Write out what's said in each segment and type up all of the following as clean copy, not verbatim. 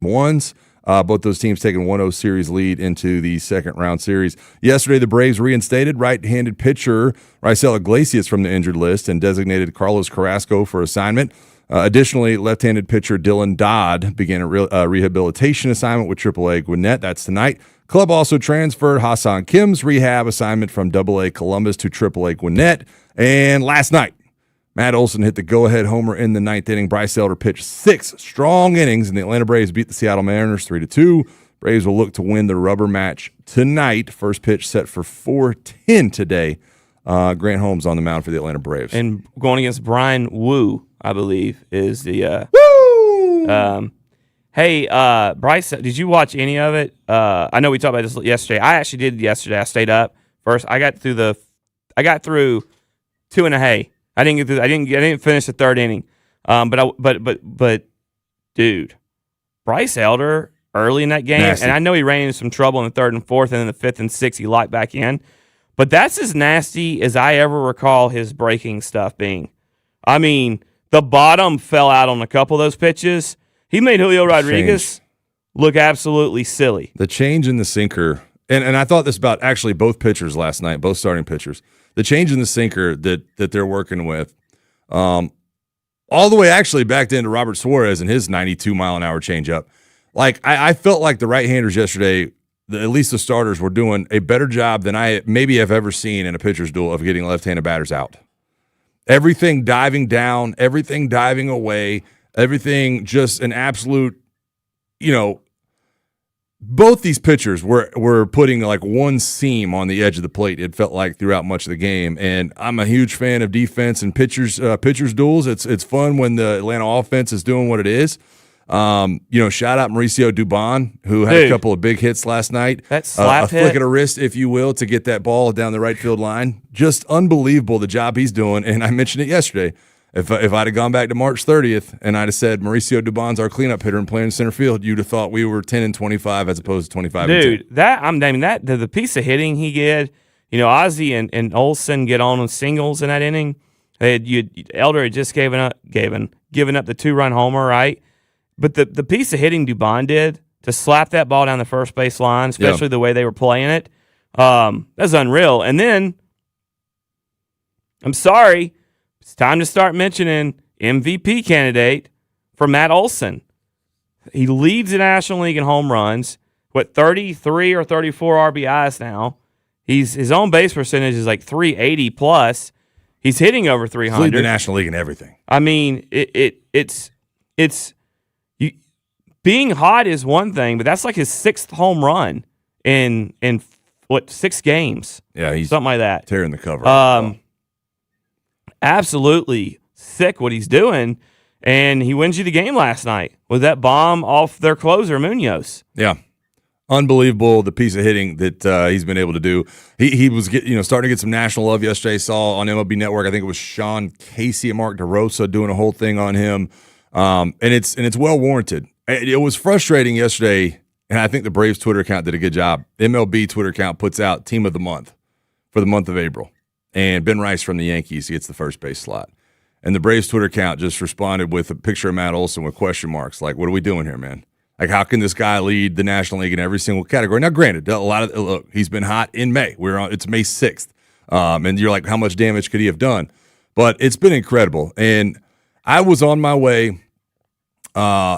ones. Both those teams taking 1-0 series lead into the second round series. Yesterday, the Braves reinstated right-handed pitcher Raisel Iglesias from the injured list and designated Carlos Carrasco for assignment. Additionally, left-handed pitcher Dylan Dodd began a rehabilitation assignment with AAA Gwinnett. That's tonight. Club also transferred Hassan Kim's rehab assignment from AA Columbus to AAA Gwinnett. And last night, Matt Olson hit the go-ahead homer in the ninth inning. Bryce Elder pitched 6 strong innings, and the Atlanta Braves beat the Seattle Mariners 3-2. Braves will look to win the rubber match tonight. First pitch set for 4:10 today. Grant Holmes on the mound for the Atlanta Braves. And going against Brian Wu, I believe, is the Woo! Hey, Bryce, did you watch any of it? I know we talked about this yesterday. I actually did yesterday. I stayed up first. I got through 2.5. I didn't finish the third inning. But dude, Bryce Elder early in that game, Nasty. and I know he ran into some trouble in the third and fourth, and then the fifth and sixth he locked back in. But that's as nasty as I ever recall his breaking stuff being. I mean, the bottom fell out on a couple of those pitches. He made Julio Rodriguez look absolutely silly. The change in the sinker, and I thought this about actually both pitchers last night, both starting pitchers. The change in the sinker that they're working with, all the way actually back into Robert Suarez and his 92-mile-an-hour changeup. Like, I felt like the right-handers yesterday, at least the starters, were doing a better job than I maybe have ever seen in a pitcher's duel of getting left-handed batters out. Everything diving down, everything diving away, everything just an absolute, both these pitchers were putting like one seam on the edge of the plate, it felt like, throughout much of the game. And I'm a huge fan of defense and pitchers duels. It's fun when the Atlanta offense is doing what it is. Shout out Mauricio Dubon, who had a couple of big hits last night. That slap a flick of the wrist, if you will, to get that ball down the right field line. Just unbelievable the job he's doing. And I mentioned it yesterday. If I'd have gone back to March 30th and I'd have said Mauricio Dubon's our cleanup hitter and playing in center field, you'd have thought we were 10-25 as opposed to 25. Dude, the piece of hitting he did, Ozzie and Olsen get on singles in that inning. Elder had just given up the 2-run homer, right? But the piece of hitting Dubon did to slap that ball down the first base line, especially the way they were playing it, that's unreal. And then, I'm sorry, it's time to start mentioning MVP candidate for Matt Olson. He leads the National League in home runs, 33 or 34 RBIs now. His own base percentage is like 380 plus. He's hitting over 300. He's leading the National League in everything. I mean, it's being hot is one thing, but that's like his 6th home run in 6 games? Yeah, he's something like that. Tearing the cover. Absolutely sick what he's doing, and he wins you the game last night with that bomb off their closer, Munoz. Yeah. Unbelievable, the piece of hitting that he's been able to do. He was starting to get some national love yesterday. Saw on MLB Network, I think it was Sean Casey and Mark DeRosa doing a whole thing on him, and it's well warranted. It was frustrating yesterday, and I think the Braves Twitter account did a good job. MLB Twitter account puts out Team of the Month for the month of April, and Ben Rice from the Yankees gets the first base slot. And the Braves Twitter account just responded with a picture of Matt Olson with question marks, like, what are we doing here, man? Like, how can this guy lead the National League in every single category? Now, granted, he's been hot in May. It's May 6th. And you're like, how much damage could he have done? But it's been incredible. And I was on my way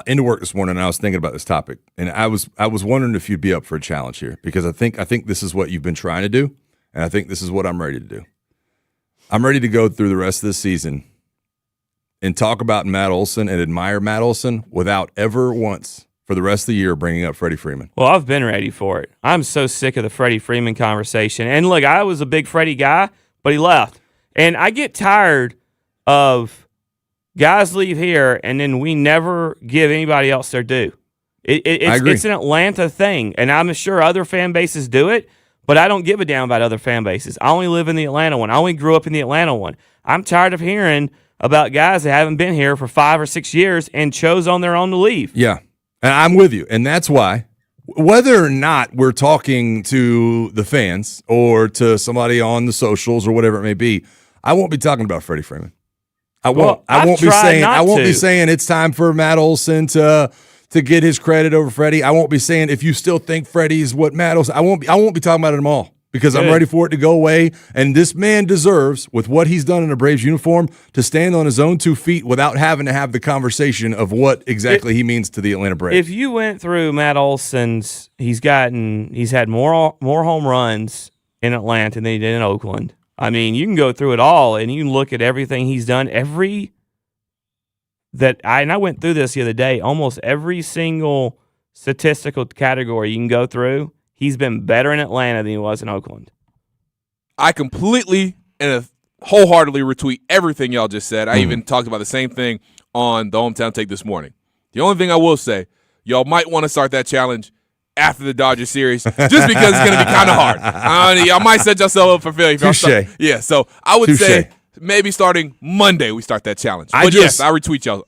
into work this morning, and I was thinking about this topic. And I was wondering if you'd be up for a challenge here, because I think this is what you've been trying to do, and I think this is what I'm ready to do. I'm ready to go through the rest of the season and talk about Matt Olson and admire Matt Olson without ever once for the rest of the year bringing up Freddie Freeman. Well, I've been ready for it. I'm so sick of the Freddie Freeman conversation. And look, I was a big Freddie guy, but he left. And I get tired of guys leave here and then we never give anybody else their due. It's an Atlanta thing, and I'm sure other fan bases do it, but I don't give a damn about other fan bases. I only live in the Atlanta one. I only grew up in the Atlanta one. I'm tired of hearing about guys that haven't been here for 5 or 6 years and chose on their own to leave. Yeah, and I'm with you, and that's why, whether or not we're talking to the fans or to somebody on the socials or whatever it may be, I won't be talking about Freddie Freeman. I won't be saying it's time for Matt Olson to to get his credit over Freddie. I won't be saying if you still think Freddie is what Matt Olson. I won't be talking about it all because I'm ready for it to go away. And this man deserves, with what he's done in a Braves uniform, to stand on his own 2 feet without having to have the conversation of what exactly he means to the Atlanta Braves. If you went through Matt Olson's, he's had more home runs in Atlanta than he did in Oakland. I mean, you can go through it all and you can look at everything he's done. I went through this the other day. Almost every single statistical category you can go through, he's been better in Atlanta than he was in Oakland. I completely and wholeheartedly retweet everything y'all just said. I even talked about the same thing on the Hometown Take this morning. The only thing I will say, y'all might want to start that challenge after the Dodgers series, just because it's going to be kind of hard. Y'all might set yourself up for failure. Touché. Yeah, so I would say maybe starting Monday we start that challenge. But yes, I retweet y'all.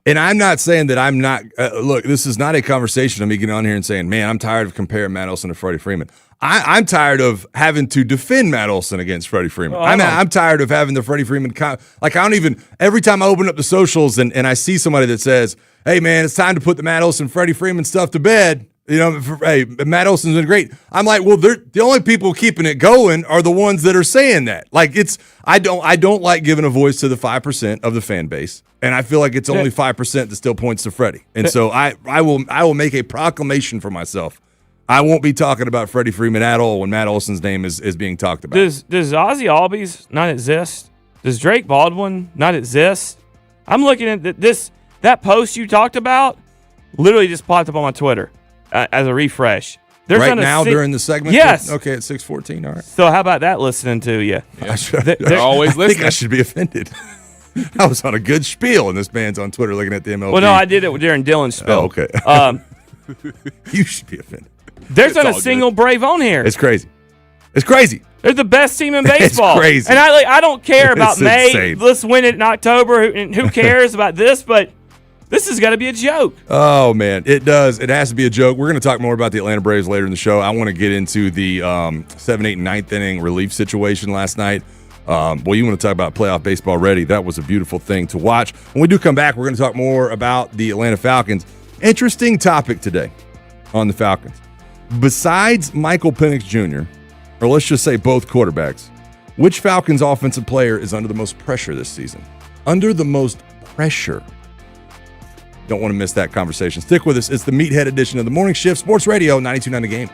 And I'm not saying that I'm not look, this is not a conversation of me getting on here and saying, man, I'm tired of comparing Matt Olson to Freddie Freeman. I'm tired of having to defend Matt Olson against Freddie Freeman. I'm tired of having the Freddie Freeman every time I open up the socials and I see somebody that says, hey man, it's time to put the Matt Olson Freddie Freeman stuff to bed. Hey, Matt Olson's been great. I'm like, well, the only people keeping it going are the ones that are saying that. Like, I don't like giving a voice to the 5% of the fan base, and I feel like it's only 5% that still points to Freddie. And so I will make a proclamation for myself. I won't be talking about Freddie Freeman at all when Matt Olson's name is being talked about. Does Ozzie Albies not exist? Does Drake Baldwin not exist? I'm looking at that post you talked about. Literally just popped up on my Twitter. As a refresh. Right now during the segment? Yes. Okay, at 6:14, all right. So how about that listening to you? Yeah. They're always listening. I think I should be offended. I was on a good spiel, and this man's on Twitter looking at the MLB. Well, no, I did it during Dylan's spiel. Oh, okay. You should be offended. There's not a single Brave on here. It's crazy. It's crazy. They're the best team in baseball. It's crazy. And I don't care about May. Insane. Let's win it in October. And who cares about this? But this has got to be a joke. Oh, man. It does. It has to be a joke. We're going to talk more about the Atlanta Braves later in the show. I want to get into the 7th, 8th, and 9th inning relief situation last night. Boy, you want to talk about playoff baseball ready. That was a beautiful thing to watch. When we do come back, we're going to talk more about the Atlanta Falcons. Interesting topic today on the Falcons. Besides Michael Penix Jr., or let's just say both quarterbacks, which Falcons offensive player is under the most pressure this season? Under the most pressure. Don't want to miss that conversation. Stick with us. It's the Meathead edition of the Morning Shift, Sports Radio 92.9 The Game.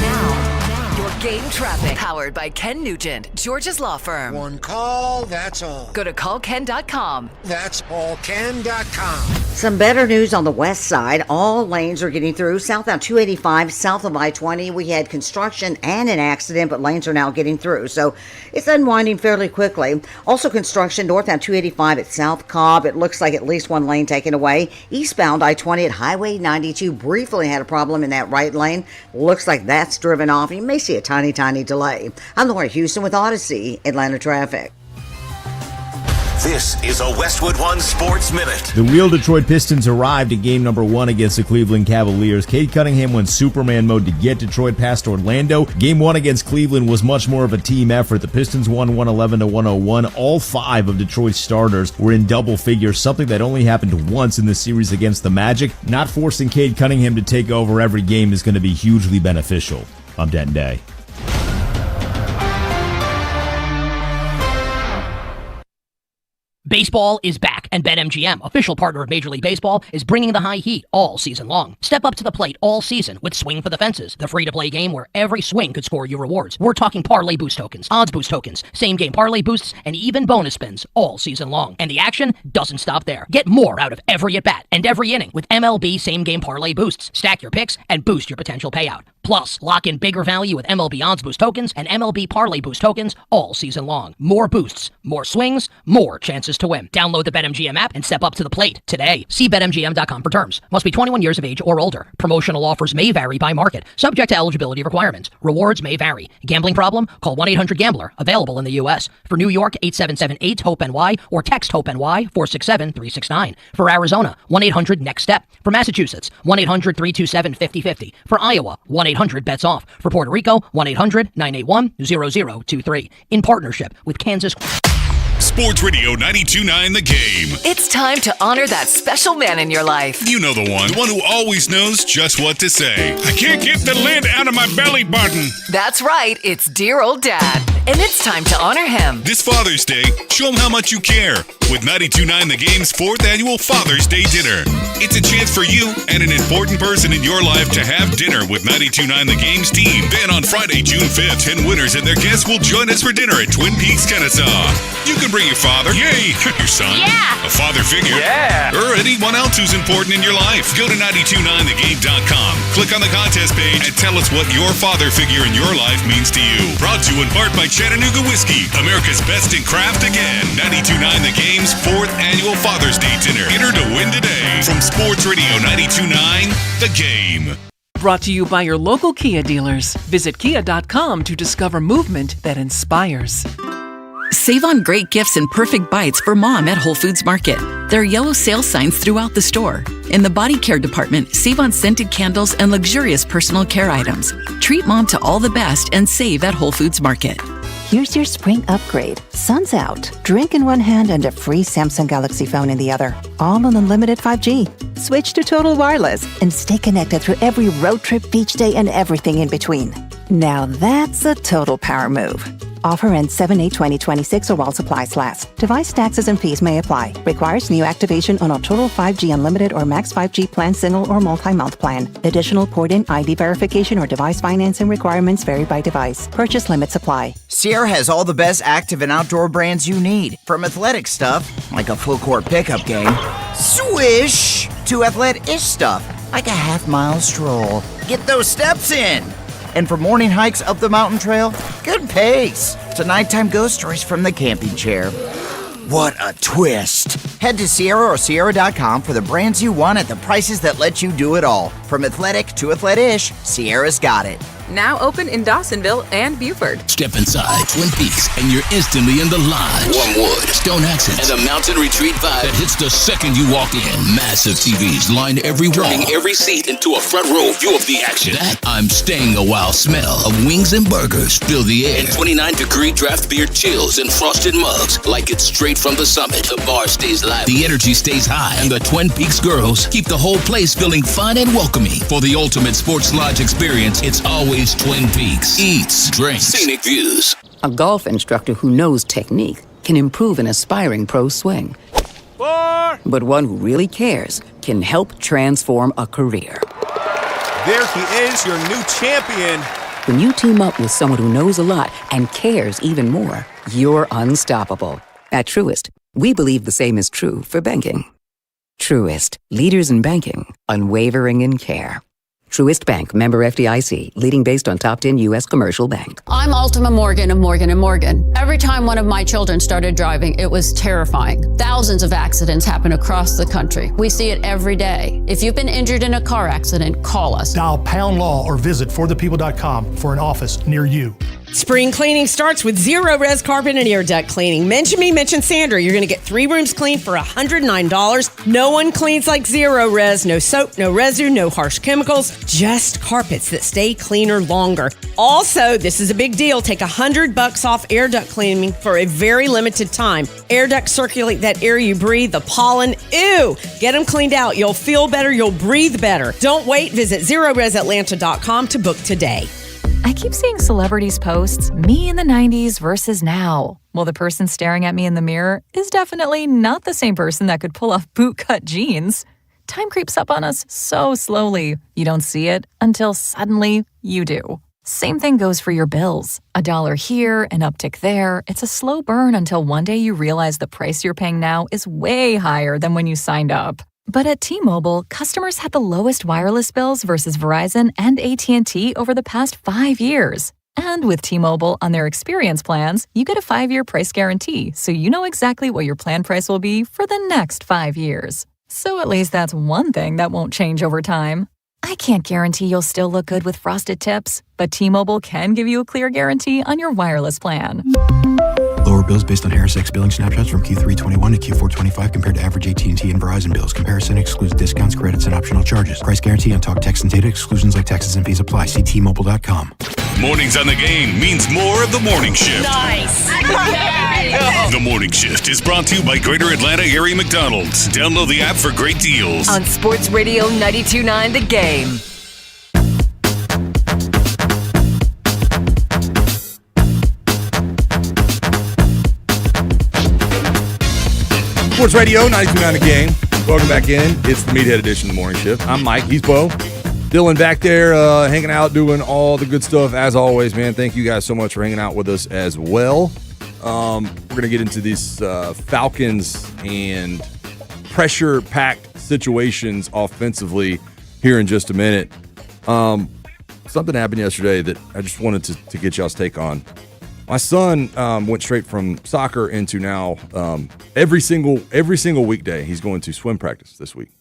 Now, your game traffic. Powered by Ken Nugent, George's Law Firm. One call, that's all. Go to callken.com. That's allken.com. Some better news on the west side. All lanes are getting through. Southbound 285, south of I-20. We had construction and an accident, but lanes are now getting through. So it's unwinding fairly quickly. Also construction northbound 285 at South Cobb. It looks like at least one lane taken away. Eastbound I-20 at Highway 92 briefly had a problem in that right lane. Looks like that's driven off. You may see a tiny delay. I'm Laura Houston with Odyssey Atlanta Traffic. This is a Westwood One Sports Minute. The real Detroit Pistons arrived at game number 1 against the Cleveland Cavaliers. Cade Cunningham went Superman mode to get Detroit past Orlando. Game 1 against Cleveland was much more of a team effort. The Pistons won 111-101. All 5 of Detroit's starters were in double figures, something that only happened once in the series against the Magic. Not forcing Cade Cunningham to take over every game is going to be hugely beneficial. I'm Denton Day. Baseball is back, and BetMGM, official partner of Major League Baseball, is bringing the high heat all season long. Step up to the plate all season with Swing for the Fences, the free-to-play game where every swing could score you rewards. We're talking parlay boost tokens, odds boost tokens, same-game parlay boosts, and even bonus spins all season long. And the action doesn't stop there. Get more out of every at-bat and every inning with MLB same-game parlay boosts. Stack your picks and boost your potential payout. Plus, lock in bigger value with MLB odds boost tokens and MLB parlay boost tokens all season long. More boosts, more swings, more chances to win. Download the BetMGM app and step up to the plate today. See BetMGM.com for terms. Must be 21 years of age or older. Promotional offers may vary by market. Subject to eligibility requirements. Rewards may vary. Gambling problem? Call 1-800-GAMBLER. Available in the U.S. For New York, 877-8-HOPE-NY or text HOPE-NY 467-369. For Arizona, 1-800-NEXT-STEP. For Massachusetts, 1-800-327-5050. For Iowa, 1-800-BETS-OFF. For Puerto Rico, 1-800-981-0023. In partnership with Kansas. Sports Radio 92.9 The Game. It's time to honor that special man in your life. You know the one who always knows just what to say. I can't get the lid out of my belly button. That's right, it's dear old dad. And it's time to honor him. This Father's Day, show him how much you care with 92.9 The Game's 4th annual Father's Day dinner. It's a chance for you and an important person in your life to have dinner with 92.9 The Game's team. Then on Friday, June 5th, 10 winners and their guests will join us for dinner at Twin Peaks, Kennesaw. You can bring your father, yay, your son, a father figure, or anyone else who's important in your life. Go to 929thegame.com, click on the contest page, and tell us what your father figure in your life means to you. Brought to you in part by Chattanooga Whiskey, America's best in craft again. 92.9 The Game's 4th annual Father's Day dinner. Enter to win today from Sports Radio 92.9 The Game. Brought to you by your local Kia dealers. Visit kia.com to discover movement that inspires. Save on great gifts and perfect bites for mom at Whole Foods Market. There are yellow sale signs throughout the store. In the body care department, save on scented candles and luxurious personal care items. Treat mom to all the best and save at Whole Foods Market. Here's your spring upgrade. Sun's out. Drink in one hand and a free Samsung Galaxy phone in the other. All on unlimited 5G. Switch to Total Wireless and stay connected through every road trip, beach day, and everything in between. Now that's a total power move. Offer ends 7/8/2026 or while supplies last. Device taxes and fees may apply. Requires new activation on a Total 5G Unlimited or Max 5G plan, single or multi-month plan. Additional port-in ID verification or device financing requirements vary by device. Purchase limits apply. Sierra has all the best active and outdoor brands you need. From athletic stuff, like a full-court pickup game, swish, to athletic-ish stuff, like a half-mile stroll. Get those steps in. And for morning hikes up the mountain trail, good pace. To nighttime ghost stories from the camping chair. What a twist. Head to Sierra or Sierra.com for the brands you want at the prices that let you do it all. From athletic to athletic-ish, Sierra's got it. Now open in Dawsonville and Buford. Step inside Twin Peaks and you're instantly in the lodge. Warm wood, stone accents, and a mountain retreat vibe that hits the second you walk in. Massive TVs line every wall, turning every seat into a front row view of the action. That I'm staying a while smell of wings and burgers fill the air. And 29-degree draft beer chills in frosted mugs like it's straight from the summit. The bar stays live, the energy stays high, and the Twin Peaks girls keep the whole place feeling fun and welcoming. For the ultimate sports lodge experience, it's always Twin Peaks. Eats, drinks, scenic views. A golf instructor who knows technique can improve an aspiring pro swing. But one who really cares can help transform a career. There he is, your new champion. When you team up with someone who knows a lot and cares even more, you're unstoppable. At Truist, we believe the same is true for banking. Truist, leaders in banking, unwavering in care. Truist Bank, member FDIC, leading based on top 10 U.S. commercial bank. I'm Ultima Morgan of Morgan & Morgan. Every time one of my children started driving, it was terrifying. Thousands of accidents happen across the country. We see it every day. If you've been injured in a car accident, call us. Dial # law or visit forthepeople.com for an office near you. Spring cleaning starts with Zero Res Carpet and Air Duct Cleaning. Mention me, mention Sandra. You're going to get 3 rooms cleaned for $109. No one cleans like Zero Res. No soap, no residue, no harsh chemicals. Just carpets that stay cleaner longer. Also, this is a big deal. Take $100 off air duct cleaning for a very limited time. Air ducts circulate that air you breathe, the pollen. Ew! Get them cleaned out. You'll feel better. You'll breathe better. Don't wait. Visit ZeroResAtlanta.com to book today. I keep seeing celebrities posts, me in the 90s versus now. Well, the person staring at me in the mirror is definitely not the same person that could pull off bootcut jeans. Time creeps up on us so slowly. You don't see it until suddenly you do. Same thing goes for your bills. $1 here, an uptick there. It's a slow burn until one day you realize the price you're paying now is way higher than when you signed up. But at T-Mobile, customers had the lowest wireless bills versus Verizon and AT&T over the past 5 years. And with T-Mobile on their experience plans, you get a 5-year price guarantee, so you know exactly what your plan price will be for the next 5 years. So at least that's one thing that won't change over time. I can't guarantee you'll still look good with frosted tips, but T-Mobile can give you a clear guarantee on your wireless plan. Lower bills based on HarrisX billing snapshots from Q3 21 to Q4 25 compared to average AT&T and Verizon bills. Comparison excludes discounts, credits, and optional charges. Price guarantee on talk, text, and data. Exclusions like taxes and fees apply. See T-Mobile.com. Mornings on the Game means more of the morning shift. Nice. The Morning Shift is brought to you by Greater Atlanta Area McDonald's. Download the app for great deals. On Sports Radio 92.9 The Game. Sports Radio 92.9 The Game. Welcome back in. It's the Meathead edition of the Morning Shift. I'm Mike. He's Bo. Dylan back there hanging out, doing all the good stuff. As always, man, thank you guys so much for hanging out with us as well. We're going to get into these Falcons and pressure-packed situations offensively here in just a minute. Something happened yesterday that I just wanted to get y'all's take on. My son went straight from soccer into now every single weekday he's going to swim practice this week.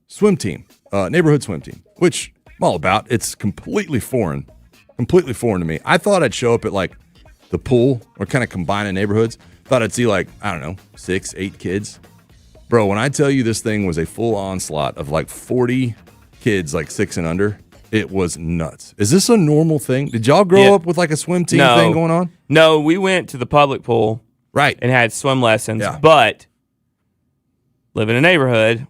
Swim team, neighborhood swim team, which I'm all about. It's completely foreign to me. I thought I'd show up at like the pool or kind of combining neighborhoods. Thought I'd see like, I don't know, 6, 8 kids. Bro, when I tell you this thing was a full onslaught of like 40 kids, like 6 and under, it was nuts. Is this a normal thing? Did y'all grow up with like a swim team thing going on? No, we went to the public pool. Right. And had swim lessons. Yeah. But live in a neighborhood,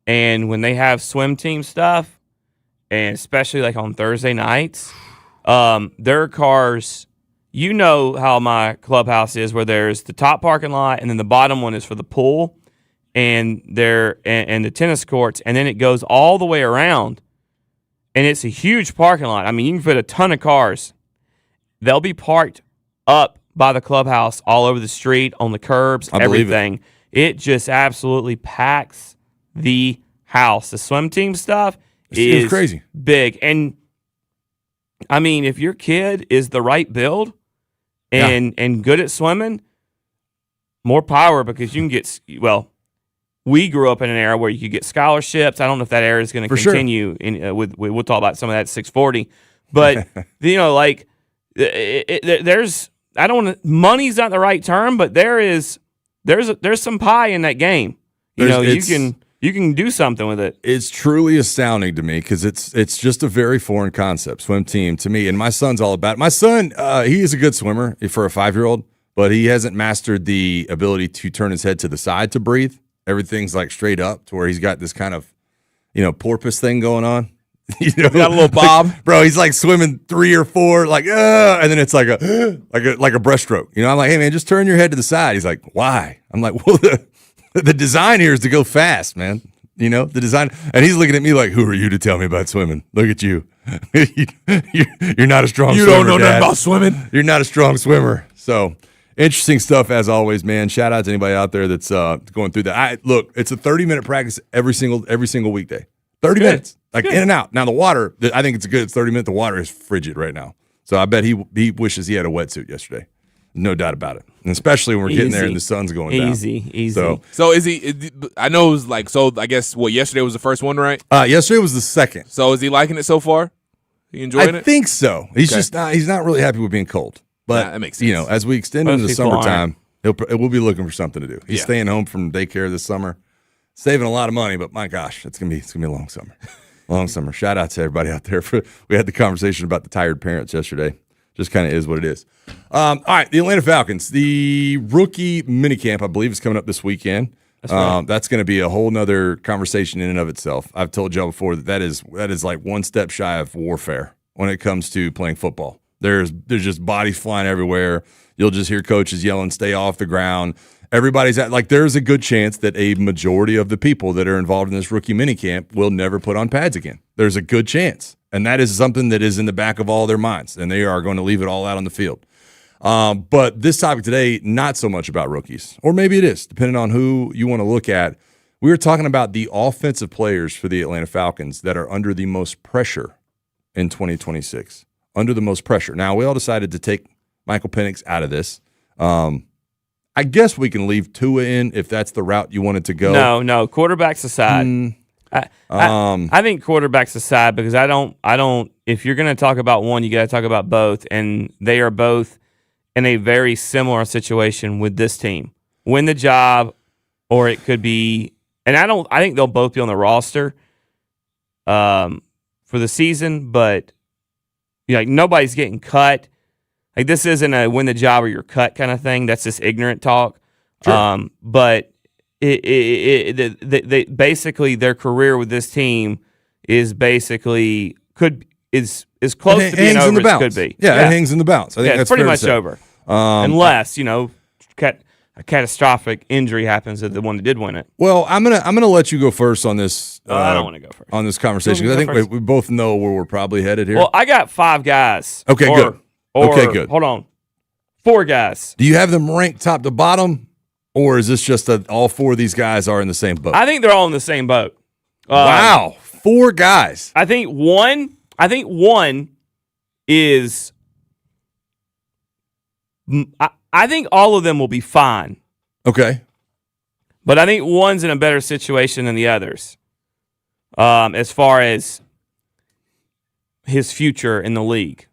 and when they have swim team stuff, and especially like on Thursday nights, their cars, you know how my clubhouse is, where there's the top parking lot and then the bottom one is for the pool and the tennis courts, and then it goes all the way around. And it's a huge parking lot. I mean, you can fit a ton of cars. They'll be parked up by the clubhouse all over the street, on the curbs, everything. It just absolutely packs the house. The swim team stuff is crazy. Big. And, I mean, if your kid is the right build and good at swimming, more power, because you can get, well, we grew up in an era where you could get scholarships. I don't know if that era is going to continue. We'll talk about some of that at 640. But, you know, like, there's, I don't want to, money's not the right term, but there's some pie in that game. You can do something with it. It's truly astounding to me, because it's just a very foreign concept, swim team, to me. And my son's all about it. My son, he is a good swimmer for a 5-year-old, but he hasn't mastered the ability to turn his head to the side to breathe. Everything's like straight up, to where he's got this kind of, porpoise thing going on. Got a little bob, bro. He's like swimming 3 or 4, like, and then it's like a breaststroke. I'm like, hey man, just turn your head to the side. He's like, why? I'm like, well, the design here is to go fast, man. The design, and he's looking at me like, who are you to tell me about swimming? Look at you. You're not a strong swimmer. You don't know Dad. nothing about swimming. You're not a strong swimmer. So. Interesting stuff as always, man. Shout out to anybody out there that's going through that. Look, it's a 30-minute practice every single weekday. 30 minutes, like in and out. Now the water, I think it's good. It's 30 minutes. The water is frigid right now, so I bet he wishes he had a wetsuit yesterday. No doubt about it. And especially when we're getting there and the sun's going down. Easy. So is he? I know it was like, so. I guess yesterday was the first one, right? Yesterday was the second. So is he liking it so far? He enjoying it? I think so. He's just not. He's not really happy with being cold. But, that makes sense. As we extend into the summertime, we'll be looking for something to do. He's staying home from daycare this summer, saving a lot of money, but my gosh, it's gonna be a long summer. Long summer. Shout out to everybody out there. We had the conversation about the tired parents yesterday. Just kind of is what it is. All right, the Atlanta Falcons, the rookie minicamp, I believe, is coming up this weekend. That's right. That's going to be a whole nother conversation in and of itself. I've told y'all before that is like one step shy of warfare when it comes to playing football. There's just bodies flying everywhere. You'll just hear coaches yelling, stay off the ground. Everybody's there's a good chance that a majority of the people that are involved in this rookie minicamp will never put on pads again. There's a good chance. And that is something that is in the back of all their minds, and they are going to leave it all out on the field. But this topic today, not so much about rookies, or maybe it is, depending on who you want to look at. We were talking about the offensive players for the Atlanta Falcons that are under the most pressure in 2026. Under the most pressure. Now, we all decided to take Michael Penix out of this. I guess we can leave Tua in if that's the route you wanted to go. No, quarterbacks aside. I think quarterbacks aside, because I don't. If you're going to talk about one, you got to talk about both, and they are both in a very similar situation with this team. Win the job, or it could be, and I think they'll both be on the roster for the season, but like nobody's getting cut. Like this isn't a win the job or you're cut kind of thing. That's just ignorant talk. Sure. But they basically their career with this team is basically is close to being over as it could be. Yeah, it hangs in the balance. I think that's it's pretty fair much to say. over. Unless a catastrophic injury happens to the one that did win it. Well, I'm gonna let you go first on this. I don't want to go first on this conversation because I think we both know where we're probably headed here. Well, I got 5 guys. Okay, good. Okay, good. Hold on, 4 guys. Do you have them ranked top to bottom, or is this just that all 4 of these guys are in the same boat? I think they're all in the same boat. Wow, 4 guys. I think one is. I think all of them will be fine. Okay. But I think one's in a better situation than the others as far as his future in the league.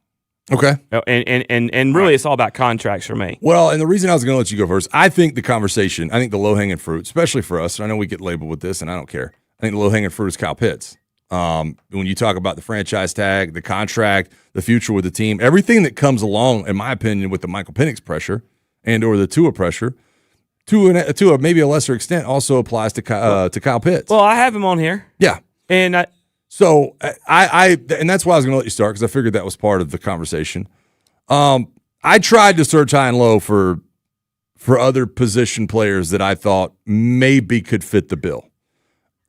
Okay. And really it's all about contracts for me. Well, and the reason I was going to let you go first, I think the low-hanging fruit, especially for us, and I know we get labeled with this, and I don't care. I think the low-hanging fruit is Kyle Pitts. When you talk about the franchise tag, the contract, the future with the team, everything that comes along, in my opinion, with the Michael Penix pressure and or the Tua pressure, to a maybe a lesser extent, also applies to Kyle Pitts. Well, I have him on here. Yeah, and that's why I was going to let you start because I figured that was part of the conversation. I tried to search high and low for other position players that I thought maybe could fit the bill.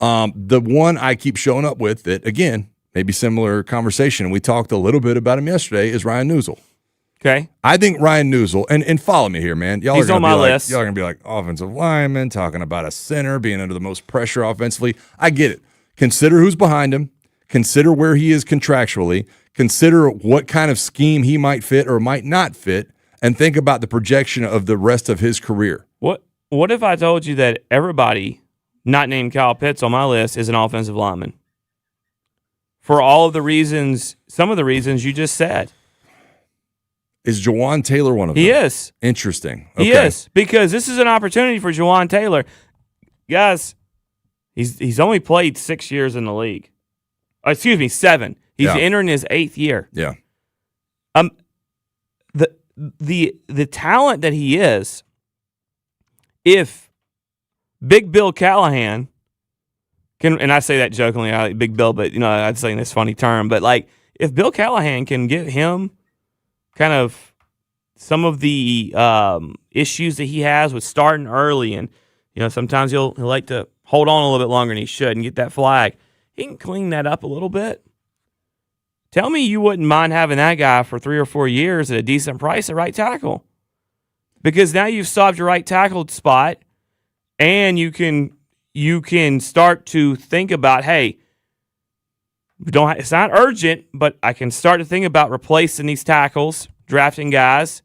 The one I keep showing up with that, again, maybe similar conversation, and we talked a little bit about him yesterday, is Ryan Neusel. Okay. I think Ryan Neusel, and follow me here, man. He's on my list. Y'all are going to be like offensive lineman, talking about a center being under the most pressure offensively. I get it. Consider who's behind him. Consider where he is contractually. Consider what kind of scheme he might fit or might not fit, and think about the projection of the rest of his career. What if I told you that everybody not named Kyle Pitts on my list is an offensive lineman? For all of the reasons, some of the reasons you just said. Is Jawan Taylor one of them? He is. Interesting. Okay. He is, because this is an opportunity for Jawan Taylor. Guys, he's only played 6 years in the league. 7. He's entering his 8th year. Yeah. The talent that he is, if Big Bill Callahan can, and I say that jokingly, Big Bill, but I'd say in this funny term, but like if Bill Callahan can get him kind of some of the issues that he has with starting early, and sometimes he'll like to hold on a little bit longer than he should and get that flag. He can clean that up a little bit. Tell me you wouldn't mind having that guy for 3 or 4 years at a decent price at right tackle, because now you've solved your right tackle spot, and you can start to think about, hey, it's not urgent, but I can start to think about replacing these tackles, drafting guys.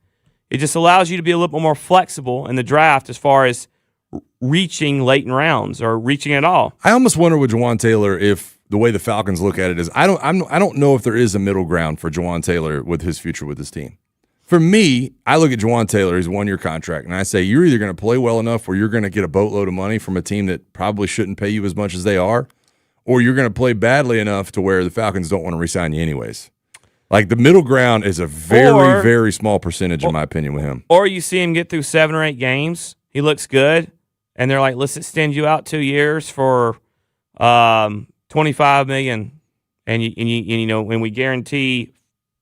It just allows you to be a little bit more flexible in the draft as far as reaching late in rounds or reaching at all. I almost wonder with Jawan Taylor if the way the Falcons look at it is I don't know if there is a middle ground for Jawan Taylor with his future with his team. For me, I look at Jawan Taylor, he's a 1-year contract, and I say you're either going to play well enough where you're going to get a boatload of money from a team that probably shouldn't pay you as much as they are, or you're going to play badly enough to where the Falcons don't want to re-sign you anyways. Like the middle ground is a very, very small percentage, in my opinion, with him. Or you see him get through 7 or 8 games, he looks good, and they're like, let's extend you out 2 years for $25 million, and we guarantee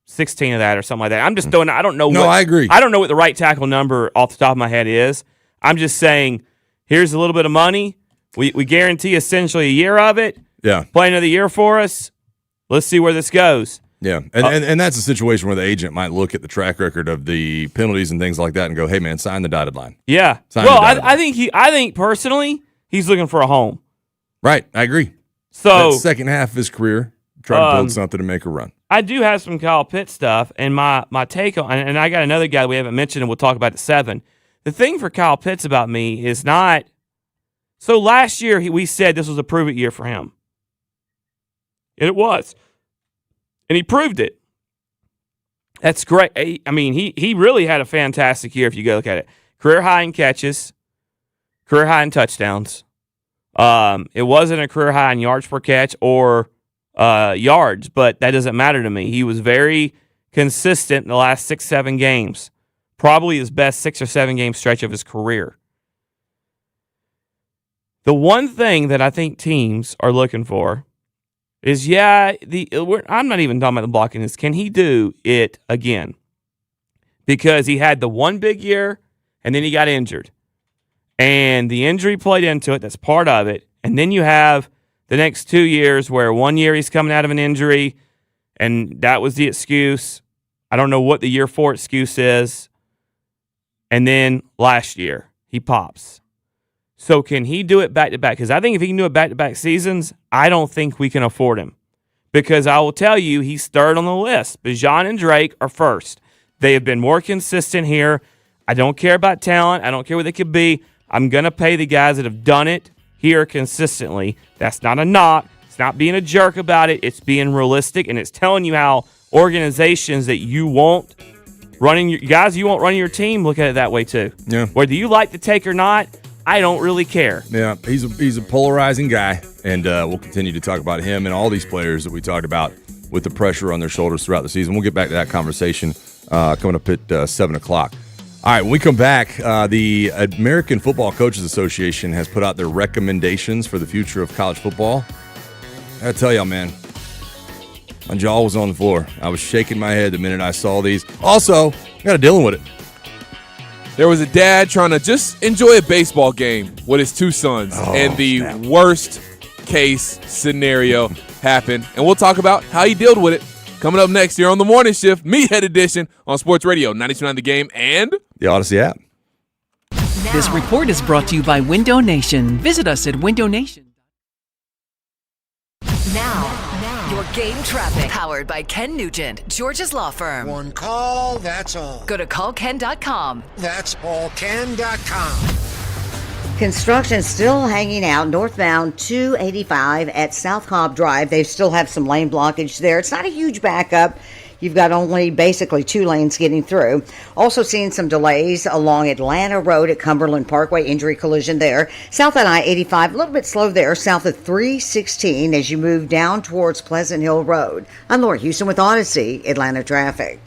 16 of that or something like that. I'm just throwing. I don't know. I agree. I don't know what the right tackle number off the top of my head is. I'm just saying, here's a little bit of money. We guarantee essentially a year of it. Yeah. Play another year for us. Let's see where this goes. Yeah, and that's a situation where the agent might look at the track record of the penalties and things like that and go, "Hey, man, sign the dotted line." Yeah. I think personally, he's looking for a home. Right, I agree. So that second half of his career, try to build something to make a run. I do have some Kyle Pitts stuff, and my take on, and I got another guy we haven't mentioned, and we'll talk about at 7. The thing for Kyle Pitts about me is not. So last year we said this was a prove it year for him, and it was. And he proved it. That's great. I mean, he really had a fantastic year if you go look at it. Career high in catches, career high in touchdowns. It wasn't a career high in yards per catch or yards, but that doesn't matter to me. He was very consistent in the last 6-7 games. Probably his best 6 or 7 game stretch of his career. The one thing that I think teams are looking for is, I'm not even talking about the blocking this. Can he do it again? Because he had the one big year, and then he got injured. And the injury played into it. That's part of it. And then you have the next 2 years where 1 year he's coming out of an injury, and that was the excuse. I don't know what the year 4 excuse is. And then last year, he pops. So can he do it back-to-back? Because I think if he can do it back-to-back seasons, I don't think we can afford him. Because I will tell you, he's third on the list. Bijan and Drake are first. They have been more consistent here. I don't care about talent. I don't care what they could be. I'm going to pay the guys that have done it here consistently. That's not a knock. It's not being a jerk about it. It's being realistic, and it's telling you how organizations that you want running your team look at it that way too. Yeah. Whether you like the take or not, I don't really care. Yeah, he's a polarizing guy, and we'll continue to talk about him and all these players that we talked about with the pressure on their shoulders throughout the season. We'll get back to that conversation coming up at 7 o'clock. All right, when we come back, the American Football Coaches Association has put out their recommendations for the future of college football. I gotta tell y'all, man, my jaw was on the floor. I was shaking my head the minute I saw these. Also, I got to deal with it. There was a dad trying to just enjoy a baseball game with his 2 sons, and the worst case scenario happened. And we'll talk about how he dealt with it coming up next here on the Morning Shift, Meathead Edition on Sports Radio 92.9 The Game and the Odyssey app. This report is brought to you by Window Nation. Visit us at Window Nation. Now, your game traffic, powered by Ken Nugent, George's Law Firm. One call, that's all. Go to callken.com. That's allken.com. Construction still hanging out northbound 285 at South Cobb Drive. They still have some lane blockage there. It's not a huge backup. You've got only basically 2 lanes getting through. Also seeing some delays along Atlanta Road at Cumberland Parkway, injury collision there. South on I-85, a little bit slow there, south of 316 as you move down towards Pleasant Hill Road. I'm Laura Houston with Odyssey, Atlanta traffic.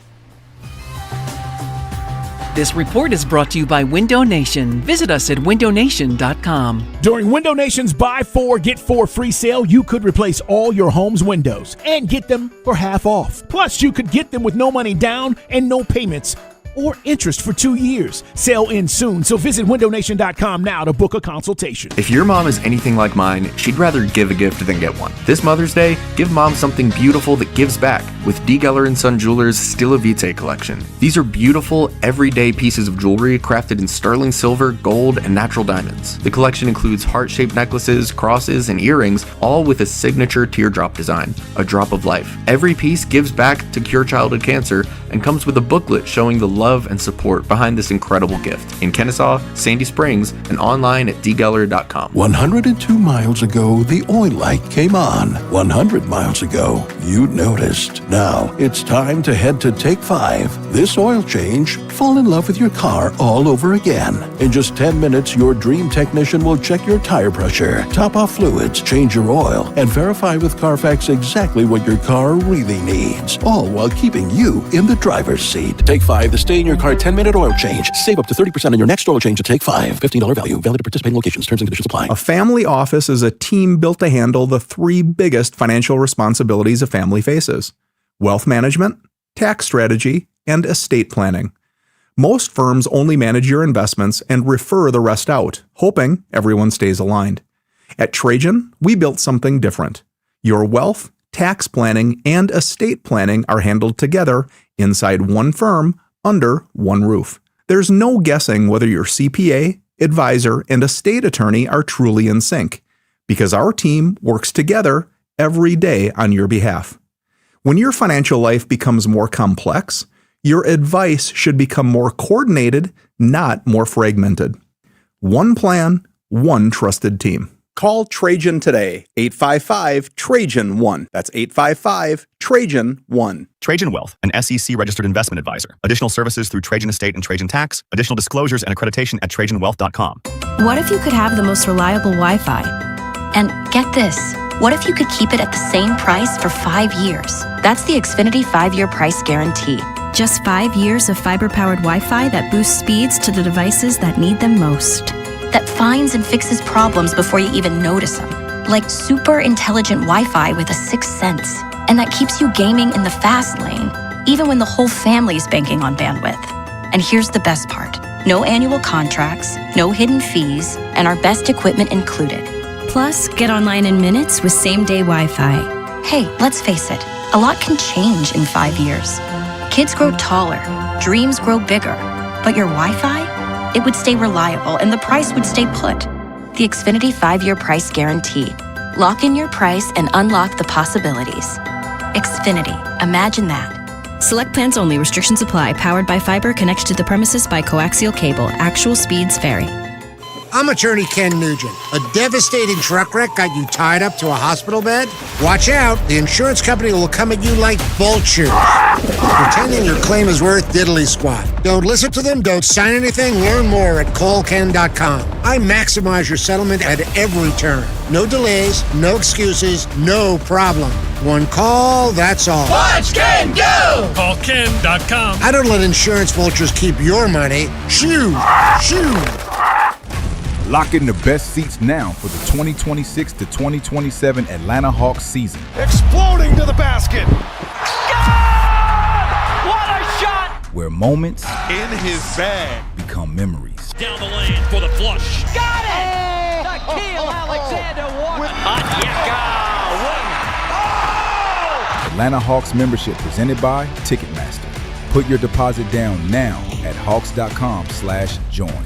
This report is brought to you by Window Nation. Visit us at windownation.com. During Window Nation's Buy 4, Get 4 free sale, you could replace all your home's windows and get them for half off. Plus, you could get them with no money down and no payments or interest for 2 years. Sale ends soon, so visit windownation.com now to book a consultation. If your mom is anything like mine, she'd rather give a gift than get one. This Mother's Day, give mom something beautiful that gives back with D. Geller & Son Jewelers' Stilla Vitae collection. These are beautiful, everyday pieces of jewelry crafted in sterling silver, gold, and natural diamonds. The collection includes heart-shaped necklaces, crosses, and earrings, all with a signature teardrop design, a drop of life. Every piece gives back to cure childhood cancer and comes with a booklet showing the love and support behind this incredible gift in Kennesaw, Sandy Springs, and online at dgeller.com. 102 miles ago, the oil light came on. 100 miles ago, you noticed. Now, it's time to head to Take 5. This oil change, fall in love with your car all over again. In just 10 minutes, your dream technician will check your tire pressure, top off fluids, change your oil, and verify with Carfax exactly what your car really needs, all while keeping you in the driver's seat. Take 5, the stay in your car 10-minute oil change. Save up to 30% on your next oil change at Take 5. $15 value. Valid at participating locations. Terms and conditions apply. A family office is a team built to handle the 3 biggest financial responsibilities a family faces: wealth management, tax strategy, and estate planning. Most firms only manage your investments and refer the rest out, hoping everyone stays aligned. At Trajan, we built something different. Your wealth, tax planning, and estate planning are handled together inside one firm, under one roof. There's no guessing whether your CPA, advisor, and estate attorney are truly in sync, because our team works together every day on your behalf. When your financial life becomes more complex, your advice should become more coordinated, not more fragmented. One plan, one trusted team. Call Trajan today, 855-TRAJAN-1. That's 855-TRAJAN-1. Trajan Wealth, an SEC-registered investment advisor. Additional services through Trajan Estate and Trajan Tax. Additional disclosures and accreditation at TrajanWealth.com. What if you could have the most reliable Wi-Fi? And get this, What if you could keep it at the same price for 5 years? That's the Xfinity 5-year price guarantee. Just 5 years of fiber-powered Wi-Fi that boosts speeds to the devices that need them most. That finds and fixes problems before you even notice them. Like super intelligent Wi-Fi with a sixth sense. And that keeps you gaming in the fast lane, even when the whole family's banking on bandwidth. And here's the best part. No annual contracts, no hidden fees, and our best equipment included. Plus, get online in minutes with same-day Wi-Fi. Hey, let's face it, a lot can change in 5 years. Kids grow taller, dreams grow bigger, but your Wi-Fi? It would stay reliable and the price would stay put. The Xfinity 5-year price guarantee. Lock in your price and unlock the possibilities. Xfinity, imagine that. Select plans only. Restrictions apply. Powered by fiber. Connected to the premises by coaxial cable. Actual speeds vary. I'm attorney Ken Nugent. A devastating truck wreck got you tied up to a hospital bed? Watch out. The insurance company will come at you like vultures, pretending your claim is worth diddly squat. Don't listen to them. Don't sign anything. Learn more at callken.com. I maximize your settlement at every turn. No delays, no excuses, no problem. One call, that's all. Watch Ken go! Call Ken.com. I don't let insurance vultures keep your money. Shoo! Shoo! Lock in the best seats now for the 2026 to 2027 Atlanta Hawks season. Exploding to the basket. God! What a shot! Where moments in his bag become memories. Down the lane for the flush. Got it! Shaquille Alexander Walker. Atlanta Hawks membership presented by Ticketmaster. Put your deposit down now at hawks.com/join.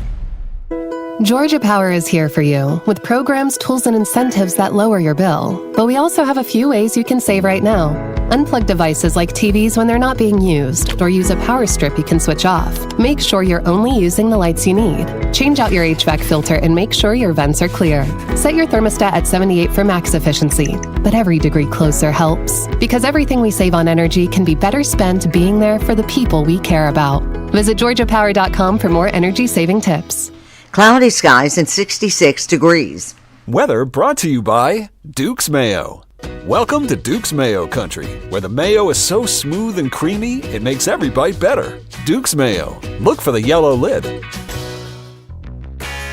Georgia Power is here for you with programs, tools, and incentives that lower your bill. But we also have a few ways you can save right now. Unplug devices like TVs when they're not being used, or use a power strip you can switch off. Make sure you're only using the lights you need. Change out your HVAC filter and make sure your vents are clear. Set your thermostat at 78 for max efficiency. But every degree closer helps. Because everything we save on energy can be better spent being there for the people we care about. Visit georgiapower.com for more energy-saving tips. Cloudy skies and 66 degrees. Weather brought to you by Duke's Mayo. Welcome to Duke's Mayo Country, where the mayo is so smooth and creamy, it makes every bite better. Duke's Mayo. Look for the yellow lid.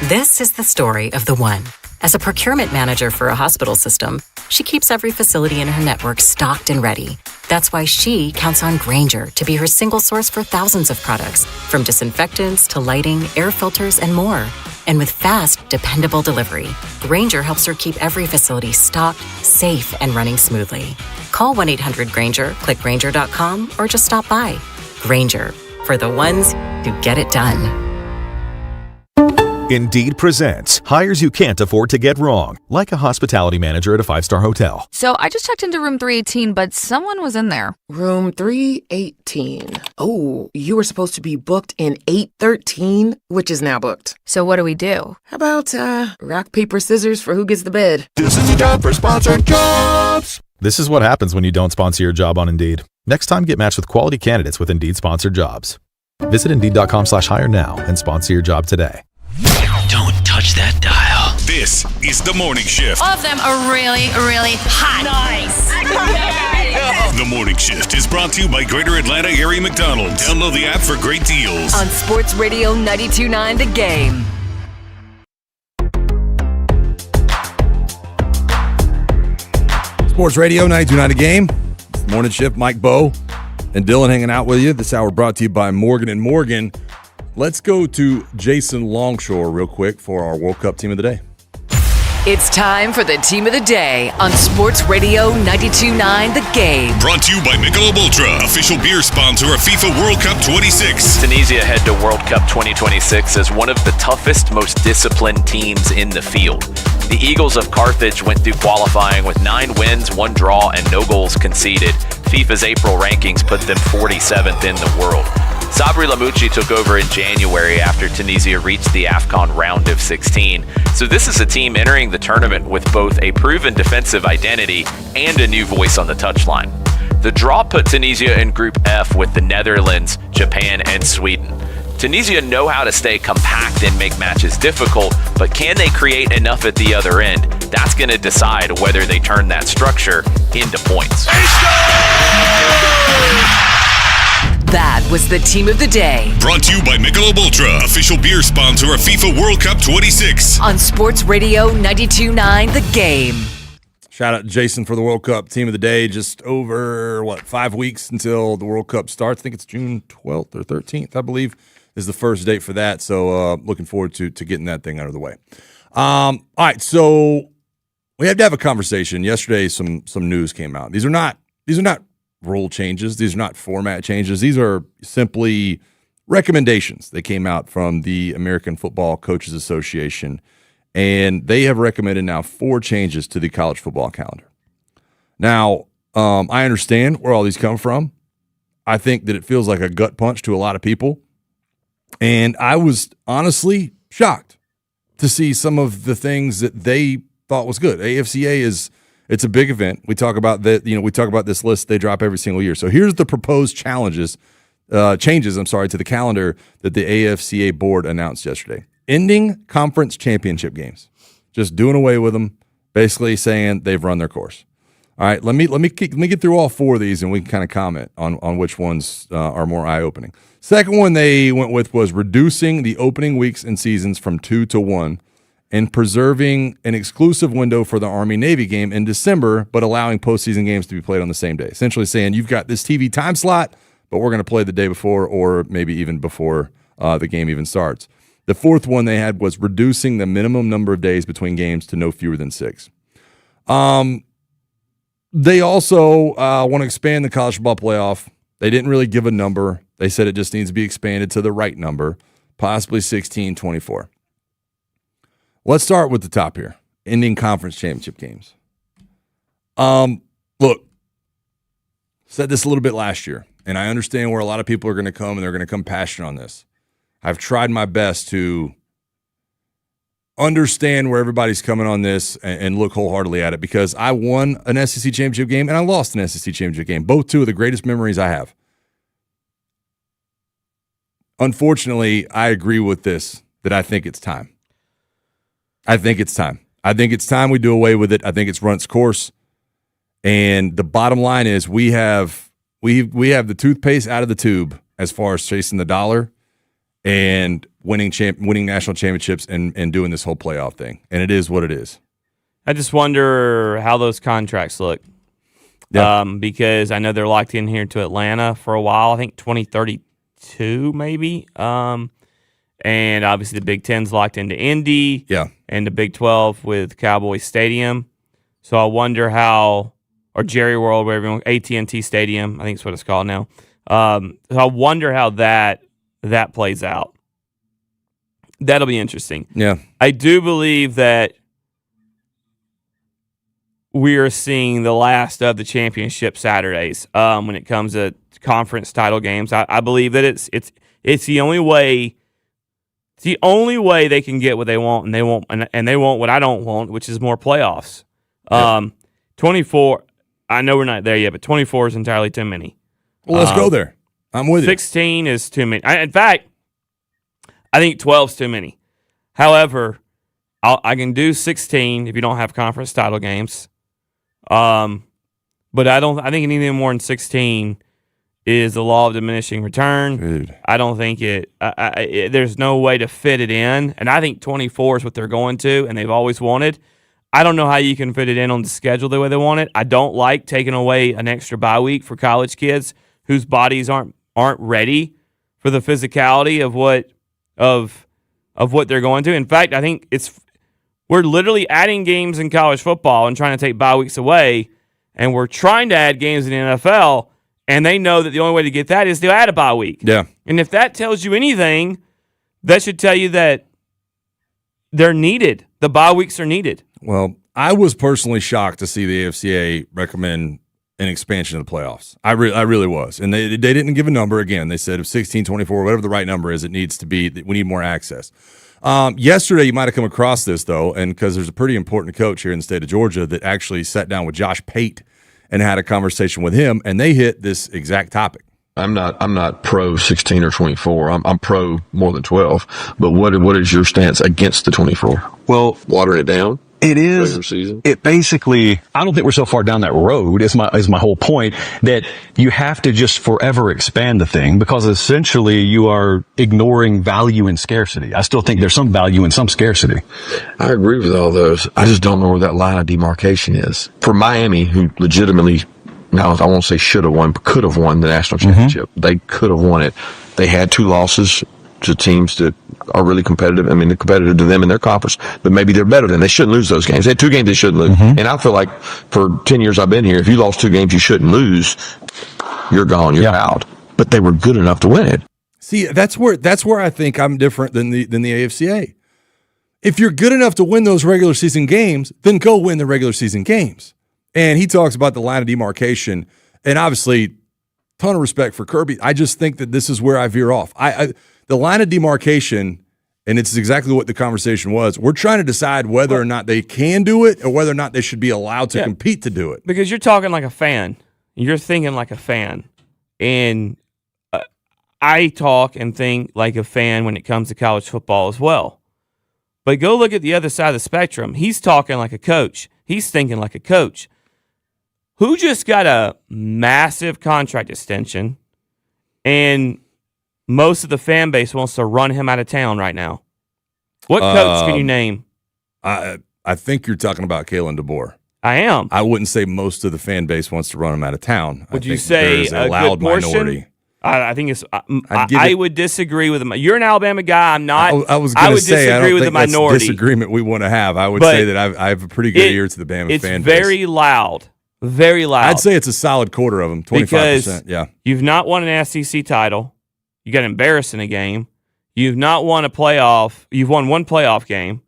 This is the story of the one. As a procurement manager for a hospital system, she keeps every facility in her network stocked and ready. That's why she counts on Grainger to be her single source for thousands of products, from disinfectants to lighting, air filters, and more. And with fast, dependable delivery, Grainger helps her keep every facility stocked, safe, and running smoothly. Call 1-800-GRAINGER, click Grainger.com, or just stop by. Grainger, for the ones who get it done. Indeed presents hires you can't afford to get wrong, like a hospitality manager at a 5-star hotel. So I just checked into room 318, but someone was in there. Room 318. Oh, you were supposed to be booked in 813, which is now booked. So what do we do? How about rock, paper, scissors for who gets the bed? This is the job for sponsored jobs. This is what happens when you don't sponsor your job on Indeed. Next time, get matched with quality candidates with Indeed sponsored jobs. Visit Indeed.com/hire now and sponsor your job today. Don't touch that dial. This is The Morning Shift. All of them are really, really hot. Nice. The Morning Shift is brought to you by Greater Atlanta Erie McDonald's. Download the app for great deals. On Sports Radio 92.9 The Game. Sports Radio 92.9 The Game. Morning Shift, Mike Bowe and Dylan hanging out with you. This hour brought to you by Morgan & Morgan. Let's go to Jason Longshore real quick for our World Cup Team of the Day. It's time for the Team of the Day on Sports Radio 92.9 The Game. Brought to you by Michelob Ultra, official beer sponsor of FIFA World Cup 26. Tunisia head to World Cup 2026 as one of the toughest, most disciplined teams in the field. The Eagles of Carthage went through qualifying with 9 wins, 1 draw, and no goals conceded. FIFA's April rankings put them 47th in the world. Sabri Lamouchi took over in January after Tunisia reached the AFCON round of 16. So this is a team entering the tournament with both a proven defensive identity and a new voice on the touchline. The draw put Tunisia in Group F with the Netherlands, Japan, and Sweden. Tunisia know how to stay compact and make matches difficult, but can they create enough at the other end? That's going to decide whether they turn that structure into points. That was the team of the day. Brought to you by Michelob Ultra, official beer sponsor of FIFA World Cup 26. On Sports Radio 92.9 The Game. Shout out to Jason for the World Cup team of the day. Just over, 5 weeks until the World Cup starts. I think it's June 12th or 13th, I believe, is the first date for that. So looking forward to getting that thing out of the way. All right, so we had to have a conversation. Yesterday, some news came out. These are not rule changes. These are not format changes. These are simply recommendations that came out from the American Football Coaches Association, and they have recommended now 4 changes to the college football calendar. Now, I understand where all these come from. I think that it feels like a gut punch to a lot of people, and I was honestly shocked to see some of the things that they thought was good. AFCA it's a big event. We talk about that. We talk about this list they drop every single year. So here's the proposed changes. To the calendar that the AFCA board announced yesterday. Ending conference championship games, just doing away with them. Basically saying they've run their course. All right, let me get through all 4 of these, and we can kind of comment on which ones are more eye opening. Second one they went with was reducing the opening weeks and seasons from 2 to 1. And preserving an exclusive window for the Army-Navy game in December, but allowing postseason games to be played on the same day. Essentially saying you've got this TV time slot, but we're going to play the day before or maybe even before the game even starts. The 4th one they had was reducing the minimum number of days between games to no fewer than 6. They also want to expand the college football playoff. They didn't really give a number. They said it just needs to be expanded to the right number, possibly 16, 24. Let's start with the top here, ending conference championship games. Look, said this a little bit last year, and I understand where a lot of people are going to come, and they're going to come passionate on this. I've tried my best to understand where everybody's coming on this and look wholeheartedly at it, because I won an SEC championship game and I lost an SEC championship game, both 2 of the greatest memories I have. Unfortunately, I agree with this, that I think it's time. I think it's time. I think it's time we do away with it. I think it's run its course. And the bottom line is we have the toothpaste out of the tube as far as chasing the dollar and winning national championships and doing this whole playoff thing. And it is what it is. I just wonder how those contracts look. Yeah. Because I know they're locked in here to Atlanta for a while. I think 2032 maybe. And obviously the Big Ten's locked into Indy. Yeah. And the Big 12 with Cowboy Stadium. So I wonder how, or Jerry World, whatever you want, AT&T Stadium, I think it's what it's called now. So I wonder how that plays out. That'll be interesting. Yeah. I do believe that we are seeing the last of the championship Saturdays when it comes to conference title games. I believe that it's the only way. It's the only way they can get what they want, and they want what I don't want, which is more playoffs. 24. I know we're not there yet, but 24 is entirely too many. Well, let's go there. I'm with 16 is too many. In fact, I think 12 is too many. However, I can do 16 if you don't have conference title games. But I think anything more than 16 is the law of diminishing return. Dude. I don't think there's no way to fit it in. And I think 24 is what they're going to, and they've always wanted. I don't know how you can fit it in on the schedule the way they want it. I don't like taking away an extra bye week for college kids whose bodies aren't ready for the physicality of what they're going to. In fact, I think we're literally adding games in college football and trying to take bye weeks away, and we're trying to add games in the NFL, and they know that the only way to get that is to add a bye week. Yeah. And if that tells you anything, that should tell you that they're needed. The bye weeks are needed. Well, I was personally shocked to see the AFCA recommend an expansion of the playoffs. I really was. And they didn't give a number. Again, they said if 16, 24, whatever the right number is, it needs to be, we need more access. Yesterday, you might have come across this, though, and because there's a pretty important coach here in the state of Georgia that actually sat down with Josh Pate and had a conversation with him, and they hit this exact topic. I'm not pro 16 or 24. I'm pro more than 12. But what is your stance against the 24? Well, watering it down. It is. It basically, I don't think we're so far down that road is my whole point, that you have to just forever expand the thing, because essentially you are ignoring value in scarcity. I still think there's some value in some scarcity. I agree with all those. I just don't know where that line of demarcation is. For Miami, who legitimately, now I won't say should have won, but could have won the national championship. They could have won it. They had 2 losses to teams that are really competitive. I mean, they're competitive to them in their conference, but maybe they're better than. They shouldn't lose those games. They had 2 games they shouldn't lose. And I feel like for 10 years I've been here, if you lost 2 games you shouldn't lose, you're gone, you're out. But they were good enough to win it. See, that's where I think I'm different than the AFCA. If you're good enough to win those regular season games, then go win the regular season games. And he talks about the line of demarcation, and obviously, ton of respect for Kirby. I just think that this is where I veer off. The line of demarcation, and it's exactly what the conversation was, we're trying to decide whether or not they can do it or whether or not they should be allowed to compete to do it. Because you're talking like a fan. You're thinking like a fan. And I talk and think like a fan when it comes to college football as well. But go look at the other side of the spectrum. He's talking like a coach. He's thinking like a coach. Who just got a massive contract extension, and most of the fan base wants to run him out of town right now? What coach can you name? I think you're talking about Kalen DeBoer. I am. I wouldn't say most of the fan base wants to run him out of town. Would you say a loud minority? I think it's. I would disagree with him. You're an Alabama guy. I'm not. I was going to say I don't think that's minority. Disagreement we want to have. I would say that I have a pretty good ear to the Bama fan base. It's very loud. Very loud. I'd say it's a solid quarter of them, 25%. Yeah. You've not won an SEC title. You got embarrassed in a game. You've not won a playoff. You've won 1 playoff game.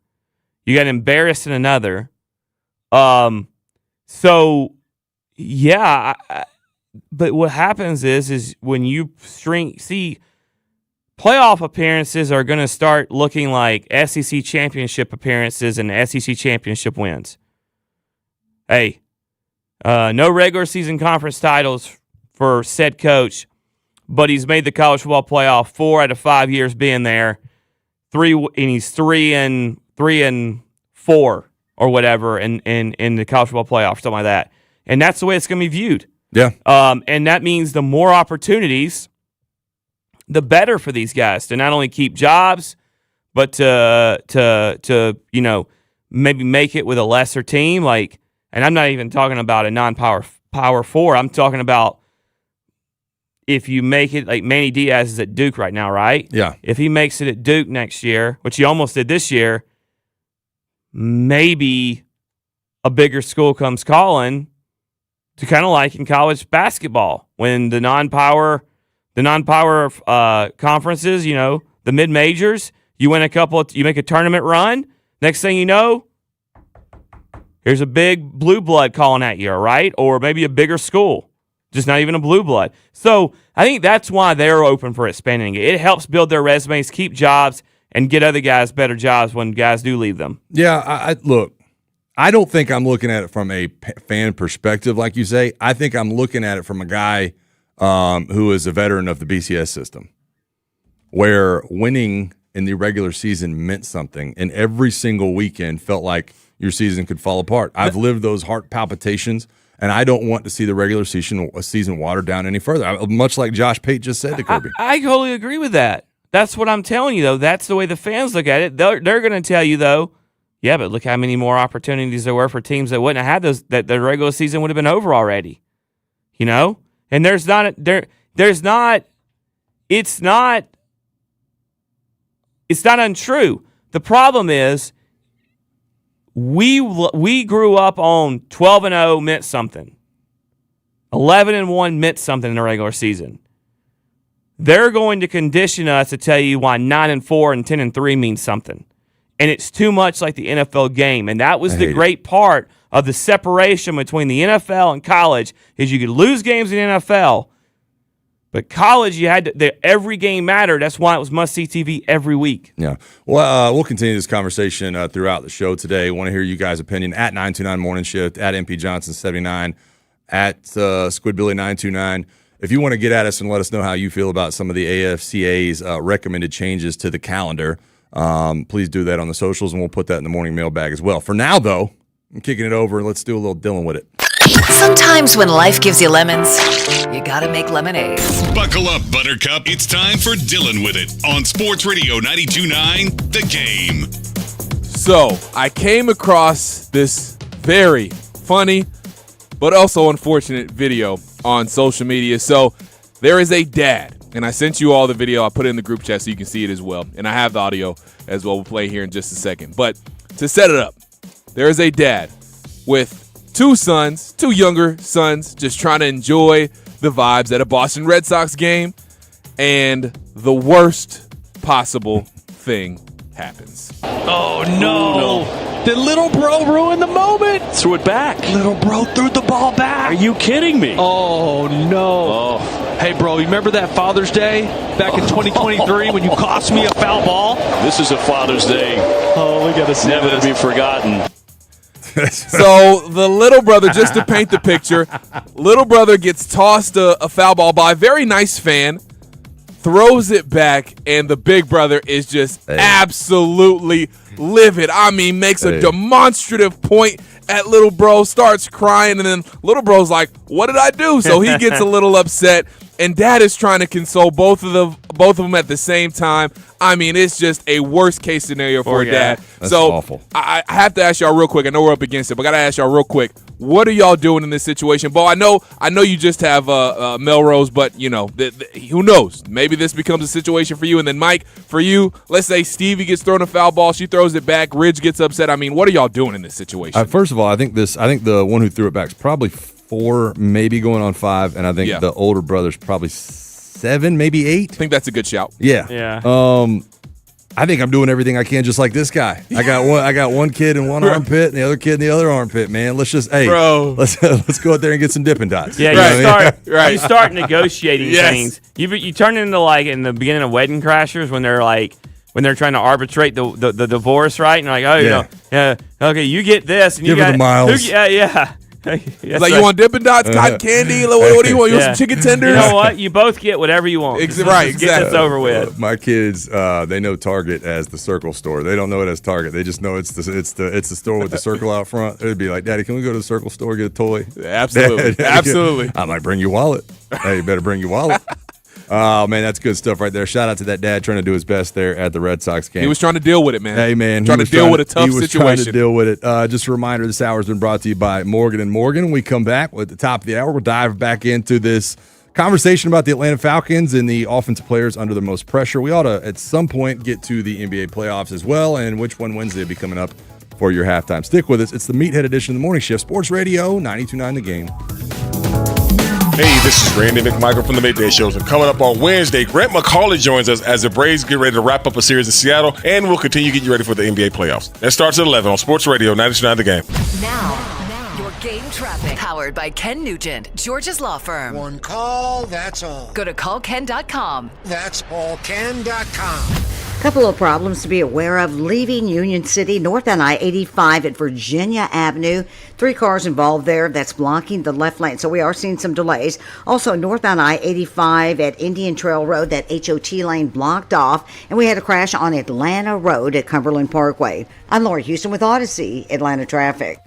You got embarrassed in another. So, yeah. But what happens is when you see playoff appearances are going to start looking like SEC championship appearances and SEC championship wins. Hey. No regular season conference titles for said coach, but he's made the college football playoff 4 out of 5 years being there. 3 and he's 3 and 4 or whatever in the college football playoff, something like that. And that's the way it's going to be viewed. Yeah. And that means the more opportunities, the better for these guys to not only keep jobs, but to maybe make it with a lesser team like. And I'm not even talking about a non-power 4. I'm talking about if you make it like Manny Diaz is at Duke right now, right? Yeah. If he makes it at Duke next year, which he almost did this year, maybe a bigger school comes calling to kind of like in college basketball when the non-power conferences, the mid-majors, you win you make a tournament run. Next thing you know, here's a big blue blood calling at you, right? Or maybe a bigger school, just not even a blue blood. So I think that's why they're open for expanding it. It helps build their resumes, keep jobs, and get other guys better jobs when guys do leave them. Yeah, look, I don't think I'm looking at it from a fan perspective, like you say. I think I'm looking at it from a guy who is a veteran of the BCS system, where winning in the regular season meant something, and every single weekend felt like your season could fall apart. I've lived those heart palpitations, and I don't want to see the regular season watered down any further. Much like Josh Pate just said to Kirby. I totally agree with that. That's what I'm telling you, though. That's the way the fans look at it. They're going to tell you, though, yeah, but look how many more opportunities there were for teams that wouldn't have had those, that the regular season would have been over already. And it's not untrue. The problem is, we grew up on 12-0 meant something. 11-1 meant something in the regular season. They're going to condition us to tell you why 9-4 and 10-3 means something. And it's too much like the NFL game. And that was the great part of the separation between the NFL and college is you could lose games in the NFL, but college, you had every game mattered. That's why it was must-see TV every week. Yeah. Well, we'll continue this conversation throughout the show today. Want to hear you guys' opinion at 929 Morning Shift, at MP Johnson 79, at Squidbilly 929. If you want to get at us and let us know how you feel about some of the AFCA's recommended changes to the calendar, please do that on the socials, and we'll put that in the morning mailbag as well. For now, though, I'm kicking it over, and let's do a little Dylan with it. Sometimes when life gives you lemons, you gotta make lemonade. Buckle up, Buttercup. It's time for Dylan with it on Sports Radio 92.9 The Game. So, I came across this very funny but also unfortunate video on social media. So, there is a dad, and I sent you all the video. I put it in the group chat so you can see it as well. And I have the audio as well. We'll play here in just a second. But to set it up, there is a dad with two younger sons, just trying to enjoy the vibes at a Boston Red Sox game, and the worst possible thing happens. Oh, no. Did little bro ruin the moment? Threw it back. Little bro threw the ball back. Are you kidding me? Oh, no. Oh. Hey, bro, you remember that Father's Day back in 2023 when you cost me a foul ball? This is a Father's Day. Oh, we got to see never to be forgotten. So the little brother, just to paint the picture, little brother gets tossed a foul ball by a very nice fan, throws it back, and the big brother is just absolutely livid. I mean, makes a demonstrative point at little bro, starts crying, and then little bro's like, what did I do? So he gets a little upset, and dad is trying to console both of them at the same time. I mean, it's just a worst case scenario for dad. That's so awful. I have to ask y'all real quick. I know we're up against it, but I got to ask y'all real quick. What are y'all doing in this situation? Bo, I know you just have Melrose, but, you know, who knows? Maybe this becomes a situation for you. And then, Mike, for you, let's say Stevie gets thrown a foul ball. She throws it back. Ridge gets upset. I mean, what are y'all doing in this situation? First of all, I think the one who threw it back is probably 4, maybe going on 5, and I think the older brother's probably 7, maybe 8. I think that's a good shout. Yeah. I think I'm doing everything I can, just like this guy. I got one kid in one armpit and the other kid in the other armpit. Man, let's just let's go out there and get some Dippin' Dots. Yeah, you start negotiating things. You turn into like in the beginning of Wedding Crashers when they're trying to arbitrate the divorce, right? And they're like, okay, you get this, and give her the miles. It's like, you want Dippin' Dots, cotton candy? What do you want? You want some chicken tenders? You know what? You both get whatever you want. Exactly. Get this over with. My kids, they know Target as the Circle store. They don't know it as Target. They just know it's the store with the circle out front. It'd be like, Daddy, can we go to the Circle store get a toy? Absolutely. Absolutely. I might bring your wallet. Hey, you better bring your wallet. Oh, man, that's good stuff right there. Shout out to that dad trying to do his best there at the Red Sox game. He was trying to deal with it, man. Hey, man. Trying to deal with a tough situation. He was trying to deal with it. Just a reminder, this hour has been brought to you by Morgan & Morgan. When we come back at the top of the hour, we'll dive back into this conversation about the Atlanta Falcons and the offensive players under the most pressure. We ought to, at some point, get to the NBA playoffs as well, and which one Wednesday will be coming up for your halftime. Stick with us. It's the Meathead edition of the Morning Shift. Sports Radio 92.9 The Game. Hey, this is Randy McMichael from the Midday Shows, and coming up on Wednesday, Grant McCauley joins us as the Braves get ready to wrap up a series in Seattle, and we'll continue getting you ready for the NBA playoffs. That starts at 11 on Sports Radio 92.9 The Game. Now, your game traffic, powered by Ken Nugent, George's Law Firm. One call, that's all. Go to callken.com. That's allken.com. Couple of problems to be aware of. Leaving Union City, northbound I-85 at Virginia Avenue. 3 cars involved there. That's blocking the left lane. So we are seeing some delays. Also, northbound I-85 at Indian Trail Road, that HOT lane blocked off. And we had a crash on Atlanta Road at Cumberland Parkway. I'm Laura Houston with Odyssey Atlanta Traffic.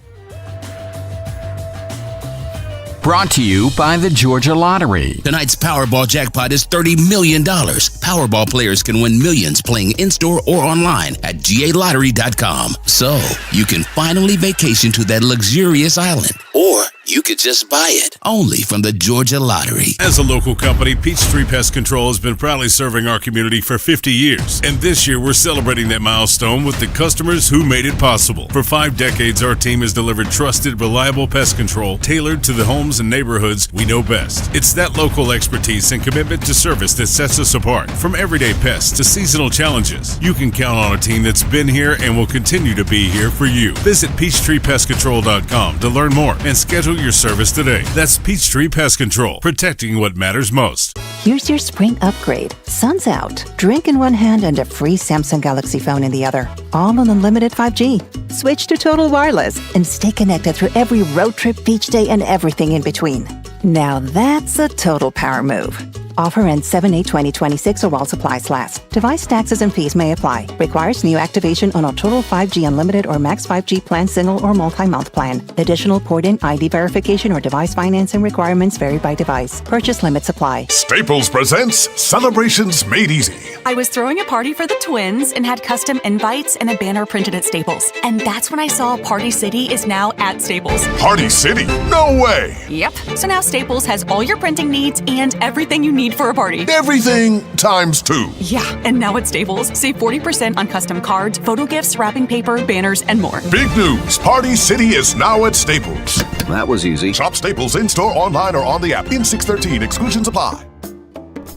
Brought to you by the Georgia Lottery. Tonight's Powerball jackpot is $30 million. Powerball players can win millions playing in-store or online at GALottery.com. So, you can finally vacation to that luxurious island. Or you could just buy it. Only from the Georgia Lottery. As a local company, Peachtree Pest Control has been proudly serving our community for 50 years. And this year, we're celebrating that milestone with the customers who made it possible. For 5 decades, our team has delivered trusted, reliable pest control tailored to the homes and neighborhoods we know best. It's that local expertise and commitment to service that sets us apart. From everyday pests to seasonal challenges, you can count on a team that's been here and will continue to be here for you. Visit PeachtreePestControl.com to learn more and schedule your service today. That's Peachtree Pest Control, protecting what matters most. Here's your spring upgrade. Sun's out. Drink in one hand and a free Samsung Galaxy phone in the other. All on unlimited 5G. Switch to Total Wireless and stay connected through every road trip, beach day, and everything in between. Now that's a total power move. Offer ends 7/8/2026 or while supplies last. Device taxes and fees may apply. Requires new activation on a Total 5G Unlimited or Max 5G plan, single or multi-month plan. Additional port-in ID verification or device financing requirements vary by device. Purchase limits apply. Staples presents Celebrations Made Easy. I was throwing a party for the twins and had custom invites and a banner printed at Staples. And that's when I saw Party City is now at Staples. Party City? No way! Yep. So now Staples has all your printing needs and everything you need for a party. Everything times 2. Yeah, and now at Staples, save 40% on custom cards, photo gifts, wrapping paper, banners, and more. Big news! Party City is now at Staples. That was easy. Shop Staples in-store, online, or on the app. In 613, exclusions apply.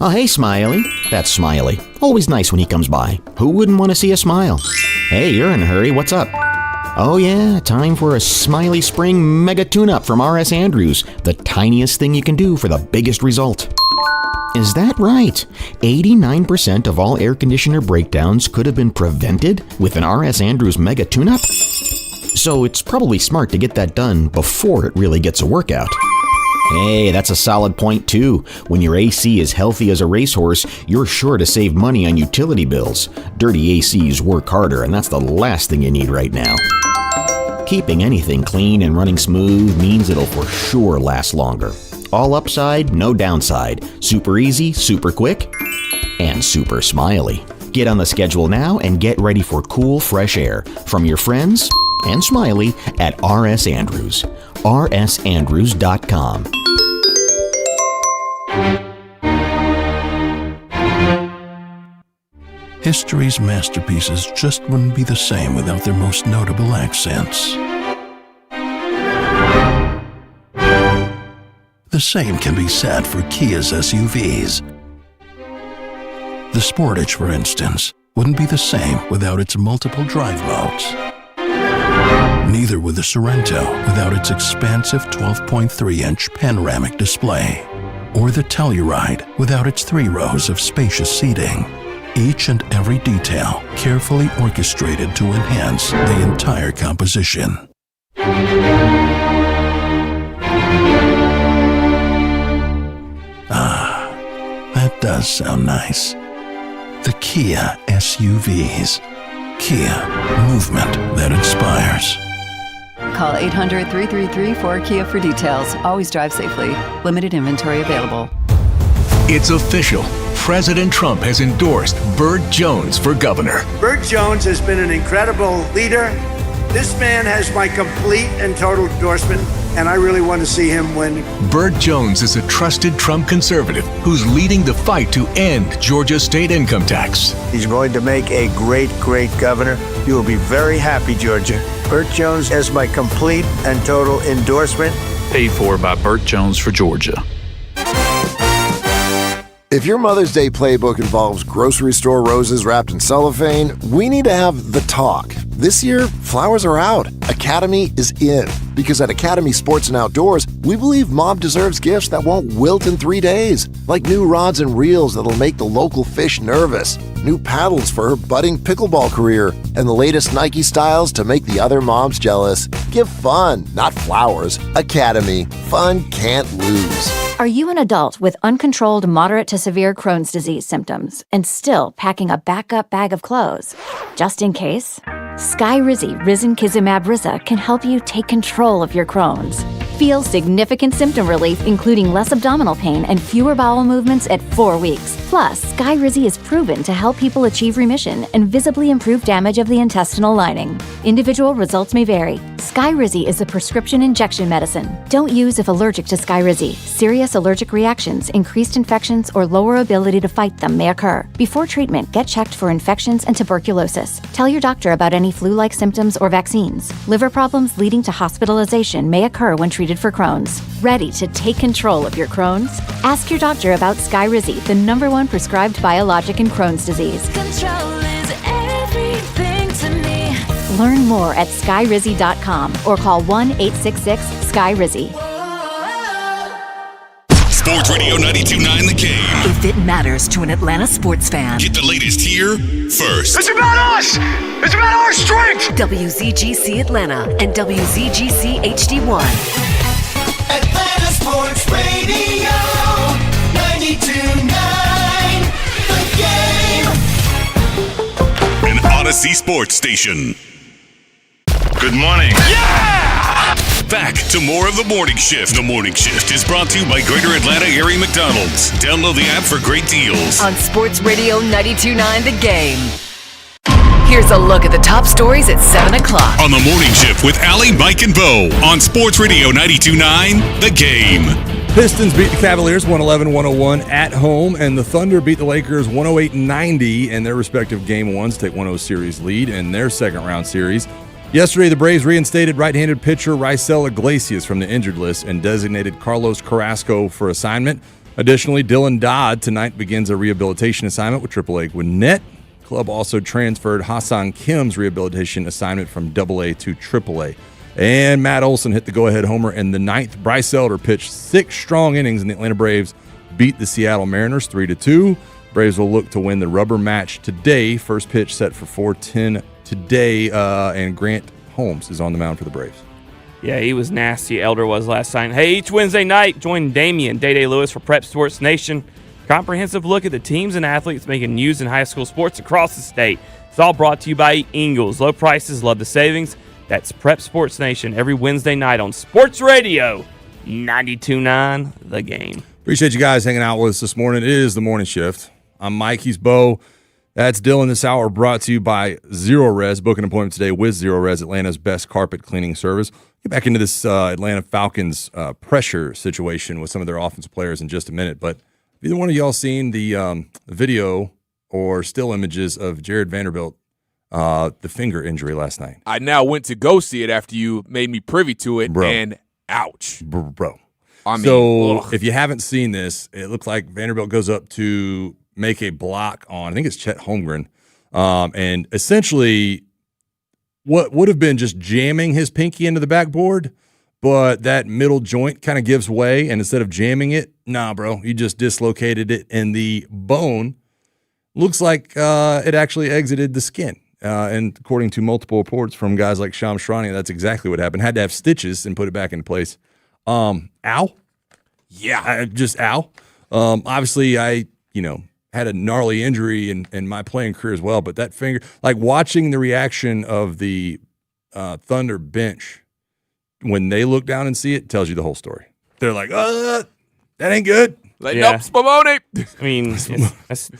Oh, hey, Smiley. That's Smiley. Always nice when he comes by. Who wouldn't want to see a smile? Hey, you're in a hurry. What's up? Oh, yeah, time for a Smiley Spring Mega Tune-Up from R.S. Andrews. The tiniest thing you can do for the biggest result. Is that right? 89% of all air conditioner breakdowns could have been prevented with an R.S. Andrews Mega Tune-Up? So it's probably smart to get that done before it really gets a workout. Hey, that's a solid point too. When your AC is healthy as a racehorse, you're sure to save money on utility bills. Dirty ACs work harder, and that's the last thing you need right now. Keeping anything clean and running smooth means it'll for sure last longer. All upside, no downside. Super easy, super quick, and super smiley. Get on the schedule now and get ready for cool, fresh air from your friends and Smiley at R.S. Andrews. rsandrews.com. History's masterpieces just wouldn't be the same without their most notable accents. The same can be said for Kia's SUVs. The Sportage, for instance, wouldn't be the same without its multiple drive modes. Neither would the Sorento without its expansive 12.3-inch panoramic display, or the Telluride without its 3 rows of spacious seating. Each and every detail carefully orchestrated to enhance the entire composition. Ah, that does sound nice. The Kia SUVs. Kia, movement that inspires. Call 800-333-4KIA for details. Always drive safely. Limited inventory available. It's official. President Trump has endorsed Burt Jones for governor. Burt Jones has been an incredible leader. This man has my complete and total endorsement, and I really want to see him win. Burt Jones is a trusted Trump conservative who's leading the fight to end Georgia's state income tax. He's going to make a great, great governor. You will be very happy, Georgia. Burt Jones has my complete and total endorsement. Paid for by Burt Jones for Georgia. If your Mother's Day playbook involves grocery store roses wrapped in cellophane, we need to have the talk. This year, flowers are out. Academy is in. Because at Academy Sports and Outdoors, we believe Mom deserves gifts that won't wilt in 3 days. Like new rods and reels that'll make the local fish nervous, new paddles for her budding pickleball career, and the latest Nike styles to make the other moms jealous. Give fun, not flowers. Academy. Fun can't lose. Are you an adult with uncontrolled moderate to severe Crohn's disease symptoms and still packing a backup bag of clothes? Just in case? Skyrizi Risankizumab Riza can help you take control of your Crohn's. Feel significant symptom relief, including less abdominal pain and fewer bowel movements at 4 weeks. Plus, Skyrizi is proven to help people achieve remission and visibly improve damage of the intestinal lining. Individual results may vary. Skyrizi is a prescription injection medicine. Don't use if allergic to Skyrizi. Serious allergic reactions, increased infections, or lower ability to fight them may occur. Before treatment, get checked for infections and tuberculosis. Tell your doctor about any flu-like symptoms or vaccines. Liver problems leading to hospitalization may occur when treated for Crohn's. Ready to take control of your Crohn's? Ask your doctor about Skyrizi, the #1 prescribed biologic in Crohn's disease. Control is everything to me. Learn more at skyrizi.com or call 1-866-SKY-RIZZI. Sports Radio 92.9 The Game. If it matters to an Atlanta sports fan. Get the latest here first. It's about us! It's about our strength! WZGC Atlanta and WZGC HD1. Atlanta Sports Radio 92.9 92.9 The Game. An Odyssey sports station. Good morning. Back to more of the Morning Shift. The Morning Shift is brought to you by Greater Atlanta Area McDonald's. Download the app for great deals. On Sports Radio 92.9 The Game. Here's a look at the top stories at 7 o'clock. On the Morning Shift with Allie, Mike, and Bo on Sports Radio 92.9 The Game. Pistons beat the Cavaliers 111-101 at home, and the Thunder beat the Lakers 108-90 in their respective Game 1s, take 1-0 series lead in their second-round series. Yesterday, the Braves reinstated right-handed pitcher Raisel Iglesias from the injured list and designated Carlos Carrasco for assignment. Additionally, Dylan Dodd tonight begins a rehabilitation assignment with AAA Gwinnett. Club also transferred Hassan Kim's rehabilitation assignment from AA to AAA. And Matt Olson hit the go-ahead homer in the ninth. Bryce Elder pitched 6 strong innings, and the Atlanta Braves beat the Seattle Mariners 3-2. Braves will look to win the rubber match today. First pitch set for 4:10 today, and Grant Holmes is on the mound for the Braves. Yeah, he was nasty. Elder was last night. Hey, each Wednesday night, join Damian Day Lewis for Prep Sports Nation. Comprehensive look at the teams and athletes making news in high school sports across the state. It's all brought to you by Ingles. Low prices, love the savings. That's Prep Sports Nation every Wednesday night on Sports Radio 92.9 The Game. Appreciate you guys hanging out with us this morning. It is the Morning Shift. I'm Mike. He's Bo. That's Dylan. This hour brought to you by Zero Res. Book an appointment today with Zero Res, Atlanta's best carpet cleaning service. Get back into this Atlanta Falcons pressure situation with some of their offensive players in just a minute. But have either one of y'all seen the video or still images of Jared Vanderbilt, the finger injury last night? I now went to go see it after you made me privy to it, and ouch. Bro. I mean, so ugh. if you haven't seen this, it looks like Vanderbilt goes up to make a block on, I think it's Chet Holmgren, and essentially what would have been just jamming his pinky into the backboard, but that middle joint kind of gives way, and instead of jamming it, nah, bro, you just dislocated it, and the bone looks like it actually exited the skin. And according to multiple reports from guys like Shams Charania, that's exactly what happened. Had to have stitches and put it back into place. Ow. Yeah. Just ow. Obviously, I had a gnarly injury in my playing career as well, but that finger, like watching the reaction of the Thunder bench when they look down and see it, tells you the whole story. They're like, that ain't good. Like, nope, Spumoni. I mean,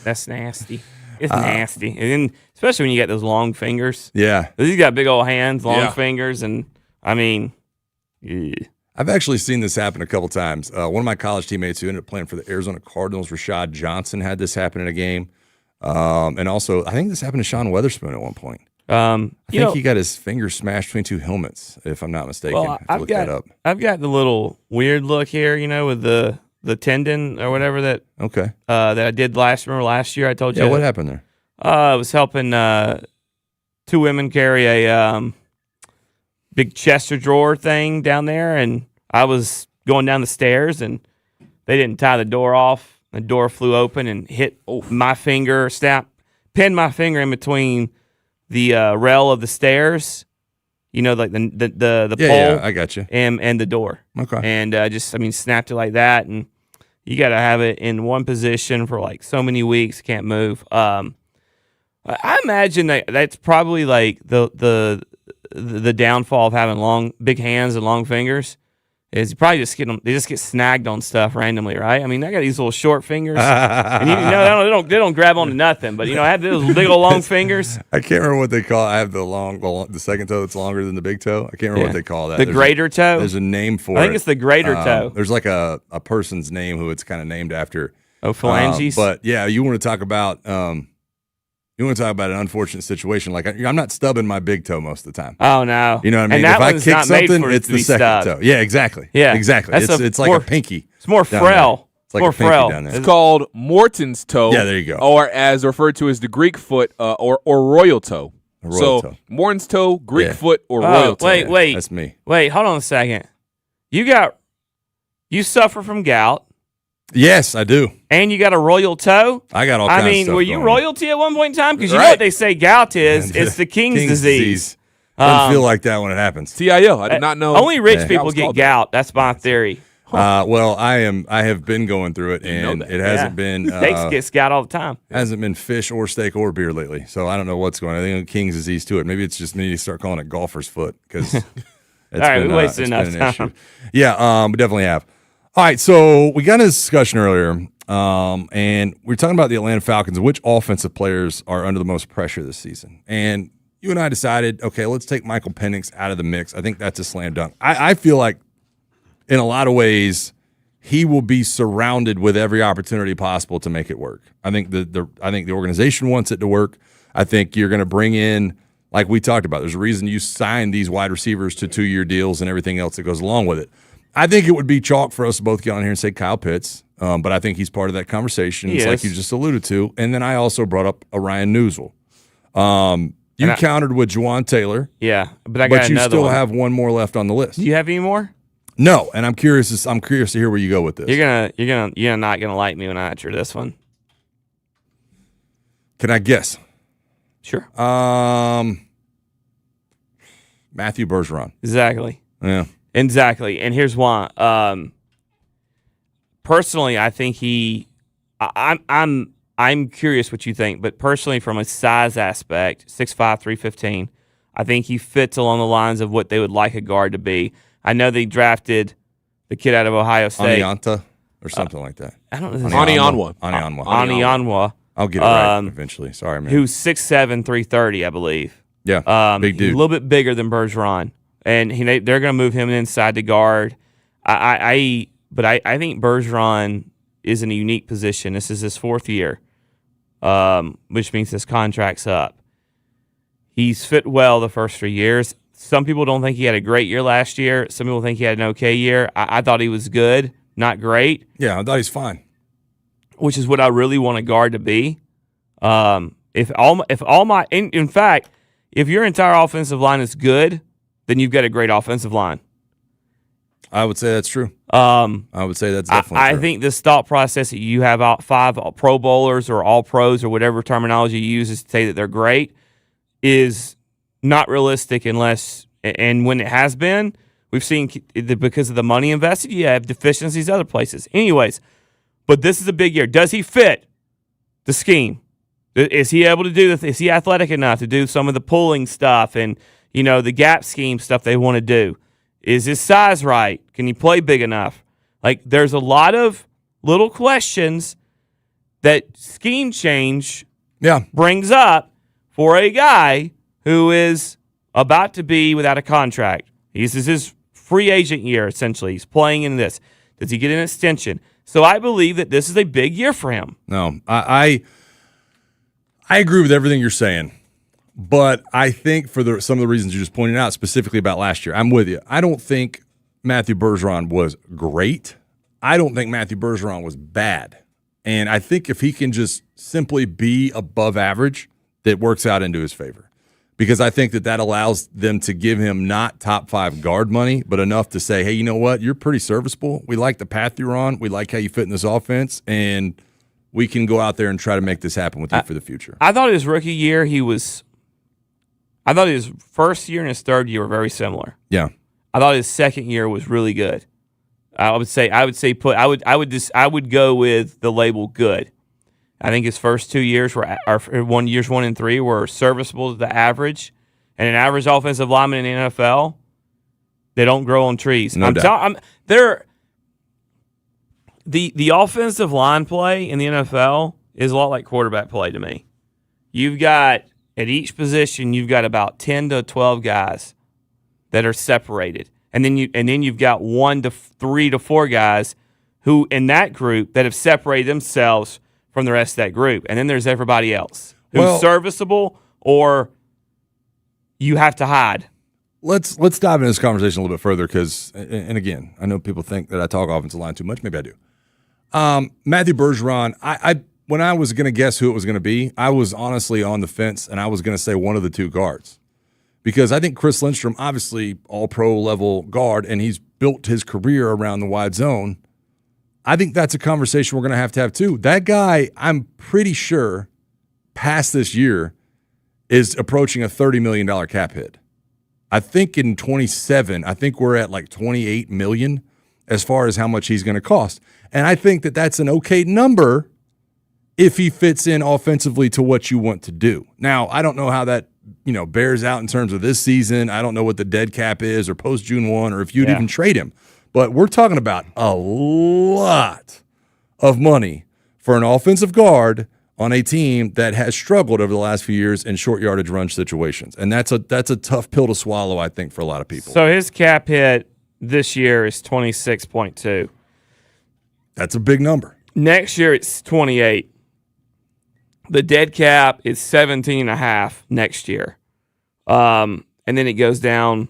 that's nasty. It's nasty. And then, especially when you get those long fingers. Yeah. He's got big old hands, long fingers, and, I mean, yeah. I've actually seen this happen a couple times. One of my college teammates who ended up playing for the Arizona Cardinals, Rashad Johnson, had this happen in a game. And also, I think this happened to Sean Weatherspoon at one point. I think he got his finger smashed between 2 helmets, if I'm not mistaken. Well, I've got the little weird look here, with the tendon or whatever that I did last year. I told you. Yeah, what happened there? I was helping 2 women carry a big chest or drawer thing down there, and I was going down the stairs, and they didn't tie the door off. The door flew open and hit my finger, pinned my finger in between the rail of the stairs, like the pole. Yeah, I got you. And the door. Okay. And snapped it like that, and you got to have it in one position for like so many weeks, can't move. I imagine that's probably like the downfall of having big hands and long fingers is you probably just get snagged on stuff randomly, right? I mean, I got these little short fingers, and they don't grab onto nothing, but I have those big old long fingers. I can't remember what they call it. I have the second toe that's longer than the big toe. I can't remember what they call that. The greater toe? There's a name for it. I think it's the greater toe. There's like a person's name who it's kind of named after. Oh, phalanges? But yeah, you want to talk about an unfortunate situation. Like, I'm not stubbing my big toe most of the time. Oh, no. You know what I mean? And that if I one's kick not made something, for it it's to the be second stubbed. toe. Yeah, exactly. Yeah. Exactly. It's like a pinky. It's more frail. It's like more a pinky frail. down there. It's called Morton's toe. Yeah, there you go. Or as referred to as the Greek foot or royal toe. Royal toe. Morton's toe, Greek foot, or royal toe. Wait. That's me. Wait, hold on a second. You suffer from gout. Yes, I do. And you got a royal toe? I got all kinds of stuff were you going royalty at one point in time? Because you know what they say gout is? It's the king's disease. Doesn't feel like that when it happens. TIO. I did not know. Only rich people get gout. That's my theory. Well, I have been going through it, and it hasn't been. Steaks get scout all the time. Hasn't been fish or steak or beer lately, so I don't know what's going on. I think King's disease to it. Maybe it's just me to start calling it golfer's foot because it's we wasted enough been an time. issue. Yeah, we definitely have. All right, so we got a discussion earlier, and we were talking about the Atlanta Falcons and which offensive players are under the most pressure this season. And you and I decided, okay, let's take Michael Penix out of the mix. I think that's a slam dunk. I feel like in a lot of ways, he will be surrounded with every opportunity possible to make it work. I think the organization wants it to work. I think you're going to bring in, like we talked about, there's a reason you sign these wide receivers to 2-year deals and everything else that goes along with it. I think it would be chalk for us to both get on here and say Kyle Pitts, but I think he's part of that conversation. It's like you just alluded to. And then I also brought up a Ryan Newsel. You countered with Juwan Taylor. Yeah, but I got you another still one. have one more left on the list. Do you have any more? No, and I'm curious to hear where you go with this. You're not gonna like me when I answer this one. Can I guess? Sure. Matthew Bergeron. Exactly. Yeah. Exactly. And here's why. Personally, I think I'm curious what you think, but personally, from a size aspect, 6'5", 315, I think he fits along the lines of what they would like a guard to be. I know they drafted the kid out of Ohio State. Anianta or something like that. I don't know. Anianwa. I'll get it right eventually. Sorry, man. Who's 6'7", 330, I believe. Yeah, big dude. He's a little bit bigger than Bergeron. And they're going to move him inside the guard. But I think Bergeron is in a unique position. This is his 4th year, which means his contract's up. He's fit well the first 3 years. Some people don't think he had a great year last year. Some people think he had an okay year. I thought he was good, not great. Yeah, I thought he's fine. Which is what I really want a guard to be. In fact, if your entire offensive line is good, then you've got a great offensive line. I would say that's true. I would say that's definitely true. I think this thought process that you have out 5 Pro Bowlers or All Pros or whatever terminology you use to say that they're great is not realistic unless, and when it has been, we've seen because of the money invested, you have deficiencies other places. Anyways, but this is a big year. Does he fit the scheme? Is he able to do this? Is he athletic enough to do some of the pulling stuff and, the gap scheme stuff they want to do? Is his size right? Can he play big enough? Like, there's a lot of little questions that scheme change brings up for a guy who is about to be without a contract. This is his free agent year, essentially. He's playing in this. Does he get an extension? So I believe that this is a big year for him. No, I agree with everything you're saying. But I think for some of the reasons you just pointed out, specifically about last year, I'm with you. I don't think Matthew Bergeron was great. I don't think Matthew Bergeron was bad. And I think if he can just simply be above average, that works out into his favor. Because I think that allows them to give him not top 5 guard money, but enough to say, hey, you know what? You're pretty serviceable. We like the path you're on. We like how you fit in this offense. And we can go out there and try to make this happen with you for the future. I thought his rookie year, I thought his first year and his third year were very similar. Yeah. I thought his second year was really good. I would go with the label good. I think his first 2 years years 1 and 3 were serviceable to the average. And an average offensive lineman in the NFL, they don't grow on trees. No doubt. The offensive line play in the NFL is a lot like quarterback play to me. You've got, at each position, you've got about 10 to 12 guys that are separated. And then you've got 1 to 3 to 4 guys who, in that group, that have separated themselves from the rest of that group. And then there's everybody else who's serviceable or you have to hide. Let's dive into this conversation a little bit further because, and again, I know people think that I talk offensive line too much. Maybe I do. Matthew Bergeron, when I was going to guess who it was going to be, I was honestly on the fence, and I was going to say one of the 2 guards. Because I think Chris Lindstrom, obviously all-pro level guard, and he's built his career around the wide zone. I think that's a conversation we're going to have too. That guy, I'm pretty sure, past this year, is approaching a $30 million cap hit. I think in 27, I think we're at like $28 million. as far as how much he's going to cost. And I think that that's an okay number if he fits in offensively to what you want to do. Now, I don't know how that bears out in terms of this season. I don't know what the dead cap is or post June 1 or if you'd even trade him. But we're talking about a lot of money for an offensive guard on a team that has struggled over the last few years in short yardage run situations. And that's a tough pill to swallow, I think, for a lot of people. So his cap hit this year is 26.2. That's a big number. Next year it's 28. The dead cap is 17.5 next year. And then it goes down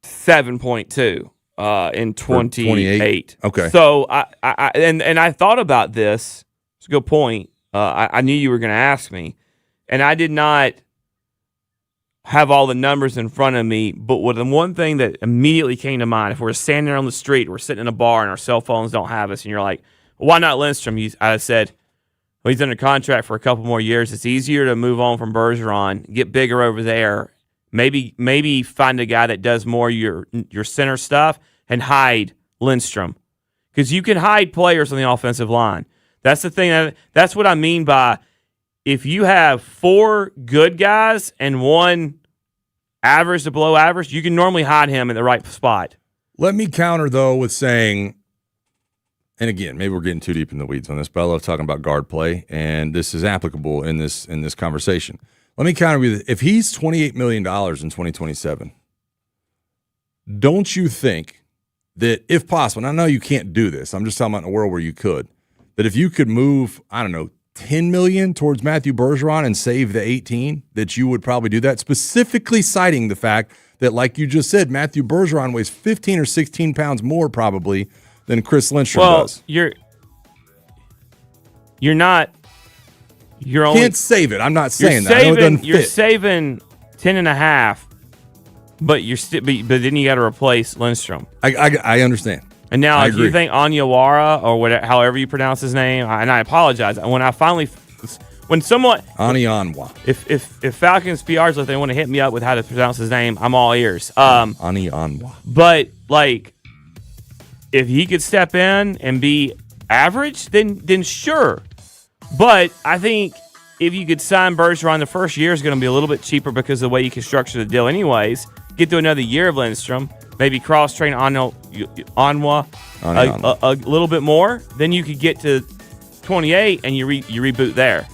to 7.2 in 28. Okay. So I thought about this. It's a good point. I knew you were going to ask me, and I did not have all the numbers in front of me. But the one thing that immediately came to mind, if we're standing there on the street, we're sitting in a bar, and our cell phones don't have us, and you're like, "Why not Lindstrom?" I said, "Well, he's under contract for a couple more years. It's easier to move on from Bergeron, get bigger over there. Maybe find a guy that does more your center stuff and hide Lindstrom, because you can hide players on the offensive line." That's the thing. That's what I mean by if you have 4 good guys and 1 average to below average, you can normally hide him in the right spot. Let me counter, though, with saying, and again, maybe we're getting too deep in the weeds on this, but I love talking about guard play, and this is applicable in this conversation. Let me counter with, if he's $28 million in 2027, don't you think that, if possible, and I know you can't do this, I'm just talking about in a world where you could, that if you could move, I don't know, $10 million towards Matthew Bergeron and save the 18, that you would probably do that, specifically citing the fact that, like you just said, Matthew Bergeron weighs 15 or 16 pounds more probably than Chris Lindstrom does. You're not. You're only can't save it. I'm not saying that. I know it doesn't you're fit. saving 10.5, but but then you got to replace Lindstrom. I understand. And now, if agree. you think Onyewara or whatever, however you pronounce his name, and I apologize when someone Onyenwa, if Falcons PRs, if they want to hit me up with how to pronounce his name, I'm all ears. Onyenwa. But if he could step in and be average, then sure. But I think if you could sign Bergeron, the first year is going to be a little bit cheaper because of the way you can structure the deal anyways. Get to another year of Lindstrom, maybe cross-train Onyenwa a little bit more. Then you could get to 28 and you reboot there.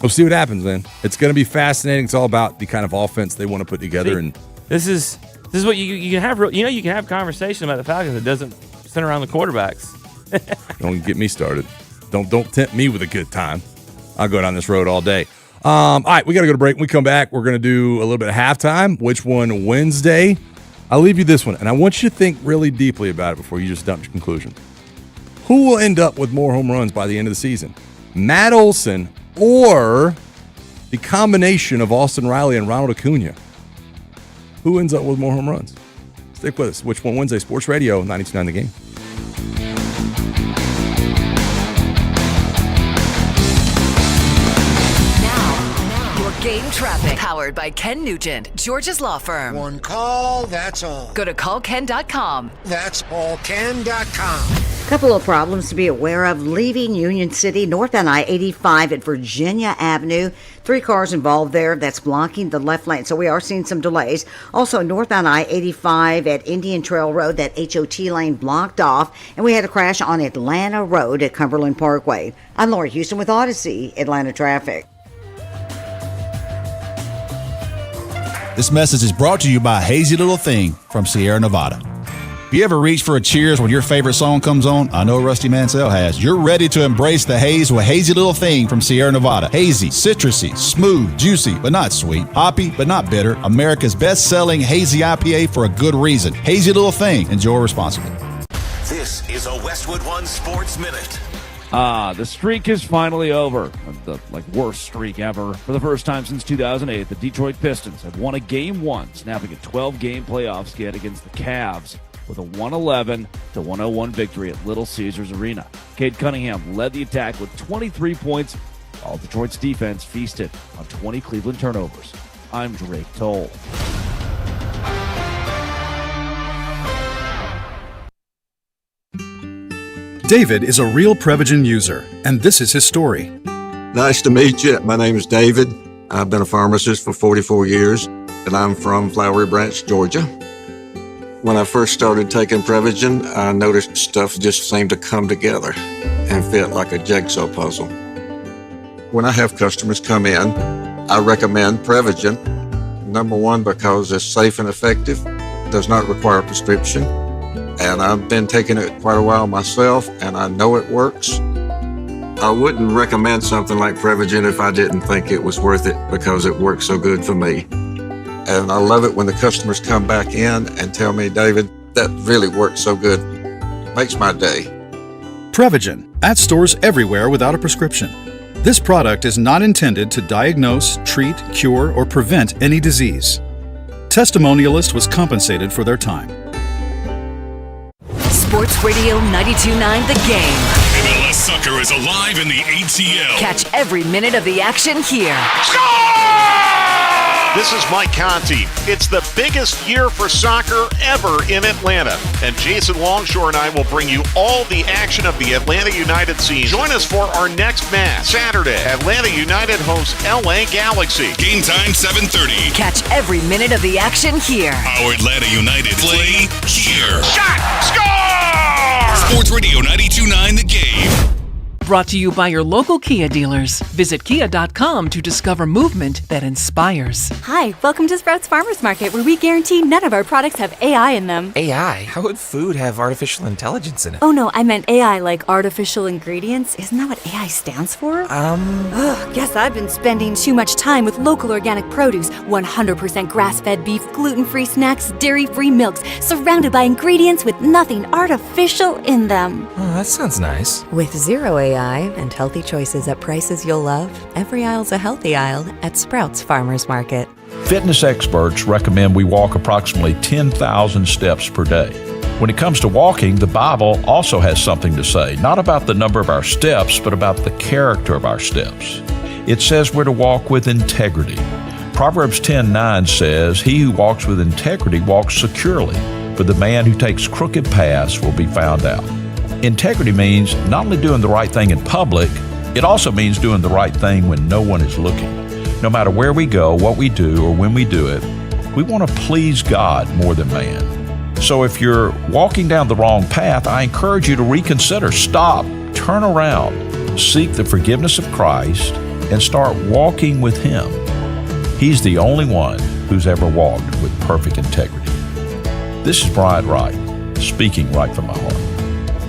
We'll see what happens, man. It's going to be fascinating. It's all about the kind of offense they want to put together. And this is what you can have. You can have conversation about the Falcons that doesn't center around the quarterbacks. Don't get me started. Don't tempt me with a good time. I'll go down this road all day. All right, we got to go to break. When we come back, we're going to do a little bit of halftime. Which one Wednesday? I'll leave you this one, and I want you to think really deeply about it before you just dump your conclusion. Who will end up with more home runs by the end of the season? Matt Olson or the combination of Austin Riley and Ronald Acuna? Who ends up with more home runs? Stick with us. Which one Wednesday? Sports Radio 92.9 The Game. Game traffic powered by Ken Nugent, Georgia's law firm. One call, that's all. Go to callken.com. That's allken.com. Couple of problems to be aware of. Leaving Union City, northbound I-85 at Virginia Avenue. 3 cars involved there. That's blocking the left lane. So we are seeing some delays. Also, northbound I-85 at Indian Trail Road, that HOT lane blocked off. And we had a crash on Atlanta Road at Cumberland Parkway. I'm Laura Houston with Odyssey, Atlanta Traffic. This message is brought to you by Hazy Little Thing from Sierra Nevada. If you ever reach for a cheers when your favorite song comes on, I know Rusty Mansell has. You're ready to embrace the haze with Hazy Little Thing from Sierra Nevada. Hazy, citrusy, smooth, juicy, but not sweet. Hoppy, but not bitter. America's best-selling hazy IPA for a good reason. Hazy Little Thing. Enjoy responsibly. This is a Westwood One Sports Minute. The streak is finally over. The worst streak ever. For the first time since 2008, the Detroit Pistons have won a game 1, snapping a 12-game playoff skid against the Cavs with a 111-101 victory at Little Caesars Arena. Cade Cunningham led the attack with 23 points, while Detroit's defense feasted on 20 Cleveland turnovers. I'm Drake Toll. David is a real Prevagen user, and this is his story. Nice to meet you. My name is David. I've been a pharmacist for 44 years, and I'm from Flowery Branch, Georgia. When I first started taking Prevagen, I noticed stuff just seemed to come together and fit like a jigsaw puzzle. When I have customers come in, I recommend Prevagen. Number one, because it's safe and effective, does not require a prescription, and I've been taking it quite a while myself, and I know it works. I wouldn't recommend something like Prevagen if I didn't think it was worth it because it works so good for me. And I love it when the customers come back in and tell me, David, that really works so good. Makes my day. Prevagen, at stores everywhere without a prescription. This product is not intended to diagnose, treat, cure, or prevent any disease. Testimonialist was compensated for their time. Sports Radio 92.9 The Game. MLS soccer is alive in the ATL. Catch every minute of the action here. This is Mike Conti. It's the biggest year for soccer ever in Atlanta. And Jason Longshore and I will bring you all the action of the Atlanta United season. Join us for our next match. Saturday, Atlanta United hosts LA Galaxy. Game time 7:30. Catch every minute of the action here. Our Atlanta United play here. Shot! Score! Sports Radio 92.9 The Game. Brought to you by your local Kia dealers. Visit kia.com to discover movement that inspires. Hi, welcome to Sprouts Farmers Market, where we guarantee none of our products have AI in them. AI? How would food have artificial intelligence in it? Oh no, I meant AI like artificial ingredients. Isn't that what AI stands for? Guess I've been spending too much time with local organic produce, 100% grass-fed beef, gluten-free snacks, dairy-free milks, surrounded by ingredients with nothing artificial in them. Oh, that sounds nice. With zero AI and healthy choices at prices you'll love, every aisle's a healthy aisle at Sprouts Farmers Market. Fitness experts recommend we walk approximately 10,000 steps per day. When it comes to walking, the Bible also has something to say, not about the number of our steps, but about the character of our steps. It says we're to walk with integrity. Proverbs 10:9 says, "He who walks with integrity walks securely, but the man who takes crooked paths will be found out." Integrity means not only doing the right thing in public, it also means doing the right thing when no one is looking. No matter where we go, what we do, or when we do it, we want to please God more than man. So if you're walking down the wrong path, I encourage you to reconsider, stop, turn around, seek the forgiveness of Christ, and start walking with Him. He's the only one who's ever walked with perfect integrity. This is Brian Wright, speaking right from my heart.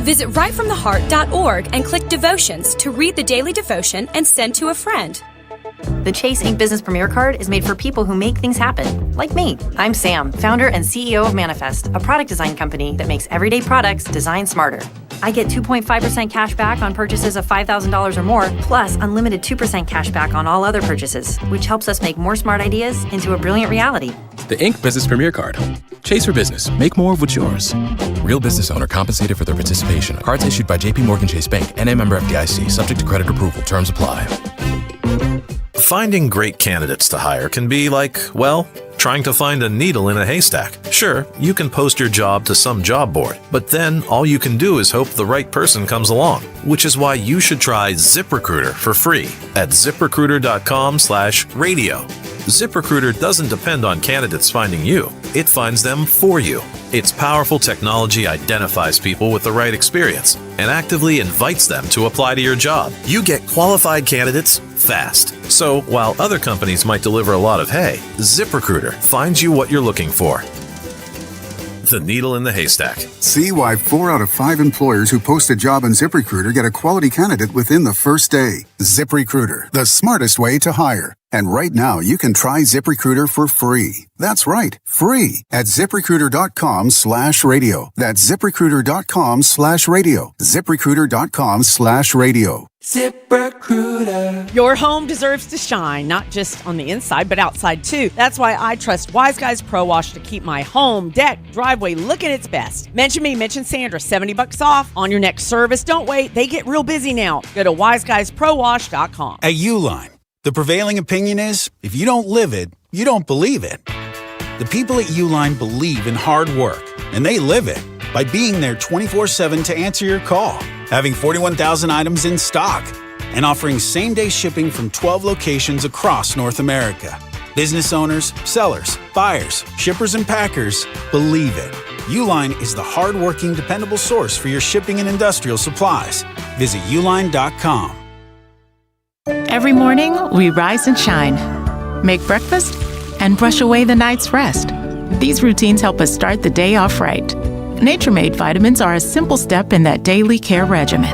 Visit rightfromtheheart.org and click Devotions to read the daily devotion and send to a friend. The Chase Ink Business Premier Card is made for people who make things happen, like me. I'm Sam, founder and CEO of Manifest, a product design company that makes everyday products designed smarter. I get 2.5% cash back on purchases of $5,000 or more, plus unlimited 2% cash back on all other purchases, which helps us make more smart ideas into a brilliant reality. The Ink Business Premier Card. Chase for business. Make more of what's yours. Real business owner compensated for their participation. Cards issued by JP Morgan Chase Bank, NA member FDIC, subject to credit approval. Terms apply. Finding great candidates to hire can be like, well, trying to find a needle in a haystack. Sure, you can post your job to some job board, but then all you can do is hope the right person comes along, which is why you should try ZipRecruiter for free at ZipRecruiter.com/radio. ZipRecruiter doesn't depend on candidates finding you. It finds them for you. Its powerful technology identifies people with the right experience and actively invites them to apply to your job. You get qualified candidates fast. So while other companies might deliver a lot of hay, ZipRecruiter finds you what you're looking for. The needle in the haystack. See why 4 out of 5 employers who post a job on ZipRecruiter get a quality candidate within the first day. ZipRecruiter, the smartest way to hire. And right now, you can try ZipRecruiter for free. That's right, free at ZipRecruiter.com/radio. That's ZipRecruiter.com/radio. ZipRecruiter.com/radio. ZipRecruiter. Your home deserves to shine, not just on the inside, but outside too. That's why I trust Wise Guys Pro Wash to keep my home, deck, driveway looking its best. Mention me, mention Sandra, $70 off on your next service. Don't wait, they get real busy now. Go to wiseguysprowash.com. At Uline, the prevailing opinion is, if you don't live it, you don't believe it. The people at Uline believe in hard work, and they live it by being there 24/7 to answer your call having 41,000 items in stock, and offering same-day shipping from 12 locations across North America. Business owners, sellers, buyers, shippers, and packers believe it. Uline is the hard-working, dependable source for your shipping and industrial supplies. Visit uline.com. Every morning, we rise and shine, make breakfast, and brush away the night's rest. These routines help us start the day off right. Nature Made vitamins are a simple step in that daily care regimen.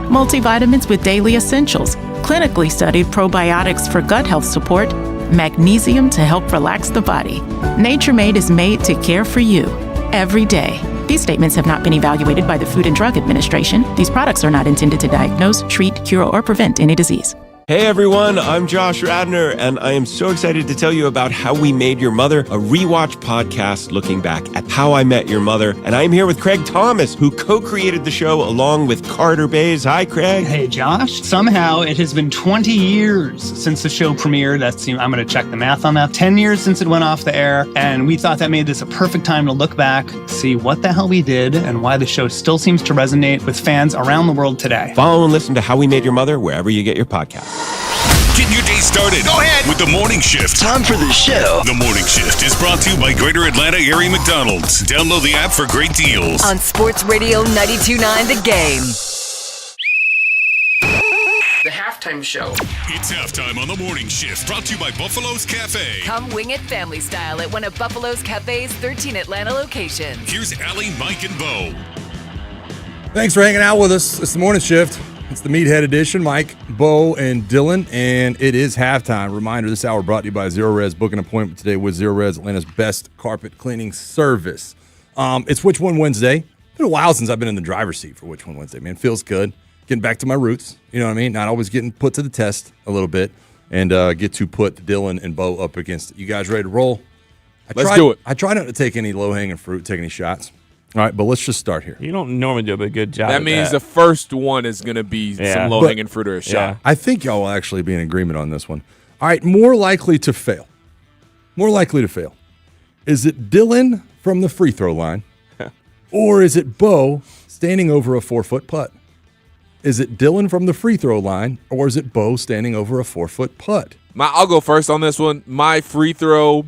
Multivitamins with daily essentials, clinically studied probiotics for gut health support, magnesium to help relax the body. Nature Made is made to care for you every day. These statements have not been evaluated by the Food and Drug Administration. These products are not intended to diagnose, treat, cure, or prevent any disease. Hey everyone, I'm Josh Radner, and I am so excited to tell you about How We Made Your Mother, a rewatch podcast looking back at How I Met Your Mother. And I'm here with Craig Thomas, who co-created the show along with Carter Bays. Hi, Craig. Hey, Josh. Somehow it has been 20 years since the show premiered. I'm going to check the math on that. 10 years since it went off the air, and we thought that made this a perfect time to look back, see what the hell we did, and why the show still seems to resonate with fans around the world today. Follow and listen to How We Made Your Mother wherever you get your podcast. Get your day started. Go ahead with the Morning Shift. Time for the show. The Morning Shift is brought to you by Greater Atlanta Area McDonald's. Download the app for great deals. On Sports Radio 92.9 The Game. The halftime show. It's halftime on the Morning Shift, brought to you by Buffalo's Cafe. Come wing it family style at one of Buffalo's Cafe's 13 Atlanta locations. Here's Allie, Mike, and Bo. Thanks for hanging out with us. It's the Morning Shift. It's the Meathead Edition. Mike, Bo, and Dylan, and it is halftime. Reminder, this hour brought to you by Zero Res. Book an appointment today with Zero Res, Atlanta's best carpet cleaning service. It's Which One Wednesday. It's been a while since I've been in the driver's seat for Which One Wednesday, man. Feels good. Getting back to my roots, you know what I mean? Not always getting put to the test a little bit, and get to put Dylan and Bo up against it. You guys ready to roll? Let's do it. I try not to take any low-hanging fruit, take any shots. All right, but let's just start here. You don't normally do a good job. That means the first one is going to be some low-hanging fruit or a shot. Yeah. I think y'all will actually be in agreement on this one. All right, more likely to fail. More likely to fail. Is it Dylan from the free throw line, or is it Bo standing over a 4-foot putt? Is it Dylan from the free throw line, or is it Bo standing over a 4-foot putt? I'll go first on this one. My free throw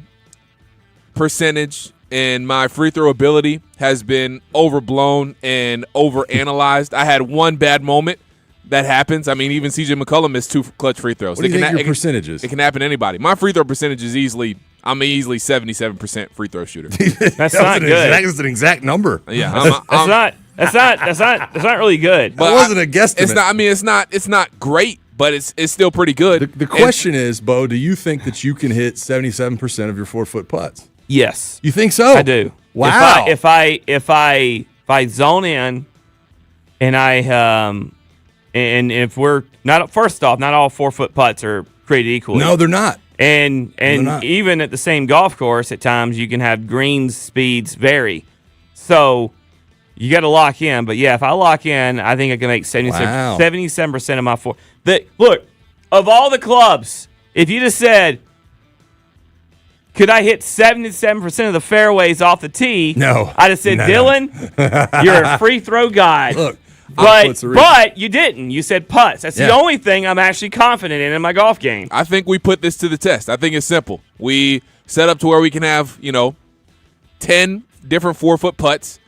percentage and my free throw ability has been overblown and overanalyzed. I had one bad moment. That happens. I mean, even CJ McCollum missed 2 clutch free throws. What do you think your percentage is? It can happen to anybody. My free throw percentage is I'm easily 77% free throw shooter. That's not good. That's an exact number. Yeah, that's not really good. That wasn't a guesstimate. It's not. I mean, it's not great, but it's still pretty good. The question is, Bo, do you think that you can hit 77% of your 4-foot putts? Yes. You think so? I do. Wow. If I zone in, and and if we're not, first off, not all 4-foot putts are created equally. No, they're not. And even at the same golf course, at times you can have green speeds vary. So you got to lock in. But yeah, if I lock in, I think I can make 77% of my four. Look, of all the clubs, if you just said, could I hit 77% of the fairways off the tee? No. I just said, Dylan, you're a free throw guy. Look, but you didn't. You said putts. That's the only thing I'm actually confident in my golf game. I think we put this to the test. I think it's simple. We set up to where we can have, 10 different 4-foot putts,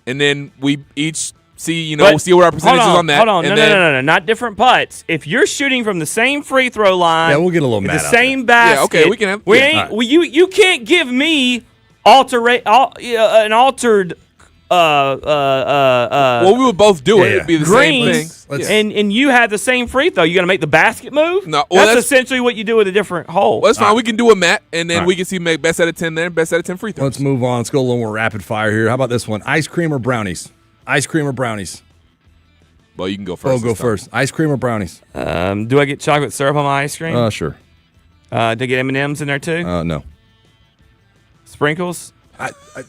and then we each see, see what our percentage is on that. Hold on. No. Not different putts. If you're shooting from the same free throw line, we'll get a little mad. The same basket. Yeah, okay, we can have. You can't give me an altered. Well, we would both do it. It'd be the greens, same thing. And you had the same free throw. You going to make the basket move? No, that's essentially what you do with a different hole. Well, that's fine. We can do a mat, and then we can see make best out of 10 there, best out of 10 free throws. Let's move on. Let's go a little more rapid fire here. How about this one? Ice cream or brownies? Ice cream or brownies? Well, you can go first. Go first. Ice cream or brownies? Do I get chocolate syrup on my ice cream? Sure. Do I get M&Ms in there too? No. Sprinkles?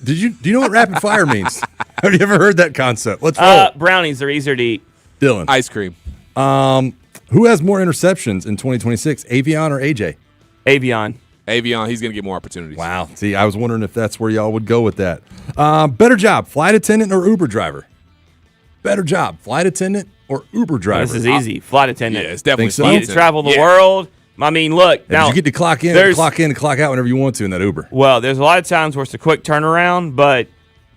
Do you know what rapid fire means? Have you ever heard that concept? Let's roll. Brownies are easier to eat. Dylan. Ice cream. Who has more interceptions in 2026, Avion or AJ? Avion. He's going to get more opportunities. Wow. See, I was wondering if that's where y'all would go with that. Better job, flight attendant or Uber driver? better job, flight attendant or Uber driver? This is easy. Flight attendant. Yeah, it's definitely so? flight You get to attendant. travel the world. I mean, look. Now, Now, you get to clock in, and clock out whenever you want to in that Uber. Well, there's a lot of times where it's a quick turnaround, but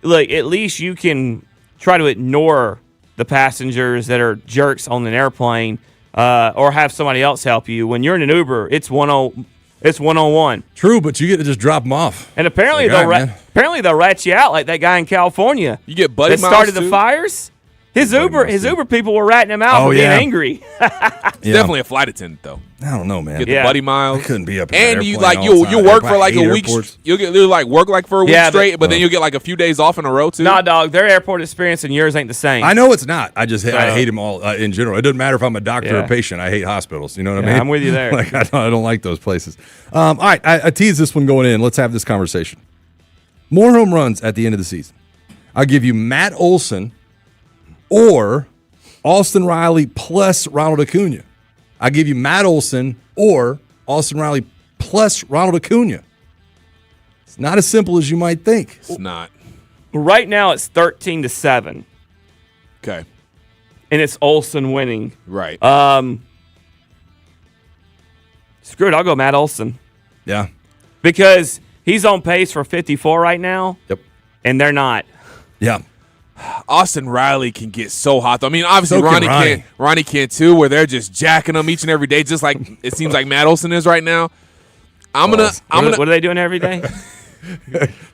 look, at least you can try to ignore the passengers that are jerks on an airplane, or have somebody else help you. When you're in an Uber, it's one-on-one. True, but you get to just drop them off. And apparently they'll rat you out like that guy in California. You get buddy that miles started the too? fires. His Uber people were ratting him out for being angry. It's definitely a flight attendant though. I don't know, man. Get the buddy miles. I couldn't be up in that and you airplane like all the you time. work for like I hate a week. airports. You'll like work for a week Yeah, straight, but then you'll get like a few days off in a row too. Nah, dog, their airport experience and yours ain't the same. I know it's not. I hate them all in general. It doesn't matter if I'm a doctor or Yeah. a patient. I hate hospitals. You know what I Yeah, mean? I'm with you there. Like I don't like those places. All right, I teased this one going in. Let's have this conversation. More home runs at the end of the season. I'll give you Matt Olson or Austin Riley plus Ronald Acuna. I give you Matt Olson or Austin Riley plus Ronald Acuna. It's not as simple as you might think. It's not. Right now it's 13-7. Okay. And it's Olson winning. Right. Screw it, I'll go Matt Olson. Yeah. Because he's on pace for 54 right now. Yep. And they're not. Yeah. Austin Riley can get so hot, though. I mean, obviously So can Ronnie. Ronnie can too, where they're just jacking them each and every day, just like it seems like Matt Olson is right now. What are they doing every day?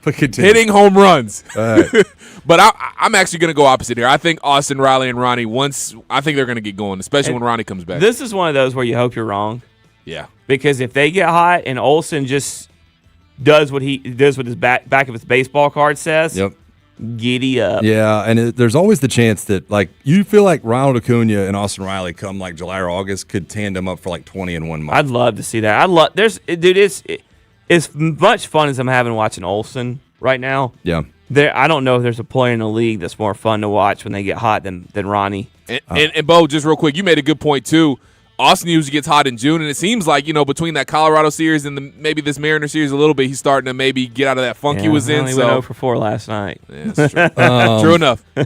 hitting home runs. But I'm actually going to go opposite here. I think Austin Riley and Ronnie, I think they're going to get going, especially when Ronnie comes back. This is one of those where you hope you're wrong. Yeah. Because if they get hot and Olson just does what he does with his back of his baseball card says, Yep. Giddy up. Yeah, and there's always the chance that, like, you feel like Ronald Acuna and Austin Riley come, like, July or August could tandem up for, like, 20 in 1 month. I'd love to see that. It's much fun as I'm having watching Olson right now. Yeah. I don't know if there's a player in the league that's more fun to watch when they get hot than Ronnie. And Bo, just real quick, you made a good point, too. Austin usually gets hot in June, and it seems like, between that Colorado series and maybe this Mariner series a little bit, he's starting to maybe get out of that funk he was in. He went 0 for 4 last night. Yeah, that's true. True enough. All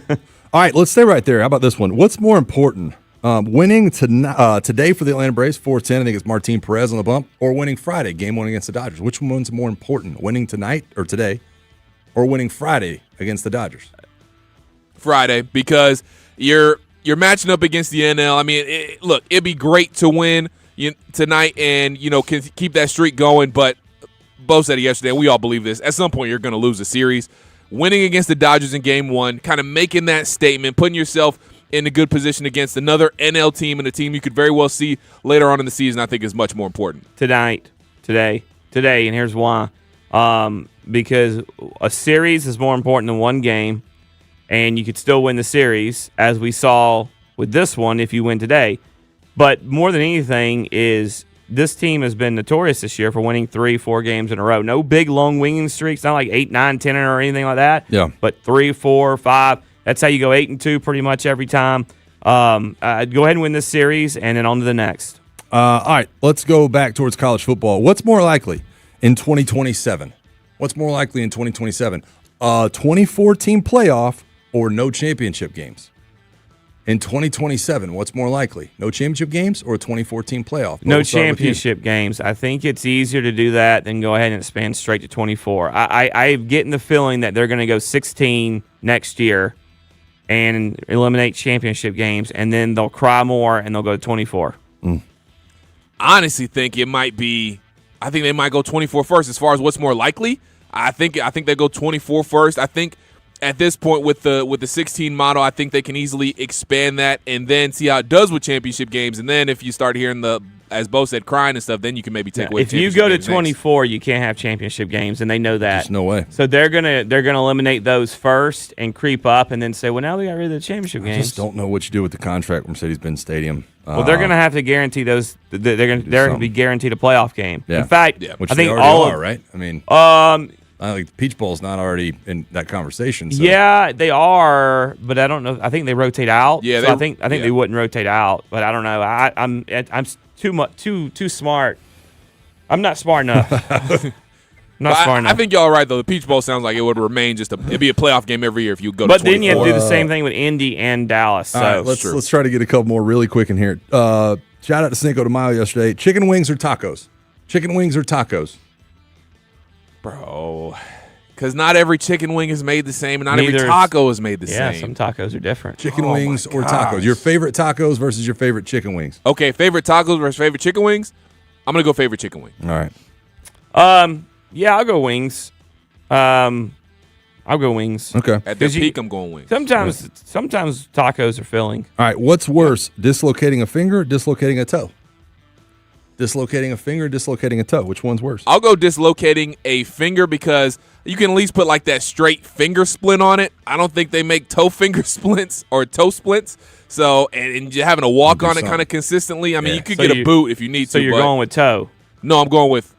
right, let's stay right there. How about this one? What's more important, winning today for the Atlanta Braves, 4-10, I think it's Martin Perez on the bump, or winning Friday, game 1 against the Dodgers? Which one's more important, winning tonight or today, or winning Friday against the Dodgers? Friday, because you're matching up against the NL. I mean, look, it'd be great to win tonight and, can keep that streak going. But Bo said it yesterday, and we all believe this. At some point, you're going to lose a series. Winning against the Dodgers in Game 1, kind of making that statement, putting yourself in a good position against another NL team and a team you could very well see later on in the season, I think is much more important. Today, and here's why. Because a series is more important than one game. And you could still win the series, as we saw with this one if you win today. But more than anything is this team has been notorious this year for winning 3-4 games in a row. No big, long winning streaks, not like 8, 9, 10 or anything like that. Yeah. But 3, 4, 5. That's how you go 8-2 pretty much every time. Go ahead and win this series, and then on to the next. All right, let's go back towards college football. What's more likely in 2027? What's more likely in 2027? 24-team playoff or no championship games? In 2027, what's more likely? No championship games or a 24-team playoff? No championship games. I think it's easier to do that than go ahead and expand straight to 24. I'm getting the feeling that they're going to go 16 next year and eliminate championship games, and then they'll cry more and they'll go to 24. I honestly think it might be – I think they might go 24 first as far as what's more likely. I think they go 24 first. I think – at this point with the 16 model, I think they can easily expand that and then see how it does with championship games. And then if you start hearing as Bo said, crying and stuff, then you can maybe take away. If you go to 24, you can't have championship games, and they know that. There's no way. So they're gonna eliminate those first and creep up, and then say, well, now we got rid of the championship games. I just don't know what you do with the contract from Mercedes-Benz Stadium. Well, they're gonna have to guarantee those. They're gonna be guaranteed a playoff game. Yeah. In fact, which I think they all are, right? I mean, I think the Peach Bowl's not already in that conversation. So. Yeah, they are, but I don't know. I think they rotate out. Yeah, so I think they wouldn't rotate out, but I don't know. I'm too smart. I'm not smart enough. Not smart enough. I think y'all are right, though. The Peach Bowl sounds like it would remain it'd be a playoff game every year if you go to But 24. then you have to do the same thing with Indy and Dallas. So. All right, let's try to get a couple more really quick in here. Shout out to Cinco de Mayo yesterday. Chicken wings or tacos? Chicken wings or tacos? Bro, because not every chicken wing is made the same, and not every taco is made the same. Yeah, some tacos are different. Chicken wings or tacos? Your favorite tacos versus your favorite chicken wings? Okay, favorite tacos versus favorite chicken wings? I'm going to go favorite chicken wing. All right. Yeah, I'll go wings. I'll go wings. Okay. At the peak, I'm going wings. Sometimes tacos are filling. All right, what's worse, dislocating a finger or dislocating a toe? Dislocating a finger or dislocating a toe? Which one's worse? I'll go dislocating a finger because you can at least put like that straight finger splint on it. I don't think they make toe finger splints or toe splints. So, and you're having to walk on it kind of consistently. I mean, you could get a boot if you need to. So you're going with toe? No, I'm going with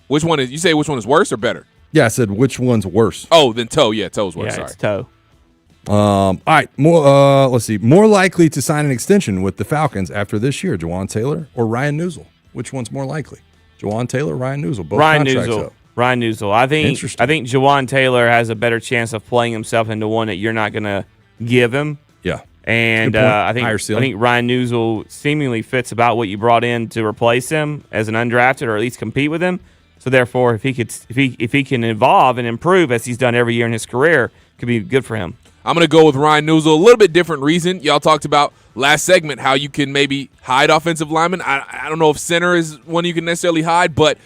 which one is? You say which one is worse or better? Yeah, I said which one's worse. Oh, then toe. Yeah, toe's worse. Yeah, Sorry. it's toe. All right, more. Let's see. More likely to sign an extension with the Falcons after this year, Juwan Taylor or Ryan Newsel? Which one's more likely? Juwan Taylor, Ryan Newsel, both contracts up. Ryan Newsel. I think Juwan Taylor has a better chance of playing himself into one that you're not going to give him. Yeah. And I think Ryan Newsel seemingly fits about what you brought in to replace him as an undrafted, or at least compete with him. So therefore, if he can evolve and improve as he's done every year in his career, it could be good for him. I'm going to go with Ryan Newsel. A little bit different reason. Y'all talked about last segment how you can maybe hide offensive linemen. I don't know if center is one you can necessarily hide, but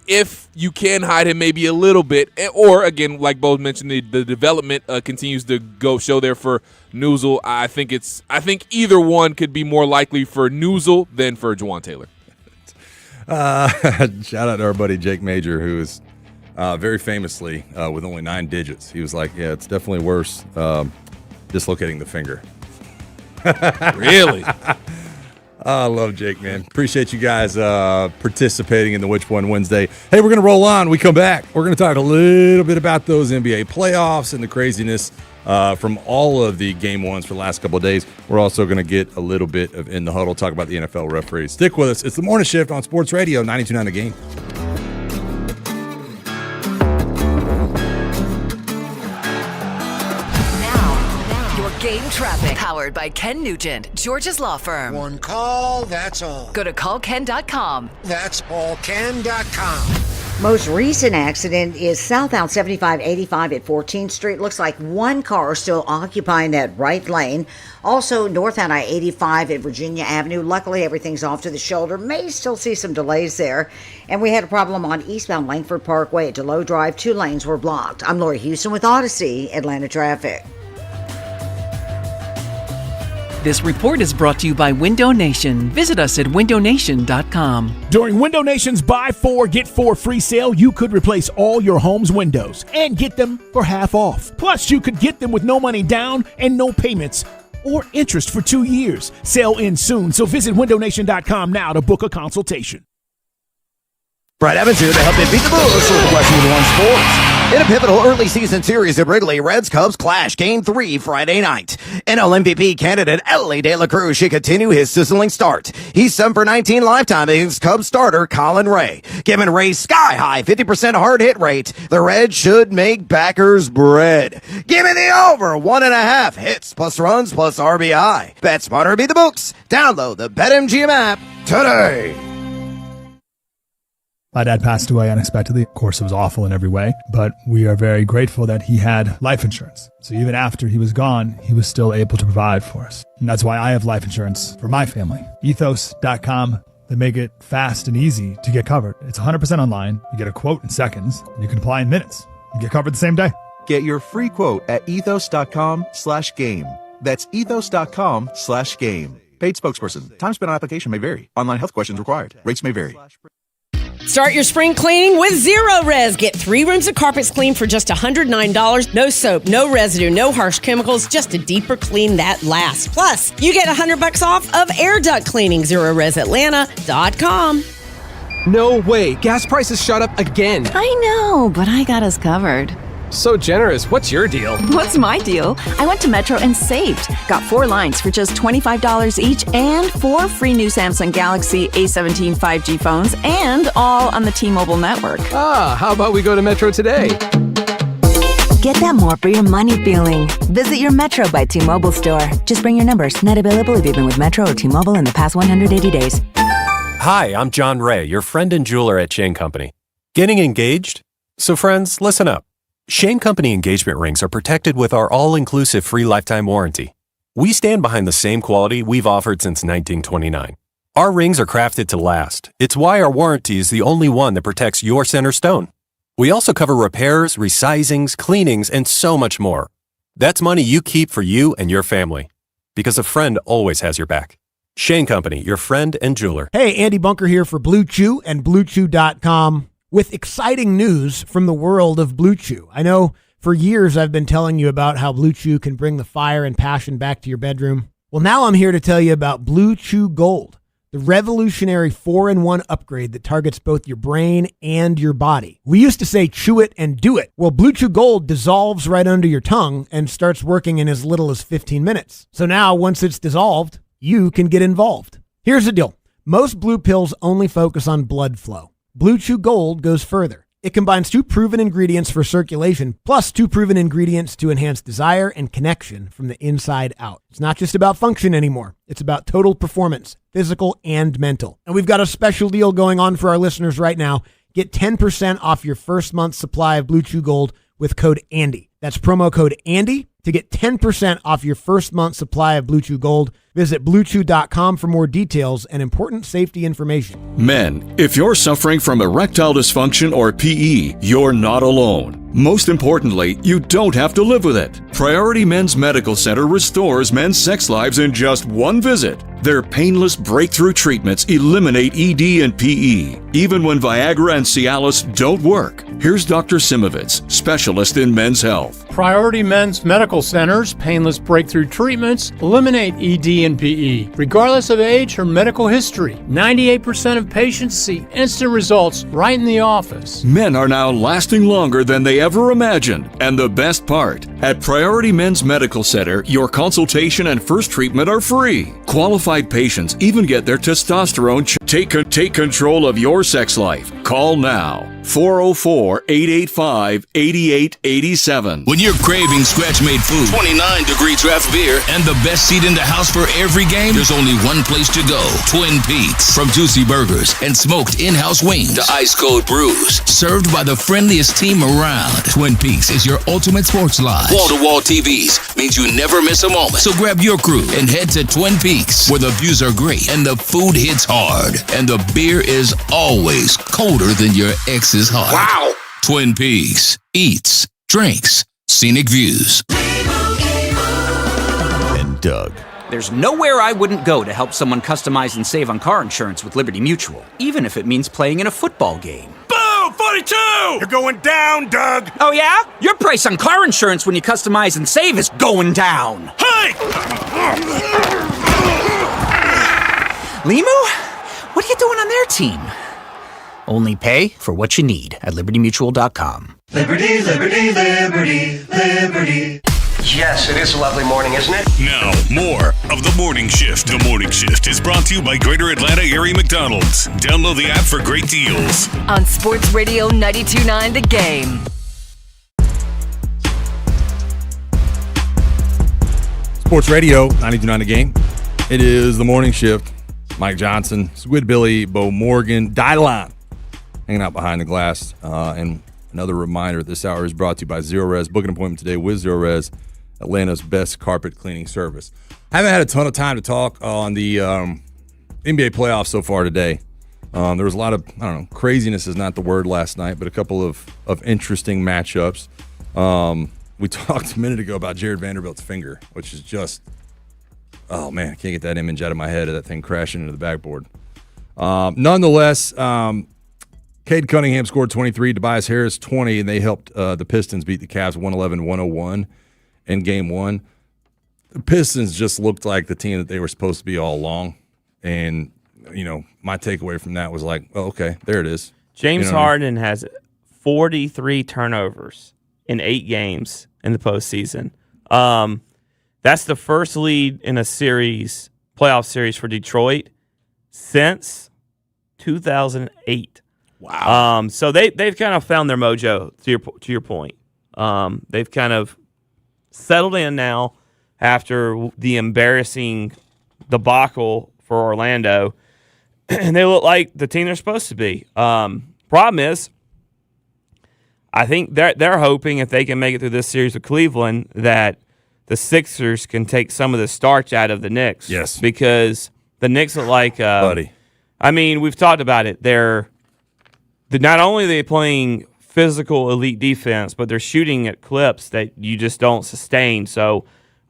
if you can hide him maybe a little bit, or again, like Bo mentioned, the development continues to go show there for Newsel. I think either one could be more likely for Newsel than for Juwan Taylor. Shout out to our buddy Jake Major, who is very famously with only 9 digits. He was like, yeah, it's definitely worse dislocating the finger. Really? I love Jake, man. Appreciate you guys participating in the Which One Wednesday. Hey, we're going to roll on. We come back. We're going to talk a little bit about those NBA playoffs and the craziness from all of the game ones for the last couple of days. We're also going to get a little bit of In the Huddle, talk about the NFL referees. Stick with us. It's the Morning Shift on Sports Radio 92.9 The Game. Game traffic powered by Ken Nugent, George's law firm. One call, that's all. Go to callken.com. That's allken.com. Most recent accident is southbound 7585 at 14th Street. Looks like one car still occupying that right lane. Also northbound I-85 at Virginia Avenue. Luckily, everything's off to the shoulder. May still see some delays there. And we had a problem on eastbound Langford Parkway at DeLoe Drive. 2 lanes were blocked. I'm Lori Houston with Odyssey, Atlanta Traffic. This report is brought to you by Window Nation. Visit us at windownation.com. During Window Nation's Buy 4, Get 4 free sale, you could replace all your home's windows and get them for half off. Plus, you could get them with no money down and no payments or interest for 2 years. Sale ends soon, so visit windownation.com now to book a consultation. Brad Evans here to help you beat the Bulls with Westwood One Sports. In a pivotal early season series at Wrigley, Reds-Cubs clash Game 3 Friday night. NL MVP candidate Elly De La Cruz should continue his sizzling start. He's 7 for 19 lifetime against Cubs starter Colin Ray. Giving Ray's sky-high 50% hard hit rate, the Reds should make backers bread. Give me the over 1.5 hits plus runs plus RBI. Bet smarter, beat the books. Download the BetMGM app today. My dad passed away unexpectedly. Of course, it was awful in every way, but we are very grateful that he had life insurance. So even after he was gone, he was still able to provide for us. And that's why I have life insurance for my family. Ethos.com. They make it fast and easy to get covered. It's 100% online. You get a quote in seconds, and you can apply in minutes. You get covered the same day. Get your free quote at ethos.com/game. That's ethos.com/game. Paid spokesperson. Time spent on application may vary. Online health questions required. Rates may vary. Start your spring cleaning with Zero Res. Get 3 rooms of carpets cleaned for just $109. No soap, no residue, no harsh chemicals, just a deeper clean that lasts. Plus, you get $100 off of air duct cleaning. ZeroResAtlanta.com. No way. Gas prices shot up again. I know, but I got us covered. So generous. What's your deal? What's my deal? I went to Metro and saved. Got 4 lines for just $25 each and 4 free new Samsung Galaxy A17 5G phones, and all on the T-Mobile network. Ah, how about we go to Metro today? Get that more for your money feeling. Visit your Metro by T-Mobile store. Just bring your numbers. Not available if you've been with Metro or T-Mobile in the past 180 days. Hi, I'm John Ray, your friend and jeweler at Shane Company. Getting engaged? So friends, listen up. Shane Company engagement rings are protected with our all-inclusive free lifetime warranty. We stand behind the same quality we've offered since 1929. Our rings are crafted to last. It's why our warranty is the only one that protects your center stone. We also cover repairs, resizings, cleanings, and so much more. That's money you keep for you and your family. Because a friend always has your back. Shane Company, your friend and jeweler. Hey, Andy Bunker here for Blue Chew and BlueChew.com with exciting news from the world of Blue Chew. I know for years I've been telling you about how Blue Chew can bring the fire and passion back to your bedroom. Well, now I'm here to tell you about Blue Chew Gold, the revolutionary 4-in-1 upgrade that targets both your brain and your body. We used to say chew it and do it. Well, Blue Chew Gold dissolves right under your tongue and starts working in as little as 15 minutes. So now, once it's dissolved, you can get involved. Here's the deal. Most blue pills only focus on blood flow. Blue Chew Gold goes further. It combines 2 proven ingredients for circulation, plus 2 proven ingredients to enhance desire and connection from the inside out. It's not just about function anymore. It's about total performance, physical and mental. And we've got a special deal going on for our listeners right now. Get 10% off your first month's supply of Blue Chew Gold with code ANDY. That's promo code ANDY to get 10% off your first month's supply of Blue Chew Gold. Visit BlueChew.com for more details and important safety information. Men, if you're suffering from erectile dysfunction or PE, you're not alone. Most importantly, you don't have to live with it. Priority Men's Medical Center restores men's sex lives in just 1 visit. Their painless breakthrough treatments eliminate ED and PE, even when Viagra and Cialis don't work. Here's Dr. Simovitz, specialist in men's health. Priority Men's Medical Center's painless breakthrough treatments eliminate ED and PE, regardless of age or medical history. 98% of patients see instant results right in the office. Men are now lasting longer than they ever imagined. And the best part, at Priority Men's Medical Center, your consultation and first treatment are free. Qualified patients even get their testosterone take control of your sex life. Call now. 404-885-8887. When you're craving scratch-made food, 29-degree draft beer, and the best seat in the house for every game, there's only one place to go. Twin Peaks. From juicy burgers and smoked in-house wings to ice-cold brews, served by the friendliest team around. Twin Peaks is your ultimate sports lodge. Wall-to-wall TVs means you never miss a moment. So grab your crew and head to Twin Peaks, where the views are great and the food hits hard, and the beer is always colder than your ex's heart. Wow! Twin Peaks. Eats, drinks, scenic views. And Doug. There's nowhere I wouldn't go to help someone customize and save on car insurance with Liberty Mutual, even if it means playing in a football game. Boom! 42! You're going down, Doug! Oh yeah? Your price on car insurance when you customize and save is going down! Hey! Limu? What are you doing on their team? Only pay for what you need at LibertyMutual.com. Liberty, liberty, liberty, liberty. Yes, it is a lovely morning, isn't it? Now, more of The Morning Shift. The Morning Shift is brought to you by Greater Atlanta Area McDonald's. Download the app for great deals. On Sports Radio 92.9 The Game. Sports Radio 92.9 The Game. It is The Morning Shift. Mike Johnson, Squid Billy, Bo Morgan, Dylan, hanging out behind the glass. And another reminder, this hour is brought to you by Zero Res. Book an appointment today with Zero Res, Atlanta's best carpet cleaning service. I haven't had a ton of time to talk on the NBA playoffs so far today. There was a lot of, craziness is not the word last night, but a couple of interesting matchups. We talked a minute ago about Jared Vanderbilt's finger, which is just, oh man, I can't get that image out of my head of that thing crashing into the backboard. Nonetheless, Cade Cunningham scored 23, Tobias Harris 20, and they helped the Pistons beat the Cavs 111-101 in Game 1. The Pistons just looked like the team that they were supposed to be all along. And, my takeaway from that was like, oh, okay, there it is. James Harden has 43 turnovers in 8 games in the postseason. That's the first lead in a playoff series for Detroit since 2008. Wow. So they've kind of found their mojo, to your point. They've kind of settled in now after the embarrassing debacle for Orlando, and they look like the team they're supposed to be. Problem is, I think they're hoping if they can make it through this series with Cleveland that the Sixers can take some of the starch out of the Knicks. Yes. Because the Knicks look like buddy. I mean, we've talked about it. They're not only are they playing physical elite defense, but they're shooting at clips that you just don't sustain. So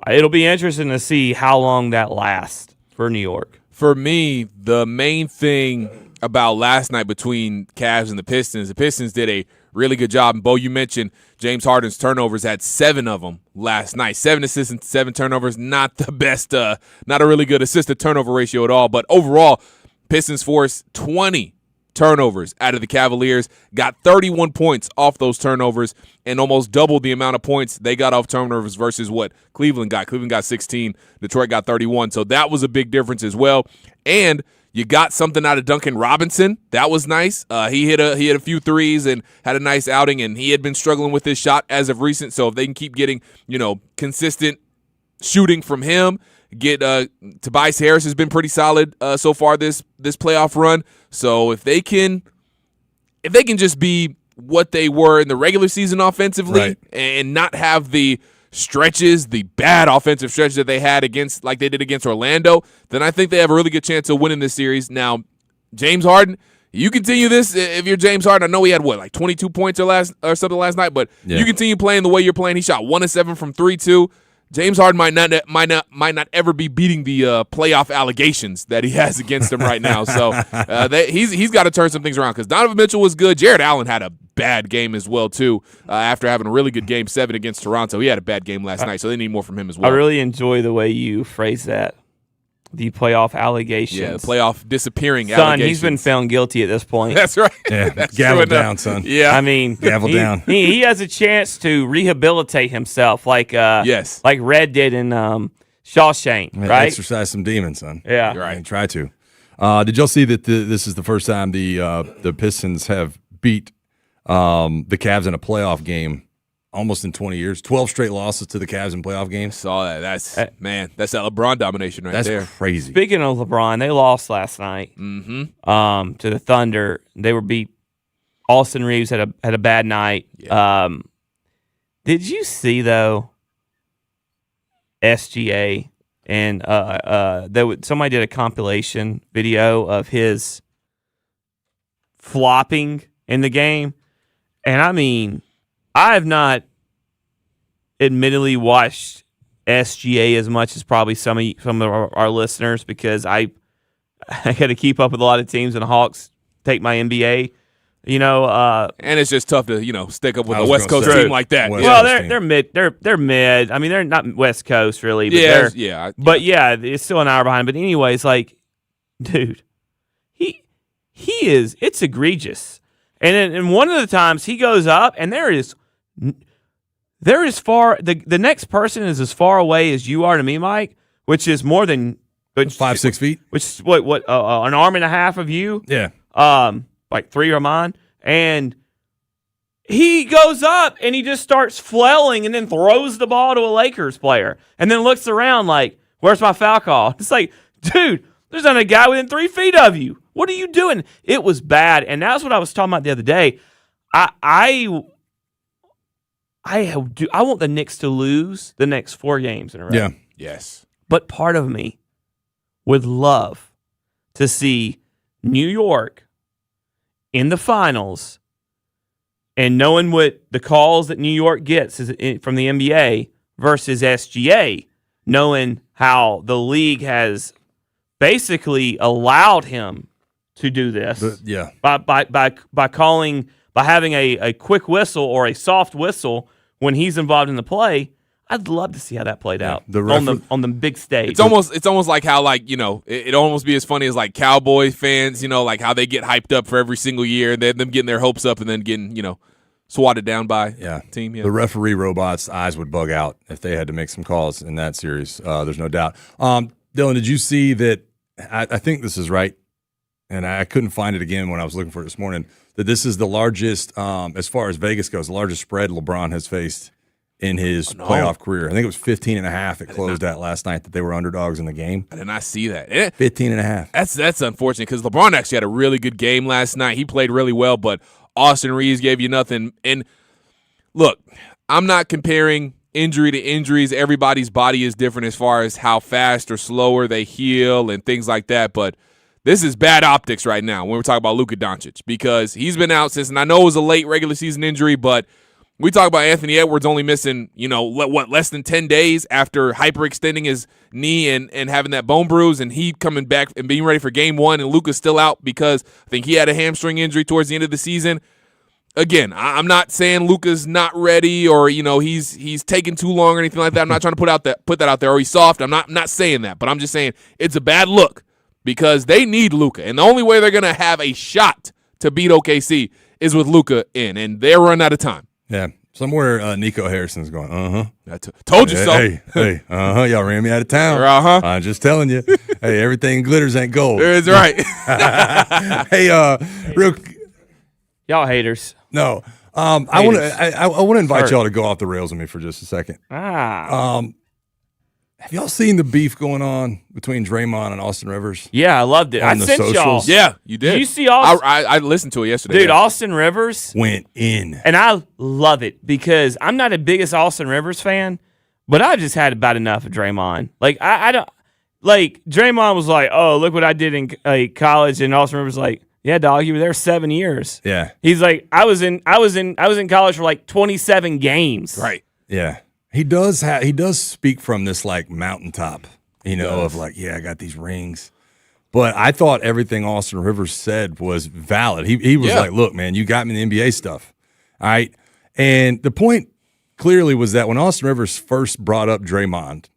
it'll be interesting to see how long that lasts for New York. For me, the main thing about last night between Cavs and the Pistons did a really good job. And Bo, you mentioned James Harden's turnovers, had 7 of them last night. 7 assists and 7 turnovers. Not the best, not a really good assist-to-turnover ratio at all. But overall, Pistons forced 20 turnovers out of the Cavaliers, got 31 points off those turnovers, and almost doubled the amount of points they got off turnovers versus what Cleveland got. Cleveland got 16, Detroit got 31. So that was a big difference as well. And you got something out of Duncan Robinson. That was nice. He hit a few threes and had a nice outing, and he had been struggling with his shot as of recent. So if they can keep getting, consistent shooting from him, Tobias Harris has been pretty solid so far this playoff run. So if they can just be what they were in the regular season offensively, right, and not have the stretches, the bad offensive stretches that they had like they did against Orlando, then I think they have a really good chance of winning this series. Now, James Harden, you continue this if you're James Harden. I know he had 22 points or something last night, but you continue playing the way you're playing. He shot 1 of 7 from 3 too. James Harden might not ever be beating the playoff allegations that he has against him right now. So he's got to turn some things around because Donovan Mitchell was good. Jared Allen had a bad game as well too after having a really good game 7 against Toronto. He had a bad game last night, so they need more from him as well. I really enjoy the way you phrase that. The playoff allegations. Yeah, the playoff disappearing allegations. Son, he's been found guilty at this point. That's right. Yeah, That's gavel down, son. Yeah. I mean, gavel down. He has a chance to rehabilitate himself like like Red did in Shawshank, right? Exercise some demons, son. Yeah. You're right. And try to. Did y'all see that this is the first time the Pistons have beat the Cavs in a playoff game almost in 20 years? 12 straight losses to the Cavs in playoff games. Saw that. That's that LeBron domination right there. That's crazy. Speaking of LeBron, they lost last night to the Thunder. They were beat. Austin Reeves had a bad night. Yeah. Did you see though? SGA and somebody did a compilation video of his flopping in the game, and I mean, I have not admittedly watched SGA as much as probably some of our listeners because I got to keep up with a lot of teams, and the Hawks take my NBA. And it's just tough to stick up with a West Coast team like that. Well, they're mid. They're mid. I mean, they're not West Coast really. But it's still an hour behind. But anyways, dude, he is. It's egregious. And one of the times he goes up, and there is far. The next person is as far away as you are to me, Mike, which is more than 5-6 feet. Which is what an arm and a half of you. Yeah. Like 3 of mine, and he goes up and he just starts flailing and then throws the ball to a Lakers player and then looks around like, where's my foul call? It's like, dude, there's not a guy within 3 feet of you. What are you doing? It was bad, and that's what I was talking about the other day. I want the Knicks to lose the next 4 games in a row. Yeah. Yes. But part of me would love to see New York in the finals, and knowing what the calls that New York gets from the NBA versus SGA, knowing how the league has basically allowed him to do this, by having a quick whistle or a soft whistle when he's involved in the play. I'd love to see how that played out on the big stage. It's almost like how it almost be as funny as Cowboy fans, how they get hyped up for every single year and then them getting their hopes up and then getting swatted down by team. Yeah. The referee robots' eyes would bug out if they had to make some calls in that series. There's no doubt. Dylan, did you see that? I think this is right, and I couldn't find it again when I was looking for it this morning, that this is the largest, as far as Vegas goes, the largest spread LeBron has faced in his playoff career. I think it was 15.5 it closed at last night that they were underdogs in the game. I did not see that. 15.5. That's unfortunate because LeBron actually had a really good game last night. He played really well, but Austin Reeves gave you nothing. And look, I'm not comparing injury to injuries. Everybody's body is different as far as how fast or slower they heal and things like that, but this is bad optics right now when we're talking about Luka Doncic because he's been out since, and I know it was a late regular season injury, but we talk about Anthony Edwards only missing, less than 10 days after hyperextending his knee and having that bone bruise, and he coming back and being ready for game one, and Luka's still out because I think he had a hamstring injury towards the end of the season. Again, I'm not saying Luka's not ready or, he's taking too long or anything like that. I'm not trying to put that out there or he's soft. I'm not saying that, but I'm just saying it's a bad look because they need Luka, and the only way they're going to have a shot to beat OKC is with Luka in, and they're running out of time. Yeah, somewhere Nico Harrison's going, told you so. Hey, y'all ran me out of town. I'm just telling you. Hey, everything glitters ain't gold. That's right. Hey, real. Y'all haters. No. I want to invite y'all to go off the rails with me for just a second. Have y'all seen the beef going on between Draymond and Austin Rivers? Yeah, I loved it. I sent y'all. Yeah, you did. Did you see Austin? I listened to it yesterday. Dude, Austin Rivers went in. And I love it because I'm not the biggest Austin Rivers fan, but I just had about enough of Draymond. Like, I don't – like, Draymond was like, oh, look what I did in college, and Austin Rivers was like, yeah, dog, you were there 7 years. Yeah. He's like, I was in college for like 27 games. Right. Yeah. He does speak from this like mountaintop, of like, yeah, I got these rings. But I thought everything Austin Rivers said was valid. He was like, look, man, you got me in the NBA stuff. All right. And the point clearly was that when Austin Rivers first brought up Draymond,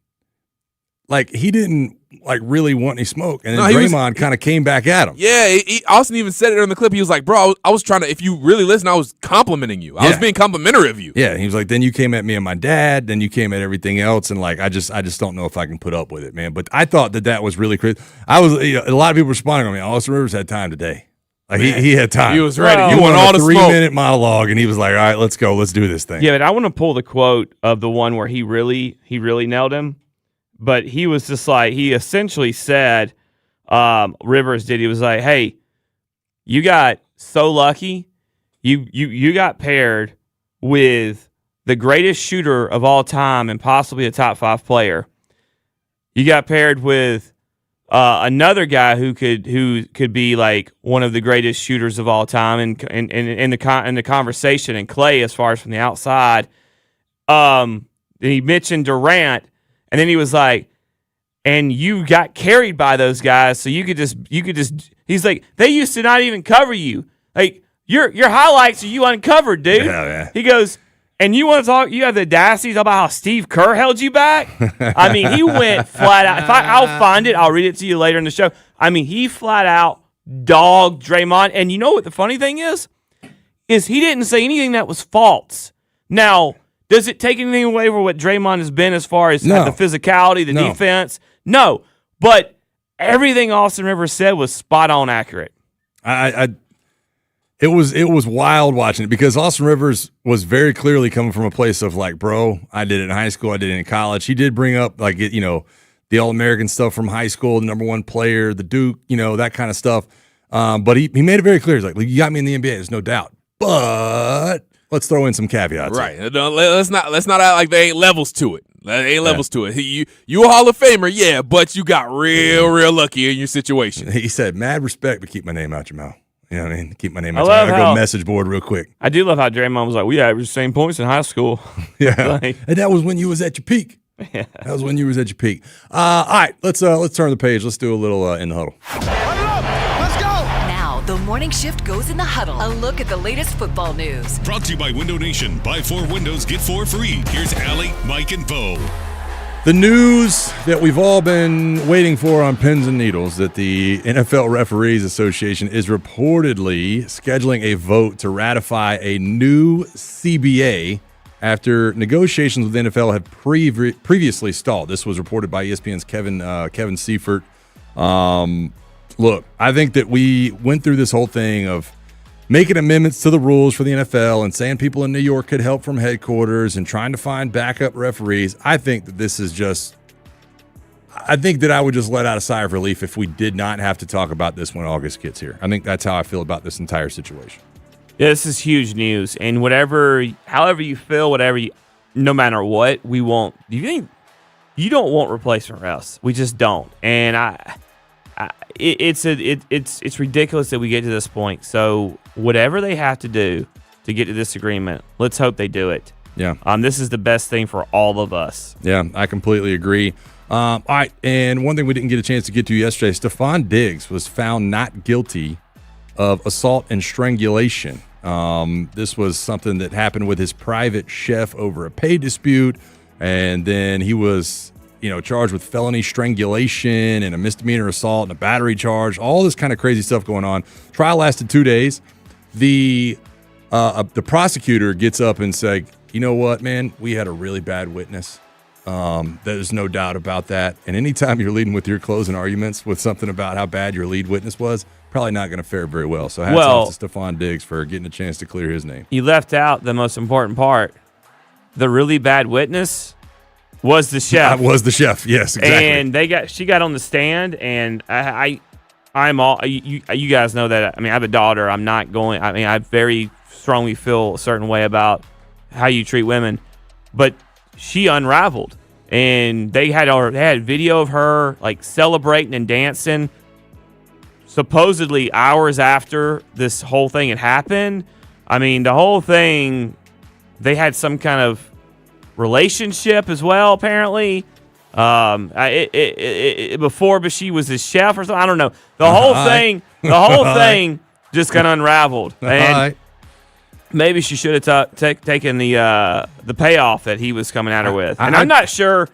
like he didn't like really want any smoke. And then Draymond kind of came back at him. Yeah, Austin even said it on the clip. He was like, bro, I was trying to, if you really listen, I was complimenting you. I was being complimentary of you. Yeah, he was like, then you came at me and my dad, then you came at everything else, and like I just don't know if I can put up with it, man. But I thought that was really crazy. A lot of people responding on me. Austin Rivers had time today. Like he had time. He was ready. He won all the 3-minute monologue, and he was like, all right, let's go. Let's do this thing. Yeah, but I want to pull the quote of the one where he really nailed him. But he was just like, he essentially said, Rivers did. He was like, hey, you got so lucky. You got paired with the greatest shooter of all time and possibly a top 5 player. You got paired with another guy who could be like one of the greatest shooters of all time in the conversation, and Clay as far as from the outside. He mentioned Durant. And then he was like, and you got carried by those guys, so you could just. He's like, they used to not even cover you. Like your highlights are you uncovered, dude. Yeah. He goes, and you want to talk? You have the audacity about how Steve Kerr held you back. I mean, he went flat out. I'll find it. I'll read it to you later in the show. I mean, he flat out dogged Draymond. And you know what the funny thing is he didn't say anything that was false. Now, does it take anything away from what Draymond has been as far as the physicality, the defense? No. But everything Austin Rivers said was spot on accurate. It was wild watching it because Austin Rivers was very clearly coming from a place of like, bro, I did it in high school, I did it in college. He did bring up like the All-American stuff from high school, the number 1 player, the Duke, that kind of stuff. But he made it very clear. He's like, you got me in the NBA, there's no doubt. But let's throw in some caveats. Right. Let's not act like there ain't levels to it. There ain't levels to it. You a Hall of Famer, yeah, but you got real lucky in your situation. He said, mad respect, but keep my name out your mouth. You know what I mean? Keep my name out your mouth. I go message board real quick. I do love how Draymond was like, we averaged the same points in high school. Yeah. And that was when you was at your peak. Yeah. That was when you was at your peak. All right, let's turn the page. Let's do a little in the huddle. The morning shift goes in the huddle. A look at the latest football news. Brought to you by Window Nation. Buy 4 windows, get 4 free. Here's Allie, Mike, and Bo. The news that we've all been waiting for on pins and needles, that the NFL Referees Association is reportedly scheduling a vote to ratify a new CBA after negotiations with the NFL have previously stalled. This was reported by ESPN's Kevin Seifert. Look, I think that we went through this whole thing of making amendments to the rules for the NFL and saying people in New York could help from headquarters and trying to find backup referees. I think that this is just – I think that I would just let out a sigh of relief if we did not have to talk about this when August gets here. I think that's how I feel about this entire situation. Yeah, this is huge news. And however you feel, no matter what, we won't – you don't want replacement refs. We just don't. And it's ridiculous that we get to this point. So whatever they have to do to get to this agreement, let's hope they do it. Yeah. This is the best thing for all of us. Yeah, I completely agree. All right, and one thing we didn't get a chance to get to yesterday, Stephon Diggs was found not guilty of assault and strangulation. This was something that happened with his private chef over a pay dispute, and then he was charged with felony strangulation and a misdemeanor assault and a battery charge, all this kind of crazy stuff going on. Trial lasted 2 days. The prosecutor gets up and said, you know what, man, we had a really bad witness. There's no doubt about that. And anytime you're leading with your closing arguments with something about how bad your lead witness was, probably not going to fare very well. So hats off to Stephon Diggs for getting a chance to clear his name. You left out the most important part. The really bad witness was the chef. Was the chef, yes, exactly. And she got on the stand, and I'm all you guys know that. I mean, I have a daughter. I'm not going. I mean, I very strongly feel a certain way about how you treat women, but she unraveled, and they had video of her like celebrating and dancing. Supposedly hours after this whole thing had happened. I mean, the whole thing. They had some kind of relationship as well, apparently. Before, but she was his chef or something. I don't know. The whole thing just got unraveled. And maybe she should have taken the payoff that he was coming at her with. And I'm not sure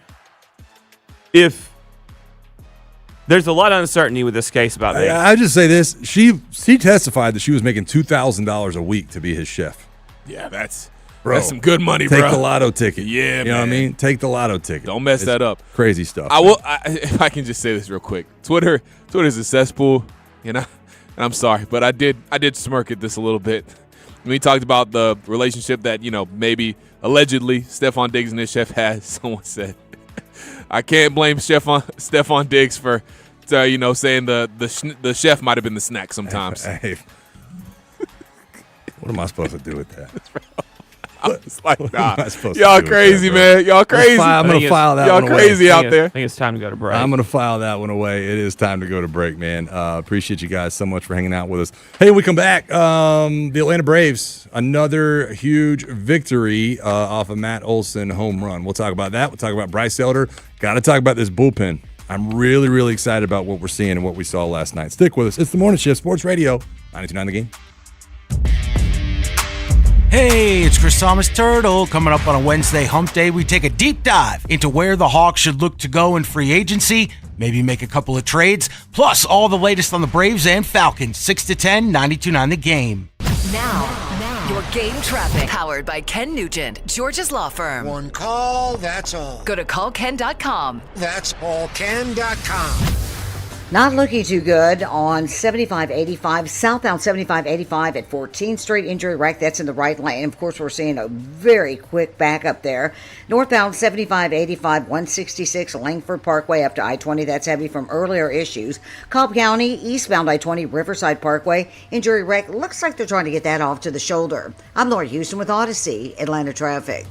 if there's a lot of uncertainty with this case about me. I just say this: she testified that she was making $2,000 a week to be his chef. Yeah, that's some Bro, good money, take bro. the lotto ticket. Yeah, you know what I mean? Take the lotto ticket. Don't mess that up. Crazy stuff. If I can just say this real quick. Twitter's a cesspool, and I'm sorry, but I did smirk at this a little bit. When we talked about the relationship that, maybe allegedly Stephon Diggs and his chef had, someone said, I can't blame Stephon Diggs for saying the chef might have been the snack sometimes. Hey. What am I supposed to do with that? I was like, nah, y'all crazy, man. Y'all crazy. I'm going to file that one away. Y'all crazy out there. I think it's time to go to break. I'm going to file that one away. It is time to go to break, man. Appreciate you guys so much for hanging out with us. Hey, when we come back, the Atlanta Braves, another huge victory off of Matt Olson home run. We'll talk about that. We'll talk about Bryce Elder. Got to talk about this bullpen. I'm really, really excited about what we're seeing and what we saw last night. Stick with us. It's the Morning Shift, Sports Radio, 92.9 The Game. Hey, it's Chris Thomas Turtle. Coming up on a Wednesday hump day, we take a deep dive into where the Hawks should look to go in free agency, maybe make a couple of trades, plus all the latest on the Braves and Falcons. 6 to 10, 92.9 The Game. Now, your game traffic. Powered by Ken Nugent, George's Law Firm. One call, that's all. Go to callken.com. That's allken.com. Not looking too good on 7585, southbound 7585 at 14th Street. Injury wreck, that's in the right lane. Of course, we're seeing a very quick backup there. Northbound 7585, 166 Langford Parkway up to I-20. That's heavy from earlier issues. Cobb County, eastbound I-20 Riverside Parkway. Injury wreck, looks like they're trying to get that off to the shoulder. I'm Laura Houston with Odyssey, Atlanta Traffic.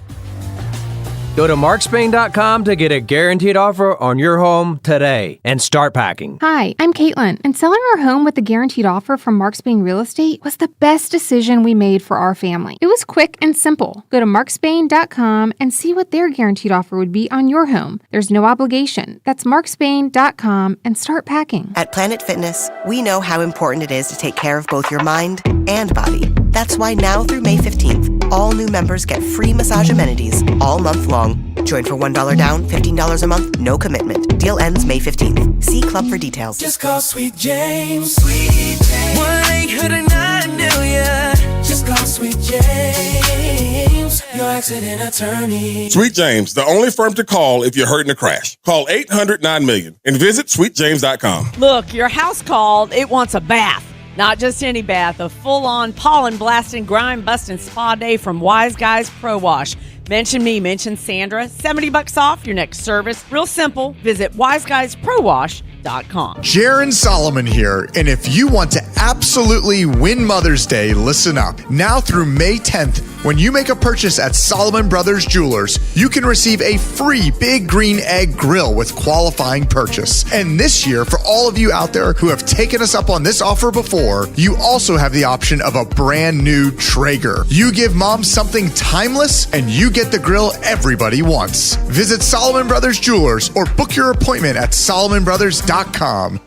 Go to markspain.com to get a guaranteed offer on your home today and start packing. Hi, I'm Caitlin, and selling our home with a guaranteed offer from Marks Spain Real Estate was the best decision we made for our family. It was quick and simple. Go to markspain.com and see what their guaranteed offer would be on your home. There's no obligation. That's markspain.com and start packing. At Planet Fitness, we know how important it is to take care of both your mind and body. That's why now through May 15th, All new members get free massage amenities all month long. Join for $1 down, $15 a month, no commitment. Deal ends May 15th. See Club for details. Just call Sweet James. Sweet James. 1-800-9-million. Just call Sweet James, your accident attorney. Sweet James, the only firm to call if you're hurt in a crash. Call 800-9-million and visit sweetjames.com. Look, your house called. It wants a bath. Not just any bath, a full-on pollen-blasting, grime-busting spa day from Wise Guys Pro Wash. Mention me, mention Sandra. $70 off your next service. Real simple. Visit wiseguysprowash.com. Jaron Solomon here, and if you want to absolutely win Mother's Day, listen up. Now through May 10th, when you make a purchase at Solomon Brothers Jewelers, you can receive a free Big Green Egg grill with qualifying purchase. And this year, for all of you out there who have taken us up on this offer before, you also have the option of a brand new Traeger. You give mom something timeless, and you get the grill everybody wants. Visit Solomon Brothers Jewelers or book your appointment at solomonbrothers.com.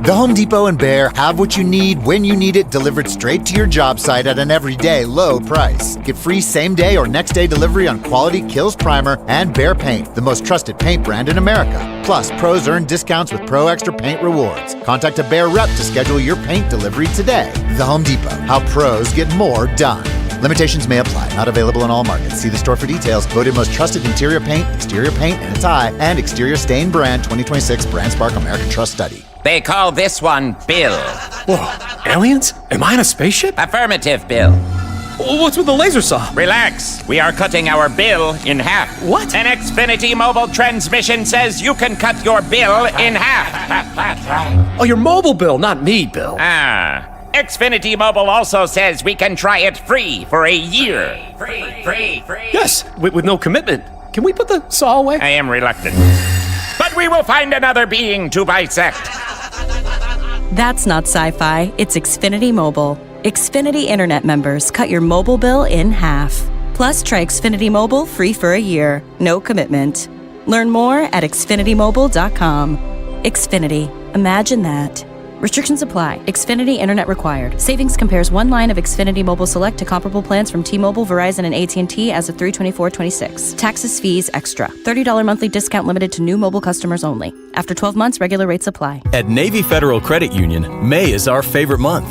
The Home Depot and Behr have what you need when you need it, delivered straight to your job site at an everyday low price. Get free same-day or next-day delivery on quality Kills Primer and Behr Paint, the most trusted paint brand in America. Plus, pros earn discounts with Pro Extra Paint rewards. Contact a Behr rep to schedule your paint delivery today. The Home Depot, how pros get more done. Limitations may apply. Not available in all markets. See the store for details. Voted most trusted interior paint, exterior paint, and a tie, and exterior stain brand 2026 Brand Spark American Trust Study. They call this one Bill. Whoa, aliens? Am I in a spaceship? Affirmative, Bill. What's with the laser saw? Relax. We are cutting our bill in half. What? An Xfinity mobile transmission says you can cut your bill in half. Oh, your mobile bill, not me, Bill. Ah. Xfinity Mobile also says we can try it free for a year. Free. Yes, with no commitment. Can we put the saw away? I am reluctant. But we will find another being to bisect. That's not sci-fi. It's Xfinity Mobile. Xfinity Internet members cut your mobile bill in half. Plus, try Xfinity Mobile free for a year. No commitment. Learn more at xfinitymobile.com. Xfinity. Imagine that. Restrictions apply. Xfinity Internet required. Savings compares one line of Xfinity Mobile Select to comparable plans from T-Mobile, Verizon, and AT&T as of 3/24/26. Taxes, fees, extra. $30 monthly discount limited to new mobile customers only. After 12 months, regular rates apply. At Navy Federal Credit Union, May is our favorite month.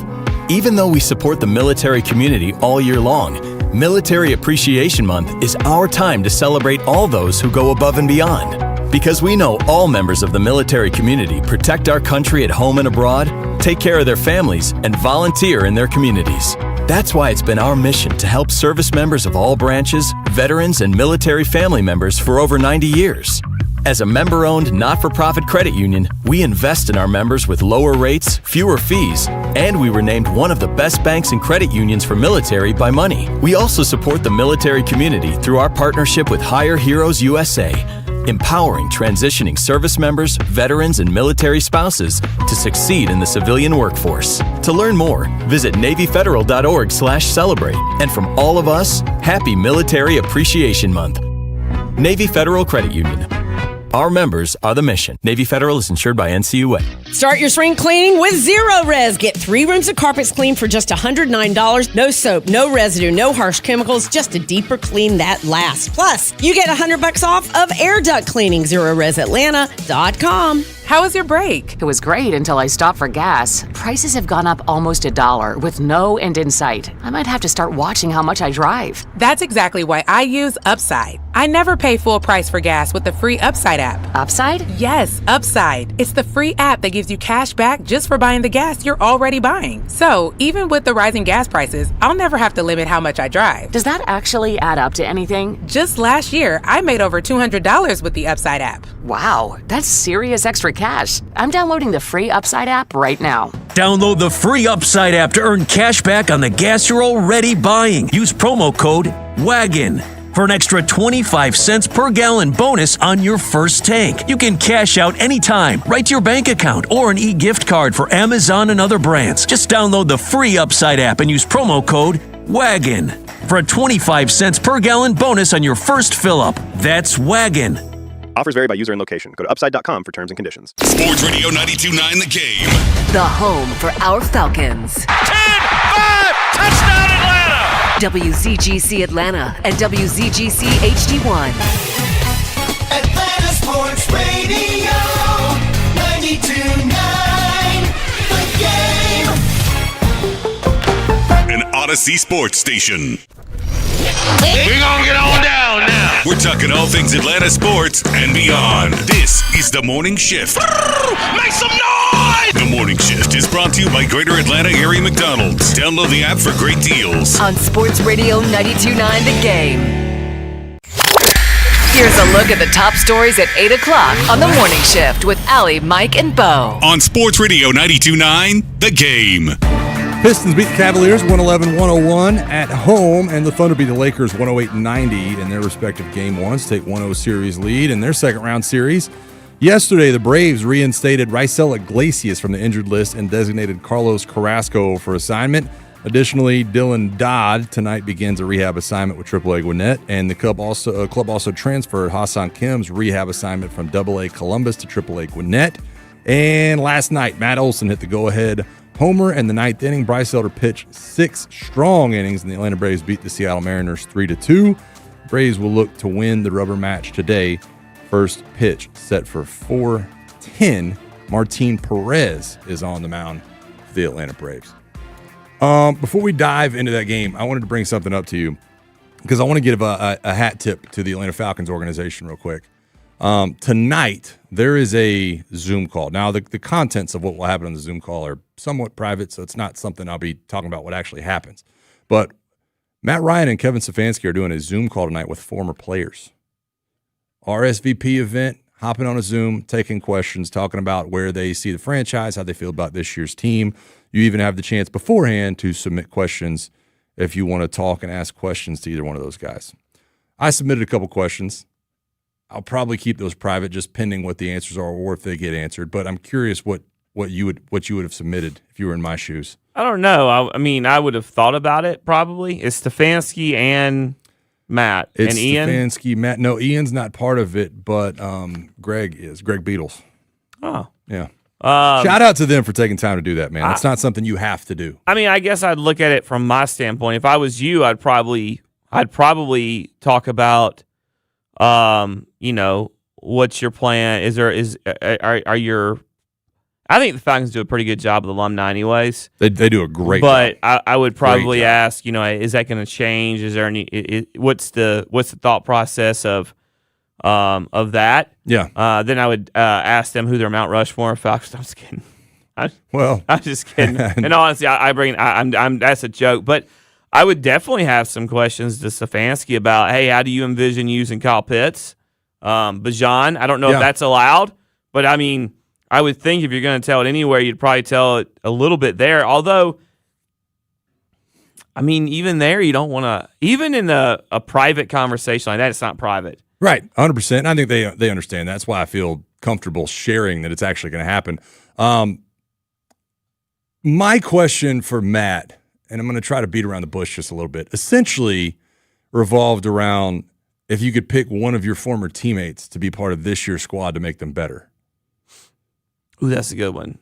Even though we support the military community all year long, Military Appreciation Month is our time to celebrate all those who go above and beyond. Because we know all members of the military community protect our country at home and abroad, take care of their families, and volunteer in their communities. That's why it's been our mission to help service members of all branches, veterans, and military family members for over 90 years. As a member-owned, not-for-profit credit union, we invest in our members with lower rates, fewer fees, and we were named one of the best banks and credit unions for military by Money. We also support the military community through our partnership with Hire Heroes USA, empowering transitioning service members, veterans, and military spouses to succeed in the civilian workforce. To learn more, visit NavyFederal.org/celebrate. And from all of us, happy Military Appreciation Month. Navy Federal Credit Union. Our members are the mission. Navy Federal is insured by NCUA. Start your spring cleaning with Zero Res. Get 3 rooms of carpets cleaned for just $109. No soap, no residue, no harsh chemicals, just a deeper clean that lasts. Plus, you get $100 off of air duct cleaning. ZeroResAtlanta.com. How was your break? It was great until I stopped for gas. Prices have gone up almost $1 with no end in sight. I might have to start watching how much I drive. That's exactly why I use Upside. I never pay full price for gas with the free Upside app. Upside? Yes, Upside. It's the free app that gives you cash back just for buying the gas you're already buying. So even with the rising gas prices, I'll never have to limit how much I drive. Does that actually add up to anything? Just last year, I made over $200 with the Upside app. Wow, that's serious extra cash. I'm downloading the free Upside app right now. Download the free Upside app to earn cash back on the gas you're already buying. Use promo code WAGON for an extra 25 cents per gallon bonus on your first tank. You can cash out anytime, right to your bank account, or an e-gift card for Amazon and other brands. Just download the free Upside app and use promo code WAGON for a 25 cents per gallon bonus on your first fill-up. That's WAGON. Offers vary by user and location. Go to upside.com for terms and conditions. Sports Radio 92.9 The Game. The home for our Falcons. 10-5, touchdown Atlanta! WZGC Atlanta and WZGC HD1. Atlanta Sports Radio 92.9 The Game. An Odyssey Sports Station. We're gonna get on down now. We're talking all things Atlanta sports and beyond. This is The Morning Shift. Make some noise! The Morning Shift is brought to you by Greater Atlanta Area McDonald's. Download the app for great deals. On Sports Radio 92.9 The Game. Here's a look at the top stories at 8 o'clock on The Morning Shift with Allie, Mike, and Bo. On Sports Radio 92.9 The Game. Pistons beat the Cavaliers 111-101 at home, and the Thunder beat the Lakers 108-90 in their respective Game 1s, take 1-0 series lead in their second-round series. Yesterday, the Braves reinstated Raisel Iglesias from the injured list and designated Carlos Carrasco for assignment. Additionally, Dylan Dodd tonight begins a rehab assignment with AAA Gwinnett, and the club also transferred Hassan Kim's rehab assignment from AA Columbus to AAA Gwinnett. And last night, Matt Olson hit the go-ahead homer in the ninth inning. Bryce Elder pitched 6 strong innings, and the Atlanta Braves beat the Seattle Mariners 3-2. Braves will look to win the rubber match today. First pitch set for 4:10. Martin Perez is on the mound for the Atlanta Braves. Before we dive into that game, I wanted to bring something up to you because I want to give a hat tip to the Atlanta Falcons organization real quick. Tonight, there is a Zoom call. Now, the contents of what will happen on the Zoom call are somewhat private, so it's not something I'll be talking about what actually happens. But Matt Ryan and Kevin Stefanski are doing a Zoom call tonight with former players. RSVP event, hopping on a Zoom, taking questions, talking about where they see the franchise, how they feel about this year's team. You even have the chance beforehand to submit questions if you want to talk and ask questions to either one of those guys. I submitted a couple questions. I'll probably keep those private, just pending what the answers are or if they get answered. But I'm curious what you would have submitted if you were in my shoes. I don't know. I mean, I would have thought about it probably. It's Stefanski and Matt It's and Ian. Stefanski, Matt. No, Ian's not part of it, but Greg is. Greg Beatles. Oh, yeah. Shout out to them for taking time to do that, man. It's not something you have to do. I mean, I guess I'd look at it from my standpoint. If I was you, I'd probably talk about, what's your plan? Are your I think the Falcons do a pretty good job of alumni anyways. They do a great job. But I would probably ask, is that going to change? Is there any what's the thought process of that? Yeah. Then I would ask them who their Mount Rushmore Falcons. I'm just kidding. I'm just kidding. And honestly, I'm that's a joke, but I would definitely have some questions to Stefanski about, hey, how do you envision using Kyle Pitts? Bijan, I don't know if that's allowed, but I mean, I would think if you're going to tell it anywhere, you'd probably tell it a little bit there. Although, I mean, even there, you don't want to, even in a private conversation like that, it's not private. Right, 100%. And I think they understand. That's why I feel comfortable sharing that it's actually going to happen. My question for Matt, and I'm going to try to beat around the bush just a little bit, essentially revolved around if you could pick one of your former teammates to be part of this year's squad to make them better. Ooh, that's a good one.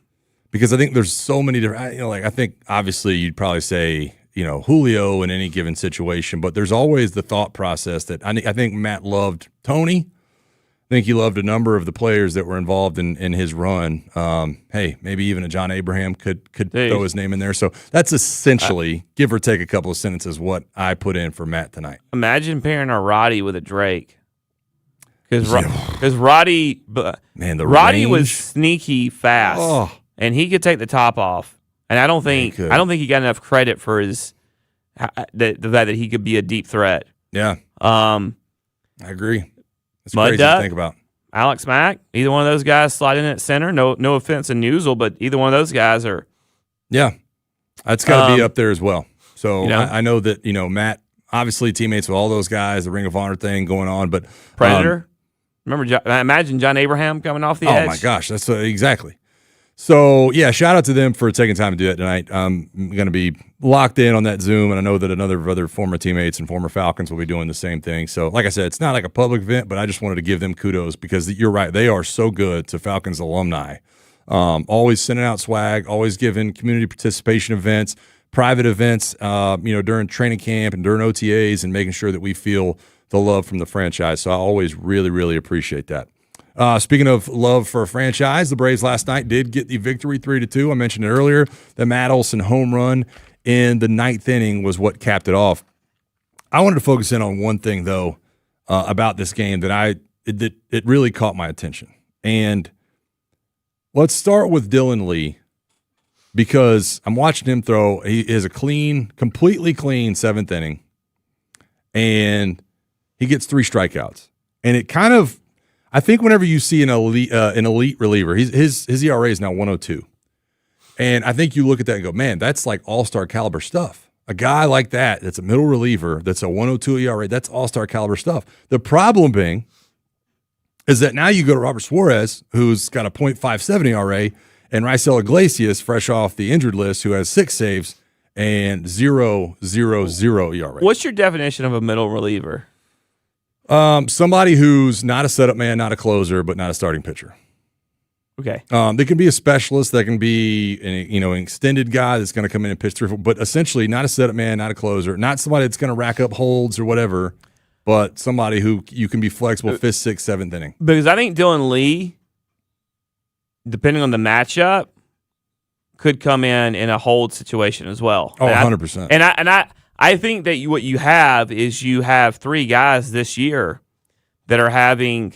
Because I think there's so many different, I think obviously you'd probably say, Julio in any given situation, but there's always the thought process that I think Matt loved Tony. I think he loved a number of the players that were involved in his run. Hey, maybe even a John Abraham could throw his name in there. So that's essentially, give or take a couple of sentences, what I put in for Matt tonight. Imagine pairing a Roddy with a Drake. Because Roddy, Roddy was sneaky fast, and he could take the top off. And I don't think he got enough credit for the fact that he could be a deep threat. Yeah, I agree. It's Mud crazy Duck, to think about. Alex Mack, either one of those guys slide in at center. No offense to Newsel, but either one of those guys are. Yeah, that's got to be up there as well. So I know that Matt obviously teammates with all those guys, the Ring of Honor thing going on, but Predator. Remember, imagine John Abraham coming off the edge. Oh my gosh, that's exactly. So yeah, shout out to them for taking time to do that tonight. I'm going to be locked in on that Zoom, and I know that other former teammates and former Falcons will be doing the same thing. So like I said, it's not like a public event, but I just wanted to give them kudos because you're right, they are so good to Falcons alumni. Always sending out swag, always giving community participation events, private events, during training camp and during OTAs, and making sure that we feel the love from the franchise. So I always really, really appreciate that. Speaking of love for a franchise, the Braves last night did get the victory 3-2. I mentioned it earlier. The Matt Olson home run in the 9th inning was what capped it off. I wanted to focus in on one thing, though, about this game that it really caught my attention. And let's start with Dylan Lee, because I'm watching him throw. He is a completely clean 7th inning, and he gets 3 strikeouts. And it kind of, I think whenever you see an elite reliever, his ERA is now 102. And I think you look at that and go, man, that's like all-star caliber stuff. A guy like that's a middle reliever, that's a 102 ERA, that's all-star caliber stuff. The problem being is that now you go to Robert Suarez, who's got a .57 ERA, and Raisel Iglesias, fresh off the injured list, who has 6 saves and 0.000 ERA. What's your definition of a middle reliever? Somebody who's not a setup man, not a closer, but not a starting pitcher. Okay. They can be a specialist. That can be an extended guy that's going to come in and pitch 3-4, but essentially not a setup man, not a closer, not somebody that's going to rack up holds or whatever, but somebody who you can be flexible 5th, 6th, 7th inning. Because I think Dylan Lee, depending on the matchup, could come in a hold situation as well. Oh, 100%. And I think that what you have is you have 3 guys this year that are having,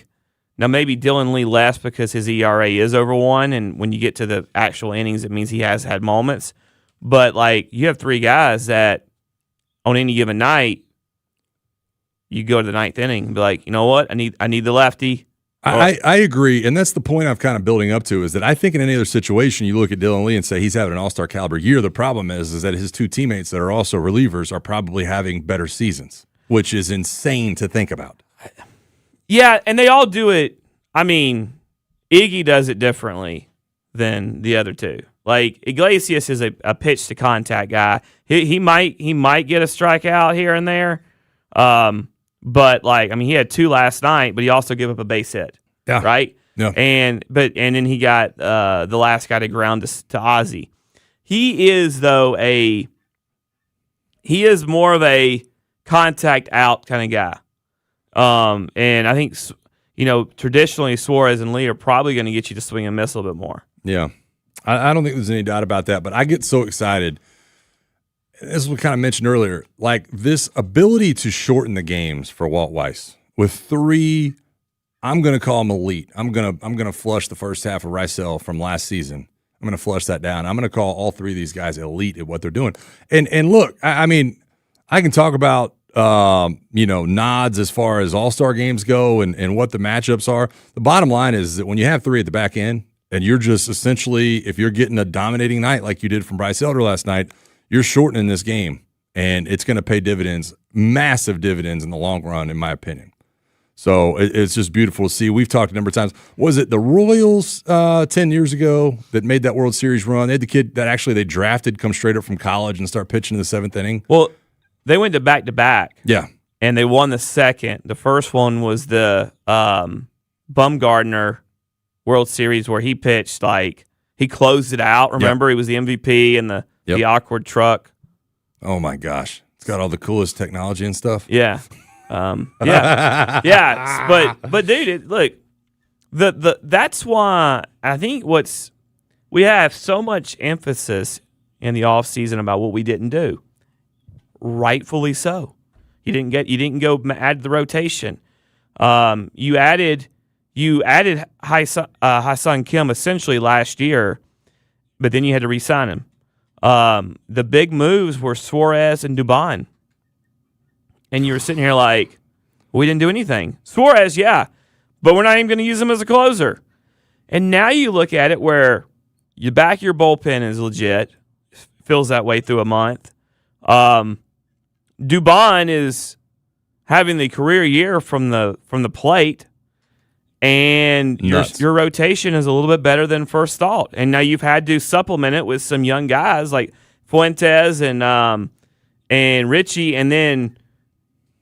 now maybe Dylan Lee less because his ERA is over 1, and when you get to the actual innings, it means he has had moments. But like you have 3 guys that on any given night, you go to the 9th inning and be like, you know what, I need the lefty. I agree, and that's the point I'm kind of building up to, is that I think in any other situation you look at Dylan Lee and say he's having an all-star caliber year. The problem is that his 2 teammates that are also relievers are probably having better seasons, which is insane to think about. Yeah, and they all do it. I mean, Iggy does it differently than the other 2. Like Iglesias is a pitch to contact guy. He might get a strikeout here and there. But he had 2 last night, but he also gave up a base hit. Yeah. Right? Yeah. And then he got the last guy to ground to Ozzie. He is more of a contact out kind of guy. And I think traditionally Suarez and Lee are probably going to get you to swing and miss a little bit more. Yeah. I don't think there's any doubt about that, but I get so excited. As we kind of mentioned earlier, like this ability to shorten the games for Walt Weiss with 3, I'm going to call them elite. I'm going to flush the first half of Raisel from last season. I'm going to flush that down. I'm going to call all 3 of these guys elite at what they're doing. And look, I mean, I can talk about nods as far as all-star games go and what the matchups are. The bottom line is that when you have 3 at the back end and you're just essentially, if you're getting a dominating night like you did from Bryce Elder last night, you're shortening this game, and it's going to pay dividends, massive dividends in the long run, in my opinion. So it's just beautiful to see. We've talked a number of times. Was it the Royals 10 years ago that made that World Series run? They had the kid that actually they drafted come straight up from college and start pitching in the 7th inning. Well, they went to back-to-back. Yeah. And they won the second. The first one was the Bumgarner World Series where he pitched he closed it out. Remember, He was the MVP and the awkward truck. Oh my gosh, it's got all the coolest technology and stuff. Yeah, yeah. But dude, look, that's why I think we have so much emphasis in the off season about what we didn't do. Rightfully so. You didn't go add the rotation. You added Ha-Seong Kim essentially last year, but then you had to re-sign him. The big moves were Suarez and Dubon. And you were sitting here like, we didn't do anything. Suarez, yeah, but we're not even going to use him as a closer. And now you look at it where you back your bullpen is legit. Feels that way through a month. Dubon is having the career year from the plate. And your rotation is a little bit better than first thought. And now you've had to supplement it with some young guys like Fuentes and Richie, and then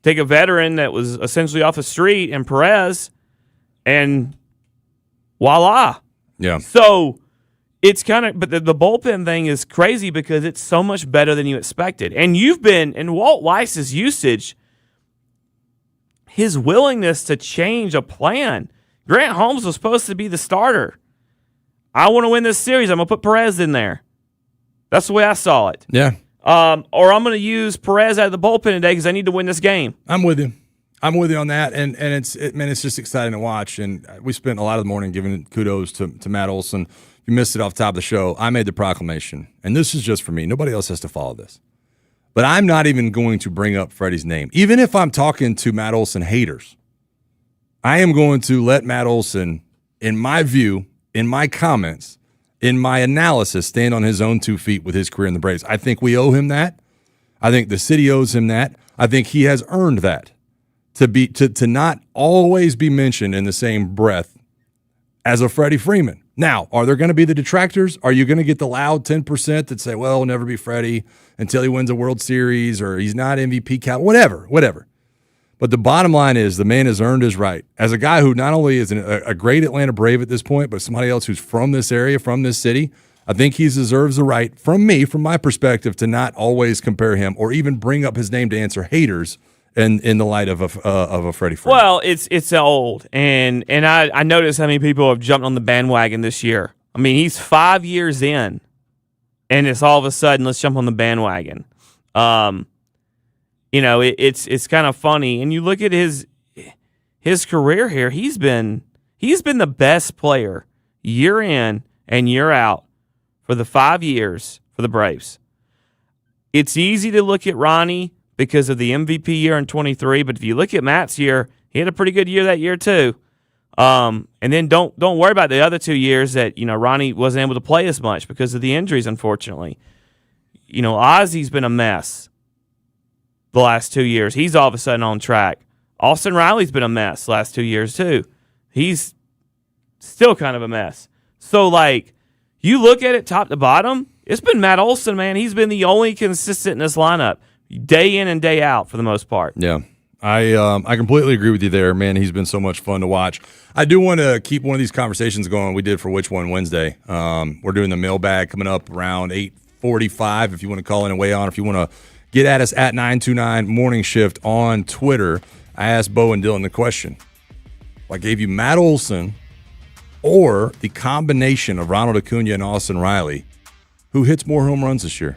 take a veteran that was essentially off the street and Perez, and voila. Yeah. So It's kind of, but the bullpen thing is crazy because it's so much better than you expected. And Walt Weiss's usage, his willingness to change a plan. Grant Holmes was supposed to be the starter. I want to win this series. I'm going to put Perez in there. That's the way I saw it. Yeah. Or I'm going to use Perez out of the bullpen today because I need to win this game. I'm with you on that, and it's just exciting to watch. And we spent a lot of the morning giving kudos to Matt Olson. If you missed it off the top of the show, I made the proclamation, and this is just for me. Nobody else has to follow this. But I'm not even going to bring up Freddie's name. Even if I'm talking to Matt Olson haters, I am going to let Matt Olson, in my view, in my comments, in my analysis, stand on his own 2 feet with his career in the Braves. I think we owe him that. I think the city owes him that. I think he has earned that. To not always be mentioned in the same breath as a Freddie Freeman. Now, are there going to be the detractors? Are you going to get the loud 10% that say, well, it'll never be Freddie until he wins a World Series or he's not MVP whatever. But the bottom line is the man has earned his right. As a guy who not only is a great Atlanta Brave at this point, but somebody else who's from this area, from this city, I think he deserves the right from me, from my perspective, to not always compare him or even bring up his name to answer haters in the light of a Freddie Freeman. Well, it's old, and I noticed how many people have jumped on the bandwagon this year. I mean, he's 5 years in, and it's all of a sudden, let's jump on the bandwagon. It's kind of funny, and you look at his career here. He's been the best player year in and year out for the 5 years for the Braves. It's easy to look at Ronnie because of the MVP year in 23, but if you look at Matt's year, he had a pretty good year that year too. And then don't worry about the other 2 years that Ronnie wasn't able to play as much because of the injuries, unfortunately. Ozzy's been a mess the last 2 years. He's all of a sudden on track. Austin Riley's been a mess the last 2 years too. He's still kind of a mess. So, you look at it top to bottom, it's been Matt Olson, man. He's been the only consistent in this lineup, day in and day out for the most part. Yeah. I completely agree with you there, man. He's been so much fun to watch. I do want to keep one of these conversations going. We did for Which One Wednesday. We're doing the mailbag coming up around 8:45 if you want to call in and weigh on. If you want to get at us at 929 Morning Shift on Twitter. I asked Bo and Dylan the question. I gave you Matt Olson or the combination of Ronald Acuna and Austin Riley. Who hits more home runs this year?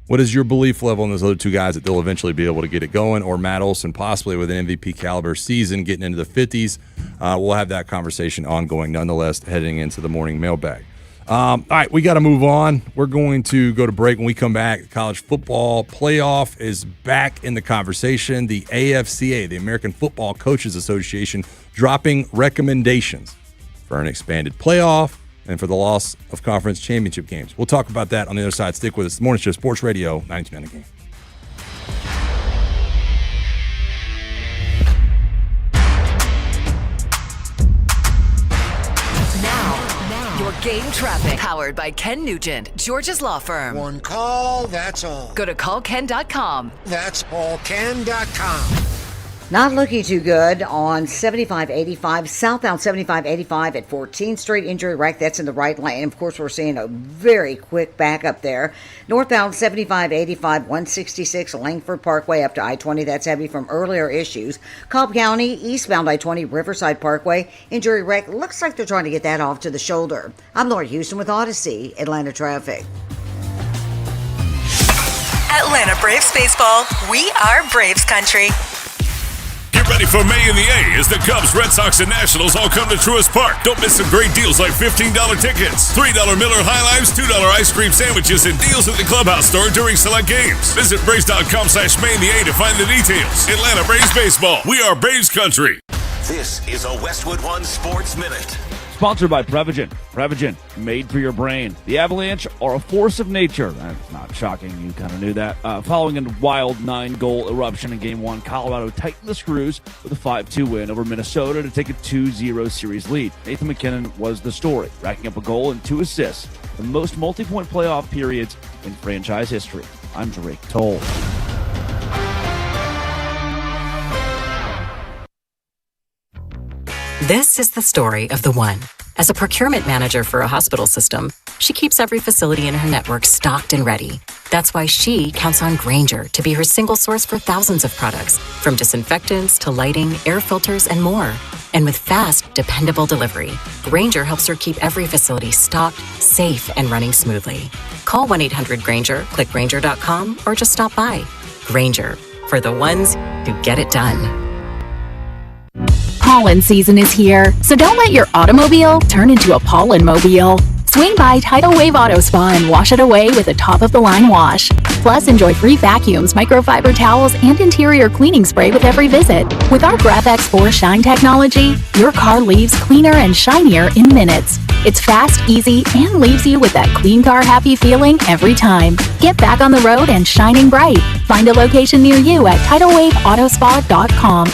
What is your belief level in those other two guys that they'll eventually be able to get it going, or Matt Olson possibly with an MVP caliber season getting into the 50s? We'll have that conversation ongoing nonetheless heading into the morning mailbag. All right, we got to move on. We're going to go to break. When we come back, the college football playoff is back in the conversation. The AFCA, the American Football Coaches Association, dropping recommendations for an expanded playoff and for the loss of conference championship games. We'll talk about that on the other side. Stick with us. Morning Show Sports Radio, 92.9 The Game. Now, your game traffic, powered by Ken Nugent, Georgia's law firm. One call, that's all. Go to callken.com. That's allken.com. Not looking too good on 7585, southbound 7585 at 14th Street. Injury wreck, that's in the right lane. Of course, we're seeing a very quick backup there. Northbound 7585, 166 Langford Parkway up to I-20. That's heavy from earlier issues. Cobb County, eastbound I-20 Riverside Parkway. Injury wreck, looks like they're trying to get that off to the shoulder. I'm Laura Houston with Odyssey, Atlanta Traffic. Atlanta Braves baseball, we are Braves country. Get ready for May in the A as the Cubs, Red Sox, and Nationals all come to Truist Park. Don't miss some great deals like $15 tickets, $3 Miller High Limes, $2 ice cream sandwiches, and deals at the Clubhouse store during select games. Visit Braves.com/May in the A to find the details. Atlanta Braves baseball. We are Braves country. This is a Westwood One Sports Minute. Sponsored by Prevagen. Prevagen, made for your brain. The Avalanche are a force of nature. That's not shocking. You kind of knew that. Following a wild 9-goal eruption in Game 1, Colorado tightened the screws with a 5-2 win over Minnesota to take a 2-0 series lead. Nathan McKinnon was the story, racking up a goal and 2 assists, the most multi-point playoff periods in franchise history. I'm Drake Toll. This is the story of the one. As a procurement manager for a hospital system, she keeps every facility in her network stocked and ready. That's why she counts on Grainger to be her single source for thousands of products, from disinfectants to lighting, air filters, and more. And with fast, dependable delivery, Grainger helps her keep every facility stocked, safe, and running smoothly. Call 1-800-GRAINGER, click Grainger.com, or just stop by. Grainger, for the ones who get it done. Pollen season is here, so don't let your automobile turn into a pollen mobile. Swing by Tidal Wave Auto Spa and wash it away with a top-of-the-line wash. Plus, enjoy free vacuums, microfiber towels, and interior cleaning spray with every visit. With our GrabX4 Shine technology, your car leaves cleaner and shinier in minutes. It's fast, easy, and leaves you with that clean car happy feeling every time. Get back on the road and shining bright. Find a location near you at TidalWaveAutospa.com.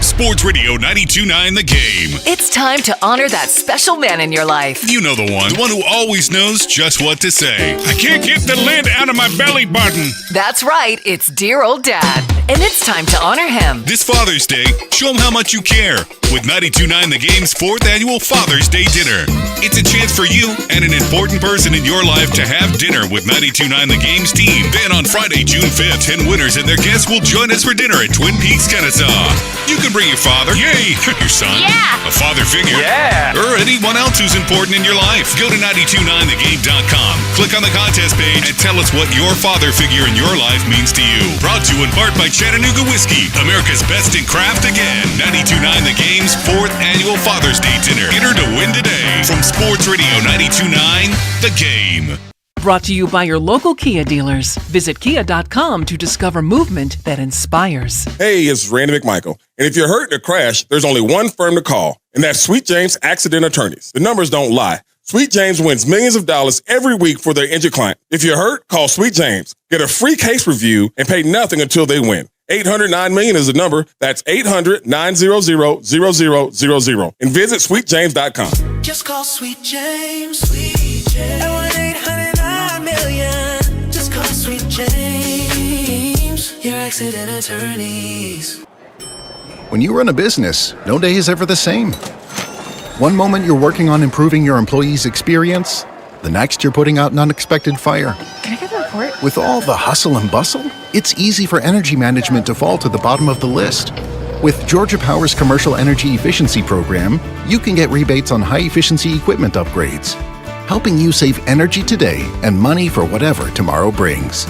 Sports Radio 92.9 The Game. It's time to honor that special man in your life. You know the one who always knows just what to say. I can't get the lid out of my belly button. That's right, it's dear old dad. And it's time to honor him. This Father's Day, show him how much you care with 92.9 The Game's 4th annual Father's Day dinner. It's a chance for you and an important person in your life to have dinner with 92.9 The Game's team. Then on Friday, June 5th, 10 winners and their guests will join us for dinner at Twin Peaks, Kennesaw. You can bring your father, yay, your son, a father figure, or anyone else who's important in your life. Go to 929thegame.com, click on the contest page, and tell us what your father figure in your life means to you. Brought to you in part by Chattanooga Whiskey, America's best in craft again. 92.9 The Game's 4th annual Father's Day dinner. Enter to win today from Sports Radio 92.9 The Game. Brought to you by your local Kia dealers. Visit kia.com to discover movement that inspires. Hey, it's Randy McMichael. And if you're hurt in a crash, there's only one firm to call, and that's Sweet James Accident Attorneys. The numbers don't lie. Sweet James wins millions of dollars every week for their injured client. If you're hurt, call Sweet James. Get a free case review and pay nothing until they win. 800-9-million is the number. That's 800-900-0000. And visit sweetjames.com. Just call Sweet James. Sweet James. 1-800-9-million. Just call Sweet James. Your accident attorneys. When you run a business, no day is ever the same. One moment you're working on improving your employees' experience, the next you're putting out an unexpected fire. Can I get the report? With all the hustle and bustle, it's easy for energy management to fall to the bottom of the list. With Georgia Power's Commercial Energy Efficiency Program, you can get rebates on high-efficiency equipment upgrades, helping you save energy today and money for whatever tomorrow brings.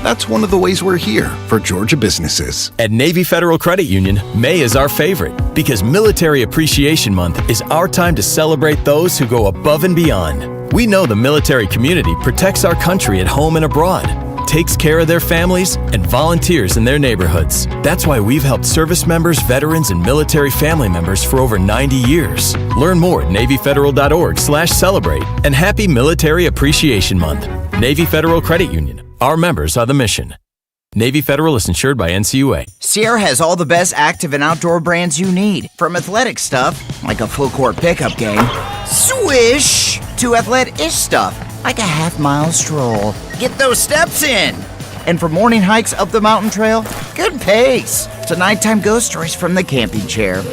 That's one of the ways we're here for Georgia businesses. At Navy Federal Credit Union, May is our favorite because Military Appreciation Month is our time to celebrate those who go above and beyond. We know the military community protects our country at home and abroad, takes care of their families, and volunteers in their neighborhoods. That's why we've helped service members, veterans, and military family members for over 90 years. Learn more at NavyFederal.org/celebrate. And happy Military Appreciation Month. Navy Federal Credit Union. Our members are the mission. Navy Federal is insured by NCUA. Sierra has all the best active and outdoor brands you need. From athletic stuff, like a full court pickup game, swish, to athletic-ish stuff, like a half-mile stroll. Get those steps in. And for morning hikes up the mountain trail, good pace. To nighttime ghost stories from the camping chair.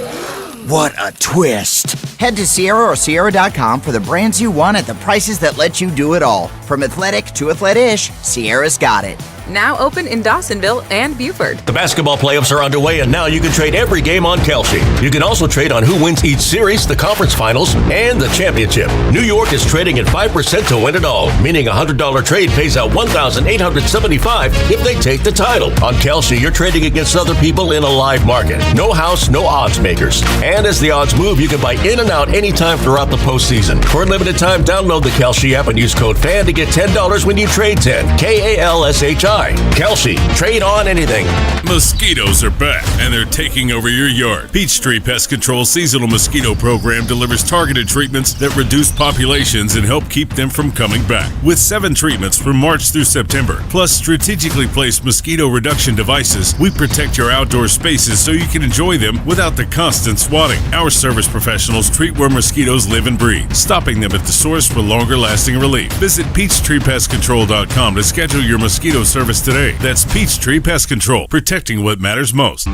What a twist. Head to Sierra or Sierra.com for the brands you want at the prices that let you do it all. From athletic to athletic-ish, Sierra's got it. Now open in Dawsonville and Buford. The basketball playoffs are underway, and now you can trade every game on Kalshi. You can also trade on who wins each series, the conference finals, and the championship. New York is trading at 5% to win it all, meaning a $100 trade pays out $1,875 if they take the title. On Kalshi, you're trading against other people in a live market. No house, no odds makers. And as the odds move, you can buy in and out anytime throughout the postseason. For a limited time, download the Kalshi app and use code FAN to get $10 when you trade 10. KALSHI. Kalshi. Trade on anything. Mosquitoes are back, and they're taking over your yard. Peachtree Pest Control Seasonal Mosquito Program delivers targeted treatments that reduce populations and help keep them from coming back. With 7 treatments from March through September, plus strategically placed mosquito reduction devices, we protect your outdoor spaces so you can enjoy them without the constant swatting. Our service professionals treat where mosquitoes live and breed, stopping them at the source for longer-lasting relief. Visit PeachtreePestControl.com to schedule your mosquito service today. That's Peachtree Pest Control, protecting what matters most.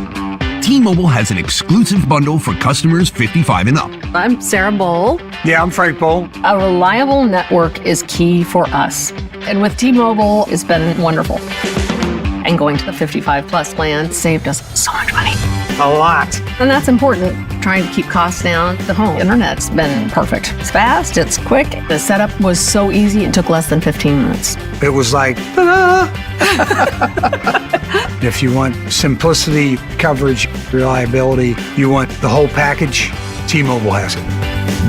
T-Mobile has an exclusive bundle for customers 55 and up. I'm Sarah Bowl. Yeah, I'm Frank Bowl. A reliable network is key for us. And with T-Mobile, it's been wonderful. And going to the 55 plus plan saved us so much money. A lot. And that's important. Trying to keep costs down. The home internet's been perfect. It's fast, it's quick. The setup was so easy, it took less than 15 minutes. It was like, ta-da! If you want simplicity, coverage, reliability, you want the whole package, T-Mobile has it.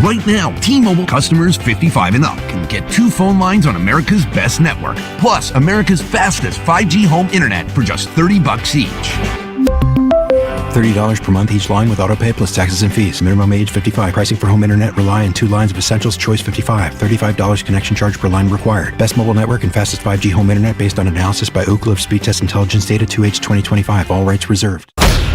Right now, T-Mobile customers 55 and up can get 2 phone lines on America's best network, plus America's fastest 5G home internet for just $30 each. $30 per month each line with autopay plus taxes and fees. Minimum age 55. Pricing for home internet rely on 2 lines of Essentials Choice 55. $35 connection charge per line required. Best mobile network and fastest 5G home internet based on analysis by Ookla of Speed Test Intelligence data 2H 2025. All rights reserved.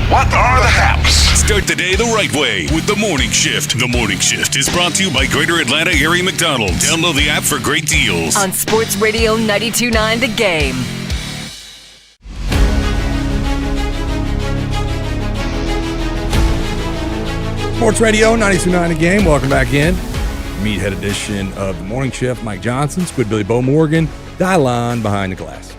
What are the haps? Start the day the right way with The Morning Shift. The Morning Shift is brought to you by Greater Atlanta Area McDonald's. Download the app for great deals. On Sports Radio 92.9 The Game. Sports Radio 92.9 The Game. Welcome back in. Meathead edition of The Morning Shift. Mike Johnson, Squidbilly Bo Morgan, Dylon behind the glass.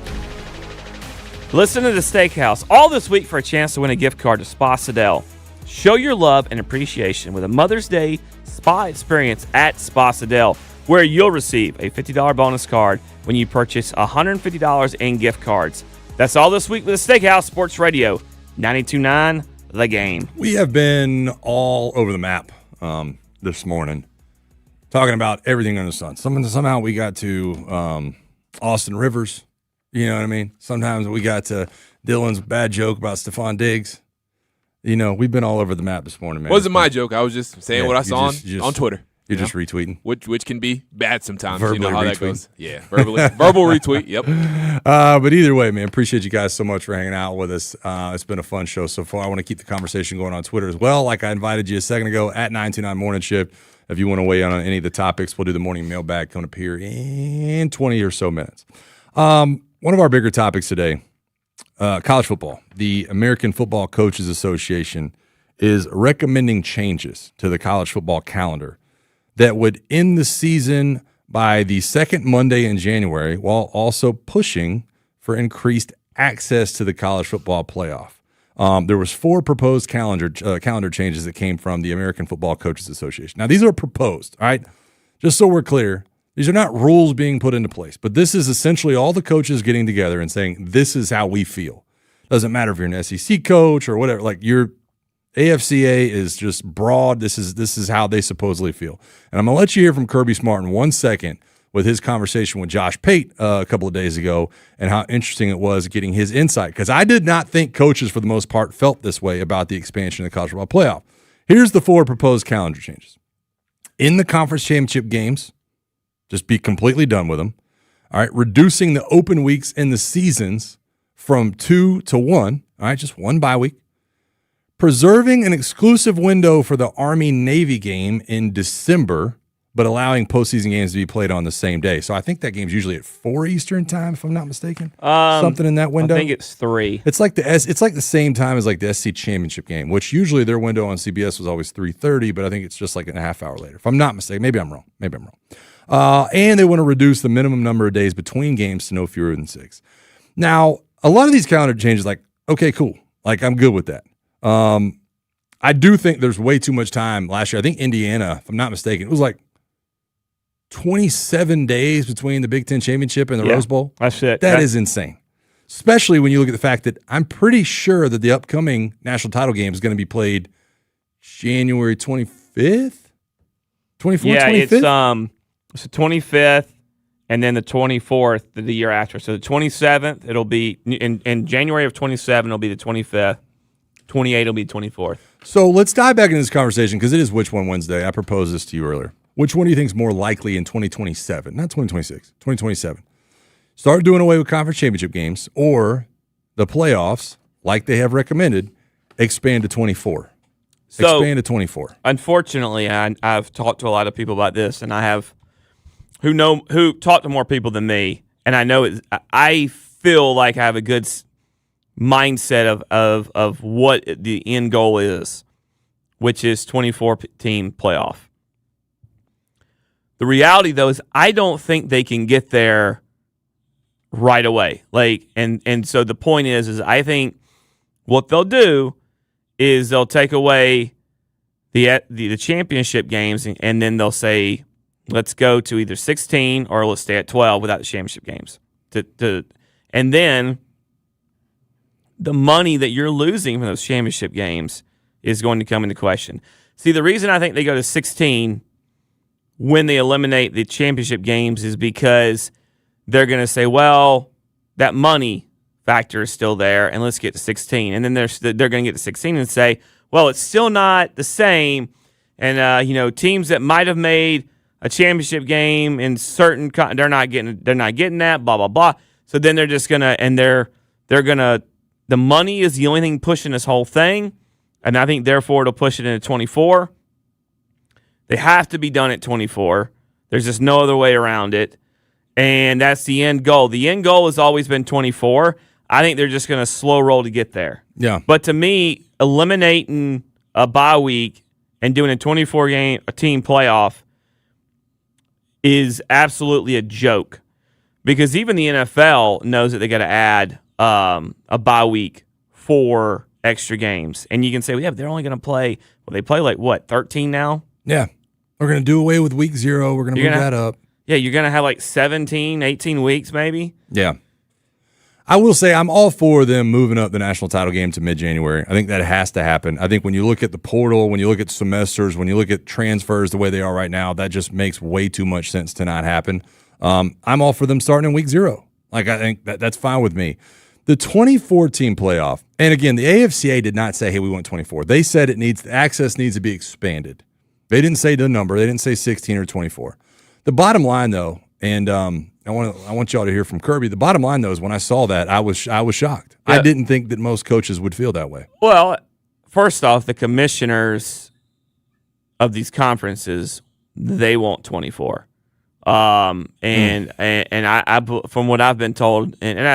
Listen to the Steakhouse all this week for a chance to win a gift card to Spa Sidel. Show your love and appreciation with a Mother's Day spa experience at Spa Sidel, where you'll receive a $50 bonus card when you purchase $150 in gift cards. That's all this week with the Steakhouse. Sports Radio 92.9 The Game. We have been all over the map this morning, talking about everything under the sun. Somehow we got to Austin Rivers. You know what I mean? Sometimes we got to Dylan's bad joke about Stephon Diggs. You know, we've been all over the map this morning, man. Wasn't my joke. I was just saying what I saw on Twitter. You're just retweeting. Which can be bad sometimes. Verbally you know how retweeting. that goes. Yeah, verbal retweet. Yep. But either way, man, appreciate you guys so much for hanging out with us. It's been a fun show so far. I want to keep the conversation going on Twitter as well. Like I invited you a second ago at 929 Morning Shift. If you want to weigh in on any of the topics, we'll do the morning mailbag coming up here in 20 or so minutes. One of our bigger topics today, college football. The American Football Coaches Association is recommending changes to the college football calendar that would end the season by the second Monday in January, while also pushing for increased access to the college football playoff. There was 4 proposed calendar changes that came from the American Football Coaches Association. Now, these are proposed, all right? Just so we're clear, these are not rules being put into place, but this is essentially all the coaches getting together and saying, this is how we feel. Doesn't matter if you're an SEC coach or whatever, like your AFCA is just broad. This is how they supposedly feel. And I'm going to let you hear from Kirby Smart in 1 second with his conversation with Josh Pate a couple of days ago and how interesting it was getting his insight. Because I did not think coaches, for the most part, felt this way about the expansion of the college football playoff. Here's the 4 proposed calendar changes. In the conference championship games, just be completely done with them. All right, reducing the open weeks in the seasons from 2 to 1. All right, just 1 bye week. Preserving an exclusive window for the Army-Navy game in December, but allowing postseason games to be played on the same day. So I think that game's usually at 4 Eastern time, if I'm not mistaken. Something in that window. I think it's 3. It's like the same time as like the SC championship game, which usually their window on CBS was always 3:30, but I think it's just like a half hour later. If I'm not mistaken, maybe I'm wrong. And they want to reduce the minimum number of days between games to no fewer than 6. Now, a lot of these calendar changes, like, okay, cool. Like, I'm good with that. I do think there's way too much time last year. I think Indiana, if I'm not mistaken, it was like 27 days between the Big Ten championship and the Rose Bowl. That's it. That is insane. Especially when you look at the fact that I'm pretty sure that the upcoming national title game is going to be played January 25th? 24th, yeah, 25th? It's the 25th and then the 24th the year after. So the 27th, it'll be in January of 27, it'll be the 25th. 28 will be 24th. So let's dive back into this conversation because it is Which One Wednesday. I proposed this to you earlier. Which one do you think is more likely in 2027? Not 2026, 2027. Start doing away with conference championship games or the playoffs, like they have recommended, expand to 24. So, expand to 24. Unfortunately, I've talked to a lot of people about this, and I have who talk to more people than me, and I know I feel like I have a good mindset of what the end goal is, which is 24-team playoff. The reality, though, is I don't think they can get there right away. And so the point is I think what they'll do is they'll take away the championship games, and then they'll say, let's go to either 16 or let's stay at 12 without the championship games. And then the money that you're losing from those championship games is going to come into question. See, the reason I think they go to 16 when they eliminate the championship games is because they're going to say, well, that money factor is still there, and let's get to 16. And then they're going to get to 16 and say, well, it's still not the same. And teams that might have made a championship game in certain they're not getting that, blah blah blah. So then they're just going to the money is the only thing pushing this whole thing, and I think therefore it'll push it into 24. They have to be done at 24. There's just no other way around it. And that's the end goal. The end goal has always been 24. I think they're just going to slow roll to get there. Yeah. But to me, eliminating a bye week and doing a 24-game team playoff is absolutely a joke. Because even the NFL knows that they got to add a bye week for extra games. And you can say, well, yeah, but they're only going to play, they play 13 now? Yeah. We're going to do away with week 0. We're going to move that up. Yeah, you're going to have 17, 18 weeks maybe. Yeah. I will say I'm all for them moving up the national title game to mid-January. I think that has to happen. I think when you look at the portal, when you look at semesters, when you look at transfers the way they are right now, that just makes way too much sense to not happen. I'm all for them starting in week 0. I think that's fine with me. The 24-team playoff, and again, the AFCA did not say, hey, we want 24. They said access needs to be expanded. They didn't say the number. They didn't say 16 or 24. The bottom line, though, and I want y'all to hear from Kirby. The bottom line, though, is when I saw that, I was shocked. Yeah. I didn't think that most coaches would feel that way. Well, first off, the commissioners of these conferences, they want 24. And I from what I've been told, and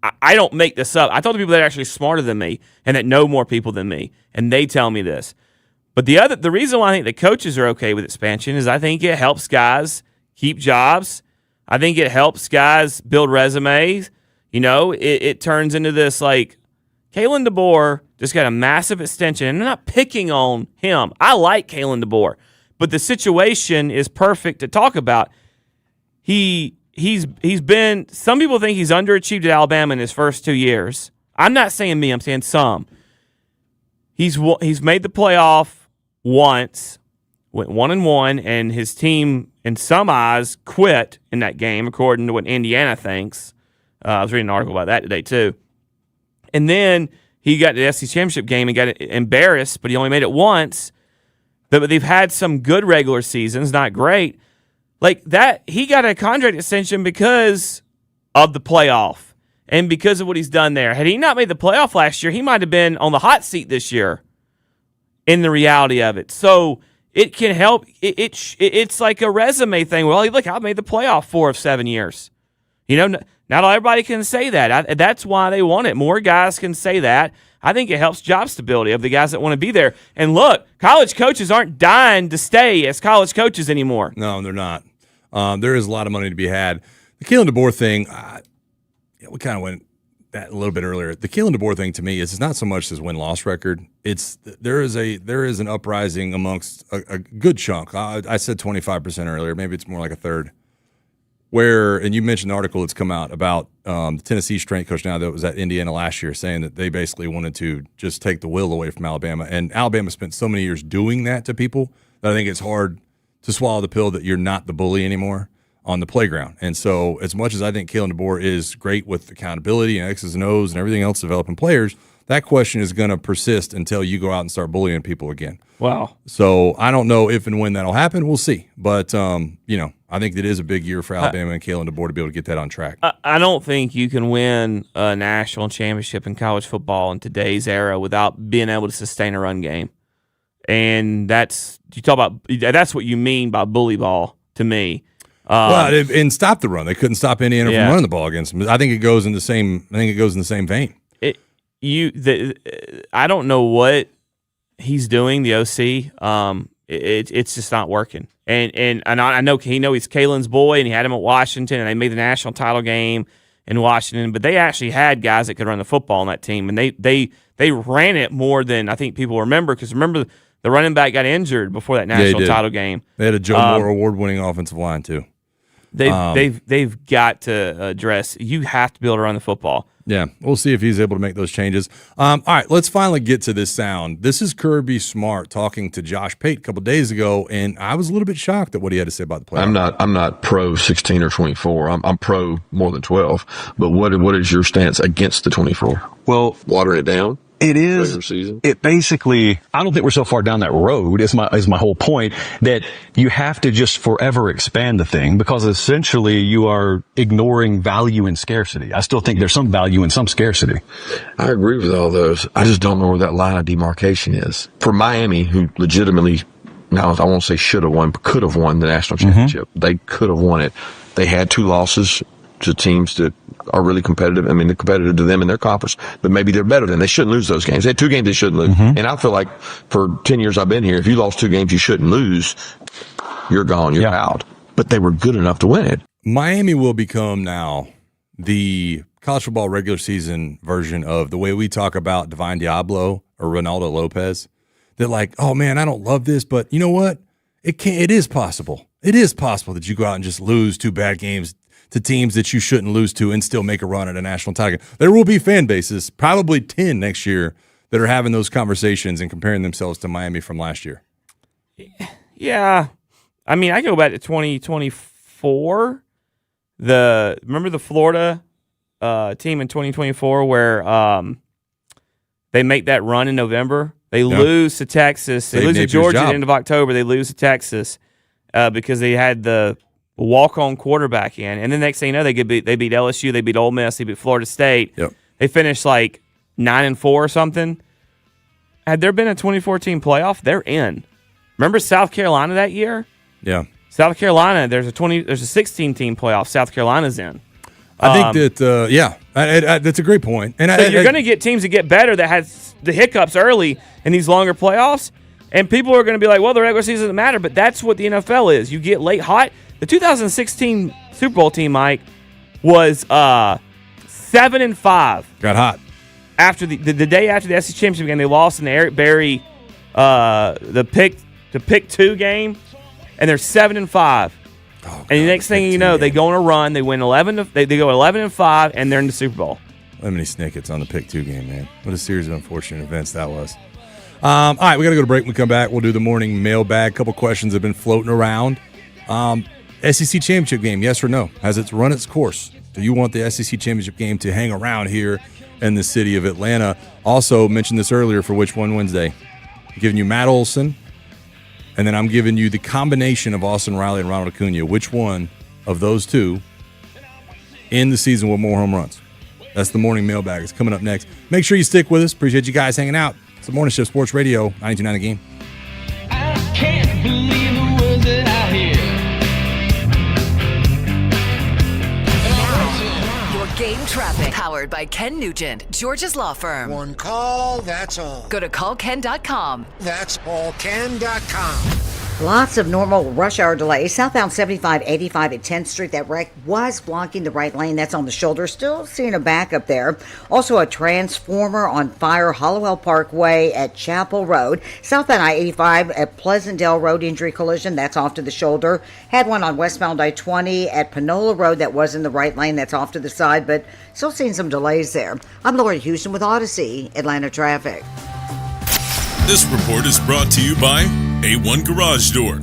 I don't make this up. I told the people that are actually smarter than me and that know more people than me, and they tell me this. But the reason why I think the coaches are okay with expansion is I think it helps guys keep jobs. I think it helps guys build resumes. It turns into this Kalen DeBoer just got a massive extension, and I'm not picking on him. I like Kalen DeBoer, but the situation is perfect to talk about. He's been. Some people think he's underachieved at Alabama in his first 2 years. I'm not saying me. I'm saying some. He's made the playoff once, went 1-1, and his team, in some eyes, quit in that game, according to what Indiana thinks. I was reading an article about that today, too. And then he got to the SEC Championship game and got embarrassed, but he only made it once. But they've had some good regular seasons, not great. He got a contract extension because of the playoff and because of what he's done there. Had he not made the playoff last year, he might have been on the hot seat this year in the reality of it. So it can help. It's like a resume thing. Well, look, I made the playoff 4 of 7 years. Not everybody can say that. That's why they want it. More guys can say that. I think it helps job stability of the guys that want to be there. And look, college coaches aren't dying to stay as college coaches anymore. No, they're not. There is a lot of money to be had. The Kalen DeBoer thing, we kind of went that a little bit earlier. The Kalen DeBoer thing to me is it's not so much his win-loss record. There is an uprising amongst a good chunk. I said 25% earlier. Maybe it's more like a third. And you mentioned the article that's come out about the Tennessee strength coach now that was at Indiana last year, saying that they basically wanted to just take the will away from Alabama. And Alabama spent so many years doing that to people that I think it's hard to swallow the pill that you're not the bully anymore on the playground. And so as much as I think Kalen DeBoer is great with accountability and X's and O's and everything else developing players, that question is going to persist until you go out and start bullying people again. Wow. So I don't know if and when that'll happen. We'll see. But, I think it is a big year for Alabama and Kalen DeBoer to be able to get that on track. I don't think you can win a national championship in college football in today's era without being able to sustain a run game. And that's what you mean by bully ball to me. And stop the run. They couldn't stop Indiana from running the ball against them. I think it goes in the same vein. I don't know what he's doing, the OC. It's just not working. And I know he's Kalen's boy, and he had him at Washington, and they made the national title game in Washington. But they actually had guys that could run the football on that team, and they ran it more than I think people remember. Because remember, the running back got injured before that national title game. They had a Joe Moore award-winning offensive line too. They've got to address. You have to be able to run the football. Yeah, we'll see if he's able to make those changes. All right, let's finally get to this sound. This is Kirby Smart talking to Josh Pate a couple days ago, and I was a little bit shocked at what he had to say about the playoff. I'm not pro 16 or 24. I'm pro more than 12. But what is your stance against the 24? Well, watering it down. It is. It basically, I don't think we're so far down that road is my whole point, that you have to just forever expand the thing, because essentially you are ignoring value and scarcity. I still think there's some value and some scarcity. I agree with all those. I just don't know where that line of demarcation is. For Miami, who legitimately, now I won't say should have won, but could have won the national championship. They could have won it. They had 2 losses to teams that are really competitive. I mean, they're competitive to them in their conference, but maybe they're better than. They shouldn't lose those games. They had 2 games they shouldn't lose. And I feel like for 10 years I've been here, if you lost 2 games you shouldn't lose, you're gone. You're out. But they were good enough to win it. Miami will become now the college football regular season version of the way we talk about Divine Diablo or Ronaldo Lopez. They're like, oh man, I don't love this, but you know what? It is possible. It is possible that you go out and just lose 2 bad games to teams that you shouldn't lose to and still make a run at a national title. There will be fan bases, probably 10 next year, that are having those conversations and comparing themselves to Miami from last year. Yeah. I mean, I go back to 2024. Remember the Florida team in 2024 where they make that run in November? They lose to Texas. They lose to Georgia at the end of October. They lose to Texas because they had the walk-on quarterback in. And then next thing you know, they beat LSU, they beat Ole Miss, they beat Florida State. Yep. They finished like 9-4 or something. Had there been a 2014 playoff, they're in. Remember South Carolina that year? Yeah. South Carolina, there's a 16-team playoff. South Carolina's in. I think that, that's a great point. And so you're going to get teams that get better that has the hiccups early in these longer playoffs, and people are going to be like, well, the regular season doesn't matter, but that's what the NFL is. You get late hot. The 2016 Super Bowl team, Mike, was 7-5. Got hot. After the day after the SEC championship game, they lost in the Eric Berry the pick 2 game, and they're 7-5. Oh, and the next thing you know, they go on a run. They win 11. They go 11-5, and they're in the Super Bowl. Lemony Snicket's on the pick 2 game, man. What a series of unfortunate events that was. All right, we got to go to break. When we come back, we'll do the morning mailbag. A couple questions have been floating around. SEC championship game, yes or no? Has it run its course? Do you want the SEC championship game to hang around here in the city of Atlanta? Also, mentioned this earlier for Which One Wednesday. I'm giving you Matt Olson, and then I'm giving you the combination of Austin Riley and Ronald Acuna. Which one of those 2 in the season with more home runs? That's the morning mailbag. It's coming up next. Make sure you stick with us. Appreciate you guys hanging out. It's the Morning Shift Sports Radio, 92.9 The Game. I can't believe the words that I hear. Your game traffic, powered by Ken Nugent, Georgia's law firm. One call, that's all. Go to callken.com. That's allken.com. Lots of normal rush hour delays. Southbound 7585 at 10th Street. That wreck was blocking the right lane. That's on the shoulder. Still seeing a backup there. Also a transformer on fire, Hollowell Parkway at Chapel Road. Southbound I-85 at Pleasantdale Road, injury collision. That's off to the shoulder. Had one on westbound I-20 at Panola Road. That was in the right lane. That's off to the side, but still seeing some delays there. I'm Lori Houston with Odyssey, Atlanta Traffic. This report is brought to you by A1 Garage Door.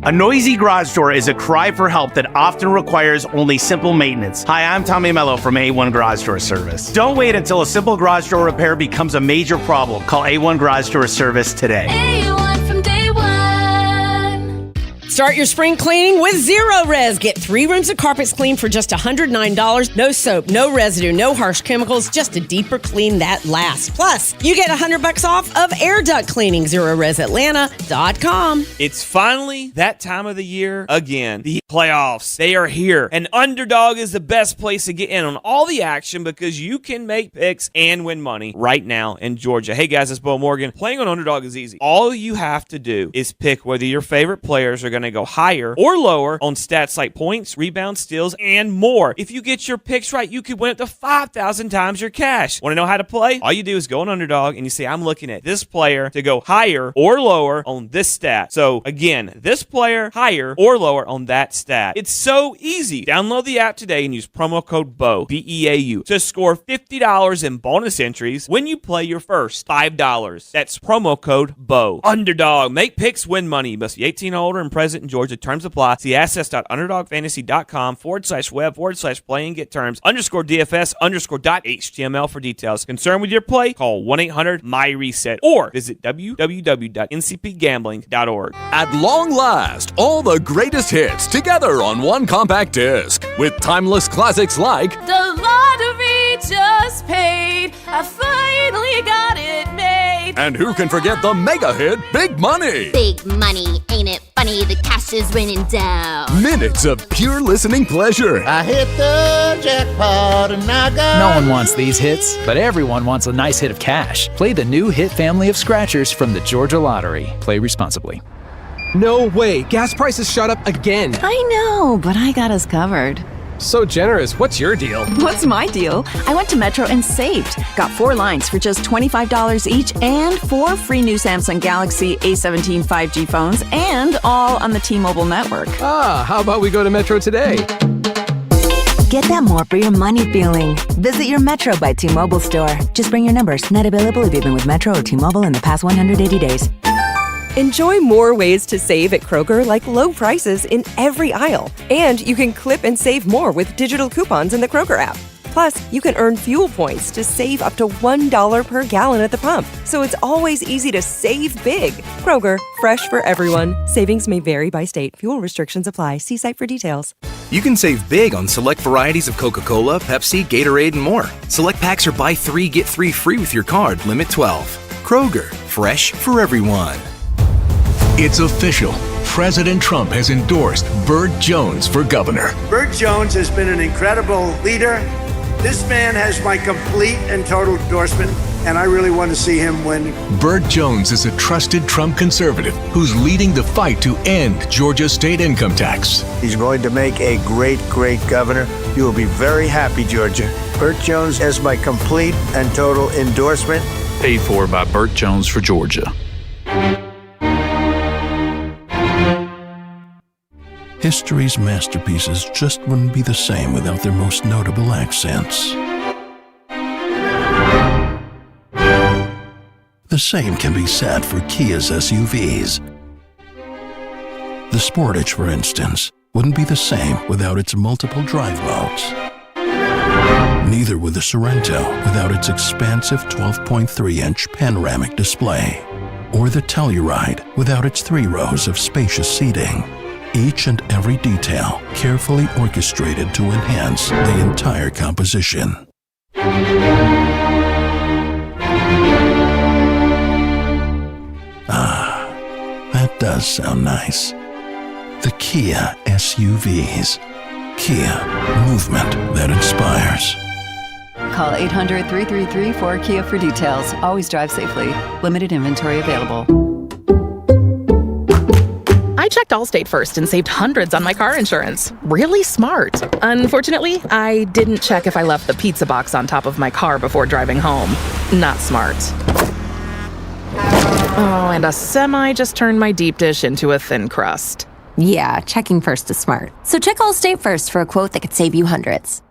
A noisy garage door is a cry for help that often requires only simple maintenance. Hi, I'm Tommy Mello from A1 Garage Door Service. Don't wait until a simple garage door repair becomes a major problem. Call A1 Garage Door Service today. A1 from day one. Start your spring cleaning with Zero Res. Get 3 rooms of carpets cleaned for just $109. No soap, no residue, no harsh chemicals, just a deeper clean that lasts. Plus, you get $100 off of air duct cleaning. ZeroResAtlanta.com. It's finally that time of the year again. The playoffs, they are here. And Underdog is the best place to get in on all the action because you can make picks and win money right now in Georgia. Hey guys, it's Bo Morgan. Playing on Underdog is easy. All you have to do is pick whether your favorite players are going to go higher or lower on stats like points, rebounds, steals, and more. If you get your picks right, you could win up to 5,000 times your cash. Want to know how to play? All you do is go on Underdog and you say, I'm looking at this player to go higher or lower on this stat. So again, this player higher or lower on that stat. It's so easy. Download the app today and use promo code BEAU, B-E-A-U, to score $50 in bonus entries when you play your first $5. That's promo code BEAU. Underdog. Make picks, win money. You must be 18 or older and present in Georgia. Terms apply. See access.underdogfantasy.com/web/play and get terms _DFS_.html for details. Concerned with your play? Call 1-800-MY-RESET or visit www.ncpgambling.org. At long last, all the greatest hits together on one compact disc with timeless classics like The lottery just paid. I finally got it made. And who can forget the mega hit Big Money? Big money, ain't it funny? The cash is raining down. Minutes of pure listening pleasure. I hit the jackpot and I got... No one wants these hits, but everyone wants a nice hit of cash. Play the new hit family of scratchers from the Georgia Lottery. Play responsibly. No way. Gas prices shot up again. I know, but I got us covered. So generous. What's your deal? What's my deal? I went to Metro and saved. Got 4 lines for just $25 each and 4 free new Samsung Galaxy A17 5G phones and all on the T-Mobile network. Ah, how about we go to Metro today? Get that more for your money feeling. Visit your Metro by T-Mobile store. Just bring your numbers. Not available if you've been with Metro or T-Mobile in the past 180 days. Enjoy more ways to save at Kroger, like low prices in every aisle. And you can clip and save more with digital coupons in the Kroger app. Plus, you can earn fuel points to save up to $1 per gallon at the pump. So it's always easy to save big. Kroger, fresh for everyone. Savings may vary by state. Fuel restrictions apply. See site for details. You can save big on select varieties of Coca-Cola, Pepsi, Gatorade, and more. Select packs are buy 3, get 3 free with your card. Limit 12. Kroger, fresh for everyone. It's official. President Trump has endorsed Burt Jones for governor. Burt Jones has been an incredible leader. This man has my complete and total endorsement, and I really want to see him win. Burt Jones is a trusted Trump conservative who's leading the fight to end Georgia's state income tax. He's going to make a great, great governor. You will be very happy, Georgia. Burt Jones has my complete and total endorsement. Paid for by Burt Jones for Georgia. History's masterpieces just wouldn't be the same without their most notable accents. The same can be said for Kia's SUVs. The Sportage, for instance, wouldn't be the same without its multiple drive modes. Neither would the Sorento without its expansive 12.3-inch panoramic display, or the Telluride without its 3 rows of spacious seating. Each and every detail carefully orchestrated to enhance the entire composition. Ah, that does sound nice. The Kia SUVs. Kia, movement that inspires. Call 800-333-4KIA for details. Always drive safely. Limited inventory available. I checked Allstate first and saved hundreds on my car insurance. Really smart. Unfortunately, I didn't check if I left the pizza box on top of my car before driving home. Not smart. Oh, and a semi just turned my deep dish into a thin crust. Yeah, checking first is smart. So check Allstate first for a quote that could save you hundreds.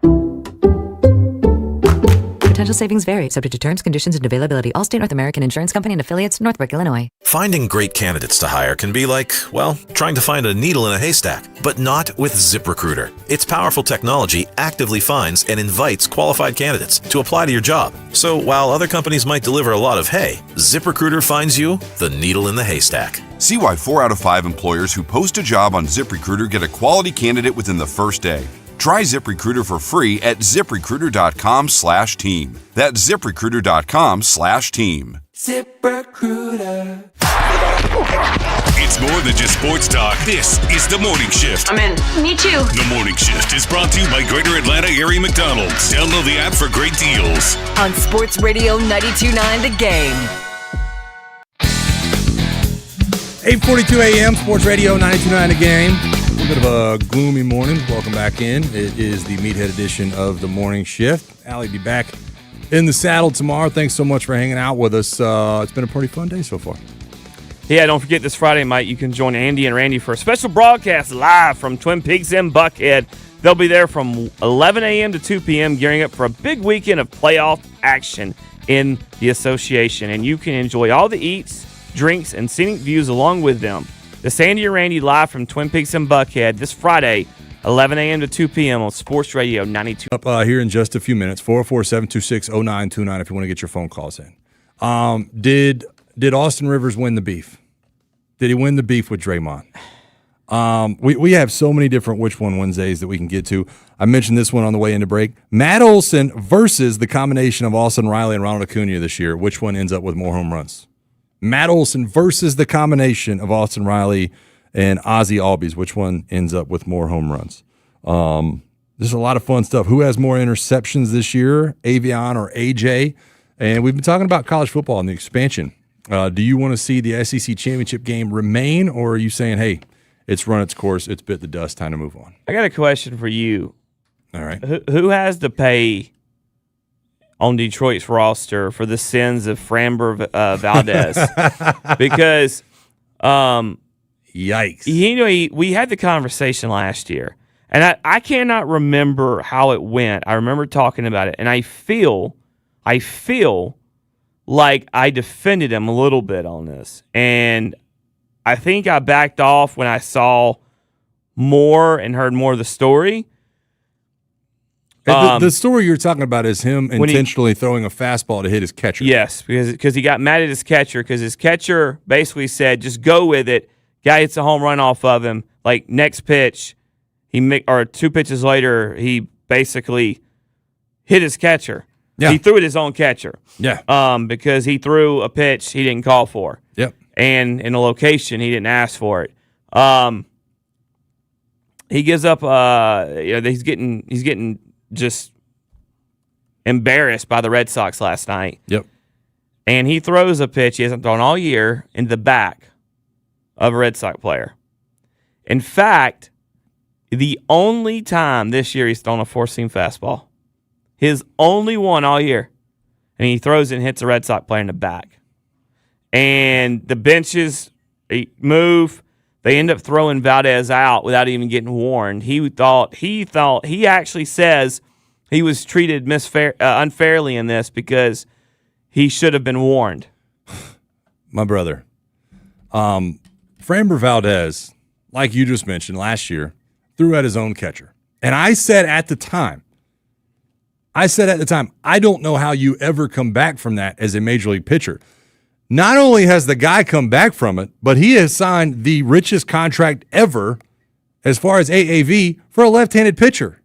Potential Potential savings vary, subject to terms, conditions, and availability. Allstate North American Insurance Company and affiliates, Northbrook, Illinois. Finding great candidates to hire can be like, well, trying to find a needle in a haystack, but not with ZipRecruiter. Its powerful technology actively finds and invites qualified candidates to apply to your job. So while other companies might deliver a lot of hay, ZipRecruiter finds you the needle in the haystack. See why 4 out of 5 employers who post a job on ZipRecruiter get a quality candidate within the first day. Try ZipRecruiter for free at ZipRecruiter.com/team. That's ZipRecruiter.com/team. ZipRecruiter. It's more than just sports talk. This is The Morning Shift. I'm in. Me too. The Morning Shift is brought to you by Greater Atlanta Area McDonald's. Download the app for great deals. On Sports Radio 92.9 The Game. 8:42 a.m. Sports Radio 92.9 The Game. A little bit of a gloomy morning. Welcome back in. It is the Meathead edition of The Morning Shift. Allie be back in the saddle tomorrow. Thanks so much for hanging out with us. It's been a pretty fun day so far. Yeah, don't forget this Friday, Mike, you can join Andy and Randy for a special broadcast live from Twin Peaks in Buckhead. They'll be there from 11 a.m. to 2 p.m. gearing up for a big weekend of playoff action in the association. And you can enjoy all the eats, drinks, and scenic views along with them. The Sandy and Randy live from Twin Peaks in Buckhead this Friday, 11 a.m. to 2 p.m. on Sports Radio 92. Up here in just a few minutes, 404-726-0929 if you want to get your phone calls in. Did Austin Rivers win the beef? Did he win the beef with Draymond? We have so many different Which One Wednesdays that we can get to. I mentioned this one on the way into break. Matt Olson versus the combination of Austin Riley and Ronald Acuna this year. Which one ends up with more home runs? Matt Olson versus the combination of Austin Riley and Ozzie Albies. Which one ends up with more home runs? There's a lot of fun stuff. Who has more interceptions this year, Avion or AJ? And we've been talking about college football and the expansion. Do you want to see the SEC championship game remain, or are you saying, hey, it's run its course, it's bit the dust, time to move on? I got a question for you. All right. Who has to pay on Detroit's roster for the sins of Framber Valdez? Because, yikes! We had the conversation last year, and I cannot remember how it went. I remember talking about it, and I feel like I defended him a little bit on this, and I think I backed off when I saw more and heard more of the story. The story you're talking about is him intentionally throwing a fastball to hit his catcher. Yes, because he got mad at his catcher because his catcher basically said, just go with it. Guy hits a home run off of him. Like, next pitch, or 2 pitches later, he basically hit his catcher. Yeah. He threw at his own catcher. Yeah. Because he threw a pitch he didn't call for. Yep. And in a location he didn't ask for it. He gives up. He's getting just embarrassed by the Red Sox last night. Yep. And he throws a pitch he hasn't thrown all year into the back of a Red Sox player. In fact, the only time this year he's thrown a four-seam fastball. His only one all year. And he throws it and hits a Red Sox player in the back. And the benches move. They end up throwing Valdez out without even getting warned. He actually says he was treated unfairly in this because he should have been warned. My brother. Framber Valdez, like you just mentioned last year, threw at his own catcher. And I said at the time, I don't know how you ever come back from that as a major league pitcher. Not only has the guy come back from it, but he has signed the richest contract ever as far as AAV for a left-handed pitcher.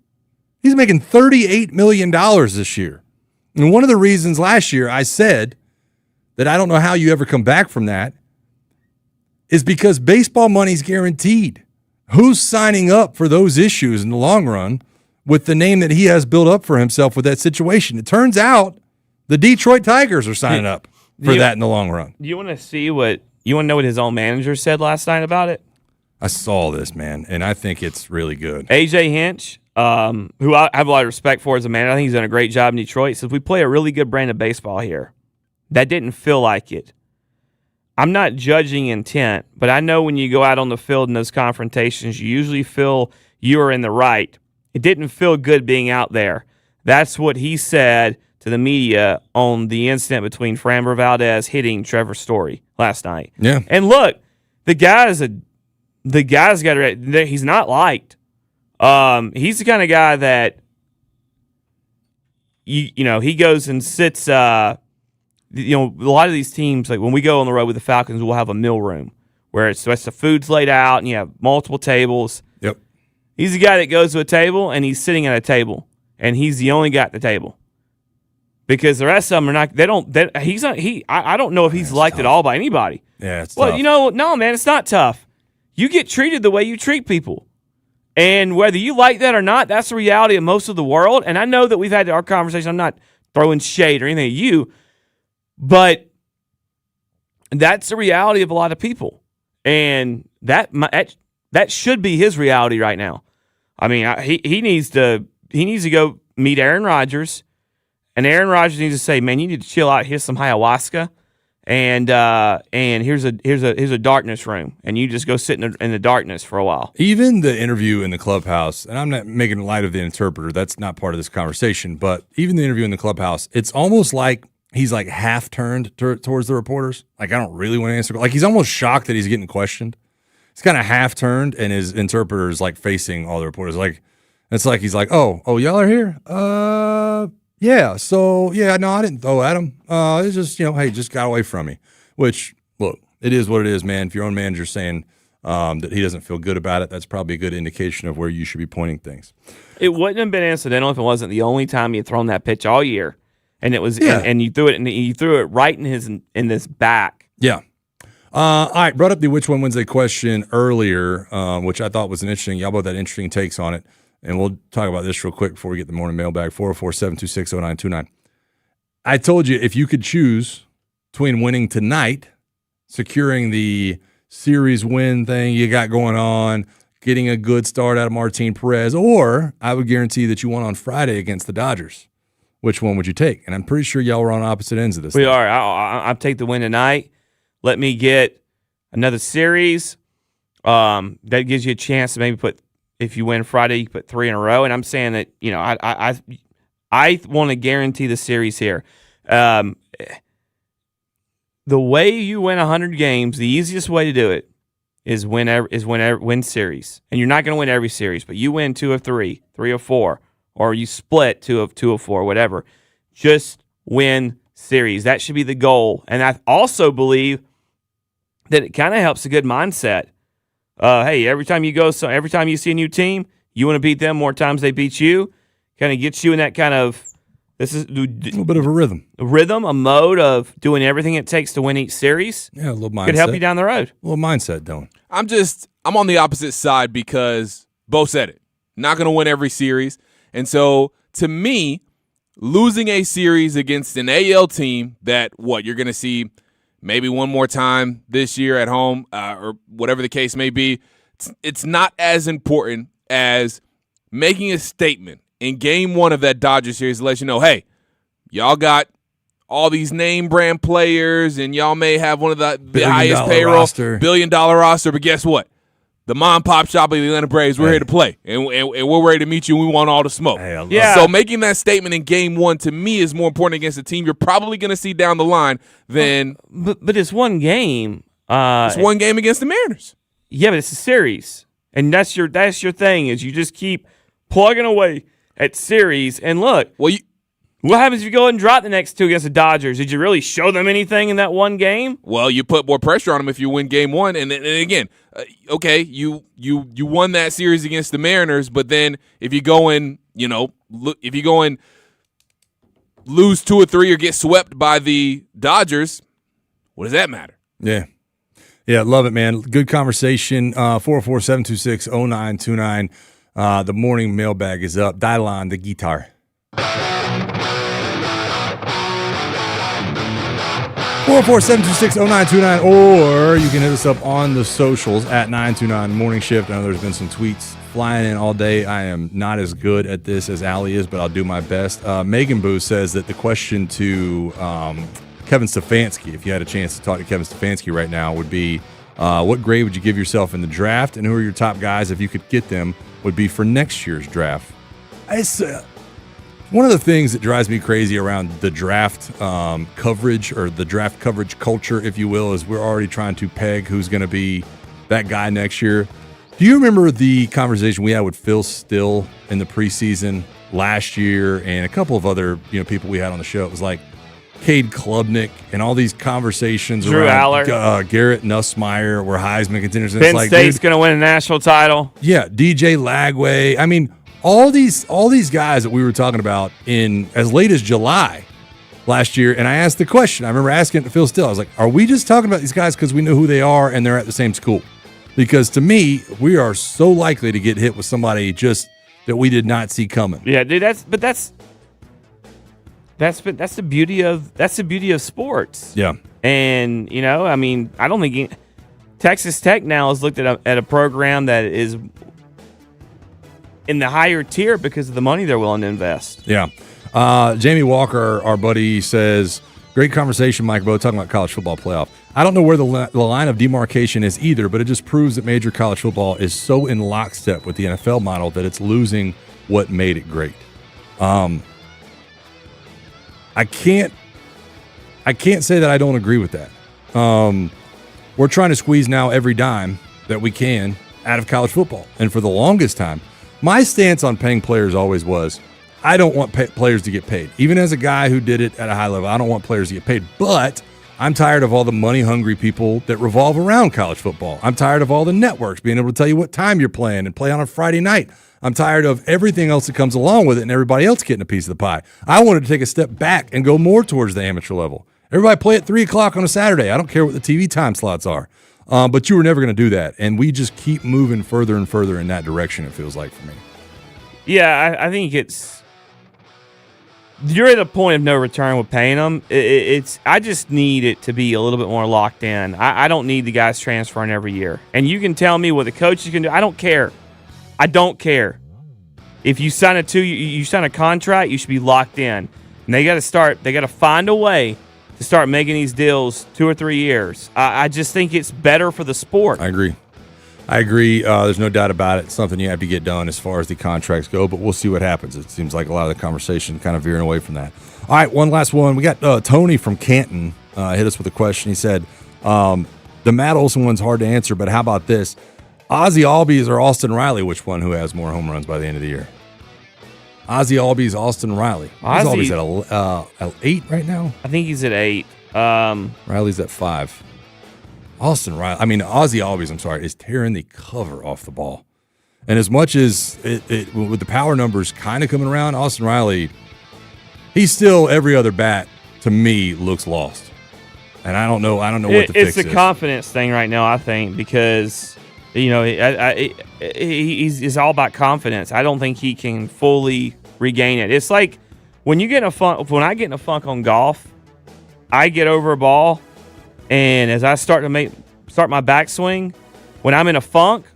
He's making $38 million this year. And one of the reasons last year I said that I don't know how you ever come back from that is because baseball money's guaranteed. Who's signing up for those issues in the long run with the name that he has built up for himself with that situation? It turns out the Detroit Tigers are signing up for that in the long run. You want to know what his own manager said last night about it? I saw this, man, and I think it's really good. AJ Hinch, who I have a lot of respect for as a manager, I think he's done a great job in Detroit, says we play a really good brand of baseball here. That didn't feel like it. I'm not judging intent, but I know when you go out on the field in those confrontations, you usually feel you are in the right. It didn't feel good being out there. That's what he said to the media on the incident between Framber Valdez hitting Trevor Story last night. Yeah. And look, the guy's he's not liked. He's the kind of guy that you know, he goes and sits a lot of these teams, like when we go on the road with the Falcons, we'll have a meal room where it's the food's laid out and you have multiple tables. Yep. He's the guy that goes to a table and he's sitting at a table and he's the only guy at the table. Because the rest of them are not. They don't. He's not. I don't know if he's liked at all by anybody. Yeah, it's well, tough. no, man, it's not tough. You get treated the way you treat people, and whether you like that or not, that's the reality of most of the world. And I know that we've had our conversation. I'm not throwing shade or anything at you, but that's the reality of a lot of people, and that should be his reality right now. I mean, he needs to go meet Aaron Rodgers. And Aaron Rodgers needs to say, "Man, you need to chill out. Here's some ayahuasca, and here's a darkness room, and you just go sit in the darkness for a while." Even the interview in the clubhouse, and I'm not making light of the interpreter. That's not part of this conversation. But even the interview in the clubhouse, it's almost like he's like half turned towards the reporters. Like, I don't really want to answer. Like, he's almost shocked that he's getting questioned. He's kind of half turned, and his interpreter is like facing all the reporters. Like, it's like he's like, "Oh, y'all are here. Yeah, so, no, I didn't throw at him. It's just, hey, just got away from me." Which, look, it is what it is, man. If your own manager's saying that he doesn't feel good about it, that's probably a good indication of where you should be pointing things. It wouldn't have been incidental if it wasn't the only time he had thrown that pitch all year. And it was, and you threw it, and you threw it right in this back. Yeah. All right, brought up the Which One Wednesday question earlier, which I thought was an interesting. Y'all both had interesting takes on it. And we'll talk about this real quick before we get the morning mailbag, 404-726-0929. I told you if you could choose between winning tonight, securing the series win thing you got going on, getting a good start out of Martin Perez, or I would guarantee that you won on Friday against the Dodgers. Which one would you take? And I'm pretty sure y'all were on opposite ends of this. We are. I'll take the win tonight. Let me get another series. That gives you a chance to maybe put, if you win Friday, you put 3 in a row. And I'm saying that, I want to guarantee the series here. The way you win 100 games, the easiest way to do it is win series. And you're not going to win every series, but you win 2 of 3, 3 of 4, or you split 2 of 4, whatever. Just win series. That should be the goal. And I also believe that it kind of helps a good mindset. Hey, every time you see a new team, you want to beat them more times they beat you. Kind of gets you in that kind of, this is a little bit of a rhythm, a mode of doing everything it takes to win each series. Yeah, a little mindset. Could help you down the road. A little mindset, Dylan. I'm on the opposite side because Bo said it. Not going to win every series. And so, to me, losing a series against an AL team that, you're going to see maybe one more time this year at home, or whatever the case may be, it's not as important as making a statement in game 1 of that Dodgers series to let you know, hey, y'all got all these name brand players and y'all may have one of the highest payroll, $1 billion roster, but guess what? The mom pop shop of the Atlanta Braves, we're here to play, and we're ready to meet you, and we want all the smoke. So making that statement in game 1 to me is more important against a team you're probably going to see down the line than. But it's one game. It's one game against the Mariners. Yeah, but it's a series, and that's your thing is you just keep plugging away at series. And look, what happens if you go and drop the next 2 against the Dodgers? Did you really show them anything in that one game? Well, you put more pressure on them if you win game 1, and again. Okay, you won that series against the Mariners, but then if you go and lose 2 or 3 or get swept by the Dodgers, what does that matter? Yeah, love it, man. Good conversation. 404-726-0929. The morning mailbag is up. Dial on the guitar. 404-726-0929, or you can hit us up on the socials at 929 Morning Shift. I know there's been some tweets flying in all day. I am not as good at this as Allie is, but I'll do my best. Megan Boo says that the question to Kevin Stefanski, if you had a chance to talk to Kevin Stefanski right now, would be what grade would you give yourself in the draft, and who are your top guys, if you could get them, would be for next year's draft. One of the things that drives me crazy around the draft coverage, or the draft coverage culture, if you will, is we're already trying to peg who's going to be that guy next year. Do you remember the conversation we had with Phil Still in the preseason last year, and a couple of other people we had on the show? It was like Cade Klubnik and all these conversations Drew around Aller. Garrett Nussmeier were Heisman contenders. And Penn it's like, State's going to win a national title. Yeah, DJ Lagway. I mean, all these guys that we were talking about in as late as July last year, and I asked the question. I remember asking it to Phil Still. I was like, are we just talking about these guys because we know who they are and they're at the same school? Because to me, we are so likely to get hit with somebody just that we did not see coming. Yeah, dude, that's the beauty of sports. Yeah. And I mean, I don't think Texas Tech now has looked at a program that is in the higher tier because of the money they're willing to invest. Yeah. Jamie Walker, our buddy, says, great conversation, Mike Bowe, talking about college football playoff. I don't know where the line of demarcation is either, but it just proves that major college football is so in lockstep with the NFL model that it's losing what made it great. I can't say that I don't agree with that. We're trying to squeeze now every dime that we can out of college football. And for the longest time, my stance on paying players always was, I don't want players to get paid. Even as a guy who did it at a high level, I don't want players to get paid. But I'm tired of all the money-hungry people that revolve around college football. I'm tired of all the networks being able to tell you what time you're playing and play on a Friday night. I'm tired of everything else that comes along with it and everybody else getting a piece of the pie. I wanted to take a step back and go more towards the amateur level. Everybody play at 3 o'clock on a Saturday. I don't care what the TV time slots are. But you were never going to do that. And we just keep moving further and further in that direction, it feels like, for me. Yeah, I think you're at a point of no return with paying them. I just need it to be a little bit more locked in. I don't need the guys transferring every year. And you can tell me what the coaches can do. I don't care. I don't care. If you sign you sign a contract, you should be locked in. And they got to find a way to start making these deals 2 or 3 years. I just think it's better for the sport. I agree. There's no doubt about it. It's something you have to get done as far as the contracts go, but we'll see what happens. It seems like a lot of the conversation kind of veering away from that. All right, one last one. We got Tony from Canton hit us with a question. He said, the Matt Olson one's hard to answer, but how about this? Ozzie Albies or Austin Riley, which one who has more home runs by the end of the year? Ozzie Albies, Austin Riley. Ozzie Albies at 8 right now? I think he's at 8. Riley's at 5. Ozzie Albies, is tearing the cover off the ball. And as much as it with the power numbers kind of coming around, Austin Riley, he's still every other bat to me looks lost. And I don't know what the fix is. It's a confidence thing right now, I think, because he's all about confidence. I don't think he can fully regain it. It's like when I get in a funk on golf, I get over a ball. And as I start my backswing, when I'm in a funk,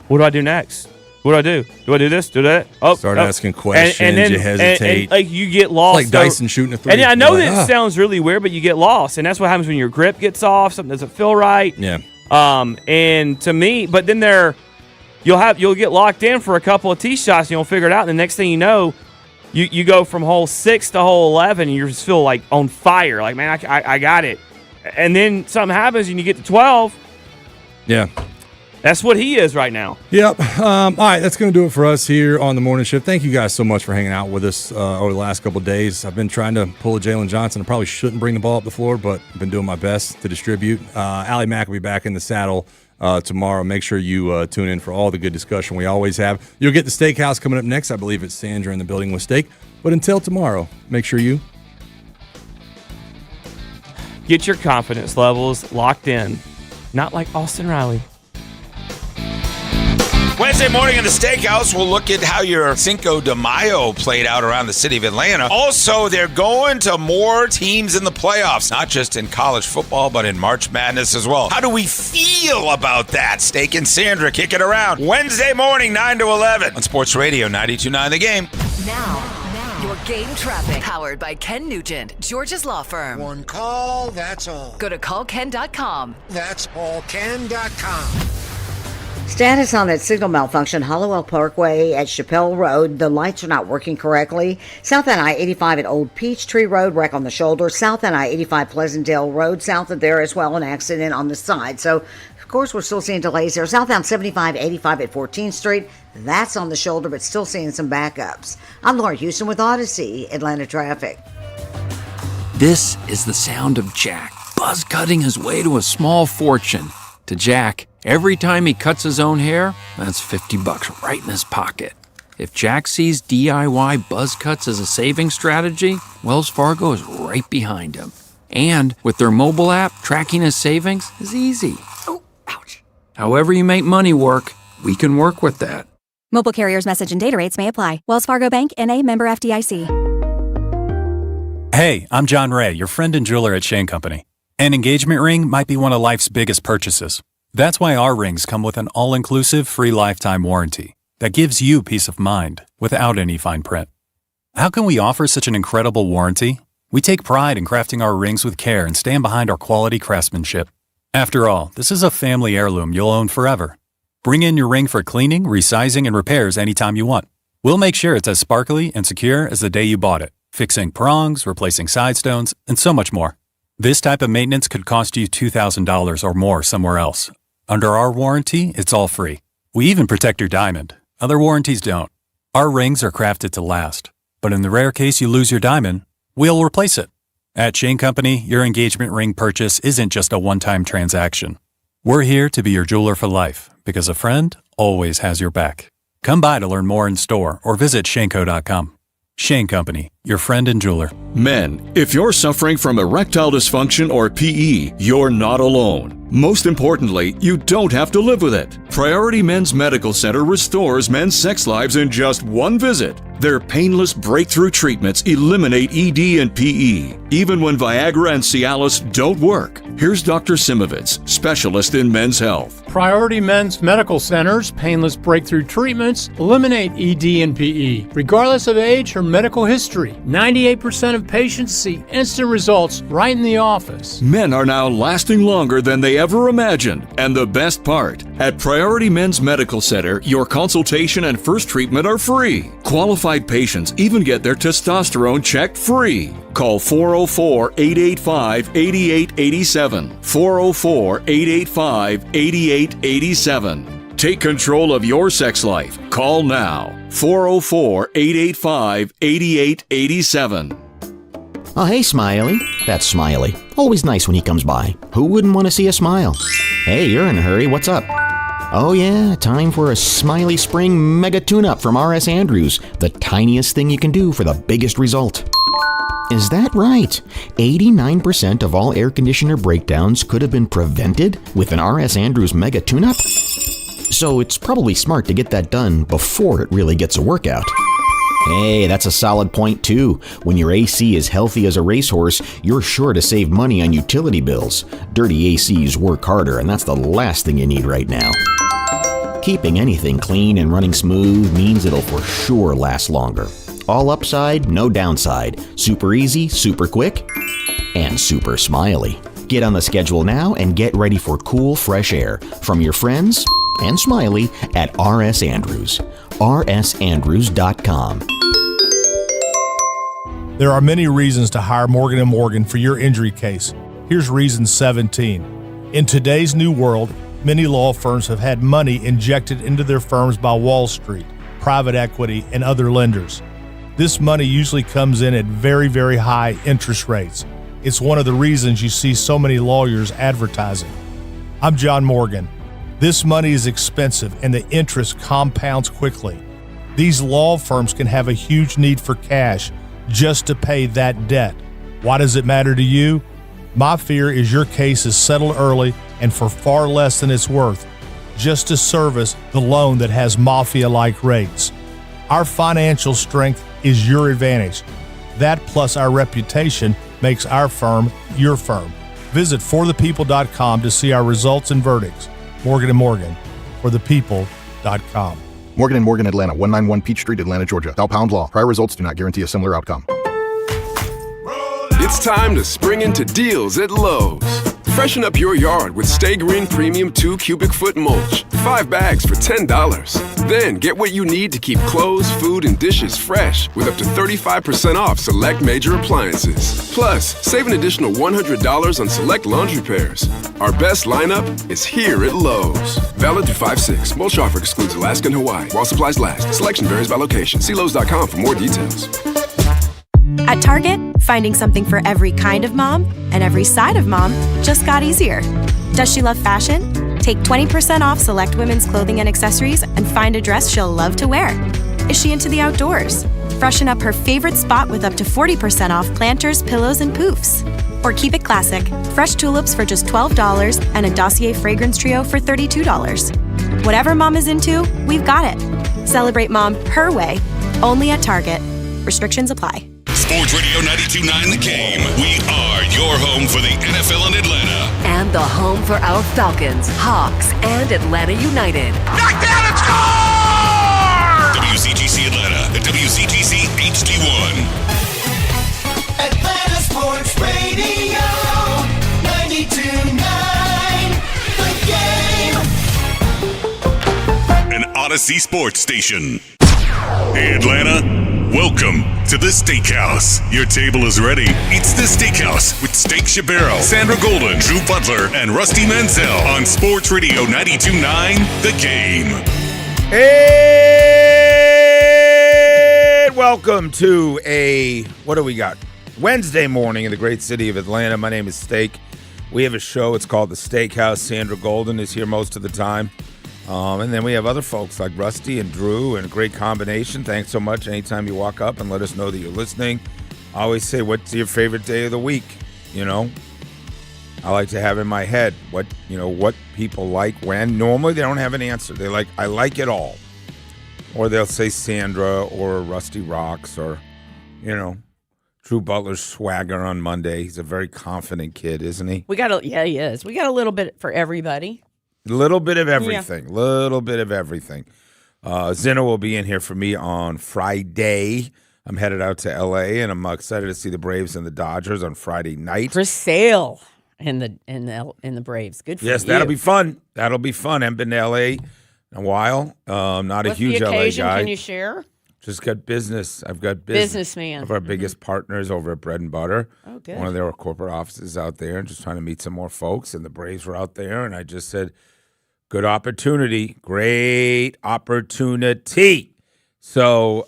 what do I do next? What do I do? Do I do this? Do that? Start asking questions. And then, you hesitate. And like you get lost. It's like Dyson shooting a 3. And I know that it sounds really weird, but you get lost, and that's what happens when your grip gets off. Something doesn't feel right. Yeah. And to me, but then you'll get locked in for a couple of tee shots, and you'll figure it out. And the next thing you know, You go from hole 6 to hole 11, and you just feel like on fire. Like, man, I got it. And then something happens, and you get to 12. Yeah. That's what he is right now. Yep. All right, that's going to do it for us here on the morning shift. Thank you guys so much for hanging out with us over the last couple of days. I've been trying to pull a Jalen Johnson. I probably shouldn't bring the ball up the floor, but I've been doing my best to distribute. Allie Mack will be back in the saddle tomorrow. Make sure you tune in for all the good discussion we always have. You'll get the steakhouse coming up next. I believe it's Sandra in the building with steak. But until tomorrow, make sure you get your confidence levels locked in. Not like Austin Riley. Wednesday morning in the Steakhouse, we'll look at how your Cinco de Mayo played out around the city of Atlanta. Also, they're going to more teams in the playoffs, not just in college football, but in March Madness as well. How do we feel about that? Steak and Sandra kick it around. Wednesday morning, 9 to 11 on Sports Radio 92.9 The Game. Now, your game traffic. Powered by Ken Nugent, Georgia's law firm. One call, that's all. Go to callken.com. That's allken.com. Status on that signal malfunction, Hollowell Parkway at Chappelle Road. The lights are not working correctly. South on I-85 at Old Peachtree Road, wreck on the shoulder. South on I-85 Pleasantdale Road, south of there as well, an accident on the side. So, of course, we're still seeing delays there. Southbound 75-85 at 14th Street. That's on the shoulder, but still seeing some backups. I'm Laura Houston with Odyssey, Atlanta traffic. This is the sound of Jack, buzz cutting his way to a small fortune. To Jack, every time he cuts his own hair, that's $50 right in his pocket. If Jack sees DIY buzz cuts as a saving strategy, Wells Fargo is right behind him. And with their mobile app, tracking his savings is easy. Oh, ouch. However you make money work, we can work with that. Mobile carriers' message and data rates may apply. Wells Fargo Bank, N.A., member FDIC. Hey, I'm John Ray, your friend and jeweler at Shane Company. An engagement ring might be one of life's biggest purchases. That's why our rings come with an all-inclusive free lifetime warranty that gives you peace of mind without any fine print. How can we offer such an incredible warranty? We take pride in crafting our rings with care and stand behind our quality craftsmanship. After all, this is a family heirloom you'll own forever. Bring in your ring for cleaning, resizing, and repairs anytime you want. We'll make sure it's as sparkly and secure as the day you bought it, fixing prongs, replacing side stones, and so much more. This type of maintenance could cost you $2,000 or more somewhere else. Under our warranty, it's all free. We even protect your diamond. Other warranties don't. Our rings are crafted to last. But in the rare case you lose your diamond, we'll replace it. At Shane Company, your engagement ring purchase isn't just a one-time transaction. We're here to be your jeweler for life, because a friend always has your back. Come by to learn more in store or visit shaneco.com. Shane Company, your friend and jeweler. Men, if you're suffering from erectile dysfunction or PE, you're not alone. Most importantly, you don't have to live with it. Priority Men's Medical Center restores men's sex lives in just one visit. Their painless breakthrough treatments eliminate ED and PE, even when Viagra and Cialis don't work. Here's Dr. Simovitz, specialist in men's health. Priority Men's Medical Center's painless breakthrough treatments eliminate ED and PE, regardless of age or medical history. 98% of patients see instant results right in the office. Men are now lasting longer than they ever imagined. And the best part, at Priority Men's Medical Center, your consultation and first treatment are free. Qualified patients even get their testosterone checked free. Call 404-885-8887. 404-885-8887. Take control of your sex life. Call now. 404-885-8887. Oh, hey, Smiley. That's Smiley. Always nice when he comes by. Who wouldn't want to see a smile? Hey, you're in a hurry. What's up? Oh, yeah, time for a Smiley Spring Mega Tune-Up from R.S. Andrews. The tiniest thing you can do for the biggest result. Is that right? 89% of all air conditioner breakdowns could have been prevented with an R.S. Andrews Mega Tune-Up? So it's probably smart to get that done before it really gets a workout. Hey, that's a solid point too. When your AC is healthy as a racehorse, you're sure to save money on utility bills. Dirty ACs work harder, and that's the last thing you need right now. Keeping anything clean and running smooth means it'll for sure last longer. All upside, no downside. Super easy, super quick, and super smiley. Get on the schedule now and get ready for cool, fresh air from your friends and Smiley at R.S. Andrews. rsandrews.com. There are many reasons to hire Morgan & Morgan for your injury case. Here's reason 17. In today's new world, many law firms have had money injected into their firms by Wall Street, private equity, and other lenders. This money usually comes in at very, very high interest rates. It's one of the reasons you see so many lawyers advertising. I'm John Morgan. This money is expensive and the interest compounds quickly. These law firms can have a huge need for cash just to pay that debt. Why does it matter to you? My fear is your case is settled early and for far less than it's worth, just to service the loan that has mafia-like rates. Our financial strength is your advantage. That plus our reputation makes our firm your firm. Visit forthepeople.com to see our results and verdicts. Morgan & Morgan, forthepeople.com. Morgan & Morgan, Atlanta, 191 Peach Street, Atlanta, Georgia. Thou pound law. Prior results do not guarantee a similar outcome. It's time to spring into deals at Lowe's. Freshen up your yard with Stay Green Premium 2 cubic foot mulch. 5 bags for $10. Then get what you need to keep clothes, food, and dishes fresh with up to 35% off select major appliances. Plus, save an additional $100 on select laundry pairs. Our best lineup is here at Lowe's. Valid through 5/6. Mulch offer excludes Alaska and Hawaii while supplies last. Selection varies by location. See Lowe's.com for more details. At Target, finding something for every kind of mom and every side of mom just got easier. Does she love fashion? Take 20% off select women's clothing and accessories and find a dress she'll love to wear. Is she into the outdoors? Freshen up her favorite spot with up to 40% off planters, pillows, and poofs. Or keep it classic, fresh tulips for just $12 and a Dossier fragrance trio for $32. Whatever mom is into, we've got it. Celebrate mom her way, only at Target. Restrictions apply. Sports Radio 92.9 The Game. We are your home for the NFL in Atlanta. And the home for our Falcons, Hawks, and Atlanta United. Knockdown and score! WCGC Atlanta, the WCGC HD1. Atlanta Sports Radio 92.9 The Game. An Odyssey Sports Station. Hey Atlanta, welcome to the Steakhouse. Your table is ready. It's the Steakhouse with Steak Shabero, Sandra Golden, Drew Butler, and Rusty Manziel on Sports Radio 92.9 The Game. And welcome to what do we got? Wednesday morning in the great city of Atlanta. My name is Steak. We have a show. It's called The Steakhouse. Sandra Golden is here most of the time. And then we have other folks like Rusty and Drew, and a great combination. Thanks so much. Anytime you walk up and let us know that you're listening. I always say, what's your favorite day of the week? You know, I like to have in my head what people like when. Normally they don't have an answer. They're like, I like it all. Or they'll say Sandra or Rusty Rocks or, Drew Butler's swagger on Monday. He's a very confident kid, isn't he? Yeah, he is. We got a little bit for everybody. Little bit of everything. Little bit of everything. Zinna will be in here for me on Friday. I'm headed out to L.A., and I'm excited to see the Braves and the Dodgers on Friday night. Chris Sale and the Braves. Good for you. Yes, that'll be fun. That'll be fun. I haven't been to L.A. in a while. Not a huge L.A. guy. Can you share? Just got business. I've got businessman of our biggest partners over at Bread and Butter. Oh, good. One of their corporate offices out there, and just trying to meet some more folks. And the Braves were out there, and I just said, good opportunity. Great opportunity. So,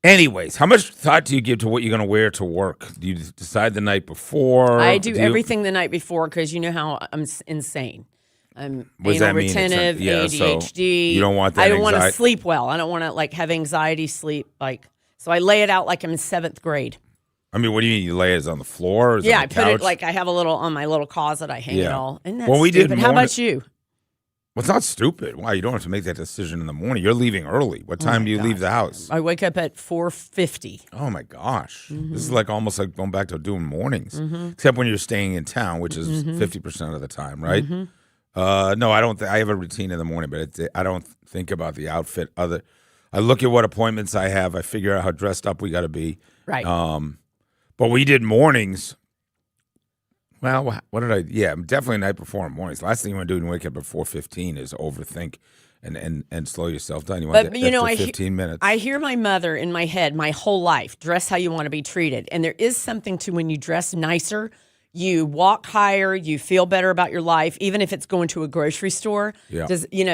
anyways, how much thought do you give to what you're going to wear to work? Do you decide the night before? I do everything the night before because you know how I'm insane. I'm anal retentive, ADHD. So you don't want that. I don't want to sleep well. I don't want to have anxiety sleep. So I lay it out like I'm in 7th grade. I mean, what do you mean? You lay it on the floor? Or is it on the put couch? it I have a little on my little closet. I hang it all. And that's we stupid. did. How about you? Well, it's not stupid. Why? You don't have to make that decision in the morning. You're leaving early. What time do you leave the house? I wake up at 4:50. Oh my gosh, This is almost like going back to doing mornings, except when you're staying in town, which is 50% of the time, right? No, I don't. I have a routine in the morning, but I don't think about the outfit. I look at what appointments I have. I figure out how dressed up we got to be. Right. But we did mornings. Well, what did I? Yeah, definitely night before mornings. Last thing you want to do when you wake up at 4:15 is overthink and slow yourself down. You want to 15 minutes. I hear my mother in my head my whole life, dress how you want to be treated. And there is something to when you dress nicer, you walk higher, you feel better about your life, even if it's going to a grocery store. Yeah.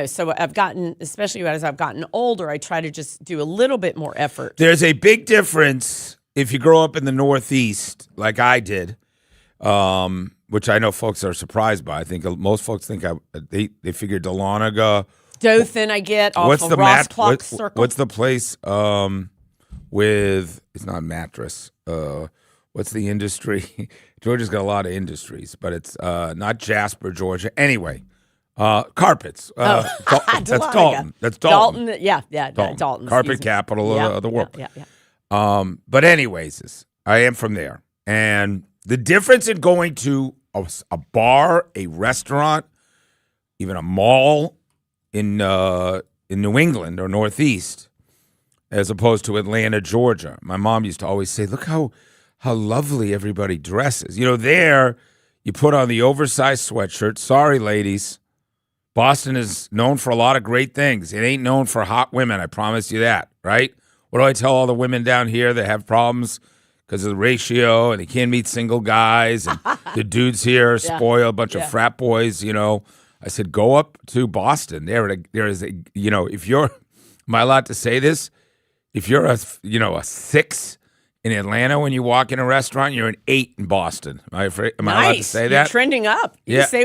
So I've gotten, especially as I've gotten older, I try to just do a little bit more effort. There's a big difference if you grow up in the Northeast, like I did, which I know folks are surprised by. I think most folks think they figure Dahlonega. Dothan, I get off of Ross Clark Circle. What's the place with? It's not mattress. What's the industry? Georgia's got a lot of industries, but it's not Jasper, Georgia. Anyway, carpets. That's Dalton. That's Dalton. Dalton. Carpet capital of the world. Yeah. But anyways, I am from there. And the difference in going to a bar, a restaurant, even a mall in New England or Northeast, as opposed to Atlanta, Georgia. My mom used to always say, look how how lovely everybody dresses. There you put on the oversized sweatshirt. Sorry, ladies. Boston is known for a lot of great things. It ain't known for hot women, I promise you that, right? What do I tell all the women down here that have problems because of the ratio and they can't meet single guys and the dudes here are spoiled, a bunch of frat boys, I said, go up to Boston. There is a, if you're, am I allowed to say this? If you're a 6 in Atlanta when you walk in a restaurant, you're an 8 in Boston. Am I allowed to say that? You're trending up. You Yeah. say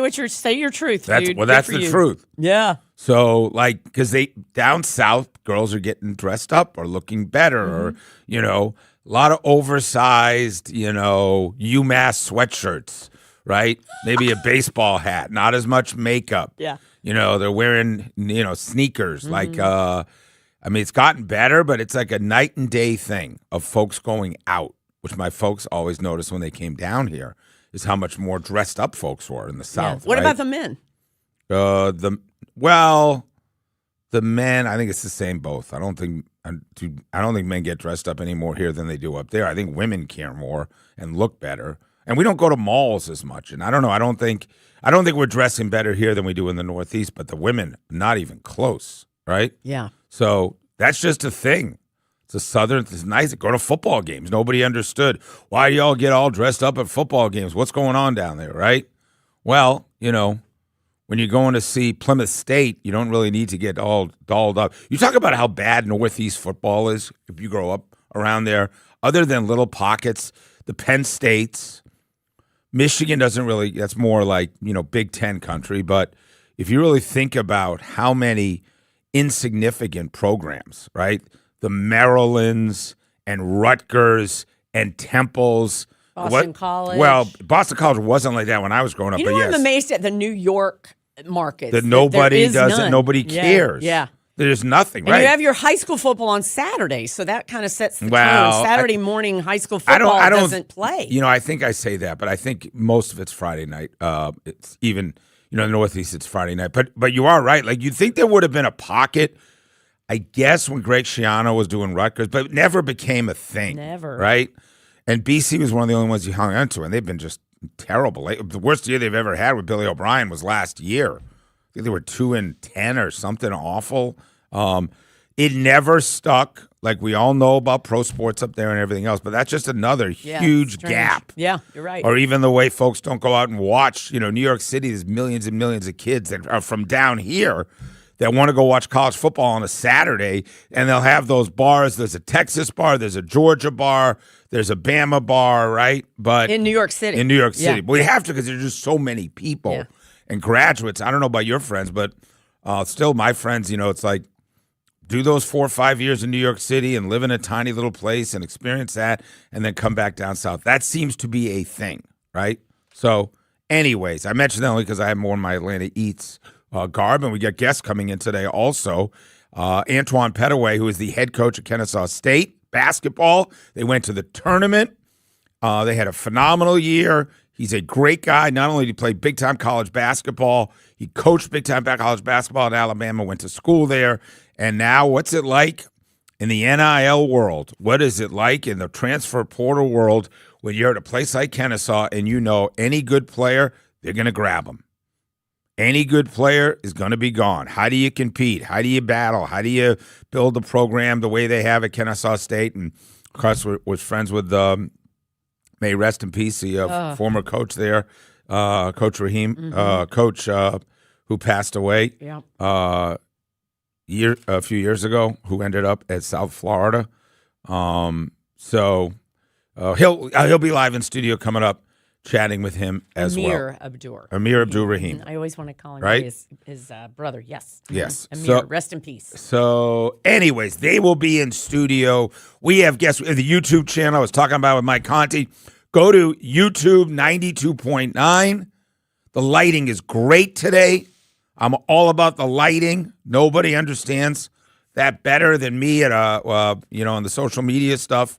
your truth, dude. Well, Good that's for the you. truth. Yeah. So, because down south, girls are getting dressed up or looking better, or a lot of oversized, UMass sweatshirts, right? Maybe a baseball hat, not as much makeup. Yeah. They're wearing, sneakers. It's gotten better, but it's like a night and day thing of folks going out, which my folks always noticed when they came down here, is how much more dressed up folks were in the South. What right? about the men? The men, I think it's the same both. I don't think men get dressed up any more here than they do up there. I think women care more and look better. And we don't go to malls as much. And I don't know, I don't think we're dressing better here than we do in the Northeast, but the women, not even close, right? Yeah. So that's just a thing. It's nice. Go to football games. Nobody understood. Why do y'all get all dressed up at football games? What's going on down there, right? Well, when you're going to see Plymouth State, you don't really need to get all dolled up. You talk about how bad Northeast football is if you grow up around there. Other than little pockets, the Penn States, Michigan doesn't really, that's more like, Big Ten country. But if you really think about how many insignificant programs, right? The Marylands and Rutgers and Temples. Boston College. Well, Boston College wasn't like that when I was growing up, but yes. I'm amazed at the New York markets. That nobody does none. it. Nobody cares. Yeah. There's nothing, And right? you have your high school football on Saturday, so that kind of sets the Well, tone. Saturday morning high school football doesn't play. I think I say that, but I think most of it's Friday night. It's even, in the Northeast, it's Friday night. But you are right. Like, you'd think there would have been a pocket, I guess, when Greg Schiano was doing Rutgers, but it never became a thing. Never. Right? And BC was one of the only ones he hung on to, and they've been just terrible. The worst year they've ever had with Billy O'Brien was last year. I think they were 2-10 or something awful. It never stuck, like we all know about pro sports up there and everything else, but that's just another huge gap. Yeah, you're right. Or even the way folks don't go out and watch. New York City, there's millions and millions of kids that are from down here that want to go watch college football on a Saturday, and they'll have those bars. There's a Texas bar, there's a Georgia bar, there's a Bama bar, right? But in New York City. In New York City. Yeah. But we have to because there's just so many people and graduates. I don't know about your friends, but still my friends, it's like, do those 4 or 5 years in New York City and live in a tiny little place and experience that and then come back down south. That seems to be a thing, right? So anyways, I mentioned that only because I have more in my Atlanta Eats garb, and we got guests coming in today also. Antoine Pettaway, who is the head coach of Kennesaw State basketball. They went to the tournament. They had a phenomenal year. He's a great guy. Not only did he play big-time college basketball, he coached big-time college basketball at Alabama, went to school there. And now what's it like in the NIL world? What is it like in the transfer portal world when you're at a place like Kennesaw and you know any good player, they're going to grab them? Any good player is going to be gone. How do you compete? How do you battle? How do you build the program the way they have at Kennesaw State? And, of course, was friends with may rest in peace, the former coach there, Coach Raheem, coach who passed away a few years ago, who ended up at South Florida. So he'll be live in studio coming up, chatting with him as Amir well. Amir Abdur-Rahim. I always want to call him right? his brother. Yes. Yes. Amir, So- rest in peace. So, anyways, they will be in studio. We have guests at the YouTube channel I was talking about with Mike Conti. Go to YouTube 92.9. The lighting is great today. I'm all about the lighting. Nobody understands that better than me at on the social media stuff.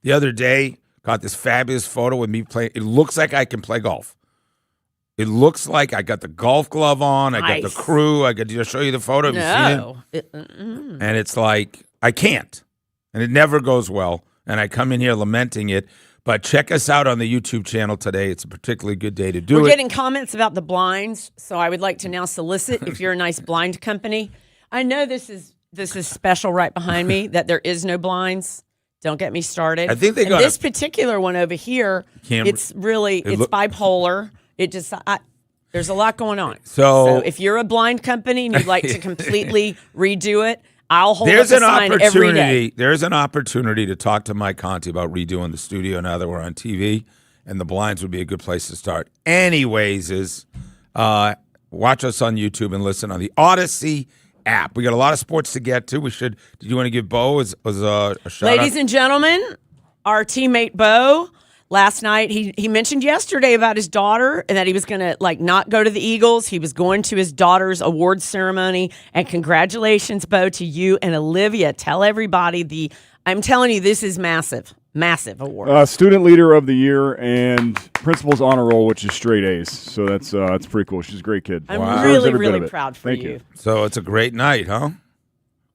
The other day, got this fabulous photo with me playing. It looks like I can play golf. It looks like I got the golf glove on. I got the crew. I got to show you the photo. Have you seen it? And it's like, I can't. And it never goes well. And I come in here lamenting it. But check us out on the YouTube channel today. It's a particularly good day to do We're it. getting comments about the blinds, so I would like to now solicit if you're a nice blind company. I know this is special right behind me that there is no blinds. Don't get me started. I think they and got this particular one over here. Camera- It's bipolar. It just there's a lot going on. So if you're a blind company and you'd like to completely redo it, I'll hold there's up an a sign every day. opportunity. There's an opportunity to talk to Mike Conti about redoing the studio now that we're on TV, and the blinds would be a good place to start. Anyways, watch us on YouTube and listen on the Odyssey app. We got a lot of sports to get to. Did you want to give Bo as a shout out? Ladies and gentlemen, our teammate Bo, last night he mentioned yesterday about his daughter and that he was going to not go to the Eagles. He was going to his daughter's awards ceremony. And congratulations, Bo, to you and Olivia. Tell everybody I'm telling you, this is massive. Massive award. Student Leader of the Year and Principal's Honor Roll, which is straight A's. So that's pretty cool. She's a great kid. I'm really proud for you. So it's a great night, huh?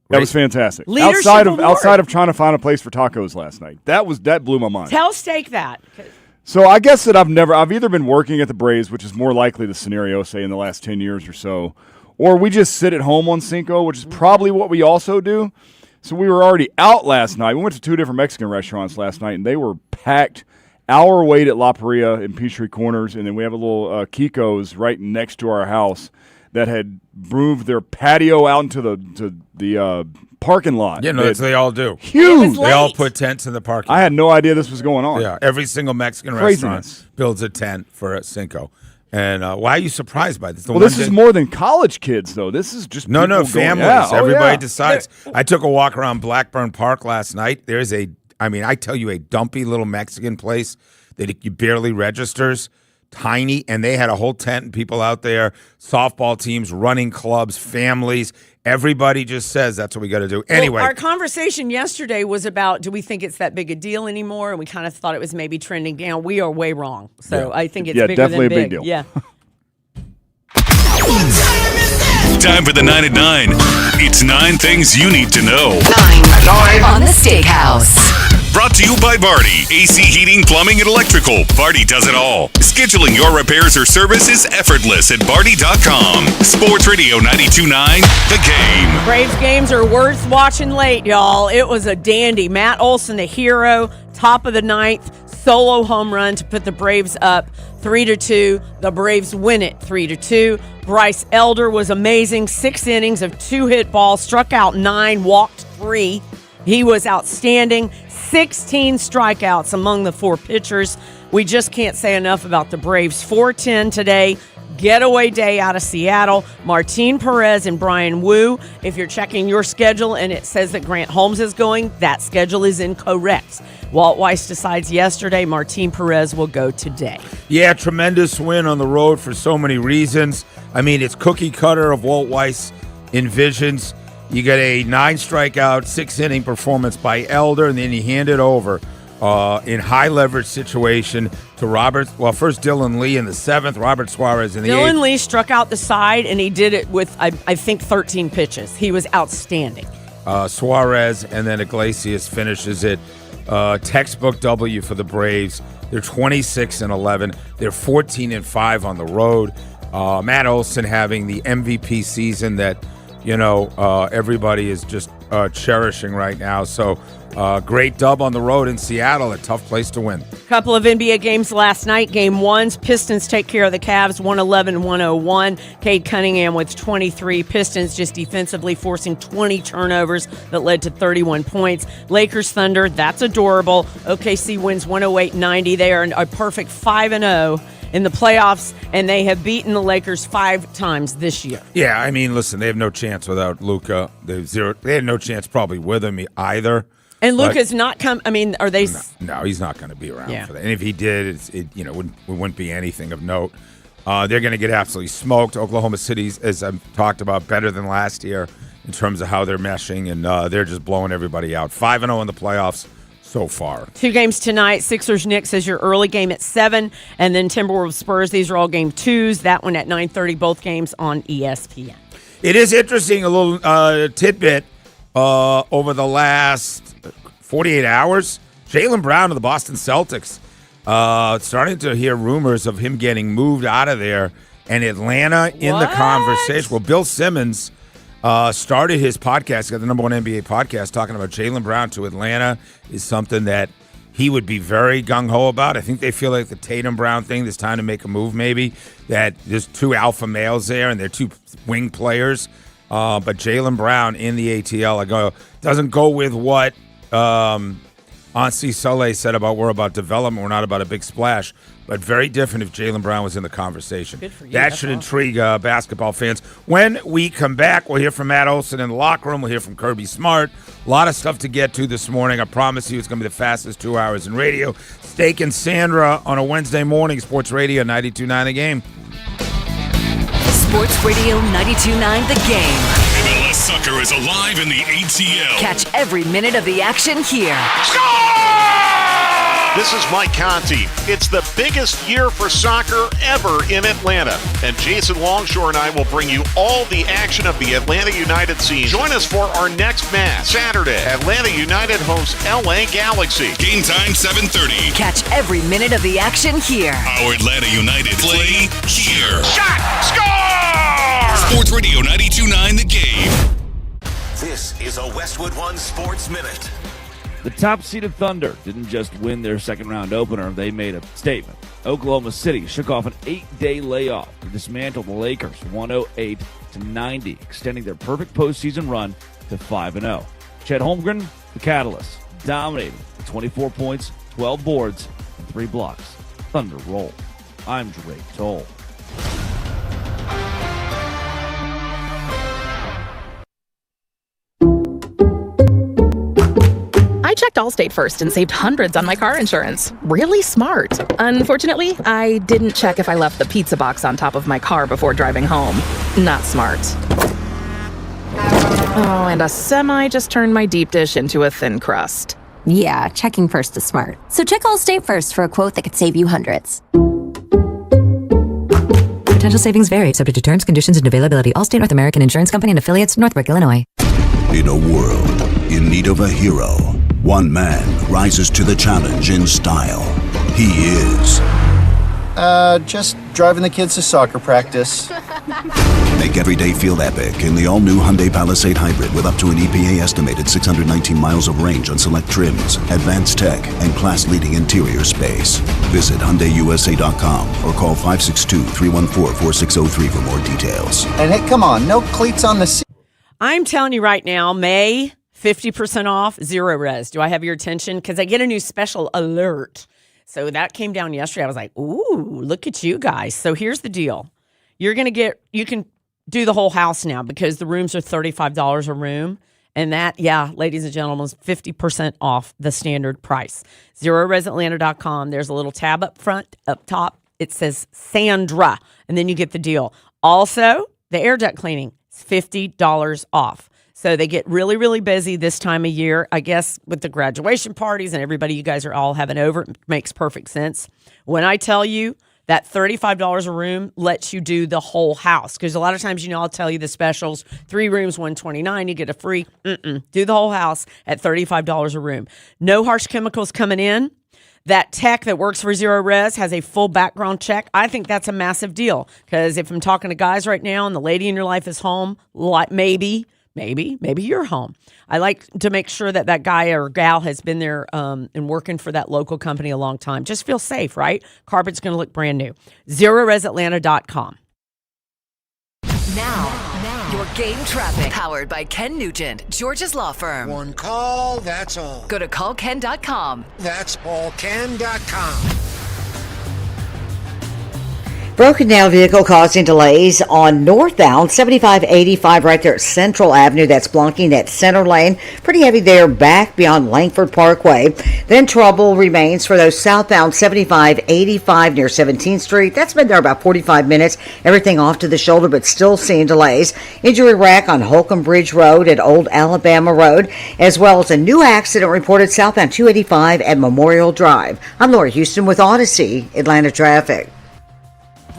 That was fantastic. Leadership Outside of trying to find a place for tacos last night, that blew my mind. Tell Steak that. So I guess that I've either been working at the Braves, which is more likely the scenario, say in the last 10 years or so, or we just sit at home on Cinco, which is probably what we also do. So we were already out last night. We went to 2 different Mexican restaurants last night, and they were packed. Our wait at La Paria in Peachtree Corners, and then we have a little Kiko's right next to our house that had moved their patio out into the parking lot. Yeah, no, that's what they all do. Huge. They all put tents in the parking lot. I had no idea this was going on. Yeah, every single Mexican Craziness. restaurant builds a tent for a Cinco. And why are you surprised by this? This is more than college kids, though. This is just No, people families. Going, yeah. Everybody decides. I took a walk around Blackburn Park last night. There's I tell you, a dumpy little Mexican place that you barely registers, tiny, and they had a whole tent and people out there, softball teams, running clubs, families. Everybody just says that's what we got to do. Anyway. Our conversation yesterday was about, do we think it's that big a deal anymore? And we kind of thought it was maybe trending down. We are way wrong. So I think it's bigger definitely than big. A big deal. Yeah. Time for the 9 at 9. It's 9 things you need to know. 9 on the Steakhouse. Brought to you by Vardy. AC heating, plumbing, and electrical. Vardy does it all. Scheduling your repairs or service is effortless at Vardy.com. Sports Radio 92.9, The Game. Braves games are worth watching late, y'all. It was a dandy. Matt Olson, the hero, top of the 9th, solo home run to put the Braves up 3-2. The Braves win it 3-2. Bryce Elder was amazing. 6 innings of 2-hit balls, struck out 9, walked 3. He was outstanding. 16 strikeouts among the 4 pitchers. We just can't say enough about the Braves. 4-10 today. Getaway day out of Seattle. Martin Perez and Brian Wu. If you're checking your schedule and it says that Grant Holmes is going, that schedule is incorrect. Walt Weiss decides yesterday. Martin Perez will go today. Yeah, tremendous win on the road for so many reasons. It's cookie cutter of Walt Weiss envisions. You get a 9-strikeout, 6-inning performance by Elder, and then you hand it over in high-leverage situation to first Dylan Lee in the 7th, Robert Suarez in the 8th. Dylan Lee struck out the side, and he did it with, I think, 13 pitches. He was outstanding. Suarez, and then Iglesias finishes it. Textbook W for the Braves. They're 26-11. They're 14-5 on the road. Matt Olson having the MVP season that everybody is just cherishing right now. So great dub on the road in Seattle, a tough place to win. Couple of NBA games last night. Game 1's Pistons take care of the Cavs 111-101. Cade Cunningham with 23. Pistons just defensively forcing 20 turnovers that led to 31 points. Lakers Thunder, that's adorable. OKC wins 108-90. They are a perfect 5-0 in the playoffs, and they have beaten the Lakers 5 times this year. Yeah, listen, they have no chance without Luka. They had no chance probably with him either. And Luka's not come. Are they? No, he's not going to be around for that. And if he did, it wouldn't be anything of note. They're going to get absolutely smoked. Oklahoma City's, as I've talked about, better than last year in terms of how they're meshing, and they're just blowing everybody out. 5-0 in the playoffs so far. 2 games tonight. Sixers-Knicks is your early game at 7, and then Timberwolves-Spurs. These are all game 2s. That one at 9:30. Both games on ESPN. It is interesting, a little tidbit over the last 48 hours. Jaylen Brown of the Boston Celtics. Starting to hear rumors of him getting moved out of there, and Atlanta in the conversation. Well, Bill Simmons started his podcast, got the number one NBA podcast, talking about Jaylen Brown to Atlanta is something that he would be very gung-ho about. I think they feel like the Tatum-Brown thing, there's time to make a move maybe, that there's two alpha males there and they're two wing players. But Jaylen Brown in the ATL, doesn't go with what Ansi Soleil said about development. We're not about a big splash, but very different if Jaylen Brown was in the conversation. Good for you. That should intrigue basketball fans. When we come back, we'll hear from Matt Olson in the locker room. We'll hear from Kirby Smart. A lot of stuff to get to this morning. I promise you it's going to be the fastest 2 hours in radio. Steak and Sandra on a Wednesday morning. Sports Radio 92.9 The Game. Sports Radio 92.9 The Game. MLS soccer is alive in the ATL. Catch every minute of the action here. This is Mike Conti. It's the biggest year for soccer ever in Atlanta. And Jason Longshore and I will bring you all the action of the Atlanta United season. Join us for our next match. Saturday, Atlanta United hosts LA Galaxy. Game time 7:30. Catch every minute of the action here. Our Atlanta United play here. Shot! Score! Sports Radio 92.9 The Game. This is a Westwood One Sports Minute. The top-seeded Thunder didn't just win their second-round opener. They made a statement. Oklahoma City shook off an 8-day layoff to dismantle the Lakers 108-90, extending their perfect postseason run to 5-0. Chet Holmgren, the catalyst, dominating with 24 points, 12 boards, and 3 blocks. Thunder roll. I'm Drake Toll. I checked Allstate first and saved hundreds on my car insurance. Really smart. Unfortunately, I didn't check if I left the pizza box on top of my car before driving home. Not smart. Oh, and a semi just turned my deep dish into a thin crust. Yeah, checking first is smart. So check Allstate first for a quote that could save you hundreds. Potential savings vary, subject to terms, conditions, and availability. Allstate North American Insurance Company and affiliates, Northbrook, Illinois. In a world in need of a hero, one man rises to the challenge in style. He is... just driving the kids to soccer practice. Make every day feel epic in the all-new Hyundai Palisade Hybrid with up to an EPA-estimated 619 miles of range on select trims, advanced tech, and class-leading interior space. Visit HyundaiUSA.com or call 562-314-4603 for more details. And hey, come on, no cleats on the seat. I'm telling you right now, May, 50% off, zero res. Do I have your attention? Because I get a new special alert. So that came down yesterday. I was like, ooh, look at you guys. So here's the deal. You can do the whole house now because the rooms are $35 a room. And that, yeah, ladies and gentlemen, is 50% off the standard price. ZeroResAtlanta.com. There's a little tab up front, up top. It says Sandra, and then you get the deal. Also, the air duct cleaning is $50 off. So they get really, really busy this time of year. I guess with the graduation parties and everybody you guys are all having over, it makes perfect sense. When I tell you that $35 a room lets you do the whole house, because a lot of times, I'll tell you the specials, 3 rooms, $129, you get a free. Do the whole house at $35 a room. No harsh chemicals coming in. That tech that works for Zero Res has a full background check. I think that's a massive deal, because if I'm talking to guys right now and the lady in your life is home, maybe you're home. I like to make sure that guy or gal has been there and working for that local company a long time. Just feel safe, right? Carpet's going to look brand new. ZeroResAtlanta.com. Now, your game traffic. Powered by Ken Nugent, Georgia's law firm. One call, that's all. Go to callken.com. That's allken.com. Broken down vehicle causing delays on northbound 7585 right there at Central Avenue. That's blocking that center lane. Pretty heavy there back beyond Langford Parkway. Then trouble remains for those southbound 7585 near 17th Street. That's been there about 45 minutes. Everything off to the shoulder, but still seeing delays. Injury rack on Holcomb Bridge Road at Old Alabama Road, as well as a new accident reported southbound 285 at Memorial Drive. I'm Laura Houston with Odyssey Atlanta Traffic.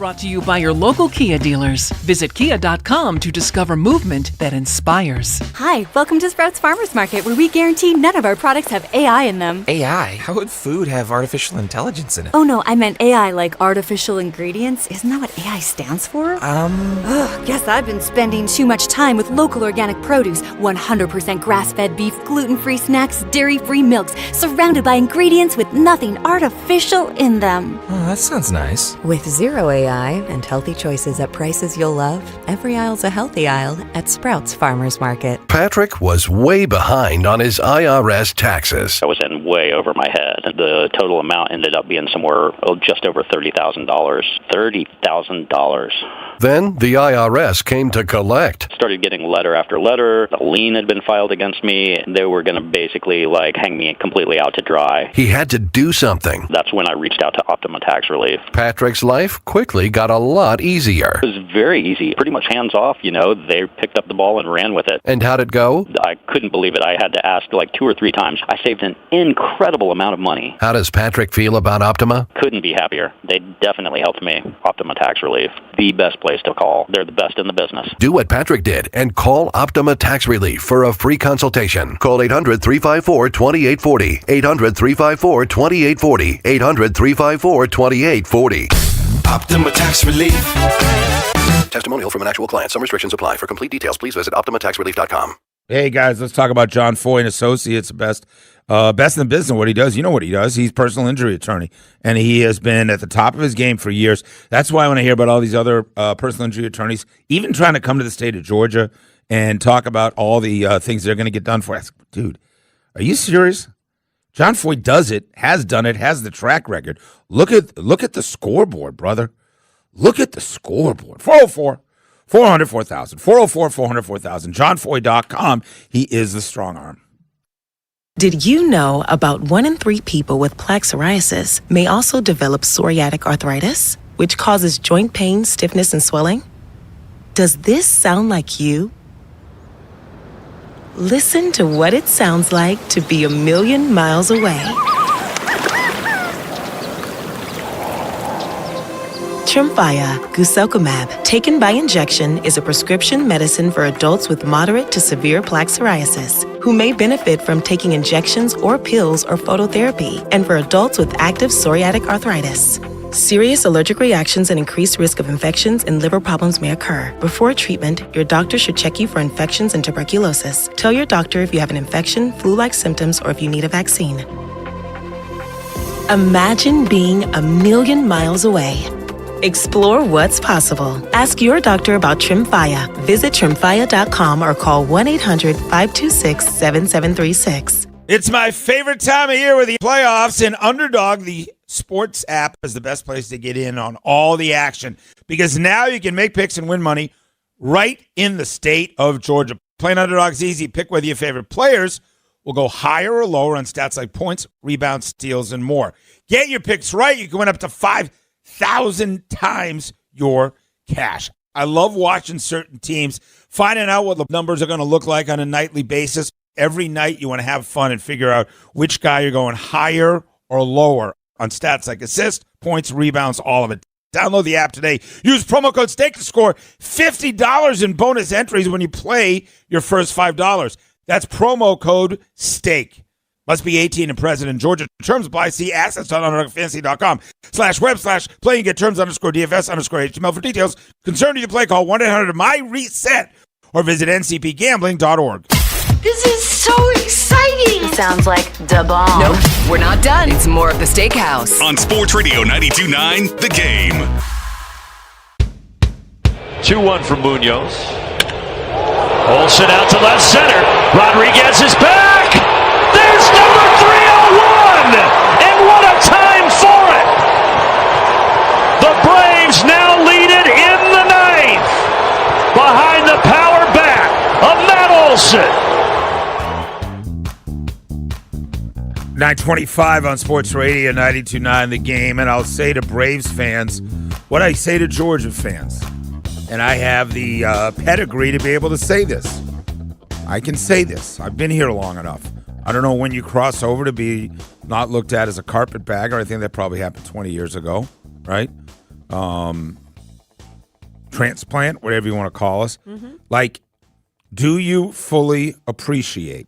Brought to you by your local Kia dealers. Visit kia.com to discover movement that inspires. Hi, welcome to Sprouts Farmers Market, where we guarantee none of our products have AI in them. AI? How would food have artificial intelligence in it? Oh no, I meant AI like artificial ingredients. Isn't that what AI stands for? Ugh, guess I've been spending too much time with local organic produce, 100% grass-fed beef, gluten-free snacks, dairy-free milks, surrounded by ingredients with nothing artificial in them. Oh, that sounds nice. With zero AI and healthy choices at prices you'll love, every aisle's a healthy aisle at Sprouts Farmers Market. Patrick was way behind on his IRS taxes. I was in way over my head. The total amount ended up being somewhere just over $30,000. $30,000. Then the IRS came to collect. Started getting letter after letter. A lien had been filed against me. They were going to basically hang me completely out to dry. He had to do something. That's when I reached out to Optima Tax Relief. Patrick's life quickly got a lot easier. It was very easy. Pretty much hands off, They picked up the ball and ran with it. And how'd it go? I couldn't believe it. I had to ask 2 or 3 times. I saved an incredible amount of money. How does Patrick feel about Optima? Couldn't be happier. They definitely helped me. Optima Tax Relief. The best place to call. They're the best in the business. Do what Patrick did and call Optima Tax Relief for a free consultation. Call 800-354-2840. 800-354-2840. 800-354-2840. Optima Tax Relief. Testimonial from an actual client. Some restrictions apply. For complete details, please visit OptimaTaxRelief.com. Hey, guys, let's talk about John Foy and Associates, best in the business. What he does, you know what he does. He's personal injury attorney, and he has been at the top of his game for years. That's why when I hear about all these other personal injury attorneys, even trying to come to the state of Georgia and talk about all the things they're going to get done for us, dude, are you serious? John Foy does it, has done it, has the track record. Look at the scoreboard, brother. Look at the scoreboard. 404-400-4000. 404-400-4000. JohnFoy.com. He is the strong arm. Did you know about 1 in 3 people with plaque psoriasis may also develop psoriatic arthritis, which causes joint pain, stiffness, and swelling? Does this sound like you? Listen to what it sounds like to be a million miles away. Tremfya guselkumab, taken by injection, is a prescription medicine for adults with moderate to severe plaque psoriasis who may benefit from taking injections or pills or phototherapy, and for adults with active psoriatic arthritis. Serious allergic reactions and increased risk of infections and liver problems may occur. Before treatment, your doctor should check you for infections and tuberculosis. Tell your doctor if you have an infection, flu-like symptoms, or if you need a vaccine. Imagine being a million miles away. Explore what's possible. Ask your doctor about Tremfya. Visit Tremfya.com or call 1-800-526-7736. It's my favorite time of year with the playoffs, and Underdog, the sports app, is the best place to get in on all the action because now you can make picks and win money right in the state of Georgia. Playing Underdog's easy. Pick whether your favorite players will go higher or lower on stats like points, rebounds, steals, and more. Get your picks right. You can win up to 5,000 times your cash. I love watching certain teams, finding out what the numbers are going to look like on a nightly basis. Every night you want to have fun and figure out which guy you're going higher or lower on stats like assists, points, rebounds, all of it. Download the app today. Use promo code STAKE to score $50 in bonus entries when you play your first $5. That's promo code STAKE. Must be 18 and present in Georgia. Terms apply. See assets.underdogfantasy.com/play and get terms_DFS_HTML for details. Concerned with your play, call 1-800-MY-RESET or visit ncpgambling.org. This is so exciting! Sounds like da bomb. Nope, we're not done. It's more of the Steakhouse. On Sports Radio 92.9, The Game. 2-1 from Munoz. Olsen out to left center. Rodriguez is back! There's number 301! And what a time for it! The Braves now lead it in the ninth behind the power bat of Matt Olsen. 925 on Sports Radio 92.9 The Game, and I'll say to Braves fans what I say to Georgia fans. And I have the pedigree to be able to say this. I can say this. I've been here long enough. I don't know when you cross over to be not looked at as a carpetbagger. I think that probably happened 20 years ago, right? transplant, whatever you want to call us. Like, do you fully appreciate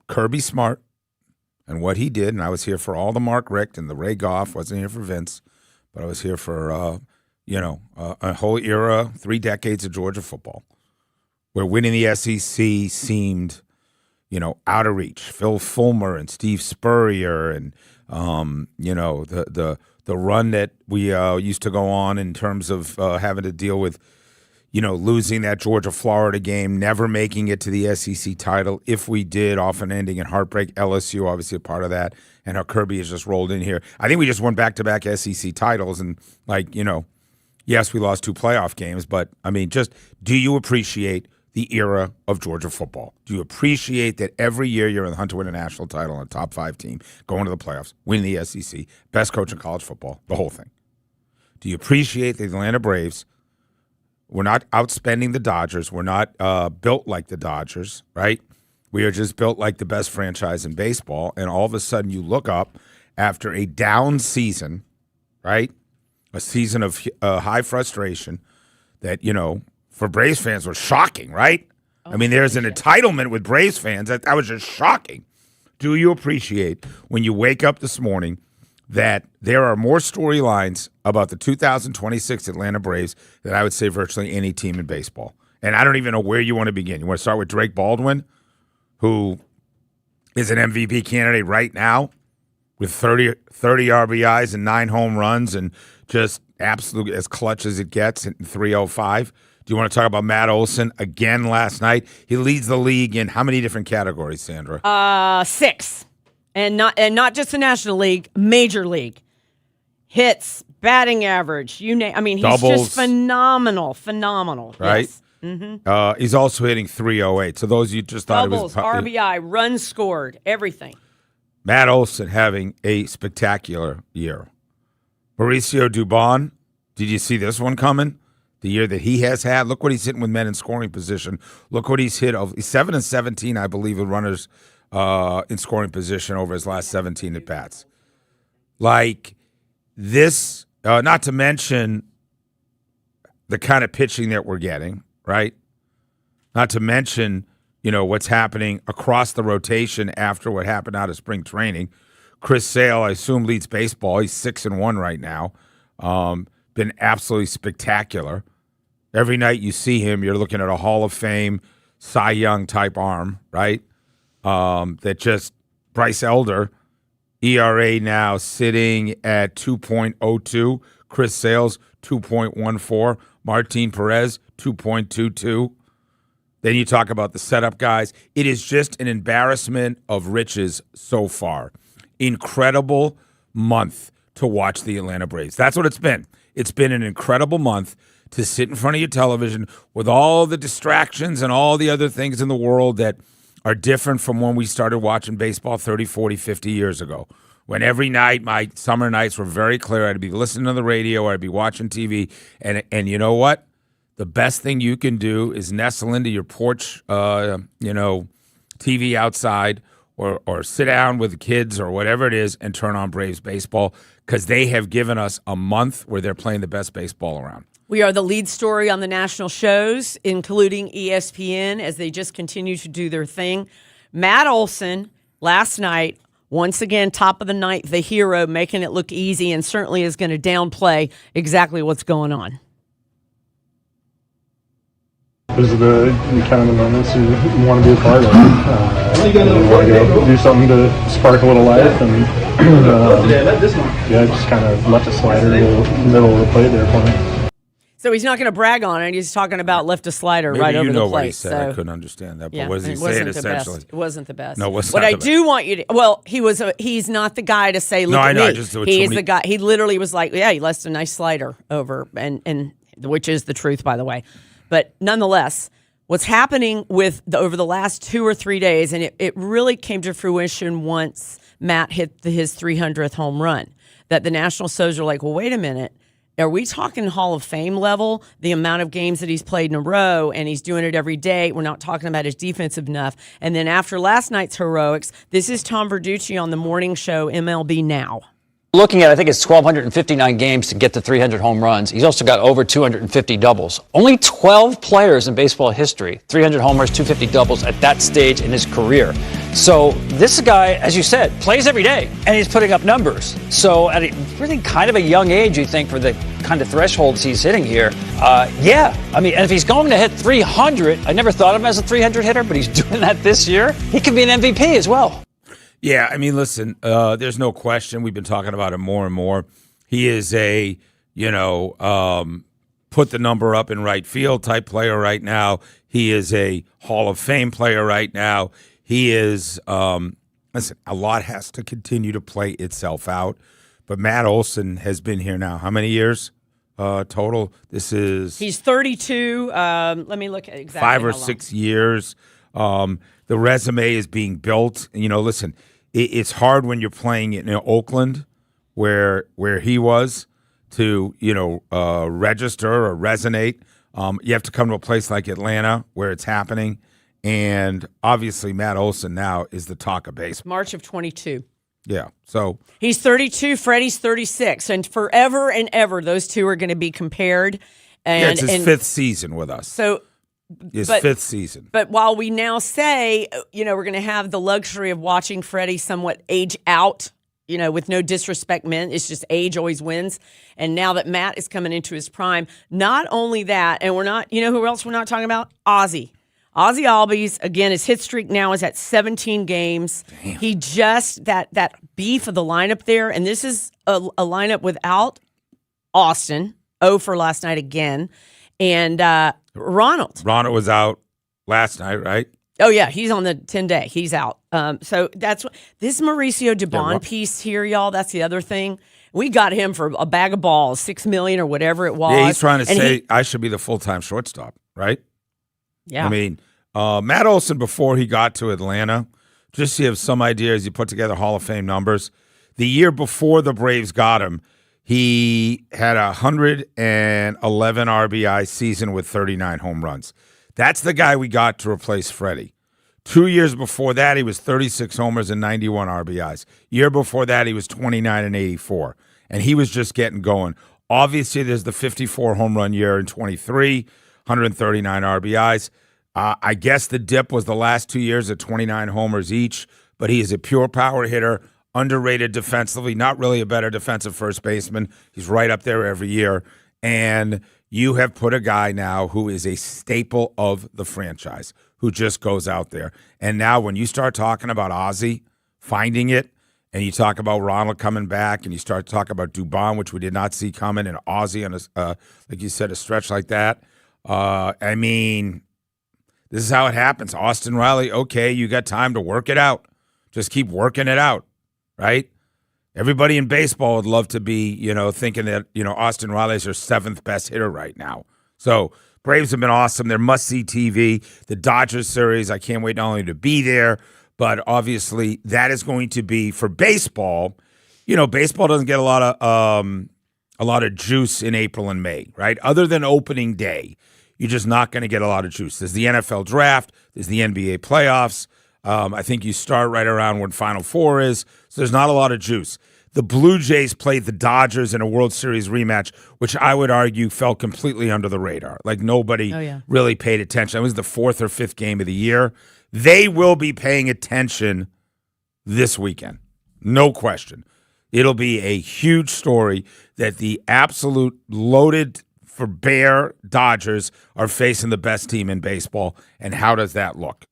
Kirby Smart and what he did? And I was here for all the Mark Richt and the Ray Goff. Wasn't here for Vince, but I was here for, a whole era, 3 decades of Georgia football, where winning the SEC seemed, out of reach. Phil Fulmer and Steve Spurrier and, the run that we used to go on in terms of having to deal with, losing that Georgia-Florida game, never making it to the SEC title. If we did, often ending in heartbreak. LSU, obviously a part of that, and how Kirby has just rolled in here. I think we just won back-to-back SEC titles, and, yes, we lost 2 playoff games, but, just do you appreciate the era of Georgia football? Do you appreciate that every year you're in the hunt to win a national title on a top 5 team, going to the playoffs, winning the SEC, best coach in college football, the whole thing? Do you appreciate the Atlanta Braves? We're not outspending the Dodgers. We're not built like the Dodgers, right? We are just built like the best franchise in baseball. And all of a sudden you look up after a down season, right? A season of high frustration that, for Braves fans was shocking, right? There's an entitlement with Braves fans. That was just shocking. Do you appreciate when you wake up this morning that there are more storylines about the 2026 Atlanta Braves than I would say virtually any team in baseball? And I don't even know where you want to begin. You want to start with Drake Baldwin, who is an MVP candidate right now with 30 RBIs and 9 home runs and just absolutely as clutch as it gets in 305. Do you want to talk about Matt Olson again last night? He leads the league in how many different categories, Sandra? 6. And not just the National League, Major League. Hits, batting average, you name. He's doubles, just phenomenal. Right? Yes. Mm-hmm. He's also hitting 308. So those you just thought doubles, it was RBI, runs scored, everything. Matt Olson having a spectacular year. Mauricio Dubon, did you see this one coming? The year that he has had. Look what he's hitting with men in scoring position. Look what he's hit. He's 7-17, I believe, with runners in scoring position over his last 17 at bats. Like this, not to mention the kind of pitching that we're getting, right? Not to mention, what's happening across the rotation after what happened out of spring training. Chris Sale, I assume, leads baseball. He's 6-1 right now. Been absolutely spectacular. Every night you see him, you're looking at a Hall of Fame, Cy Young type arm, right? That just Bryce Elder, ERA now sitting at 2.02. Chris Sales, 2.14. Martin Perez, 2.22. Then you talk about the setup guys. It is just an embarrassment of riches so far. Incredible month to watch the Atlanta Braves. That's what it's been. It's been an incredible month to sit in front of your television with all the distractions and all the other things in the world that are different from when we started watching baseball 30, 40, 50 years ago. When every night, my summer nights were very clear. I'd be listening to the radio or I'd be watching TV. And you know what? The best thing you can do is nestle into your porch, TV outside or sit down with the kids or whatever it is and turn on Braves baseball because they have given us a month where they're playing the best baseball around. We are the lead story on the national shows, including ESPN, as they just continue to do their thing. Matt Olson, last night, once again, top of the ninth, the hero, making it look easy and certainly is going to downplay exactly what's going on. Those are the kind of the moments you want to be a part of. You want to go do something to spark a little life, and just kind of left a slider in the middle of the plate there for me. So he's not going to brag on it. He's talking about left a slider Maybe right over the plate. Maybe you know what he said. So. I couldn't understand that. But what does he say essentially? It wasn't the best. No, it wasn't what I do want you to... Well, he's not the guy to say, look at me. He's the guy. He literally was like, yeah, he left a nice slider over, and which is the truth, by the way. But nonetheless, what's happening with over the last 2 or 3 days, and it really came to fruition once Matt hit his 300th home run, that the National Shows are like, well, wait a minute. Are we talking Hall of Fame level, the amount of games that he's played in a row, and he's doing it every day? We're not talking about his defensive enough. And then after last night's heroics, this is Tom Verducci on the morning show MLB Now. Looking at, I think it's 1,259 games to get to 300 home runs. He's also got over 250 doubles. Only 12 players in baseball history, 300 homers, 250 doubles at that stage in his career. So this guy, as you said, plays every day, and he's putting up numbers. So at a really kind of a young age, you think, for the kind of thresholds he's hitting here, yeah. I mean, and if he's going to hit 300, I never thought of him as a 300 hitter, but he's doing that this year. He could be an MVP as well. Yeah, I mean, listen, there's no question. We've been talking about him more and more. He is a, put the number up in right field type player right now. He is a Hall of Fame player right now. He is, listen, a lot has to continue to play itself out. But Matt Olson has been here now. How many years total? He's 32. Let me look at exactly 5 or 6 years. The resume is being built. Listen, it's hard when you're playing in Oakland, where he was, to register or resonate. You have to come to a place like Atlanta where it's happening, and obviously Matt Olson now is the talk of baseball. March of 22. Yeah, so he's 32. Freddie's 36, and forever and ever those two are going to be compared. And it's his fifth season with us. So. Fifth season. But while we now say, we're going to have the luxury of watching Freddie somewhat age out, with no disrespect meant, it's just age always wins. And now that Matt is coming into his prime, not only that, and we're not, who else we're not talking about? Ozzy Albies, again, his hit streak now is at 17 games. Damn. He just, that beef of the lineup there, and this is a lineup without Austin, 0 for last night again, and Ronald was out last night, right? Oh, yeah. He's on the 10-day. He's out. So that's this Mauricio Dubon piece here, y'all. That's the other thing. We got him for a bag of balls, $6 million or whatever it was. Yeah, he's trying to say I should be the full-time shortstop, right? Yeah. I mean, Matt Olson, before he got to Atlanta, just so you have some idea as you put together Hall of Fame numbers, the year before the Braves got him, he had a 111 RBI season with 39 home runs. That's the guy we got to replace Freddie. 2 years before that, he was 36 homers and 91 RBIs. Year before that, he was 29 and 84. And he was just getting going. Obviously, there's the 54 home run year in 23, 139 RBIs. I guess the dip was the last 2 years at 29 homers each, but he is a pure power hitter. Underrated defensively, not really a better defensive first baseman. He's right up there every year. And you have put a guy now who is a staple of the franchise, who just goes out there. And now when you start talking about Ozzy finding it, and you talk about Ronald coming back, and you start talking about Dubon, which we did not see coming, and Ozzy on like you said, a stretch like that. I mean, this is how it happens. Austin Riley, okay, you got time to work it out. Just keep working it out. Right? Everybody in baseball would love to be, thinking that, Austin Riley's their seventh best hitter right now. So Braves have been awesome. They're must-see TV. The Dodgers series, I can't wait not only to be there, but obviously that is going to be for baseball. Baseball doesn't get a lot of juice in April and May, right? Other than opening day, you're just not going to get a lot of juice. There's the NFL draft. There's the NBA playoffs. I think you start right around when Final Four is, so there's not a lot of juice. The Blue Jays played the Dodgers in a World Series rematch, which I would argue fell completely under the radar. Like nobody really paid attention. It was the 4th or 5th game of the year. They will be paying attention this weekend. No question. It'll be a huge story that the absolute loaded for bear Dodgers are facing the best team in baseball, and how does that look?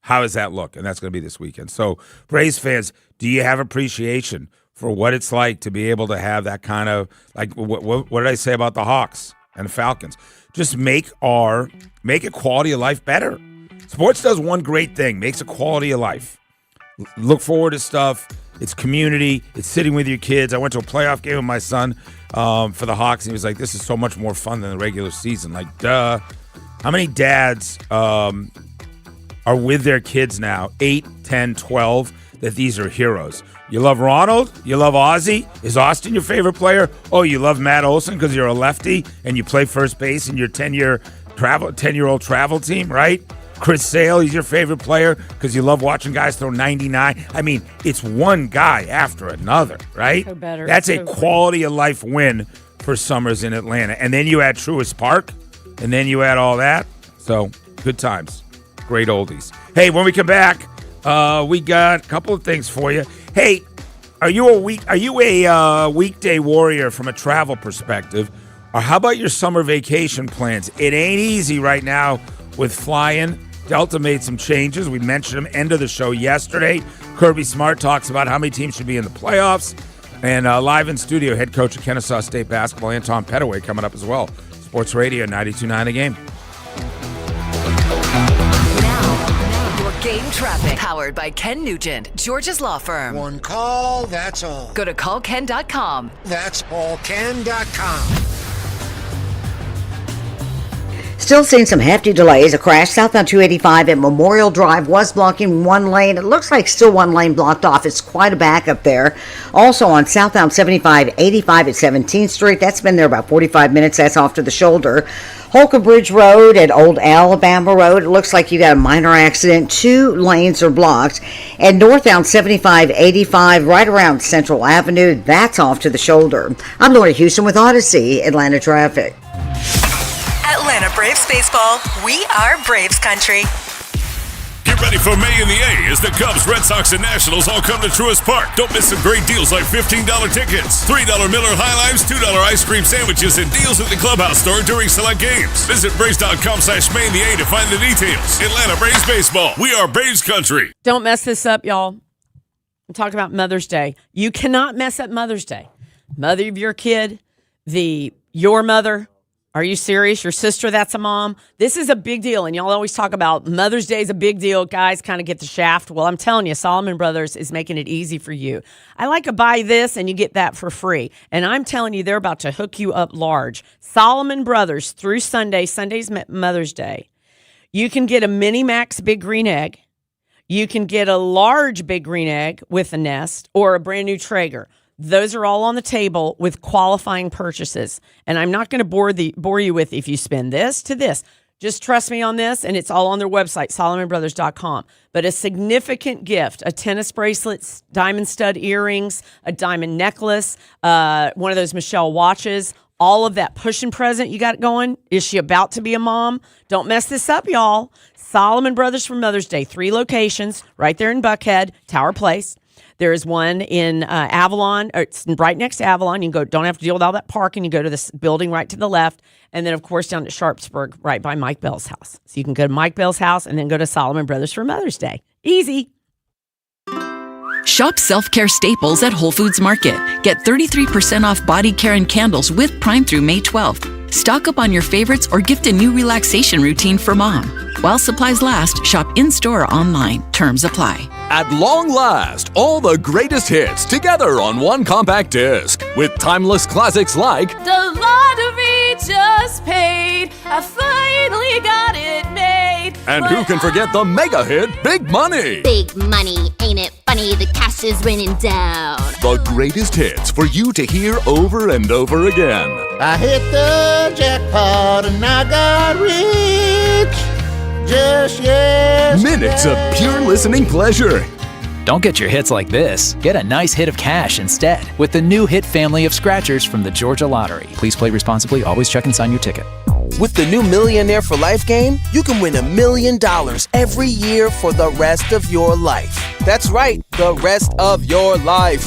How does that look? And that's going to be this weekend. So, Braves fans, do you have appreciation for what it's like to be able to have that kind of, like, what did I say about the Hawks and the Falcons? Just make a quality of life better. Sports does one great thing, makes a quality of life. Look forward to stuff. It's community. It's sitting with your kids. I went to a playoff game with my son for the Hawks, and he was like, this is so much more fun than the regular season. Like, duh. How many dads are with their kids now, 8, 10, 12, that these are heroes? You love Ronald? You love Ozzy? Is Austin your favorite player? Oh, you love Matt Olson because you're a lefty and you play first base in your 10-year-old travel team, right? Chris Sale, he's your favorite player because you love watching guys throw 99. I mean, it's one guy after another, right? So better. That's So a quality of life win for Summers in Atlanta. And then you add Truist Park, and then you add all that. So, good times. Great oldies. Hey, when we come back, we got a couple of things for you. Hey, are you a weekday warrior from a travel perspective? Or how about your summer vacation plans? It ain't easy right now with flying. Delta made some changes. We mentioned them end of the show yesterday. Kirby Smart talks about how many teams should be in the playoffs. And live in studio, head coach of Kennesaw State basketball, Anton Petaway, coming up as well. Sports Radio 92.9 The Game. Now, your game traffic. Powered by Ken Nugent, Georgia's law firm. One call, that's all. Go to callken.com. That's callken.com. Still seeing some hefty delays. A crash southbound 285 at Memorial Drive was blocking one lane. It looks like still one lane blocked off. It's quite a backup there. Also on southbound 7585 at 17th Street. That's been there about 45 minutes. That's off to the shoulder. Holcomb Bridge Road at Old Alabama Road. It looks like you got a minor accident. 2 lanes are blocked. And northbound 7585 right around Central Avenue. That's off to the shoulder. I'm Lori Houston with Odyssey Atlanta Traffic. Atlanta Braves baseball, we are Braves country. Get ready for May in the A as the Cubs, Red Sox, and Nationals all come to Truist Park. Don't miss some great deals like $15 tickets, $3 Miller High Lives, $2 ice cream sandwiches, and deals at the clubhouse store during select games. Visit Braves.com/May in the A to find the details. Atlanta Braves baseball, we are Braves country. Don't mess this up, y'all. I'm talking about Mother's Day. You cannot mess up Mother's Day. Mother of your kid, your mother. Are you serious? Your sister, that's a mom. This is a big deal. And y'all always talk about Mother's Day is a big deal. Guys kind of get the shaft. Well, I'm telling you, Solomon Brothers is making it easy for you. I like to buy this and you get that for free. And I'm telling you, they're about to hook you up large. Solomon Brothers through Sunday. Sunday's Mother's Day. You can get a Mini Max Big Green Egg. You can get a large Big Green Egg with a nest or a brand new Traeger. Those are all on the table with qualifying purchases. And I'm not going to bore you with if you spend this to this. Just trust me on this, and it's all on their website, SolomonBrothers.com. But a significant gift, a tennis bracelet, diamond stud earrings, a diamond necklace, one of those Michelle watches, all of that pushing present you got going. Is she about to be a mom? Don't mess this up, y'all. Solomon Brothers for Mother's Day, 3 locations right there in Buckhead, Tower Place. There is one in Avalon, or it's right next to Avalon. You can go, don't have to deal with all that parking. You go to this building right to the left. And then, of course, down at Sharpsburg, right by Mike Bell's house. So you can go to Mike Bell's house and then go to Solomon Brothers for Mother's Day. Easy. Shop self-care staples at Whole Foods Market. Get 33% off body care and candles with Prime through May 12th. Stock up on your favorites or gift a new relaxation routine for mom. While supplies last, shop in-store or online. Terms apply. At long last, all the greatest hits together on one compact disc with timeless classics like The lottery just paid. I finally got it made. And who can forget the mega hit Big Money? Big money, ain't it funny? The cash is raining down. The greatest hits for you to hear over and over again. I hit the jackpot and I got rich. Just yesterday. Minutes of pure listening pleasure. Don't get your hits like this. Get a nice hit of cash instead with the new hit family of scratchers from the Georgia Lottery. Please play responsibly. Always check and sign your ticket. With the new Millionaire for Life game, you can win $1 million every year for the rest of your life. That's right, the rest of your life.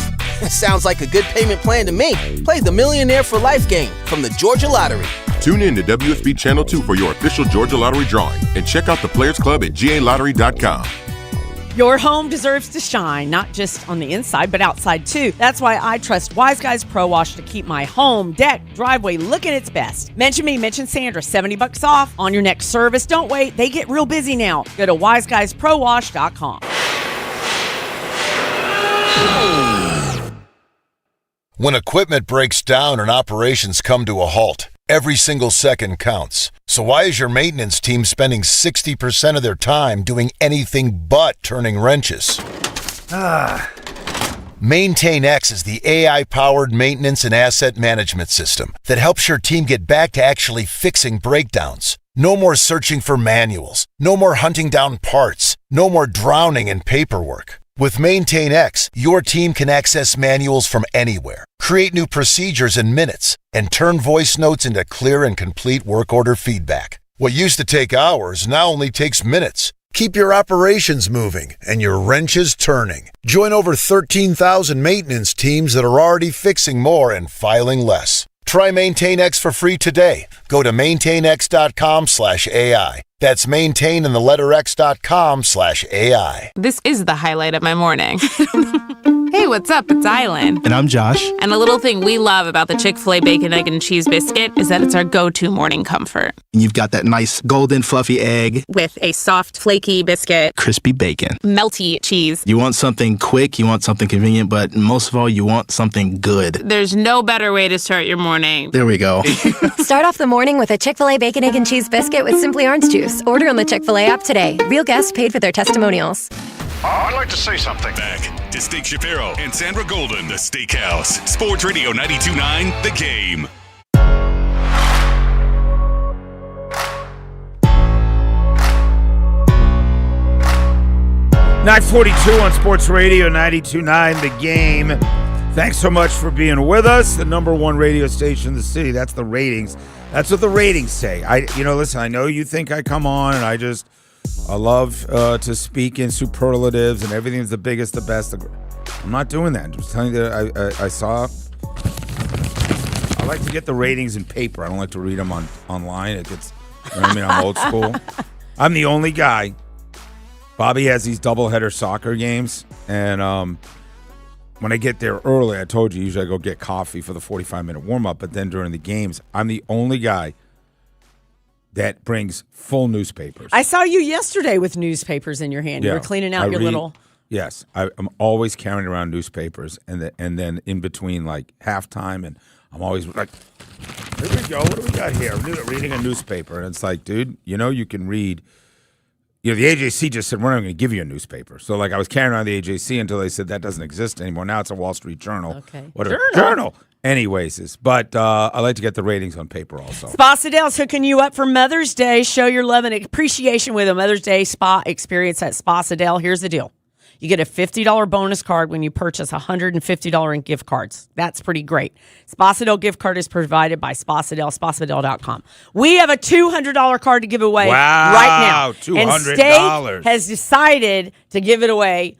Sounds like a good payment plan to me. Play the Millionaire for Life game from the Georgia Lottery. Tune in to WSB Channel 2 for your official Georgia Lottery drawing and check out the Players Club at GALottery.com. Your home deserves to shine, not just on the inside, but outside too. That's why I trust Wise Guys Pro Wash to keep my home, deck, driveway looking its best. Mention me, mention Sandra, $70 off on your next service. Don't wait, they get real busy now. Go to wiseguysprowash.com. When equipment breaks down and operations come to a halt, every single second counts. So why is your maintenance team spending 60% of their time doing anything but turning wrenches? MaintainX is the AI-powered maintenance and asset management system that helps your team get back to actually fixing breakdowns. No more searching for manuals. No more hunting down parts. No more drowning in paperwork. With Maintain X, your team can access manuals from anywhere, create new procedures in minutes, and turn voice notes into clear and complete work order feedback. What used to take hours now only takes minutes. Keep your operations moving and your wrenches turning. Join over 13,000 maintenance teams that are already fixing more and filing less. Try Maintain X for free today. Go to maintainx.com/AI. That's maintain and the letter x.com/AI. This is the highlight of my morning. Hey, what's up? It's Island. And I'm Josh. And a little thing we love about the Chick-fil-A Bacon, Egg, and Cheese Biscuit is that it's our go-to morning comfort. And you've got that nice golden fluffy egg. With a soft, flaky biscuit. Crispy bacon. Melty cheese. You want something quick, you want something convenient, but most of all, you want something good. There's no better way to start your morning. There we go. Start off the morning with a Chick-fil-A Bacon, Egg, and Cheese Biscuit with Simply Orange Juice. Order on the Chick-fil-A app today. Real guests paid for their testimonials. I'd like to say something. Back to Steak Shapiro and Sandra Golden, the Steakhouse. Sports Radio 92.9, The Game. .942 on Sports Radio 92.9, The Game. Thanks so much for being with us. The number one radio station in the city. That's the ratings. That's what the ratings say. Listen, I know you think I come on and I love to speak in superlatives and everything's the biggest, the best. I'm not doing that. I'm just telling you that I like to get the ratings in paper. I don't like to read them online. It gets, you know what I mean? I'm old school. I'm the only guy. Bobby has these doubleheader soccer games, and when I get there early, I told you, usually I go get coffee for the 45-minute warm-up, but then during the games, I'm the only guy that brings full newspapers. I saw you yesterday with newspapers in your hand. You were cleaning out your little... Yes, I'm always carrying around newspapers, and then in between, like, halftime, and I'm always like, here we go, what do we got here? Reading a newspaper, and it's like, dude, you can read... the AJC just said, we're not going to give you a newspaper. So, I was carrying around the AJC until they said that doesn't exist anymore. Now it's a Wall Street Journal. Okay. Journal. Anyways, but I like to get the ratings on paper also. Sposadale's hooking you up for Mother's Day. Show your love and appreciation with a Mother's Day spa experience at Sposadale. Here's the deal. You get a $50 bonus card when you purchase $150 in gift cards. That's pretty great. Sposadale gift card is provided by Sposadale, sposadale.com. We have a $200 card to give away right now. $200. And Steak has decided to give it away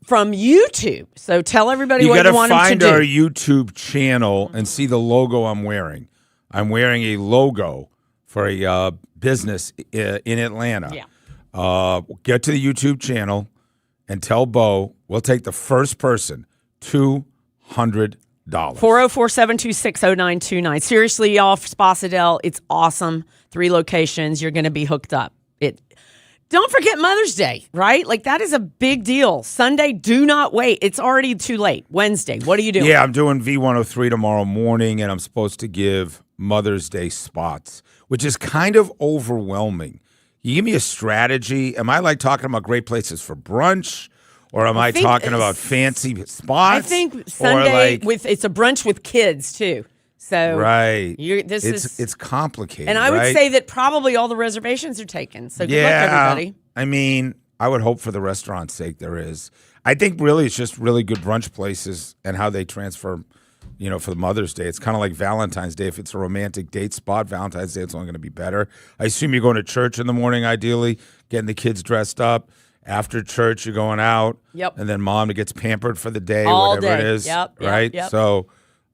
from YouTube. So tell everybody what you want them to do. You got to find our YouTube channel and see the logo I'm wearing. I'm wearing a logo for a business in Atlanta. Yeah. Get to the YouTube channel and tell Bo we'll take the first person $200. 404-726-0929. Seriously, y'all, for Sposadale, it's awesome. 3 locations. You're going to be hooked up. Don't forget Mother's Day, right? That is a big deal. Sunday, do not wait. It's already too late. Wednesday, what are you doing? Yeah, I'm doing V103 tomorrow morning, and I'm supposed to give Mother's Day spots, which is kind of overwhelming. You give me a strategy. Am I talking about great places for brunch, or am I talking about fancy spots? I think Sunday it's a brunch with kids too. So right, it's complicated. And I would say that probably all the reservations are taken. So good luck, everybody. I mean, I would hope for the restaurant's sake there is. I think really it's just really good brunch places and how they transfer. For the Mother's Day, it's kind of like Valentine's Day. If it's a romantic date spot, Valentine's Day, it's only going to be better. I assume you're going to church in the morning, ideally, getting the kids dressed up. After church, you're going out. Yep. And then mom gets pampered for the day, all whatever day. it is. Yep. Right? Yep. So,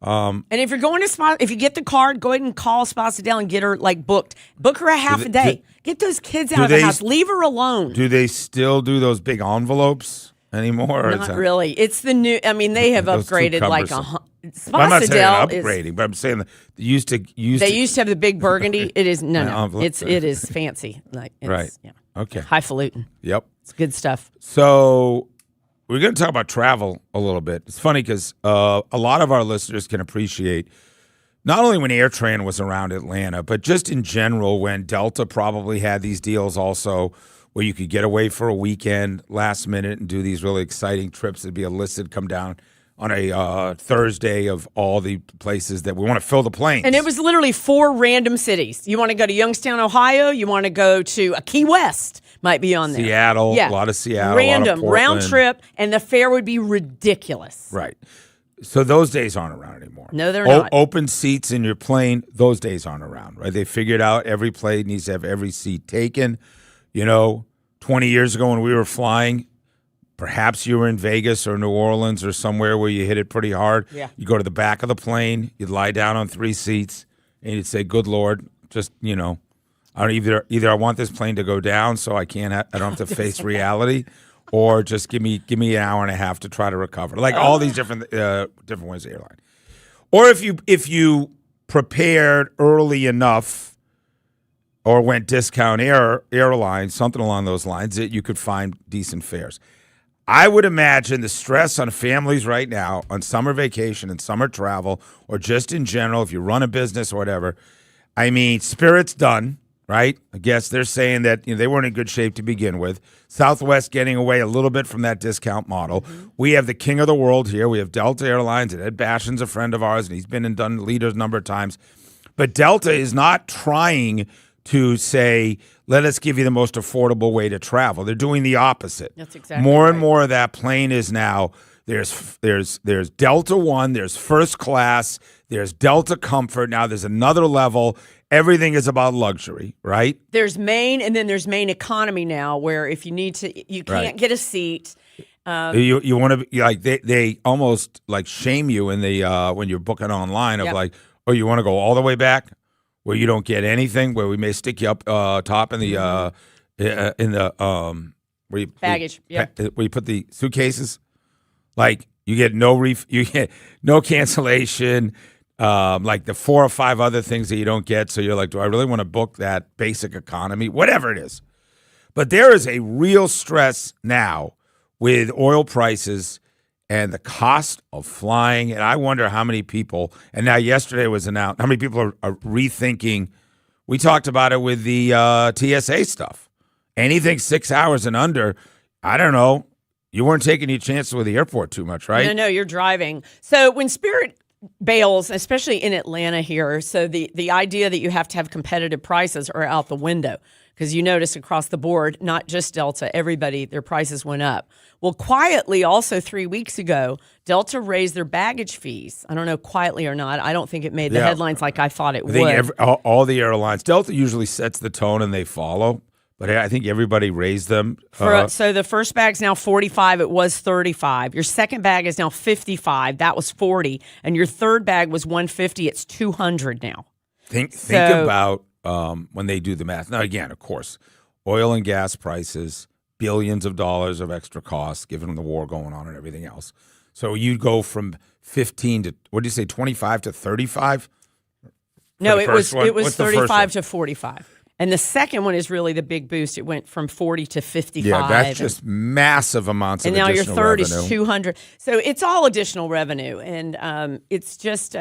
and if you're going to if you get the card, go ahead and call Sposadale and get her booked. Book her a half a day. Get those kids out of the house. Leave her alone. Do they still do those big envelopes anymore? Not really. It's the new. I mean, they have upgraded Sposadale. I'm not saying upgrading, but I'm saying they used to have the big burgundy. It is it is fancy. Right. Yeah. Okay. Highfalutin. Yep. It's good stuff. So we're going to talk about travel a little bit. It's funny because a lot of our listeners can appreciate not only when AirTran was around Atlanta, but just in general when Delta probably had these deals also where you could get away for a weekend last minute and do these really exciting trips. It'd be illicit, come down on a Thursday of all the places that we want to fill the planes. And it was literally 4 random cities. You want to go to Youngstown, Ohio? You want to go to Key West? Might be on there. Seattle, a lot of Seattle, random, a lot of Portland. round trip, and the fare would be ridiculous. Right. So those days aren't around anymore. No, they're not. Open seats in your plane, those days aren't around, right? They figured out every plane needs to have every seat taken. 20 years ago when we were flying, perhaps you were in Vegas or New Orleans or somewhere where you hit it pretty hard. Yeah. You go to the back of the plane, you'd lie down on 3 seats, and you'd say, good Lord, just, I don't either I want this plane to go down so I don't have to face reality, or just give me an hour and a half to try to recover. Like all these different ways of airline. Or if you prepared early enough or went discount airline, something along those lines, that you could find decent fares. I would imagine the stress on families right now on summer vacation and summer travel, or just in general, if you run a business or whatever. I mean, Spirit's done. Right? I guess they're saying that they weren't in good shape to begin with. Southwest getting away a little bit from that discount model. Mm-hmm. We have the king of the world here. We have Delta Airlines, and Ed Bashan's a friend of ours, and he's been and done leaders a number of times. But Delta is not trying to say, let us give you the most affordable way to travel. They're doing the opposite. That's exactly more right. and more of that plane is now, there's Delta One, there's first class, there's Delta Comfort. Now there's another level. Everything is about luxury, right? There's Main, and then there's Main Economy now, where if you need to, you can't get a seat. You want to like they almost like shame you in the when you're booking online of like, oh, you want to go all the way back where you don't get anything, where we may stick you up top in the where you baggage, where you put the suitcases, like you get you get no cancellation. Like the 4 or 5 other things that you don't get. So you're like, do I really want to book that basic economy? Whatever it is. But there is a real stress now with oil prices and the cost of flying. And I wonder how many people, and now yesterday was announced, how many people are rethinking. We talked about it with the TSA stuff. Anything 6 hours and under, I don't know. You weren't taking your chances with the airport too much, right? No, you're driving. So when Spirit bails, especially in Atlanta here, so the idea that you have to have competitive prices are out the window, because you notice across the board, not just Delta, everybody, their prices went up. Well, quietly also 3 weeks ago, Delta raised their baggage fees. I don't know quietly or not. I don't think it made the headlines like I thought it would. All the airlines, Delta usually sets the tone and they follow. But I think everybody raised them. So the first bag's now $45. It was $35. Your second bag is now $55. That was $40. And your third bag was $150. It's $200 now. Think about when they do the math. Now, again, of course, oil and gas prices, billions of dollars of extra costs, given the war going on and everything else. So you'd go from 15 to, what did you say, 25 to 35? No, it was 35 to 45. And the second one is really the big boost. It went from 40 to 55. Yeah, that's just massive amounts of additional revenue. And now your third is 200. So it's all additional revenue. And it's just,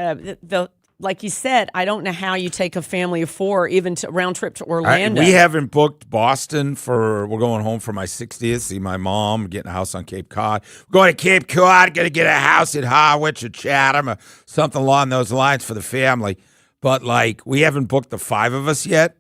like you said, I don't know how you take a family of 4 even to round trip to Orlando. We haven't booked Boston we're going home for my 60th, see my mom, getting a house on Cape Cod. We're going to Cape Cod, going to get a house at Harwich or Chatham or something along those lines for the family. But, we haven't booked the 5 of us yet.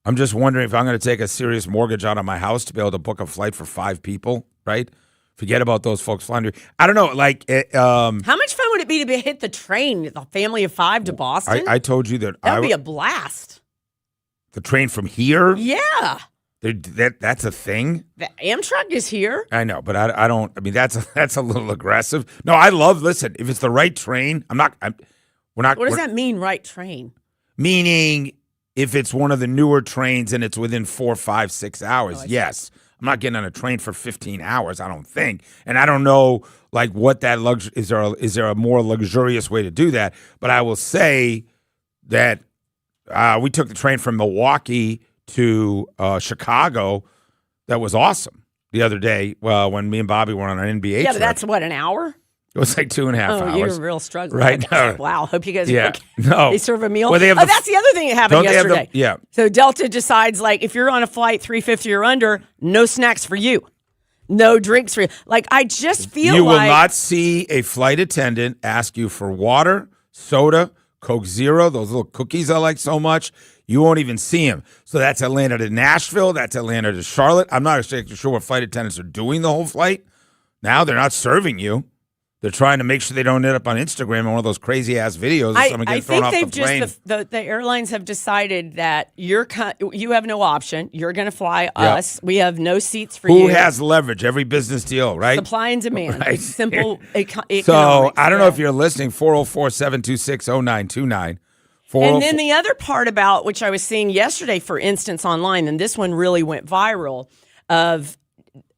I'm just wondering if I'm going to take a serious mortgage out of my house to be able to book a flight for 5 people, right? Forget about those folks flying. I don't know, how much fun would it be to hit the train, the family of 5 to Boston? I told you that. That would be a blast. The train from here? Yeah. That's a thing? The Amtrak is here. I know, but I don't, that's a little aggressive. No, listen, if it's the right train, we're not. What does that mean, right train? Meaning, if it's one of the newer trains and it's within 4, 5, 6 hours, yes. I'm not getting on a train for 15 hours, I don't think. And I don't know, what that is there a more luxurious way to do that? But I will say that we took the train from Milwaukee to Chicago. That was awesome the other day when me and Bobby were on an NBA trip. Yeah, but that's what, an hour? It was 2.5 hours. Oh, you're real struggling. Right. Wow. Hope you guys No. They serve a meal. Well, that's the other thing that happened yesterday. Yeah. So Delta decides, if you're on a flight 350 or under, no snacks for you. No drinks for you. Like, I just feel you like... will not see a flight attendant ask you for water, soda, Coke Zero, those little cookies I like so much. You won't even see them. So that's Atlanta to Nashville. That's Atlanta to Charlotte. I'm not exactly sure what flight attendants are doing the whole flight. Now they're not serving you. They're trying to make sure they don't end up on Instagram in one of those crazy-ass videos of someone getting thrown off the plane. The airlines have decided that you have no option. You're going to fly us. We have no seats for you. Who has leverage? Every business deal, right? Supply and demand. Right. Simple economics. So I don't know if you're listening, 404-726-0929. And then the other part about, which I was seeing yesterday, for instance, online, and this one really went viral, of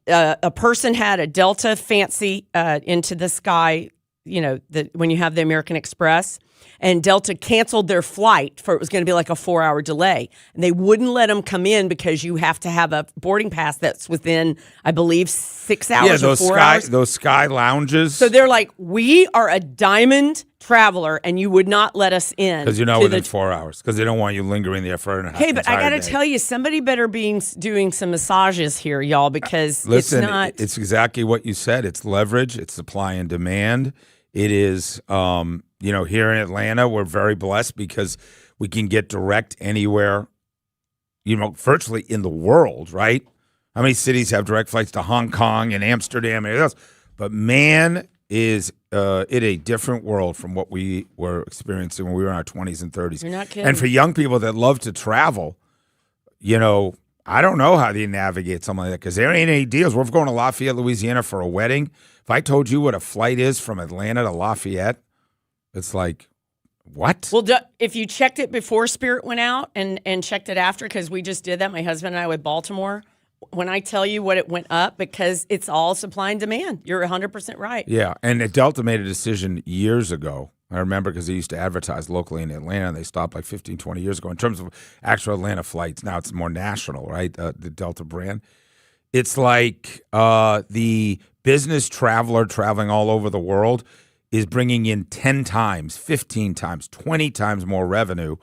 a person had a Delta Fancy into the sky, when you have the American Express, and Delta canceled their flight for it was going to be like a 4-hour delay. And they wouldn't let them come in because you have to have a boarding pass that's within, I believe, 6 hours or 4 hours. Those sky lounges. So they're like, we are a diamond traveler, and you would not let us in. Because you're not within 4 hours. Because they don't want you lingering there for an hour. Hey, but I got to tell you, somebody better be doing some massages here, y'all, because listen, it's not. It's exactly what you said. It's leverage. It's supply and demand. It is, here in Atlanta, we're very blessed because we can get direct anywhere, virtually in the world, right? How many cities have direct flights to Hong Kong and Amsterdam and everything else? But man, is it a different world from what we were experiencing when we were in our 20s and 30s. You're not kidding. And for young people that love to travel, I don't know how they navigate something like that because there ain't any deals. We're going to Lafayette, Louisiana for a wedding. If I told you what a flight is from Atlanta to Lafayette, it's like, what? Well, if you checked it before Spirit went out and checked it after, because we just did that, my husband and I with Baltimore, when I tell you what it went up, because it's all supply and demand. You're 100% right. Yeah, and Delta made a decision years ago. I remember because they used to advertise locally in Atlanta, and they stopped like 15, 20 years ago in terms of actual Atlanta flights. Now it's more national, right, the Delta brand. It's like the business traveler traveling all over the world is bringing in 10 times, 15 times, 20 times more revenue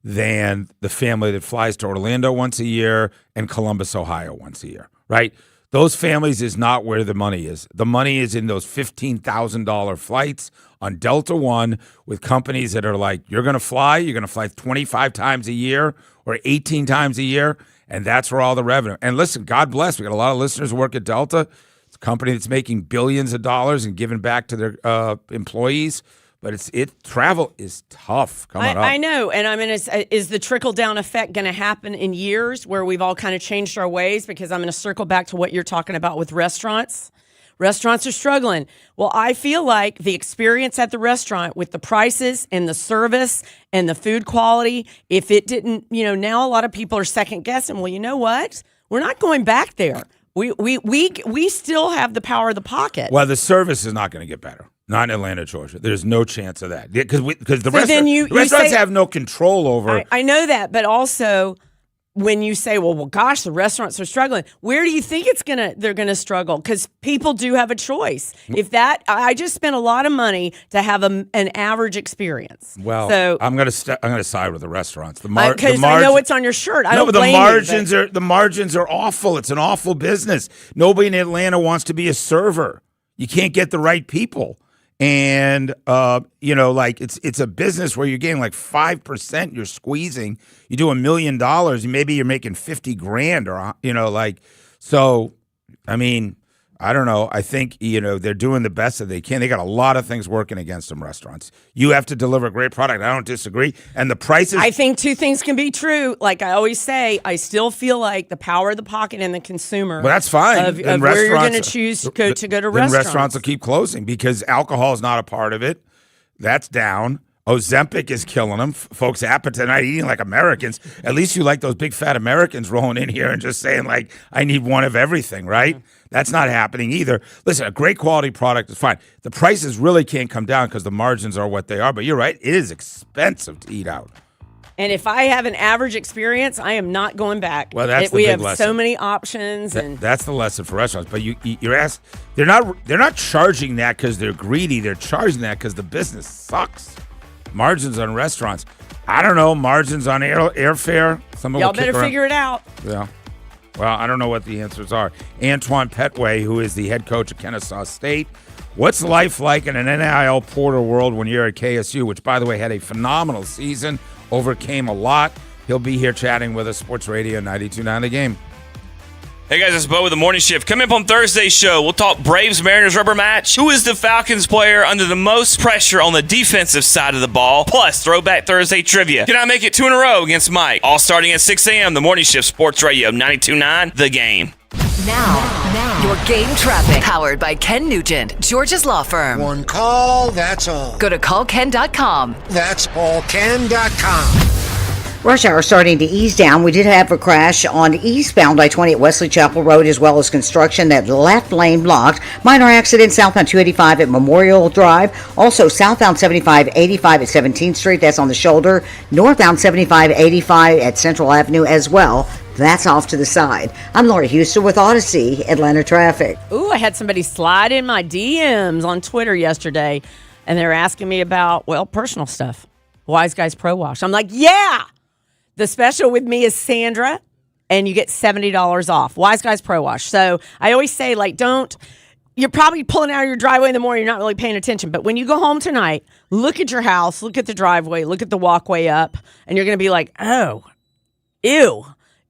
than the family that flies to Orlando once a year and Columbus, Ohio once a year, right? Those families is not where the money is. The money is in those $15,000 flights on Delta One with companies that are like, you're going to fly 25 times a year or 18 times a year, and that's where all the revenue. And listen, God bless. We got a lot of listeners who work at Delta. It's a company that's making billions of dollars and giving back to their employees. But travel is tough coming up. I know. And I mean, is the trickle-down effect going to happen in years where we've all kind of changed our ways? Because I'm going to circle back to what you're talking about with restaurants. Restaurants are struggling. Well, I feel like the experience at the restaurant with the prices and the service and the food quality, if it didn't, now a lot of people are second guessing. Well, you know what? We're not going back there. We still have the power of the pocket. Well, the service is not going to get better. Not in Atlanta, Georgia. There's no chance of that because the restaurants have no control over. I know that, but also when you say, well, gosh, the restaurants are struggling. Where do you think they're gonna struggle? Because people do have a choice. I just spent a lot of money to have an average experience. Well, so I'm gonna side with the restaurants. Because I know it's on your shirt. I don't blame you. The margins are awful. It's an awful business. Nobody in Atlanta wants to be a server. You can't get the right people. And, it's a business where you're getting like 5%, you're squeezing. You do $1 million, and maybe you're making $50,000 or, so, I mean, I don't know. I think, they're doing the best that they can. They got a lot of things working against them, restaurants. You have to deliver a great product. I don't disagree. And the prices. I think two things can be true. Like I always say, I still feel like the power of the pocket and the consumer. Well, that's fine. Of where you're going to choose to go to restaurants. Restaurants will keep closing because alcohol is not a part of it. That's down. Ozempic is killing them. Folks' appetite, not eating like Americans. At least you like those big fat Americans rolling in here and just saying like, I need one of everything, right? Mm-hmm. That's not happening either. Listen, a great quality product is fine. The prices really can't come down because the margins are what they are. But you're right, it is expensive to eat out. And if I have an average experience, I am not going back. Well, that's the big lesson. We have so many options, and that's the lesson for restaurants. But you're asked, they're not charging that because they're greedy. They're charging that because the business sucks. Margins on restaurants. I don't know. Margins on airfare. Y'all better figure it out. Yeah. Well, I don't know what the answers are. Antoine Petway, who is the head coach of Kennesaw State. What's life like in an NIL portal world when you're at KSU, which, by the way, had a phenomenal season, overcame a lot. He'll be here chatting with us, Sports Radio 92.9 The Game. Hey guys, it's Bo with the Morning Shift. Coming up on Thursday's show, we'll talk Braves-Mariners rubber match. Who is the Falcons player under the most pressure on the defensive side of the ball? Plus, Throwback Thursday trivia. Can I make it 2 in a row against Mike? All starting at 6 a.m. The Morning Shift, Sports Radio 92.9 The Game. Now, your game traffic. Powered by Ken Nugent, Georgia's law firm. One call, that's all. Go to callken.com. That's allken.com. Rush hour starting to ease down. We did have a crash on eastbound I-20 at Wesley Chapel Road, as well as construction that left lane blocked. Minor accident southbound 285 at Memorial Drive. Also southbound 7585 at 17th Street. That's on the shoulder. Northbound 7585 at Central Avenue as well. That's off to the side. I'm Laura Houston with Odyssey Atlanta Traffic. Ooh, I had somebody slide in my DMs on Twitter yesterday, and they're asking me about, well, personal stuff. Wise Guys Pro Wash. I'm like, yeah! The special with me is Sandra, and you get $70 off. Wise Guys Pro Wash. So I always say, like, you're probably pulling out of your driveway in the morning, you're not really paying attention. But when you go home tonight, look at your house, look at the driveway, look at the walkway up, and you're going to be like, oh, ew.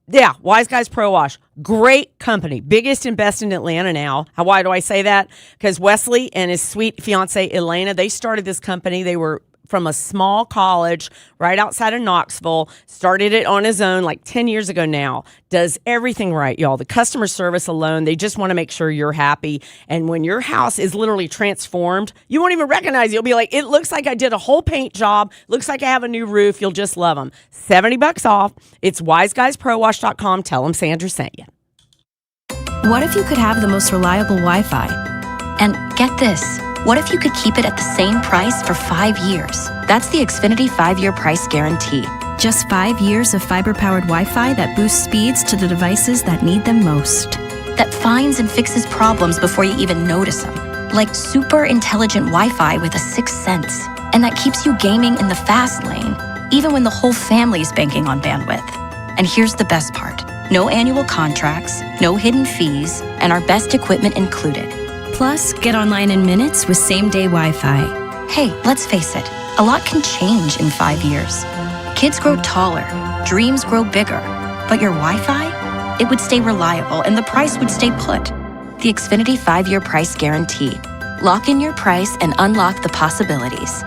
Yeah, Wise Guys Pro Wash. Great company. Biggest and best in Atlanta now. Why do I say that? Because Wesley and his sweet fiance, Elena, they started this company. They were from a small college right outside of Knoxville, started it on his own like 10 years ago now, does everything right, y'all. The customer service alone, they just want to make sure you're happy. And when your house is literally transformed, you won't even recognize it. You'll be like, it looks like I did a whole paint job, looks like I have a new roof. You'll just love them. $70 off. It's wiseguysprowash.com. Tell them Sandra sent you. What if you could have the most reliable Wi-Fi? And get this, what if you could keep it at the same price for 5 years? That's the Xfinity 5-year price guarantee. Just 5 years of fiber-powered Wi-Fi that boosts speeds to the devices that need them most. That finds and fixes problems before you even notice them. Like super intelligent Wi-Fi with a sixth sense. And that keeps you gaming in the fast lane, even when the whole family's banking on bandwidth. And here's the best part. No annual contracts, no hidden fees, and our best equipment included. Plus, get online in minutes with same-day Wi-Fi. Hey, let's face it, a lot can change in 5 years. Kids grow taller, dreams grow bigger, but your Wi-Fi? It would stay reliable and the price would stay put. The Xfinity 5-year price guarantee. Lock in your price and unlock the possibilities.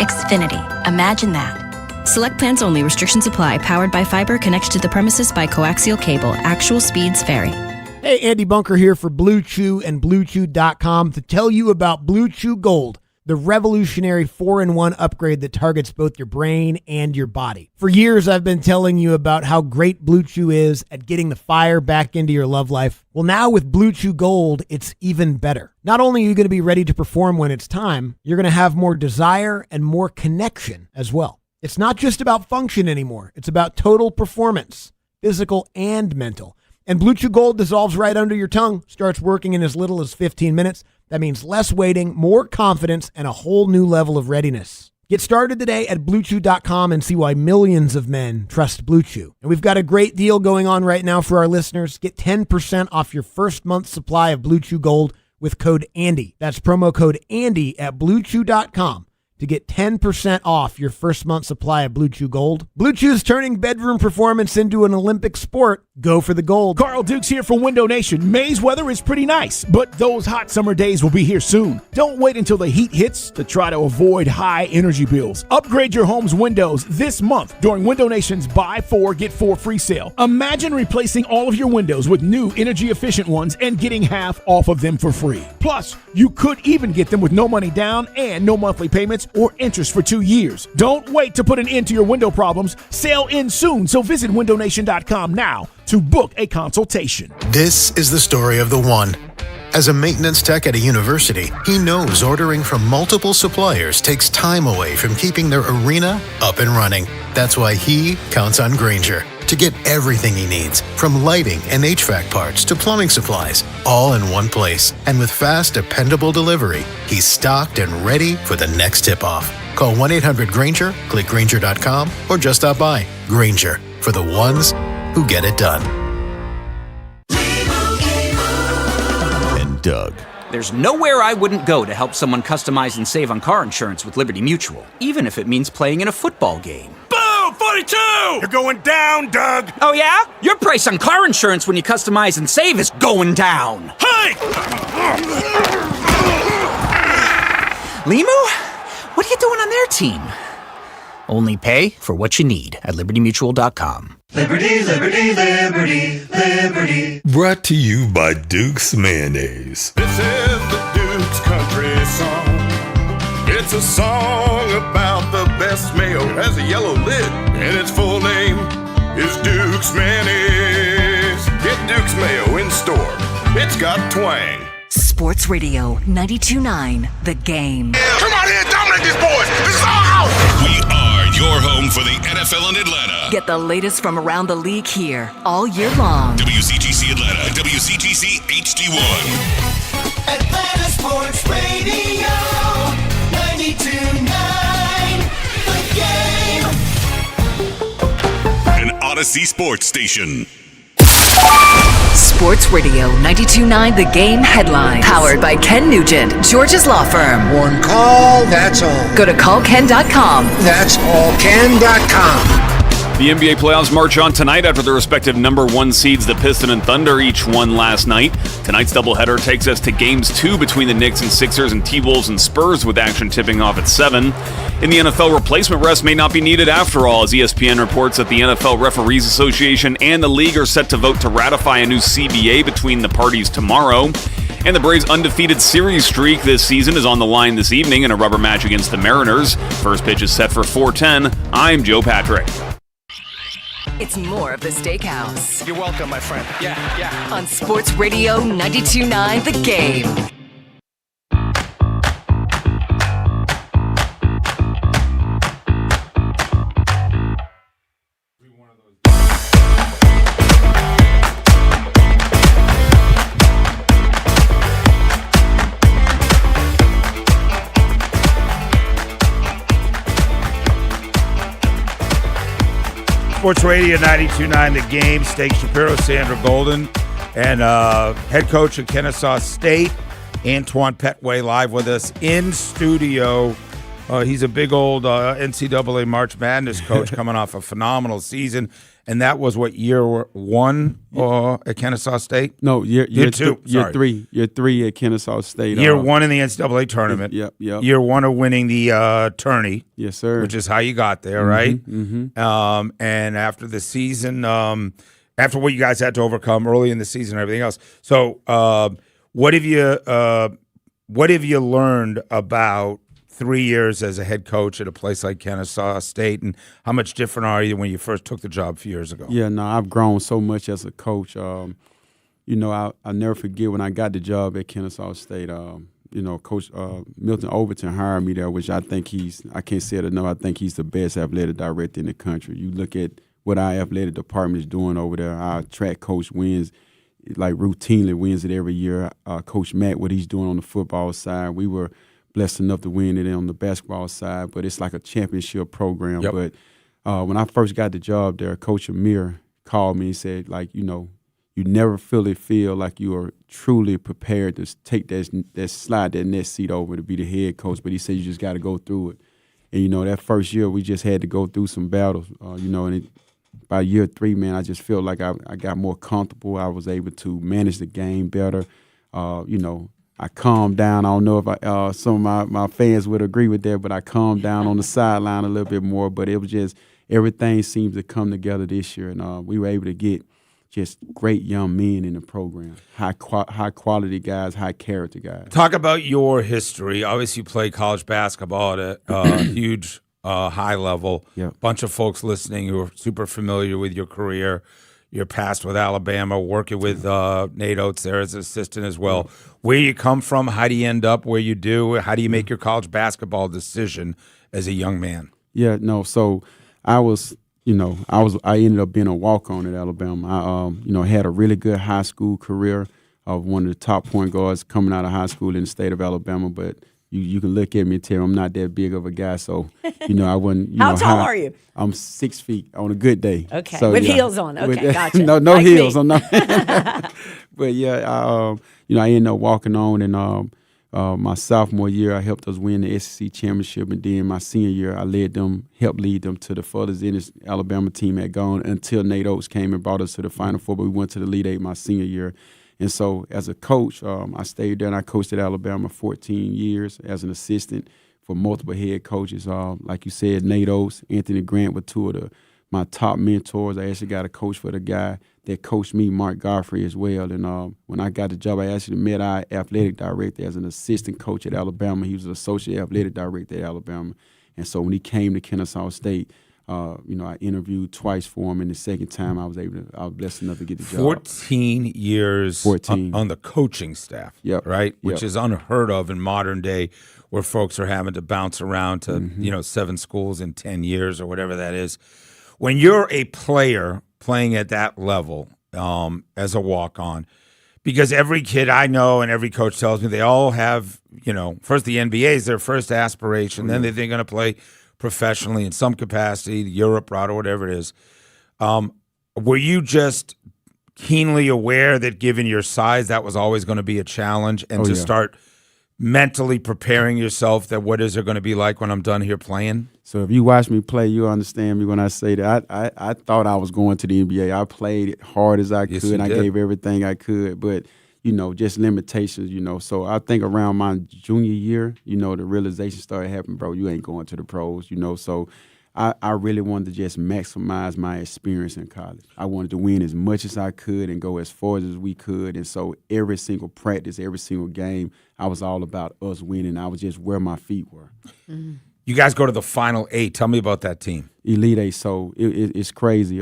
Xfinity, imagine that. Select plans only. Restrictions apply. Powered by fiber. Connected to the premises by coaxial cable. Actual speeds vary. Hey, Andy Bunker here for Blue Chew and BlueChew.com to tell you about Blue Chew Gold, the revolutionary 4-in-1 upgrade that targets both your brain and your body. For years, I've been telling you about how great Blue Chew is at getting the fire back into your love life. Well, now with Blue Chew Gold, it's even better. Not only are you going to be ready to perform when it's time, you're going to have more desire and more connection as well. It's not just about function anymore. It's about total performance, physical and mental. And Blue Chew Gold dissolves right under your tongue, starts working in as little as 15 minutes. That means less waiting, more confidence, and a whole new level of readiness. Get started today at BlueChew.com and see why millions of men trust Blue Chew. And we've got a great deal going on right now for our listeners. Get 10% off your first month's supply of Blue Chew Gold with code ANDY. That's promo code ANDY at BlueChew.com. to get 10% off your first month supply of Blue Chew Gold. Blue Chew's turning bedroom performance into an Olympic sport. Go for the gold. Carl Dukes here for Window Nation. May's weather is pretty nice, but those hot summer days will be here soon. Don't wait until the heat hits to try to avoid high energy bills. Upgrade your home's windows this month during Window Nation's Buy 4, Get 4 free sale. Imagine replacing all of your windows with new energy efficient ones and getting half off of them for free. Plus, you could even get them with no money down and no monthly payments or interest for 2 years. Don't wait to put an end to your window problems. Sale ends soon, so visit windownation.com now to book a consultation. This is the story of the one. As a maintenance tech at a university, he knows ordering from multiple suppliers takes time away from keeping their arena up and running. That's why he counts on Grainger to get everything he needs, from lighting and HVAC parts to plumbing supplies, all in one place. And with fast, dependable delivery, he's stocked and ready for the next tip-off. Call 1-800-GRAINGER, click Grainger.com, or just stop by. Grainger, for the ones who get it done. Doug. There's nowhere I wouldn't go to help someone customize and save on car insurance with Liberty Mutual, even if it means playing in a football game. Boom! 42! You're going down, Doug! Oh, yeah? Your price on car insurance when you customize and save is going down. Hey! Limu? What are you doing on their team? Only pay for what you need at libertymutual.com. Liberty, liberty, liberty, liberty. Brought to you by Duke's Mayonnaise. This is the Duke's Country Song. It's a song about the best mayo. It has a yellow lid, and its full name is Duke's Mayonnaise. Get Duke's Mayo in store. It's got twang. Sports Radio 92.9 The Game. Come on in, dominate these boys. This is our house. We are your home for the NFL in Atlanta. Get the latest from around the league here all year long. WCTC Atlanta, WCTC HD1. Atlanta Sports Radio 92.9 The Game. An Odyssey Sports Station. Sports Radio 92.9 The Game headlines. Powered by Ken Nugent, George's law firm. One call, that's all. Go to callken.com. That's allken.com. The NBA playoffs march on tonight after the respective number 1 seeds, the Pistons and Thunder, each won last night. Tonight's doubleheader takes us to games 2 between the Knicks and Sixers and T-Wolves and Spurs, with action tipping off at 7. In the NFL, replacement rest may not be needed after all, as ESPN reports that the NFL Referees Association and the league are set to vote to ratify a new CBA between the parties tomorrow. And the Braves' undefeated series streak this season is on the line this evening in a rubber match against the Mariners. First pitch is set for 4:10. I'm Joe Patrick. It's more of the Steakhouse. You're welcome, my friend. Yeah. On Sports Radio 92.9 The Game. Sports Radio 92.9 The Game. Steak Shapiro, Sandra Golden, and head coach of Kennesaw State, Antoine Petway, live with us in studio. He's a big old NCAA March Madness coach coming off a phenomenal season. And that was what, year 1 at Kennesaw State? No, year 2. Year three at Kennesaw State. Year 1 in the NCAA tournament. Yep. Year 1 of winning the tourney. Yes, sir. Which is how you got there, right? Mm-hmm. And after the season, after what you guys had to overcome early in the season and everything else. So what have you learned about 3 years as a head coach at a place like Kennesaw State, and how much different are you when you first took the job a few years ago? Yeah, no, I've grown so much as a coach. I'll never forget when I got the job at Kennesaw State. Coach Milton Overton hired me there, which I think I can't say it enough, I think he's the best athletic director in the country. You look at what our athletic department is doing over there. Our track coach wins, like routinely wins it every year. Coach Matt, what he's doing on the football side. We were blessed enough to win it on the basketball side, but it's like a championship program. Yep. But when I first got the job there, Coach Amir called me and said, you never feel like you are truly prepared to take that slide, that next seat over to be the head coach. But he said you just got to go through it. And, that first year we just had to go through some battles, and by year 3, man, I just feel like I got more comfortable. I was able to manage the game better. I calmed down. I don't know if some of my fans would agree with that, but I calmed down on the sideline a little bit more. But it was just everything seems to come together this year, and we were able to get just great young men in the program, high quality guys, high character guys. Talk about your history. Obviously, you played college basketball at a huge high level. Yep. Bunch of folks listening who are super familiar with your career. Your past with Alabama, working with Nate Oates there as an assistant as well. Where you come from, how do you end up where you do? How do you make your college basketball decision as a young man? Yeah, no. So I ended up being a walk-on at Alabama. I had a really good high school career of one of the top point guards coming out of high school in the state of Alabama. But You can look at me and tell I'm not that big of a guy, so I wouldn't. How tall are you? I'm 6 feet on a good day. Okay, so, with heels on. Okay, gotcha. no like heels. Me. I'm not. But I ended up walking on, and my sophomore year, I helped us win the SEC championship, and then my senior year, I helped lead them to the furthest in this Alabama team had gone until Nate Oates came and brought us to the Final Four. But we went to the Elite Eight my senior year. And so as a coach, I stayed there and I coached at Alabama 14 years as an assistant for multiple head coaches. Like you said, Nate Oates, Anthony Grant were two of my top mentors. I actually got a coach for the guy that coached me, Mark Godfrey, as well. And when I got the job, I actually met our athletic director as an assistant coach at Alabama. He was an associate athletic director at Alabama. And so when he came to Kennesaw State, I interviewed twice for him, and the second time I was blessed enough to get the job. 14 years on the coaching staff, right? Which is unheard of in modern day, where folks are having to bounce around to 7 schools in 10 years or whatever that is. When you're a player playing at that level as a walk-on, because every kid I know and every coach tells me they all have, first the NBA is their first aspiration, then they're going to play professionally in some capacity, Europe route or whatever it is. Were you just keenly aware that given your size, that was always going to be a challenge, and start mentally preparing yourself that what is it going to be like when I'm done here playing? So if you watch me play, you understand me when I say that. I thought I was going to the NBA. I played it hard as I could, and I gave everything I could, but just limitations, So I think around my junior year, the realization started happening, bro, you ain't going to the pros, So I really wanted to just maximize my experience in college. I wanted to win as much as I could and go as far as we could. And so every single practice, every single game, I was all about us winning. I was just where my feet were. Mm-hmm. You guys go to the Final 8. Tell me about that team. Elite Eight, so it's crazy.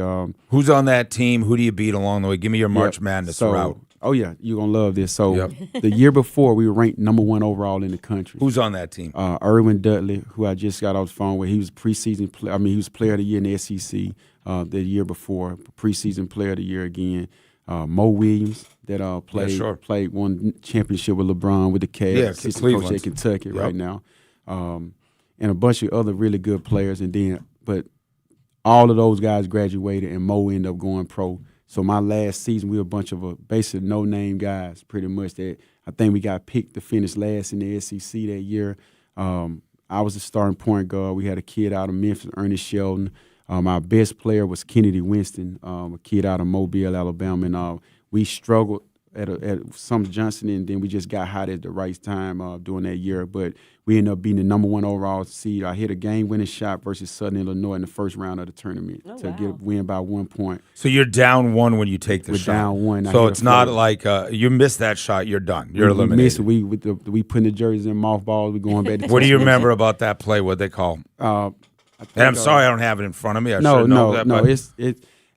Who's on that team? Who do you beat along the way? Give me your March Madness route. Oh, yeah, you're going to love this. So the year before, we were ranked number 1 overall in the country. Who's on that team? Irwin Dudley, who I just got off the phone with. He was preseason he was player of the year in the SEC the year before, preseason player of the year again. Mo Williams that played one championship with LeBron with the Cavs, assistant coach at Kentucky right now. And a bunch of other really good players. But all of those guys graduated, and Mo ended up going pro. So my last season, we were a bunch of basically no-name guys, pretty much. That I think we got picked to finish last in the SEC that year. I was the starting point guard. We had a kid out of Memphis, Ernest Sheldon. Our best player was Kennedy Winston, a kid out of Mobile, Alabama. And we struggled at some Johnson, and then we just got hot at the right time during that year. But we ended up being the number 1 overall seed. I hit a game-winning shot versus Southern Illinois in the first round of the tournament win by 1 point. So you're down 1 when you take the shot. We're down 1. So it's not like you miss that shot, you're done. You're eliminated. We putting the jerseys in mothballs. We're going back to What do you remember about that play, what they call? And I'm sorry I don't have it in front of me. I should know that. No, it's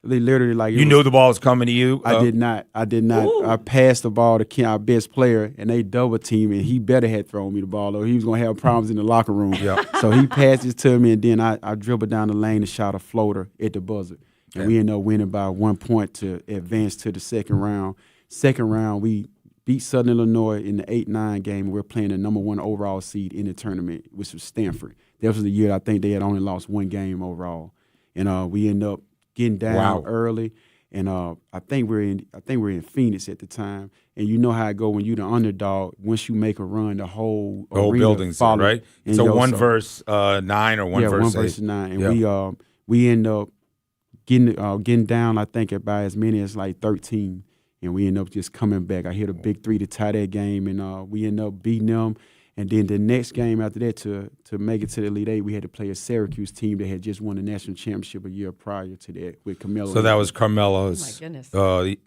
they literally you knew the ball was coming to you? I did not. Ooh. I passed the ball to our best player, and they double team, and he better had thrown me the ball, or he was going to have problems in the locker room. So he passed it to me, and then I dribbled down the lane and shot a floater at the buzzer. And we ended up winning by 1 point to advance to the second round. Second round, we beat Southern Illinois in the 8-9 game. We're playing the number 1 overall seed in the tournament, which was Stanford. That was the year I think they had only lost 1 game overall. And we ended up getting down early, and I think we're in Phoenix at the time. And you know how it go when you're the underdog. Once you make a run, the whole building's follow, right. So 1 versus 9 or 1 versus 8. 1 versus 9, and we end up getting down. I think by as many as like 13, and we end up just coming back. I hit a big 3 to tie that game, and we end up beating them. And then the next game after that, to make it to the Elite Eight, we had to play a Syracuse team that had just won the national championship a year prior to that with Carmelo. So that was Carmelo's, Jerry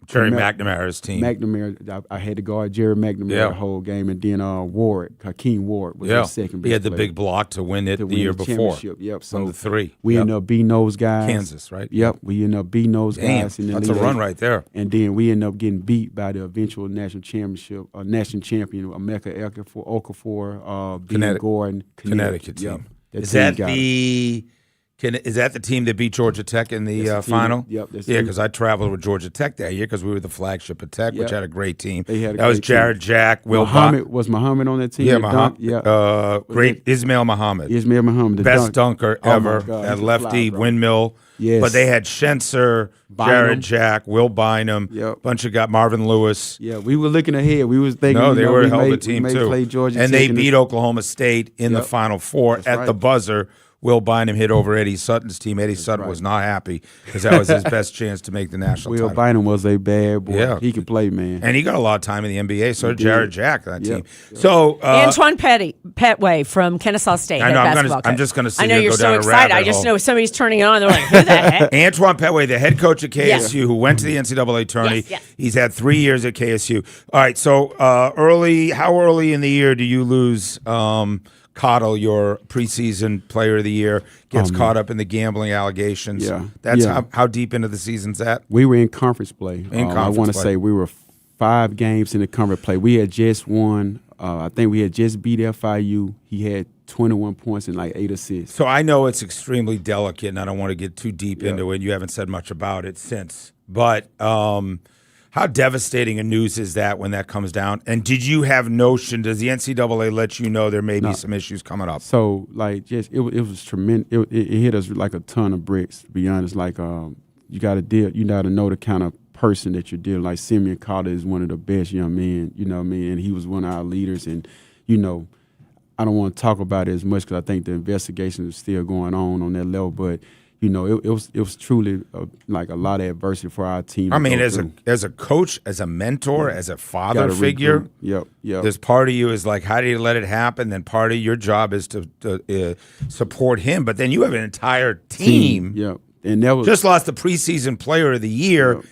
McNamara's team. McNamara, I had to guard Jerry McNamara the whole game, and then Hakeem Ward was his second best He had the player. big block to win it the year before. Yep. So the 3. We ended up beating those guys. Kansas, right? Yep. We ended up beating those guys in the that's Elite a run Eight. right there. And then we ended up getting beat by the eventual national champion, Emeka Okafor, Ben Gordon, Connecticut team. Yep. Is that the Is that the team that beat Georgia Tech in the final? Yep. Yeah, because I traveled with Georgia Tech that year because we were the flagship at Tech, which Yep. had a great team. They had a that was great team. Jared Jack, Will Was Muhammad on that team? Yeah, that dunked? Yeah. great Ismail Muhammad. Ismail Muhammad. The Best dunker Oh, my ever. God, At he's a lefty, fly, bro. windmill. Yes. But they had Shenser, Jared Jack, Will Bynum, bunch of guys, Marvin Lewis. Yeah, we were looking ahead. We was thinking. No, they were a hell of a we team may too. play Georgia and Tech they in the- beat Oklahoma State in the Final Four That's at right. the buzzer. Will Bynum hit over Eddie Sutton's team. Eddie Sutton was not happy because that was his best chance to make the national Will title. Bynum was a bad boy. Yeah. He could play, man. And he got a lot of time in the NBA. So did He Jared did. Jack, that Yep. team. So Antoine Petway from Kennesaw State. I know, head I'm basketball I'm coach. just gonna sit I know here and you're go so down a excited. I rabbit just hole. know somebody's turning it on. They're like, who the heck? Antoine Petway, the head coach at KSU, Yes. who went to the NCAA tournament. Yes. He's had 3 years at KSU. All right, so how early in the year do you lose Cottle, your preseason player of the year, gets caught up in the gambling allegations? Yeah. That's Yeah. how deep into the season's that? We were in conference play. In I conference want to play. say we were 5 games in the conference play. We had just won. I think we had just beat FIU. He had 21 points and like 8 assists. So I know it's extremely delicate, and I don't want to get too deep into it. You haven't said much about it since. But how devastating a news is that when that comes down? And did you have notion, does the NCAA let you know there may be some issues coming up? So, like, just it was tremendous. It hit us like a ton of bricks, to be honest. Like, you got to know the kind of person that you're dealing. Like, Simeon Carter is one of the best young men, you know what I mean? And he was one of our leaders. And, you know, I don't want to talk about it as much because I think the investigation is still going on that level. But, you know, it was truly like a lot of adversity for our team. I mean, as a coach, as a mentor, as a father Gotta figure, regroup. Yep. There's part of you is like, how do you let it happen? Then part of your job is to support him. But then you have an entire team. Yep. And that was just lost the preseason player of the year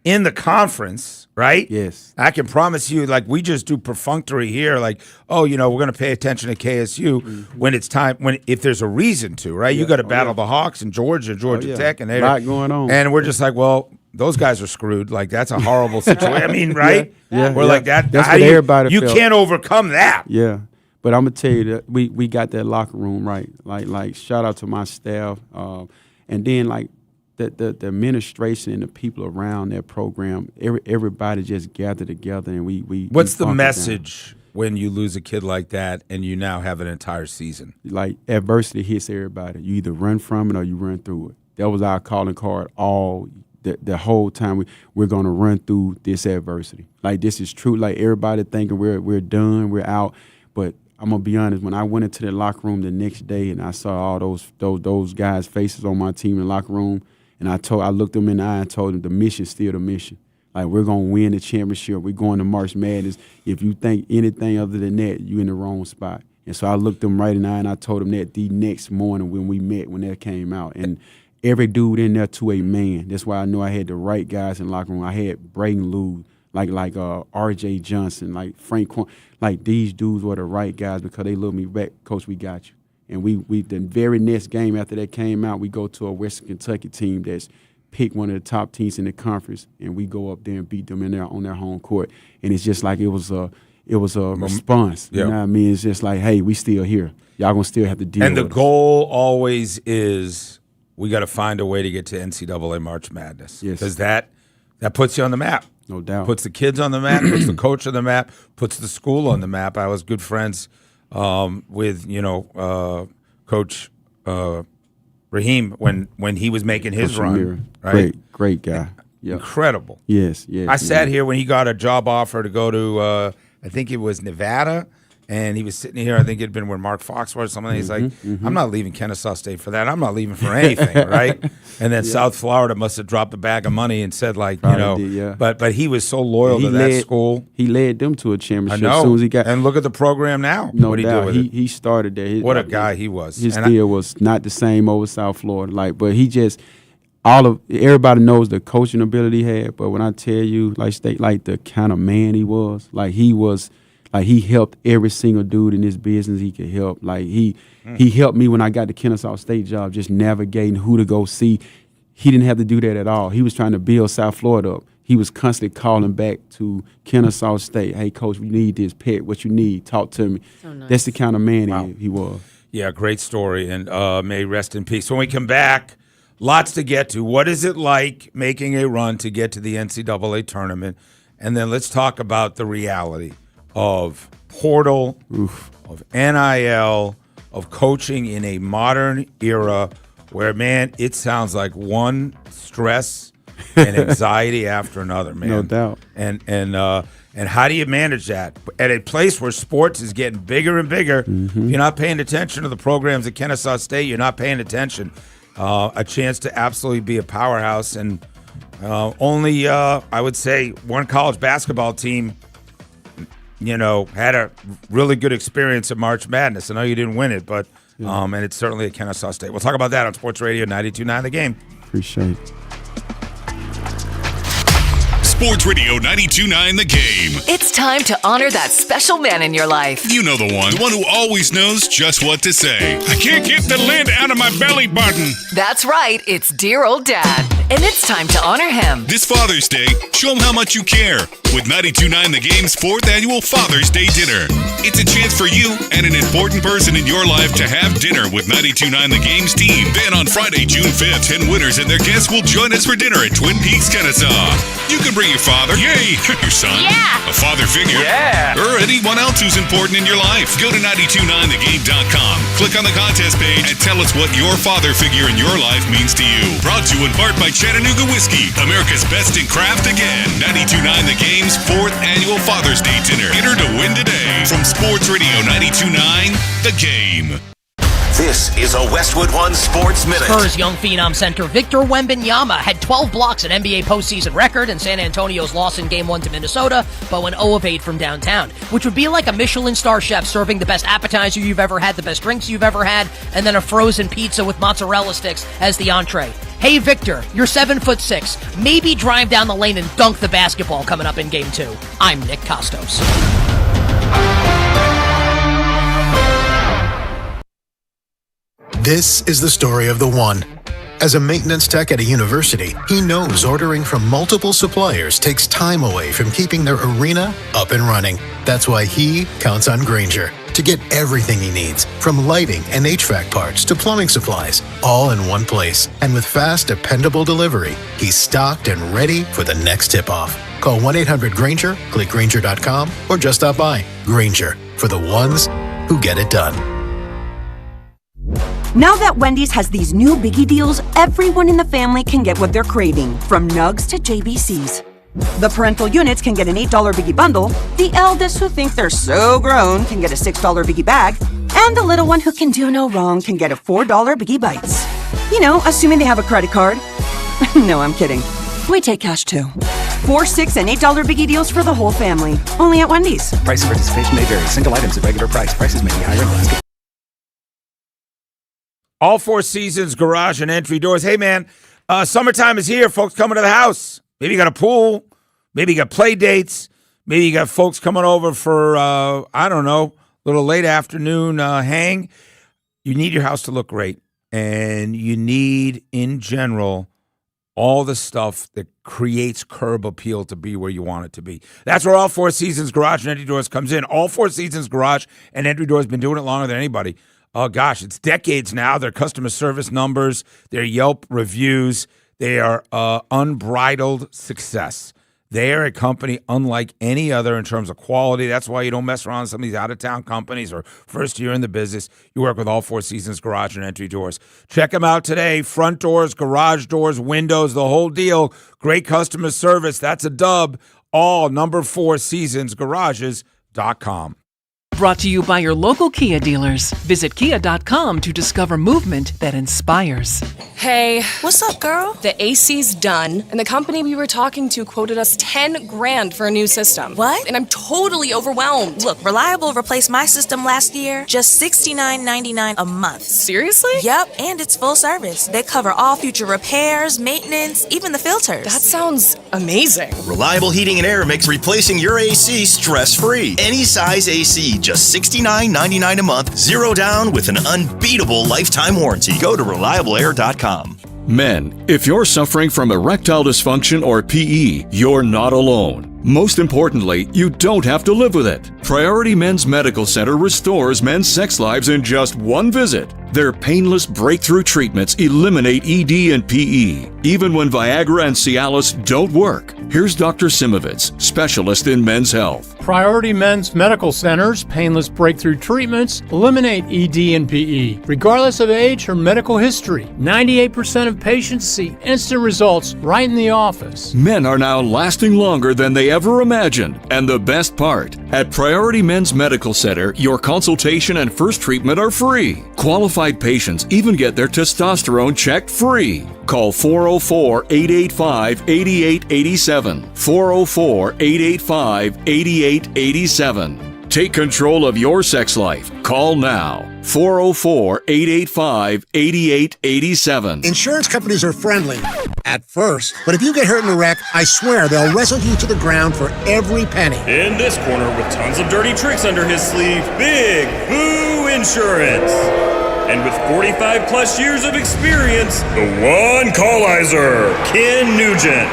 in the conference, right? Yes. I can promise you, like, we just do perfunctory here, like, oh, you know, we're going to pay attention to KSU when it's time, if there's a reason to, right? You got to battle the Hawks and Georgia Tech, and a lot going on. And we're just like, well, those guys are screwed. Like, that's a horrible situation. I mean, right? Yeah. We're like that. That's how what do everybody you felt. can't overcome that. Yeah. But I'm gonna tell you that we got that locker room right. Like shout out to my staff, and then like the administration and the people around that program. Everybody just gathered together, and we. What's the bunkered down. message when you lose a kid like that and you now have an entire season? Like, adversity hits everybody. You either run from it or you run through it. That was our calling card all the whole time. We're gonna run through this adversity. Like, this is true. Like, everybody thinking we're done, we're out, but I'm gonna be honest. When I went into the locker room the next day and I saw all those guys' faces on my team in the locker room, and I looked them in the eye and told them the mission's still the mission. Like, we're gonna win the championship. We're going to March Madness. If you think anything other than that, you're in the wrong spot. And so I looked them right in the eye and I told them that the next morning when we met, when that came out. And every dude in there to a man. That's why I know I had the right guys in the locker room. I had Braden Lou, like R.J. Johnson, like Frank Quan. Like, these dudes were the right guys because they looked me back, Coach, we got you. And we the very next game after that came out, we go to a Western Kentucky team that's picked one of the top teams in the conference, and we go up there and beat them on their home court. And it's just like it was a response. You know what I mean? It's just like, hey, we still here. Y'all gonna still have to deal And the with us. goal always is we got to find a way to get to NCAA March Madness. Yes. Because that puts you on the map. No doubt. Puts the kids on the map, puts the coach on the map, puts the school on the map. I was good friends with, Coach Raheem when he was making his Coach run. Amir. Right? Great guy. Yep. Incredible. Yes. I sat here when he got a job offer to go to, I think it was Nevada, and he was sitting here. I think it had been where Mark Fox was or something. He's like, I'm not leaving Kennesaw State for that. I'm not leaving for anything, right? And then South Florida must have dropped a bag of money and said, like, Probably did, yeah. but he was so loyal to that school. He led them to a championship I know. as soon as he got. And look at the program now. No What'd he doubt. do with it? He started there. What a guy he was. His And deal was not the same over South Florida. Like, but he just everybody knows the coaching ability he had. But when I tell you, like the kind of man he was, he helped every single dude in this business he could help. Like he helped me when I got the Kennesaw State job, just navigating who to go see. He didn't have to do that at all. He was trying to build South Florida up. He was constantly calling back to Kennesaw State. Hey, coach, we need this. Pet, what you need? Talk to me. So nice. That's the kind of man he was. Yeah, great story, and may rest in peace. When we come back, lots to get to. What is it like making a run to get to the NCAA tournament? And then let's talk about the reality of portal, of NIL, of coaching in a modern era where, man, it sounds like one stress and anxiety after another, man. No doubt. And how do you manage that at a place where sports is getting bigger and bigger? Mm-hmm. You're not paying attention to the programs at Kennesaw State. You're not paying attention. A chance to absolutely be a powerhouse, and only I would say one college basketball team, had a really good experience at March Madness. I know you didn't win it, but and it's certainly at Kennesaw State. We'll talk about that on Sports Radio 92.9 The Game. Appreciate it. Sports Radio 92.9 The Game. It's time to honor that special man in your life. You know the one who always knows just what to say. I can't get the lid out of my belly button. That's right, it's dear old dad. And it's time to honor him. This Father's Day, show him how much you care with 92.9 The Game's 4th annual Father's Day dinner. It's a chance for you and an important person in your life to have dinner with 92.9 The Game's team. Then on Friday, June 5th, 10 winners and their guests will join us for dinner at Twin Peaks, Kennesaw. You can bring your father, yay, your son, a father figure, or anyone else who's important in your life. Go to 929thegame.com, click on the contest page, and tell us what your father figure in your life means to you. Brought to you in part by Chattanooga Whiskey, America's best in craft again. 92.9 The Game's 4th annual Father's Day dinner. Enter to win today from Sports Radio 92.9 The Game. This is a Westwood One Sports Minute. Spurs young phenom center Victor Wembanyama had 12 blocks, an NBA postseason record, in San Antonio's loss in Game 1 to Minnesota, but went 0 of 8 from downtown, which would be like a Michelin star chef serving the best appetizer you've ever had, the best drinks you've ever had, and then a frozen pizza with mozzarella sticks as the entree. Hey, Victor, you're 7'6". Maybe drive down the lane and dunk the basketball coming up in Game 2. I'm Nick Costos. This is the story of the one. As a maintenance tech at a university, he knows ordering from multiple suppliers takes time away from keeping their arena up and running. That's why he counts on Grainger to get everything he needs, from lighting and HVAC parts to plumbing supplies, all in one place. And with fast, dependable delivery, he's stocked and ready for the next tip-off. Call 1-800-GRAINGER, click Grainger.com, or just stop by. Grainger, for the ones who get it done. Now that Wendy's has these new biggie deals, everyone in the family can get what they're craving, from nugs to JBCs. The parental units can get an $8 biggie bundle, the eldest who think they're so grown can get a $6 biggie bag, and the little one who can do no wrong can get a $4 biggie bites. You know, assuming they have a credit card. No, I'm kidding. We take cash too. 4, 6, and $8 biggie deals for the whole family. Only at Wendy's. Price and participation may vary. Single items at regular price. Prices may be higher in basket. All Four Seasons Garage and Entry Doors. Hey, man, summertime is here. Folks coming to the house. Maybe you got a pool. Maybe you got play dates. Maybe you got folks coming over for, I don't know, a little late afternoon hang. You need your house to look great. And you need, in general, all the stuff that creates curb appeal to be where you want it to be. That's where All Four Seasons Garage and Entry Doors comes in. All Four Seasons Garage and Entry Doors have been doing it longer than anybody. Oh, gosh, it's decades now. Their customer service numbers, their Yelp reviews, they are unbridled success. They are a company unlike any other in terms of quality. That's why you don't mess around with some of these out-of-town companies or first year in the business. You work with All Four Seasons Garage and Entry Doors. Check them out today. Front doors, garage doors, windows, the whole deal. Great customer service. That's a dub. All number 4 seasonsgarages.com. Brought to you by your local Kia dealers. Visit kia.com to discover movement that inspires. Hey. What's up, girl? The AC's done, and the company we were talking to quoted us $10,000 for a new system. What? And I'm totally overwhelmed. Look, Reliable replaced my system last year, just $69.99 a month. Seriously? Yep, and it's full service. They cover all future repairs, maintenance, even the filters. That sounds amazing. Reliable Heating and Air makes replacing your AC stress-free. Any size AC, just $69.99 a month, 0 down with an unbeatable lifetime warranty. Go to ReliableAir.com. Men, if you're suffering from erectile dysfunction or PE, you're not alone. Most importantly, you don't have to live with it. Priority Men's Medical Center restores men's sex lives in just one visit. Their painless breakthrough treatments eliminate ED and PE, even when Viagra and Cialis don't work. Here's Dr. Simovitz, specialist in men's health. Priority Men's Medical Center's painless breakthrough treatments eliminate ED and PE, regardless of age or medical history. 98% of patients see instant results right in the office. Men are now lasting longer than they ever imagined. And the best part, at Priority Men's Medical Center, your consultation and first treatment are free. Qualified patients even get their testosterone checked free. Call 404-885-8887. 404-885-8887. Take control of your sex life. Call now. 404-885-8887. Insurance companies are friendly at first, but if you get hurt in a wreck, I swear they'll wrestle you to the ground for every penny. In this corner with tons of dirty tricks under his sleeve, Big Boo Insurance. And with 45 plus years of experience, the one callizer, Ken Nugent.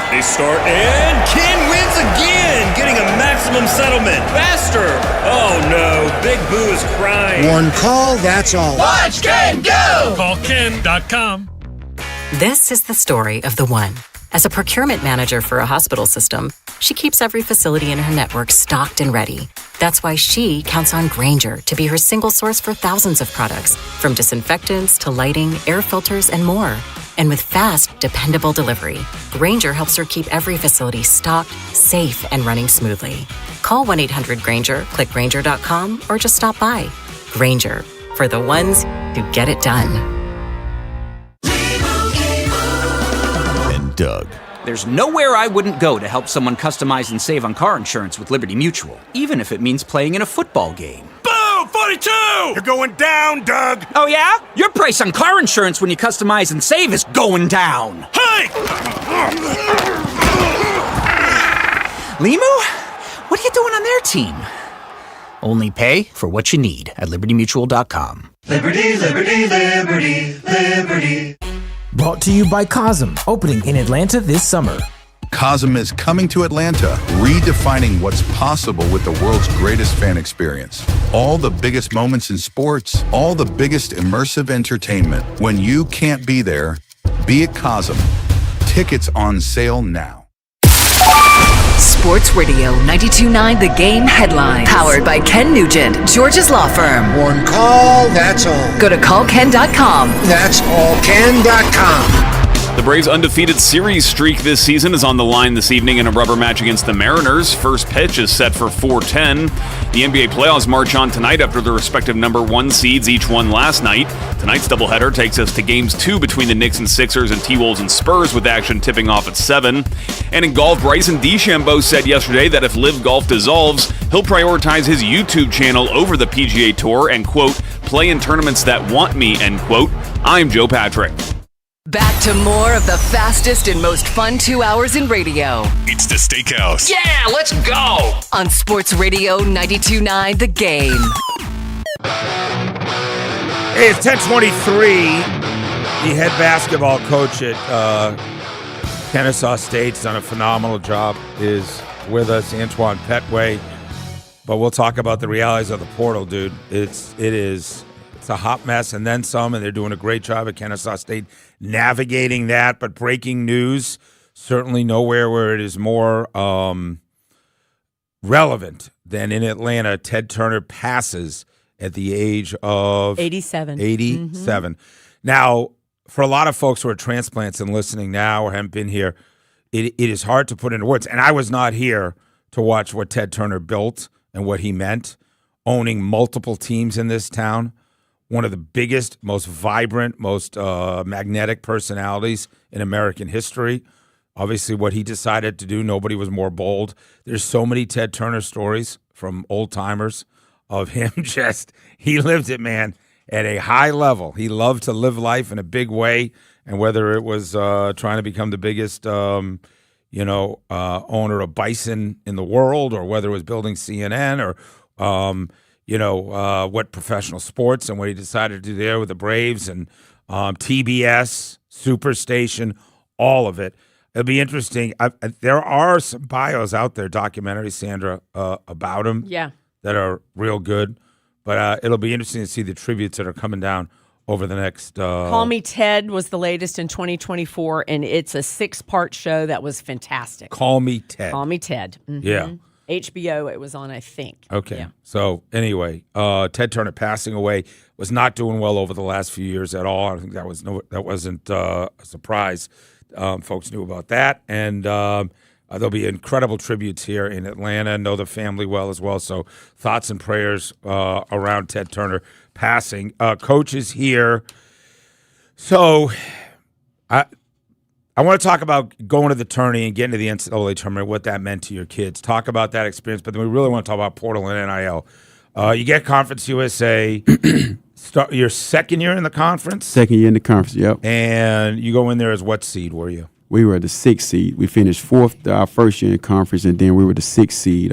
They start and Ken wins again, getting a maximum settlement faster. Oh no, Big Boo is crying. One call, that's all. Watch Ken go! Call Ken.com. This is the story of the one. As a procurement manager for a hospital system, she keeps every facility in her network stocked and ready. That's why she counts on Grainger to be her single source for thousands of products, from disinfectants to lighting, air filters, and more. And with fast, dependable delivery, Grainger helps her keep every facility stocked, safe, and running smoothly. Call 1-800-GRAINGER, click Grainger.com, or just stop by. Grainger, for the ones who get it done. Doug. There's nowhere I wouldn't go to help someone customize and save on car insurance with Liberty Mutual, even if it means playing in a football game. Boom! 42! You're going down, Doug! Oh yeah? Your price on car insurance when you customize and save is going down. Hey! Limu? What are you doing on their team? Only pay for what you need at LibertyMutual.com. Liberty, liberty, liberty, liberty. Brought to you by Cosm, opening in Atlanta this summer. Cosm is coming to Atlanta, redefining what's possible with the world's greatest fan experience. All the biggest moments in sports, all the biggest immersive entertainment. When you can't be there, be at Cosm. Tickets on sale now. Sports Radio 92.9 The Game headline. Powered by Ken Nugent, George's Law Firm. One call, that's all. Go to callken.com. That's allken.com. The Braves' undefeated series streak this season is on the line this evening in a rubber match against the Mariners. First pitch is set for 4:10. The NBA playoffs march on tonight after the respective number one seeds each won last night. Tonight's doubleheader takes us to Games 2 between the Knicks and Sixers and T-Wolves and Spurs, with action tipping off at 7. And in golf, Bryson DeChambeau said yesterday that if LIV Golf dissolves, he'll prioritize his YouTube channel over the PGA Tour and, quote, play in tournaments that want me, end quote. I'm Joe Patrick. Back to more of the fastest and most fun 2 hours in radio. It's the Steakhouse. Yeah, let's go! On Sports Radio 92.9 The Game. Hey, it's 10:23. The head basketball coach at Kennesaw State's done a phenomenal job, is with us, Antoine Petway. But we'll talk about the realities of the portal, dude. It's a hot mess and then some, and they're doing a great job at Kennesaw State navigating that. But breaking news, certainly nowhere where it is more relevant than in Atlanta. Ted Turner passes at the age of 87. 87. Now, for a lot of folks who are transplants and listening now or haven't been here, it is hard to put into words. And I was not here to watch what Ted Turner built and what he meant, owning multiple teams in this town. One of the biggest, most vibrant, most magnetic personalities in American history. Obviously, what he decided to do, nobody was more bold. There's so many Ted Turner stories from old-timers of him he lived it, man, at a high level. He loved to live life in a big way, and whether it was trying to become the biggest, owner of bison in the world, or whether it was building CNN, or what professional sports and what he decided to do there with the Braves and TBS, Superstation, all of it. It'll be interesting. There are some bios out there, documentaries, Sandra, about him that are real good. But it'll be interesting to see the tributes that are coming down over the next... Call Me Ted was the latest in 2024, and it's a 6-part show that was fantastic. Call Me Ted. Call Me Ted. Mm-hmm. Yeah. HBO it was on, I think. Okay. Yeah. So anyway, Ted Turner passing away, was not doing well over the last few years at all. I think that wasn't a surprise. Folks knew about that. And there'll be incredible tributes here in Atlanta. Know the family well as well. So thoughts and prayers around Ted Turner passing. Coach is here. So I want to talk about going to the tourney and getting to the NCAA tournament, what that meant to your kids. Talk about that experience, but then we really want to talk about portal and NIL. You get Conference USA. Start your second year in the conference? Second year in the conference, yep. And you go in there as what seed were you? We were the 6th seed. We finished 4th our first year in conference, and then we were the 6th seed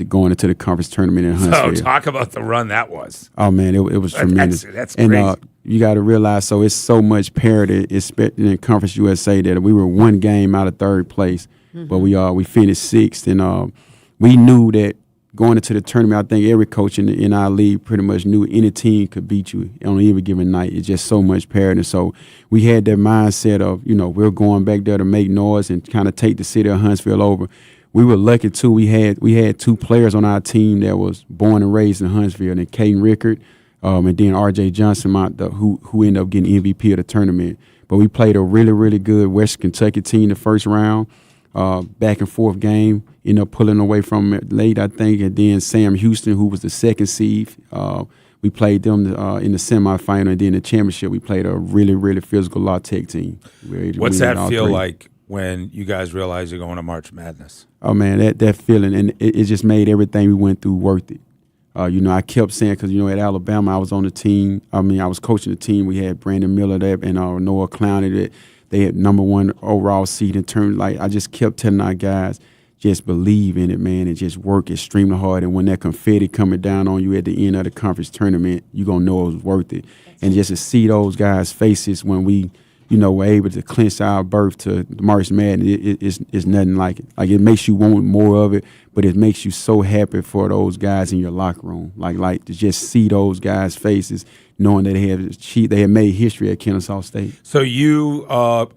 going into the conference tournament in Huntsville. So talk about the run that was. Oh, man, it was tremendous. That's crazy. And you got to realize, so it's so much parity, especially in Conference USA, that we were one game out of 3rd place, but we finished 6th. And we knew that going into the tournament, I think every coach in our league pretty much knew any team could beat you on any given night. It's just so much parity. So we had that mindset of, we're going back there to make noise and kind of take the city of Huntsville over. We were lucky, too. We had 2 players on our team that was born and raised in Huntsville, and Caden Rickard and then R.J. Johnson, who ended up getting MVP of the tournament. But we played a really, really good West Kentucky team the first round. Back and forth game, ended up pulling away from it late, I think, and then Sam Houston, who was the 2nd seed, we played them in the semifinal, and then the championship, we played a really, really physical La Tech team. What's that feel like when you guys realize you're going to March Madness? Oh, man, that feeling, and it just made everything we went through worth it. I kept saying, because, at Alabama, I was on the team. I was coaching the team. We had Brandon Miller there and Noah Clowney that they had #1 overall seed in terms. I just kept telling our guys, just believe in it, man, and just work extremely hard. And when that confetti coming down on you at the end of the conference tournament, you're going to know it was worth it. And just to see those guys' faces when we, were able to clinch our berth to the March Madness, it's nothing like it. Like, it makes you want more of it, but it makes you so happy for those guys in your locker room. Like to just see those guys' faces, knowing that they had made history at Kennesaw State. So you are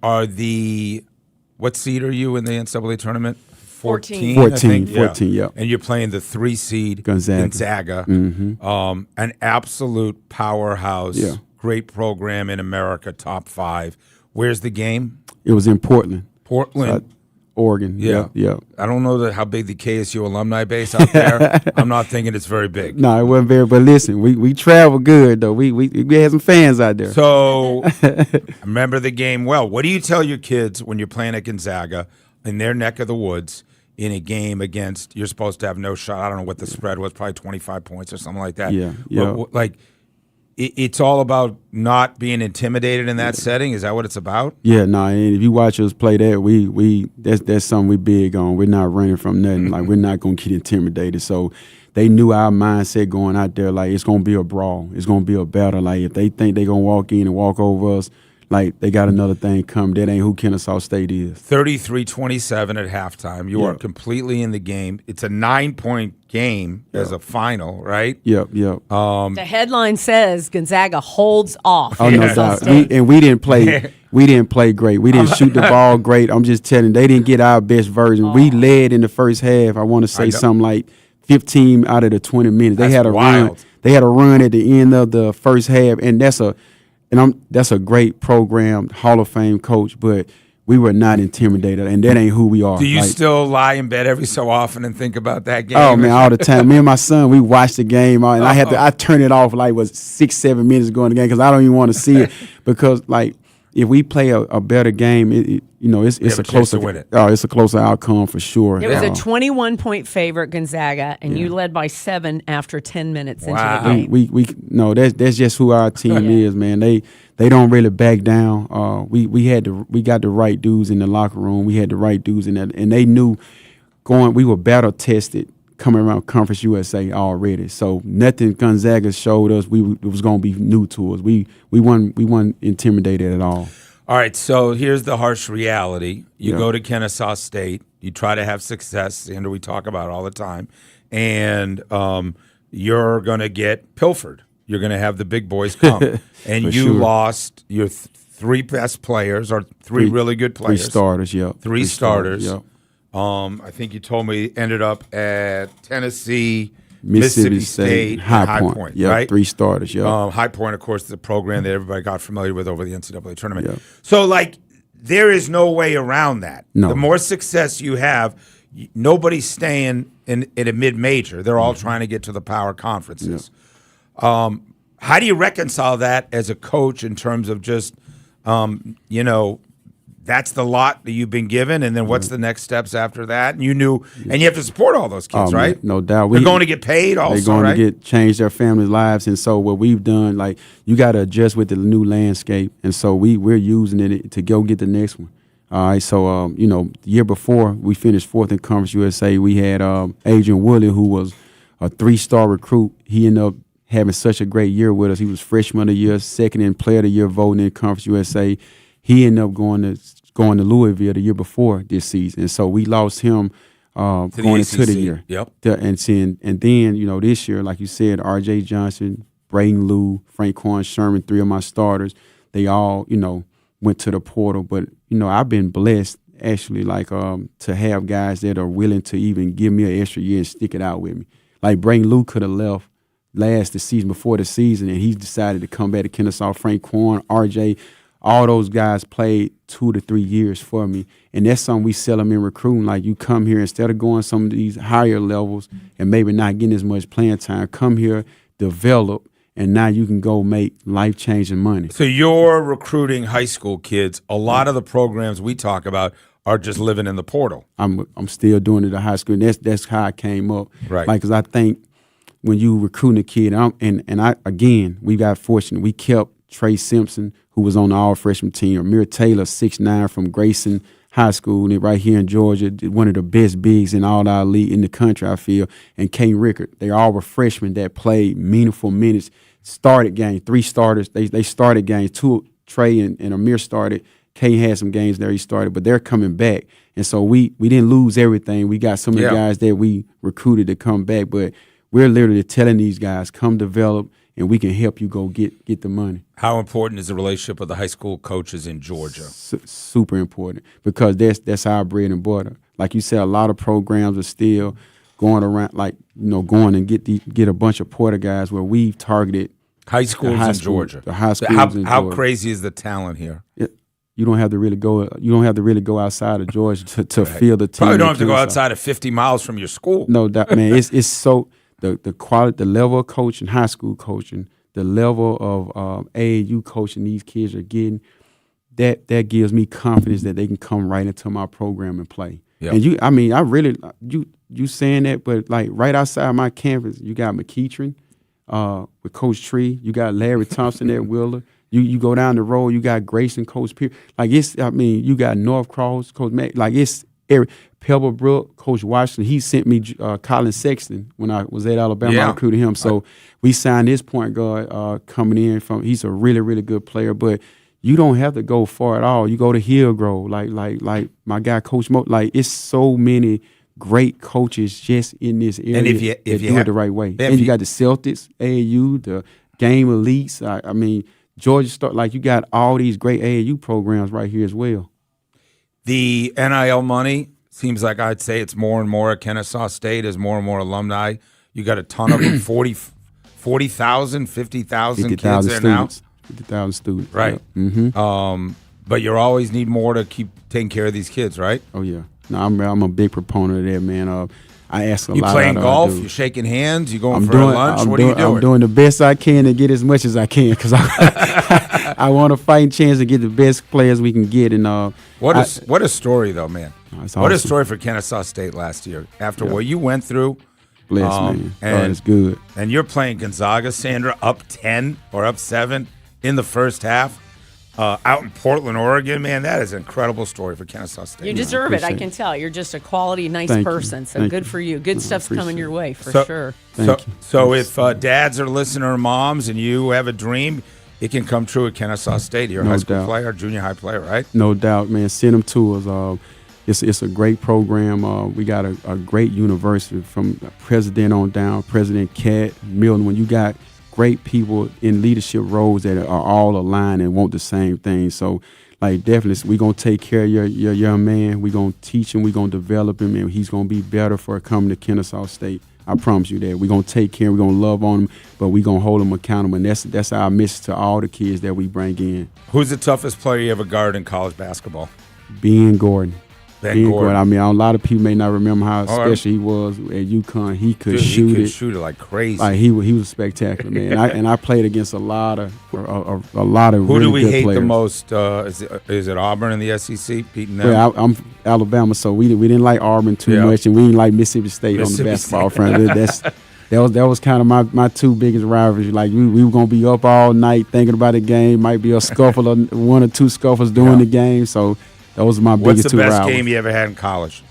what seed are you in the NCAA tournament? 14, 14, yeah. And you're playing the 3 seed Gonzaga. Mm-hmm. An absolute powerhouse. Yeah. Great program in America, top 5. Where's the game? It was in Portland. Oregon. Yeah. Yeah. I don't know how big the KSU alumni base out there. I'm not thinking it's very big. No, it wasn't very. But listen, we travel good though. We had some fans out there. So I remember the game well. What do you tell your kids when you're playing at Gonzaga in their neck of the woods in a game against? You're supposed to have no shot. I don't know what the spread was. Probably 25 points or something like that. Yeah. But, it's all about not being intimidated in that setting. Is that what it's about? Yeah, no. And if you watch us play that, that's something we big on. We're not running from nothing. Like, we're not gonna get intimidated. So they knew our mindset going out there. Like, it's gonna be a brawl. It's gonna be a battle. Like, if they think they're gonna walk in and walk over us, like, they got another thing coming. That ain't who Kennesaw State is. 33-27 at halftime. You are completely in the game. It's a 9-point game as a final, right? Yep. The headline says Gonzaga holds off. Oh, no doubt. We didn't play. We didn't play great. We didn't shoot the ball great. I'm just telling you, they didn't get our best version. We led in the first half. I want to say something like 15 out of the 20 minutes. They had a run. They had a run at the end of the first half, and that's a great program, Hall of Fame coach, but we were not intimidated, and that ain't who we are. Do you still lie in bed every so often and think about that game? Oh, man, all the time. Me and my son, we watched the game, and I turn it off like 6-7 minutes going the game because I don't even want to see it because, like, if we play a better game, it's a closer win it. It's a closer outcome for sure. It was a 21-point favorite, Gonzaga, and you led by 7 after 10 minutes into the game. That's just who our team is, man. They don't really back down. We got the right dudes in the locker room. We had the right dudes in that, and they knew we were battle tested coming around Conference USA already. So nothing Gonzaga showed us it was going to be new to us. We weren't intimidated at all. All right, so here's the harsh reality. You Yeah. go to Kennesaw State. You try to have success. Sandra, we talk about it all the time. And you're going to get pilfered. You're going to have the big boys come. And For you sure. lost your three best players, or three really good players. 3 starters, yeah. Three starters. Yep. I think you told me ended up at Tennessee, Mississippi State, High and Point. Yeah, right? 3 starters, yeah. High Point, of course, is a program that everybody got familiar with over the NCAA tournament. So, like, there is no way around that. No. The more success you have, nobody's staying in a mid-major. They're all trying to get to the power conferences. How do you reconcile that as a coach in terms of just, that's the lot that you've been given, and then what's the next steps after that? And you knew, and you have to support all those kids, Oh, man, right? no doubt. They're going to get paid also, They're going right? to change their families' lives. And so what we've done, like, you got to adjust with the new landscape. And so we're using it to go get the next one. All right, so, the year before we finished 4th in Conference USA, we had Adrian Woodley, who was a 3-star recruit. He ended up having such a great year with us. He was freshman of the year, second in player of the year voting in Conference USA. He ended up going to Louisville the year before this season. And so we lost him going into the year. Yep. And then, this year, like you said, R.J. Johnson, Braden Lou, Franquan Sherman, 3 of my starters, they all, went to the portal. But, I've been blessed, actually, like to have guys that are willing to even give me an extra year and stick it out with me. Like Braden Lou could have left the season before the season, and he decided to come back to Kennesaw. Franquan, R.J., all those guys played 2 to 3 years for me. And that's something we sell them in recruiting. Like, you come here, instead of going some of these higher levels and maybe not getting as much playing time, come here, develop, and now you can go make life-changing money. So you're recruiting high school kids. A lot of the programs we talk about are just living in the portal. I'm still doing it at high school. And that's how I came up. Right. Like, because I think when you recruiting a kid, we got fortunate. We kept Trey Simpson, who was on the all-freshman team, Amir Taylor, 6'9", from Grayson High School, and right here in Georgia, one of the best bigs in all our league in the country, I feel, and Kane Rickard. They all were freshmen that played meaningful minutes, started games, 3 starters. They started games. 2, Trey and Amir started. Kane had some games there he started, but they're coming back. And so we didn't lose everything. We got some of the guys that we recruited to come back, but we're literally telling these guys, come develop, and we can help you go get the money. How important is the relationship with the high school coaches in Georgia? Super important, because that's our bread and butter. Like you said, a lot of programs are still going around, going and get a bunch of Porter guys, where we've targeted high schools in Georgia. The high schools in Georgia. How crazy is the talent here? You don't have to really go outside of Georgia to Right. feel the team. Probably don't have to go outside of 50 miles from your school. No doubt, man. It's so the quality, the level of coaching, high school coaching, the level of AAU coaching these kids are getting, that gives me confidence that they can come right into my program and play. Yep. And you saying that, but like right outside my campus, you got McEachern with Coach Tree, you got Larry Thompson at Wheeler. You go down the road, you got Grayson, Coach Pierce. You got North Cross, Coach Mack. Like, it's every Pebblebrook, Coach Washington. He sent me Colin Sexton when I was at Alabama. I recruited him. So we signed this point guard coming in from. He's a really, really good player. But you don't have to go far at all. You go to Hillgrove, like my guy Coach Mo. Like, it's so many great coaches just in this area. And if you do it the right way, and you got the Celtics, AAU, the Game Elites. Georgia you got all these great AAU programs right here as well. The NIL money seems like, I'd say it's more and more at Kennesaw State as more and more alumni. You got a ton of them, 40,000, 50,000 kids there now. 50,000 students. Right. Yeah. Mm-hmm. But you always need more to keep taking care of these kids, right? Oh, yeah. No, I'm a big proponent of that, man. I ask a lot. You playing golf? You shaking hands? You going for lunch? What are you doing? I'm doing the best I can to get as much as I can, because I want a fighting chance to get the best players we can get. And what a story, though, man! It's what a awesome. story for Kennesaw State last year. After what you went through, bless man, and it's good. And you're playing Gonzaga, Sandra, up 10 or up 7 in the first half. Out in Portland, Oregon, man, that is an incredible story for Kennesaw State. You deserve it. I can tell. You're just a quality, nice person. So good for you. Good stuff's coming your way for sure. So if dads are listening or moms and you have a dream, it can come true at Kennesaw State. You're a high school player, junior high player, right? No doubt, man. Send them to us. It's a great program. We got a great university from president on down, President Cat, Milton. When you got great people in leadership roles that are all aligned and want the same thing. So, like, definitely, we're going to take care of your young man. We're going to teach him. We're going to develop him, and he's going to be better for coming to Kennesaw State. I promise you that. We're going to take care. We're going to love on him, but we're going to hold him accountable. And that's our message to all the kids that we bring in. Who's the toughest player you ever guarded in college basketball? Ben Gordon. Ben Gordon. I mean, a lot of people may not remember how special he was at UConn. He could shoot it. He could shoot it like crazy. Like he was spectacular, man. And I played against a lot of Who really do we good hate players. the most? Is it Auburn in the SEC beating them? Well, I'm Alabama, so we didn't like Auburn too much, and we didn't like Mississippi State on the basketball front. That was kind of my two biggest rivalries. Like we were gonna be up all night thinking about the game. Might be a scuffle or one or two scuffles during the game. So those are my biggest two rivalries. What's the best game you ever had in college?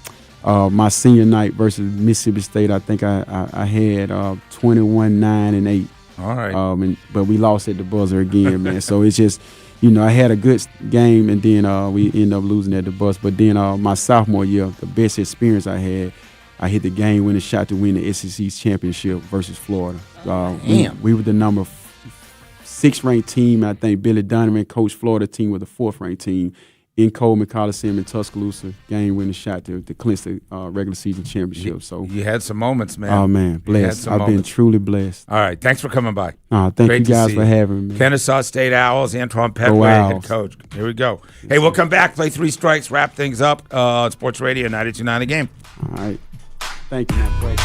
My senior night versus Mississippi State. I think I had 21-9-8. All right. But we lost at the buzzer again, man. So it's just, I had a good game, and then we ended up losing at the buzzer. But then my sophomore year, the best experience I had, I hit the game-winning shot to win the SEC championship versus Florida. We were the number 6 ranked team. I think Billy Donovan coached Florida team with the 4th ranked team in Coleman Coliseum in Tuscaloosa. Game-winning shot to clinch the regular season championship. So you had some moments, man. Oh man, blessed. I've been truly blessed. All right, thanks for coming by. Thank you guys for having me. Kennesaw State Owls, Antoine Petway, head coach. Here we go. Hey, we'll come back, play 3 strikes, wrap things up. Sports Radio 92.9 The Game. All right. Thank you, my boy.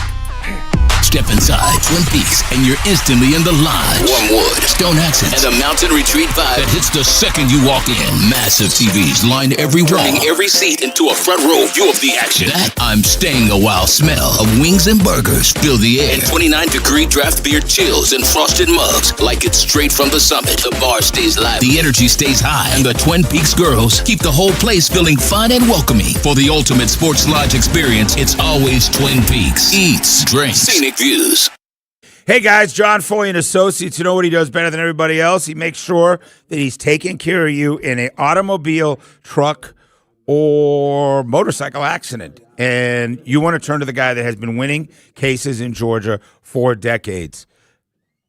Step inside Twin Peaks and you're instantly in the lodge. Wormwood, Stone Accents, and the mountain retreat vibe that hits the second you walk in. Massive TVs lined every wall, turning every seat into a front row view of the action. That I'm staying a while smell of wings and burgers fill the air. And 29-degree draft beer chills in frosted mugs like it's straight from the summit. The bar stays live, the energy stays high, and the Twin Peaks girls keep the whole place feeling fun and welcoming. For the ultimate sports lodge experience, it's always Twin Peaks. Eats, drinks, scenic views. Hey guys, John Foy and Associates. You know what he does better than everybody else? He makes sure that he's taking care of you in an automobile, truck, or motorcycle accident. And you want to turn to the guy that has been winning cases in Georgia for decades.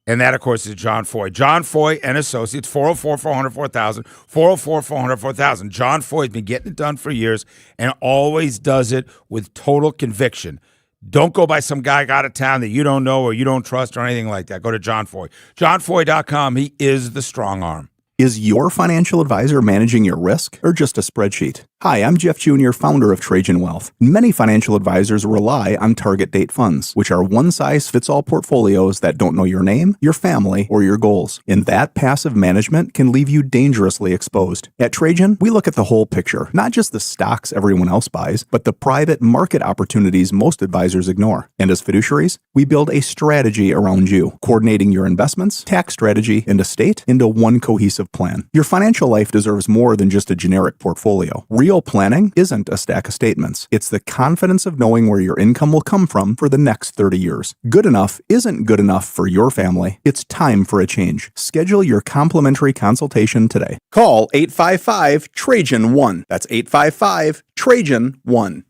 And that, of course, is John Foy. John Foy and Associates, 404-400-4000, 404-400-4000. John Foy has been getting it done for years and always does it with total conviction. Don't go by some guy out of town that you don't know or you don't trust or anything like that. Go to John Foy. JohnFoy.com. He is the strong arm. Is your financial advisor managing your risk or just a spreadsheet? Hi, I'm Jeff Jr., founder of Trajan Wealth. Many financial advisors rely on target date funds, which are one-size-fits-all portfolios that don't know your name, your family, or your goals. And that passive management can leave you dangerously exposed. At Trajan, we look at the whole picture, not just the stocks everyone else buys, but the private market opportunities most advisors ignore. And as fiduciaries, we build a strategy around you, coordinating your investments, tax strategy, and estate into one cohesive plan. Your financial life deserves more than just a generic portfolio. Real planning isn't a stack of statements. It's the confidence of knowing where your income will come from for the next 30 years. Good enough isn't good enough for your family. It's time for a change. Schedule your complimentary consultation today. Call 855-TRAJAN-1. That's 855-TRAJAN-1.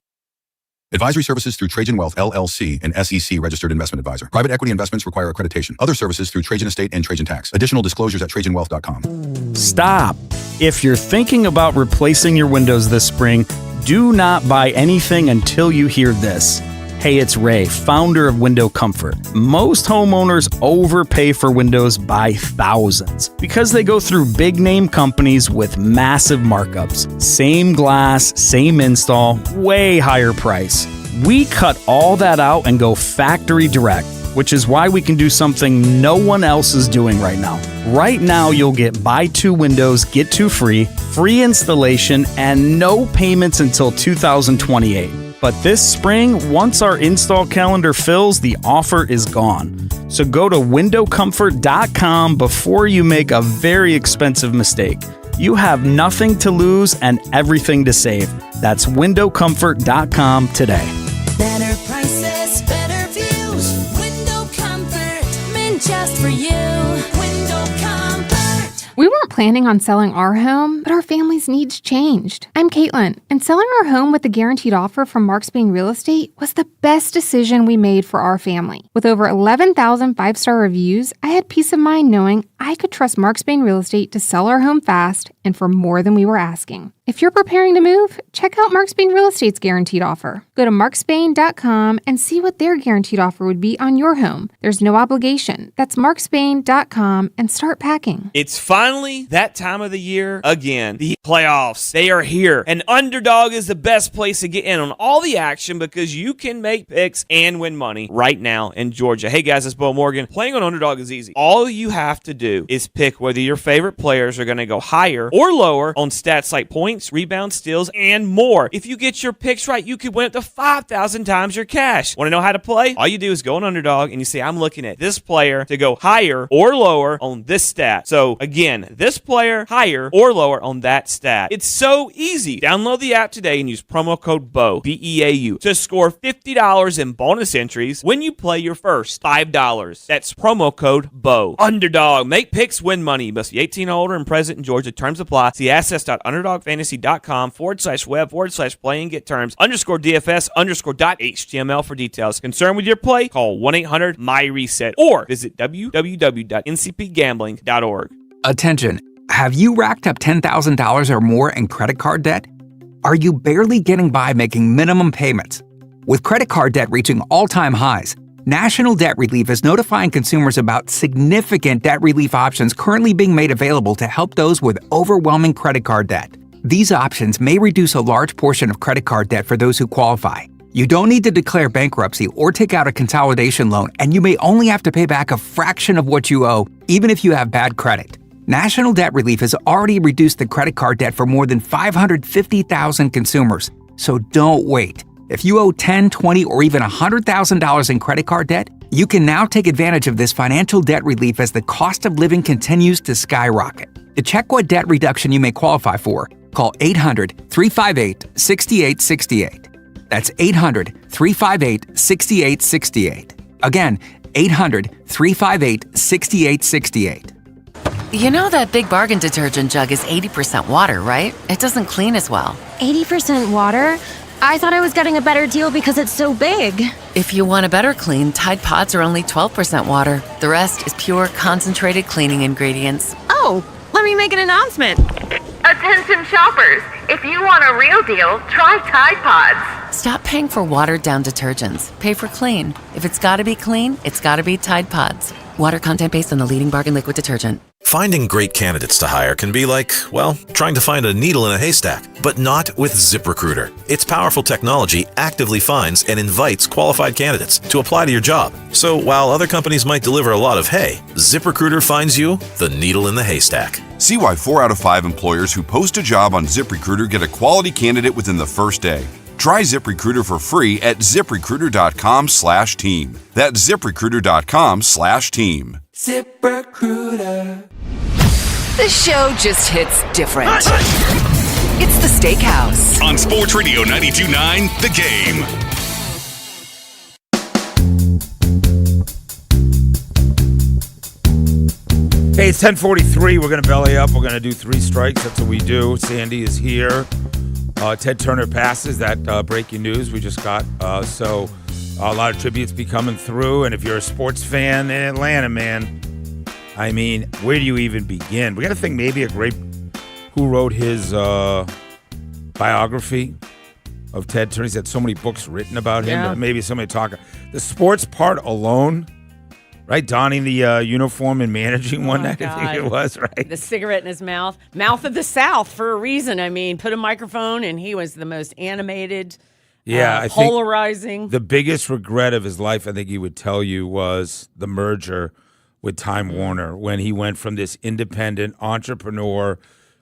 Advisory services through Trajan Wealth, LLC, an SEC registered investment advisor. Private equity investments require accreditation. Other services through Trajan Estate and Trajan Tax. Additional disclosures at TrajanWealth.com. Stop. If you're thinking about replacing your windows this spring, do not buy anything until you hear this. Hey, it's Ray, founder of Window Comfort. Most homeowners overpay for windows by thousands because they go through big name companies with massive markups. Same glass, same install, way higher price. We cut all that out and go factory direct, which is why we can do something no one else is doing right now. Right now, you'll get buy 2 windows, get 2 free, free installation, and no payments until 2028. But this spring, once our install calendar fills, the offer is gone. So go to windowcomfort.com before you make a very expensive mistake. You have nothing to lose and everything to save. That's windowcomfort.com today. Better prices, better views. Window Comfort, meant just for you. Window Comfort. planning on selling our home, but our family's needs changed. I'm Caitlin, and selling our home with a guaranteed offer from Mark Spain Real Estate was the best decision we made for our family. With over 11,000 five-star reviews, I had peace of mind knowing I could trust Mark Spain Real Estate to sell our home fast and for more than we were asking. If you're preparing to move, check out Mark Spain Real Estate's guaranteed offer. Go to markspain.com and see what their guaranteed offer would be on your home. There's no obligation. That's markspain.com and start packing. It's finally that time of the year again. The playoffs, they are here. And Underdog is the best place to get in on all the action because you can make picks and win money right now in Georgia. Hey guys, it's Bo Morgan. Playing on Underdog is easy. All you have to do is pick whether your favorite players are going to go higher or lower on stats like points, rebounds, steals, and more. If you get your picks right, you could win up to 5,000 times your cash. Want to know how to play? All you do is go on Underdog and you say, I'm looking at this player to go higher or lower on this stat. So again, this player higher or lower on that stat. It's so easy. Download the app today and use promo code BEAU, B-E-A-U, to score $50 in bonus entries when you play your first $5. That's promo code BEAU. Underdog. Make picks, win money. You must be 18 or older and present in Georgia. Terms apply. See access.underdogfantasy.com/web/play and get terms _DFS_.html for details. Concerned with your play? Call 1-800-MY-RESET or visit www.ncpgambling.org. Attention. Have you racked up $10,000 or more in credit card debt? Are you barely getting by making minimum payments? With credit card debt reaching all-time highs, National Debt Relief is notifying consumers about significant debt relief options currently being made available to help those with overwhelming credit card debt. These options may reduce a large portion of credit card debt for those who qualify. You don't need to declare bankruptcy or take out a consolidation loan, and you may only have to pay back a fraction of what you owe, even if you have bad credit. National Debt Relief has already reduced the credit card debt for more than 550,000 consumers. So don't wait. If you owe $10,000, $20,000, or even $100,000 in credit card debt, you can now take advantage of this financial debt relief as the cost of living continues to skyrocket. To check what debt reduction you may qualify for, call 800-358-6868. That's 800-358-6868. Again, 800-358-6868. You know that Big Bargain detergent jug is 80% water, right? It doesn't clean as well. 80% water? I thought I was getting a better deal because it's so big. If you want a better clean, Tide Pods are only 12% water. The rest is pure, concentrated cleaning ingredients. Oh, let me make an announcement. Attention shoppers, if you want a real deal, try Tide Pods. Stop paying for watered-down detergents. Pay for clean. If it's gotta be clean, it's gotta be Tide Pods. Water content based on the leading bargain liquid detergent. Finding great candidates to hire can be like, well, trying to find a needle in a haystack, but not with ZipRecruiter. Its powerful technology actively finds and invites qualified candidates to apply to your job. So while other companies might deliver a lot of hay, ZipRecruiter finds you the needle in the haystack. See why 4 out of 5 employers who post a job on ZipRecruiter get a quality candidate within the first day. Try ZipRecruiter for free at ZipRecruiter.com/team. That's ZipRecruiter.com/team. ZipRecruiter. The show just hits different. It's the Steakhouse. On Sports Radio 92.9, The Game. Hey, it's 10:43. We're going to belly up. We're going to do 3 strikes. That's what we do. Sandy is here. Ted Turner passes. That breaking news we just got. So a lot of tributes be coming through. And if you're a sports fan in Atlanta, man, I mean, where do you even begin? We got to think maybe who wrote his biography of Ted Turner. He's had so many books written about him. Yeah. But maybe somebody talk. The sports part alone, right? Donning the uniform and managing one night, I think it was, right? The cigarette in his mouth. Mouth of the South for a reason. I mean, put a microphone and he was the most animated, I polarizing. think the biggest regret of his life, I think he would tell you, was the merger with Time Warner, when he went from this independent entrepreneur,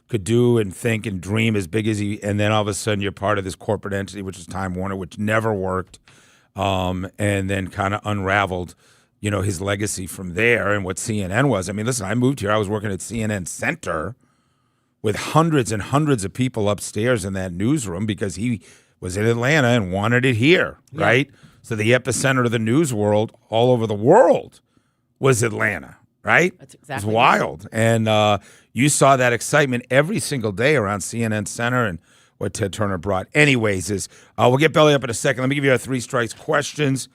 could do and think and dream as big as he, and then all of a sudden you're part of this corporate entity, which is Time Warner, which never worked, and then kind of unraveled, his legacy from there and what CNN was. I mean, listen, I moved here. I was working at CNN Center with hundreds and hundreds of people upstairs in that newsroom because he was in Atlanta and wanted it here, right? So the epicenter of the news world all over the world was Atlanta, right? That's exactly It's wild. And you saw that excitement every single day around CNN Center and what Ted Turner brought. Anyways, we'll get Belly up in a second. Let me give you our 3 strikes questions.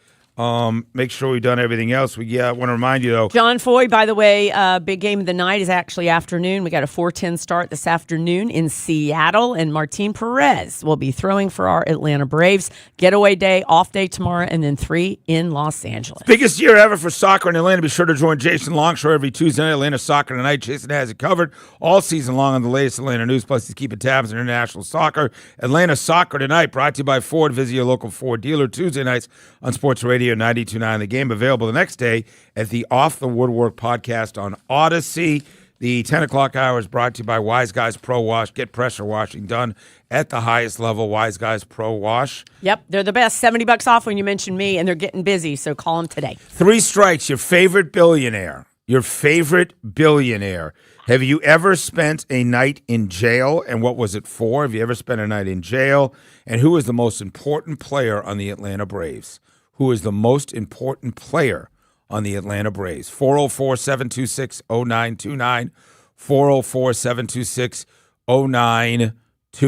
Make sure we've done everything else. We want to remind you, though. John Foy, by the way, big game of the night is actually afternoon. We got a 4:10 start this afternoon in Seattle, and Martin Perez will be throwing for our Atlanta Braves. Getaway day, off day tomorrow, and then 3 in Los Angeles. Biggest year ever for soccer in Atlanta. Be sure to join Jason Longshore every Tuesday night. Atlanta Soccer Tonight. Jason has it covered all season long on the latest Atlanta news. Plus, he's keeping tabs on international soccer. Atlanta Soccer Tonight, brought to you by Ford. Visit your local Ford dealer Tuesday nights on Sports Radio 92.9 The Game. Available the next day at the Off the Woodwork podcast on Odyssey. The 10 o'clock hour is brought to you by Wise Guys Pro Wash. Get pressure washing done at the highest level. Wise Guys Pro Wash. Yep, they're the best. $70 off when you mention me, and they're getting busy, so call them today. 3 strikes. Your favorite billionaire. Your favorite billionaire. Have you ever spent a night in jail, and what was it for? Have you ever spent a night in jail? And who is the most important player on the Atlanta Braves? Who is the most important player on the Atlanta Braves? 404-726-0929. 404-726-0929.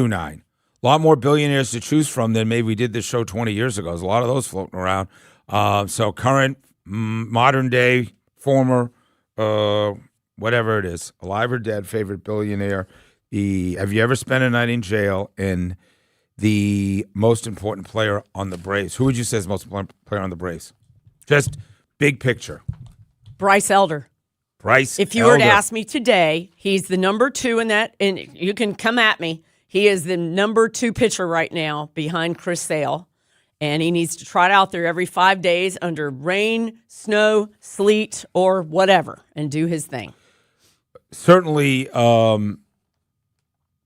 A lot more billionaires to choose from than maybe we did this show 20 years ago. There's a lot of those floating around. So current, modern day, former, whatever it is, alive or dead, favorite billionaire. Have you ever spent a night in jail? And the most important player on the Braves. Who would you say is the most important player on the Braves? Just big picture. Bryce Elder. Bryce If you were to ask me today, he's the number 2 in that, and you can come at me. He is the number 2 pitcher right now behind Chris Sale, and he needs to trot out there every 5 days under rain, snow, sleet, or whatever, and do his thing. Certainly,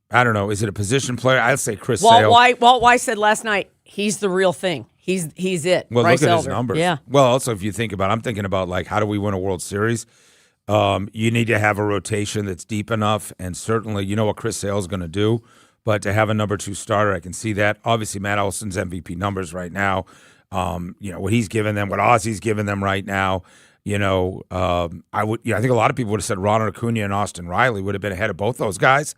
I don't know. Is it a position player? I'd say Chris Sale. Walt Weiss said last night, he's the real thing. He's it. Well, Bryce look at Elder. his numbers. Yeah. Well, also, if you think about it, I'm thinking about, like, how do we win a World Series? You need to have a rotation that's deep enough, and certainly you know what Chris Sale's going to do. But to have a number 2 starter, I can see that. Obviously, Matt Olson's MVP numbers right now, what he's given them, what Ozzy's given them right now. I think a lot of people would have said Ronald Acuna and Austin Riley would have been ahead of both those guys.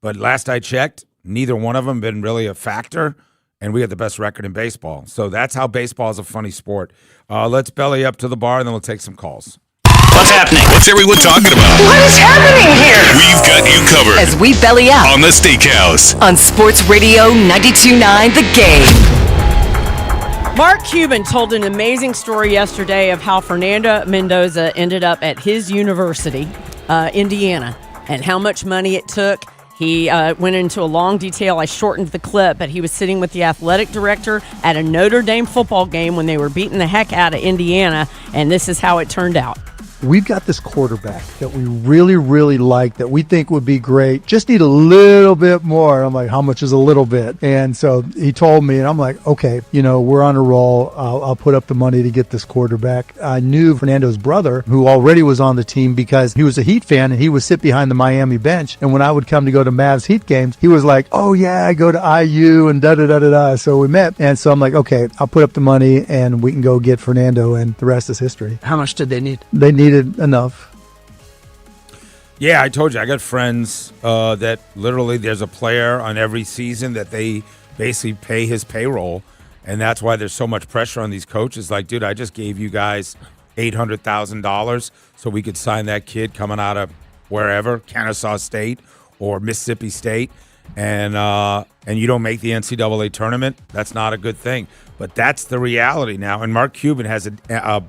But last I checked, neither one of them been really a factor, and we have the best record in baseball. So that's how baseball is a funny sport. Let's belly up to the bar, and then we'll take some calls. What's happening? What's everyone talking about? What is happening here? We've got you covered. As we belly up on the Steakhouse. On Sports Radio 92.9 The Game. Mark Cuban told an amazing story yesterday of how Fernando Mendoza ended up at his university, Indiana, and how much money it took. He went into a long detail. I shortened the clip, but he was sitting with the athletic director at a Notre Dame football game when they were beating the heck out of Indiana, and this is how it turned out. We've got this quarterback that we really, really like, that we think would be great. Just need a little bit more. I'm like, how much is a little bit? And so he told me, and I'm like, okay, we're on a roll. I'll put up the money to get this quarterback. I knew Fernando's brother, who already was on the team because he was a Heat fan, and he would sit behind the Miami bench. And when I would come to go to Mavs Heat games, he was like, oh yeah, I go to IU and da-da-da-da-da. So we met. And so I'm like, okay, I'll put up the money and we can go get Fernando, and the rest is history. How much did they need? They needed enough. Yeah, I told you, I got friends that literally there's a player on every season that they basically pay his payroll, and that's why there's so much pressure on these coaches. Like, dude, I just gave you guys $800,000 so we could sign that kid coming out of wherever, Kennesaw State or Mississippi State, and you don't make the NCAA tournament. That's not a good thing. But that's the reality now, and Mark Cuban has a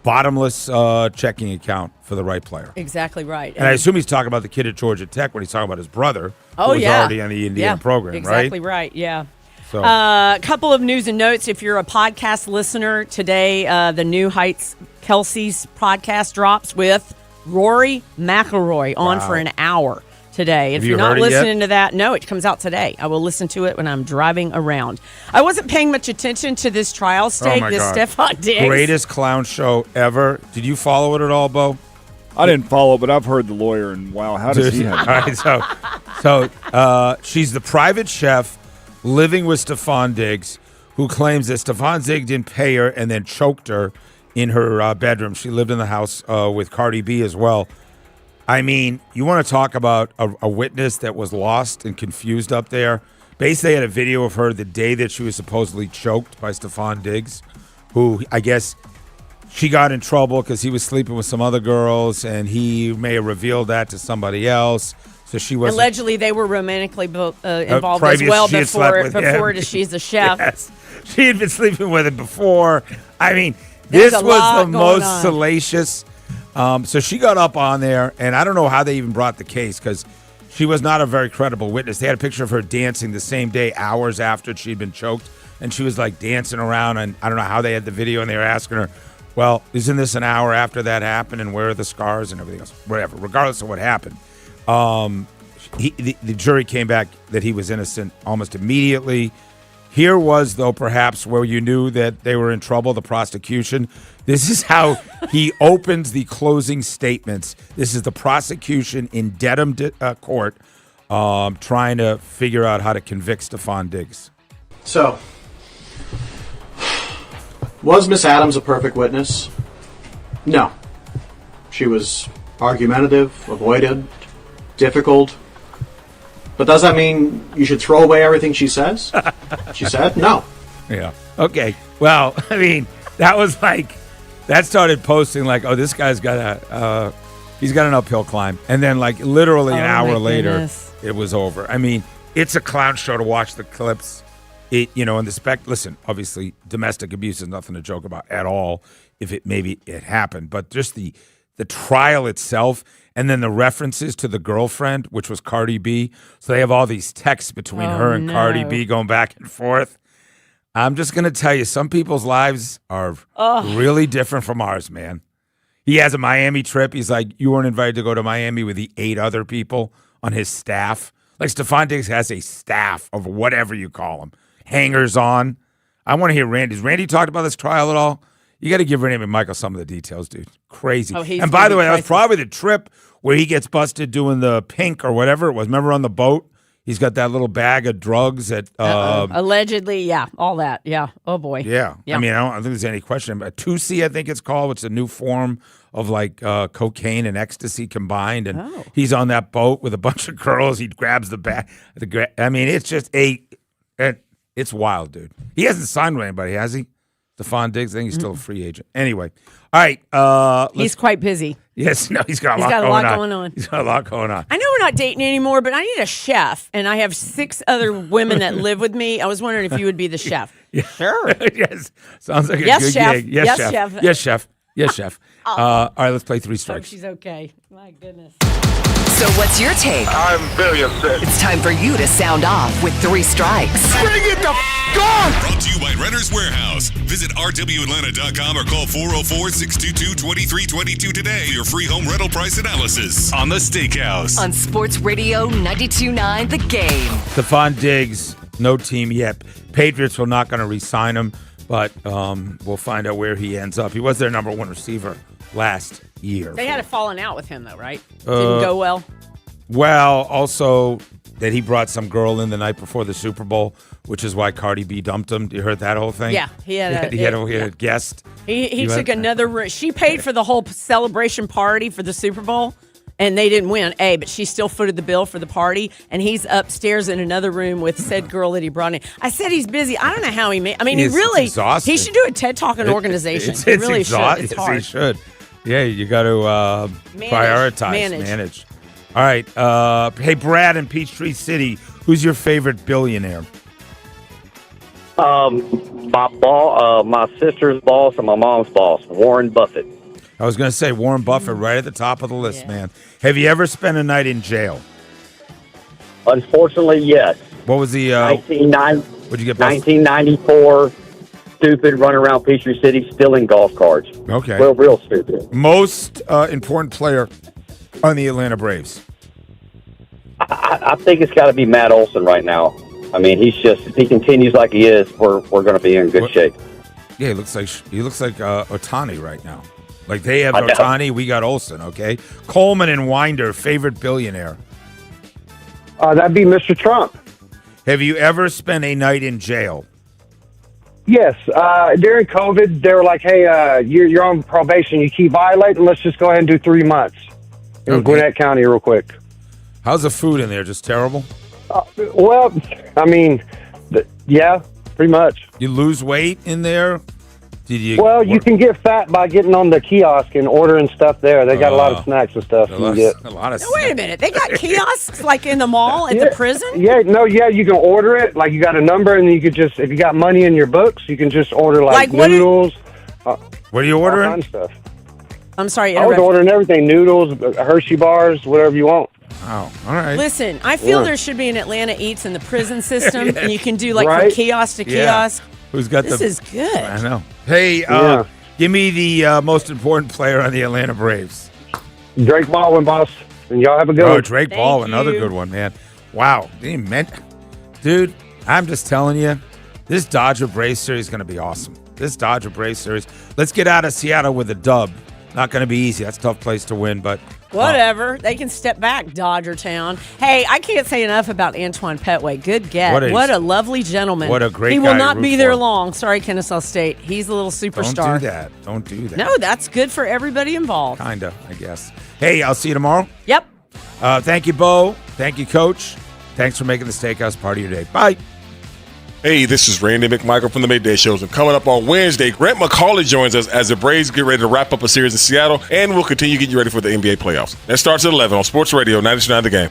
bottomless checking account for the right player. Exactly right. And I assume he's talking about the kid at Georgia Tech when he's talking about his brother, who was already on the Indiana program, exactly right? Yeah. So, a couple of news and notes. If you're a podcast listener today, the New Heights Kelsey's podcast drops with Rory McIlroy on for an hour today. If you're not listening to that, no, it comes out today. I will listen to it when I'm driving around. I wasn't paying much attention to this trial steak, Stephon Diggs. Greatest clown show ever. Did you follow it at all, Bo? I didn't follow, but I've heard the lawyer, and wow, how does he have it? All right, so she's the private chef living with Stephon Diggs, who claims that Stephon Diggs didn't pay her and then choked her in her bedroom. She lived in the house with Cardi B as well. I mean, you want to talk about a witness that was lost and confused up there. Basically, had a video of her the day that she was supposedly choked by Stephon Diggs, who I guess she got in trouble because he was sleeping with some other girls, and he may have revealed that to somebody else. So she was allegedly they were romantically involved as well before she's a chef. Yes. She had been sleeping with him before. I mean, this was the most salacious. So she got up on there, and I don't know how they even brought the case because she was not a very credible witness. They had a picture of her dancing the same day, hours after she'd been choked, and she was like dancing around, and I don't know how they had the video, and they were asking her, well, isn't this an hour after that happened, and where are the scars and everything else? Whatever, regardless of what happened. The jury came back that he was innocent almost immediately. Here was, though, perhaps where you knew that they were in trouble, the prosecution. This is how he opens the closing statements. This is the prosecution in Dedham court trying to figure out how to convict Stephon Diggs. So, was Miss Adams a perfect witness? No. She was argumentative, avoided, difficult. But does that mean you should throw away everything she says? She said no. Yeah. Okay. Well, I mean, that was like, that started posting like, oh, this guy's got he's got an uphill climb. And then like literally an hour later, it was over. I mean, it's a clown show to watch the clips. And listen, obviously domestic abuse is nothing to joke about at all if it happened. But just the trial itself, and then the references to the girlfriend, which was Cardi B. So they have all these texts between her and Cardi B going back and forth. I'm just going to tell you, some people's lives are really different from ours, man. He has a Miami trip. He's like, you weren't invited to go to Miami with the 8 other people on his staff. Like Stephon Diggs has a staff of whatever you call them. Hangers on. I want to hear Randy. Has Randy talked about this trial at all? You got to give Randy McMichael some of the details, dude. Crazy. And by the way, that was probably the trip where he gets busted doing the pink or whatever it was. Remember on the boat? He's got that little bag of drugs that allegedly, yeah, all that, yeah. Oh boy, yeah. I mean, I don't think there's any question. But 2C, I think it's called. It's a new form of like cocaine and ecstasy combined. And he's on that boat with a bunch of girls. He grabs the bag. I mean, it's just it's wild, dude. He hasn't signed with anybody, has he? Stephon Diggs, I think he's still a free agent. Anyway, all right. He's quite busy. Yes, no, he's got a lot going on. He's got a lot going on. I know we're not dating anymore, but I need a chef, and I have 6 other women that live with me. I was wondering if you would be the chef. Yeah. Sure. Yes. Sounds like a good chef. gig. Yes, chef. Yes, chef. Yes, chef. All right, let's play 3 strikes. Hope she's okay. My goodness. So what's your take? I'm very upset. It's time for you to sound off with 3 strikes. Bring it the gun! Brought to you by Renter's Warehouse. Visit rwatlanta.com or call 404-622-2322 today for your free home rental price analysis on The Steakhouse. On Sports Radio 92.9 The Game. Stephon Diggs, no team yet. Patriots were not going to re-sign him, but we'll find out where he ends up. He was their number 1 receiver last year. They had a falling out with him, though, right? Didn't go well. Well, also that he brought some girl in the night before the Super Bowl, which is why Cardi B dumped him. You heard that whole thing? Yeah, he had a guest. He took another. She paid for the whole celebration party for the Super Bowl, and they didn't win. But she still footed the bill for the party, and he's upstairs in another room with said girl that he brought in. I said he's busy. I don't know how he made. I mean, he really. He should do a TED Talk on organization. He really should. It's hard. He should. Yeah, you got to prioritize, manage. All right. Hey, Brad in Peachtree City, who's your favorite billionaire? My sister's boss and my mom's boss, Warren Buffett. I was going to say Warren Buffett right at the top of the list, man. Have you ever spent a night in jail? Unfortunately, yes. What was the... what'd you get? 1994... Stupid, running around Peachtree City stealing golf carts. Okay. Real stupid. Most important player on the Atlanta Braves? I think it's got to be Matt Olson right now. I mean, if he continues like he is, we're going to be in good shape. Yeah, he looks like Ohtani right now. Like they have Ohtani, we got Olson, okay? Coleman and Winder, favorite billionaire? That'd be Mr. Trump. Have you ever spent a night in jail? Yes. During COVID, they were like, hey, you're on probation. You keep violating, let's just go ahead and do 3 months in Gwinnett County real quick. How's the food in there? Just terrible? Well, I mean, yeah, pretty much. You lose weight in there? Well, you can get fat by getting on the kiosk and ordering stuff there. They got a lot of snacks and stuff you can get. A lot of Wait a minute. They got kiosks like in the mall at the prison? Yeah, you can order it. Like, you got a number, and you could just, if you got money in your books, you can just order, like noodles. What are you ordering? All kinds of stuff. I'm sorry. I was ordering everything. Noodles, Hershey bars, whatever you want. Oh, all right. Listen, I feel there should be an Atlanta Eats in the prison system, Yes. and you can do, like, Right? from kiosk to Yeah. kiosk. Who's got This is good. I know. Hey, give me the most important player on the Atlanta Braves. Drake Baldwin, boss. And y'all have a good one. Oh, Drake Baldwin, another good one, man. Wow. Dude, I'm just telling you, this Dodger Braves series is going to be awesome. This Dodger Braves series. Let's get out of Seattle with a dub. Not going to be easy. That's a tough place to win, but Whatever. They can step back, Dodger Town. Hey, I can't say enough about Antoine Petway. Good get. What a lovely gentleman. What a great He guy will to not root be there for. long. Sorry, Kennesaw State. He's a little superstar. Don't do that. Don't do that. No, that's good for everybody involved. Kind of, I guess. Hey, I'll see you tomorrow. Yep. Thank you, Bo. Thank you, Coach. Thanks for making the Steakhouse part of your day. Bye. Hey, this is Randy McMichael from the Midday Shows. And coming up on Wednesday, Grant McCauley joins us as the Braves get ready to wrap up a series in Seattle, and we'll continue getting you ready for the NBA playoffs. That starts at 11 on Sports Radio 99 The Game.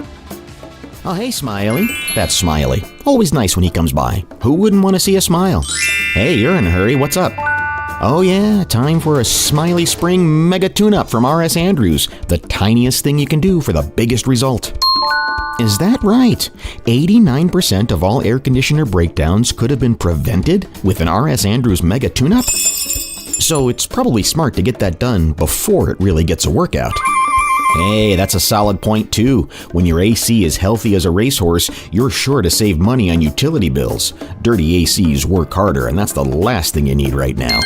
Oh, hey, Smiley. That's Smiley. Always nice when he comes by. Who wouldn't want to see a smile? Hey, you're in a hurry. What's up? Oh, yeah, time for a Smiley Spring Mega Tune-Up from R.S. Andrews. The tiniest thing you can do for the biggest result. Is that right? 89% of all air conditioner breakdowns could have been prevented with an R.S. Andrews Mega Tune-Up? So it's probably smart to get that done before it really gets a workout. Hey, that's a solid point too. When your AC is healthy as a racehorse, you're sure to save money on utility bills. Dirty ACs work harder, and that's the last thing you need right now.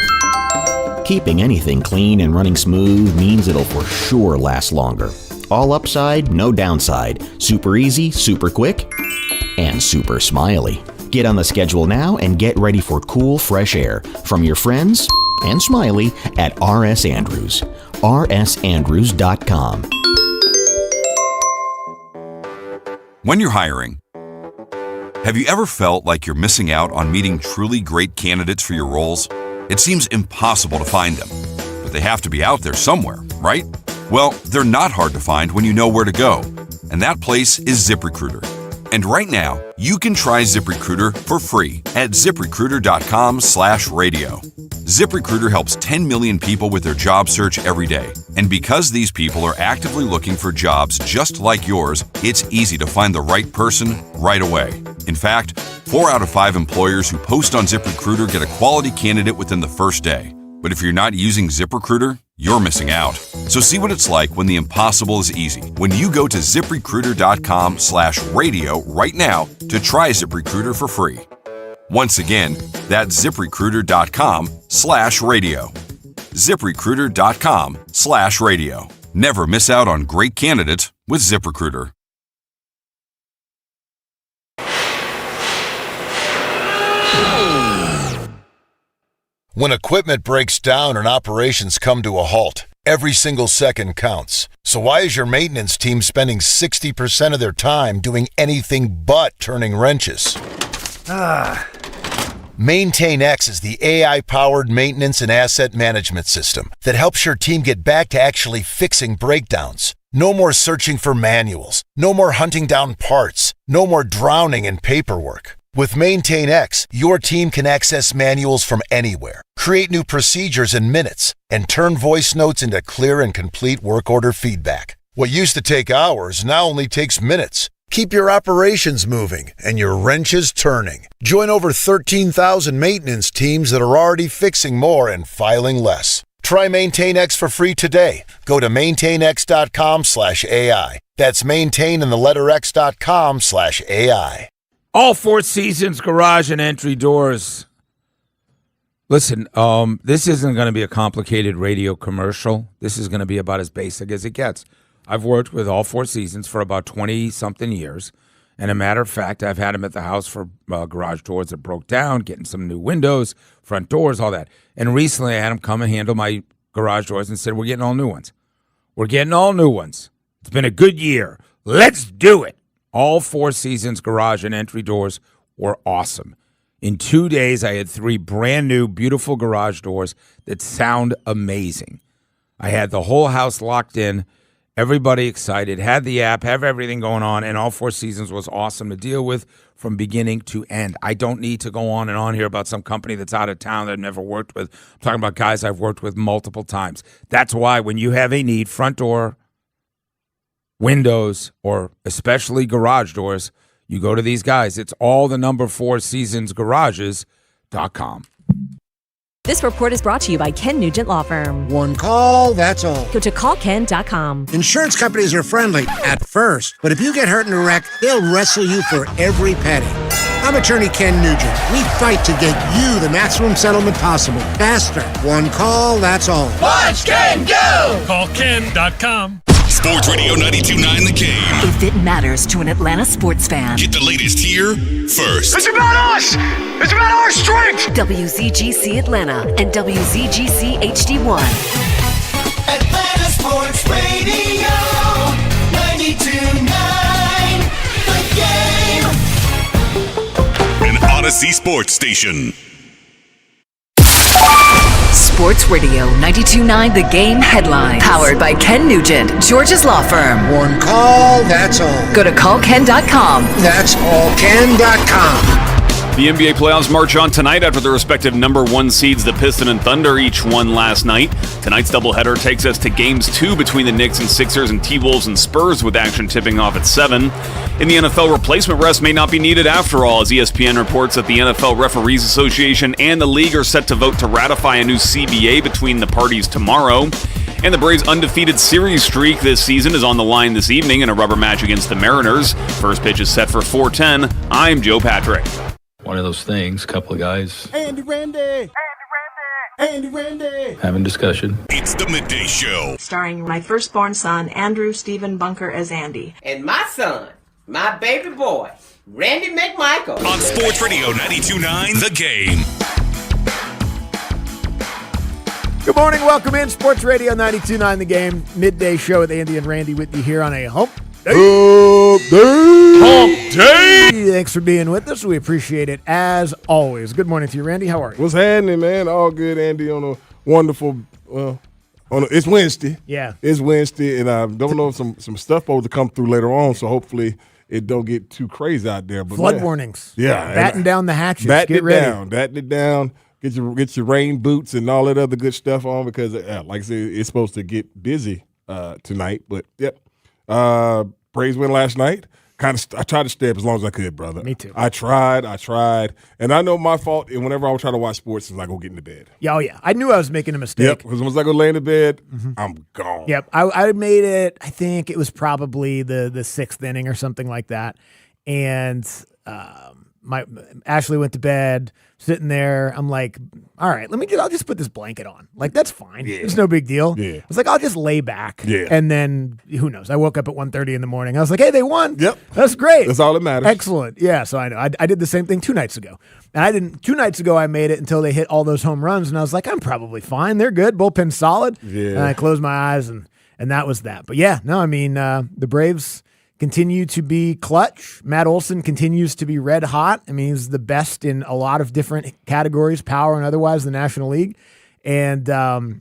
Keeping anything clean and running smooth means it'll for sure last longer. All upside, no downside. Super easy, super quick, and super smiley. Get on the schedule now and get ready for cool, fresh air from your friends and Smiley at R.S. Andrews. rsandrews.com. When you're hiring, have you ever felt like you're missing out on meeting truly great candidates for your roles? It seems impossible to find them, but they have to be out there somewhere, right? Well, they're not hard to find when you know where to go, and that place is ZipRecruiter. And right now, you can try ZipRecruiter for free at ZipRecruiter.com/radio. ZipRecruiter helps 10 million people with their job search every day. And because these people are actively looking for jobs just like yours, it's easy to find the right person right away. In fact, 4 out of 5 employers who post on ZipRecruiter get a quality candidate within the first day. But if you're not using ZipRecruiter, you're missing out. So see what it's like when the impossible is easy. When you go to ZipRecruiter.com/radio right now to try ZipRecruiter for free. Once again, that's ZipRecruiter.com/radio. ZipRecruiter.com/radio. Never miss out on great candidates with ZipRecruiter. When equipment breaks down and operations come to a halt, every single second counts. So why is your maintenance team spending 60% of their time doing anything but turning wrenches? MaintainX is the AI-powered maintenance and asset management system that helps your team get back to actually fixing breakdowns. No more searching for manuals. No more hunting down parts. No more drowning in paperwork. With MaintainX, your team can access manuals from anywhere, create new procedures in minutes, and turn voice notes into clear and complete work order feedback. What used to take hours now only takes minutes. Keep your operations moving and your wrenches turning. Join over 13,000 maintenance teams that are already fixing more and filing less. Try MaintainX for free today. Go to maintainx.com/AI. That's maintain and the letter x.com/AI. All 4 Seasons garage and entry doors. Listen, this isn't going to be a complicated radio commercial. This is going to be about as basic as it gets. I've worked with All 4 Seasons for about 20-something years, And a matter of fact, I've had him at the house for garage doors that broke down, getting some new windows, front doors, all that. And recently I had him come and handle my garage doors and said, we're getting all new ones. We're getting all new ones. It's been a good year. Let's do it. All Four Seasons garage and entry doors were awesome. In 2 days, I had 3 brand new, beautiful garage doors that sound amazing. I had the whole house locked in, everybody excited, had the app, have everything going on, and All Four Seasons was awesome to deal with from beginning to end. I don't need to go on and on here about some company that's out of town that I've never worked with. I'm talking about guys I've worked with multiple times. That's why when you have a need, front door, windows, or especially garage doors, you go to these guys. It's all the number 4 seasonsgarages.com. This report is brought to you by Ken Nugent Law Firm. One call, that's all. Go to callken.com. Insurance companies are friendly at first, but if you get hurt in a wreck, they'll wrestle you for every penny. I'm attorney Ken Nugent. We fight to get you the maximum settlement possible. Faster. One call, that's all. Watch Ken go! Call Ken.com. Sports Radio 92.9 The Game. If it matters to an Atlanta sports fan. Get the latest here first. It's about us! It's about our strength! WZGC Atlanta and WZGC HD1. Atlanta Sports Radio 92.9 The Game. An Odyssey Sports Station. Sports Radio 92.9 The Game headline. Powered by Ken Nugent, George's Law Firm. One call, that's all. Go to callken.com. That's all Ken.com. The NBA playoffs march on tonight after the respective number 1 seeds, the Pistons and Thunder, each won last night. Tonight's doubleheader takes us to Games 2 between the Knicks and Sixers and T-Wolves and Spurs, with action tipping off at 7. In the NFL, replacement rest may not be needed after all, as ESPN reports that the NFL Referees Association and the league are set to vote to ratify a new CBA between the parties tomorrow. And the Braves' undefeated series streak this season is on the line this evening in a rubber match against the Mariners. First pitch is set for 4:10. I'm Joe Patrick. One of those things, couple of guys Andy Randy! having discussion. It's the Midday Show. Starring my firstborn son, Andrew Stephen Bunker, as Andy. And my son, my baby boy, Randy McMichael. On Sports Radio 92.9 The Game. Good morning, welcome in. Sports Radio 92.9 The Game. Midday show with Andy and Randy with you here on a hump day. Hump day. Thanks for being with us. We appreciate it as always. Good morning to you, Randy. How are you? What's happening, man? All good, Andy, on a wonderful it's Wednesday. Yeah. It's Wednesday, and I don't know if some stuff supposed to come through later on, so hopefully it don't get too crazy out there. But flood warnings. Yeah. Batten down the hatches. Batten Get ready. Batten it down. Get your rain boots and all that other good stuff on, because like I said, it's supposed to get busy tonight. But yep, Braves win last night. I tried to stay up as long as I could, brother. Me too. I tried, and I know my fault. And whenever I would try to watch sports, it's like go get into bed. Yeah, oh yeah. I knew I was making a mistake. Yep, because once I go lay in the bed, I'm gone. Yep, I made it. I think it was probably the 6th inning or something like that, and my Ashley went to bed. Sitting there, I'm like, all right, I'll just put this blanket on. Like, that's fine. Yeah. It's no big deal. Yeah. I was like, I'll just lay back. Yeah. And then, who knows? I woke up at 1:30 in the morning. I was like, hey, they won. Yep. That's great. That's all that matters. Excellent. Yeah, so I know. I did the same thing 2 nights ago. And 2 nights ago, I made it until they hit all those home runs, and I was like, I'm probably fine. They're good. Bullpen's solid. Yeah. And I closed my eyes, and that was that. But yeah, no, I mean, the Braves continue to be clutch. Matt Olson continues to be red hot. I mean, he's the best in a lot of different categories, power and otherwise, in the National League. And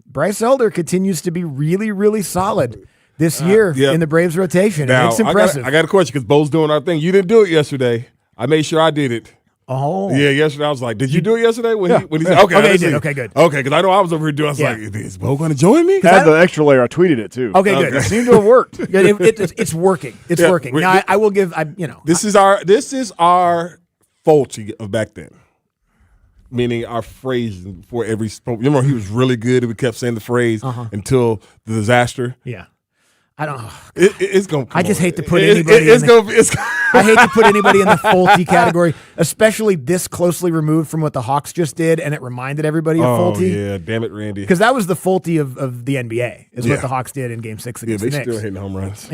Bryce Elder continues to be really, really solid this year in the Braves rotation. Now, it's impressive. I got a question, because Bo's doing our thing. You didn't do it yesterday. I made sure I did it. Oh. Yeah, yesterday I was like, did you do it yesterday? When he said, okay, he did. Okay, good. Okay, because I know I was over here doing, I was like, is Bo going to join me? I had the extra layer. I tweeted it too. Okay, good. It seemed to have worked. It's working. It's working. Now, I will give, This is our faulty of back then. Meaning our phrase for every spoke. Remember, he was really good, and we kept saying the phrase until the disaster. Yeah. I don't know. It's going to come I just on. hate to put anybody it's in going to be. I hate to put anybody in the Folty category, especially this closely removed from what the Hawks just did, and it reminded everybody of Folty. Yeah, damn it, Randy. Because that was the Folty of the NBA, is Yeah. what the Hawks did in Game 6 against they the Knicks. still hitting home runs.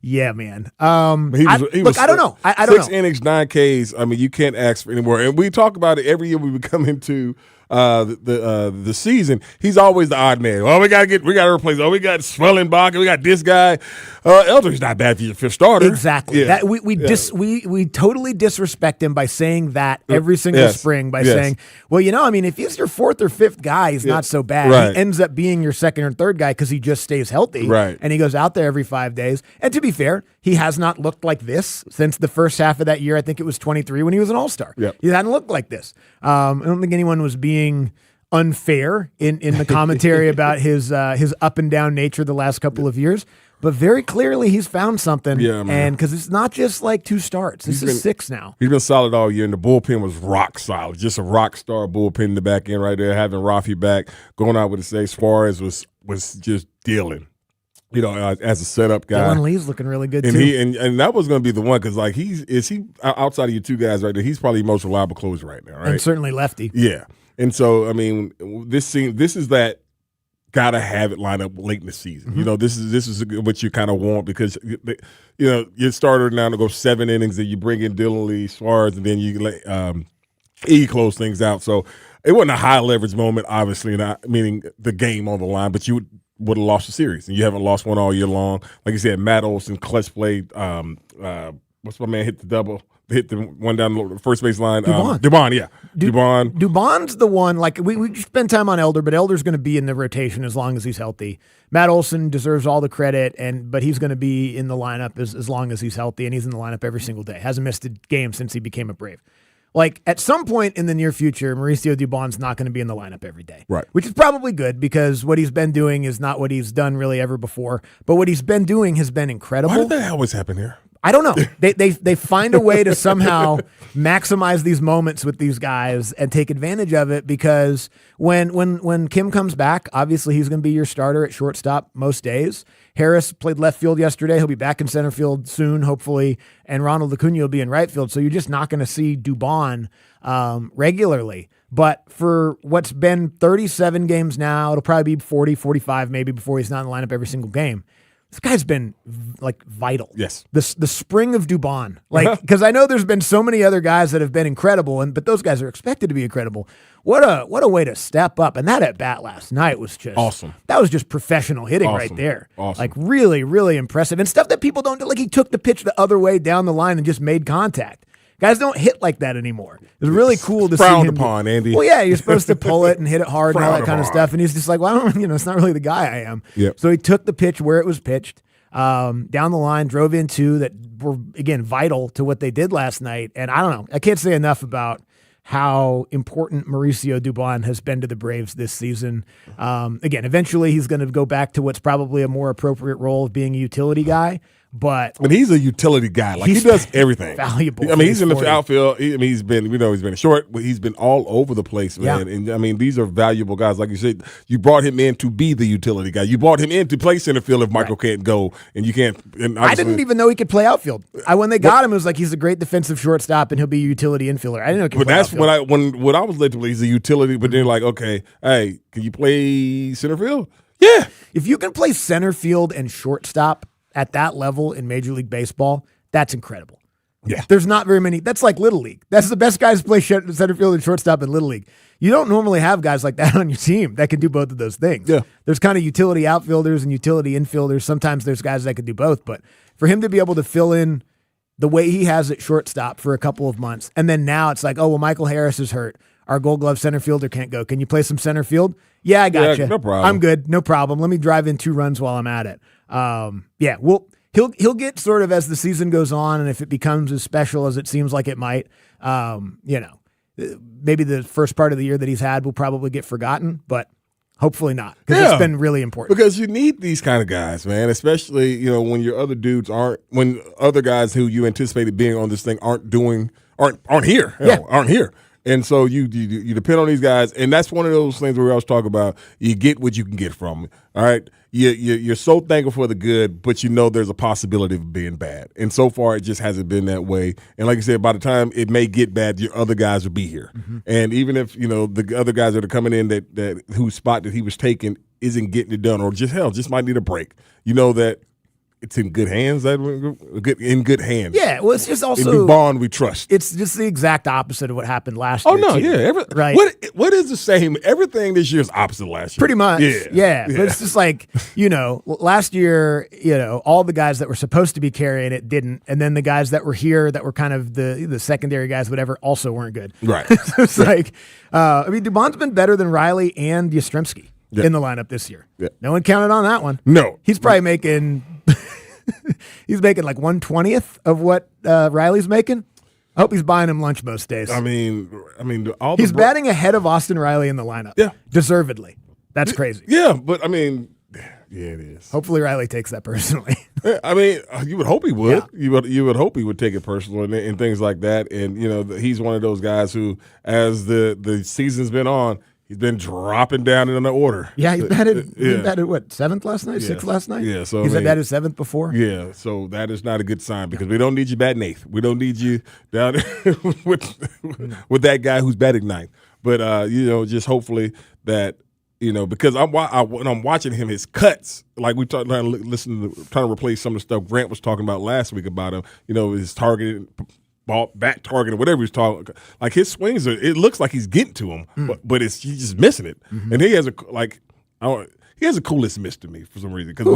Yeah, man. Look, I don't know. I don't know. 6 innings, 9 Ks. I mean, you can't ask for any more. And we talk about it every year we come into the season. He's always the odd man. Well, we got to replace. Oh, we got Swellenbach. We got this guy. Elder's not bad for your fifth starter. Exactly. Yeah. That we totally disrespect him by saying that every single spring by saying, well, if he's your fourth or fifth guy, he's not so bad. Right. He ends up being your second or third guy because he just stays healthy. Right. And he goes out there every 5 days. And to be fair, he has not looked like this since the first half of that year. I think it was 23 when he was an All-Star. Yep. He hadn't looked like this. I don't think anyone was being unfair in the commentary about his up and down nature the last couple of years. But very clearly, he's found something. Yeah, man. And because it's not just like 2 starts. This is 6 now. He's been solid all year, and the bullpen was rock solid. Just a rock star bullpen in the back end right there. Having Rafi back, going out with the say Suarez was just dealing. As a setup guy. Dylan Lee's looking really good and too. And that was going to be the one because he outside of your two guys right there, he's probably the most reliable closer right now, right? And certainly lefty. Yeah. And so, I mean, this is that gotta have it lined up late in the season. Mm-hmm. This is what you kind of want because your starter now to go 7 innings, and you bring in Dylan Lee, Suarez, and then you let E close things out. So it wasn't a high leverage moment, obviously, not meaning the game on the line, but you would have lost the series, and you haven't lost one all year long. Like you said, Matt Olson, clutch play. What's my man hit the double? Hit the one down the first base line. Dubon, yeah. Dubon's the one, like, we spend time on Elder, but Elder's going to be in the rotation as long as he's healthy. Matt Olson deserves all the credit, but he's going to be in the lineup as long as he's healthy, and he's in the lineup every single day. Hasn't missed a game since he became a Brave. Like, at some point in the near future, Mauricio Dubon's not going to be in the lineup every day. Right. Which is probably good because what he's been doing is not what he's done really ever before. But what he's been doing has been incredible. Why did that always happen here? I don't know. They find a way to somehow maximize these moments with these guys and take advantage of it because when Kim comes back, obviously he's going to be your starter at shortstop most days. Harris played left field yesterday. He'll be back in center field soon, hopefully, and Ronald Acuna will be in right field. So you're just not going to see Dubon regularly. But for what's been 37 games now, it'll probably be 40, 45 maybe before he's not in the lineup every single game. This guy's been like vital. Yes. The spring of Dubon. Like, because I know there's been so many other guys that have been incredible, but those guys are expected to be incredible. What a way to step up. And that at bat last night was just awesome. That was just professional hitting right there. Awesome. Like really, really impressive. And stuff that people don't do. Like he took the pitch the other way down the line and just made contact. Guys don't hit like that anymore. It's really cool to see him. Frowned upon, Andy. Well, yeah, you're supposed to pull it and hit it hard and all that kind of upon. stuff. And he's just like, well, I don't, it's not really the guy I am. Yep. So he took the pitch where it was pitched, down the line, drove in 2 that were, again, vital to what they did last night. And I don't know. I can't say enough about how important Mauricio Dubon has been to the Braves this season. Again, eventually he's going to go back to what's probably a more appropriate role of being a utility guy. But he's a utility guy. Like he does everything. Valuable. I mean, he's in the outfield. He's been, he's been short, but he's been all over the place, man. Yeah. And I mean, these are valuable guys. Like you said, you brought him in to be the utility guy. You brought him in to play center field if Michael can't go, and you can't. And I didn't even know he could play outfield. When they got him, it was like he's a great defensive shortstop and he'll be a utility infielder. I didn't know he could But play that's outfield. when I was led to believe he's a utility. But then like, okay, hey, can you play center field? Yeah. If you can play center field and shortstop at that level in Major League Baseball, that's incredible. Yeah. There's not very many. That's like Little League. That's the best guys to play center field and shortstop in Little League. You don't normally have guys like that on your team that can do both of those things. Yeah. There's kind of utility outfielders and utility infielders. Sometimes there's guys that can do both. But for him to be able to fill in the way he has at shortstop for a couple of months, and then now it's like, oh, well, Michael Harris is hurt. Our Gold Glove center fielder can't go. Can you play some center field? Yeah, I got you. No problem. I'm good. No problem. Let me drive in 2 runs while I'm at it. He'll get sort of as the season goes on, and if it becomes as special as it seems like it might, maybe the first part of the year that he's had will probably get forgotten, but hopefully not, because it's been really important. Because you need these kind of guys, man, especially, when your other dudes when other guys who you anticipated being on this thing aren't here. Aren't here. And so you depend on these guys, and that's one of those things where we always talk about you get what you can get from them. All right, you're so thankful for the good, but you know there's a possibility of being bad. And so far, it just hasn't been that way. And like I said, by the time it may get bad, your other guys will be here. And even if the other guys that are coming in that whose spot that he was taking isn't getting it done, or just might need a break, you know that. It's in good hands. In good hands. Yeah, well, it's just also in Bond we trust. It's just the exact opposite of what happened last year. Oh no, too. Yeah, right. What is the same? Everything this year is opposite last year. Pretty much. Yeah. But it's just like last year, all the guys that were supposed to be carrying it didn't, and then the guys that were here that were kind of the secondary guys, whatever, also weren't good. Right. So it's like, Dubon's been better than Riley and Yastrzemski in the lineup this year. Yeah. No one counted on that one. No, he's probably making. He's making like 1/20th of what Riley's making. I hope he's buying him lunch most days. I mean, he's batting ahead of Austin Riley in the lineup. Yeah, deservedly. That's crazy. Yeah, but I mean, yeah, it is. Hopefully, Riley takes that personally. I mean, you would hope he would. Yeah. You would hope he would take it personal and things like that. And he's one of those guys who, as the season's been on, he's been dropping down in the order. Yeah, he batted what, 7th last night, 6th last night? Yeah, so he's batted 7th before. Yeah, so that is not a good sign because we don't need you batting 8th. We don't need you down with that guy who's batting 9th. But just hopefully that because when I'm watching him, his cuts, like we trying to replace some of the stuff Grant was talking about last week about him. His targeted. Ball, back target, or whatever he's talking. Like his swings, it looks like he's getting to him, but he's just missing it. And he has a coolest miss to me for some reason because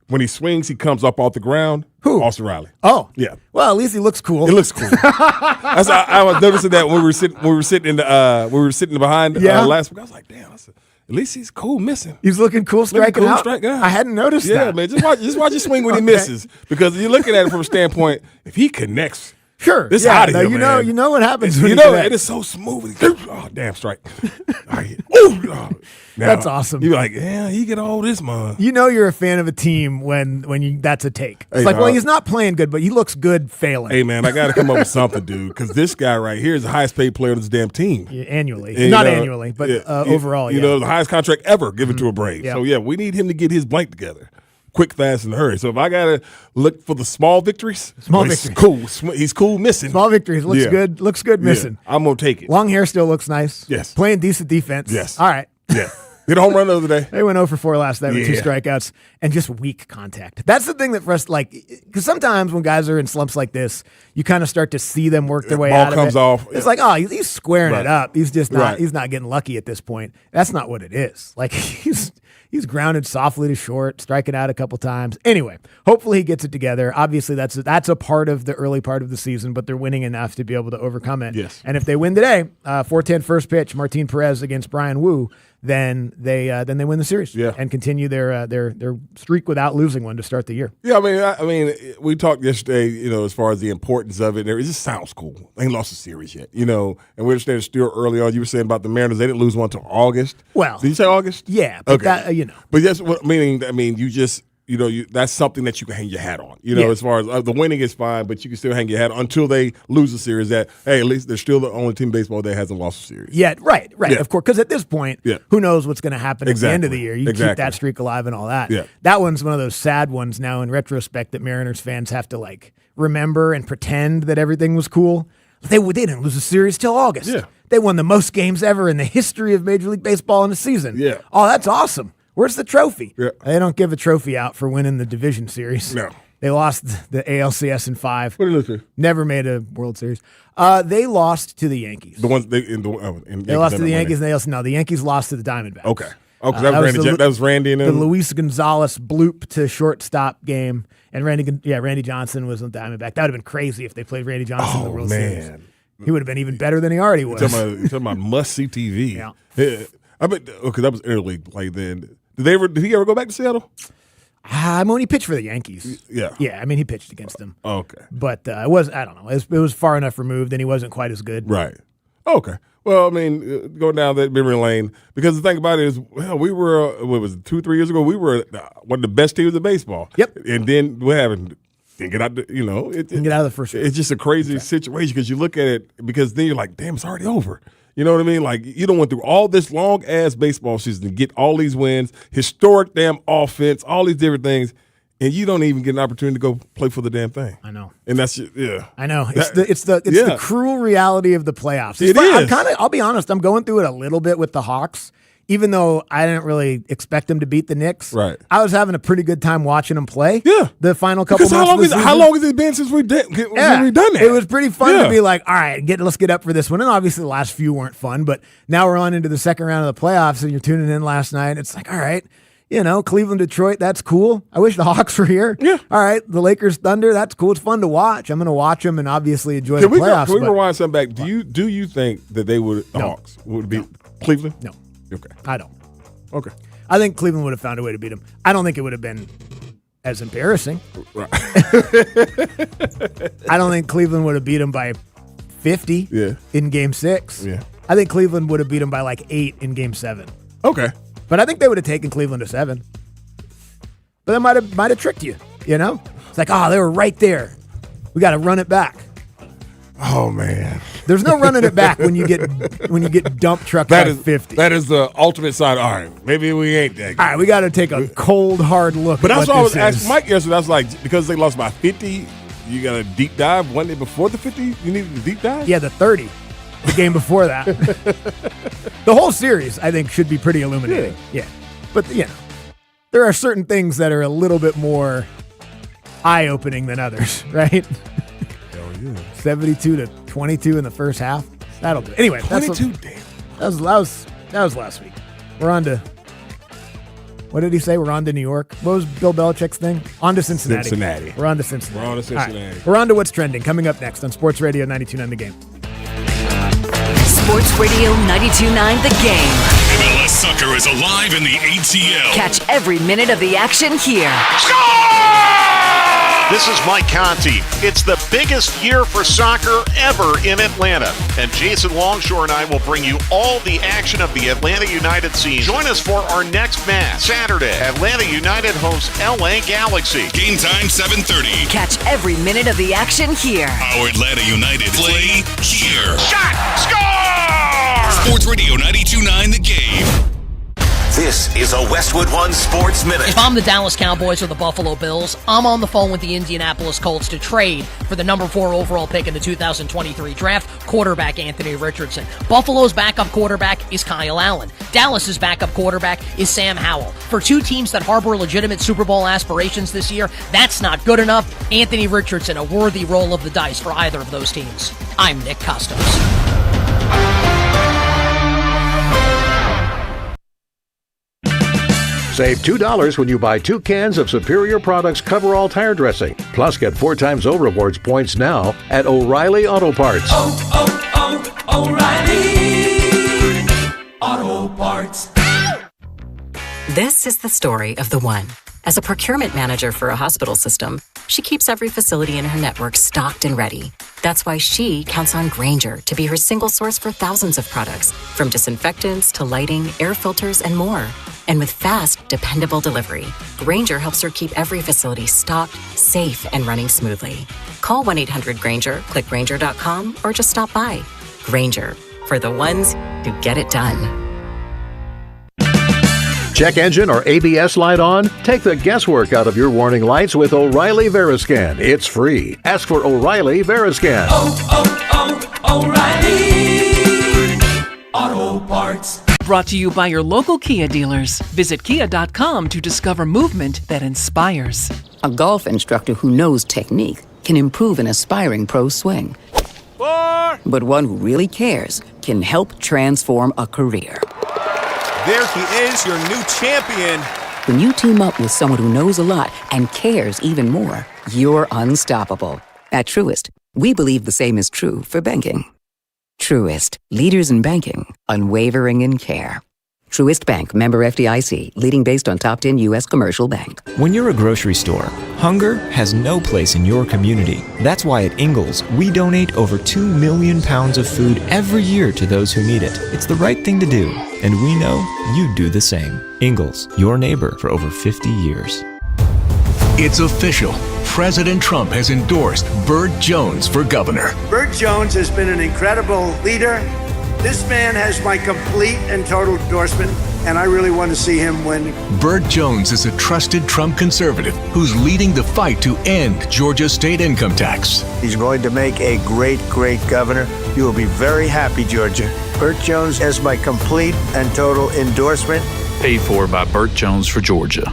when he swings, he comes up off the ground. Who? Austin Riley. Oh, yeah. Well, at least he looks cool. It looks cool. I was noticing that when we were sitting behind last week. I was like, damn. At least he's cool missing. He's looking cool striking out. I hadn't noticed that. Yeah, man. Just watch him swing when he misses because you're looking at it from a standpoint. If he connects. Sure. It's out of here, man. You know what happens. It is so smooth. Oh, damn strike. That's awesome. You're like, yeah, he get all this, man. You're a fan of a team when that's a take. It's well, he's not playing good, but he looks good failing. Hey, man, I got to come up with something, dude, because this guy right here is the highest paid player on this damn team. Yeah, annually. And, not annually, but overall, the highest contract ever given to a Brave. Yeah. So, yeah, we need him to get his blank together. Quick, fast, and hurry. So if I gotta look for the small victories, victories. He's cool. He's cool missing. Small victories looks good. Looks good missing. Yeah, I'm gonna take it. Long hair still looks nice. Yes. Playing decent defense. Yes. All right. Yeah. Hit a home run the other day. They went 0 for 4 last night with 2 strikeouts and just weak contact. That's the thing that for us, because sometimes when guys are in slumps like this, you kind of start to see them work their way out of it. Ball comes off. It's like, oh, he's squaring it up. He's just not. He's not getting lucky at this point. That's not what it is. Like he's grounded softly to short, striking out a couple times. Anyway, hopefully he gets it together. Obviously, that's a part of the early part of the season, but they're winning enough to be able to overcome it. Yes. And if they win today, 4-10 first pitch, Martin Perez against Brian Wu, then they win the series and continue their streak without losing one to start the year. Yeah, I mean, we talked yesterday, as far as the importance of it. It just sounds cool. They ain't lost a series yet, and we understand it's still early on. You were saying about the Mariners, they didn't lose one until August. Well, did you say August? Yeah, but okay. But that's what meaning. You just. That's something that you can hang your hat on. As far as the winning is fine, but you can still hang your hat on until they lose a series. That at least they're still the only team in baseball that hasn't lost a series. Yeah, right. Yeah. Of course, because at this point, who knows what's going to happen at the end of the year? You keep that streak alive and all that. Yeah. That one's one of those sad ones now in retrospect that Mariners fans have to remember and pretend that everything was cool. They didn't lose a series till August. Yeah. They won the most games ever in the history of Major League Baseball in a season. Yeah. Oh, that's awesome. Where's the trophy? Yeah. They don't give a trophy out for winning the division series. No. They lost the ALCS in 5. What did they lose to? Never made a World Series. They lost to the Yankees. The ones they lost to the Yankees. The Yankees lost to the Diamondbacks. Okay. Oh, because that was Randy and the Luis Gonzalez bloop to shortstop game, and Randy Johnson was on the Diamondback. That would have been crazy if they played Randy Johnson in the World Series. He would have been even better than he already was. You're talking about must-see TV. Yeah. I bet because that was early. Then did he ever go back to Seattle? When he pitched for the Yankees. Yeah. Yeah, he pitched against them. Okay. But I don't know. It was far enough removed, and he wasn't quite as good. Right. Okay. Well, going down that memory lane, because the thing about it is, we were, 2-3 years ago, we were one of the best teams in baseball. Yep. And then what happened? and get out. And get out of the first round. It's just a crazy situation because you look at it because then you're like, damn, it's already over. You know what I mean? Like, you don't went through all this long-ass baseball season to get all these wins, historic damn offense, all these different things, and you don't even get an opportunity to go play for the damn thing. I know. And that's yeah. I know. It's the cruel reality of the playoffs. It is. I'll be honest, I'm going through it a little bit with the Hawks. Even though I didn't really expect them to beat the Knicks, right? I was having a pretty good time watching them play. Yeah, the final couple months. How long has it been since we've done that? It was pretty fun to be like, all right, let's get up for this one. And obviously, the last few weren't fun, but now we're on into the second round of the playoffs, and you're tuning in last night. It's like, all right, Cleveland, Detroit, that's cool. I wish the Hawks were here. Yeah. All right, the Lakers, Thunder, that's cool. It's fun to watch. I'm going to watch them and obviously enjoy the playoffs. Can we rewind something back? Do you think that the Hawks would beat Cleveland? No. Okay. I don't. Okay. I think Cleveland would have found a way to beat them. I don't think it would have been as embarrassing. Right. I don't think Cleveland would have beat them by 50 in Game 6. Yeah. I think Cleveland would have beat them by like 8 in Game 7. Okay. But I think they would have taken Cleveland to 7. But that might have tricked you, It's like, they were right there. We got to run it back. Oh man. There's no running it back when you get dump trucked by 50. That is the ultimate sign. All right, maybe we ain't that good. All right, we got to take a cold, hard look. But at that's what what I was this asking is. Mike yesterday. I was like, because they lost by 50, you got a deep dive one day before the 50. You needed a deep dive. Yeah, the 30, the game before that. The whole series, I think, should be pretty illuminating. Yeah, but there are certain things that are a little bit more eye-opening than others, right? 72-22 in the first half. That'll do. Anyway, 22. Damn. That was last week. We're on to. What did he say? We're on to New York. What was Bill Belichick's thing? On to Cincinnati. We're on to Cincinnati. All right. We're on to what's trending. Coming up next on Sports Radio 92.9 The Game. Sports Radio 92.9 The Game. MLS soccer is alive in the ATL. Catch every minute of the action here. This is Mike Conti. It's the biggest year for soccer ever in Atlanta. And Jason Longshore and I will bring you all the action of the Atlanta United scene. Join us for our next match. Saturday, Atlanta United hosts LA Galaxy. Game time 7:30. Catch every minute of the action here. Our Atlanta United play here. Shot! Score! Sports Radio 92.9 The Game. This is a Westwood One Sports Minute. If I'm the Dallas Cowboys or the Buffalo Bills, I'm on the phone with the Indianapolis Colts to trade for the number 4 overall pick in the 2023 draft, quarterback Anthony Richardson. Buffalo's backup quarterback is Kyle Allen. Dallas's backup quarterback is Sam Howell. For two teams that harbor legitimate Super Bowl aspirations this year, that's not good enough. Anthony Richardson, a worthy roll of the dice for either of those teams. I'm Nick Costos. Save $2 when you buy 2 cans of Superior Products Coverall Tire Dressing. Plus, get 4 times O Rewards points now at O'Reilly Auto Parts. O'Reilly Auto Parts. This is the story of the one. As a procurement manager for a hospital system, she keeps every facility in her network stocked and ready. That's why she counts on Grainger to be her single source for thousands of products, from disinfectants to lighting, air filters, and more. And with fast, dependable delivery, Grainger helps her keep every facility stocked, safe, and running smoothly. Call 1-800-GRAINGER, click Grainger.com, or just stop by. Grainger, for the ones who get it done. Check engine or ABS light on? Take the guesswork out of your warning lights with O'Reilly Veriscan. It's free. Ask for O'Reilly Veriscan. O'Reilly Auto Parts. Brought to you by your local Kia dealers. Visit kia.com to discover movement that inspires. A golf instructor who knows technique can improve an aspiring pro's swing. But one who really cares can help transform a career. There he is, your new champion. When you team up with someone who knows a lot and cares even more, you're unstoppable. At Truist, we believe the same is true for banking. Truist, leaders in banking, unwavering in care. Truist Bank, member FDIC, leading based on top 10 U.S. commercial bank. When you're a grocery store, hunger has no place in your community. That's why at Ingles, we donate over 2 million pounds of food every year to those who need it. It's the right thing to do, and we know you'd do the same. Ingles, your neighbor for over 50 years. It's official. President Trump has endorsed Burt Jones for governor. Burt Jones has been an incredible leader. This man has my complete and total endorsement, and I really want to see him win. Burt Jones is a trusted Trump conservative who's leading the fight to end Georgia's state income tax. He's going to make a great, great governor. You will be very happy, Georgia. Burt Jones has my complete and total endorsement. Paid for by Burt Jones for Georgia.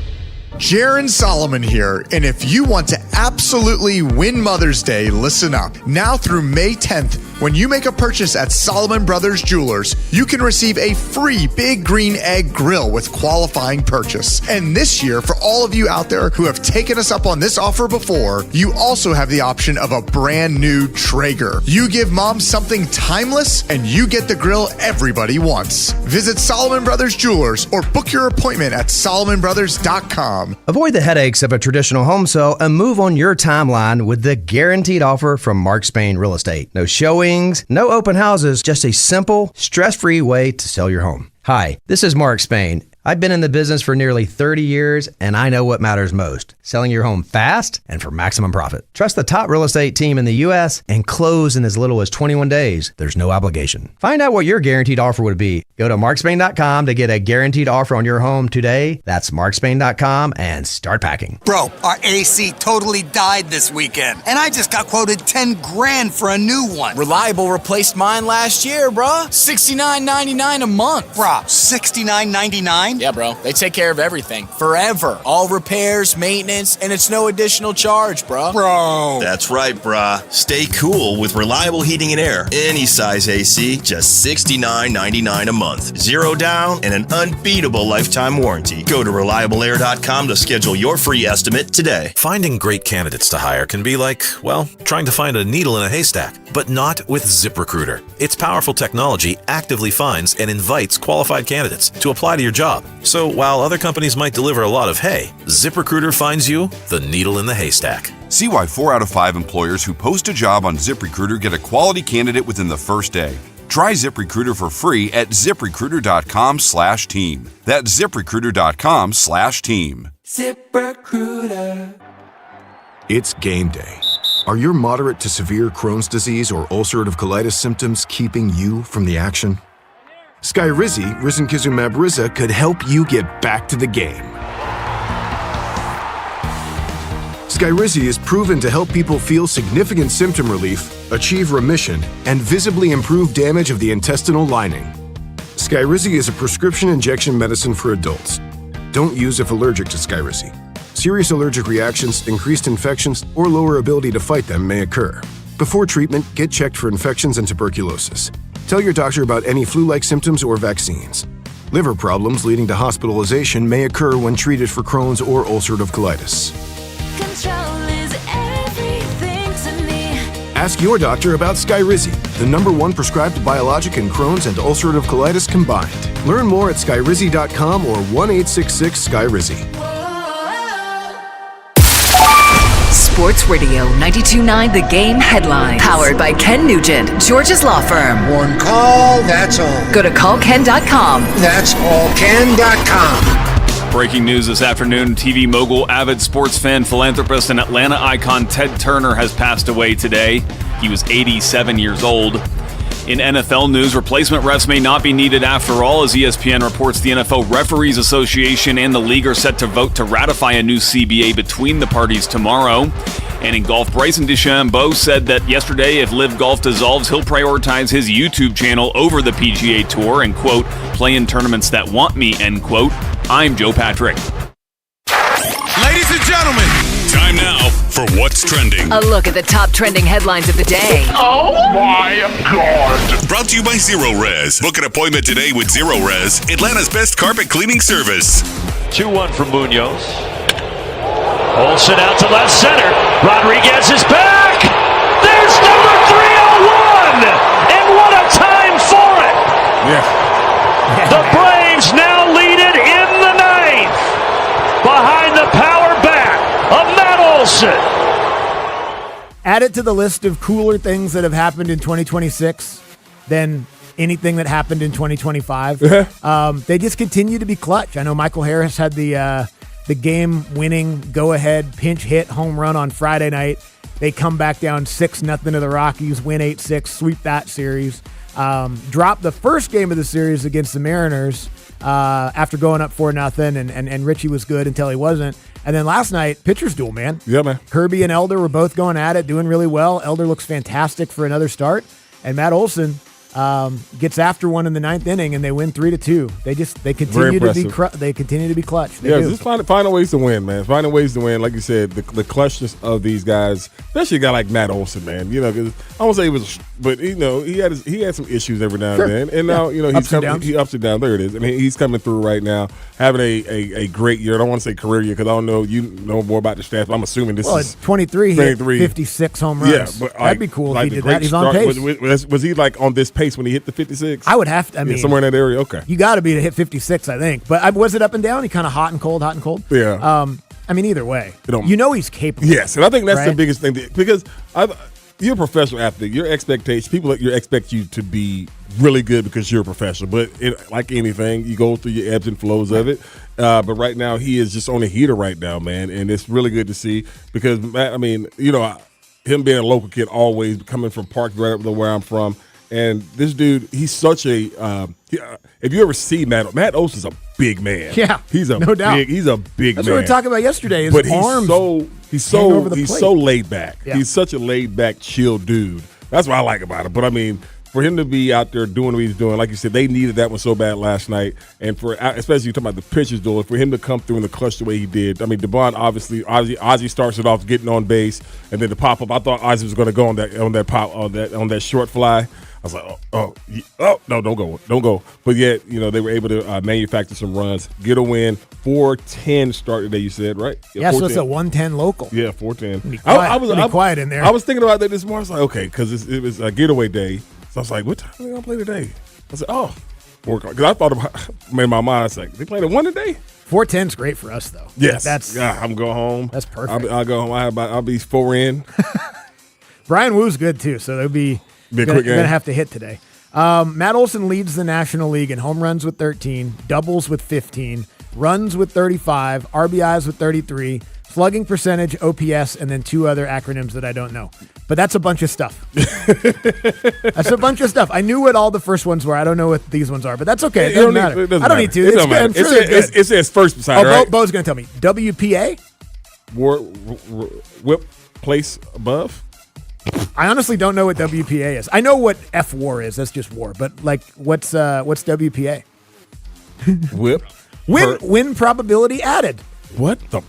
Jaron Solomon here, and if you want to absolutely win Mother's Day, listen up. Now through May 10th, when you make a purchase at Solomon Brothers Jewelers, you can receive a free Big Green Egg grill with qualifying purchase. And this year, for all of you out there who have taken us up on this offer before, you also have the option of a brand new Traeger. You give mom something timeless, and you get the grill everybody wants. Visit Solomon Brothers Jewelers or book your appointment at solomonbrothers.com. Avoid the headaches of a traditional home sale and move on your timeline with the guaranteed offer from Mark Spain Real Estate. No showings, no open houses, just a simple, stress-free way to sell your home. Hi, this is Mark Spain. I've been in the business for nearly 30 years, and I know what matters most: selling your home fast and for maximum profit. Trust the top real estate team in the U.S. and close in as little as 21 days. There's no obligation. Find out what your guaranteed offer would be. Go to markspain.com to get a guaranteed offer on your home today. That's markspain.com and start packing. Bro, our AC totally died this weekend, and I just got quoted $10,000 for a new one. Reliable replaced mine last year, bruh. $69.99 a month. Bruh, $69.99? Yeah, bro. They take care of everything. Forever. All repairs, maintenance, and it's no additional charge, bro. Bro. That's right, brah. Stay cool with reliable heating and air. Any size AC, just $69.99 a month. Zero down and an unbeatable lifetime warranty. Go to reliableair.com to schedule your free estimate today. Finding great candidates to hire can be like, well, trying to find a needle in a haystack, but not with ZipRecruiter. Its powerful technology actively finds and invites qualified candidates to apply to your job. So while other companies might deliver a lot of hay, ZipRecruiter finds you the needle in the haystack. See why 4 out of 5 employers who post a job on ZipRecruiter get a quality candidate within the first day. Try ZipRecruiter for free at ZipRecruiter.com/team. That's ZipRecruiter.com/team. ZipRecruiter. It's game day. Are your moderate to severe Crohn's disease or ulcerative colitis symptoms keeping you from the action? Skyrizi, risankizumab Riza, could help you get back to the game. Skyrizi is proven to help people feel significant symptom relief, achieve remission, and visibly improve damage of the intestinal lining. Skyrizi is a prescription injection medicine for adults. Don't use if allergic to Skyrizi. Serious allergic reactions, increased infections, or lower ability to fight them may occur. Before treatment, get checked for infections and tuberculosis. Tell your doctor about any flu-like symptoms or vaccines. Liver problems leading to hospitalization may occur when treated for Crohn's or ulcerative colitis. Control is everything to me. Ask your doctor about Skyrizi, the #1 prescribed biologic in Crohn's and ulcerative colitis combined. Learn more at skyrizi.com or 1-866-SKYRIZI. Sports Radio 92.9 The Game headlines. Powered by Ken Nugent, Georgia's law firm. One call, that's all. Go to callken.com. That's allken.com. Breaking news this afternoon, TV mogul, avid sports fan, philanthropist, and Atlanta icon Ted Turner has passed away today. He was 87 years old. In NFL news, replacement refs may not be needed after all, as ESPN reports the NFL Referees Association and the league are set to vote to ratify a new CBA between the parties tomorrow. And in golf, Bryson DeChambeau said that yesterday if LIV Golf dissolves, he'll prioritize his YouTube channel over the PGA Tour and, quote, play in tournaments that want me, end quote. I'm Joe Patrick. Ladies and gentlemen, time now for What's Trending. A look at the top trending headlines of the day. Oh my God. Brought to you by Zero Res. Book an appointment today with Zero Res, Atlanta's best carpet cleaning service. 2-1 from Munoz. Olsen out to left center. Rodriguez is back. There's number 301. And what a time for it. Yeah. The Braves now lead it in the ninth. Behind the power bat of Matt Olson. Add it to the list of cooler things that have happened in 2026 than anything that happened in 2025. They just continue to be clutch. I know Michael Harris had the the game-winning, go-ahead, pinch hit home run on Friday night. They come back down 6-0 to the Rockies, win 8-6, sweep that series. Drop the first game of the series against the Mariners after going up 4-0, and Richie was good until he wasn't. And then last night, pitcher's duel, man. Yeah, man. Kirby and Elder were both going at it, doing really well. Elder looks fantastic for another start. And Matt Olson gets after one in the 9th inning, and they win 3-2. They continue to be clutch. They do. Just finding ways to win, man. Finding ways to win. Like you said, the clutchness of these guys, especially a guy like Matt Olson, man. You know, because I won't say he was, but he had some issues every now and then. And now he's coming. He ups and downs. There it is. I mean, he's coming through right now, having a great year. I don't want to say career year because I don't know. You know more about the stats. But I'm assuming this is 23. He hit 56 home runs. Yeah, but that'd be cool if he did that. He's on pace. Was he like on this pace when he hit the 56? I would have to. I mean, somewhere in that area. Okay, you got to be to hit 56, I think. But was it up and down? He kind of hot and cold. Yeah. I mean, either way, he's capable. Yes, and I think that's right? the biggest thing because you're a professional athlete. Your expectations, people expect you to be really good because you're a professional. But like anything, you go through your ebbs and flows of it. But right now, he is just on a heater right now, man, and it's really good to see because I mean, him being a local kid, always coming from Park, right up where I'm from. And this dude, he's such a. If you ever see Matt Olson's a big man. Yeah, he's a no doubt. He's a big man. That's what we were talking about yesterday. His but arms he's so laid back. Yeah. He's such a laid back, chill dude. That's what I like about him. But I mean, for him to be out there doing what he's doing, like you said, they needed that one so bad last night. And especially talking about the pitchers duel, for him to come through in the clutch the way he did. I mean, DeBond obviously, Ozzie starts it off getting on base, and then the pop up. I thought Ozzie was going to go on that short fly. I was like, no, don't go. But yet, they were able to manufacture some runs, get a win. 4-10 start today, you said, right? Yeah, so it's a 110 local. Yeah, 4-10. I was quiet in there. I was thinking about that this morning. I was like, okay, because it was a getaway day. So I was like, what time are they going to play today? I said, 4 o'clock. Because I thought in my mind, I was like, they played at 1 today? 4-10's great for us, though. Yes. I'm going home. That's perfect. I'll go home. I'll be 4 in. Brian Woo's good, too, so they'll be quick game. Going to have to hit today. Matt Olson leads the National League in home runs with 13, doubles with 15, runs with 35, RBIs with 33, slugging percentage, OPS, and then 2 other acronyms that I don't know. But that's a bunch of stuff. That's a bunch of stuff. I knew what all the first ones were. I don't know what these ones are, but that's okay. It doesn't matter. I don't need to. It says first beside it, right? Bo's going to tell me. WPA? Whip place above? I honestly don't know what WPA is. I know what F-WAR is. That's just war. But, what's WPA? Whip. Win probability added. What the?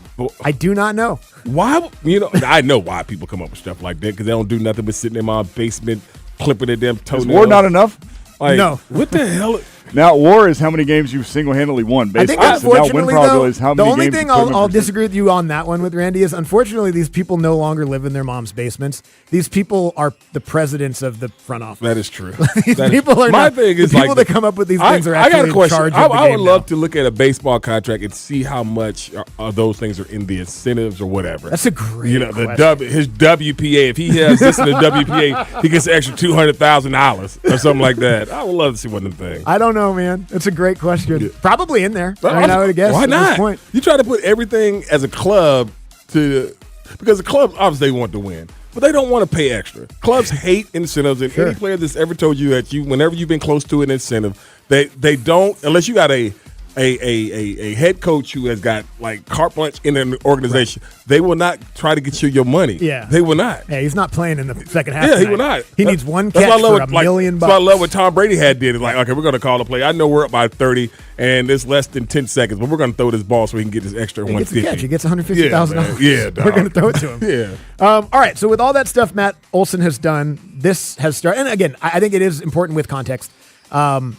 I do not know. Why? I know why people come up with stuff like that because they don't do nothing but sitting in my basement clipping their damn toenails. Is WAR not enough? No. What the hell? Now, WAR is how many games you've single-handedly won. Basically. I think, unfortunately, how the many only games thing I'll disagree with you on that one with Randy is, unfortunately, these people no longer live in their mom's basements. These people are the presidents of the front office. That is true. People are my thing is the people that come up with these things are I got actually a question. in charge of the I game would love now. to look at a baseball contract and see how much of those things are in the incentives or whatever. That's a great question. His WPA. If he has this in the WPA, he gets an extra $200,000 or something like that. I would love to see one of them things. I don't know, man. It's a great question. Yeah. Probably in there. I would guess. Why at not? This point. You try to put everything as a club because the club obviously want to win, but they don't want to pay extra. Clubs hate incentives, and any player that's ever told you that whenever you've been close to an incentive, they don't unless you got a head coach who has got carte blanche in an organization. Right. They will not try to get you your money. Yeah, they will not. Yeah, he's not playing in the second half. Yeah, he will not. He needs one catch for $1 million. That's why I love what Tom Brady did. It's like, okay, we're going to call the play. I know we're up by 30, and it's less than 10 seconds, but we're going to throw this ball so he can get this extra $150. He gets the catch. He gets $150,000. Yeah, dog. We're going to throw it to him. Yeah. All right. So with all that stuff Matt Olson has done, this has started. And again, I think it is important with context.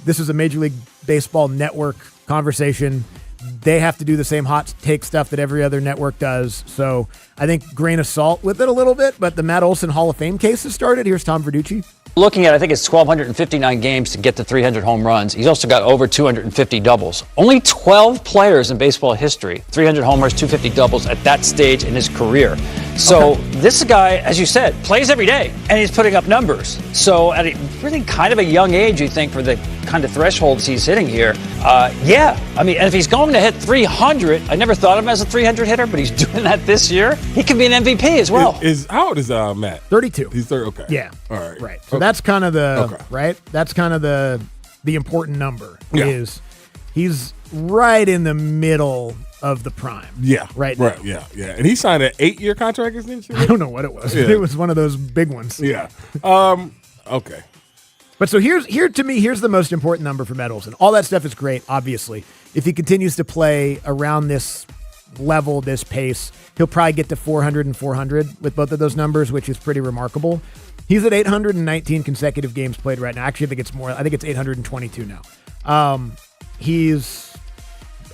This is a Major League Baseball network conversation. They have to do the same hot take stuff that every other network does. So I think grain of salt with it a little bit, but the Matt Olson Hall of Fame case has started. Here's Tom Verducci. Looking at, I think it's 1,259 games to get to 300 home runs. He's also got over 250 doubles. Only 12 players in baseball history, 300 homers, 250 doubles at that stage in his career. So this guy, as you said, plays every day, and he's putting up numbers. So at a really kind of a young age, you think, for the kind of thresholds he's hitting here, yeah. I mean, and if he's going to hit 300, I never thought of him as a 300 hitter, but he's doing that this year. He could be an MVP as well. How old is Matt? 32. He's 30. Okay. Yeah. All right. Right. So that's kind of the right. That's kind of the important number. Yeah. Is he's right in the middle of the prime. Yeah. Right now. Right. Yeah. Yeah. And he signed an 8-year contract extension. I don't know what it was. Yeah. It was one of those big ones. Yeah. Okay. But so here's the most important number for Matt Olson. All that stuff is great, obviously. If he continues to play around this level, this pace, he'll probably get to 400 and 400 with both of those numbers, which is pretty remarkable. He's at 819 consecutive games played right now. Actually, I think it's more. I think it's 822 now. He's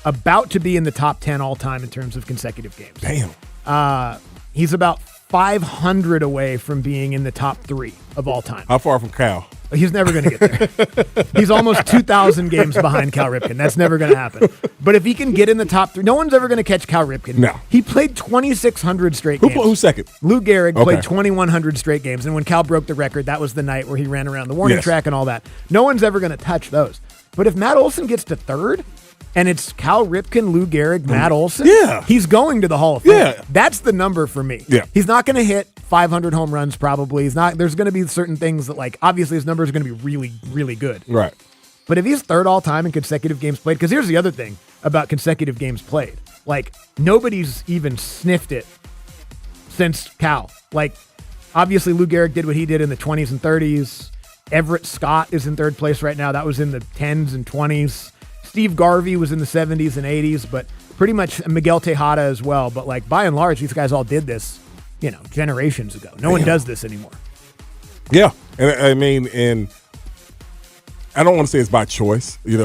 about to be in the top 10 all time in terms of consecutive games. Damn. He's about 500 away from being in the top 3 of all time. How far from Cal? He's never going to get there. He's almost 2,000 games behind Cal Ripken. That's never going to happen. But if he can get in the top 3, no one's ever going to catch Cal Ripken. No. He played 2,600 straight games. Who's second? Lou Gehrig played Okay. 2,100 straight games. And when Cal broke the record, that was the night where he ran around the warning Yes. track and all that. No one's ever going to touch those. But if Matt Olson gets to 3rd, and it's Cal Ripken, Lou Gehrig, Matt Olson, he's going to the Hall of Fame. Yeah. That's the number for me. Yeah. He's not going to hit 500 home runs probably. He's not. There's going to be certain things that, like, obviously his numbers are going to be really, really good. Right. But if he's 3rd all time in consecutive games played, because here's the other thing about consecutive games played. Like, nobody's even sniffed it since Cal. Like, obviously Lou Gehrig did what he did in the 20s and 30s. Everett Scott is in 3rd place right now. That was in the 10s and 20s. Steve Garvey was in the 70s and 80s, but pretty much Miguel Tejada as well. But, like, by and large, these guys all did this, generations ago. No one does this anymore. Yeah. And I mean, and I don't want to say it's by choice, the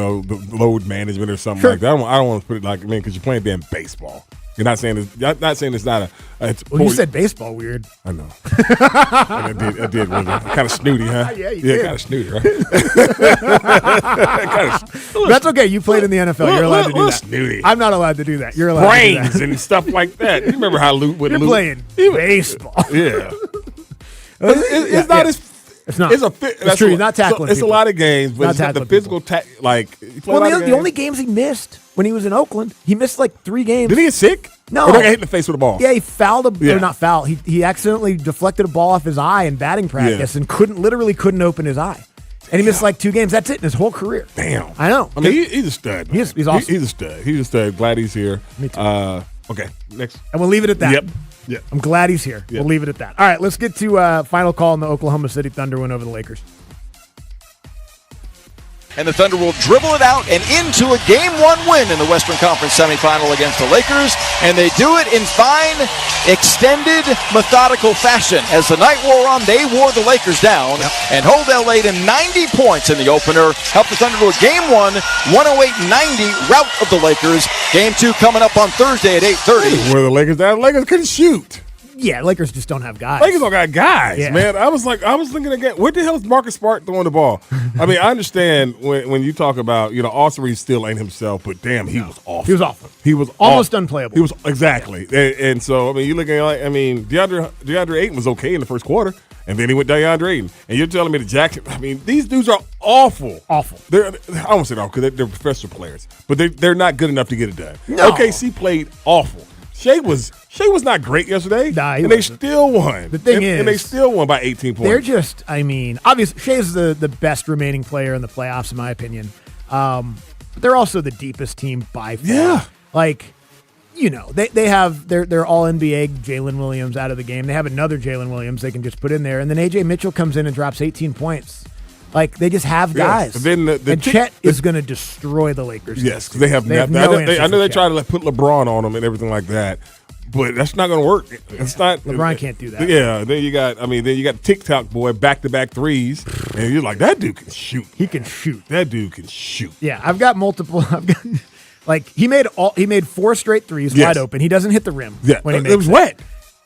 load management or something like that. I don't want to put it like, because you're playing damn baseball. You're not saying it's not a. Well, you said baseball weird. I know. I did. Kind of snooty, huh? Yeah, you did. Kind of snooty, right? That's okay. You played in the NFL. You're allowed to do that. Snooty. I'm not allowed to do that. You're allowed Brains to do that. and stuff like that. You remember how Luke would You're playing baseball. Yeah. It's not as. It's not. That's true. He's not tackling. It's a lot of games, but it's not the physical the only games he missed when he was in Oakland, he missed like 3 games. Did he get sick? No. Or got hit in the face with a ball? Yeah, he fouled or not fouled. He accidentally deflected a ball off his eye in batting practice and literally couldn't open his eye. And he missed like 2 games. That's it in his whole career. Damn. I know. I mean, he's a stud. Man. He's awesome. He's a stud. He's a stud. Glad he's here. Me too. Okay, next. And we'll leave it at that. Yep. Yeah. I'm glad he's here. Yep. We'll leave it at that. All right, let's get to final call on the Oklahoma City Thunder win over the Lakers. And the Thunder will dribble it out and into a Game 1 win in the Western Conference semifinal against the Lakers. And they do it in fine, extended, methodical fashion. As the night wore on, they wore the Lakers down and hold LA to 90 points in the opener. Helped the Thunder to a Game 1, 108-90 rout of the Lakers. Game 2 coming up on Thursday at 8:30. Where the Lakers down? The Lakers couldn't shoot. Yeah, Lakers just don't have guys. Lakers don't got guys, man. I was thinking again, what the hell is Marcus Smart throwing the ball? I mean, I understand when you talk about, Austin Reeves still ain't himself, but damn, he was awful. He was awful. He was almost unplayable. He was exactly. Yeah. And so, I mean, you look at DeAndre Ayton was okay in the first quarter, and then he went DeAndre Ayton. And you're telling me that Jackson, I mean, these dudes are awful. Awful. I won't say awful because they're professional players, but they're not good enough to get it done. No. OKC played awful. Shea was not great yesterday, and they still won. The thing is, and they still won by 18 points. They're just, obviously, Shea's the best remaining player in the playoffs, in my opinion. But they're also the deepest team by far. Yeah. Like, they have their all-NBA Jalen Williams out of the game. They have another Jalen Williams they can just put in there. And then A.J. Mitchell comes in and drops 18 points. Like, they just have guys. Yes. And then Chet is going to destroy the Lakers. Yes, because they have no I know they try to put LeBron on them and everything like that, but that's not going to work. It's not. LeBron can't do that. Yeah. Then you got TikTok boy back-to-back threes, and you're like, that dude can shoot. He can shoot. That dude can shoot. Yeah, I've got multiple. Like, he made 4 straight threes wide open. He doesn't hit the rim when he makes it. Was wet.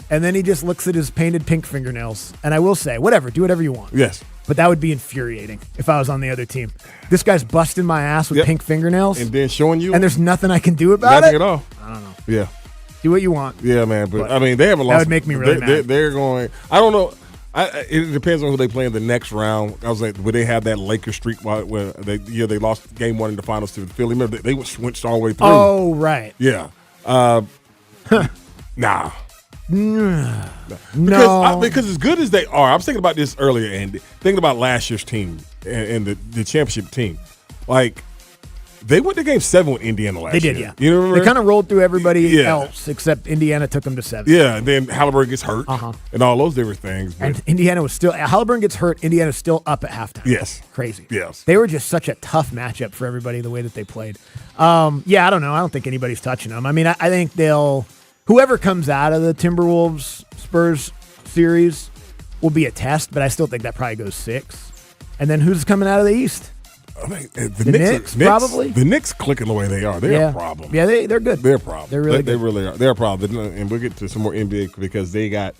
And then he just looks at his painted pink fingernails. And I will say, do whatever you want. Yes. But that would be infuriating if I was on the other team. This guy's busting my ass with pink fingernails. And then showing you. And there's nothing I can do about it. Nothing at all. I don't know. Yeah. Do what you want. Yeah, man. But I mean, they haven't lost. That would make me really mad. They're going. I don't know. It depends on who they play in the next round. I was like, would they have that Lakers streak where they lost game 1 in the finals to Philly? Remember, they went all the way through. Oh, right. Yeah. Nah. No. Because as good as they are, I was thinking about this earlier, and thinking about last year's team and the championship team. Like, they went to game 7 with Indiana last year. They did, yeah. You remember? They kind of rolled through everybody else except Indiana took them to 7. Yeah, and then Halliburton gets hurt and all those different things. And Indiana was still – Halliburton gets hurt. Indiana's still up at halftime. Yes. Crazy. Yes. They were just such a tough matchup for everybody the way that they played. I don't know. I don't think anybody's touching them. I mean, I think they'll – whoever comes out of the Timberwolves-Spurs series will be a test, but I still think that probably goes 6. And then who's coming out of the East? I mean, the Knicks, probably. The Knicks clicking the way they are. They're a problem. Yeah, they're good. They're a problem. They're really good. They really are. They're a problem. And we'll get to some more NBA because they can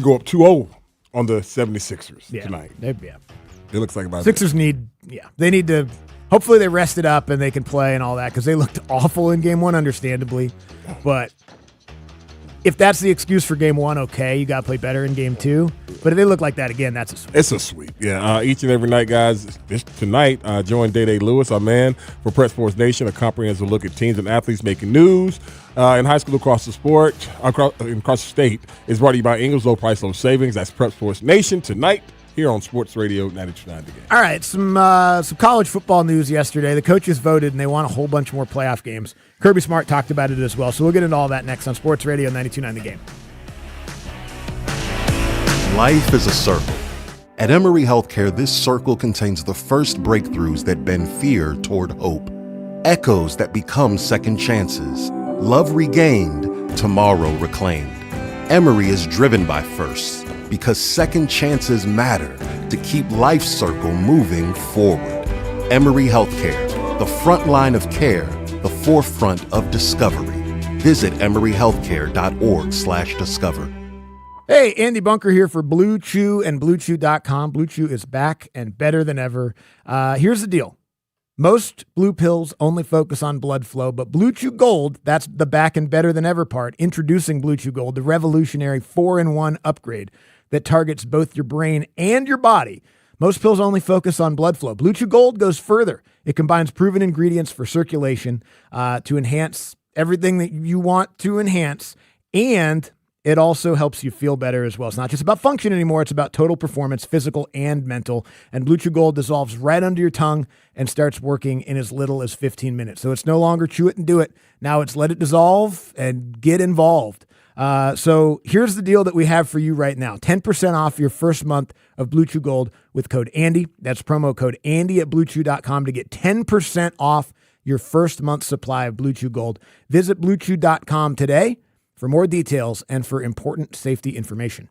go up 2-0 on the 76ers tonight. It looks like about Sixers they need to – hopefully they rested up and they can play and all that because they looked awful in game 1, understandably. But if that's the excuse for game 1, okay, you got to play better in game 2. But if they look like that again, that's a sweep. It's a sweep. Yeah, each and every night, guys. Tonight, join Day Lewis, our man, for Prep Sports Nation, a comprehensive look at teams and athletes making news in high school across the sport, across the state. It's brought to you by Ingles Low Price Low Savings. That's Prep Sports Nation tonight here on Sports Radio 92.9 The Game. All right, some college football news yesterday. The coaches voted, and they want a whole bunch more playoff games. Kirby Smart talked about it as well, so we'll get into all that next on Sports Radio 92.9 The Game. Life is a circle. At Emory Healthcare, this circle contains the first breakthroughs that bend fear toward hope, echoes that become second chances, love regained, tomorrow reclaimed. Emory is driven by firsts because second chances matter to keep life's circle moving forward. Emory Healthcare, the front line of care, the forefront of discovery. Visit emoryhealthcare.org/discover. Hey, Andy Bunker here for Blue Chew and BlueChew.com. Blue Chew is back and better than ever. Here's the deal. Most blue pills only focus on blood flow, but Blue Chew Gold, that's the back and better than ever part. Introducing Blue Chew Gold, the revolutionary 4-in-1 upgrade that targets both your brain and your body. Most pills only focus on blood flow. Blue Chew Gold goes further. It combines proven ingredients for circulation to enhance everything that you want to enhance, and it also helps you feel better as well. It's not just about function anymore. It's about total performance, physical and mental. And Blue Chew Gold dissolves right under your tongue and starts working in as little as 15 minutes. So it's no longer chew it and do it. Now it's let it dissolve and get involved. So here's the deal that we have for you right now. 10% off your first month of Blue Chew Gold with code Andy. That's promo code Andy at BlueChew.com to get 10% off your first month's supply of Blue Chew Gold. Visit BlueChew.com today for more details and for important safety information.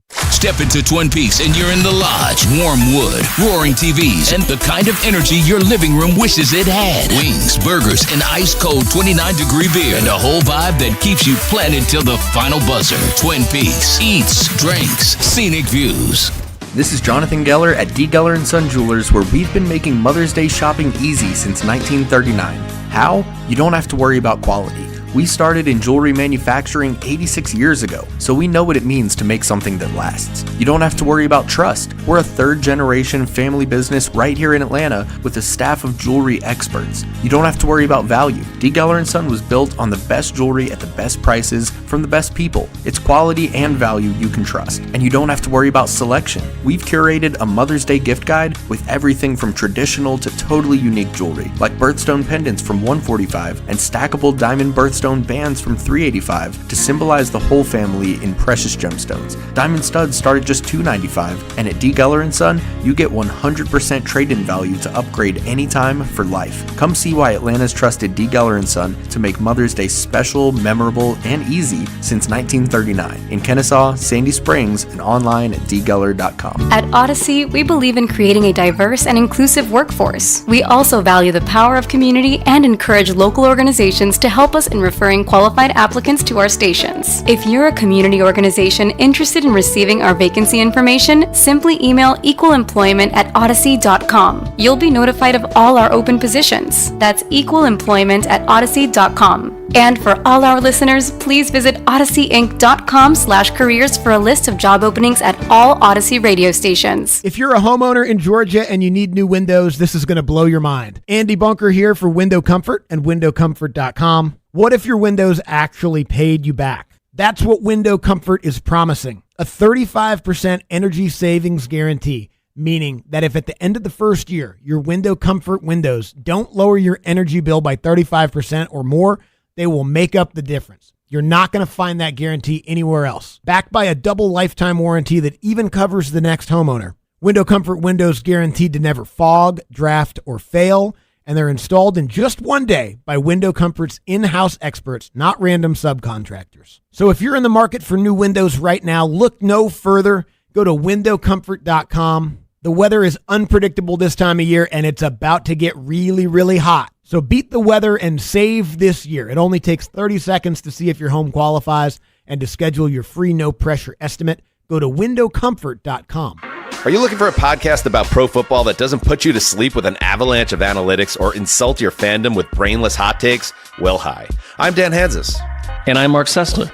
Step into Twin Peaks and you're in the lodge. Warm wood, roaring TVs, and the kind of energy your living room wishes it had. Wings, burgers, and ice-cold 29-degree beer. And a whole vibe that keeps you planted till the final buzzer. Twin Peaks. Eats, drinks, scenic views. This is Jonathan Geller at D. Geller & Son Jewelers, where we've been making Mother's Day shopping easy since 1939. How? You don't have to worry about quality. We started in jewelry manufacturing 86 years ago, so we know what it means to make something that lasts. You don't have to worry about trust. We're a third-generation family business right here in Atlanta with a staff of jewelry experts. You don't have to worry about value. D. Geller & Son was built on the best jewelry at the best prices from the best people. It's quality and value you can trust. And you don't have to worry about selection. We've curated a Mother's Day gift guide with everything from traditional to totally unique jewelry, like birthstone pendants from $145 and stackable diamond birthstone bands from $385 to symbolize the whole family in precious gemstones. Diamond studs start at just $295, and at D. Geller & Son, you get 100% trade-in value to upgrade anytime for life. Come see why Atlanta's trusted D. Geller & Son to make Mother's Day special, memorable, and easy since 1939 in Kennesaw, Sandy Springs, and online at dgeller.com. At Odyssey, we believe in creating a diverse and inclusive workforce. We also value the power of community and encourage local organizations to help us in referring qualified applicants to our stations. If you're a community organization interested in receiving our vacancy information, simply email equalemployment@odyssey.com. You'll be notified of all our open positions. That's equalemployment@odyssey.com. And for all our listeners, please visit odysseyinc.com/careers for a list of job openings at all Odyssey radio stations. If you're a homeowner in Georgia and you need new windows, this is going to blow your mind. Andy Bunker here for Window Comfort and windowcomfort.com. What if your windows actually paid you back? That's what Window Comfort is promising. A 35% energy savings guarantee, meaning that if at the end of the first year, your Window Comfort windows don't lower your energy bill by 35% or more, they will make up the difference. You're not going to find that guarantee anywhere else. Backed by a double lifetime warranty that even covers the next homeowner. Window Comfort windows guaranteed to never fog, draft, or fail, and they're installed in just one day by Window Comfort's in-house experts, not random subcontractors. So if you're in the market for new windows right now, look no further. Go to windowcomfort.com. The weather is unpredictable this time of year, and it's about to get really, really hot. So beat the weather and save this year. It only takes 30 seconds to see if your home qualifies and to schedule your free no-pressure estimate. Go to windowcomfort.com. Are you looking for a podcast about pro football that doesn't put you to sleep with an avalanche of analytics or insult your fandom with brainless hot takes? Well, hi. I'm Dan Hansis. And I'm Mark Sessler.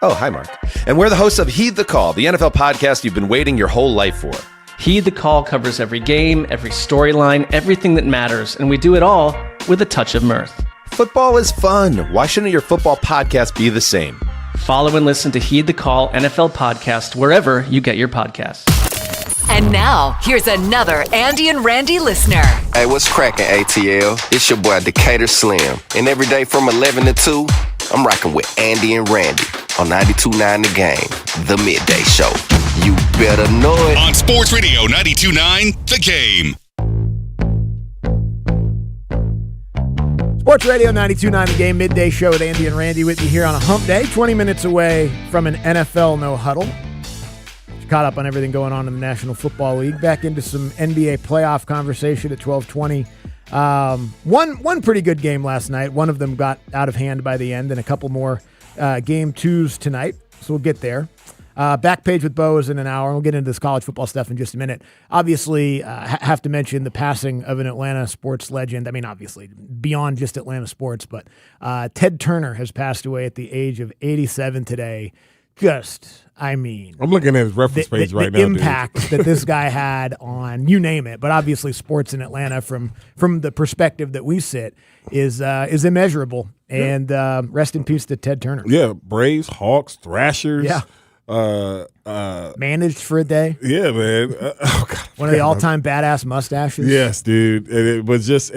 Oh, hi, Mark. And we're the hosts of Heed the Call, the NFL podcast you've been waiting your whole life for. Heed the Call covers every game, every storyline, everything that matters, and we do it all with a touch of mirth. Football is fun. Why shouldn't your football podcast be the same? Follow and listen to Heed the Call NFL podcast wherever you get your podcasts. And now, here's another Andy and Randy listener. Hey, what's cracking, ATL? It's your boy, Decatur Slim. And every day from 11 to 2, I'm rocking with Andy and Randy on 92.9 The Game, the midday show. You better know it. On Sports Radio 92.9 The Game. Sports Radio 92.9 The Game, midday show with Andy and Randy with you here on a hump day, 20 minutes away from an NFL no huddle. Caught up on everything going on in the National Football League. Back into some NBA playoff conversation at 12:20. One pretty good game last night. One of them got out of hand by the end, and a couple more game twos tonight. So we'll get there. Back page with Bo is in an hour. We'll get into this college football stuff in just a minute. Obviously, have to mention the passing of an Atlanta sports legend. I mean, obviously, beyond just Atlanta sports, but Ted Turner has passed away at the age of 87 today. I'm looking at his reference page right now. The impact that this guy had on, you name it, but obviously sports in Atlanta from the perspective that we sit is immeasurable. And rest in peace to Ted Turner. Yeah, Braves, Hawks, Thrashers. Yeah. Managed for a day. Yeah, man. One of the all-time badass mustaches. Yes, dude. And it was just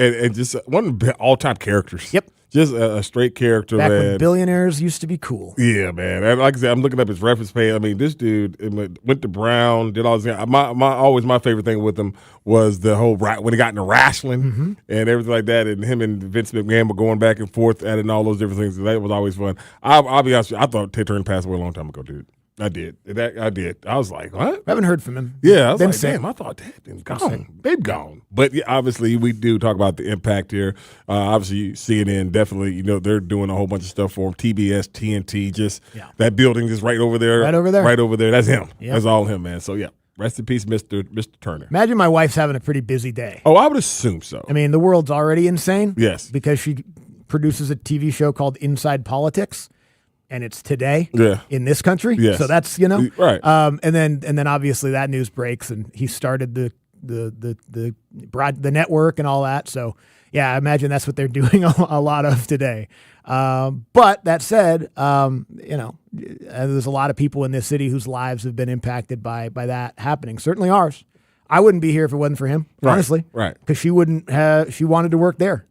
one of the all-time characters. Yep. Just a straight character, Back man. when billionaires used to be cool. Yeah, man. And like I said, I'm looking up his reference page. I mean, this dude went to Brown, did all this. My favorite thing with him was the whole when he got into wrestling and everything like that, and him and Vince McMahon were going back and forth at it and all those different things. That was always fun. I'll be honest with you, I thought Ted Turner passed away a long time ago, dude. I did. I was like, what? I haven't heard from him. Yeah, I was like, damn, I thought that been gone. Been gone. But yeah, obviously, we do talk about the impact here. Obviously, CNN definitely, they're doing a whole bunch of stuff for him. TBS, TNT, that building just right over there. Right over there. Right over there. That's him. Yep. That's all him, man. So, yeah. Rest in peace, Mr. Turner. Imagine my wife's having a pretty busy day. Oh, I would assume so. I mean, the world's already insane. Yes. Because she produces a TV show called Inside Politics. And it's today in this country. Yes. So that's, right. And then obviously that news breaks and he started the network and all that. So yeah, I imagine that's what they're doing a lot of today. But that said, there's a lot of people in this city whose lives have been impacted by that happening. Certainly ours. I wouldn't be here if it wasn't for him, honestly. Right. Because she wanted to work there.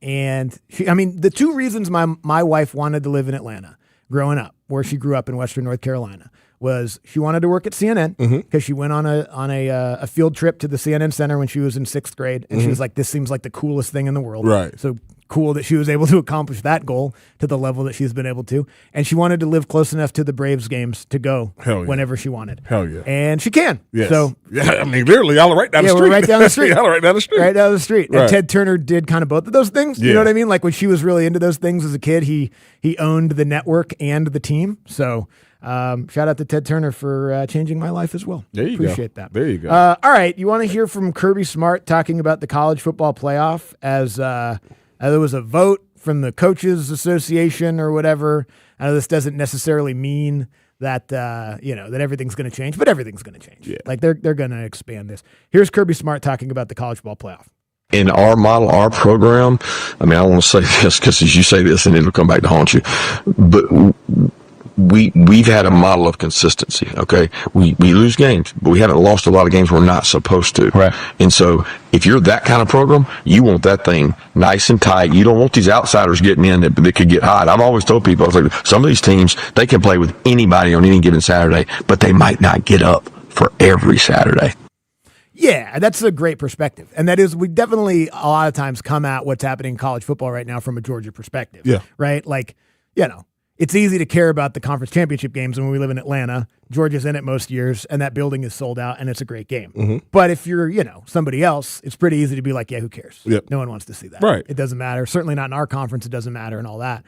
And the two reasons my wife wanted to live in Atlanta growing up, where she grew up in Western North Carolina, was she wanted to work at CNN because she went on a field trip to the CNN Center when she was in 6th grade, and she was like, "This seems like the coolest thing in the world." Right. So cool that she was able to accomplish that goal to the level that she's been able to. And she wanted to live close enough to the Braves games to go whenever she wanted. Hell yeah. And she can. Yes. So, yeah, I mean, literally, y'all are right down the street. We're right down the street. Y'all are right down the street. Right down the street. Right. And Ted Turner did kind of both of those things. You know what I mean? Like when she was really into those things as a kid, he owned the network and the team. So shout out to Ted Turner for changing my life as well. There you Appreciate go. that. There you go. All right. You want to hear from Kirby Smart talking about the college football playoff as there was a vote from the Coaches Association or whatever. I know this doesn't necessarily mean that that everything's going to change, but everything's going to change. Yeah. Like they're going to expand this. Here's Kirby Smart talking about the college football playoff. In our model, our program, I mean, I want to say this because as you say this and it'll come back to haunt you, but we've had a model of consistency. Okay. We lose games, but we haven't lost a lot of games we're not supposed to. Right. And so if you're that kind of program, you want that thing nice and tight. You don't want these outsiders getting in that could get hot. I've always told people, I was like, some of these teams, they can play with anybody on any given Saturday, but they might not get up for every Saturday. Yeah, that's a great perspective. And that is, we definitely a lot of times come at what's happening in college football right now from a Georgia perspective. Yeah. Right? Like, it's easy to care about the conference championship games when we live in Atlanta. Georgia's in it most years, and that building is sold out, and it's a great game. Mm-hmm. But if you're, somebody else, it's pretty easy to be like, yeah, who cares? Yep. No one wants to see that. Right. It doesn't matter. Certainly not in our conference. It doesn't matter and all that.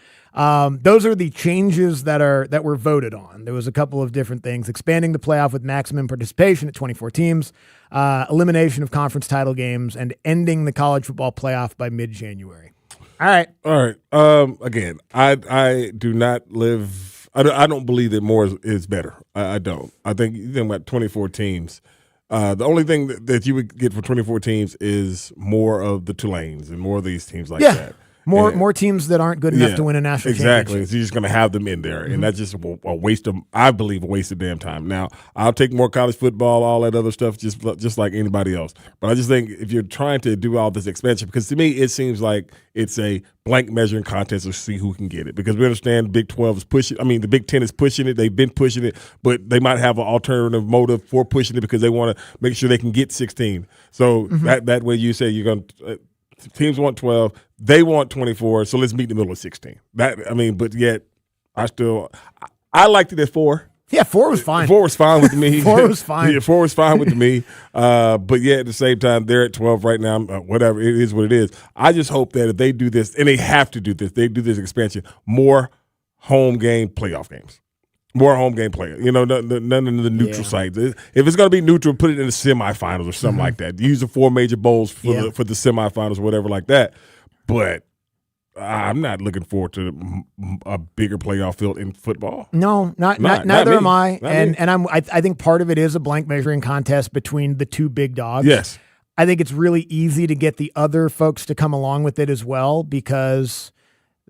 Those are the changes that were voted on. There was a couple of different things: expanding the playoff with maximum participation at 24 teams, elimination of conference title games, and ending the college football playoff by mid-January. All right. Again, I do not live. I don't believe that more is better. I don't. I think you think about 24 teams. The only thing that you would get for 24 teams is more of the Tulanes and more of these teams like that. More teams that aren't good enough to win a national Exactly. championship. So you're just going to have them in there, and that's just a waste of, I believe, a waste of damn time. Now, I'll take more college football, all that other stuff, just like anybody else. But I just think if you're trying to do all this expansion, because to me it seems like it's a blank measuring contest to see who can get it. Because we understand the Big 12 is pushing. I mean, the Big 10 is pushing it. They've been pushing it, but they might have an alternative motive for pushing it because they want to make sure they can get 16. So that way you say you're going to. Teams want 12. They want 24. So let's meet in the middle of 16. But yet I liked it at 4. Yeah, 4 was fine. 4 was fine with me. 4 was fine. Yeah, 4 was fine with me. But yet at the same time, they're at 12 right now. Whatever, it is what it is. I just hope that if they do this, and they have to do this, they do this expansion, more home game playoff games. More home game play. None of the neutral sites. If it's going to be neutral, put it in the semifinals or something like that. Use the 4 major bowls for the semifinals or whatever like that. But I'm not looking forward to a bigger playoff field in football. No, neither am I. I think part of it is a blank measuring contest between the two big dogs. Yes. I think it's really easy to get the other folks to come along with it as well because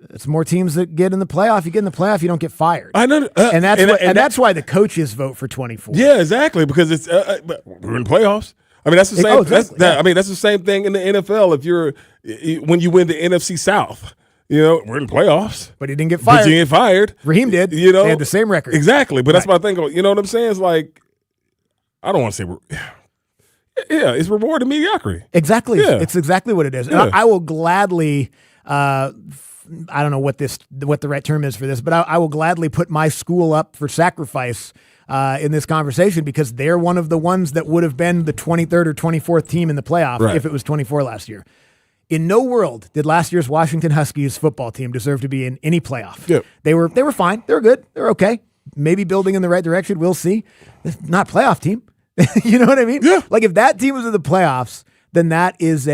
it's more teams that get in the playoff. You get in the playoff, you don't get fired. I know, and that's why the coaches vote for 24. Yeah, exactly. Because it's we're in playoffs. I mean, that's the same. That's the same thing in the NFL. When you win the NFC South, we're in playoffs. But he didn't get fired. But you didn't get fired. Raheem did. They had the same record. Exactly. But that's my thing. You know what I'm saying? It's like, I don't want to say. Yeah, it's reward and mediocrity. Exactly. Yeah. It's exactly what it is. Yeah. And I will gladly. I don't know what the right term is for this, but I will gladly put my school up for sacrifice in this conversation because they're one of the ones that would have been the 23rd or 24th team in the playoff if it was 24 last year. In no world did last year's Washington Huskies football team deserve to be in any playoff. Yep. They were fine. They were good. They were okay. Maybe building in the right direction. We'll see. It's not a playoff team. You know what I mean? Yeah. Like if that team was in the playoffs, then that is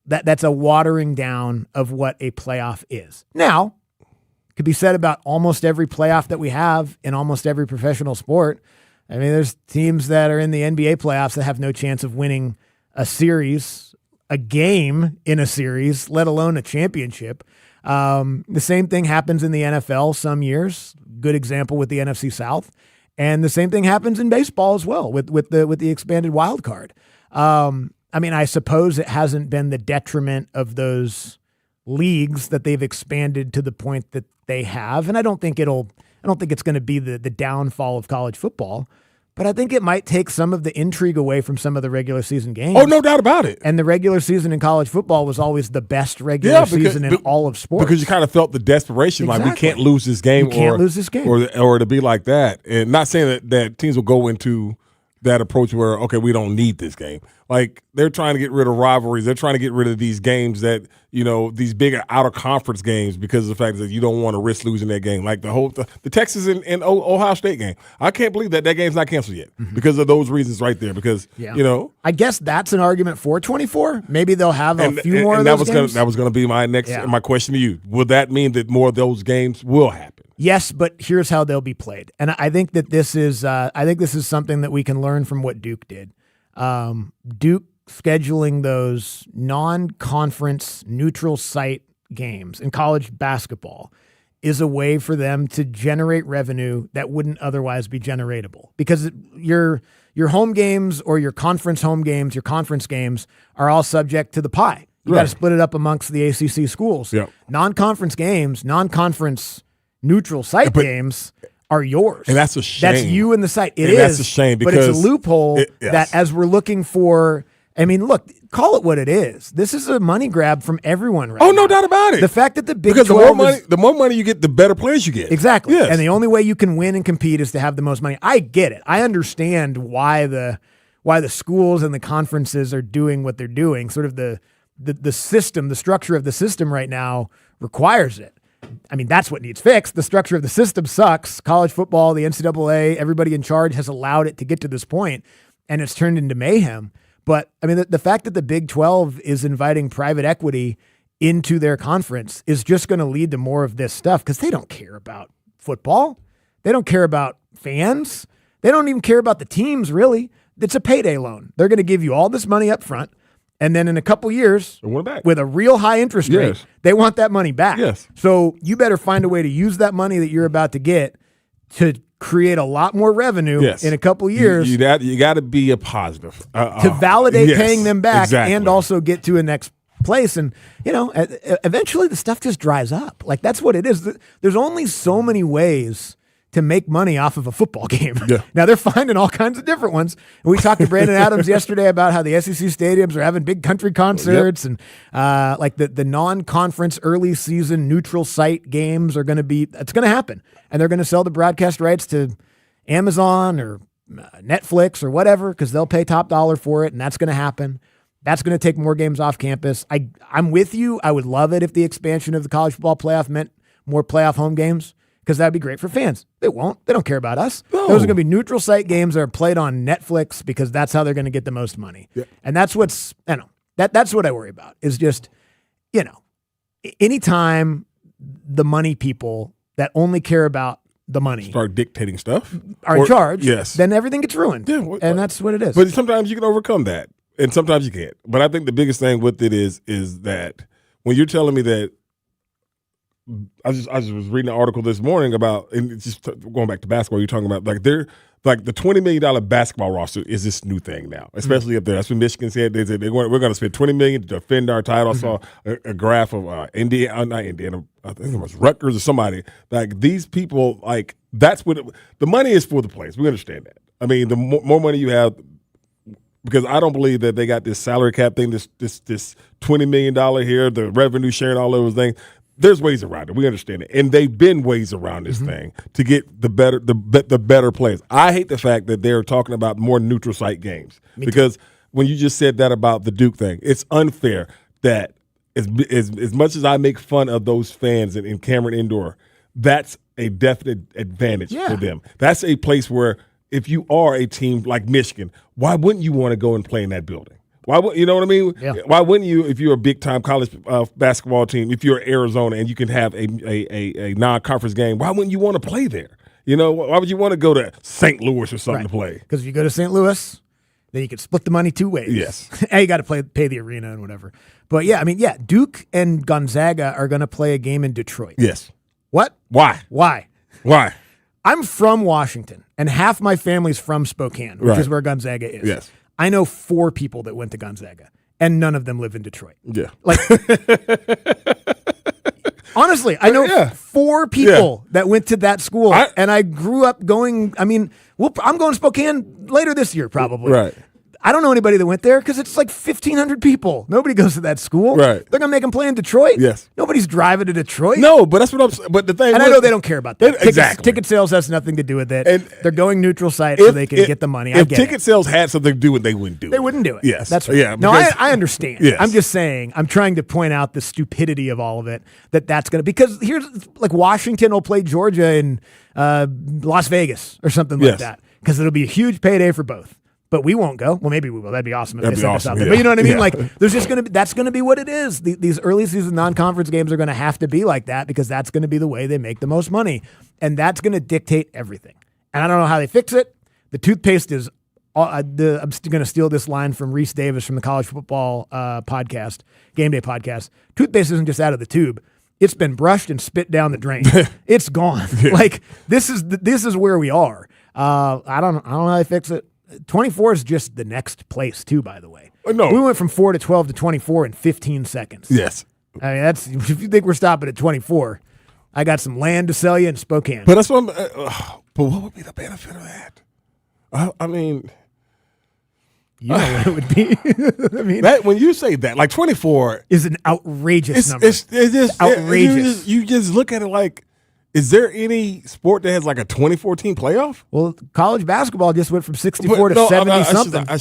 that's a watering down of what a playoff is. Now, it could be said about almost every playoff that we have in almost every professional sport. I mean, there's teams that are in the NBA playoffs that have no chance of winning a series, a game in a series, let alone a championship. The same thing happens in the NFL some years. Good example with the NFC South. And the same thing happens in baseball as well with the expanded wild card. I mean, I suppose it hasn't been the detriment of those leagues that they've expanded to the point that they have. And I don't think it's going to be the downfall of college football. But I think it might take some of the intrigue away from some of the regular season games. Oh, no doubt about it. And the regular season in college football was always the best regular season in all of sports. Because you kind of felt the desperation, like we can't lose this game. Or to be like that. And not saying that teams will go into that approach where, okay, we don't need this game. Like, they're trying to get rid of rivalries. They're trying to get rid of these games that, these bigger out-of-conference games because of the fact that you don't want to risk losing that game. Like the Texas and Ohio State game. I can't believe that game's not canceled yet because of those reasons right there. Because, I guess that's an argument for 24. Maybe they'll have a few more of those games. That was going to be my question to you. Will that mean that more of those games will happen? Yes, but here's how they'll be played. And I think that this is something that we can learn from what Duke did. Duke scheduling those non-conference neutral site games in college basketball is a way for them to generate revenue that wouldn't otherwise be generatable, because your home games or your conference home games, your conference games are all subject to the pie. You got to split it up amongst the ACC schools. Yep. Non-conference games, non-conference neutral site games are yours. And that's a shame. That's you and the site. It is. That's a shame because but it's a loophole that as we're looking for, look, call it what it is. This is a money grab from everyone right now. Oh, no doubt about it. The fact that the Big 12 the more money you get, the better players you get. Exactly. Yes. And the only way you can win and compete is to have the most money. I get it. I understand why the schools and the conferences are doing what they're doing. Sort of the system, the structure of the system right now requires it. That's what needs fixed. The structure of the system sucks. College football, the NCAA, everybody in charge has allowed it to get to this point, and it's turned into mayhem. But, the fact that the Big 12 is inviting private equity into their conference is just going to lead to more of this stuff, because they don't care about football. They don't care about fans. They don't even care about the teams, really. It's a payday loan. They're going to give you all this money up front. And then in a couple years, with a real high interest rate, they want that money back. Yes. So you better find a way to use that money that you're about to get to create a lot more revenue in a couple years. You got to be a positive. To validate paying them back and also get to a next place. And, eventually the stuff just dries up. Like, that's what it is. There's only so many ways to make money off of a football game. Yeah. Now they're finding all kinds of different ones. And we talked to Brandon Adams yesterday about how the SEC stadiums are having big country concerts and like the non-conference early season neutral site games are going to be, it's going to happen. And they're going to sell the broadcast rights to Amazon or Netflix or whatever, because they'll pay top dollar for it. And that's going to happen. That's going to take more games off campus. I'm with you. I would love it if the expansion of the college football playoff meant more playoff home games, because that'd be great for fans. They won't. They don't care about us. No. Those are going to be neutral site games that are played on Netflix, because that's how they're going to get the most money. Yeah. And that's what's, that's what I worry about is just, anytime the money people that only care about the money start dictating stuff are in charge, yes, then everything gets ruined. Yeah, and that's what it is. But sometimes you can overcome that, and sometimes you can't. But I think the biggest thing with it is that when you're telling me that, I just was reading an article this morning about, and it's just going back to basketball. You're talking about the $20 million basketball roster is this new thing now, especially up there. That's what Michigan said. They said we're going to spend $20 million to defend our title. Mm-hmm. I saw a graph of not Indiana, I think it was Rutgers or somebody. Like, these people, like, that's what the money is for the players. We understand that. The more money you have, because I don't believe that they got this salary cap thing, this $20 million here, the revenue sharing, all those things. There's ways around it. We understand it, and they've been ways around this thing to get the better players. I hate the fact that they're talking about more neutral site games, because when you just said that about the Duke thing, it's unfair that as much as I make fun of those fans in Cameron Indoor, that's a definite advantage for them. That's a place where, if you are a team like Michigan, why wouldn't you want to go and play in that building? Why would, you know what I mean? Yeah. Why wouldn't you, if you're a big-time college basketball team, if you're Arizona and you can have a non-conference game, why wouldn't you want to play there? Why would you want to go to St. Louis or something to play? Because if you go to St. Louis, then you can split the money two ways. Yes. And you got to pay the arena and whatever. But, Duke and Gonzaga are going to play a game in Detroit. Yes. What? Why? I'm from Washington, and half my family's from Spokane, which is where Gonzaga is. Yes. I know 4 people that went to Gonzaga, and none of them live in Detroit. Yeah. Honestly, I know 4 people that went to that school, and I grew up going. I mean, I'm going to Spokane later this year, probably. Right. I don't know anybody that went there because it's like 1,500 people. Nobody goes to that school. Right. They're going to make them play in Detroit. Yes. Nobody's driving to Detroit. No, but that's what I'm saying. But the thing and I know they don't care about that. Exactly. Ticket sales has nothing to do with it. And they're going neutral site so they can get the money. If ticket sales had something to do with it, they wouldn't do it. They wouldn't do it. Yes. That's right. Yeah. No, because- I understand. Yes. I'm just saying, I'm trying to point out the stupidity of all of it, that's going to, because here's, like, Washington will play Georgia in Las Vegas or something like that, because it'll be a huge payday for both. But we won't go. Well, maybe we will. That'd be awesome if they sent us out there. But you know what I mean? Like, there's just going to be, that's going to be what it is. These early season non-conference games are going to have to be like that because that's going to be the way they make the most money. And that's going to dictate everything. And I don't know how they fix it. The toothpaste is, I'm going to steal this line from Reese Davis from the college football podcast, Game Day podcast. Toothpaste isn't just out of the tube. It's been brushed and spit down the drain. It's gone. Like, this is where we are. I don't know how they fix it. 24 is just the next place, too, by the way. No. We went from 4 to 12 to 24 in 15 seconds. Yes. I mean, that's, if you think we're stopping at 24, I got some land to sell you in Spokane. But that's what but what would be the benefit of that? I mean, you know what it would be. I mean, that when you say that, like 24 is an outrageous number. It's just outrageous. You just look at it like, is there any sport that has like a 24-team playoff? Well, college basketball just went from 64 to 70 something. I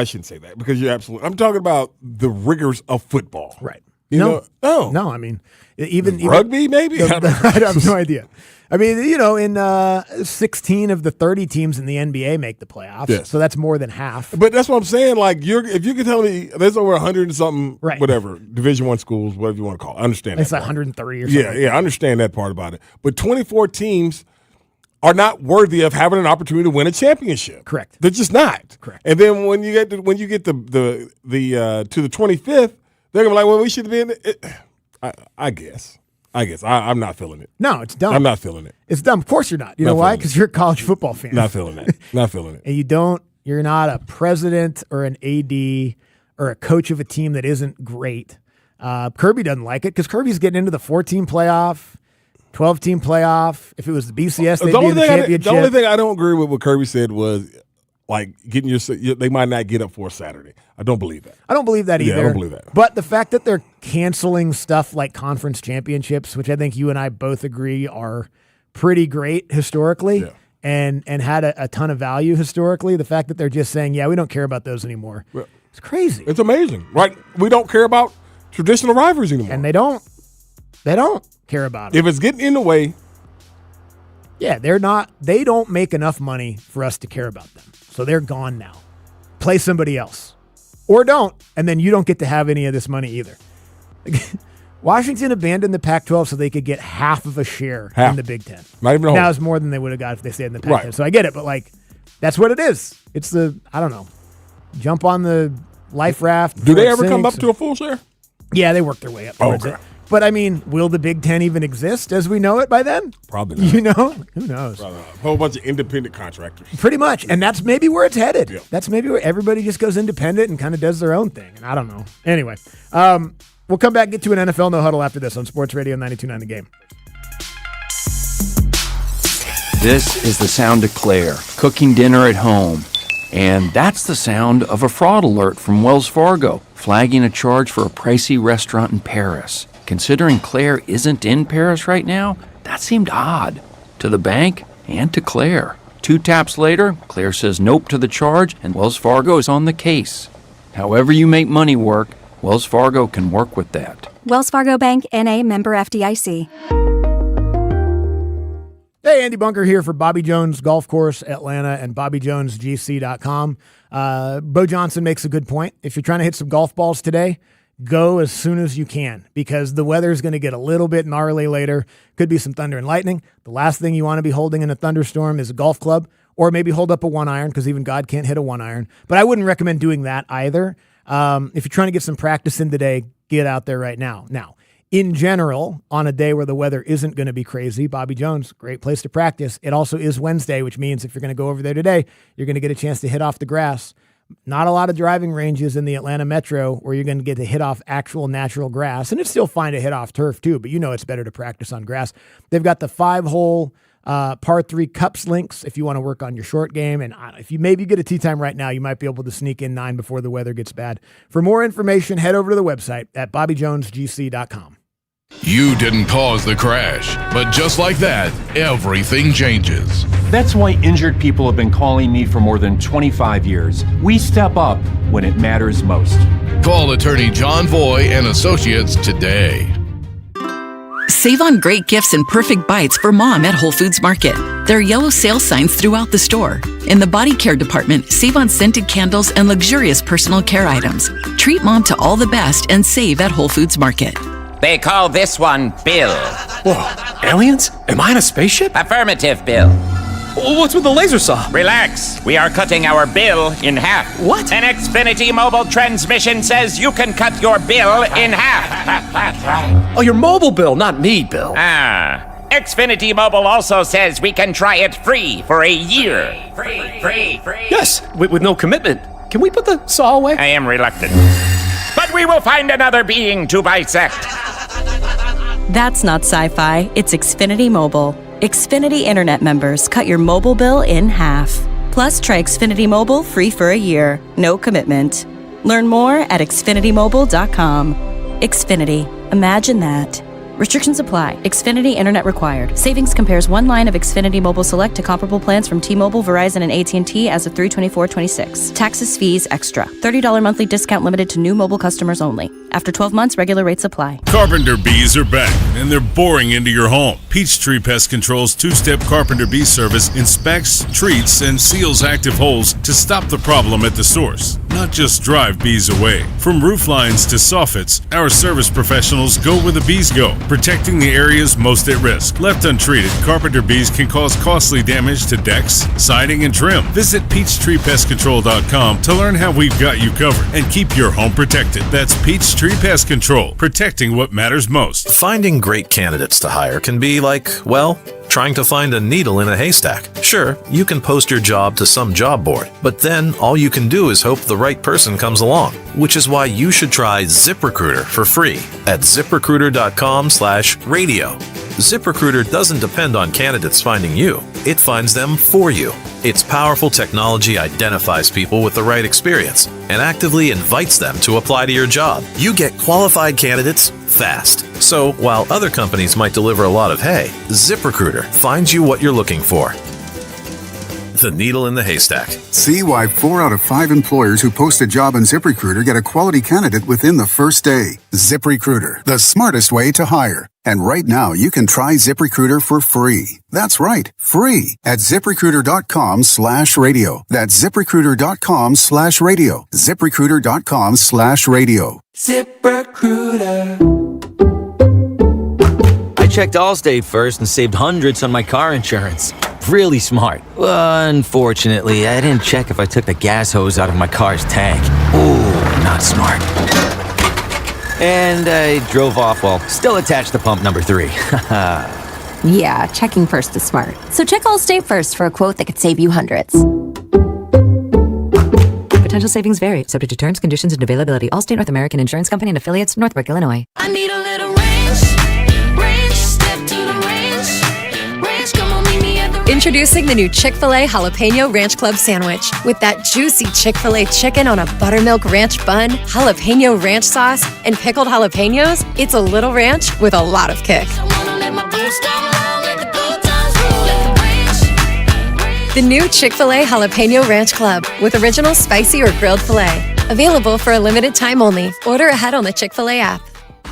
shouldn't say that because you're absolutely. I'm talking about the rigors of football. Right. No. I mean, even rugby, maybe. I have no idea. I mean, in 16 of the 30 teams in the NBA make the playoffs, Yes. so that's more than half. But that's what I'm saying. Like, if you can tell me there's over 100 and something, whatever, Division I schools, whatever you want to call it, I understand It's that like part. 103 or something. Yeah, I understand that part about it. But 24 teams are not worthy of having an opportunity to win a championship. Correct. They're just not. Correct. And then when you get to the to the 25th, they're gonna be like, well, we should be in it. I guess. I'm not feeling it. No, it's dumb. I'm not feeling it. It's dumb. Of course you're not. You know why? Because you're a college football fan. Not feeling it. Not feeling it. And you're not a president or an AD or a coach of a team that isn't great. Kirby doesn't like it because Kirby's getting into the 14 playoff, 12-team playoff. If it was the BCS, they'd be in the championship. The only thing I don't agree with what Kirby said was, like, they might not get up for a Saturday. I don't believe that. I don't believe that either. Yeah, I don't believe that. But the fact that they're canceling stuff like conference championships, which I think you and I both agree are pretty great historically and had a ton of value historically, the fact that they're just saying, we don't care about those anymore. It's crazy. It's amazing, right? We don't care about traditional rivalries anymore. And they don't care about it. If it's getting in the way. Yeah, they don't make enough money for us to care about them. So they're gone now. Play somebody else. Or don't, and then you don't get to have any of this money either. Washington abandoned the Pac-12 so they could get half of a share in the Big Ten. Not even a whole. Now it's more than they would have got if they stayed in the Pac-10. Right. So I get it, but that's what it is. It's I don't know, jump on the life raft. Do they ever come up to a full share? Yeah, they work their way up towards it. But I mean, will the Big Ten even exist as we know it by then? Probably not. Who knows? Probably not. A whole bunch of independent contractors. Pretty much. And that's maybe where it's headed. Yeah. That's maybe where everybody just goes independent and kind of does their own thing. And I don't know. Anyway, we'll come back and get to an NFL No Huddle after this on Sports Radio 92.9 The Game. This is the sound of Claire cooking dinner at home. And that's the sound of a fraud alert from Wells Fargo, flagging a charge for a pricey restaurant in Paris. Considering Claire isn't in Paris right now, that seemed odd to the bank and to Claire. 2 taps later, Claire says nope to the charge, and Wells Fargo is on the case. However you make money work, Wells Fargo can work with that. Wells Fargo Bank, N.A., member FDIC. Hey, Andy Bunker here for Bobby Jones Golf Course Atlanta and BobbyJonesGC.com. Bo Johnson makes a good point. If you're trying to hit some golf balls today, go as soon as you can because the weather is going to get a little bit gnarly later. Could be some thunder and lightning. The last thing you want to be holding in a thunderstorm is a golf club, or maybe hold up a 1-iron because even God can't hit a 1-iron. But I wouldn't recommend doing that either. If you're trying to get some practice in today, get out there right now. Now, in general, on a day where the weather isn't going to be crazy, Bobby Jones, great place to practice. It also is Wednesday, which means if you're going to go over there today, you're going to get a chance to hit off the grass. Not a lot of driving ranges in the Atlanta metro where you're going to get to hit off actual natural grass. And it's still fine to hit off turf too, but it's better to practice on grass. They've got the 5-hole par 3 cups links if you want to work on your short game. And if you maybe get a tee time right now, you might be able to sneak in 9 before the weather gets bad. For more information, head over to the website at bobbyjonesgc.com. You didn't cause the crash, but just like that, everything changes. That's why injured people have been calling me for more than 25 years. We step up when it matters most. Call attorney John Voy and Associates today. Save on great gifts and perfect bites for mom at Whole Foods Market. There are yellow sale signs throughout the store. In the body care department, save on scented candles and luxurious personal care items. Treat mom to all the best and save at Whole Foods Market. They call this one Bill. Whoa, aliens? Am I in a spaceship? Affirmative, Bill. What's with the laser saw? Relax. We are cutting our bill in half. What? An Xfinity mobile transmission says you can cut your bill in half. Oh, your mobile bill, not me, Bill. Xfinity Mobile also says we can try it free for a year. Free. Yes, with no commitment. Can we put the saw away? I am reluctant. But we will find another being to bisect. That's not sci-fi, it's Xfinity Mobile. Xfinity Internet members cut your mobile bill in half. Plus, try Xfinity Mobile free for a year. No commitment. Learn more at xfinitymobile.com. Xfinity. Imagine that. Restrictions apply. Xfinity Internet required. Savings compares one line of Xfinity Mobile Select to comparable plans from T-Mobile, Verizon, and AT&T as of 3/24/26. Taxes, fees, extra. $30 monthly discount limited to new mobile customers only. After 12 months, regular rates apply. Carpenter bees are back, and they're boring into your home. Peachtree Pest Control's two-step Carpenter bee service inspects, treats, and seals active holes to stop the problem at the source, not just drive bees away. From roof lines to soffits, our service professionals go where the bees go, protecting the areas most at risk. Left untreated, Carpenter bees can cause costly damage to decks, siding, and trim. Visit PeachtreePestControl.com to learn how we've got you covered and keep your home protected. That's Peachtree Pest Control, protecting what matters most. Finding great candidates to hire can be like, well, trying to find a needle in a haystack. Sure, you can post your job to some job board, but then all you can do is hope the right person comes along, which is why you should try ZipRecruiter for free at ZipRecruiter.com/radio. ZipRecruiter doesn't depend on candidates finding you. It finds them for you. Its powerful technology identifies people with the right experience and actively invites them to apply to your job. You get qualified candidates fast. So while other companies might deliver a lot of hay, ZipRecruiter finds you what you're looking for. The needle in the haystack. See why 4 out of 5 employers who post a job on ZipRecruiter get a quality candidate within the first day. ZipRecruiter, the smartest way to hire. And right now, you can try ZipRecruiter for free. That's right, free at ZipRecruiter.com/radio. That's ZipRecruiter.com/radio. ZipRecruiter.com/radio. ZipRecruiter. I checked Allstate first and saved hundreds on my car insurance. Really smart. Unfortunately, I didn't check if I took the gas hose out of my car's tank. Ooh, not smart. And I drove off while still attached to pump number 3. Yeah, checking first is smart. So check Allstate first for a quote that could save you hundreds. Potential savings vary, subject to terms, conditions, and availability. Allstate North American Insurance Company and affiliates, Northbrook, Illinois. I need a little ranch, step to the ranch, come on, meet me at the ranch. Introducing the new Chick-fil-A Jalapeno Ranch Club Sandwich. With that juicy Chick-fil-A chicken on a buttermilk ranch bun, jalapeno ranch sauce, and pickled jalapenos, it's a little ranch with a lot of kick. The new Chick-fil-A Jalapeno Ranch Club with original spicy or grilled filet. Available for a limited time only. Order ahead on the Chick-fil-A app.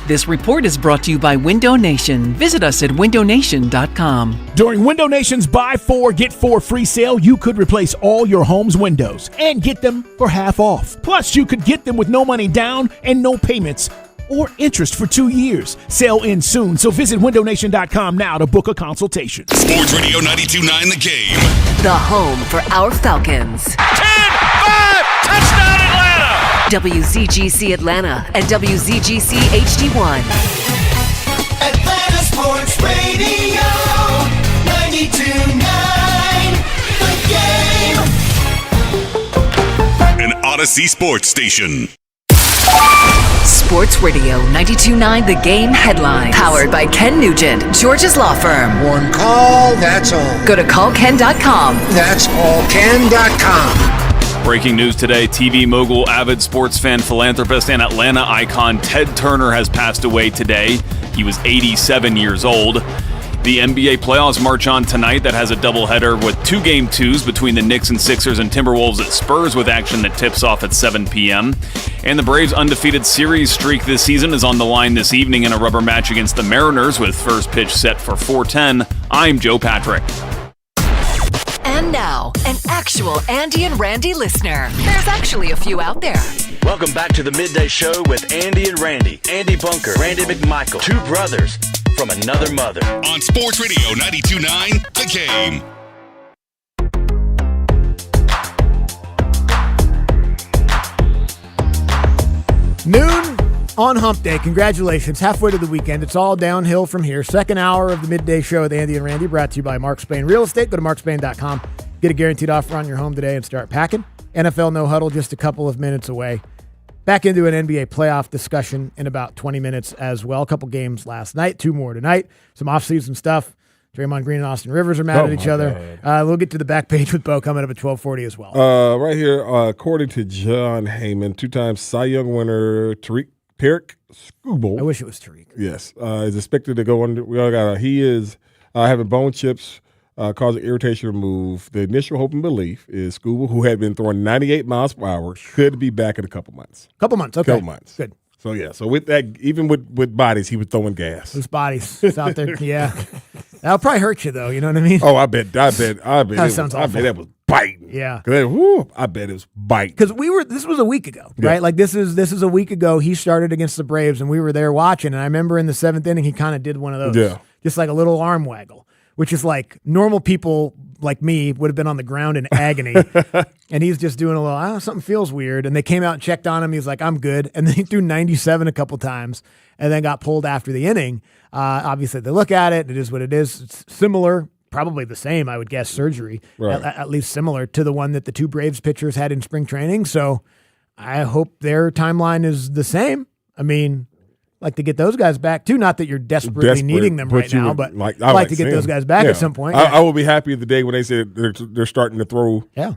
This report is brought to you by Window Nation. Visit us at windownation.com. During Window Nation's Buy 4, Get 4 free sale, you could replace all your home's windows and get them for half off. Plus, you could get them with no money down and no payments or interest for 2 years. Sale ends soon, so visit windownation.com now to book a consultation. Sports Radio 92.9 The Game. The home for our Falcons. 10-5! Touchdown Atlanta! WZGC Atlanta and WZGC HD1. Atlanta Sports Radio 92.9 The Game. An Odyssey Sports Station. Sports Radio 92.9 The Game headlines. Powered by Ken Nugent, George's law firm. One call, that's all. Go to callken.com. That's all. Ken.com. Breaking news today, TV mogul, avid sports fan, philanthropist, and Atlanta icon Ted Turner has passed away today. He was 87 years old. The NBA playoffs march on tonight. That has a doubleheader with 2 Game 2s between the Knicks and Sixers and Timberwolves at Spurs with action that tips off at 7 p.m. And the Braves' undefeated series streak this season is on the line this evening in a rubber match against the Mariners with first pitch set for 4:10. I'm Joe Patrick. And now, an actual Andy and Randy listener. There's actually a few out there. Welcome back to the Midday Show with Andy and Randy. Andy Bunker, Randy McMichael, 2 brothers from another mother. On Sports Radio 92.9 The Game. Noon on Hump Day. Congratulations. Halfway to the weekend. It's all downhill from here. Second hour of the Midday Show with Andy and Randy, brought to you by Mark Spain Real Estate. Go to markspain.com. Get a guaranteed offer on your home today and start packing. NFL No Huddle just a couple of minutes away. Back into an NBA playoff discussion in about 20 minutes as well. A couple games last night, 2 more tonight. Some offseason stuff. Draymond Green and Austin Rivers are mad at each other. We'll get to the back page with Bo coming up at 12:40 as well. Right here, according to John Heyman, 2-time Cy Young winner Tariq Skubal. I wish it was Tariq. Yes, is expected to go under. We all got. He is having bone chips. Causing irritation to move. The initial hope and belief is Skubal, who had been throwing 98 miles per hour, could be back in a couple months. Couple months, okay. Couple months. Good. So, yeah. So, with that, even with bodies, he was throwing gas. Those bodies. It's out there. Yeah. That'll probably hurt you, though. You know what I mean? Oh, I bet. That sounds awful. I bet that was biting. Yeah. I bet it was biting. Because this was a week ago, right? Like, this is a week ago. He started against the Braves, and we were there watching. And I remember in the 7th inning, he kind of did one of those. Yeah. Just like a little arm waggle, which is like normal people like me would have been on the ground in agony. And he's just doing a little, something feels weird. And they came out and checked on him. He's like, I'm good. And then he threw 97 a couple times and then got pulled after the inning. Obviously, they look at it. It is what it is. It's similar, probably the same, I would guess, surgery, right. at least similar to the one that the 2 Braves pitchers had in spring training. So I hope their timeline is the same. I mean, like to get those guys back too. Not that you're desperate, needing them right now, but I'd like to get those guys back at some point. I will be happy the day when they say they're starting to throw. Yeah.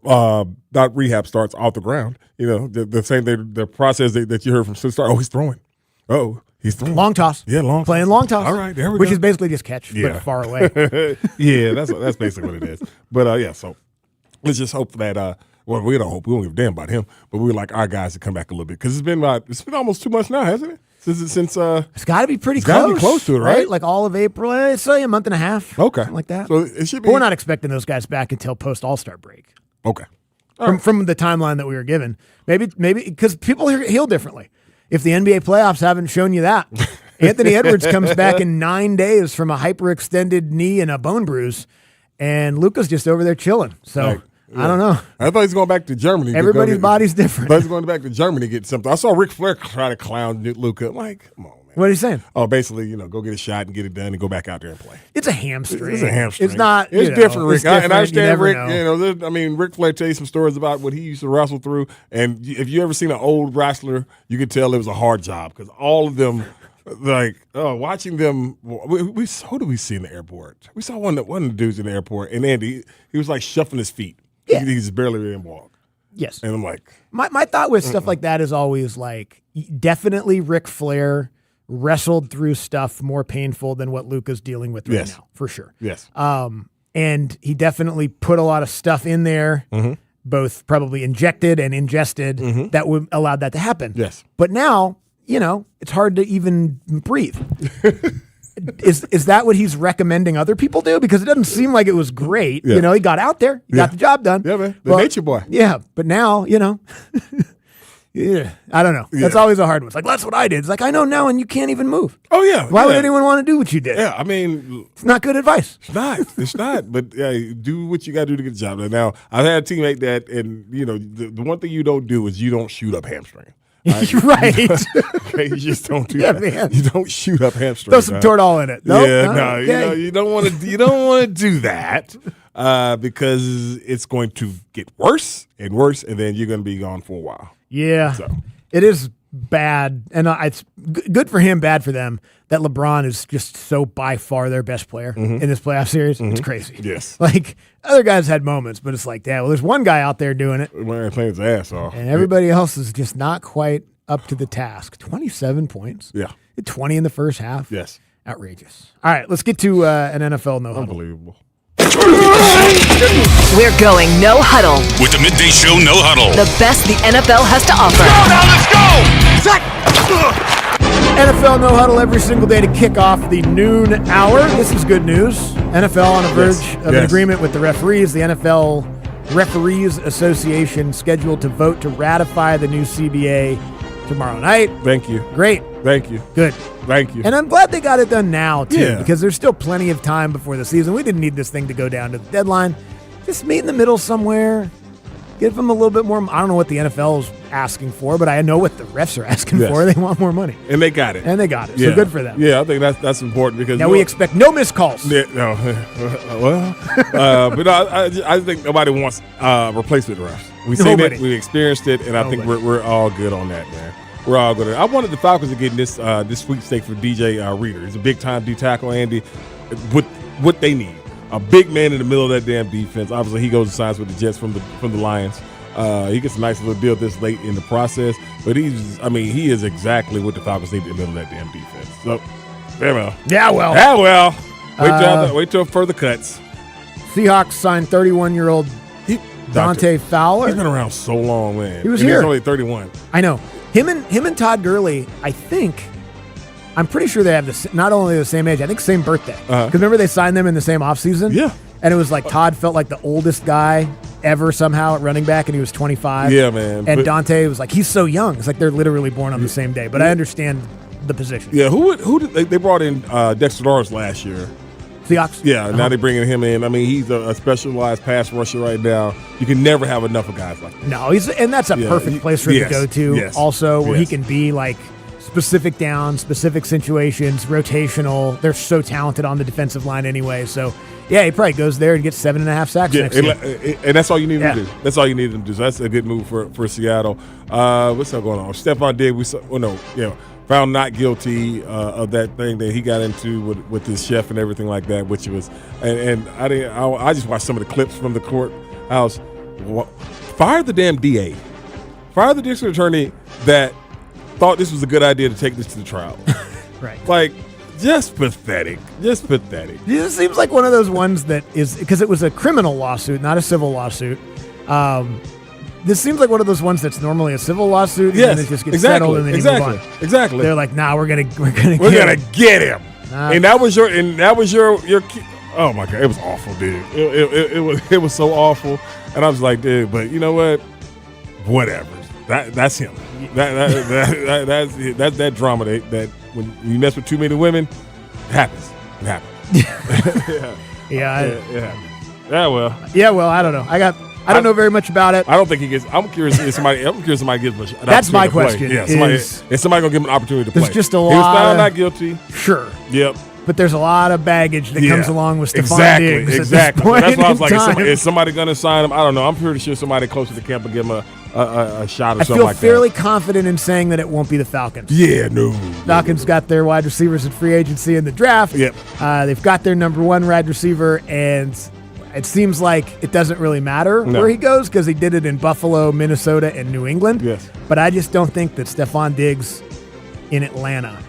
That rehab starts off the ground. You know, the same thing, the process that you heard from Start. Oh, he's throwing. Oh, he's throwing. Long toss. Yeah, playing long toss. All right, there we go. Which is basically just catch, but far away. Yeah, that's basically what it is. But so let's just hope that. Well, we don't hope. We don't give a damn about him, but we would like our guys to come back a little bit because it's been almost 2 months now, hasn't it? Since it's got to be pretty close. Got to be close to it, right? Like all of April. It's like a month and a half. Okay, something like that. So it should be. But we're not expecting those guys back until post All-Star break. Okay. From the timeline that we were given, maybe because people heal differently. If the NBA playoffs haven't shown you that, Anthony Edwards comes back in 9 days from a hyperextended knee and a bone bruise, and Luka's just over there chilling. So. I don't know. I thought he was going back to Germany. Everybody's body's different. I thought he was going back to Germany to get something. I saw Ric Flair try to clown Luka. I'm like, come on, man. What are you saying? Oh, basically, go get a shot and get it done and go back out there and play. It's a hamstring. It's a hamstring. It's not. It's different, Rick. And I understand Rick. Know. Ric Flair tell you some stories about what he used to wrestle through. And if you ever seen an old wrestler, you could tell it was a hard job because all of them. Watching them, who do we see in the airport? We saw one of the dudes in the airport, and Andy, he was like shuffling his feet. Yeah. He's barely able to walk. Yes. And I'm like. My thought with stuff like that is always like, definitely Ric Flair wrestled through stuff more painful than what Luka's dealing with right now, for sure. Yes. And he definitely put a lot of stuff in there, both probably injected and ingested, that would allow that to happen. Yes. But now, it's hard to even breathe. Is that what he's recommending other people do? Because it doesn't seem like it was great. Yeah. He got out there, got the job done. Yeah, man. The nature boy. Yeah, but now, yeah, I don't know. That's always a hard one. It's like, that's what I did. It's like, I know now, and you can't even move. Oh, yeah. Why would anyone want to do what you did? Yeah, I mean. It's not good advice. It's not. But do what you got to do to get the job done. Now, I've had a teammate that, and, the one thing you don't do is you don't shoot up hamstring. Right. You just don't do that. Man. You don't shoot up hamstrings. Throw some Toradol in it. Nope. You don't want to. You don't want to do that. because it's going to get worse and worse, and then you're going to be gone for a while. Yeah, it is bad, and it's good for him, bad for them, that LeBron is just so by far their best player in this playoff series. It's crazy. Yes. Like, other guys had moments, but it's like, yeah, well, there's one guy out there doing it. Playing his ass off. And everybody else is just not quite up to the task. 27 points. Yeah. 20 in the first half. Yes. Outrageous. All right, let's get to an NFL no huddle. Unbelievable. We're going no huddle. With the Midday Show No Huddle. The best the NFL has to offer. NFL no huddle every single day to kick off the noon hour. This is good news. NFL on the verge of an agreement with the referees. The NFL Referees Association scheduled to vote to ratify the new CBA tomorrow night. Thank you. Great. Thank you. Good. Thank you. And I'm glad they got it done now, too, Yeah. because there's still plenty of time before the season. We didn't need this thing to go down to the deadline. Just meet in the middle somewhere. Give them a little bit more. I don't know what the NFL is asking for, but I know what the refs are asking for. They want more money. And they got it. And they got it. So good for them. Yeah, I think that's important because now we expect no missed calls. Yeah, no, but I think nobody wants replacement refs. We've seen it, we experienced it, and I think we're all good on that, man. We're all good. I wanted the Falcons to get this sweepstake for DJ Reader. He's a big time D tackle, Andy. What they need. A big man in the middle of that damn defense. Obviously, he goes and signs with the Jets from the Lions. He gets a nice little deal this late in the process. But he is exactly what the Falcons need in the middle of that damn defense. So, Yeah, well. Wait till further cuts. Seahawks signed 31-year-old Dante Fowler. He's been around so long, man. He was and here. He's only 31. I know. Him and Todd Gurley, I'm pretty sure they have not only the same age, I think same birthday. Because remember they signed them in the same offseason? Yeah. And it was like Todd felt like the oldest guy ever somehow at running back, and he was 25. Yeah, man. And Dante was like, he's so young. It's like they're literally born on the same day. But I understand the position. Yeah, who did they brought in Dexter Lawrence last year? Seahawks? Yeah, now they're bringing him in. I mean, he's a specialized pass rusher right now. You can never have enough of guys like that. No, that's a perfect place for him to go to. Yes, also, where he can be like specific downs, specific situations, rotational. They're so talented on the defensive line anyway. So, yeah, he probably goes there and gets 7.5 sacks next year. And that's all you need him to do. That's all you need him to do. So that's a good move for Seattle. What's up going on? Stephon Diggs, found not guilty of that thing that he got into with his chef and everything like that, which was, and I just watched some of the clips from the courthouse. Fire the damn DA. Fire the district attorney that thought this was a good idea to take this to the trial. Right. Like, just pathetic. Just pathetic. This seems like one of those ones that is, because it was a criminal lawsuit, not a civil lawsuit. This seems like one of those ones that's normally a civil lawsuit, and then it just gets settled, and then you move on. Exactly. They're like, nah, we're gonna get him. And that was your key. Oh my God, it was awful, dude. It was so awful, and I was like, dude, but you know what? Whatever. That's him. That's that drama that when you mess with too many women, it happens. It happens. Yeah, well. Yeah, well, I don't know. I don't know very much about it. I don't think he gets. I'm curious if somebody gives him. That's my question. Yeah, is somebody gonna give him an opportunity to play? There's just a lot. He was found not guilty. Sure. Yep. But there's a lot of baggage that comes along with Stephon Diggs. Exactly. At this point That's why I was like, in is somebody gonna sign him? I don't know. I'm pretty sure somebody close to the camp will give him a shot or I something feel like that. fairly confident in saying that it won't be the Falcons. Yeah, no. Falcons got their wide receivers in free agency in the draft. Yep. They've got their number one wide receiver, and it seems like it doesn't really matter where he goes because he did it in Buffalo, Minnesota, and New England. Yes. But I just don't think that Stephon Diggs in Atlanta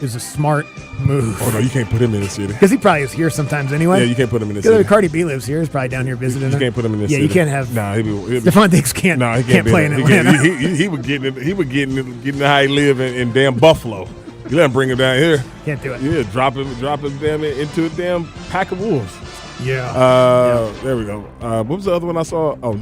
is a smart move. Oh, no, you can't put him in the city. Because he probably is here sometimes anyway. Yeah, you can't put him in the city. Cardi B lives here. He's probably down here visiting. You can't put him in the city. Yeah, you can't have. Nah, Stephon Diggs can't. Nah, he can't play in Atlanta. He was getting how he live in damn Buffalo. You let him bring him down here. Can't do it. Yeah, drop him damn into a damn pack of wolves. Yeah. There we go. What was the other one I saw? Oh,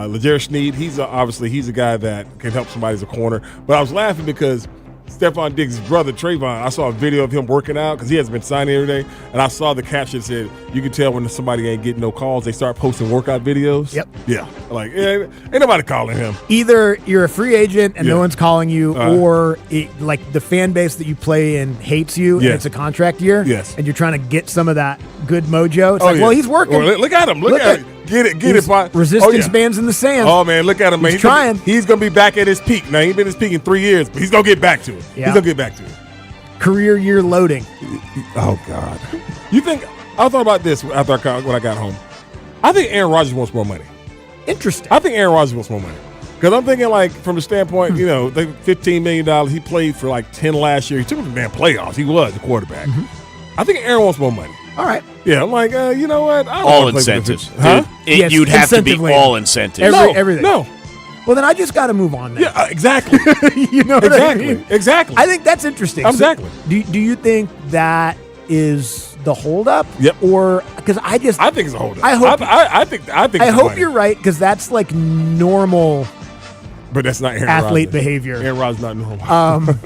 L'Jarius Sneed. He's a guy that can help somebody as a corner. But I was laughing because Stephon Diggs' brother, Trayvon, I saw a video of him working out because he hasn't been signing every day. And I saw the caption said, you can tell when somebody ain't getting no calls, they start posting workout videos. Yep. Yeah. Like, ain't nobody calling him. Either you're a free agent and Yeah. no one's calling you, or like the fan base that you play in hates you, and Yes. it's a contract year. Yes. And you're trying to get some of that good mojo. It's Oh, like, yeah. well, he's working. Well, look at him. Look at it. Get He's it. Boy. Resistance Oh, yeah. bands in the sand. Oh, man, look at him, man. He's trying. He's going to be back at his peak. Now, he ain't been at his peak in 3 years, but he's going to get back to it. Yeah. He's going to get back to it. Career year loading. Oh, God. You think – I thought about this when I got home. I think Aaron Rodgers wants more money. Interesting. I think Aaron Rodgers wants more money. Because I'm thinking, like, from the standpoint, you know, they $15 million. He played for, like, 10 last year. He took them to the damn playoffs. He was the quarterback. I think Aaron wants more money. All right. Yeah, I'm like, you know what? I don't All wanna play for the incentives. Patriots. Huh? Dude, Yes, you'd have to be incentive laden. all incentives. Everything. No. Well, then I just got to move on then. Yeah, exactly. You know what I mean? Exactly. I think that's interesting. Exactly. So do you think that is the holdup? Yep. Or because I think it's a holdup. I hope. I think. I it's hope money. you're right, because that's like normal But that's not Aaron athlete Rodgers. behavior. Aaron Rodgers not normal.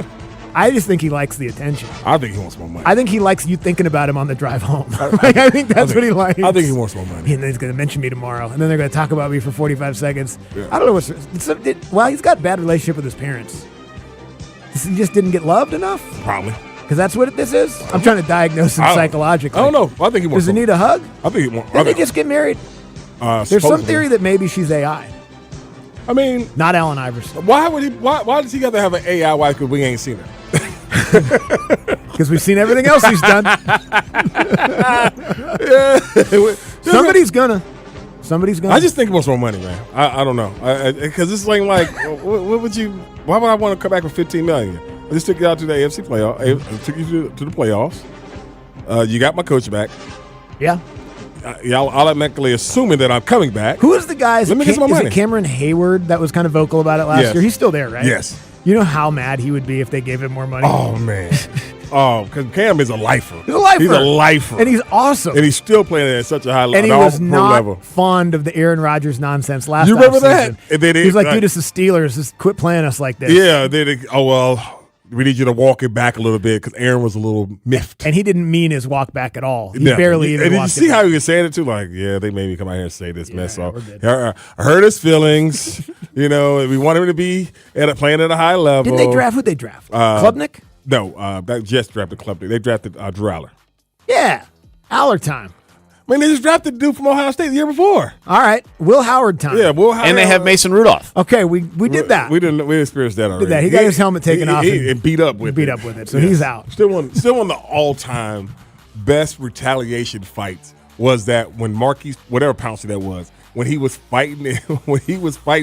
I just think he likes the attention. I think he wants more money. I think he likes you thinking about him on the drive home. I think that's what he likes. I think he wants more money. And then he's going to mention me tomorrow, and then they're going to talk about me for 45 seconds. Yeah. I don't know well, he's got a bad relationship with his parents. He just didn't get loved enough? Probably. Because that's what this is? I'm trying to diagnose him psychologically. I don't know. I think he wants. Does he need a hug? I think he wants. Did they just get married? There's some supposedly. theory that maybe she's AI. I mean, not Allen Iverson. Why would he? Why does he got to have an AI wife? Because we ain't seen it. Because we've seen everything else he's done. Somebody's gonna. I just think he wants more money, man. I don't know. Because this thing, like, what would you? Why would I want to come back with $15 million? I just took you out to the AFC playoff. I took you to the playoffs. You got my coach back. Yeah. Y'all automatically assuming that I'm coming back. Who is the guy? Let me get some Is money. it Cameron Hayward that was kind of vocal about it last Yes. year? He's still there, right? Yes. You know how mad he would be if they gave him more money? Oh, man. Because Cam is a lifer. He's a lifer. He's a lifer. And he's awesome. And he's still playing at such a high level. And he was not fond of the Aaron Rodgers nonsense last You remember offseason. that? And then He's like, dude, it's the Steelers. Just quit playing us like this. Yeah. We need you to walk it back a little bit because Aaron was a little miffed. And he didn't mean his walk back at all. He No. barely even And did you walked see it how back. he was saying it too? Like, yeah, they made me come out here and say this mess. So I hurt his feelings. You know, we want him to be playing at a high level. Did they draft? Who'd they draft? Klubnik? No, that Jets drafted Klubnik. They drafted Drew Aller. Yeah. Aller time. I mean, they just drafted the dude from Ohio State the year before. All right. Will Howard time. Yeah, Will Howard. And they have Mason Rudolph. Okay, we did that. We experienced that already. Did that. He got his helmet taken off and beat up with it. So he's out. Still one of the all-time best retaliation fights was that when Marquise, whatever Pouncey that was, when he was fighting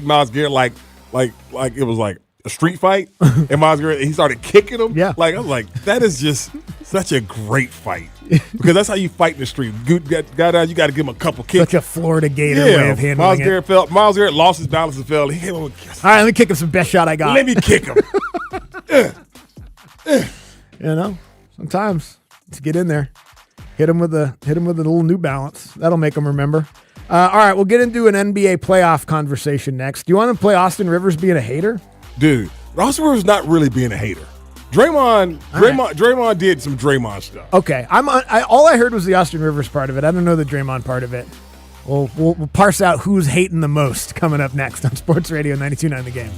Myles Garrett like it was like a street fight, and Myles Garrett, he started kicking him. Yeah. Like, I was like, that is just such a great fight. Because that's how you fight in the street. Good guy down, you got to give him a couple kicks. Such a Florida Gator way of handling it. Myles Garrett lost his balance and fell. He hit him with, All right, let me kick him some best shot I got. let me kick him. You know, sometimes to get in there, hit him with a little New Balance. That'll make him remember. All right, we'll get into an NBA playoff conversation next. Do you want to play Austin Rivers being a hater? Dude, Austin Rivers not really being a hater. Draymond did some Draymond stuff. Okay, all I heard was the Austin Rivers part of it. I don't know the Draymond part of it. We'll parse out who's hating the most coming up next on Sports Radio 92.9 The Game.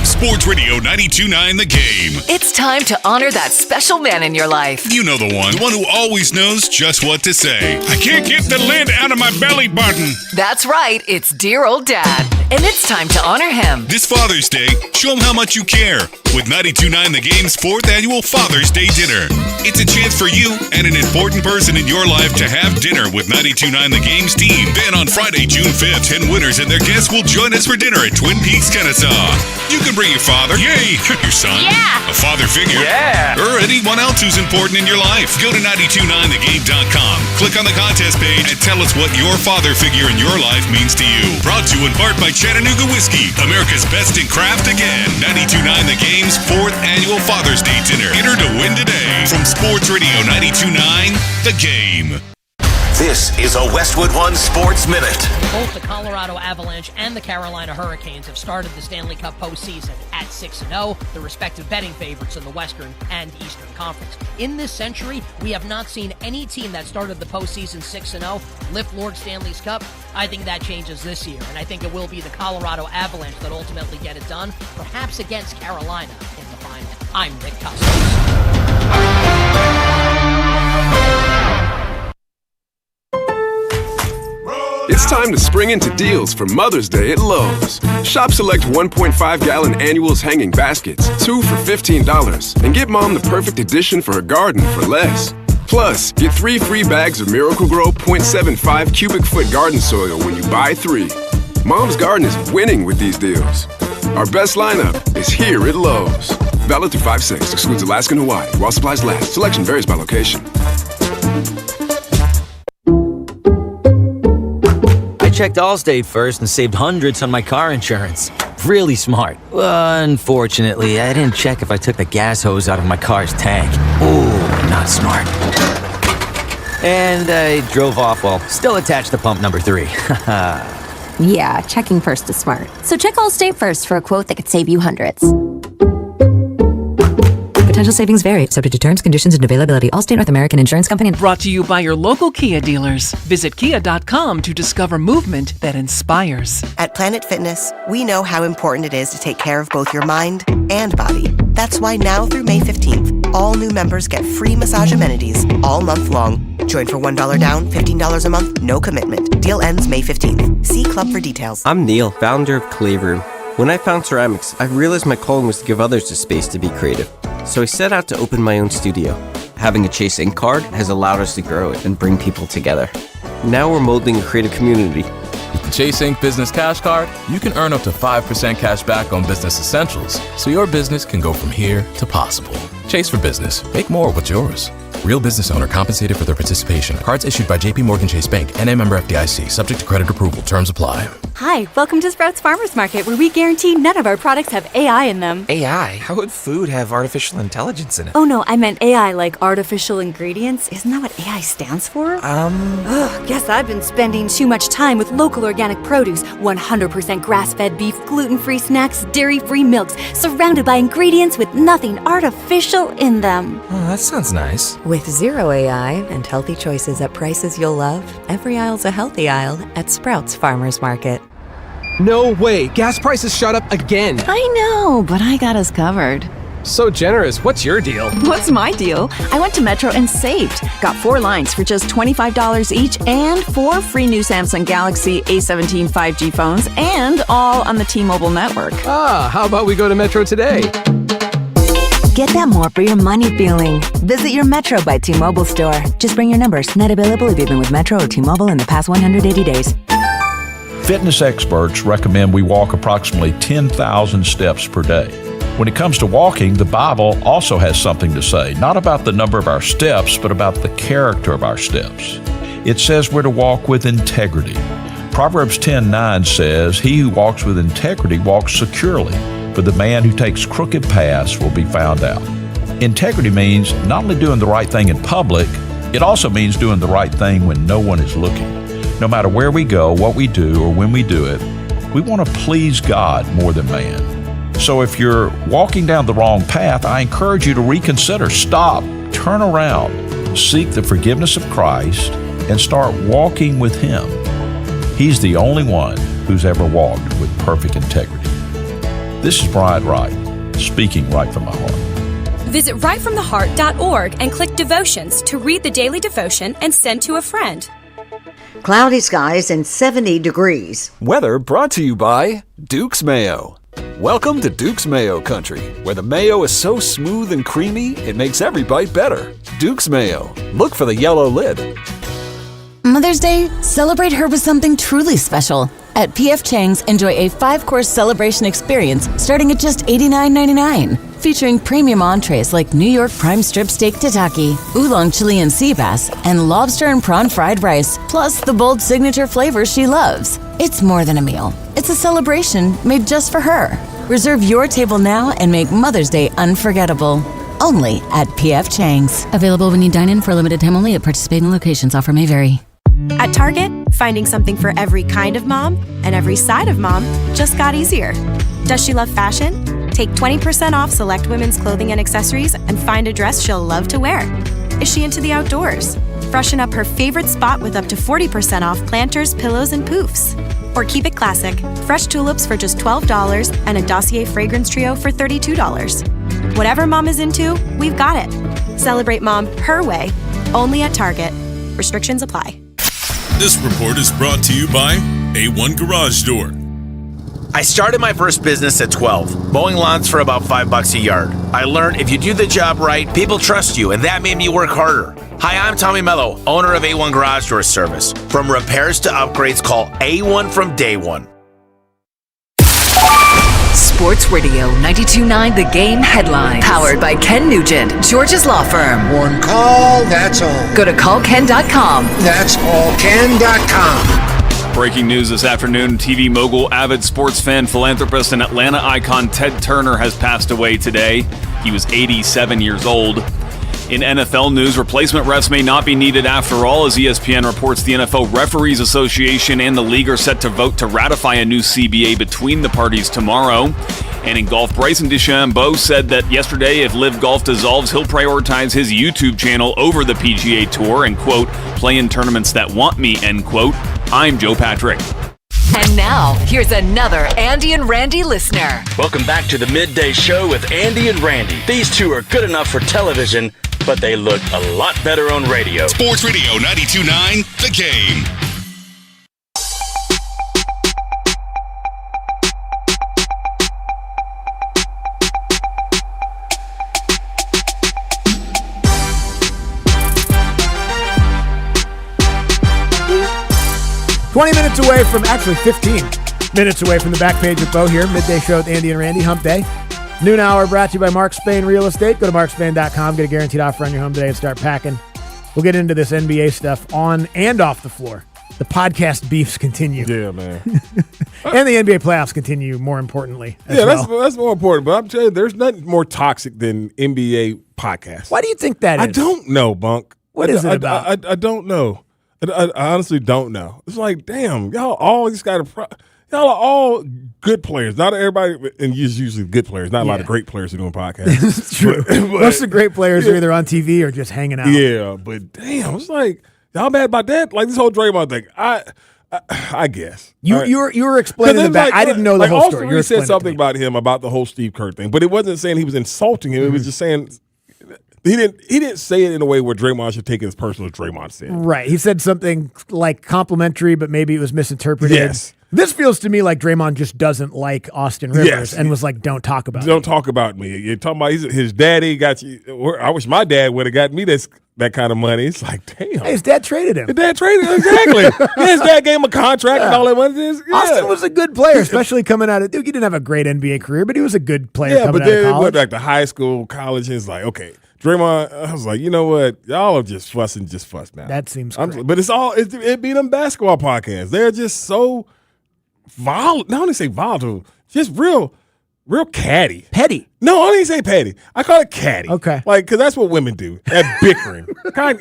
Sports Radio 92.9 The Game. It's time to honor that special man in your life. You know the one who always knows just what to say. I can't get the lid out of my belly button. That's right, it's dear old dad. And it's time to honor him. This Father's Day, show him how much you care with 92.9 The Game's 4th annual Father's Day dinner. It's a chance for you and an important person in your life to have dinner with 92.9 The Game's team. Then on Friday, June 5th, 10 winners and their guests will join us for dinner at Twin Peaks, Kennesaw. You can bring your father, yay, your son, a father figure, or anyone else who's important in your life. Go to 929thegame.com, click on the contest page, and tell us what your father figure in your life means to you. Brought to you in part by Chattanooga Whiskey, America's best in craft again. 92.9 The Game's 4th annual Father's Day dinner. Enter to win today from Sports Radio 92.9 The Game. This is a Westwood One Sports Minute. Both the Colorado Avalanche and the Carolina Hurricanes have started the Stanley Cup postseason at 6-0, the respective betting favorites in the Western and Eastern Conference. In this century, we have not seen any team that started the postseason 6-0 lift Lord Stanley's Cup. I think that changes this year, and I think it will be the Colorado Avalanche that ultimately get it done, perhaps against Carolina in the final. I'm Nick Costos. It's time to spring into deals for Mother's Day at Lowe's. Shop select 1.5-gallon annuals hanging baskets, 2 for $15, and get Mom the perfect addition for her garden for less. Plus, get 3 free bags of Miracle-Gro 0.75 cubic foot garden soil when you buy 3. Mom's garden is winning with these deals. Our best lineup is here at Lowe's. Valid through 5/6, excludes Alaska and Hawaii. While supplies last, selection varies by location. I checked Allstate first and saved hundreds on my car insurance. Really smart. Unfortunately, I didn't check if I took the gas hose out of my car's tank. Ooh, not smart. And I drove off while still attached to pump number 3. Yeah, checking first is smart. So check Allstate first for a quote that could save you hundreds. Potential savings vary, subject to terms, conditions, and availability. Allstate North American Insurance Company. Brought to you by your local Kia dealers. Visit kia.com to discover movement that inspires. At Planet Fitness, we know how important it is to take care of both your mind and body. That's why now through May 15th, all new members get free massage amenities all month long. Join for $1 down, $15 a month, no commitment. Deal ends May 15th. See Club for details. I'm Neil, founder of Clay Room. When I found ceramics, I realized my calling was to give others the space to be creative. So I set out to open my own studio. Having a Chase Ink card has allowed us to grow it and bring people together. Now we're molding a creative community. With the Chase Ink Business Cash Card, you can earn up to 5% cash back on business essentials, so your business can go from here to possible. Chase for business. Make more with yours. Real business owner compensated for their participation. Cards issued by J.P. Morgan Chase Bank, N.A. member FDIC. Subject to credit approval. Terms apply. Hi, welcome to Sprouts Farmers Market, where we guarantee none of our products have AI in them. AI? How would food have artificial intelligence in it? Oh no, I meant AI like artificial ingredients. Isn't that what AI stands for? Ugh, guess I've been spending too much time with local organic produce, 100% grass-fed beef, gluten-free snacks, dairy-free milks, surrounded by ingredients with nothing artificial in them. Oh, that sounds nice. With zero AI and healthy choices at prices you'll love, every aisle's a healthy aisle at Sprouts Farmers Market. No way! Gas prices shot up again! I know, but I got us covered. So generous. What's your deal? What's my deal? I went to Metro and saved. Got 4 lines for just $25 each and 4 free new Samsung Galaxy A17 5G phones, and all on the T-Mobile network. Ah, how about we go to Metro today? Get that more for your money feeling. Visit your Metro by T-Mobile store. Just bring your numbers. Net available if you've been with Metro or T-Mobile in the past 180 days. Fitness experts recommend we walk approximately 10,000 steps per day. When it comes to walking, the Bible also has something to say, not about the number of our steps, but about the character of our steps. It says we're to walk with integrity. Proverbs 10:9 says, "He who walks with integrity walks securely, but the man who takes crooked paths will be found out." Integrity means not only doing the right thing in public, it also means doing the right thing when no one is looking. No matter where we go, what we do, or when we do it, we want to please God more than man. So if you're walking down the wrong path, I encourage you to reconsider, stop, turn around, seek the forgiveness of Christ, and start walking with Him. He's the only one who's ever walked with perfect integrity. This is Brian Wright, speaking right from my heart. Visit rightfromtheheart.org and click Devotions to read the daily devotion and send to a friend. Cloudy skies and 70 degrees. Weather brought to you by Duke's Mayo. Welcome to Duke's Mayo Country, where the mayo is so smooth and creamy, it makes every bite better. Duke's Mayo. Look for the yellow lid. Mother's Day, celebrate her with something truly special. At P.F. Chang's, enjoy a 5-course celebration experience starting at just $89.99. Featuring premium entrees like New York prime strip steak tataki, oolong Chilean sea bass, and lobster and prawn fried rice, plus the bold signature flavors she loves. It's more than a meal. It's a celebration made just for her. Reserve your table now and make Mother's Day unforgettable. Only at P.F. Chang's. Available when you dine in for a limited time only at participating locations. Offer may vary. At Target, finding something for every kind of mom and every side of mom just got easier. Does she love fashion? Take 20% off select women's clothing and accessories and find a dress she'll love to wear. Is she into the outdoors? Freshen up her favorite spot with up to 40% off planters, pillows, and poofs. Or keep it classic, fresh tulips for just $12 and a Dossier fragrance trio for $32. Whatever mom is into, we've got it. Celebrate mom her way, only at Target. Restrictions apply. This report is brought to you by A1 Garage Door. I started my first business at 12, mowing lawns for about $5 a yard. I learned if you do the job right, people trust you, and that made me work harder. Hi, I'm Tommy Mello, owner of A1 Garage Door Service. From repairs to upgrades, call A1 from day one. Sports Radio 92.9 The Game headlines. Powered by Ken Nugent, George's law firm. One call, that's all. Go to callken.com. That's all. Ken.com. Breaking news this afternoon, TV mogul, avid sports fan, philanthropist, and Atlanta icon Ted Turner has passed away today. He was 87 years old. In NFL news, replacement refs may not be needed after all, as ESPN reports the NFL Referees Association and the league are set to vote to ratify a new CBA between the parties tomorrow. And in golf, Bryson DeChambeau said that yesterday if LIV Golf dissolves, he'll prioritize his YouTube channel over the PGA Tour and, quote, play in tournaments that want me, end quote. I'm Joe Patrick. And now, here's another Andy and Randy listener. Welcome back to the Midday Show with Andy and Randy. These two are good enough for television, but they look a lot better on radio. Sports Radio 92.9 The Game. Actually 15 minutes away from the back page of Bo here. Midday Show with Andy and Randy, Hump Day. Noon hour brought to you by Mark Spain Real Estate. Go to markspain.com, get a guaranteed offer on your home today and start packing. We'll get into this NBA stuff on and off the floor. The podcast beefs continue. Yeah, man. And the NBA playoffs continue, more importantly. That's more important. But I'm telling you, there's nothing more toxic than NBA podcasts. Why do you think that is? I don't know, Bunk. What is it about? I don't know. I honestly don't know. It's like, damn, y'all always got y'all are all good players. Not everybody, and usually good players. Not a lot of great players who are doing podcasts. It's true. But most of the great players are either on TV or just hanging out. Yeah, but damn, it's like y'all mad about that? Like this whole Draymond thing. I guess you were explaining the back. I didn't know the whole story. You said something about him about the whole Steve Kerr thing, but it wasn't saying he was insulting him. It was just saying. He didn't say it in a way where Draymond should take it as personal as Draymond said. Right. He said something like complimentary, but maybe it was misinterpreted. Yes. This feels to me like Draymond just doesn't like Austin Rivers and was like, don't talk about me. Don't talk about me. You're talking about his daddy got you. I wish my dad would have got me that kind of money. It's like, damn. Hey, his dad traded him. His dad traded him, exactly. His dad gave him a contract and all that money. Austin was a good player, especially coming out of Duke. He didn't have a great NBA career, but he was a good player coming out of college. Yeah, but then it went back to high school, college, and it's like, okay. Draymond, I was like, you know what? Y'all are just fuss now. That seems correct. But it be them basketball podcasts. They're just so volatile. Not only say volatile, just real catty. Petty. No, I don't even say petty. I call it catty. Okay. Like, because that's what women do. That bickering.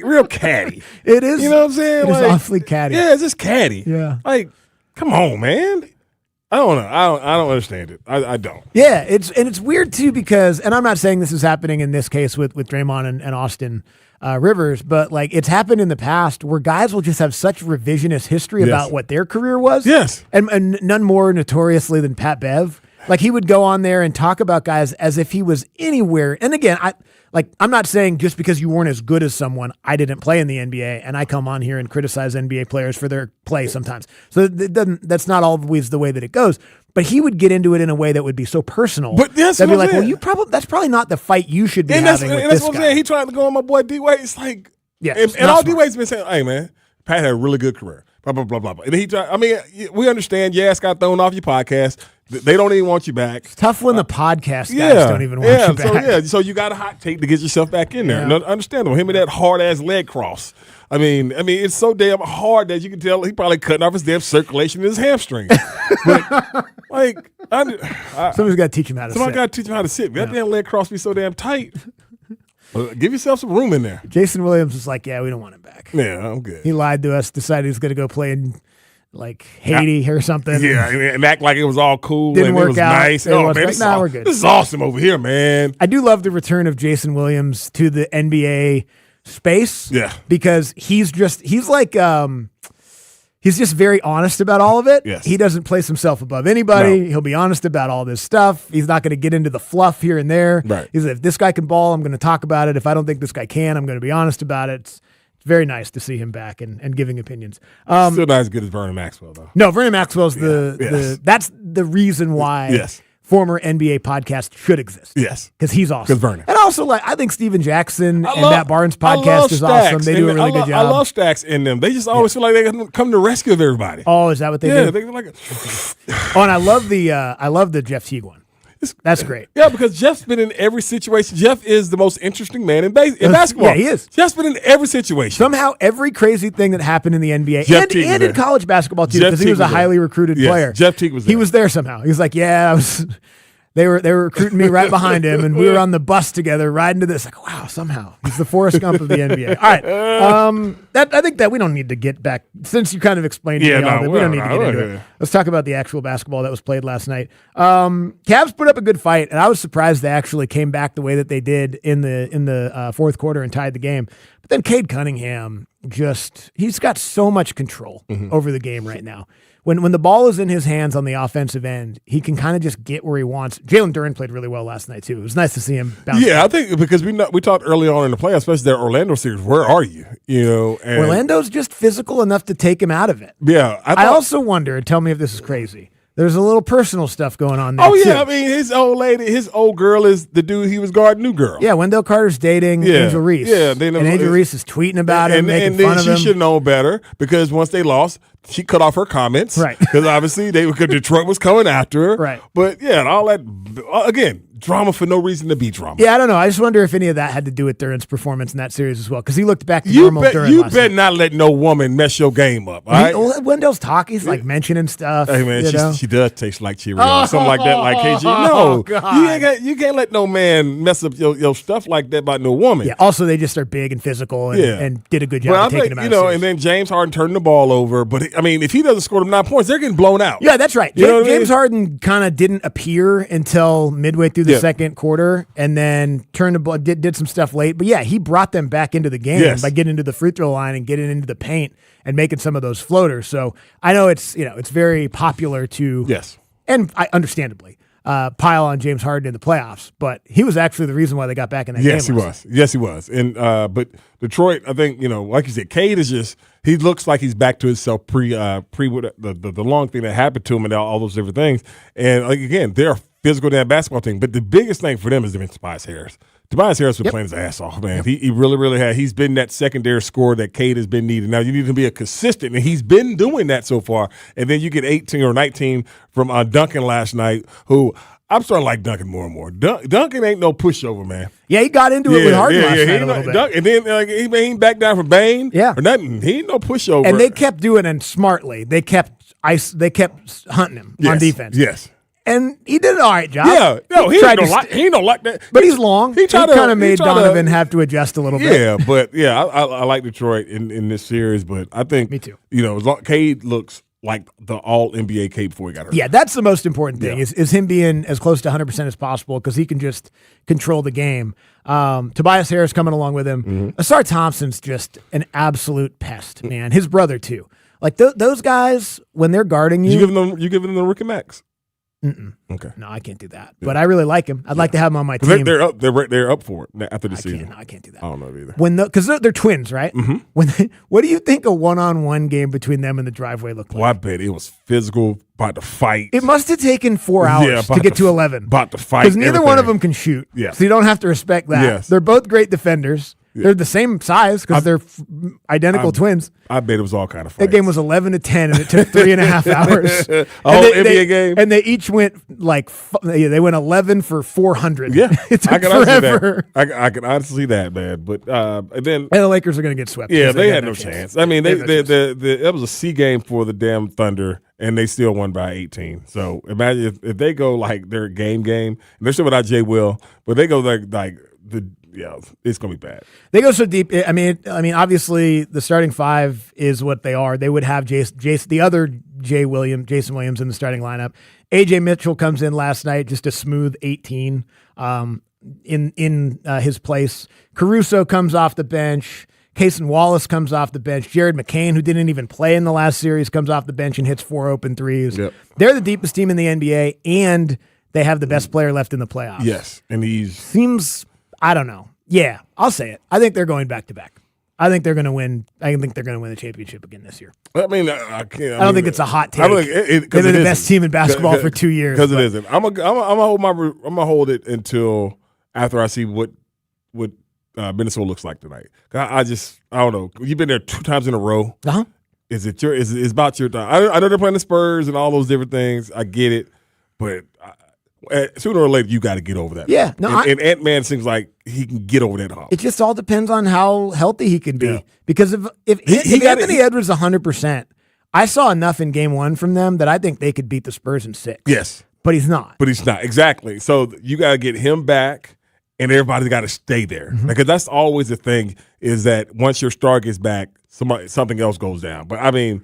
Real catty. It is. You know what I'm saying? It is awfully catty. Yeah, it's just catty. Yeah. Like, come on, man. I don't know. I don't understand it. I don't. Yeah, it's weird too because, and I'm not saying this is happening in this case with Draymond and Austin Rivers, but like it's happened in the past where guys will just have such revisionist history about what their career was. Yes, and none more notoriously than Pat Bev. Like he would go on there and talk about guys as if he was anywhere. And again, I'm not saying just because you weren't as good as someone, I didn't play in the NBA, and I come on here and criticize NBA players for their play sometimes. So that's not always the way that it goes. But he would get into it in a way that would be so personal. But that's that'd be like, well, that's probably not the fight you should be having with this guy. That's what I'm saying. He tried to go on my boy D-Wade. It's like, yeah, and all D-Wade's been saying, hey, man, Pat had a really good career. Blah, blah, blah, blah, blah. And he tried, I mean, we understand, got thrown off your podcast. They don't even want you back. It's tough when the podcast guys don't even want you back. So you got a hot take to get yourself back in there. Yeah. No, understandable. Him and that hard-ass leg cross. I mean, it's so damn hard that you can tell he probably cutting off his damn circulation in his hamstring. But, like, somebody's got to teach him how to sit. Somebody got to teach him how to sit. That damn leg cross be so damn tight. Give yourself some room in there. Jason Williams was like, yeah, we don't want him back. Yeah, I'm good. He lied to us, decided he was going to go play in like Haiti or something. Yeah, and act like it was all cool. Didn't and work it was out. nice. It Oh, was man, like, nah, we're good. This is awesome over here, man. I do love the return of Jason Williams to the NBA space. Yeah. Because he's just very honest about all of it. Yes. He doesn't place himself above anybody. No. He'll be honest about all this stuff. He's not going to get into the fluff here and there. Right. He's like, if this guy can ball, I'm going to talk about it. If I don't think this guy can, I'm going to be honest about it. It's very nice to see him back and giving opinions. Still not as good as Vernon Maxwell, though. No, Vernon Maxwell's Yes. that's the reason why Yes. former NBA podcasts should exist. Yes. Because he's awesome. 'Cause Vernon. And also, I think Steven Jackson and Matt Barnes' podcast is awesome. They do a really good job. I love Stacks in them. They just always feel like they can come to the rescue of everybody. Oh, is that what they do? Yeah, they're like, Oh, and I love the Jeff Teague one. That's great. yeah, because Jeff's been in every situation. Jeff is the most interesting man in basketball. Yeah, he is. Jeff's been in every situation. Somehow, every crazy thing that happened in the NBA Jeff and Teague was in there. college basketball too, Jeff because he Teague was a was there. highly recruited Yes, player. Jeff Teague was He there. was there somehow. He was like, yeah, I was. They were recruiting me right behind him, and we were on the bus together riding to this. Like, wow, somehow he's the Forrest Gump of the NBA. All right, I think that we don't need to get back since you kind of explained to me all that. We don't need to get into it. Let's talk about the actual basketball that was played last night. Cavs put up a good fight, and I was surprised they actually came back the way that they did in the fourth quarter and tied the game. But then Cade Cunningham he's got so much control over the game right now. When the ball is in his hands on the offensive end, he can kind of just get where he wants. Jalen Duren played really well last night too. It was nice to see him bounce Yeah, back. I think because we talked early on in the playoffs, especially their Orlando series. Where are you? And Orlando's just physical enough to take him out of it. Yeah, I also wonder, and tell me if this is crazy, there's a little personal stuff going on there. Oh yeah, too. I mean his old girl is the dude he was guarding, new girl. Yeah, Wendell Carter's dating Angel Reese. Yeah, and Angel Reese is tweeting about him, making fun of him. She should know better because once they lost, she cut off her comments. Right. Because obviously Detroit was coming after her. Right. But yeah, and all that, again, drama for no reason to be drama. Yeah, I don't know. I just wonder if any of that had to do with Duren's performance in that series as well, because he looked back to normal Duren You last better night. not let no woman mess your game up, all right? Wendell's talk, he's like mentioning stuff. Hey man, you know? she does taste like Cheerios, something like that, like KG. No, God. you can't let no man mess up your stuff like that about no woman. Yeah. Also, they just are big and physical and did a good job But I of taking think him out of series. and then James Harden turned the ball over. But if he doesn't score them 9 points, they're getting blown out. Yeah, that's right. You know what I mean? James Harden kind of didn't appear until midway through the second quarter, and then turned the ball, did some stuff late. But yeah, he brought them back into the game by getting into the free throw line and getting into the paint and making some of those floaters. So I know it's very popular to and understandably pile on James Harden in the playoffs, but he was actually the reason why they got back in that game. Yes, he was. And but Detroit, I think like you said, Cade is just he looks like he's back to himself pre the long thing that happened to him and all those different things. And again, they're a physical damn basketball team, but the biggest thing for them is Tobias Harris. Tobias Harris been playing his ass off, man. He really, really had. He's been that secondary scorer that Cade has been needing. Now you need to be a consistent, and he's been doing that so far. And then you get 18 or 19 from Duncan last night, who I'm starting to like Duncan more and more. Duncan ain't no pushover, man. Yeah, he got into it with Harden last night a little bit. And then he ain't back down from Bane or nothing. He ain't no pushover. And they kept doing it smartly. They kept hunting him on defense. Yes. And he did an all right job. Yeah, no, he don't like that. But he's long. He kind of made Donovan have to adjust a little bit. Yeah, but I like Detroit in this series. But I think me too. Cade looks like the all NBA Cade before he got hurt. Yeah, that's the most important thing is him being as close to 100% as possible because he can just control the game. Tobias Harris coming along with him. Asar Thompson's just an absolute pest, man. His brother too. Like those guys when they're guarding you, you giving them the rookie max. Mm-mm. Okay. No, I can't do that. But I really like him. I'd like to have him on my team. They're up for it after the season. I can't do that. I don't know either. Because they're twins, right? Mm-hmm. What do you think a one-on-one game between them and the driveway looked like? Well, I bet it was physical, about to fight. It must have taken 4 hours to get to 11. About to fight. Because neither one of them can shoot. Yeah. So you don't have to respect that. Yes. They're both great defenders. Yeah. They're the same size because they're identical twins. I bet it was all kind of fights. That game was 11-10, and it took 3.5 hours. NBA game, and they each went they went 11 for 400. Yeah, it took I can forever. I can honestly see that, man. But and the Lakers are going to get swept. Yeah, they had no chance. I mean, it was a C game for the damn Thunder, and they still won by 18. So imagine if they go like their game, and they're still without Jay Will, but they go like it's going to be bad. They go so deep. I mean, obviously the starting five is what they are. They would have the other Jason Williams in the starting lineup. AJ Mitchell comes in last night, just a smooth 18 in his place. Caruso comes off the bench. Cason Wallace comes off the bench. Jared McCain, who didn't even play in the last series, comes off the bench and hits 4 open threes. Yep. They're the deepest team in the NBA, and they have the best player left in the playoffs. Yes, and seems, I don't know. Yeah, I'll say it. I think they're going back to back. I think they're going to win. I think they're going to win the championship again this year. I mean, I can't. I don't think it's a hot take. I don't think they're the best team in basketball for 2 years. Because it isn't. I'm gonna hold it until after I see what Minnesota looks like tonight. I don't know. You've been there 2 times in a row. Uh-huh. Is it's about your time? I know they're playing the Spurs and all those different things. I get it, but sooner or later you got to get over that. Yeah, and Ant-Man seems like he can get over that hump. It just all depends on how healthy he can be. Yeah. Because if Anthony Edwards 100%, I saw enough in Game 1 from them that I think they could beat the Spurs in 6. Yes, but he's not. Exactly. So you got to get him back. And everybody's got to stay there. Mm-hmm. Because that's always the thing, is that once your star gets back, something else goes down. But, I mean,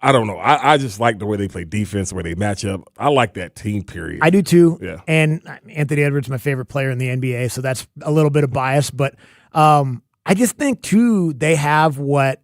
I don't know. I just like the way they play defense, the way they match up. I like that team, period. I do, too. Yeah. And Anthony Edwards is my favorite player in the NBA, so that's a little bit of bias. But I just think, too, they have what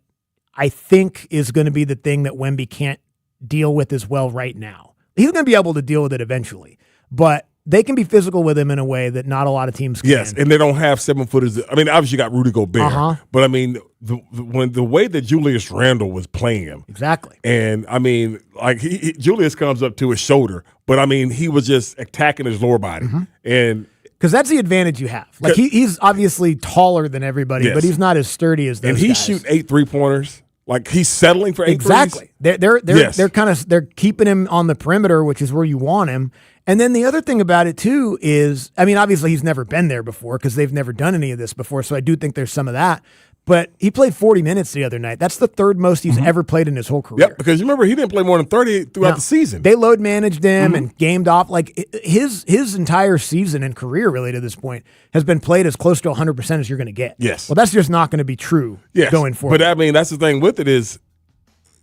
I think is going to be the thing that Wemby can't deal with as well right now. He's going to be able to deal with it eventually. But they can be physical with him in a way that not a lot of teams can. Yes, and they don't have 7-footers. I mean, obviously you got Rudy Gobert, but I mean, the way that Julius Randle was playing him, exactly. And I mean, like Julius comes up to his shoulder, but I mean, he was just attacking his lower body, and because that's the advantage you have. Like he's obviously taller than everybody, but he's not as sturdy as those. And he guys. shoot 8 3-pointers. Like he's settling for 8 exactly. threes. They're keeping him on the perimeter, which is where you want him. And then the other thing about it too is, I mean, obviously he's never been there before because they've never done any of this before. So I do think there's some of that. But he played 40 minutes the other night. That's the third most he's ever played in his whole career. Yep, because you remember he didn't play more than 30 throughout the season. They load managed him and gamed off. Like his entire season and career really to this point has been played as close to 100% as you're going to get. Yes. Well, that's just not going to be true going forward. But I mean, that's the thing with it is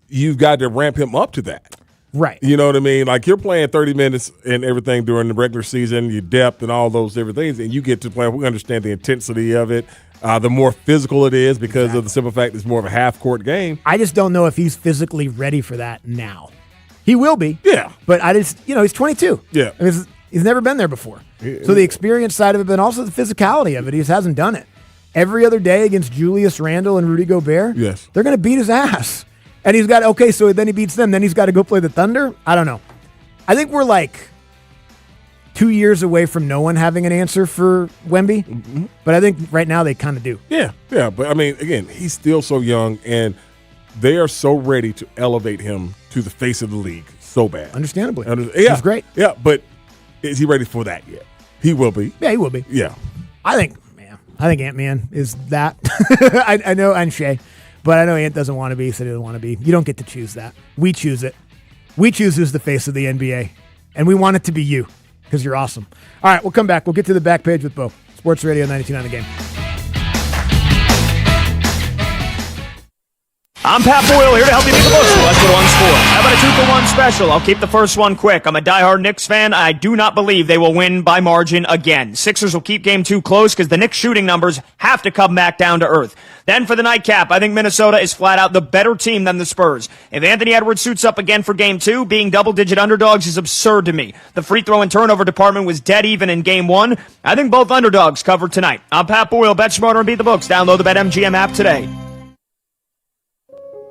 you've got to ramp him up to that. Right. You know what I mean? Like you're playing 30 minutes and everything during the regular season, your depth and all those different things, and you get to play. We understand the intensity of it. The more physical it is because of the simple fact it's more of a half-court game. I just don't know if he's physically ready for that now. He will be. Yeah. But he's 22. Yeah. I mean, he's never been there before. So the experience side of it, but also the physicality of it, he just hasn't done it. Every other day against Julius Randle and Rudy Gobert, they're going to beat his ass. And he's got, so then he beats them. Then he's got to go play the Thunder? I don't know. I think we're like 2 years away from no one having an answer for Wemby. But I think right now they kind of do. Yeah. But, I mean, again, he's still so young, and they are so ready to elevate him to the face of the league so bad. Understandably. He's great. Yeah, but is he ready for that yet? He will be. Yeah, he will be. Yeah. I think Ant-Man is that. I know, and Shea. But I know Ant doesn't want to be, so he doesn't want to be. You don't get to choose that. We choose it. We choose who's the face of the NBA. And we want it to be you, because you're awesome. All right, we'll come back. We'll get to the back page with Bo. Sports Radio 92.9 The Game. I'm Pat Boyle, here to help you make the most of West One's score. How about a 2-for-1 special? I'll keep the first one quick. I'm a diehard Knicks fan. I do not believe they will win by margin again. Sixers will keep game 2 close because the Knicks shooting numbers have to come back down to earth. Then for the nightcap, I think Minnesota is flat out the better team than the Spurs. If Anthony Edwards suits up again for game 2, being double-digit underdogs is absurd to me. The free throw and turnover department was dead even in game 1. I think both underdogs covered tonight. I'm Pat Boyle. Bet smarter and beat the books. Download the BetMGM app today.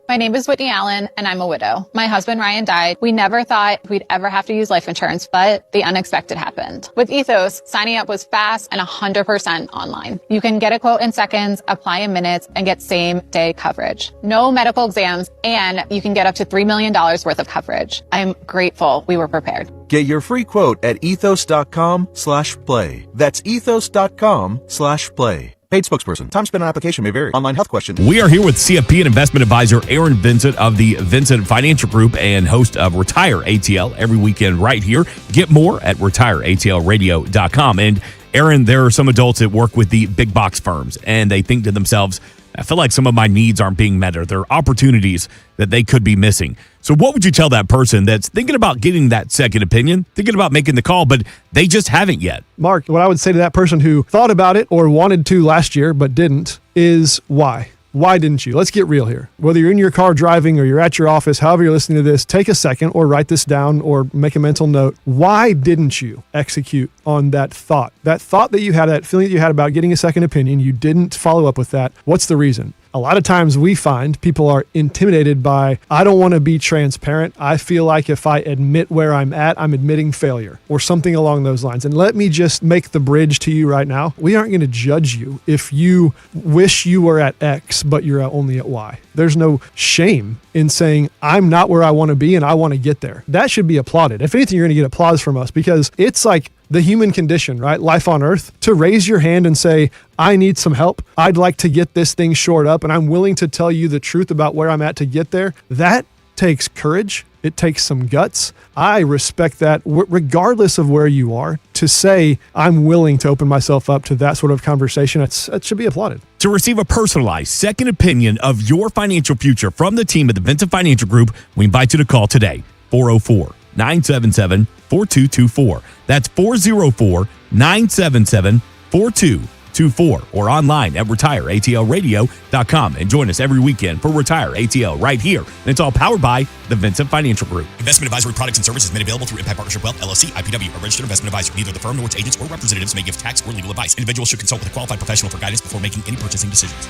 My name is Whitney Allen, and I'm a widow. My husband, Ryan, died. We never thought we'd ever have to use life insurance, but the unexpected happened. With Ethos, signing up was fast and 100% online. You can get a quote in seconds, apply in minutes, and get same-day coverage. No medical exams, and you can get up to $3 million worth of coverage. I'm grateful we were prepared. Get your free quote at ethos.com/play. That's ethos.com/play. Paid spokesperson. Time spent on application may vary. Online health questions. We are here with CFP and investment advisor Aaron Vincent of the Vincent Financial Group and host of Retire ATL every weekend right here. Get more at retireatlradio.com. And Aaron, there are some adults that work with the big box firms, and they think to themselves, I feel like some of my needs aren't being met, or there are opportunities that they could be missing. So what would you tell that person that's thinking about getting that second opinion, thinking about making the call, but they just haven't yet? Mark, what I would say to that person who thought about it or wanted to last year but didn't is why? Why didn't you? Let's get real here. Whether you're in your car driving or you're at your office, however you're listening to this, take a second or write this down or make a mental note. Why didn't you execute on that thought? That thought that you had, that feeling that you had about getting a second opinion, you didn't follow up with that. What's the reason? A lot of times we find people are intimidated by, I don't want to be transparent. I feel like if I admit where I'm at, I'm admitting failure or something along those lines. And let me just make the bridge to you right now. We aren't going to judge you if you wish you were at X, but you're only at Y. There's no shame in saying, I'm not where I want to be and I want to get there. That should be applauded. If anything, you're going to get applause from us because it's like the human condition, right? Life on earth, to raise your hand and say, I need some help. I'd like to get this thing shored up and I'm willing to tell you the truth about where I'm at to get there. That takes courage. It takes some guts. I respect that regardless of where you are, to say I'm willing to open myself up to that sort of conversation. That should be applauded. To receive a personalized second opinion of your financial future from the team at the Vincent Financial Group, we invite you to call today, 404-977-4224. That's 404-977-4224 or online at retireatlradio.com and join us every weekend for Retire ATL right here. And it's all powered by the Vincent Financial Group. Investment advisory products and services made available through Impact Partnership Wealth, LLC, IPW, a registered investment advisor. Neither the firm nor its agents or representatives may give tax or legal advice. Individuals should consult with a qualified professional for guidance before making any purchasing decisions.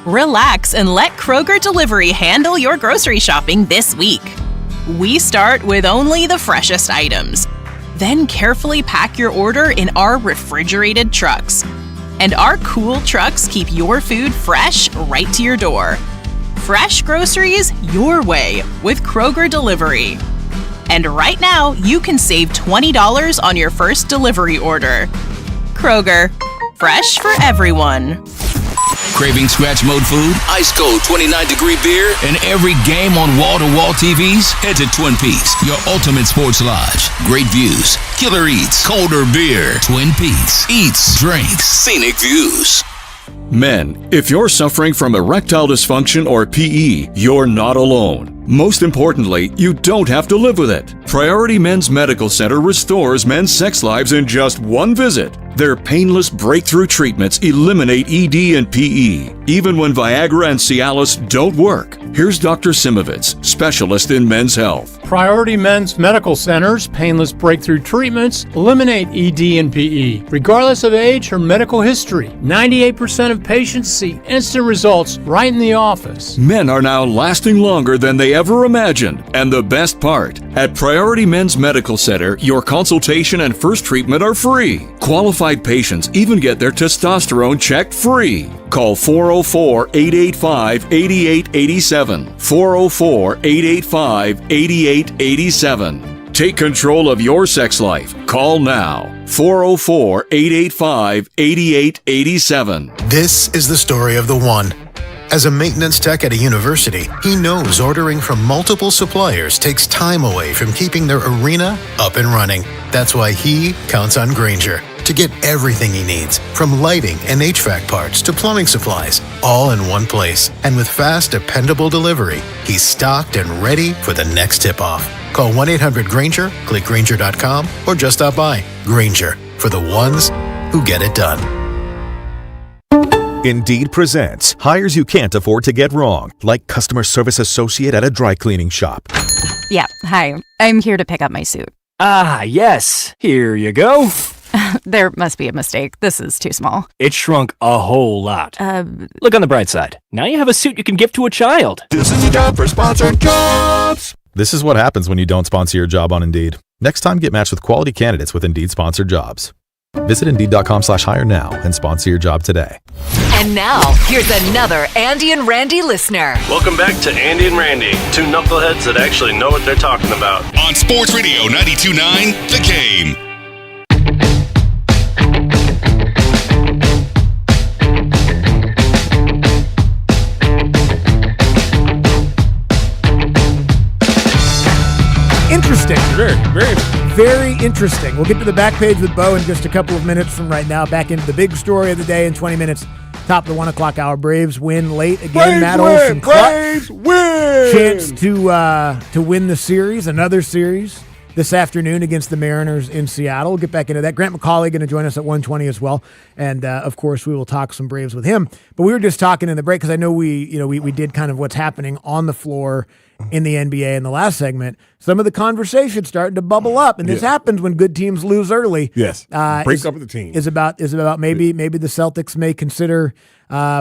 Relax and let Kroger Delivery handle your grocery shopping this week. We start with only the freshest items. Then carefully pack your order in our refrigerated trucks. And our cool trucks keep your food fresh right to your door. Fresh groceries your way with Kroger Delivery. And right now, you can save $20 on your first delivery order. Kroger, fresh for everyone. Craving scratch mode food, ice cold 29-degree beer, and every game on wall-to-wall TVs? Head to Twin Peaks, your ultimate sports lodge. Great views, killer eats, colder beer. Twin Peaks, eats, drinks, scenic views. Men, if you're suffering from erectile dysfunction or PE, you're not alone. Most importantly, you don't have to live with it. Priority Men's Medical Center restores men's sex lives in just one visit. Their painless breakthrough treatments eliminate ED and PE, even when Viagra and Cialis don't work. Here's Dr. Simovitz, specialist in men's health. Priority Men's Medical Center's painless breakthrough treatments eliminate ED and PE, regardless of age or medical history. 98% of patients see instant results right in the office. Men are now lasting longer than they ever imagined. And the best part, at Priority Men's Medical Center, your consultation and first treatment are free. Qualified patients even get their testosterone checked free. Call 404-885-8887. 404-885-8887. Take control of your sex life. Call now. 404-885-8887. This is the story of the one. As a maintenance tech at a university, he knows ordering from multiple suppliers takes time away from keeping their arena up and running. That's why he counts on Grainger to get everything he needs, from lighting and HVAC parts to plumbing supplies, all in one place. And with fast, dependable delivery, he's stocked and ready for the next tip-off. Call 1-800-GRAINGER, click Grainger.com, or just stop by. Grainger, for the ones who get it done. Indeed presents hires you can't afford to get wrong, like customer service associate at a dry cleaning shop. Yeah, hi. I'm here to pick up my suit. Ah, yes. Here you go. There must be a mistake. This is too small. It shrunk a whole lot. Look on the bright side. Now you have a suit you can give to a child. This is a job for sponsored jobs. This is what happens when you don't sponsor your job on Indeed. Next time, get matched with quality candidates with Indeed sponsored jobs. Visit Indeed.com/hire now and sponsor your job today. And now, here's another Andy and Randy listener. Welcome back to Andy and Randy, two knuckleheads that actually know what they're talking about. On Sports Radio 92.9, The Game. Interesting. Very, very. Very interesting. We'll get to the back page with Bo in just a couple of minutes from right now. Back into the big story of the day in 20 minutes. Top of the 1 o'clock hour. Braves win late again. Braves Matt win. Olson Braves win. Chance to win the series, another series this afternoon against the Mariners in Seattle. We'll get back into that. Grant McCauley going to join us at 1:20 as well, and of course we will talk some Braves with him. But we were just talking in the break because I know we did kind of what's happening on the floor in the NBA in the last segment. Some of the conversation starting to bubble up, and this happens when good teams lose early. Yes, break up the team is about maybe the Celtics may consider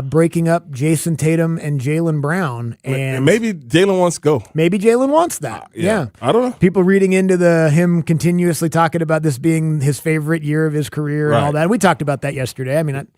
breaking up Jason Tatum and Jaylen Brown, and maybe Jaylen wants to go. Maybe Jaylen wants that. Yeah, I don't know. People reading into him continuously talking about this being his favorite year of his career and all that. We talked about that yesterday. I mean,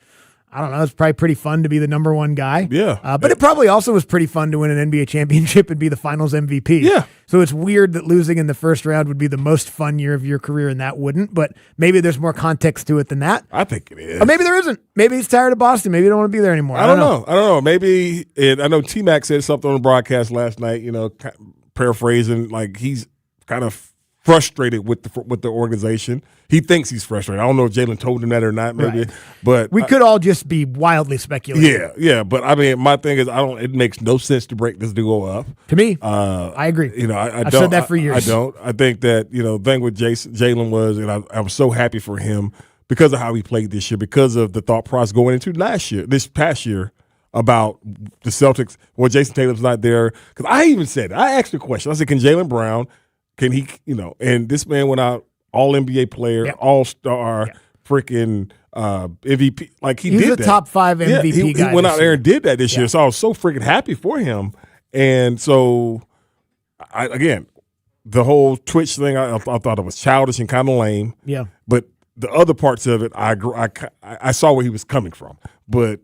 I don't know. It's probably pretty fun to be the number one guy. Yeah. But it probably also was pretty fun to win an NBA championship and be the finals MVP. Yeah. So it's weird that losing in the first round would be the most fun year of your career and that wouldn't. But maybe there's more context to it than that. I think it is. Or maybe there isn't. Maybe he's tired of Boston. Maybe he don't want to be there anymore. I don't know. Maybe I know T-Mac said something on the broadcast last night, paraphrasing, like he's kind of frustrated with the organization. He thinks he's frustrated. I don't know if Jaylen told him that or not, maybe. Right. But we could all just be wildly speculating. Yeah. But I mean, my thing is, it makes no sense to break this duo up. To me, I agree. I've said that for years. I don't. I think that the thing with Jaylen was, and I was so happy for him because of how he played this year, because of the thought process going into this past year about the Celtics. Well, Jason Tatum's not there, because I even said it. I asked the question. I said, can Jaylen Brown? Can he, and this man went out all NBA player, all-star, freaking MVP. Like he He's did a that. top 5 MVP guy. He went out there and did that this year. So I was so freaking happy for him. And so, again, the whole Twitch thing, I thought it was childish and kind of lame. Yeah. But the other parts of it, I saw where he was coming from. But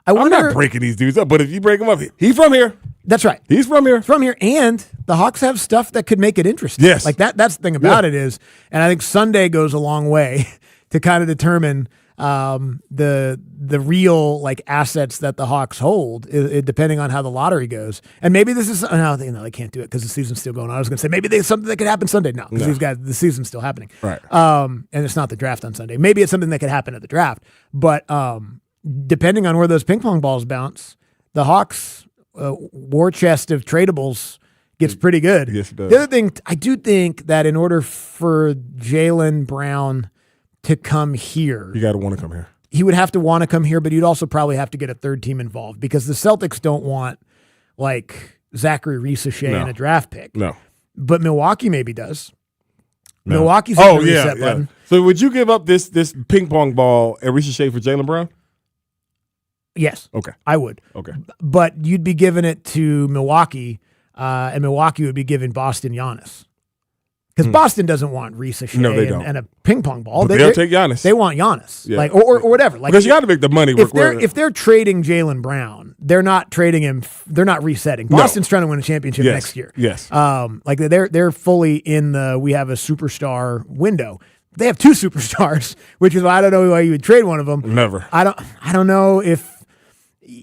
I'm not breaking these dudes up. But if you break them up, he's from here. That's right. He's from here. From here. And the Hawks have stuff that could make it interesting. Yes. Like that's the thing about it is, and I think Sunday goes a long way to kind of determine the real assets that the Hawks hold, depending on how the lottery goes. And maybe this is they can't do it because the season's still going on. I was going to say maybe there's something that could happen Sunday. No, because these guys, the season's still happening. Right. And it's not the draft on Sunday. Maybe it's something that could happen at the draft, but depending on where those ping pong balls bounce, the Hawks war chest of tradables gets pretty good. Yes, it does. The other thing, I do think that in order for Jaylen Brown to come here, You got to want to come here. he would have to want to come here, but you'd also probably have to get a third team involved because the Celtics don't want Zachary Risacher in a draft pick. No. But Milwaukee maybe does. No. Milwaukee's in the reset button. So would you give up this ping pong ball at Risacher for Jaylen Brown? Yes. Okay. I would. Okay. But you'd be giving it to Milwaukee, and Milwaukee would be giving Boston Giannis. Because Boston doesn't want Risacher and a ping pong ball. But they'll take Giannis. They want Giannis. Yeah. Or whatever. Because you got to make the money work. If they're trading Jaylen Brown, they're not trading him. They're not resetting. Boston's trying to win a championship next year. Yes. They're fully in the we have a superstar window. They have two superstars, which is why I don't know why you would trade one of them. Never. I don't know if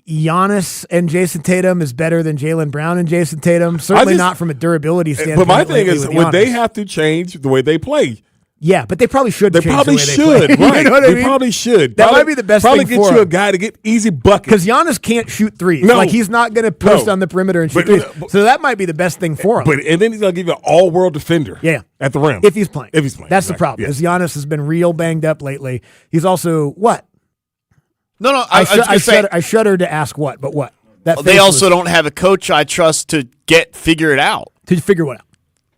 Giannis and Jason Tatum is better than Jaylen Brown and Jason Tatum. Certainly not from a durability standpoint. But my thing is, would they Giannis. have to change the way they play? Yeah, but they probably should. They change probably the way should. They play. Right. You know what I They mean? probably should. That might be the best probably thing get for you a him. guy to get easy buckets. Because Giannis can't shoot threes. No. Like he's not going to post on the perimeter and shoot threes. So that might be the best thing for him. And then he's going to give you an all-world defender. Yeah. At the rim. If he's playing. That's That's the problem. Because Giannis has been real banged up lately. He's also what? No. I shudder to ask what, but what? They also don't have a coach I trust to figure it out. To figure what out?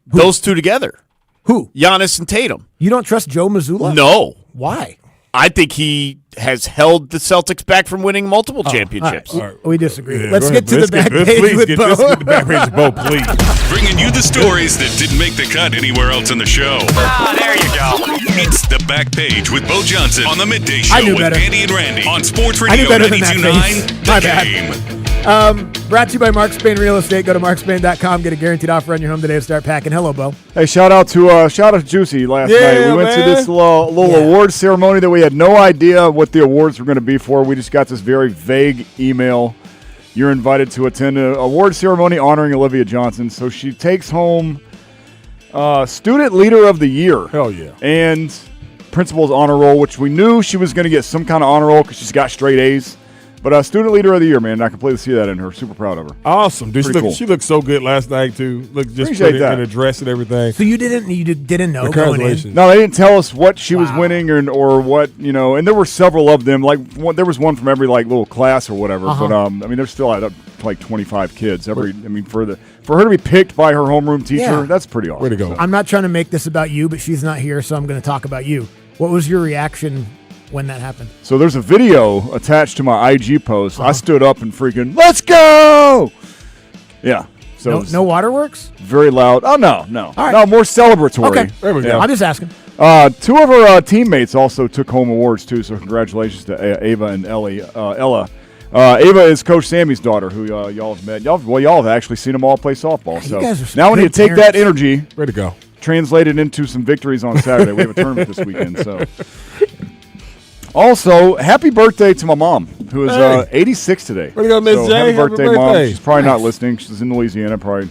Those two together. Who? Giannis and Tatum. You don't trust Joe Mazzulla? No. Why? I think he has held the Celtics back from winning multiple championships. All right. We disagree. Yeah, Let's go get to ahead. the back Let's page with Bo. Let's get to the back page with Bo, please. Bringing you the stories that didn't make the cut anywhere else in the show. There you go. It's the back page with Bo Johnson on the Midday Show I knew with better. Andy and Randy on Sports I knew Radio better than that 92.9 face. My bad. Game. Brought to you by Mark Spain Real Estate. Go to markspain.com. Get a guaranteed offer on your home today and start packing. Hello, Bo. Hey, shout out to Juicy last night. We went to this little award ceremony that we had no idea what the awards were going to be for. We just got this very vague email. You're invited to attend an award ceremony honoring Olivia Johnson. So she takes home Student Leader of the Year. Hell yeah. And Principal's Honor Roll, which we knew she was going to get some kind of honor roll because she's got straight A's. But Student Leader of the Year, man, I completely see that in her. Super proud of her. Awesome, dude. Pretty cool. She looked so good last night too. Looked just Appreciate pretty that. in her dress and everything. So you didn't know going in? Congratulations. No, they didn't tell us what she was winning or what, and there were several of them. There was one from every little class or whatever. Uh-huh. But there's still like 25 kids. For her to be picked by her homeroom teacher, Yeah. that's pretty awesome. Way to go. I'm not trying to make this about you, but she's not here, so I'm going to talk about you. What was your reaction when that happened? So there's a video attached to my IG post. I stood up and freaking, let's go! Yeah. So No waterworks? very loud. Oh, no. All right. No, more celebratory. Okay. There we go. I'm just asking. Two of her teammates also took home awards, too, so congratulations to Ava and Ella. Ava is Coach Sammy's daughter, who y'all have met. Y'all have actually seen them all play softball. So guys are now we need good to take that parents. energy, Way to go. translate it into some victories on Saturday. We have a tournament this weekend. So, also, happy birthday to my mom, who is 86 today. Way to go, Miss J. Happy birthday, Mom. birthday. She's probably not listening. She's in Louisiana, probably,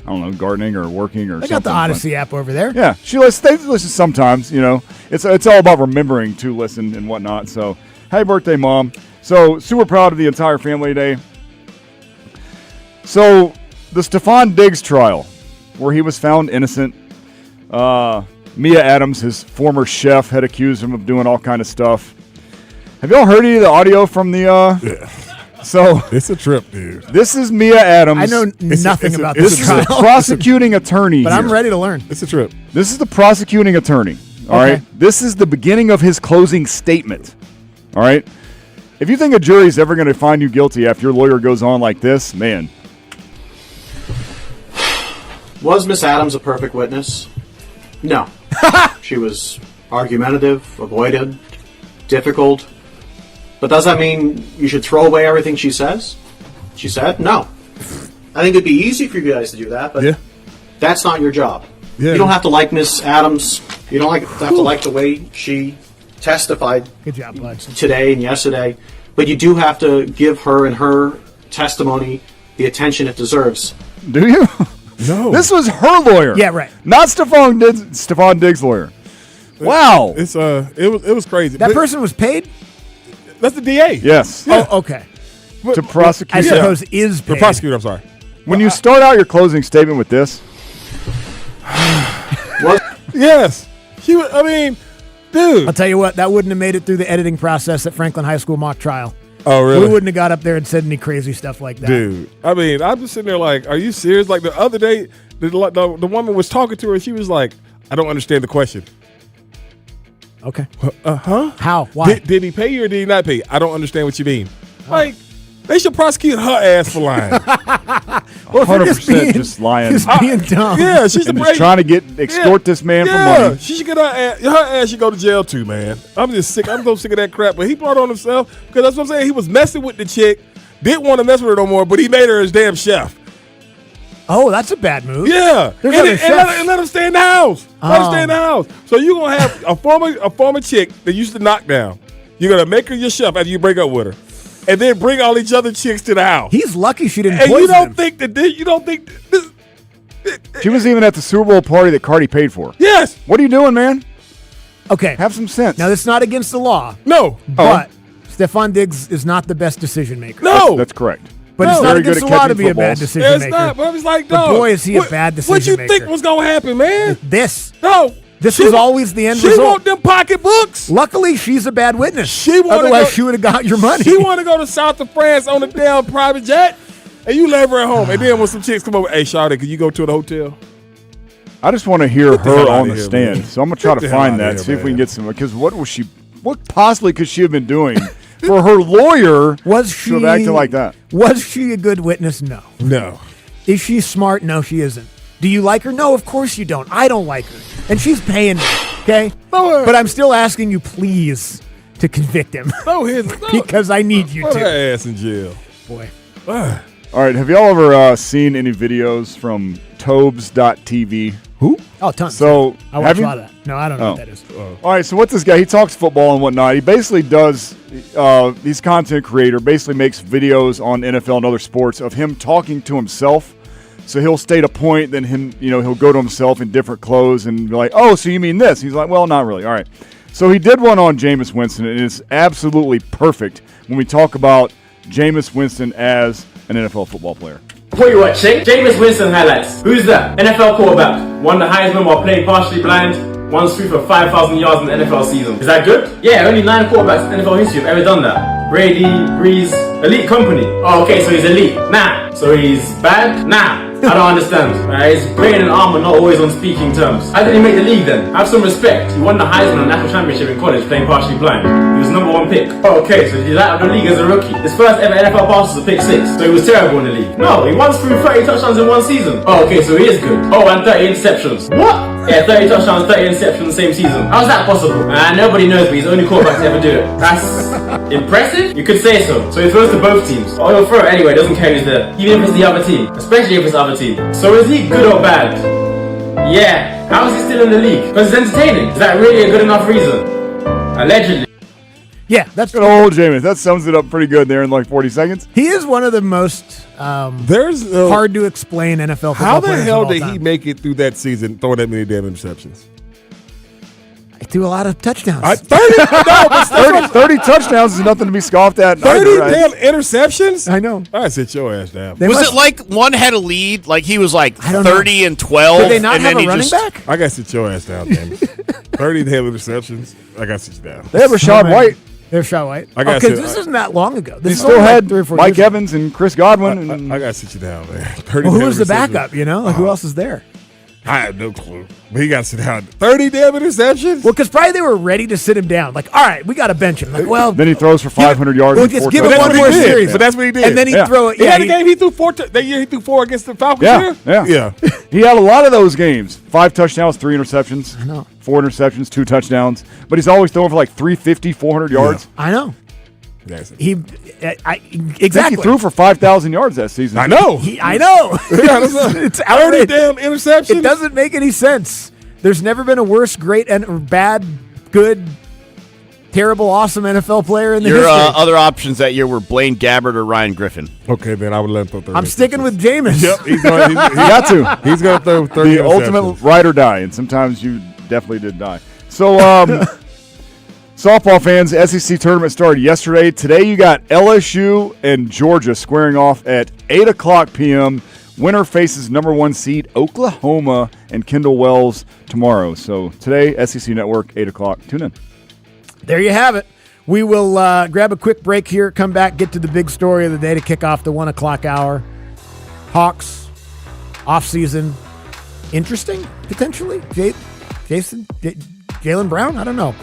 I don't know, gardening or working or I something. got the Odyssey app over there. Yeah, they listen sometimes. It's all about remembering to listen and whatnot. So, happy birthday, Mom. So, super proud of the entire family today. So, the Stephon Diggs trial, where he was found innocent. Mia Adams, his former chef, had accused him of doing all kind of stuff. Have y'all heard any of the audio from the? So it's a trip, dude. This is Mia Adams. I know nothing about this this is trial. the prosecuting attorney. But here. I'm ready to learn. It's a trip. This is the prosecuting attorney. All Okay. right. This is the beginning of his closing statement. All right. If you think a jury's ever going to find you guilty after your lawyer goes on like this, man. Was Miss Adams a perfect witness? No. She was argumentative, avoided, difficult. But does that mean you should throw away everything she says? She said? No. I think it'd be easy for you guys to do that, but that's not your job. Yeah. You don't have to like Miss Adams. You don't have to like the way she testified Good job, bud. today and yesterday, but you do have to give her and her testimony the attention it deserves. Do you? No. This was her lawyer. Yeah, right. Not Stephon Diggs' lawyer. Wow. It's it was crazy. That But person was paid? that's the DA. Yes. Oh, okay. To prosecute. I suppose is The paid. prosecutor, I'm sorry. When you start out your closing statement with this, Yes. Dude. I'll tell you what, that wouldn't have made it through the editing process at Franklin High School mock trial. Oh, really? We wouldn't have got up there and said any crazy stuff like that. Dude, I'm just sitting there like, are you serious? Like the other day, the woman was talking to her and she was like, I don't understand the question. Okay. Huh? How? Why? Did he pay you or did he not pay you? I don't understand what you mean. Like, they should prosecute her ass for lying. Well, if you're just 100% just lying. Just being dumb. Yeah, she's and the just trying to extort this man for money. She should get her ass should go to jail too, man. I'm just sick. I'm so sick of that crap. But he brought it on himself because that's what I'm saying. He was messing with the chick, didn't want to mess with her no more, but he made her his damn chef. Oh, that's a bad move. Yeah, There's and, other and chefs. let him stay in the house. Let him stay in the house. So you're gonna have a former chick that used to knock down. You're gonna make her your chef after you break up with her, and then bring all these other chicks to the house. He's lucky she didn't And poison you don't him. think that this, you don't think this? She was even at the Super Bowl party that Cardi paid for. Yes. What are you doing, man? Okay. Have some sense. Now, that's not against the law, No. but Stephon Diggs is not the best decision maker. No. That's correct. But it's No. not Very good against at the law to catching be a bad footballs. decision It's maker. not. But it's like, But dog, boy, is he a bad decision What you maker. think was gonna happen, man? This. No. This She was wa- always the end She result. want them pocketbooks. Luckily, she's a bad witness. She wanna Otherwise, go- she would have got your money. She want to go to south of France on a damn private jet, and you leave her at home. And then when some chicks come over, hey, Shawty, can you go to the hotel? I just want to hear Get the her hell on outta the here, stand. man. So I'm going to try Get to the hell find outta that, here, see if we can man. get some. Because what possibly could she have been doing for her lawyer Was she to have acted like that? Was she a good witness? No. No. Is she smart? No, she isn't. Do you like her? No, of course you don't. I don't like her. And she's paying me, okay? But I'm still asking you, please, to convict him. Because I need you Put to. her ass in jail. Boy. All right. Have y'all ever seen any videos from Tobes.tv? Who? Oh, tons. So I watch have a you? lot of that. No, I don't know Oh. what that is. All right, so what's this guy? He talks football and whatnot. He basically does, he's a content creator, basically makes videos on NFL and other sports of him talking to himself. So he'll state a point, then he'll go to himself in different clothes and be like, oh, so you mean this? He's like, well, not really. All right. So he did one on Jameis Winston, and it's absolutely perfect when we talk about Jameis Winston as an NFL football player. Tell you what, Shane, Jameis Winston highlights. Who's that? NFL quarterback. Won the Heisman while playing partially blind. Once threw for 5,000 yards in the NFL season. Is that good? Yeah, only 9 quarterbacks in NFL history have ever done that. Brady, Breeze, elite company. Oh, okay, so he's elite. Nah. So he's bad? Nah. I don't understand. His brain and arm are not always on speaking terms. How did he make the league then? Have some respect. He won the Heisman and National Championship in college playing partially blind. He was #1 pick. Oh, okay, so he's out of the league as a rookie. His first ever NFL pass was a pick 6, so he was terrible in the league. No, he once threw 30 touchdowns in one season. Oh, okay, so he is good. Oh, and 30 interceptions. What? Yeah, 30 touchdowns, 30 interceptions in the same season. How's that possible? Nobody knows, but he's the only quarterback to ever do it. That's impressive? You could say so. So he throws to both teams. Oh, he'll throw it anyway, doesn't care who's there. Even if it's the other team. Especially if it's the other team. So is he good or bad? Yeah. How is he still in the league? Because it's entertaining. Is that really a good enough reason? Allegedly. Yeah, that's good old Jameis. That sums it up pretty good there in like 40 seconds. He is one of the most hard to explain NFL football How the players hell of all did time. he make it through that season throwing that many damn interceptions? He threw a lot of touchdowns. 30 touchdowns is nothing to be scoffed at. 30 damn interceptions? I know. I sit your ass down. Was it like one had a lead? Like he was like don't know. 30 and 12? Did they not and have then a he running back? I got to sit your ass down, damn it. 30 damn interceptions. I got to sit you down. They have Rashad White. They're Rashad White. I got Because this isn't that long ago. This He is still only like had 3 or 4 Mike years Evans and Chris Godwin. I got to sit you down, man. 30 Well, damn who's the interceptions. backup, Like, who else is there? I have no clue. But he got to sit down. 30 damn interceptions? Well, because probably they were ready to sit him down. Like, all right, we got to bench him. Like, well, Then he throws for 500 yards. Well, and just 4 give him touchdowns. one more He did, series. But that's what he did. And then he'd throw it. He Yeah, had a game he threw 4 that year he threw 4 against the Falcons. Yeah. He had a lot of those games. 5 touchdowns, 3 interceptions. I know. 4 interceptions, 2 touchdowns. But he's always throwing for like 350, 400 yards. I know. He, I think exactly. he threw for 5,000 yards that season. I know. I know. It's 30 outrageous. damn interceptions. It doesn't make any sense. There's never been a worse, great, and bad, good, terrible, awesome NFL player in the Your history. other options that year were Blaine Gabbert or Ryan Griffin. Okay, then I would let him throw 30. I'm sticking with Jameis. Yep, he got to. He's going to throw 30 The ultimate interceptions. ride or die, and sometimes you definitely did die. So, softball fans, SEC tournament started yesterday. Today you got LSU and Georgia squaring off at 8 o'clock p.m. Winner faces #1 seed Oklahoma and Kendall Wells tomorrow. So today, SEC Network, 8 o'clock. Tune in. There you have it. We will grab a quick break here, come back, get to the big story of the day to kick off the 1 o'clock hour. Hawks, offseason, interesting, potentially. Jaylen Brown? I don't know.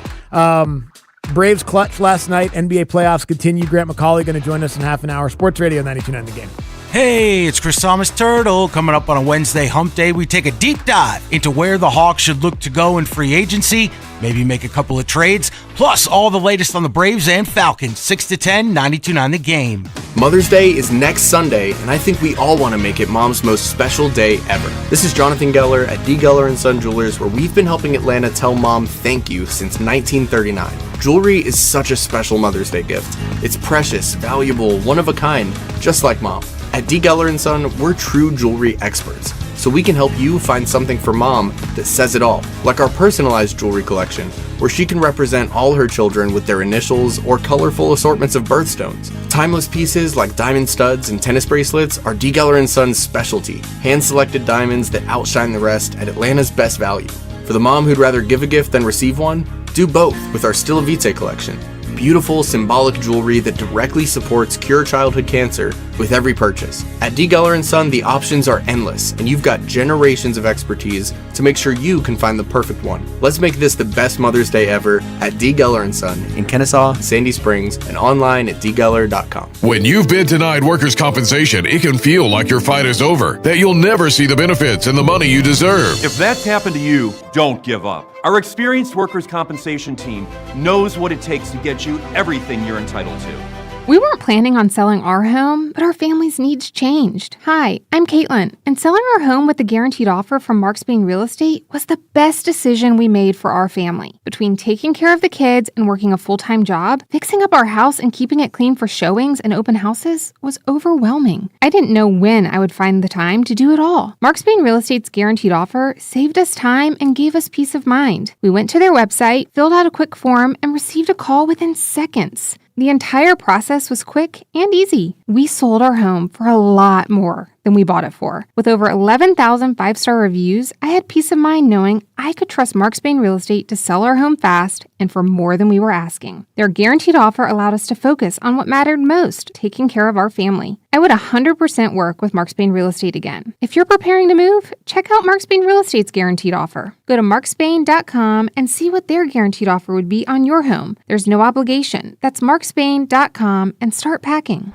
Braves clutch last night. NBA playoffs continue. Grant McCauley going to join us in half an hour. Sports Radio 92.9 The Game. Hey, it's Chris Thomas Turtle. Coming up on a Wednesday hump day, we take a deep dive into where the Hawks should look to go in free agency, maybe make a couple of trades, plus all the latest on the Braves and Falcons. 6 to 10, 92.9 The Game. Mother's Day is next Sunday, and I think we all want to make it Mom's most special day ever. This is Jonathan Geller at D. Geller & Son Jewelers, where we've been helping Atlanta tell Mom thank you since 1939. Jewelry is such a special Mother's Day gift. It's precious, valuable, one of a kind, just like Mom. At D. Geller & Son, we're true jewelry experts, so we can help you find something for Mom that says it all, like our personalized jewelry collection, where she can represent all her children with their initials or colorful assortments of birthstones. Timeless pieces like diamond studs and tennis bracelets are D. Geller & Son's specialty, hand-selected diamonds that outshine the rest at Atlanta's best value. For the mom who'd rather give a gift than receive one, do both with our Stilla Vitae collection. Beautiful symbolic jewelry that directly supports cure childhood cancer with every purchase. At D. Geller & Son, the options are endless, and you've got generations of expertise to make sure you can find the perfect one. Let's make this the best Mother's Day ever at D. Geller & Son in Kennesaw, Sandy Springs, and online at dgeller.com. When you've been denied workers' compensation, it can feel like your fight is over, that you'll never see the benefits and the money you deserve. If that's happened to you, don't give up. Our experienced workers' compensation team knows what it takes to get you everything you're entitled to. We weren't planning on selling our home, but our family's needs changed. Hi, I'm Caitlin, and selling our home with the guaranteed offer from Mark Spain Real Estate was the best decision we made for our family. Between taking care of the kids and working a full-time job, fixing up our house and keeping it clean for showings and open houses was overwhelming. I didn't know when I would find the time to do it all. Mark Spain Real Estate's guaranteed offer saved us time and gave us peace of mind. We went to their website, filled out a quick form, and received a call within seconds. The entire process was quick and easy. We sold our home for a lot more than we bought it for. With over 11,000 five-star reviews, I had peace of mind knowing I could trust Mark Spain Real Estate to sell our home fast and for more than we were asking. Their guaranteed offer allowed us to focus on what mattered most, taking care of our family. I would 100% work with Mark Spain Real Estate again. If you're preparing to move, check out Mark Spain Real Estate's guaranteed offer. Go to markspain.com and see what their guaranteed offer would be on your home. There's no obligation. That's markspain.com and start packing.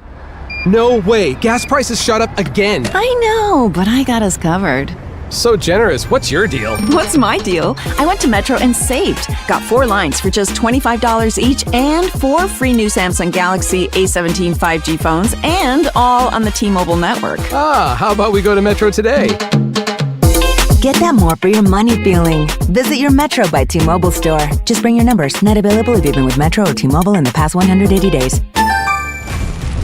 No way! Gas prices shot up again! I know, but I got us covered. So generous. What's your deal? What's my deal? I went to Metro and saved. Got 4 lines for just $25 each and 4 free new Samsung Galaxy A17 5G phones, and all on the T-Mobile network. Ah, how about we go to Metro today? Get that more for your money feeling. Visit your Metro by T-Mobile store. Just bring your numbers. Not available if you've been with Metro or T-Mobile in the past 180 days.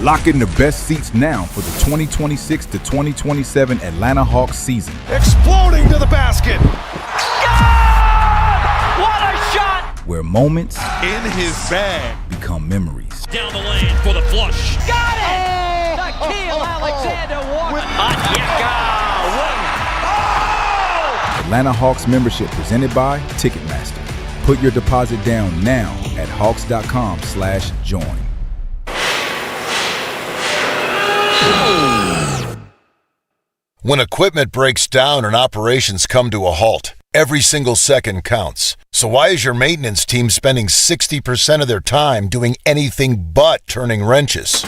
Lock in the best seats now for the 2026 to 2027 Atlanta Hawks season. Exploding to the basket. God! What a shot! Where moments in his bag become memories. Down the lane for the flush. Got it! Nickeil Alexander-Walker. Atlanta Hawks membership presented by Ticketmaster. Put your deposit down now at hawks.com/join. When equipment breaks down and operations come to a halt, every single second counts. So why is your maintenance team spending 60% of their time doing anything but turning wrenches?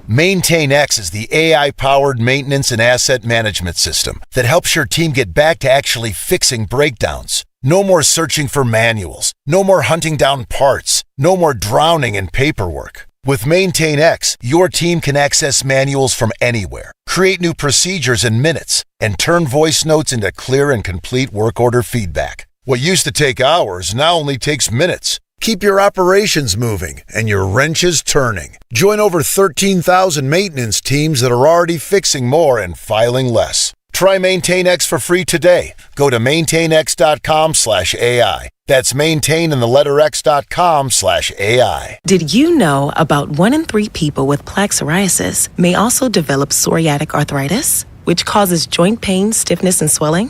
MaintainX is the AI-powered maintenance and asset management system that helps your team get back to actually fixing breakdowns. No more searching for manuals. No more hunting down parts. No more drowning in paperwork. With MaintainX, your team can access manuals from anywhere, create new procedures in minutes, and turn voice notes into clear and complete work order feedback. What used to take hours now only takes minutes. Keep your operations moving and your wrenches turning. Join over 13,000 maintenance teams that are already fixing more and filing less. Try MaintainX for free today. Go to maintainx.com/AI. That's maintain and the letter x.com/AI. Did you know about 1 in 3 people with plaque psoriasis may also develop psoriatic arthritis, which causes joint pain, stiffness, and swelling?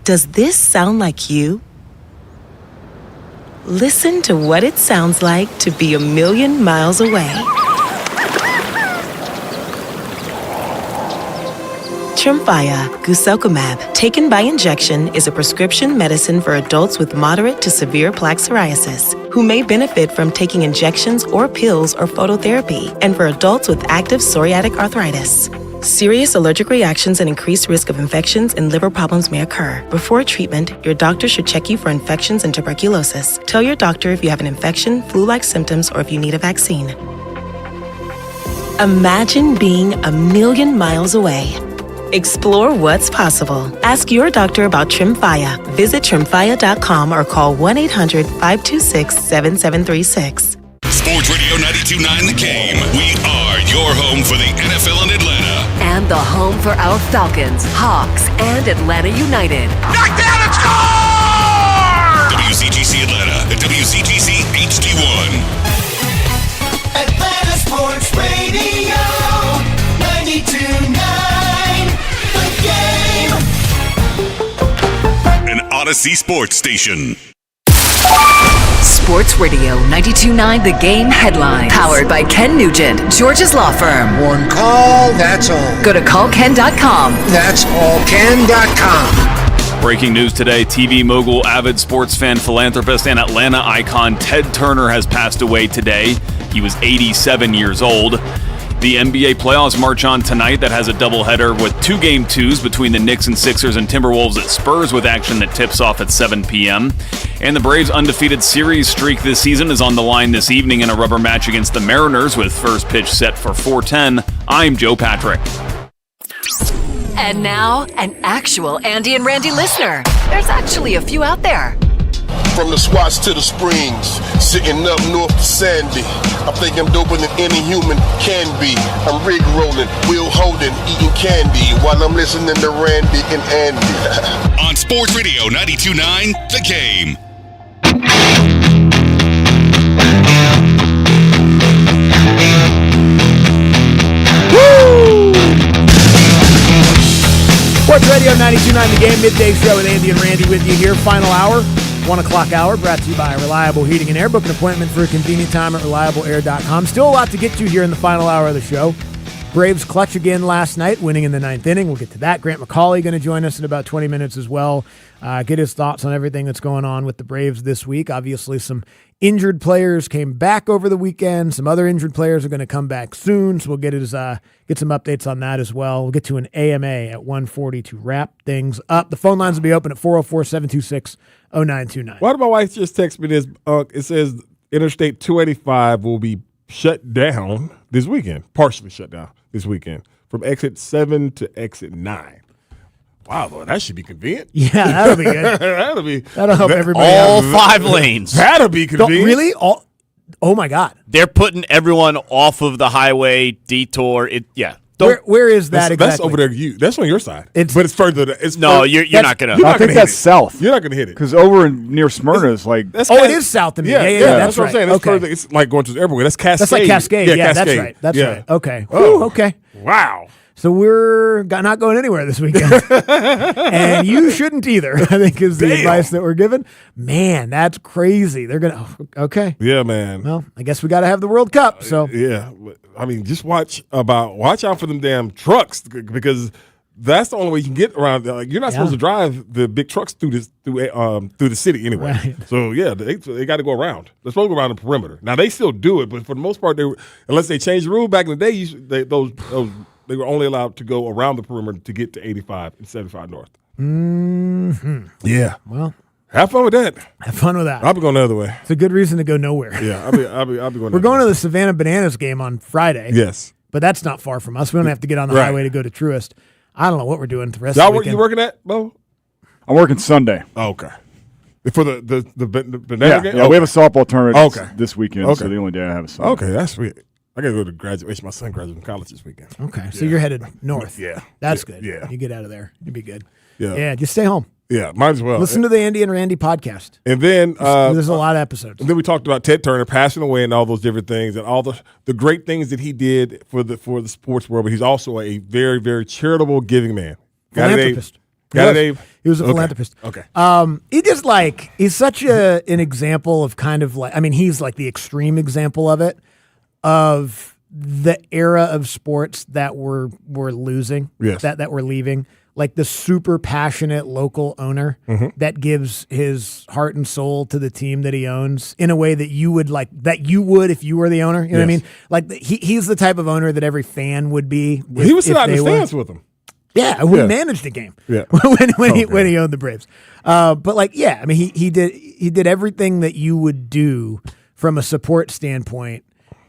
Does this sound like you? Listen to what it sounds like to be a million miles away. Tremfya guselkumab, taken by injection, is a prescription medicine for adults with moderate to severe plaque psoriasis who may benefit from taking injections or pills or phototherapy, and for adults with active psoriatic arthritis. Serious allergic reactions and increased risk of infections and liver problems may occur. Before treatment, your doctor should check you for infections and tuberculosis. Tell your doctor if you have an infection, flu-like symptoms, or if you need a vaccine. Imagine being a million miles away. Explore what's possible. Ask your doctor about Tremfya. Visit Tremfya.com or call 1-800-526-7736. Sports Radio 92.9 The Game. We are your home for the NFL in Atlanta. And the home for our Falcons, Hawks, and Atlanta United. Knockdown and score! WCGC Atlanta, the WCGC HD1. Atlanta Sports Radio 92.9 The Game. An Odyssey Sports Station. Sports Radio 92.9 The Game headline. Powered by Ken Nugent, George's Law Firm. One call, that's all. Go to callken.com. That's allken.com. Breaking news today, TV mogul, avid sports fan, philanthropist, and Atlanta icon Ted Turner has passed away today. He was 87 years old. The NBA playoffs march on tonight. That has a doubleheader with 2 Game 2s between the Knicks and Sixers and Timberwolves at Spurs with action that tips off at 7 p.m. And the Braves' undefeated series streak this season is on the line this evening in a rubber match against the Mariners with first pitch set for 4:10. I'm Joe Patrick. And now, an actual Andy and Randy listener. There's actually a few out there. From the Swats to the Springs, sitting up north to Sandy. I think I'm doper than any human can be. I'm rig rolling, wheel holding, eating candy while I'm listening to Randy and Andy. On Sports Radio 92.9, The Game. Sports Radio 92.9 The Game, midday show with Andy and Randy with you here. Final hour, 1 o'clock hour, brought to you by Reliable Heating and Air. Book an appointment for a convenient time at reliableair.com. Still a lot to get to here in the final hour of the show. Braves clutch again last night, winning in the 9th inning. We'll get to that. Grant McCauley going to join us in about 20 minutes as well. Get his thoughts on everything that's going on with the Braves this week. Obviously, some injured players came back over the weekend. Some other injured players are going to come back soon, so we'll get some updates on that as well. We'll get to an AMA at 1:40 to wrap things up. The phone lines will be open at 404-726-0929. Why did my wife just text me this? It says Interstate 285 will be shut down this weekend, partially shut down this weekend, from exit 7 to exit 9. Wow, Lord, that should be convenient. Yeah, that'll be good. That'll help everybody all out. 5 lanes. That'll be convenient. Really? Oh my God. They're putting everyone off of the highway detour. Where is that exactly? That's over there. That's on your side. But it's further. You're not gonna. I think that's south. You're not gonna hit it because over near Smyrna is like. It is south to me. Yeah, that's what I'm saying. It's further. It's like going to the airport. That's Cascade. That's like Cascade. Yeah, Cascade. that's right. That's right. Okay. Oh, okay. Wow. So we're not going anywhere this weekend. And you shouldn't either, I think is the advice that we're given. Man, that's crazy. They're going to, okay. Yeah, man. Well, I guess we got to have the World Cup. So yeah. I mean, just watch out for them damn trucks because that's the only way you can get around. Like, you're not supposed to drive the big trucks through the city anyway. Right. So yeah, they got to go around. They're supposed to go around the perimeter. Now they still do it, but for the most part, unless they change the rule back in the day, they were only allowed to go around the perimeter to get to 85 and 75 north. Mm-hmm. Yeah. Well, have fun with that. Have fun with that. I'll be going the other way. It's a good reason to go nowhere. Yeah, I'll be going. We're going to the Savannah Bananas game on Friday. Yes. But that's not far from us. We don't have to get on the highway to go to Truist. I don't know what we're doing the rest of the weekend. You working at, Bo? I'm working Sunday. Oh, okay. For the banana game? Yeah, we have a softball tournament Okay. this weekend, so the only day I have is Sunday. Okay, that's sweet. I got to go to graduation. My son graduates from college this weekend. Okay, so you're headed north. Yeah. That's good. Yeah. You get out of there. You'll be good. Yeah. Yeah, just stay home. Yeah, might as well. Listen to the Andy and Randy podcast. And then there's a lot of episodes. And then we talked about Ted Turner passing away and all those different things and all the great things that he did for the sports world. But he's also a very, very charitable, giving man. Philanthropist. Got it, Abe? He was a philanthropist. Okay. He just he's such an example of kind of like, I mean, he's like the extreme example of it, of the era of sports that we're losing, that we're leaving. Like the super passionate local owner that gives his heart and soul to the team that he owns in a way that you would if you were the owner. You know what I mean? Like he's the type of owner that every fan would be. He was sitting out in the stands with him. Yeah, we managed the game. Yeah. when he owned the Braves. But I mean he did everything that you would do from a support standpoint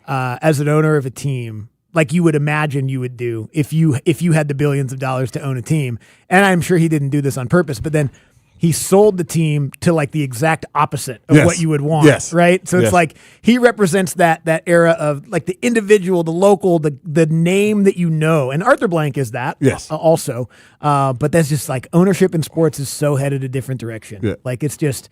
as an owner of a team, like you would imagine you would do if you had the billions of dollars to own a team. And I'm sure he didn't do this on purpose, but then he sold the team to like the exact opposite of what you would want. Yes. Right. So it's like he represents that era of like the individual, the local, the name that you know. And Arthur Blank is that also. But that's just like ownership in sports is so headed a different direction. Yeah. Like it's just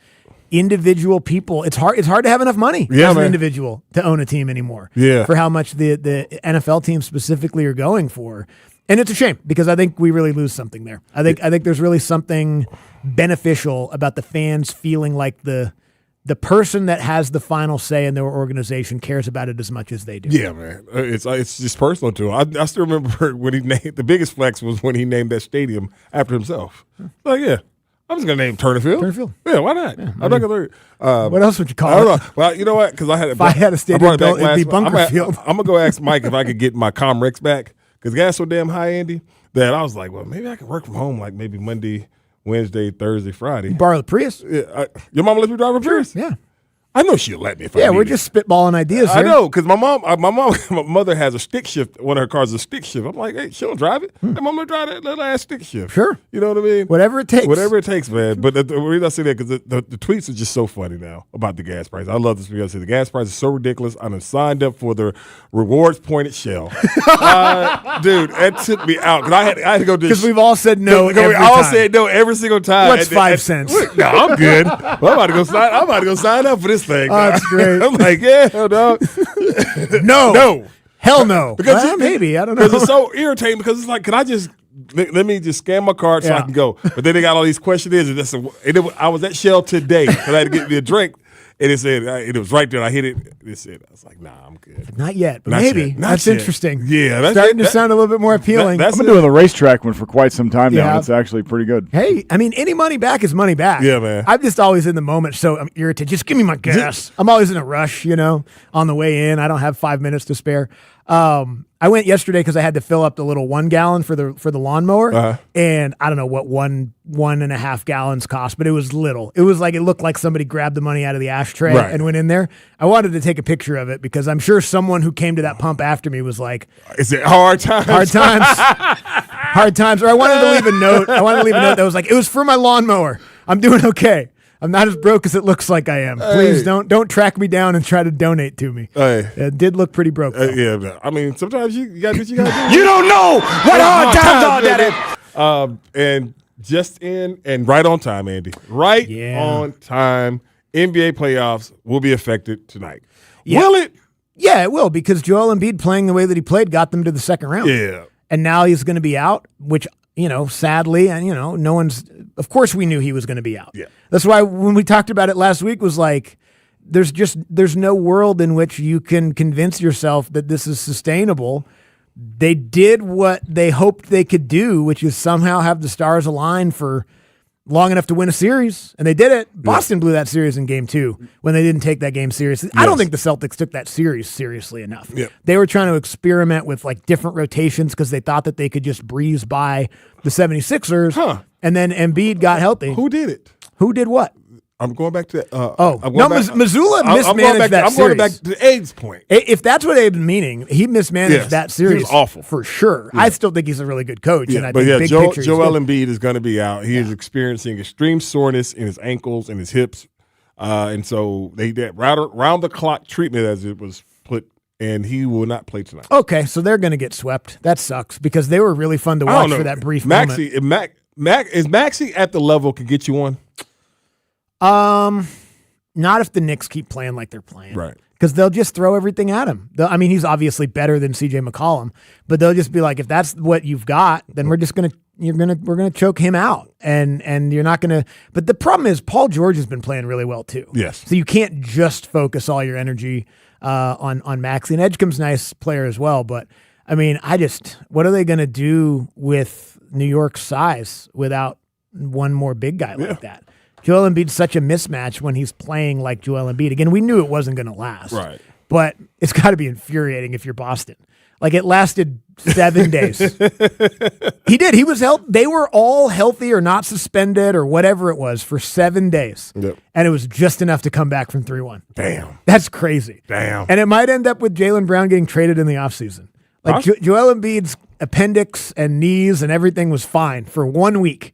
individual people. It's hard to have enough money as an individual to own a team anymore. Yeah. For how much the NFL teams specifically are going for. And it's a shame because I think we really lose something there. I think there's really something beneficial about the fans feeling like the person that has the final say in their organization cares about it as much as they do. Yeah, man. It's just personal to him. I still remember when he named the biggest flex was when he named that stadium after himself. Like, yeah. I'm just gonna name Turner Field. Yeah, why not? Yeah, I'm not gonna. What else would you call I don't it? know. Well, you know what? Because if I had a stadium built, it'd be Bunker Field. I'm gonna go ask Mike if I could get my Comrex back because gas so damn high, Andy, that I was like, well, maybe I can work from home like maybe Monday Wednesday, Thursday, Friday. Borrow the Prius. Yeah, your mama let me drive a Prius? Yeah. I know she'll let me. If Yeah, we're just spitballing ideas I here. know, because my mother has a stick shift. One of her cars is a stick shift. I'm like, hey, she'll drive it. Hey, mama, drive that little ass stick shift. Sure. You know what I mean? Whatever it takes. Whatever it takes, man. But the reason I say that, because the tweets are just so funny now about the gas price. I love this because the gas price is so ridiculous. I'm signed up for the rewards point at Shell. Dude, that took me out. Because I had to go do Because we've all said no every we all time. said no every single time. What's 5 cents? No, I'm good. Well, I'm about to go sign up for this thing. Oh, that's great. I'm like, yeah, no. No. Hell no. Because Well, maybe. I don't know. Because it's so irritating, because it's like, can I just let me just scan my card so I Yeah. can go? But then they got all these questionnaires. I was at Shell today because I had to get me a drink. And it said, it was right there. I hit it. It said, I was like, nah, I'm good. Not yet, but Not maybe. yet. Not That's yet. interesting. Yeah. That's Starting to sound a little bit more appealing. I've been doing the racetrack one for quite some time now. Yeah. And it's actually pretty good. Hey, I mean, any money back is money back. Yeah, man. I'm just always in the moment, so I'm irritated. Just give me my gas. I'm always in a rush, on the way in. I don't have 5 minutes to spare. I went yesterday because I had to fill up the little 1 gallon for the lawnmower, and I don't know what 1.5 gallons cost, but it was little. It was like it looked like somebody grabbed the money out of the ashtray and went in there. I wanted to take a picture of it because I'm sure someone who came to that pump after me was like, "Is it hard times? Hard times, hard times." Or I wanted to leave a note. That was like, "It was for my lawnmower. I'm doing okay. I'm not as broke as it looks like I am. Please don't track me down and try to donate to me." It did look pretty broke. Yeah, I mean, sometimes you got to do what you got to do. You don't know what hard times are, Daddy. And just in and right on time, Andy. Right on time. NBA playoffs will be affected tonight. Yeah. Will it? Yeah, it will, because Joel Embiid playing the way that he played got them to the second round. Yeah. And now he's going to be out, which, sadly, and, no one's – of course we knew he was going to be out. Yeah. That's why when we talked about it last week was like, there's no world in which you can convince yourself that this is sustainable. They did what they hoped they could do, which is somehow have the stars align for long enough to win a series, and they did it. Boston blew that series in game 2 when they didn't take that game seriously. I don't think the Celtics took that series seriously enough. They were trying to experiment with like different rotations because they thought that they could just breeze by the 76ers, and then Embiid got healthy. Who did it? Who did what? I'm going back to Missoula mismanaged that series. I'm going back to Abe's point. If that's what Abe's meaning, he mismanaged that series. He was awful. For sure. I still think he's a really good coach. And I But think big picture, Joel Embiid is going to be out. He is experiencing extreme soreness in his ankles and his hips. And so they did round the clock treatment, as it was put, and he will not play tonight. Okay, so they're going to get swept. That sucks because they were really fun to watch for that brief moment. Is Maxey at the level can get you one? Not if the Knicks keep playing like they're playing. Right. Because they'll just throw everything at him. He's obviously better than CJ McCollum, but they'll just be like, if that's what you've got, then we're gonna choke him out, and you're not gonna. But the problem is Paul George has been playing really well too. Yes. So you can't just focus all your energy on Maxey. And Edgecombe's a nice player as well, but what are they gonna do with New York's size without one more big guy like that? Joel Embiid's such a mismatch when he's playing like Joel Embiid. Again, we knew it wasn't going to last. Right. But it's got to be infuriating if you're Boston. Like, it lasted 7 days. He did. He was healthy. They were all healthy or not suspended or whatever it was for 7 days. Yep. And it was just enough to come back from 3-1. Damn. That's crazy. Damn. And it might end up with Jaylen Brown getting traded in the offseason. Like, Joel Embiid's appendix and knees and everything was fine for 1 week.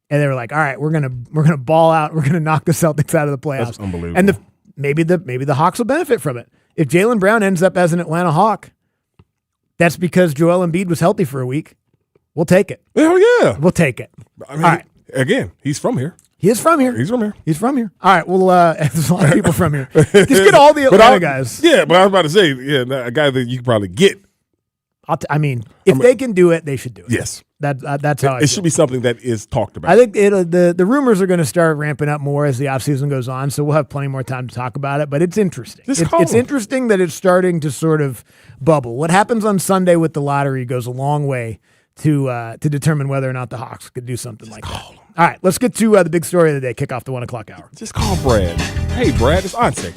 And they were like, all right, we're gonna ball out. We're gonna knock the Celtics out of the playoffs. That's unbelievable. And maybe the Hawks will benefit from it. If Jaylen Brown ends up as an Atlanta Hawk, that's because Joel Embiid was healthy for a week. We'll take it. Hell yeah. We'll take it. All right. Again, he's from here. He is from here. He's from here. He's from here. All right. Well, there's a lot of people from here. Just get all the Atlanta guys. Yeah, but I was about to say, a guy that you could probably get. If they can do it, they should do it. Yes. That's how it should be something that is talked about. I think the rumors are going to start ramping up more as the offseason goes on, so we'll have plenty more time to talk about it. But it's interesting. It's interesting that it's starting to sort of bubble. What happens on Sunday with the lottery goes a long way to determine whether or not the Hawks could do something like that. All right, let's get to the big story of the day. Kick off the 1 o'clock hour. Just call Brad. Hey, Brad, it's Ante.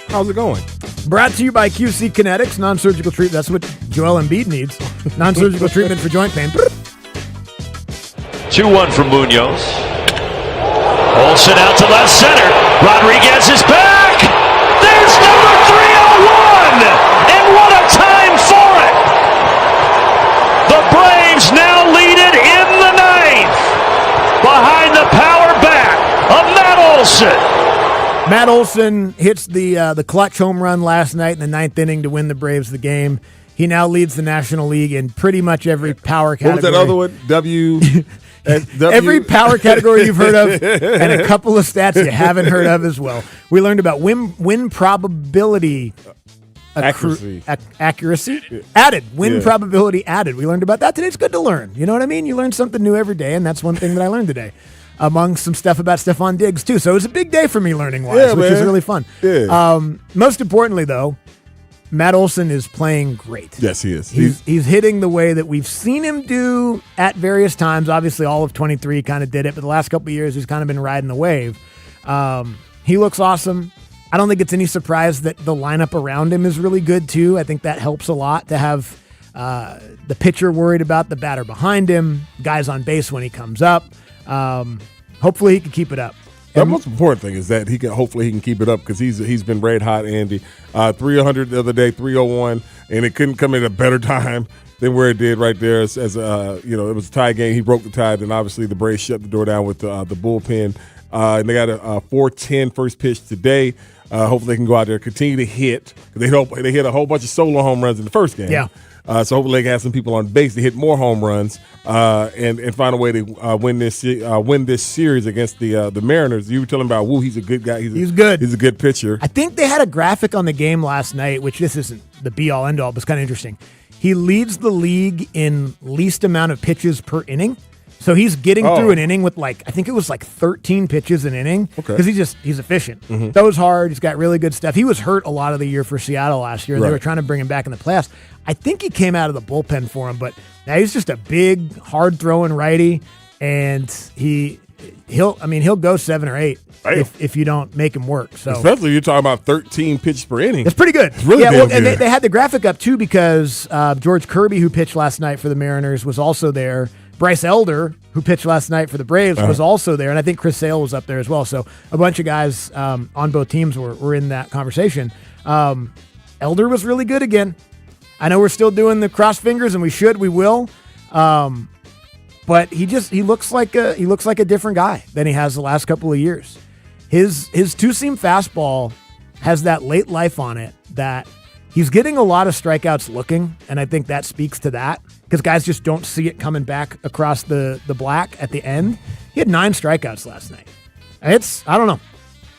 How's it going? Brought to you by QC Kinetics, non-surgical treatment. That's what Joel Embiid needs. Non-surgical treatment for joint pain. 2-1 from Munoz. Olsen out to left center. Rodriguez is back. There's number 301. And what a time for it. The Braves now lead it in the ninth. Behind the power bat of Matt Olson. Matt Olson hits the clutch home run last night in the ninth inning to win the Braves the game. He now leads the National League in pretty much every power category. What was that other one? W. Every power category you've heard of, and a couple of stats you haven't heard of as well. We learned about win probability accuracy. Added. Win probability added. We learned about that today. It's good to learn. You know what I mean? You learn something new every day, and that's one thing that I learned today. Among some stuff about Stephon Diggs, too. So it was a big day for me learning-wise, which is really fun. Yeah. Most importantly, though, Matt Olson is playing great. Yes, he is. He's hitting the way that we've seen him do at various times. Obviously, all of 23 kind of did it, but the last couple of years, he's kind of been riding the wave. He looks awesome. I don't think it's any surprise that the lineup around him is really good, too. I think that helps a lot to have the pitcher worried about the batter behind him, guys on base when he comes up. Hopefully, he can keep it up. The most important thing is that he can keep it up because he's been red hot, Andy. 300 the other day, 301, and it couldn't come at a better time than where it did right there. As it was a tie game. He broke the tie, then obviously the Braves shut the door down with the bullpen. And they got a 4-10 first pitch today. Hopefully they can go out there and continue to hit. They hit a whole bunch of solo home runs in the first game. Yeah. So hopefully they can have some people on base to hit more home runs and find a way to win this series against the Mariners. You were telling about he's a good guy. He's good. He's a good pitcher. I think they had a graphic on the game last night, which this isn't the be-all, end-all, but it's kind of interesting. He leads the league in least amount of pitches per inning. So he's getting through an inning with I think it was 13 pitches an inning because he's efficient. Mm-hmm. Throws hard. He's got really good stuff. He was hurt a lot of the year for Seattle last year. They were trying to bring him back in the playoffs. I think he came out of the bullpen for him, but now he's just a big, hard-throwing righty, and he'll go 7 or 8 if you don't make him work. So especially you're talking about 13 pitches per inning. It's pretty good. It's really damn good. And they had the graphic up too because George Kirby, who pitched last night for the Mariners, was also there. Bryce Elder, who pitched last night for the Braves, was also there, and I think Chris Sale was up there as well. So a bunch of guys on both teams were in that conversation. Elder was really good again. I know we're still doing the cross fingers, and we will. But he looks like a different guy than he has the last couple of years. His two-seam fastball has that late life on it that he's getting a lot of strikeouts looking, and I think that speaks to that because guys just don't see it coming back across the black at the end. He had 9 strikeouts last night. I don't know.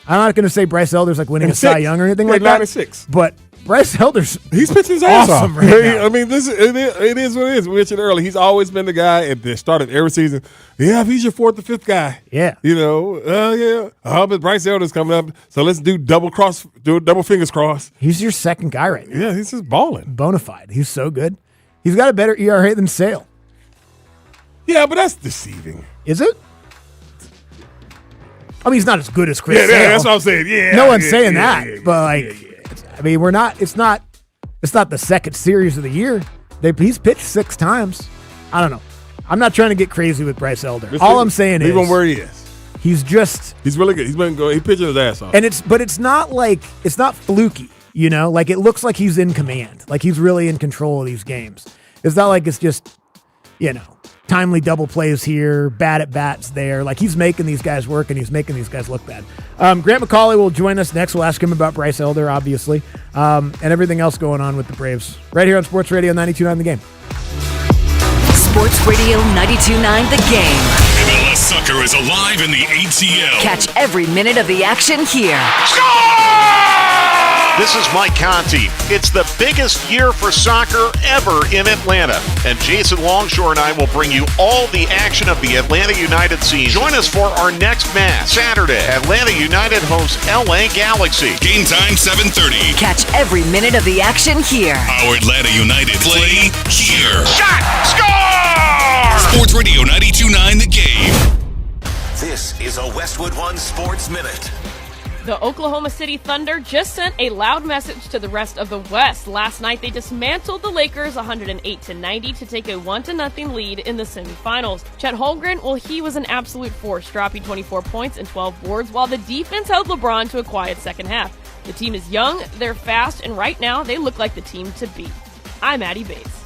I'm not going to say Bryce Elder's winning a Cy Young or anything like that. 6. But Bryce Elder's he's pitching his ass awesome off. right now. I mean, it is what it is. We mentioned earlier. He's always been the guy at the start of every season. Yeah, if he's your 4th or 5th guy. Yeah. But Bryce Elder's coming up, so let's do double fingers crossed. He's your second guy right now. Yeah, he's just balling. Bona fide. He's so good. He's got a better ERA than Sale. Yeah, but that's deceiving. Is it? I mean, he's not as good as Chris Sale. Yeah, that's what I'm saying. Yeah, no one's saying that, but I mean, we're not. It's not the second series of the year. He's pitched 6 times. I don't know. I'm not trying to get crazy with Bryce Elder. All I'm saying is, leave him where he is. He's really good. He's been going. He's pitching his ass off. And it's not fluky. You know, it looks like he's in command. Like he's really in control of these games. It's not like it's just, timely double plays here, bad at bats there. Like he's making these guys work and he's making these guys look bad. Grant McCauley will join us next. We'll ask him about Bryce Elder, obviously, and everything else going on with the Braves. Right here on Sports Radio 92.9 The Game. Sports Radio 92.9 The Game. MLS soccer is alive in the ATL. Catch every minute of the action here. This is Mike Conti. It's the biggest year for soccer ever in Atlanta. And Jason Longshore and I will bring you all the action of the Atlanta United season. Join us for our next match. Saturday, Atlanta United hosts LA Galaxy. Game time 7:30. Catch every minute of the action here. Our Atlanta United play here. Shot! Score! Sports Radio 92.9 The Game. This is a Westwood One Sports Minute. The Oklahoma City Thunder just sent a loud message to the rest of the West. Last night, they dismantled the Lakers 108-90 to take a 1-0 lead in the semifinals. Chet Holmgren, he was an absolute force, dropping 24 points and 12 boards, while the defense held LeBron to a quiet second half. The team is young, they're fast, and right now, they look like the team to beat. I'm Addie Bates.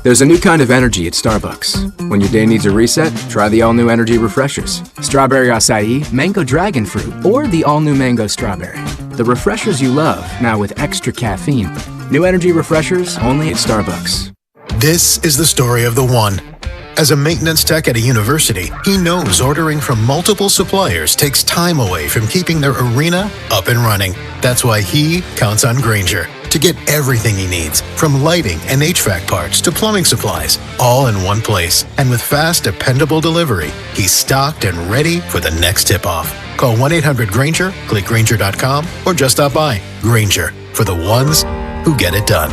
There's a new kind of energy at Starbucks. When your day needs a reset, try the all-new energy refreshers. Strawberry acai, mango dragon fruit, or the all-new mango strawberry. The refreshers you love, now with extra caffeine. New energy refreshers only at Starbucks. This is the story of the one. As a maintenance tech at a university, he knows ordering from multiple suppliers takes time away from keeping their arena up and running. That's why he counts on Grainger to get everything he needs, from lighting and HVAC parts to plumbing supplies, all in one place. And with fast, dependable delivery, he's stocked and ready for the next tip-off. Call 1-800-GRAINGER, click Grainger.com, or just stop by. Grainger, for the ones who get it done.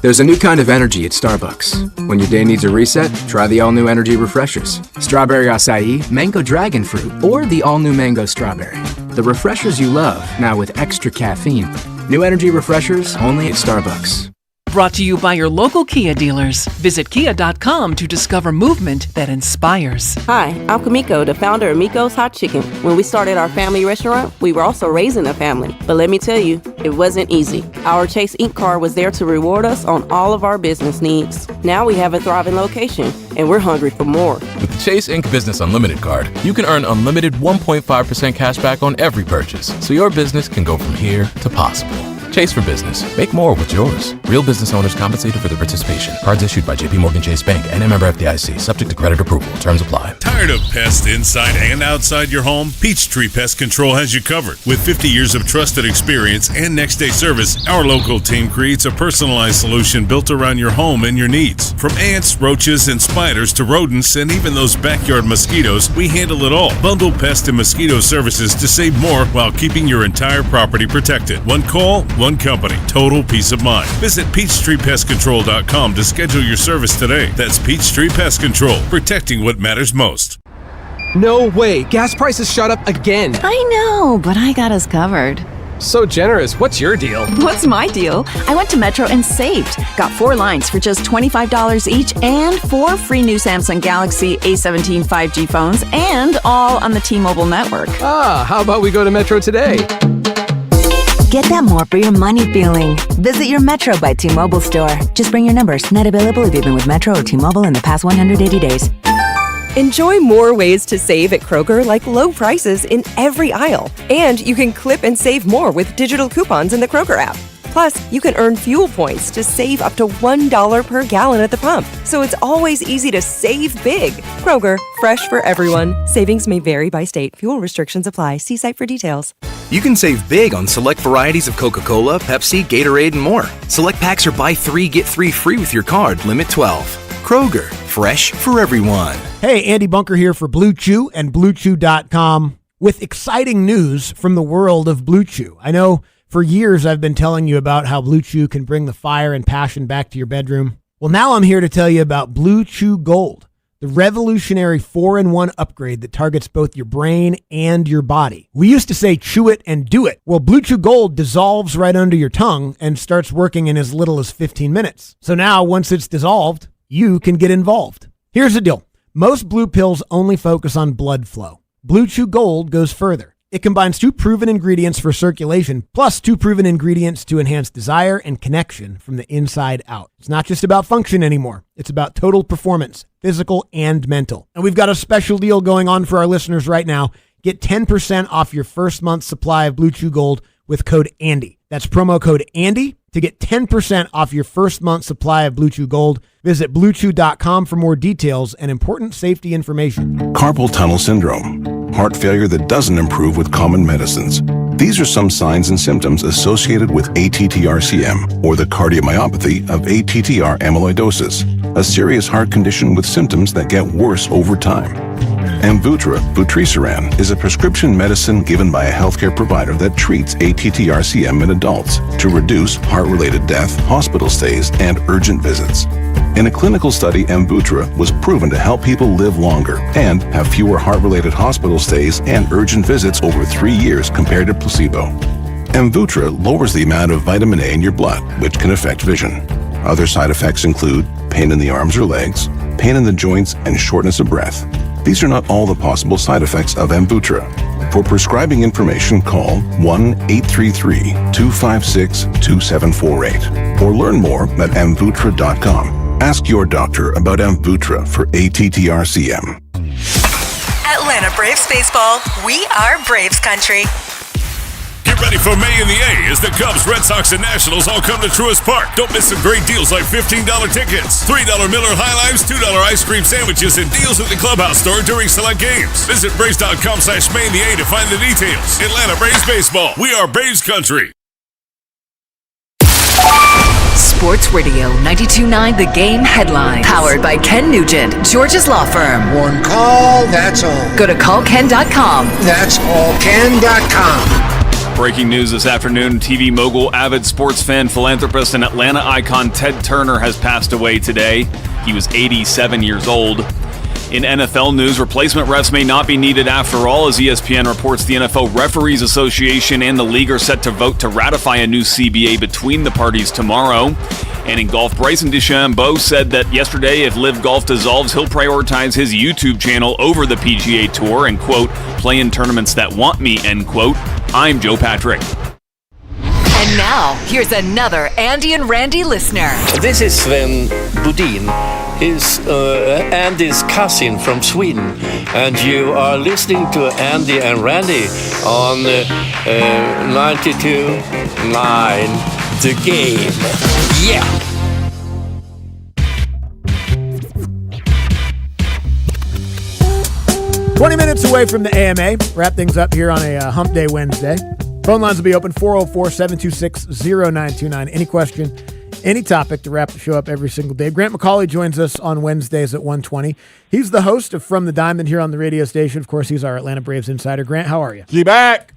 There's a new kind of energy at Starbucks. When your day needs a reset, try the all-new energy refreshers. Strawberry acai, mango dragon fruit, or the all-new mango strawberry. The refreshers you love, now with extra caffeine. New energy refreshers only at Starbucks. Brought to you by your local Kia dealers. Visit kia.com to discover movement that inspires. Hi, I'm Kamiko, the founder of Miko's Hot Chicken. When we started our family restaurant, we were also raising a family. But let me tell you, it wasn't easy. Our Chase Inc. card was there to reward us on all of our business needs. Now we have a thriving location, and we're hungry for more. With the Chase Inc. Business Unlimited card, you can earn unlimited 1.5% cash back on every purchase, so your business can go from here to possible. Chase for Business. Make more with yours. Real business owners compensated for their participation. Cards issued by JPMorgan Chase Bank and a member FDIC. Subject to credit approval. Terms apply. Tired of pests inside and outside your home? Peachtree Pest Control has you covered. With 50 years of trusted experience and next-day service, our local team creates a personalized solution built around your home and your needs. From ants, roaches, and spiders to rodents and even those backyard mosquitoes, we handle it all. Bundle pest and mosquito services to save more while keeping your entire property protected. One call, one company. Total peace of mind. Visit PeachtreePestControl.com to schedule your service today. That's Peachtree Pest Control, protecting what matters most. No way. Gas prices shot up again. I know, but I got us covered. So generous. What's your deal? What's my deal? I went to Metro and saved. Got 4 lines for just $25 each and 4 free new Samsung Galaxy A17 5G phones, and all on the T-Mobile network. Ah, how about we go to Metro today? Get that more for your money feeling. Visit your Metro by T-Mobile store. Just bring your numbers. Not available if you've been with Metro or T-Mobile in the past 180 days. Enjoy more ways to save at Kroger, like low prices in every aisle. And you can clip and save more with digital coupons in the Kroger app. Plus, you can earn fuel points to save up to $1 per gallon at the pump. So it's always easy to save big. Kroger, fresh for everyone. Savings may vary by state. Fuel restrictions apply. See site for details. You can save big on select varieties of Coca-Cola, Pepsi, Gatorade, and more. Select packs are buy 3, get 3 free with your card. Limit 12. Kroger, fresh for everyone. Hey, Andy Bunker here for Blue Chew and BlueChew.com with exciting news from the world of Blue Chew. I know for years I've been telling you about how Blue Chew can bring the fire and passion back to your bedroom. Well, now I'm here to tell you about Blue Chew Gold, the revolutionary 4-in-1 upgrade that targets both your brain and your body. We used to say chew it and do it. Well, Blue Chew Gold dissolves right under your tongue and starts working in as little as 15 minutes. So now, once it's dissolved, you can get involved. Here's the deal. Most blue pills only focus on blood flow. Blue Chew Gold goes further. It combines 2 proven ingredients for circulation, plus 2 proven ingredients to enhance desire and connection from the inside out. It's not just about function anymore. It's about total performance, physical and mental. And we've got a special deal going on for our listeners right now. Get 10% off your first month's supply of Blue Chew Gold with code ANDY. That's promo code ANDY to get 10% off your first month's supply of Blue Chew Gold. Visit BlueChew.com for more details and important safety information. Carpal tunnel syndrome, heart failure that doesn't improve with common medicines. These are some signs and symptoms associated with ATTR-CM, or the cardiomyopathy of ATTR amyloidosis, a serious heart condition with symptoms that get worse over time. Amvuttra, vutrisiran, is a prescription medicine given by a healthcare provider that treats ATTR-CM in adults to reduce heart-related death, hospital stays, and urgent visits. In a clinical study, Amvuttra was proven to help people live longer and have fewer heart-related hospital stays and urgent visits over 3 years compared to placebo. Amvuttra lowers the amount of vitamin A in your blood, which can affect vision. Other side effects include pain in the arms or legs, pain in the joints, and shortness of breath. These are not all the possible side effects of Amvuttra. For prescribing information, call 1-833-256-2748 or learn more at amvuttra.com. Ask your doctor about Amvuttra for ATTRCM. Atlanta Braves baseball. We are Braves country. Get ready for May in the A as the Cubs, Red Sox, and Nationals all come to Truist Park. Don't miss some great deals like $15 tickets, $3 Miller High Lifes, $2 ice cream sandwiches, and deals at the Clubhouse store during select games. Visit Braves.com/May in the A to find the details. Atlanta Braves baseball. We are Braves country. Sports Radio 92.9 The Game headlines. Powered by Ken Nugent, George's Law Firm. One call, that's all. Go to callken.com. That's callken.com. Breaking news this afternoon, TV mogul, avid sports fan, philanthropist, and Atlanta icon Ted Turner has passed away today. He was 87 years old. In NFL news, replacement refs may not be needed after all, as ESPN reports the NFL Referees Association and the league are set to vote to ratify a new CBA between the parties tomorrow. And in golf, Bryson DeChambeau said that yesterday if LIV Golf dissolves, he'll prioritize his YouTube channel over the PGA Tour and, quote, play in tournaments that want me, end quote. I'm Joe Patrick. And now, here's another Andy and Randy listener. This is Sven Budin. He's Andy's cousin from Sweden. And you are listening to Andy and Randy on 92.9 The Game. Yeah! Minutes away from the AMA. Wrap things up here on a Hump Day Wednesday. Phone lines will be open 404-726-0929. Any question, any topic to wrap the show up every single day. Grant McCauley joins us on Wednesdays at 1:20. He's the host of From the Diamond here on the radio station. Of course, he's our Atlanta Braves insider. Grant, how are you? Back.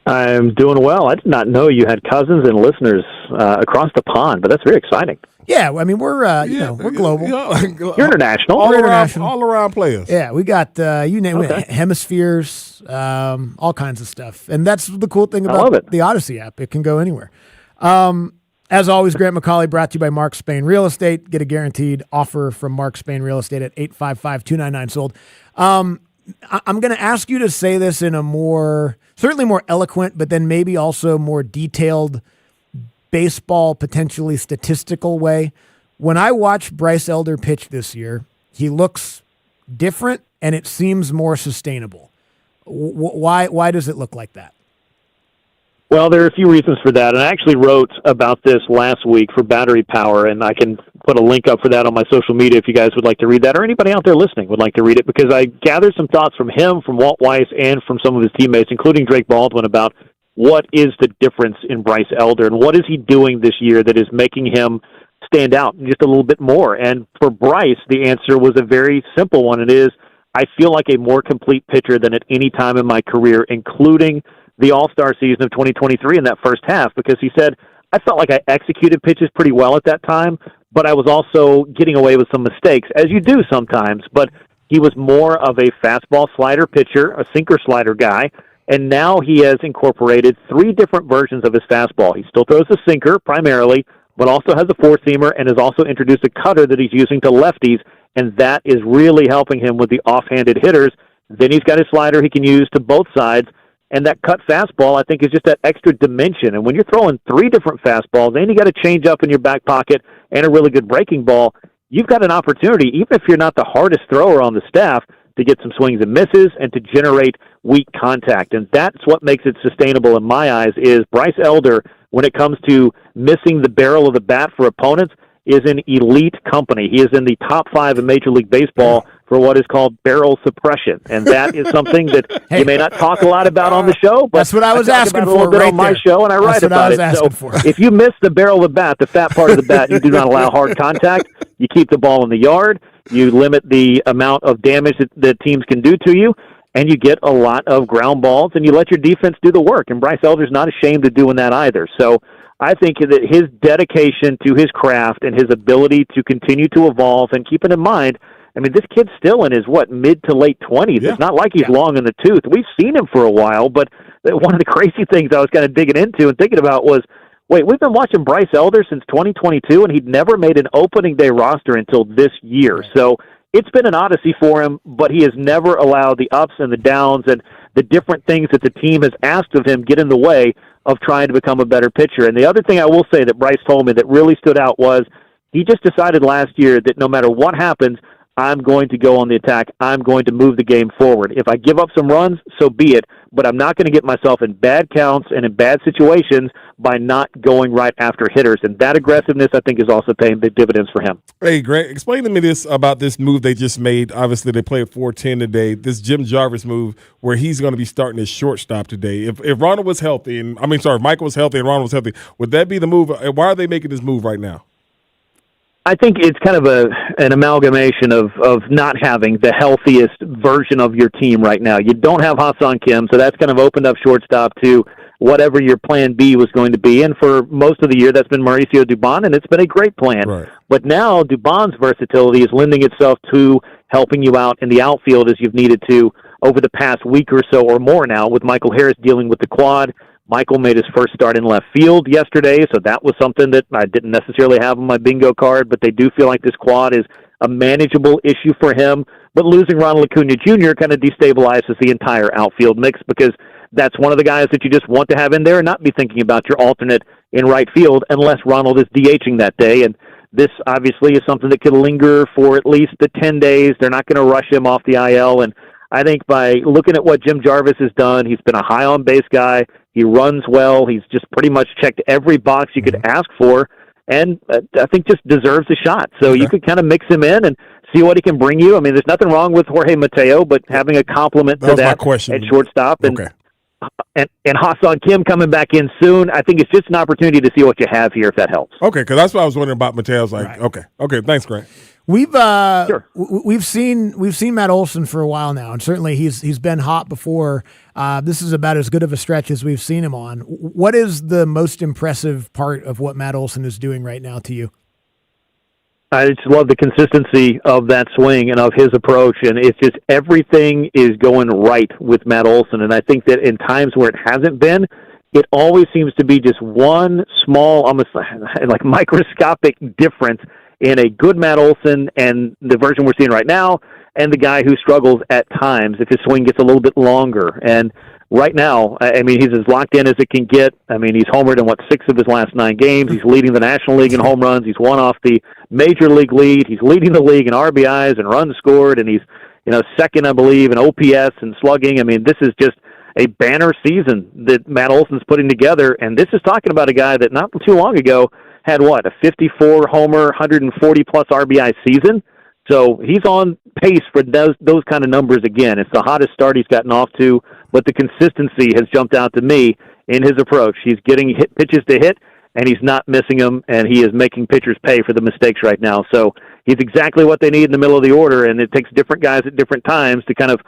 I'm doing well. I did not know you had cousins and listeners across the pond, but that's very exciting. Yeah, I mean, we're we're global. You're international. All around players. Yeah, we got, you name it, hemispheres, all kinds of stuff. And that's the cool thing about the Odyssey app. It can go anywhere. As always, Grant McCauley brought to you by Mark Spain Real Estate. Get a guaranteed offer from Mark Spain Real Estate at 855-299-SOLD. I'm going to ask you to say this in a certainly more eloquent, but then maybe also more detailed baseball, potentially statistical way. When I watch Bryce Elder pitch this year, he looks different and it seems more sustainable. Why does it look like that? Well, there are a few reasons for that, and I actually wrote about this last week for Battery Power, and I can put a link up for that on my social media if you guys would like to read that, or anybody out there listening would like to read it, because I gathered some thoughts from him, from Walt Weiss, and from some of his teammates, including Drake Baldwin, about what is the difference in Bryce Elder, and what is he doing this year that is making him stand out just a little bit more. And for Bryce, the answer was a very simple one. It is, I feel like a more complete pitcher than at any time in my career, including the All-Star season of 2023 in that first half, because he said, I felt like I executed pitches pretty well at that time, but I was also getting away with some mistakes, as you do sometimes. But he was more of a fastball slider pitcher, a sinker slider guy, and now he has incorporated 3 different versions of his fastball. He still throws a sinker primarily, but also has a four-seamer and has also introduced a cutter that he's using to lefties, and that is really helping him with the off-handed hitters. Then he's got his slider he can use to both sides, and that cut fastball, I think, is just that extra dimension. And when you're throwing 3 different fastballs, and you got a change up in your back pocket and a really good breaking ball, you've got an opportunity, even if you're not the hardest thrower on the staff, to get some swings and misses and to generate weak contact. And that's what makes it sustainable in my eyes, is Bryce Elder, when it comes to missing the barrel of the bat for opponents, is in elite company. He is in the top 5 in Major League Baseball for what is called barrel suppression. And that is something that you may not talk a lot about on the show, but that's what I was asking for a little bit on my show, and I write about it. So if you miss the barrel of the bat, the fat part of the bat, you do not allow hard contact. You keep the ball in the yard. You limit the amount of damage that teams can do to you, and you get a lot of ground balls, and you let your defense do the work. And Bryce Elder's not ashamed of doing that either. So I think that his dedication to his craft and his ability to continue to evolve, and keeping in mind, I mean, this kid's still in his, mid to late 20s. Yeah. It's not like he's long in the tooth. We've seen him for a while, but one of the crazy things I was kind of digging into and thinking about was, wait, we've been watching Bryce Elder since 2022, and he'd never made an opening day roster until this year. So it's been an odyssey for him, but he has never allowed the ups and the downs and the different things that the team has asked of him get in the way of trying to become a better pitcher. And the other thing I will say that Bryce told me that really stood out was he just decided last year that no matter what happens, I'm going to go on the attack. I'm going to move the game forward. If I give up some runs, so be it, but I'm not going to get myself in bad counts and in bad situations by not going right after hitters. And that aggressiveness, I think, is also paying big dividends for him. Hey, Grant, explain to me this about this move they just made. Obviously, they played 4-10 today. This Jim Jarvis move where he's going to be starting his shortstop today. If Ronald was healthy, Michael was healthy and Ronald was healthy, would that be the move? Why are they making this move right now? I think it's kind of an amalgamation of not having the healthiest version of your team right now. You don't have Ha-Seong Kim, so that's kind of opened up shortstop to whatever your plan B was going to be. And for most of the year, that's been Mauricio Dubon, and it's been a great plan. Right. But now Dubon's versatility is lending itself to helping you out in the outfield as you've needed to over the past week or so or more now, with Michael Harris dealing with the quad. Michael made his first start in left field yesterday, so that was something that I didn't necessarily have on my bingo card, but they do feel like this quad is a manageable issue for him. But losing Ronald Acuna Jr. kind of destabilizes the entire outfield mix, because that's one of the guys that you just want to have in there and not be thinking about your alternate in right field unless Ronald is DHing that day. And this obviously is something that could linger for at least the 10 days. They're not going to rush him off the IL, and I think by looking at what Jim Jarvis has done, he's been a high on-base guy. He runs well. He's just pretty much checked every box you could ask for, and I think just deserves a shot. So you could kind of mix him in and see what he can bring you. I mean, there's nothing wrong with Jorge Mateo, but having a compliment to that at shortstop. And Ha-Seong Kim coming back in soon, I think it's just an opportunity to see what you have here, if that helps. Okay, because that's what I was wondering about Mateo's. Okay, thanks, Grant. We've seen Matt Olson for a while now, and certainly he's been hot before. This is about as good of a stretch as we've seen him on. What is the most impressive part of what Matt Olson is doing right now to you? I just love the consistency of that swing and of his approach, and it's just everything is going right with Matt Olson. And I think that in times where it hasn't been, it always seems to be just one small, almost like microscopic difference in a good Matt Olson and the version we're seeing right now, and the guy who struggles at times if his swing gets a little bit longer. And right now, I mean, he's as locked in as it can get. I mean, he's homered in, 6 of his last 9 games. He's leading the National League in home runs. He's won off the Major League lead. He's leading the league in RBIs and runs scored, and he's second, I believe, in OPS and slugging. I mean, this is just a banner season that Matt Olson's putting together, and this is talking about a guy that not too long ago had a 54-homer, 140-plus RBI season. So he's on pace for those kind of numbers again. It's the hottest start he's gotten off to, but the consistency has jumped out to me in his approach. He's getting pitches to hit, and he's not missing them, and he is making pitchers pay for the mistakes right now. So he's exactly what they need in the middle of the order, and it takes different guys at different times to kind of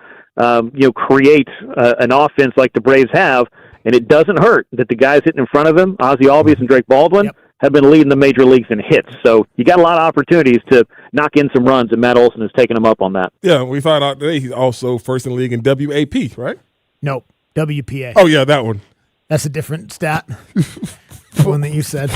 create an offense like the Braves have, and it doesn't hurt that the guys hitting in front of him, Ozzie Albies and Drake Baldwin, have been leading the major leagues in hits. So you got a lot of opportunities to knock in some runs, and Matt Olson has taken them up on that. Yeah, we found out today he's also first in the league in WAP, right? Nope, WPA. Oh, yeah, that one. That's a different stat. The one that you said.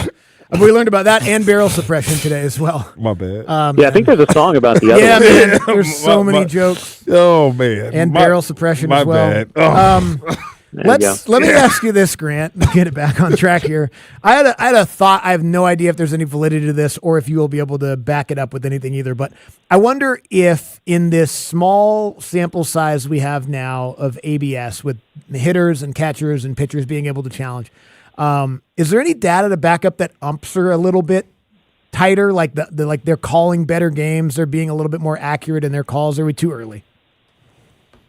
We learned about that and barrel suppression today as well. My bad. I think there's a song about the other one. Man, there's so many jokes. Oh, man. And barrel suppression as well. Bad. Oh. Let me ask you this, Grant, to get it back on track here. I had a thought. I have no idea if there's any validity to this or if you will be able to back it up with anything either. But I wonder if in this small sample size we have now of ABS with hitters and catchers and pitchers being able to challenge, is there any data to back up that umps are a little bit tighter, like like they're calling better games, they're being a little bit more accurate in their calls? Or are we too early?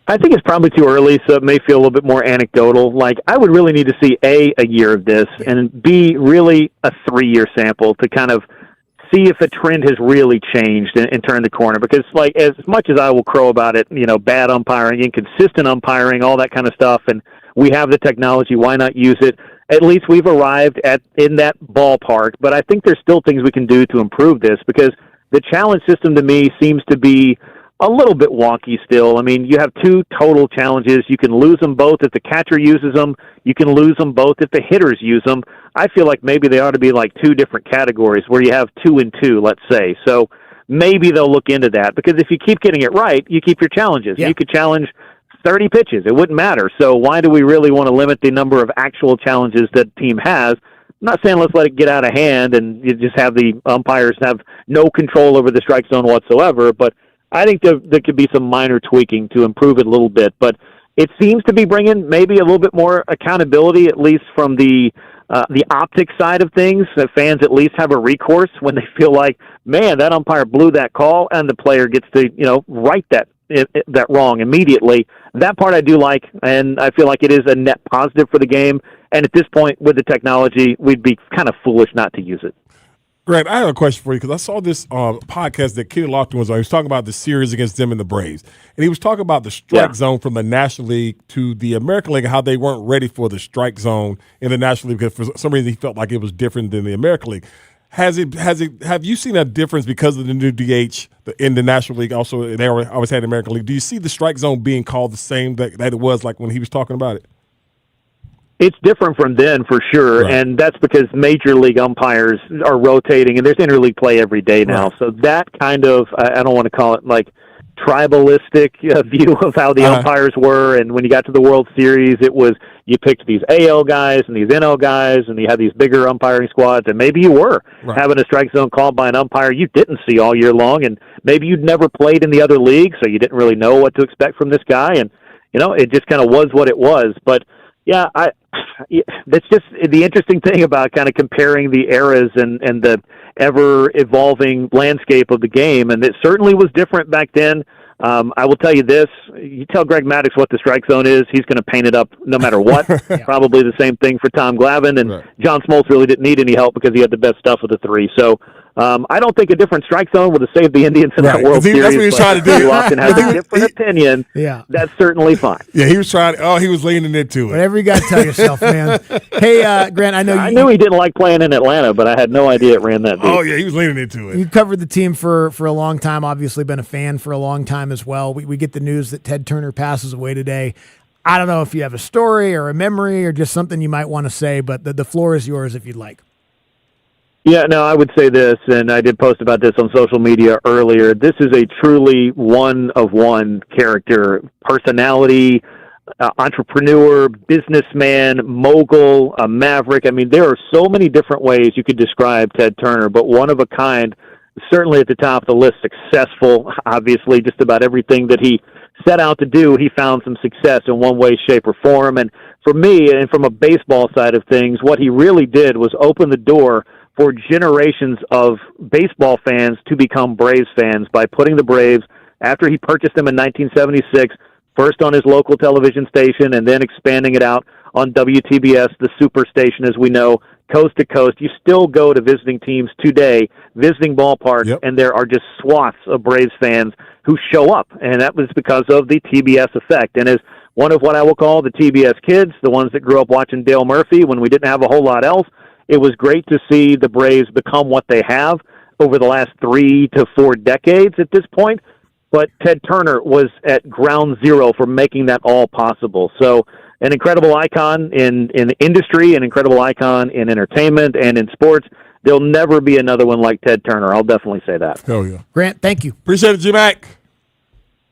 I think it's probably too early, so it may feel a little bit more anecdotal. Like, I would really need to see, A, year of this, and B, really a 3-year sample to kind of see if a trend has really changed and turned the corner. Because, like, as much as I will crow about it, bad umpiring, inconsistent umpiring, all that kind of stuff, and we have the technology, why not use it? at least we've arrived in that ballpark. But I think there's still things we can do to improve this, because the challenge system to me seems to be a little bit wonky still. I mean, you have 2 total challenges. You can lose them both if the catcher uses them. You can lose them both if the hitters use them. I feel like maybe they ought to be like 2 different categories where you have 2 and 2, let's say. So maybe they'll look into that, because if you keep getting it right, you keep your challenges. Yeah. You could challenge 30 pitches. It wouldn't matter. So why do we really want to limit the number of actual challenges that the team has? I'm not saying let's let it get out of hand and you just have the umpires have no control over the strike zone whatsoever, but I think there could be some minor tweaking to improve it a little bit. But it seems to be bringing maybe a little bit more accountability, at least from the optics side of things, that fans at least have a recourse when they feel like, man, that umpire blew that call, and the player gets to, right that wrong immediately. That part I do like, and I feel like it is a net positive for the game. And at this point, with the technology, we'd be kind of foolish not to use it. Grant, I have a question for you, because I saw this podcast that Kenny Lofton was on. He was talking about the series against them and the Braves. And he was talking about the strike zone from the National League to the American League and how they weren't ready for the strike zone in the National League, because for some reason he felt like it was different than the American League. Have you seen a difference because of the new DH in the National League? Also, they always had the American League. Do you see the strike zone being called the same that it was like when he was talking about it? It's different from then, for sure, right. And that's because major league umpires are rotating, and there's interleague play every day now. Right. So that kind of, I don't want to call it like tribalistic view of how the umpires were, and when you got to the World Series, it was you picked these AL guys and these NL guys, and you had these bigger umpiring squads, and maybe you were having a strike zone called by an umpire you didn't see all year long, and maybe you'd never played in the other league, so you didn't really know what to expect from this guy, and it just kind of was what it was. But yeah, that's just the interesting thing about kind of comparing the eras and the ever-evolving landscape of the game, and it certainly was different back then. I will tell you this, you tell Greg Maddux what the strike zone is, he's going to paint it up no matter what. Probably the same thing for Tom Glavine, and John Smoltz really didn't need any help because he had the best stuff of the 3. So I don't think a different strike zone would have saved the Indians in that World Series. That's what he was trying to do. Lofton has a different opinion. Yeah. That's certainly fine. Yeah, he was trying. He was leaning into it. Whatever you got to tell yourself, man. Hey, Grant, I knew he didn't like playing in Atlanta, but I had no idea it ran that deep. Oh, yeah, he was leaning into it. You covered the team for a long time, obviously been a fan for a long time as well. We get the news that Ted Turner passes away today. I don't know if you have a story or a memory or just something you might want to say, but the floor is yours if you'd like. Yeah, no, I would say this, and I did post about this on social media earlier. This is a truly one-of-one character, personality, entrepreneur, businessman, mogul, a maverick. I mean, there are so many different ways you could describe Ted Turner, but one of a kind, certainly at the top of the list, successful. Obviously, just about everything that he set out to do, he found some success in one way, shape, or form. And for me, and from a baseball side of things, what he really did was open the door for generations of baseball fans to become Braves fans by putting the Braves, after he purchased them in 1976, first on his local television station and then expanding it out on WTBS, the super station as we know, coast to coast. You still go to visiting teams today, visiting ballparks, and there are just swaths of Braves fans who show up, and that was because of the TBS effect. And as one of what I will call the TBS kids, the ones that grew up watching Dale Murphy when we didn't have a whole lot else, it was great to see the Braves become what they have over the last 3 to 4 decades at this point. But Ted Turner was at ground zero for making that all possible. So an incredible icon in the industry, an incredible icon in entertainment and in sports. There'll never be another one like Ted Turner. I'll definitely say that. Hell yeah. Grant, thank you. Appreciate it, G-Mac.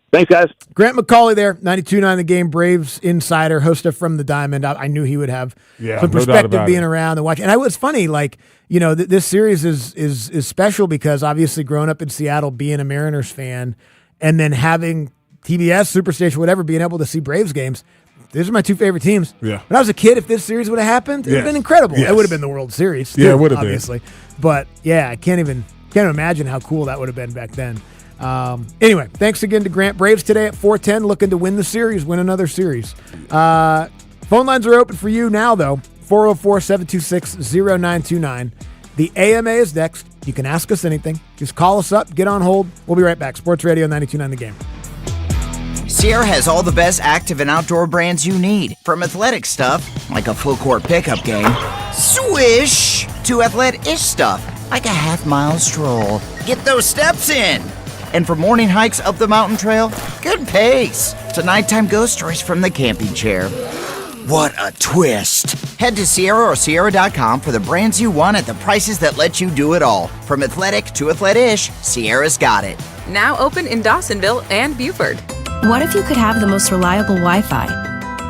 Thanks, guys. Grant McCauley there, 92.9 The Game, Braves insider, host of From the Diamond. I knew he would have some perspective being around and watching. And it was funny, like, this series is special because obviously growing up in Seattle, being a Mariners fan, and then having TBS, Superstation, whatever, being able to see Braves games. These are my 2 favorite teams. Yeah. When I was a kid, if this series would have happened, it would have been incredible. Yes. It would have been the World Series. Yeah, it would have obviously. But yeah, I can't imagine how cool that would have been back then. Anyway, thanks again to Grant. Braves today at 4:10, looking to win the series, win another series. Phone lines are open for you now, though. 404-726-0929. The AMA is next. You can ask us anything. Just call us up, get on hold. We'll be right back. Sports Radio 92.9 The Game. Sierra has all the best active and outdoor brands you need. From athletic stuff, like a full court pickup game, swish, to athletic-ish stuff, like a half-mile stroll. Get those steps in. And for morning hikes up the mountain trail, good pace. To nighttime ghost stories from the camping chair. What a twist. Head to Sierra or Sierra.com for the brands you want at the prices that let you do it all. From athletic to athletic-ish, Sierra's got it. Now open in Dawsonville and Buford. What if you could have the most reliable Wi-Fi?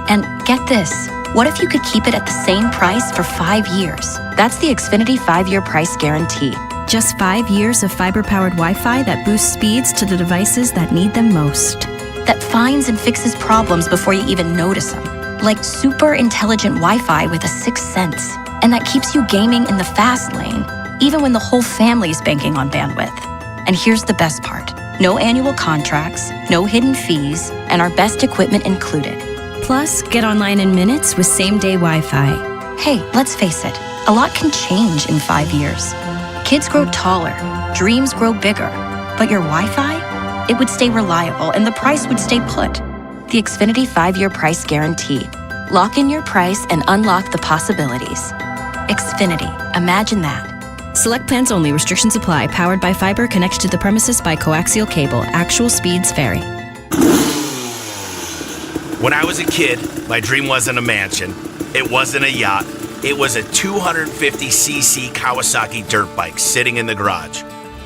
And get this, what if you could keep it at the same price for 5 years? That's the Xfinity 5-year price guarantee. Just 5 years of fiber-powered Wi-Fi that boosts speeds to the devices that need them most. That finds and fixes problems before you even notice them. Like super intelligent Wi-Fi with a sixth sense. And that keeps you gaming in the fast lane, even when the whole family's banking on bandwidth. And here's the best part. No annual contracts, no hidden fees, and our best equipment included. Plus, get online in minutes with same-day Wi-Fi. Hey, let's face it, a lot can change in 5 years. Kids grow taller, dreams grow bigger, but your Wi-Fi? It would stay reliable and the price would stay put. The Xfinity 5-year price guarantee. Lock in your price and unlock the possibilities. Xfinity, imagine that. Select plans only. Restrictions apply. Powered by fiber. Connects to the premises by coaxial cable. Actual speeds vary. When I was a kid, my dream wasn't a mansion. It wasn't a yacht. It was a 250cc Kawasaki dirt bike sitting in the garage.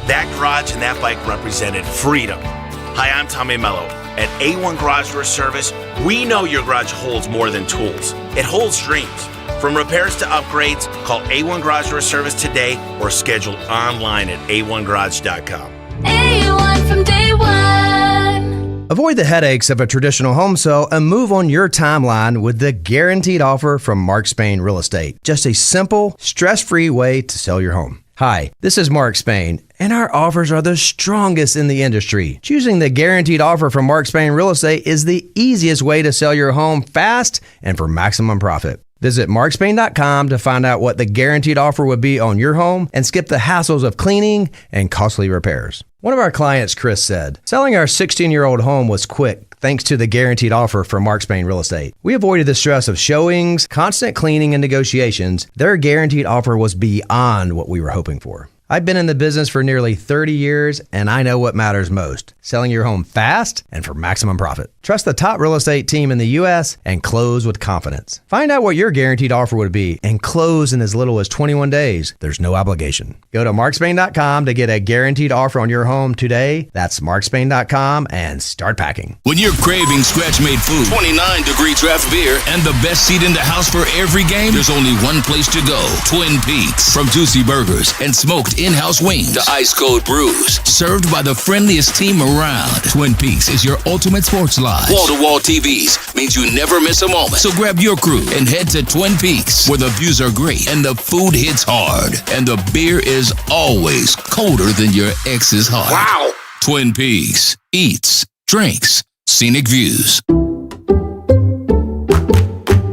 That garage and that bike represented freedom. Hi, I'm Tommy Mello. At A1 Garage Door Service, we know your garage holds more than tools. It holds dreams. From repairs to upgrades, call A1 Garage Door Service today or schedule online at a1garage.com. A1 from day one. Avoid the headaches of a traditional home sale and move on your timeline with the guaranteed offer from Mark Spain Real Estate. Just a simple, stress-free way to sell your home. Hi, this is Mark Spain, and our offers are the strongest in the industry. Choosing the guaranteed offer from Mark Spain Real Estate is the easiest way to sell your home fast and for maximum profit. Visit markspain.com to find out what the guaranteed offer would be on your home and skip the hassles of cleaning and costly repairs. One of our clients, Chris, said, selling our 16-year-old home was quick thanks to the guaranteed offer from Mark Spain Real Estate. We avoided the stress of showings, constant cleaning, and negotiations. Their guaranteed offer was beyond what we were hoping for. I've been in the business for nearly 30 years, and I know what matters most. Selling your home fast and for maximum profit. Trust the top real estate team in the U.S. and close with confidence. Find out what your guaranteed offer would be and close in as little as 21 days. There's no obligation. Go to markspain.com to get a guaranteed offer on your home today. That's markspain.com and start packing. When you're craving scratch-made food, 29-degree draft beer, and the best seat in the house for every game, there's only one place to go. Twin Peaks. From juicy burgers and smoked in-house wings to ice-cold brews, served by the friendliest team around. Twin Peaks is your ultimate sports lodge. Wall-to-wall TVs means you never miss a moment. So grab your crew and head to Twin Peaks, where the views are great and the food hits hard, and the beer is always colder than your ex's heart. Wow! Twin Peaks. Eats, drinks, scenic views.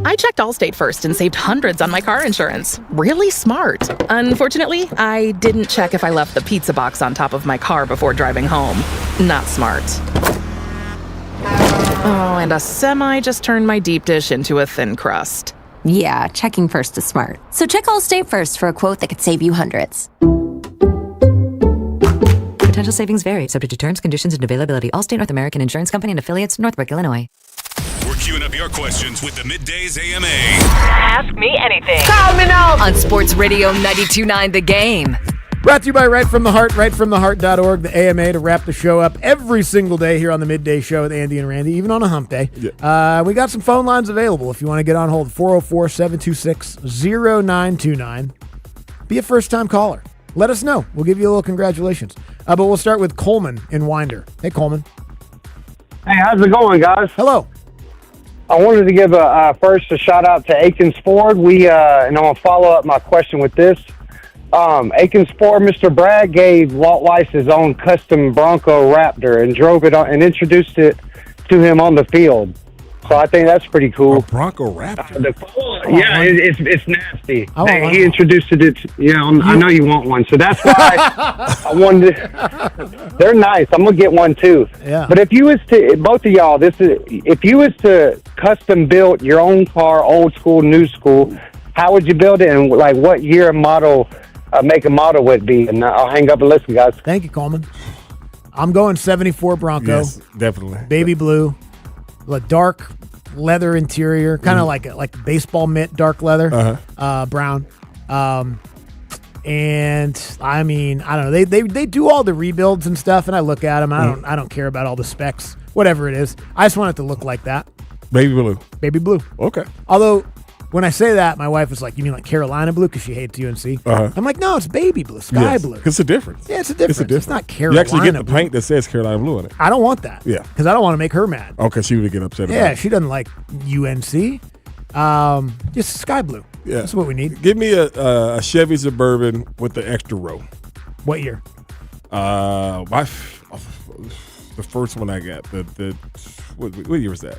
I checked Allstate first and saved hundreds on my car insurance. Really smart. Unfortunately, I didn't check if I left the pizza box on top of my car before driving home. Not smart. Oh, and a semi just turned my deep dish into a thin crust. Yeah, checking first is smart. So check Allstate first for a quote that could save you hundreds. Potential savings vary, subject to terms, conditions, and availability. Allstate North American Insurance Company and affiliates, Northbrook, Illinois. We're queuing up your questions with the Middays AMA. Ask me anything. Call me now. On Sports Radio 92.9 The Game. Brought to you by Right From The Heart, rightfromtheheart.org, the AMA, to wrap the show up every single day here on the Midday Show with Andy and Randy, even on a hump day. Yeah. We got some phone lines available if you want to get on hold. 404-726-0929. Be a first-time caller. Let us know. We'll give you a little congratulations. But we'll start with Coleman in Winder. Hey, Coleman. Hey, how's it going, guys? Hello. I wanted to give first a shout out to Aikens Ford. And I'm gonna follow up my question with this. Aikens Ford, Mr. Bragg gave Walt Weiss his own custom Bronco Raptor and drove it on, and introduced it to him on the field. So I think that's pretty cool. Bronco Raptor. Yeah, it's nasty. I want one. He introduced it. I know you want one, so that's why I wanted. They're nice. I'm gonna get one too. Yeah. But if you was to, both of y'all, if you was to custom build your own car, old school, new school, how would you build it, and like what year and model, make and model would it be? And I'll hang up and listen, guys. Thank you, Coleman. I'm going 74 Bronco. Yes, definitely. Baby blue, a dark leather interior, kind of like baseball mitt, dark leather, brown. And I mean, I don't know. They do all the rebuilds and stuff, and I look at them. I don't care about all the specs, whatever it is. I just want it to look like that. Baby blue. Baby blue. Okay. Although, when I say that, my wife was like, "You mean like Carolina blue?" Because she hates UNC. I'm like, "No, it's baby blue, sky blue." It's a difference. Yeah, it's a difference. It's not Carolina. You actually get the blue. paint that says Carolina blue in it. I don't want that. Yeah. Because I don't want to make her mad. Okay, she would get upset Yeah, about it. she doesn't like UNC. Just sky blue. Yeah. That's what we need. Give me a Chevy Suburban with the extra row. What year? The first one I got. What year was that?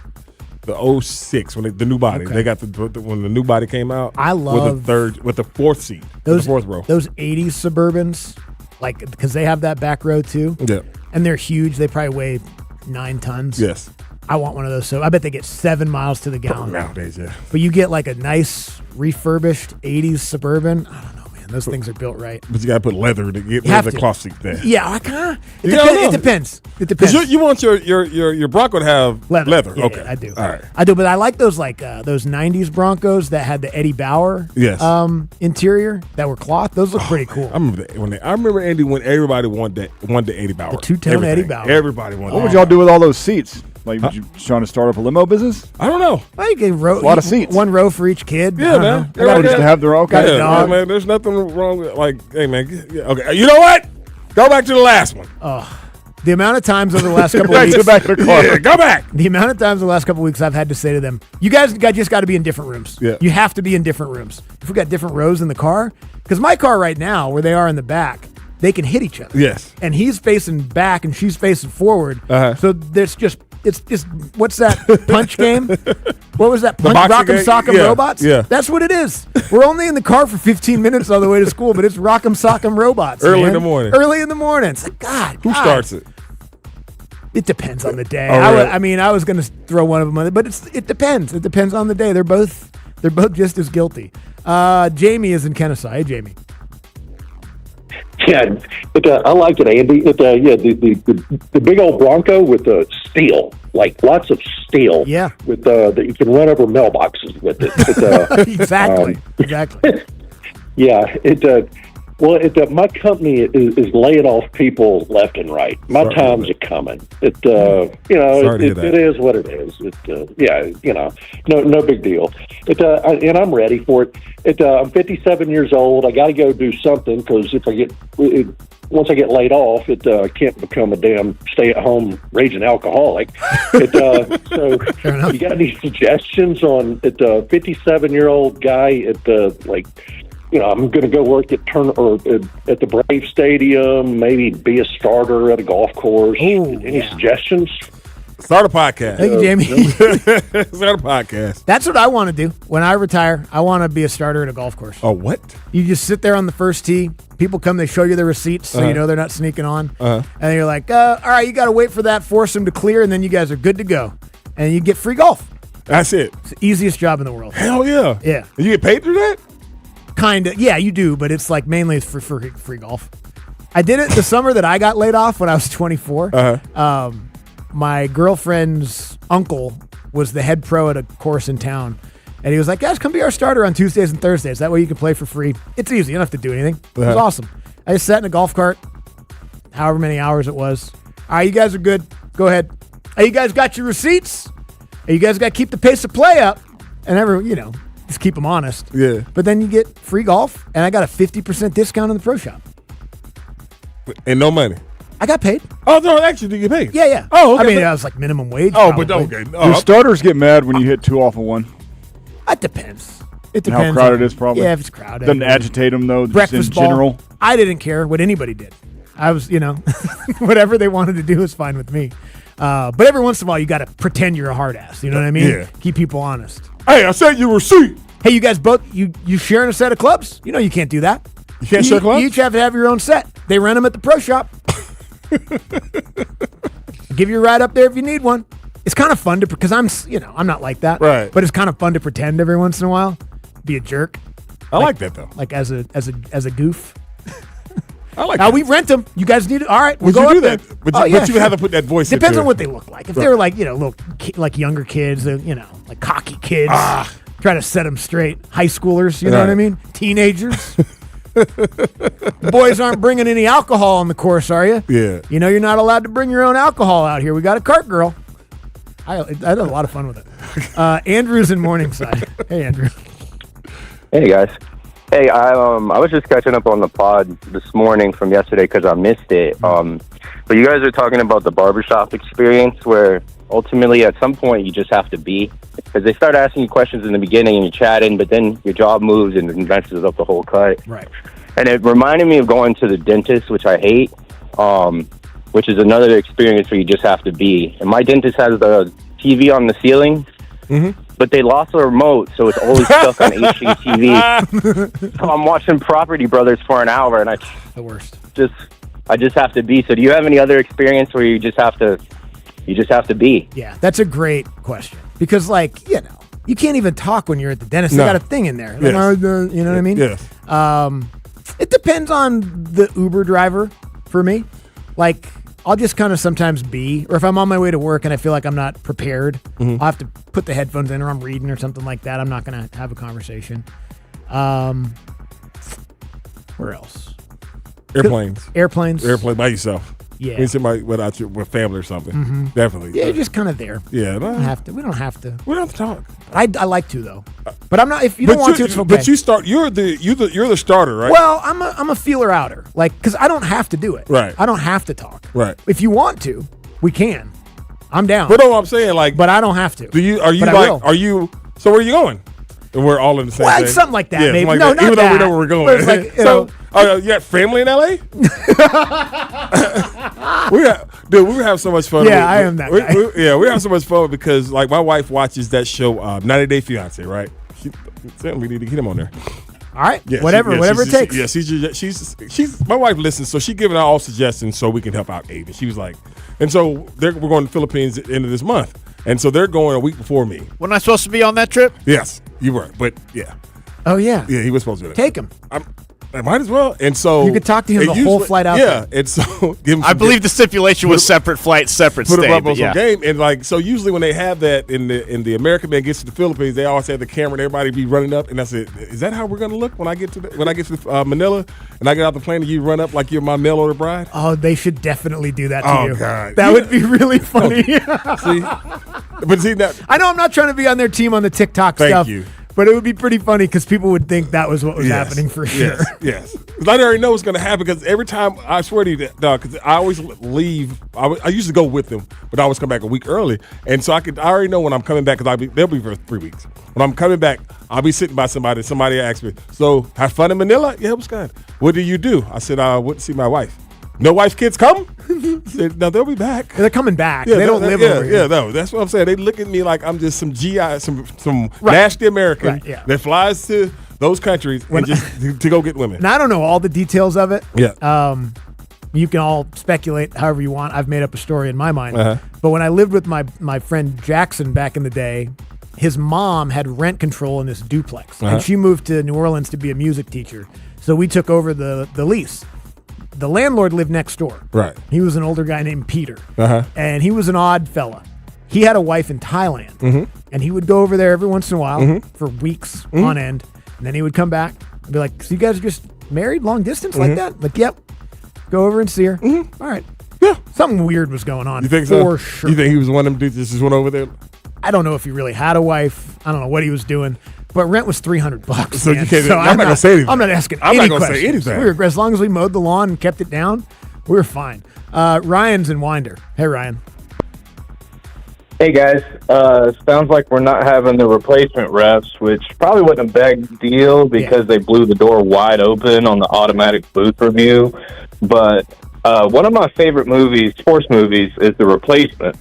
The 06 when the new body. Okay. They got when the new body came out. I love with the fourth seat. Those the fourth row. Those 80s Suburbans, like because they have that back row too. Yeah. And they're huge. They probably weigh 9 tons. Yes. I want one of those. So I bet they get 7 miles to the gallon nowadays. Yeah. But you get like a nice refurbished 80s Suburban. I don't know, man. Those things are built right. But you got to put leather to get have the to. cloth seat there. Yeah, I kind of. It Yeah, depends. It Because depends. you want your Bronco to have leather. Yeah, Okay. yeah, I do. All right. I do, but I like those those 90s Broncos that had the Eddie Bauer Yes. interior that were cloth. Those look pretty cool. I remember Andy when everybody wanted the Eddie Bauer. The two-tone Eddie Bauer. Everybody wanted. What would y'all do with all those seats? Like, would you trying to start up a limo business? I don't know. Well, you can a lot of seats. One row for each kid. Yeah, I man. don't know. Everybody just to have their own. Got a Yeah, dog. man. There's nothing wrong with hey man. Okay, you know what? Go back to the last one. The amount of times over the last couple of weeks. Go back to the car. Yeah, go back. The amount of times the last couple of weeks I've had to say to them, you guys just got to be in different rooms. Yeah. You have to be in different rooms. If we got different rows in the car, because my car right now, where they are in the back, they can hit each other. Yes. And he's facing back and she's facing forward. So there's it's just what's that punch game? What was that? Punch boxing Rock'em game? Sock'em Yeah, Robots? yeah. That's what it is. We're only in the car for 15 minutes on the way to school, but it's Rock'em Sock'em Robots. Early man. in the morning. Early in the morning. It's like, God. Who starts it? It depends on the day. Oh, really? I was going to throw one of them on it, but it depends. It depends on the day. They're both just as guilty. Jamie is in Kennesaw. Hey, Jamie. Yeah, I like it, Andy. The big old Bronco with the steel, like lots of steel. Yeah. With that you can run over mailboxes with it. Exactly. Exactly. Yeah. My company is laying off people left and right. My time's are coming. It is what it is. No big deal. And I'm ready for it. I'm 57 years old. I got to go do something because once I get laid off, I can't become a damn stay-at-home raging alcoholic. So you got any suggestions on a 57-year-old guy I'm going to go work at at the Brave Stadium, maybe be a starter at a golf course. Any suggestions? Start a podcast. Thank you, Jamie. Start a podcast. That's what I want to do. When I retire, I want to be a starter at a golf course. Oh, what? You just sit there on the first tee. People come, they show you their receipts, so you know they're not sneaking on. And you're like, all right, you got to wait for that foursome to clear, and then you guys are good to go. And you get free golf. That's it. It's the easiest job in the world. Hell yeah. Yeah. And you get paid for that? Kind of. Yeah, you do, but it's like mainly it's for free golf. I did it the summer that I got laid off when I was 24. My girlfriend's uncle was the head pro at a course in town. And he was like, guys, come be our starter on Tuesdays and Thursdays. That way you can play for free. It's easy. You don't have to do anything. It was awesome. I just sat in a golf cart, however many hours it was. All right, you guys are good. Go ahead. Hey, you guys got your receipts? Hey, you guys got to keep the pace of play up. And just keep them honest. Yeah. But then you get free golf, and I got a 50% discount in the pro shop. And no money. I got paid. Oh, no, actually, you get paid? Yeah, yeah. Oh, okay. I mean, I was like minimum wage. Oh, probably. but okay. Do starters get mad when you hit too off of one? That depends. It And depends. how crowded it is, probably? Yeah, if it's crowded. Doesn't agitate them, though, just Breakfast in general? ball. I didn't care what anybody did. I was, whatever they wanted to do was fine with me. But every once in a while, you got to pretend you're a hard ass. You know what I mean? Yeah. Keep people honest. Hey, I sent you a receipt. Hey, you guys both, you sharing a set of clubs? You know you can't do that. You can't share clubs? You each have to have your own set. They rent them at the pro shop. Give you a ride up there if you need one. It's kind of fun because I'm not like that. Right. But it's kind of fun to pretend every once in a while. Be a jerk. I like that though. Like as a goof. I like now that. we rent them. You guys need it. All right, we'll Would go you up do that? there. But you have to put that voice. Depends into on it. what they look like. If Right. they're like little like younger kids, like cocky kids, try to set them straight. High schoolers, you know what I mean? Teenagers. Boys aren't bringing any alcohol on the course, are you? Yeah. You're not allowed to bring your own alcohol out here. We got a cart girl. I had a lot of fun with it. Andrew's in Morningside. Hey, Andrew. Hey, guys. Hey, I was just catching up on the pod this morning from yesterday because I missed it. But you guys are talking about the barbershop experience where ultimately at some point you just have to be. Because they start asking you questions in the beginning and you're chatting, but then your job moves and it messes up the whole cut. Right. And it reminded me of going to the dentist, which I hate, which is another experience where you just have to be. And my dentist has the TV on the ceiling, but they lost the remote, so it's always stuck on HGTV. So I'm watching Property Brothers for an hour, and the worst. I just have to be. So do you have any other experience where you just have to be? Yeah, that's a great question because, you can't even talk when you're at the dentist. No. They got a thing in there. Yes. You know what I mean? Yes. It depends on the Uber driver for me. Like, I'll just kind of sometimes be, or if I'm on my way to work and I feel like I'm not prepared, I'll have to put the headphones in or I'm reading or something like that. I'm not going to have a conversation. Where else? Airplanes. Airplanes. Airplane by yourself. Yeah. When somebody without with family or something. Definitely. Yeah, you're just kind of there. Yeah. We don't have to. We don't have to. We don't have to talk. I like to though, but I'm not. If you don't want to, it's okay. But you start. You're the starter, right? Well, I'm a feeler outer, because I don't have to do it. Right. I don't have to talk. Right. If you want to, we can. I'm down. But no, I'm saying but I don't have to. Are you? So where are you going? And we're all in the same thing. Something like that, yeah, maybe. Like no, that. not Even that. though we know where we're going. But it's like, you got family in LA? we have so much fun. Yeah, I am that guy. We have so much fun because my wife watches that show, 90 Day Fiance, right? We need to get him on there. All right, Yeah, whatever it takes. She's my wife listens, so she's giving out all suggestions so we can help out Abe. And she was like, and so we're going to the Philippines at the end of this month, and so they're going a week before me. Wasn't I supposed to be on that trip? Yes, you were, but yeah. Oh yeah, yeah, he was supposed to. Take him. I might as well. And so you could talk to him the whole flight out. Yeah, and so give him. I believe the stipulation was separate flight, separate put stay. Put him up on yeah. some game, and so usually when they have that in the American man gets to the Philippines, they always have the camera and everybody be running up, and I said, is that how we're gonna look when I get to Manila and I get out the plane and you run up like you're my mail order bride? Oh, they should definitely do that to you. Oh God, that would be really funny. See that? I know I'm not trying to be on their team on the TikTok stuff. Thank you. But it would be pretty funny because people would think that was what was happening for sure. Yes. Because I already know what's going to happen because every time, I swear to you, because I always leave, I used to go with them, but I always come back a week early. And so I already know when I'm coming back because they'll be for 3 weeks. When I'm coming back, I'll be sitting by somebody. Somebody asks me, so have fun in Manila? Yeah, it was good. What do you do? I said, I wouldn't see my wife. No wife's kids come? No, they'll be back. They're coming back. Yeah, they don't live over here. Yeah, no, that's what I'm saying. They look at me like I'm just some GI, some nasty American that flies to those countries and just to go get women. And I don't know all the details of it. Yeah. You can all speculate however you want. I've made up a story in my mind. But when I lived with my friend Jackson back in the day, his mom had rent control in this duplex. And she moved to New Orleans to be a music teacher. So we took over the lease. The landlord lived next door. Right. He was an older guy named Peter. And he was an odd fella. He had a wife in Thailand. And he would go over there every once in a while for weeks on end. And then he would come back and be like, so you guys are just married long distance like that? Like, yep. Go over and see her. All right. Yeah. Something weird was going on. You think so? For sure. You think he was one of them dudes that just went over there? I don't know if he really had a wife. I don't know what he was doing. But rent was $300. So man. you can't. So I'm not gonna say anything. I'm not asking I'm any not gonna questions. say anything. We were, as long as we mowed the lawn and kept it down, we were fine. Ryan's in Winder. Hey, Ryan. Hey guys, sounds like we're not having the replacement refs, which probably wasn't a big deal because they blew the door wide open on the automatic booth review. But one of my favorite movies, sports movies, is The Replacements.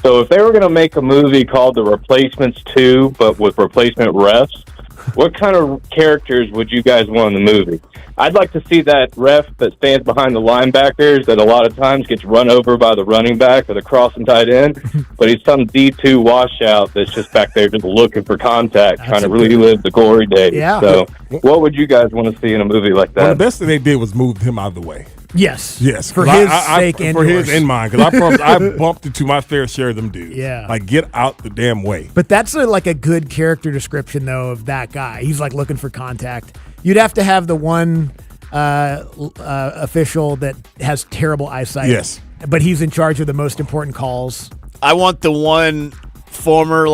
So if they were going to make a movie called The Replacements 2, but with replacement refs, what kind of characters would you guys want in the movie? I'd like to see that ref that stands behind the linebackers that a lot of times gets run over by the running back or the crossing tight end, but he's some D2 washout that's just back there just looking for contact, trying to relive the glory days. Yeah. So what would you guys want to see in a movie like that? Well, the best thing they did was move him out of the way. Yes. For his sake and for yours. his in mind, because I promise I bumped into my fair share of them dudes. Yeah. Like, get out the damn way. But that's like a good character description, though, of that guy. He's like looking for contact. You'd have to have the one official that has terrible eyesight. Yes. But he's in charge of the most important calls. I want the one former,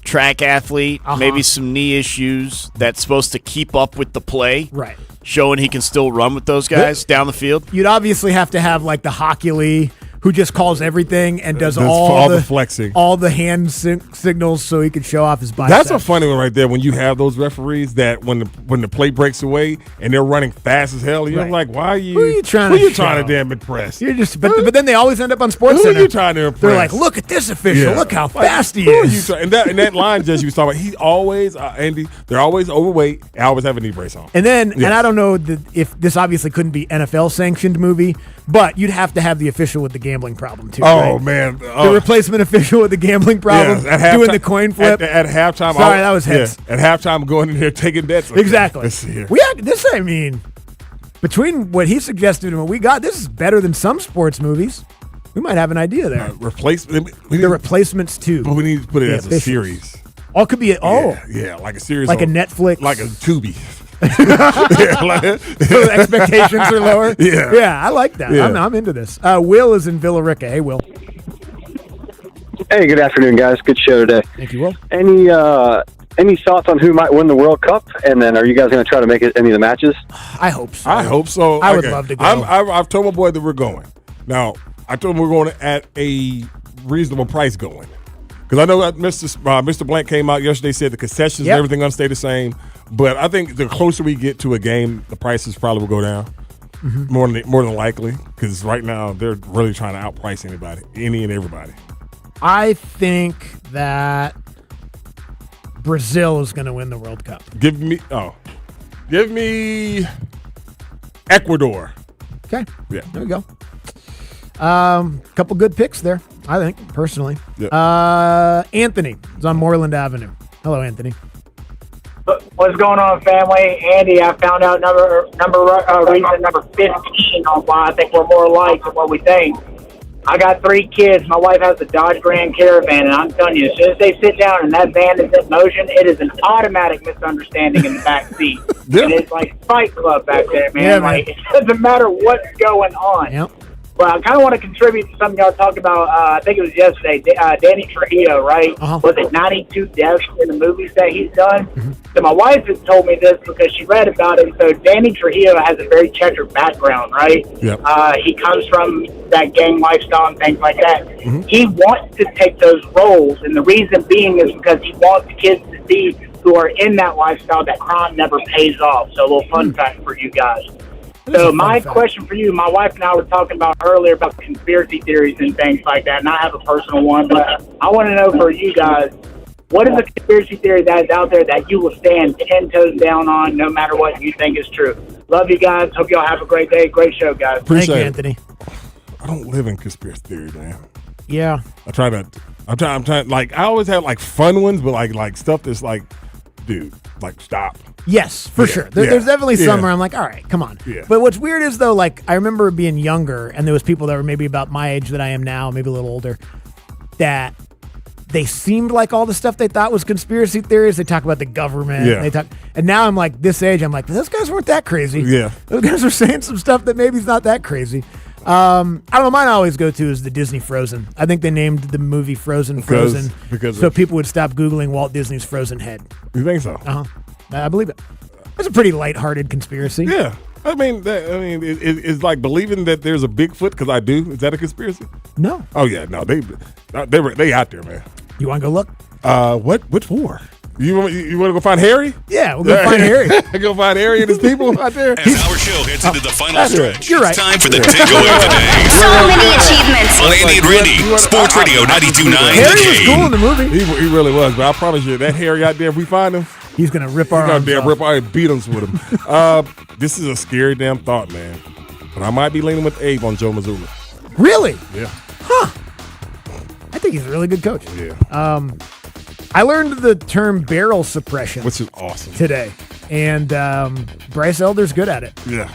track athlete, maybe some knee issues, that's supposed to keep up with the play. Right. Showing he can still run with those guys down the field. You'd obviously have to have the Hockey Lee, who just calls everything and does all the flexing, all the hand signals, so he can show off his biceps. That's a funny one right there. When you have those referees that when the play breaks away and they're running fast as hell, you're like, why are you? Who are you trying to damn impress? You're just, but then they always end up on SportsCenter. Who are you trying to impress? They're like, look at this official. Yeah. Look how fast he who are is. you and that line Jesse was talking about, he always Andy. They're always overweight. And always have a knee brace on. And then, and I don't know if this obviously couldn't be NFL sanctioned movie, but you'd have to have the official with the gambling problem too. Oh, right? man. The replacement official with the gambling problem, doing the coin flip. At halftime. Sorry, that was hits. Yeah, at halftime, going in there taking bets. Okay, exactly. let's see here. Between what he suggested and what we got, this is better than some sports movies. We might have an idea there. The Replacements 2. But we need to put it as a series. Oh, it could be yeah, like a series. Like a Netflix. Like a Tubi. So the expectations are lower. Yeah, I like that. Yeah. I'm into this. Will is in Villa Rica. Hey, Will. Hey, good afternoon, guys. Good show today. Thank you, Will. Any thoughts on who might win the World Cup? And then, are you guys going to try to make it any of the matches? I hope so. I would love to go. I've told my boy that we're going. Now, I told him we're going at a reasonable price going. Because I know that Mr. Blank came out yesterday, said the concessions and everything going to stay the same. But I think the closer we get to a game, the prices probably will go down. More than likely. Because right now, they're really trying to outprice any and everybody. I think that Brazil is going to win the World Cup. Give me Ecuador. Okay. Yeah. There we go. Couple good picks there, I think, personally. Yep. Anthony is on Moreland Avenue. Hello, Anthony. What's going on, family? Andy, I found out reason number 15 on why I think we're more alike than what we think. I got 3 kids. My wife has a Dodge Grand Caravan, and I'm telling you, as soon as they sit down and that van is in motion, it is an automatic misunderstanding in the back seat. And it's like Fight Club back there, man. Yeah, man. It doesn't matter what's going on. Yep. But I kind of want to contribute to something y'all talked about. I think it was yesterday. Danny Trujillo, right? Was it 92 deaths in the movies that he's done? So my wife has told me this because she read about it. So Danny Trujillo has a very checkered background, right? Yep. He comes from that gang lifestyle and things like that. He wants to take those roles, and the reason being is because he wants the kids to see who are in that lifestyle that crime never pays off. So a little fun fact for you guys. So my question for you, my wife and I were talking about earlier about conspiracy theories and things like that, and I have a personal one, but I want to know for you guys, what is a conspiracy theory that is out there that you will stand 10 toes down on no matter what you think is true? Love you guys. Hope y'all have a great day. Great show, guys. Thank you, Anthony. I don't live in conspiracy theory, man. Yeah. I'm trying, I always have fun ones, but like stuff that's dude, stop. Yes, for sure. There's definitely some where I'm like, all right, come on. Yeah. But what's weird is, though, I remember being younger, and there was people that were maybe about my age that I am now, maybe a little older, that they seemed like all the stuff they thought was conspiracy theories. They talk about the government. Yeah. And now I'm like, this age, I'm like, those guys weren't that crazy. Yeah. Those guys are saying some stuff that maybe is not that crazy. I don't know. Mine I always go to is the Disney Frozen. I think they named the movie Frozen because so people would stop Googling Walt Disney's Frozen head. You think so? I believe it. It's a pretty lighthearted conspiracy. Yeah. It's like believing that there's a Bigfoot because I do. Is that a conspiracy? No. Oh yeah, no. They out there, man. You want to go look? Which war? You want to go find Harry? Yeah, we'll go find Harry. Go find Harry and his people out there. As our show heads into the final stretch, You're right. it's time for the takeaway of the day. So many achievements. On Andy and Randy, Sports Radio 92.9 Harry was cool in the movie. He really was, but I promise you, that Harry out there, if we find him, he's going to rip our arms off. Rip our beat us with him. This is a scary damn thought, man. But I might be leaning with Abe on Joe Mazzulla. Really? Yeah. Huh. I think he's a really good coach. Yeah. I learned the term barrel suppression, which is awesome, today, and Bryce Elder's good at it. Yeah.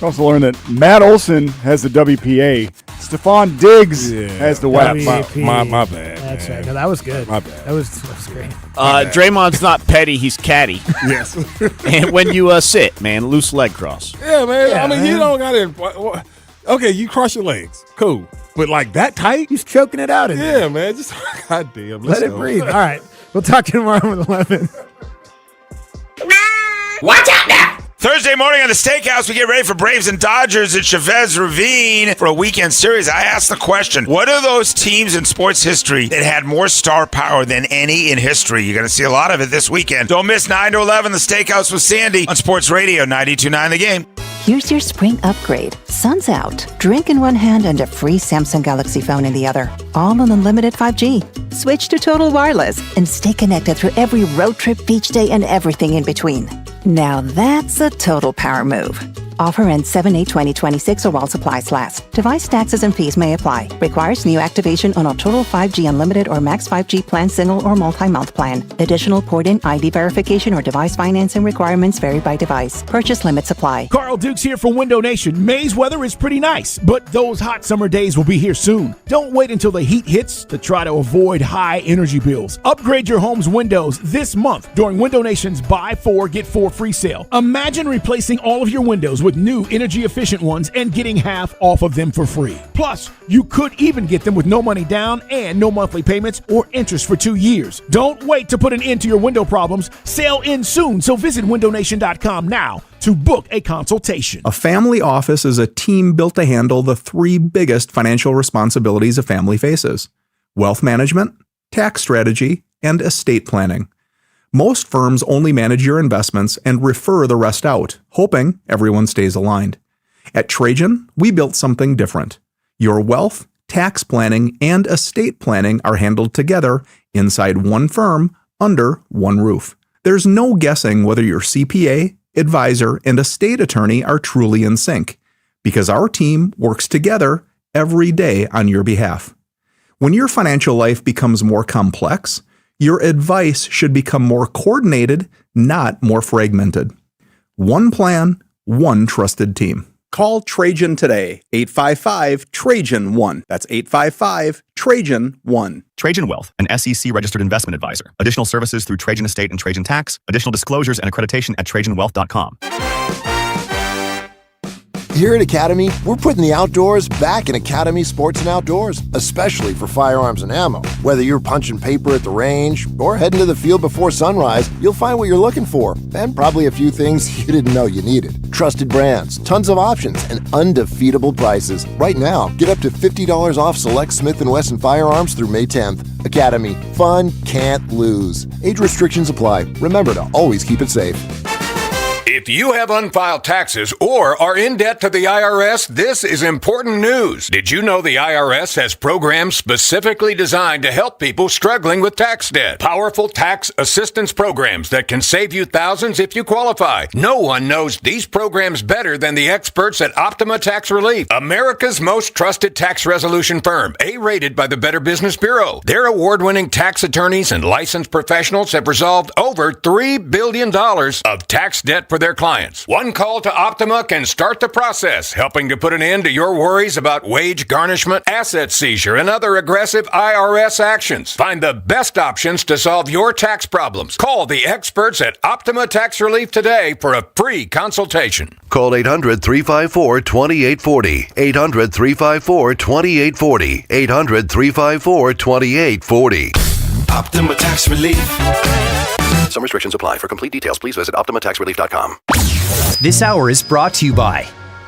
I also learned that Matt Olson has the WPA. Stephon Diggs has the WAP. My bad. That's right. No, that was good. My bad. That was great. Draymond's not petty; he's catty. Yes. And when you sit, man, loose leg cross. Yeah, man. Yeah, I mean, man. you don't got to. Okay, you cross your legs, cool. But like that tight, he's choking it out. Yeah, man. Just goddamn. Let it breathe. All right, we'll talk to you tomorrow with 11. Watch out now! Thursday morning on the Steakhouse, we get ready for Braves and Dodgers at Chavez Ravine for a weekend series. I asked the question, what are those teams in sports history that had more star power than any in history? You're going to see a lot of it this weekend. Don't miss 9 to 11, the Steakhouse with Sandy on Sports Radio 92.9 The Game. Here's your spring upgrade. Sun's out. Drink in one hand and a free Samsung Galaxy phone in the other. All on unlimited 5G. Switch to Total Wireless and stay connected through every road trip, beach day, and everything in between. Now that's a total power move. Offer ends 7/8/2026 or while supplies last. Device taxes and fees may apply. Requires new activation on a Total 5G Unlimited or Max 5G plan, single or multi-month plan. Additional port-in ID verification or device financing requirements vary by device. Purchase limits apply. Carl Dukes here for Window Nation. May's weather is pretty nice, but those hot summer days will be here soon. Don't wait until the heat hits to try to avoid high energy bills. Upgrade your home's windows this month during Window Nation's Buy 4, Get 4 free sale. Imagine replacing all of your windows with new energy-efficient ones and getting half off of them for free. Plus, you could even get them with no money down and no monthly payments or interest for 2 years. Don't wait to put an end to your window problems. Sale ends soon, so visit windownation.com now to book a consultation. A family office is a team built to handle the 3 biggest financial responsibilities a family faces: wealth management, tax strategy, and estate planning. Most firms only manage your investments and refer the rest out, hoping everyone stays aligned. At Trajan, we built something different. Your wealth, tax planning, and estate planning are handled together inside one firm under one roof. There's no guessing whether your CPA, advisor, and estate attorney are truly in sync, because our team works together every day on your behalf. When your financial life becomes more complex, your advice should become more coordinated, not more fragmented. One plan, one trusted team. Call Trajan today, 855-TRAJAN-1. That's 855-TRAJAN-1. Trajan Wealth, an SEC-registered investment advisor. Additional services through Trajan Estate and Trajan Tax. Additional disclosures and accreditation at TrajanWealth.com. Here at Academy, we're putting the outdoors back in Academy Sports and Outdoors, especially for firearms and ammo. Whether you're punching paper at the range or heading to the field before sunrise, you'll find what you're looking for, and probably a few things you didn't know you needed. Trusted brands, tons of options, and undefeatable prices. Right now, get up to $50 off select Smith & Wesson firearms through May 10th. Academy, fun can't lose. Age restrictions apply. Remember to always keep it safe. If you have unfiled taxes or are in debt to the IRS, this is important news. Did you know the IRS has programs specifically designed to help people struggling with tax debt? Powerful tax assistance programs that can save you thousands if you qualify. No one knows these programs better than the experts at Optima Tax Relief, America's most trusted tax resolution firm, A-rated by the Better Business Bureau. Their award-winning tax attorneys and licensed professionals have resolved over $3 billion of tax debt for their clients. One call to Optima can start the process, helping to put an end to your worries about wage garnishment, asset seizure, and other aggressive IRS actions. Find the best options to solve your tax problems. Call the experts at Optima Tax Relief today for a free consultation. Call 800-354-2840. 800-354-2840. 800-354-2840. Optima Tax Relief. Some restrictions apply. For complete details, please visit OptimaTaxRelief.com. This hour is brought to you by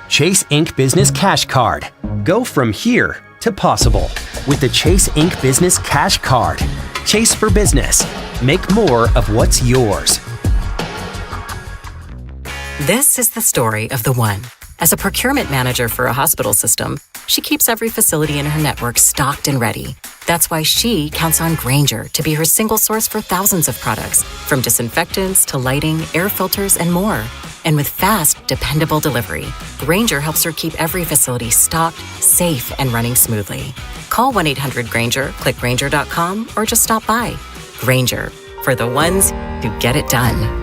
Chase Ink Business Cash Card. Go from here to possible with the Chase Ink Business Cash Card. Chase for business. Make more of what's yours. This is the story of the one. As a procurement manager for a hospital system, she keeps every facility in her network stocked and ready. That's why she counts on Grainger to be her single source for thousands of products, from disinfectants to lighting, air filters, and more. And with fast, dependable delivery, Grainger helps her keep every facility stocked, safe, and running smoothly. Call 1-800-GRAINGER, click Grainger.com, or just stop by. Grainger, for the ones who get it done.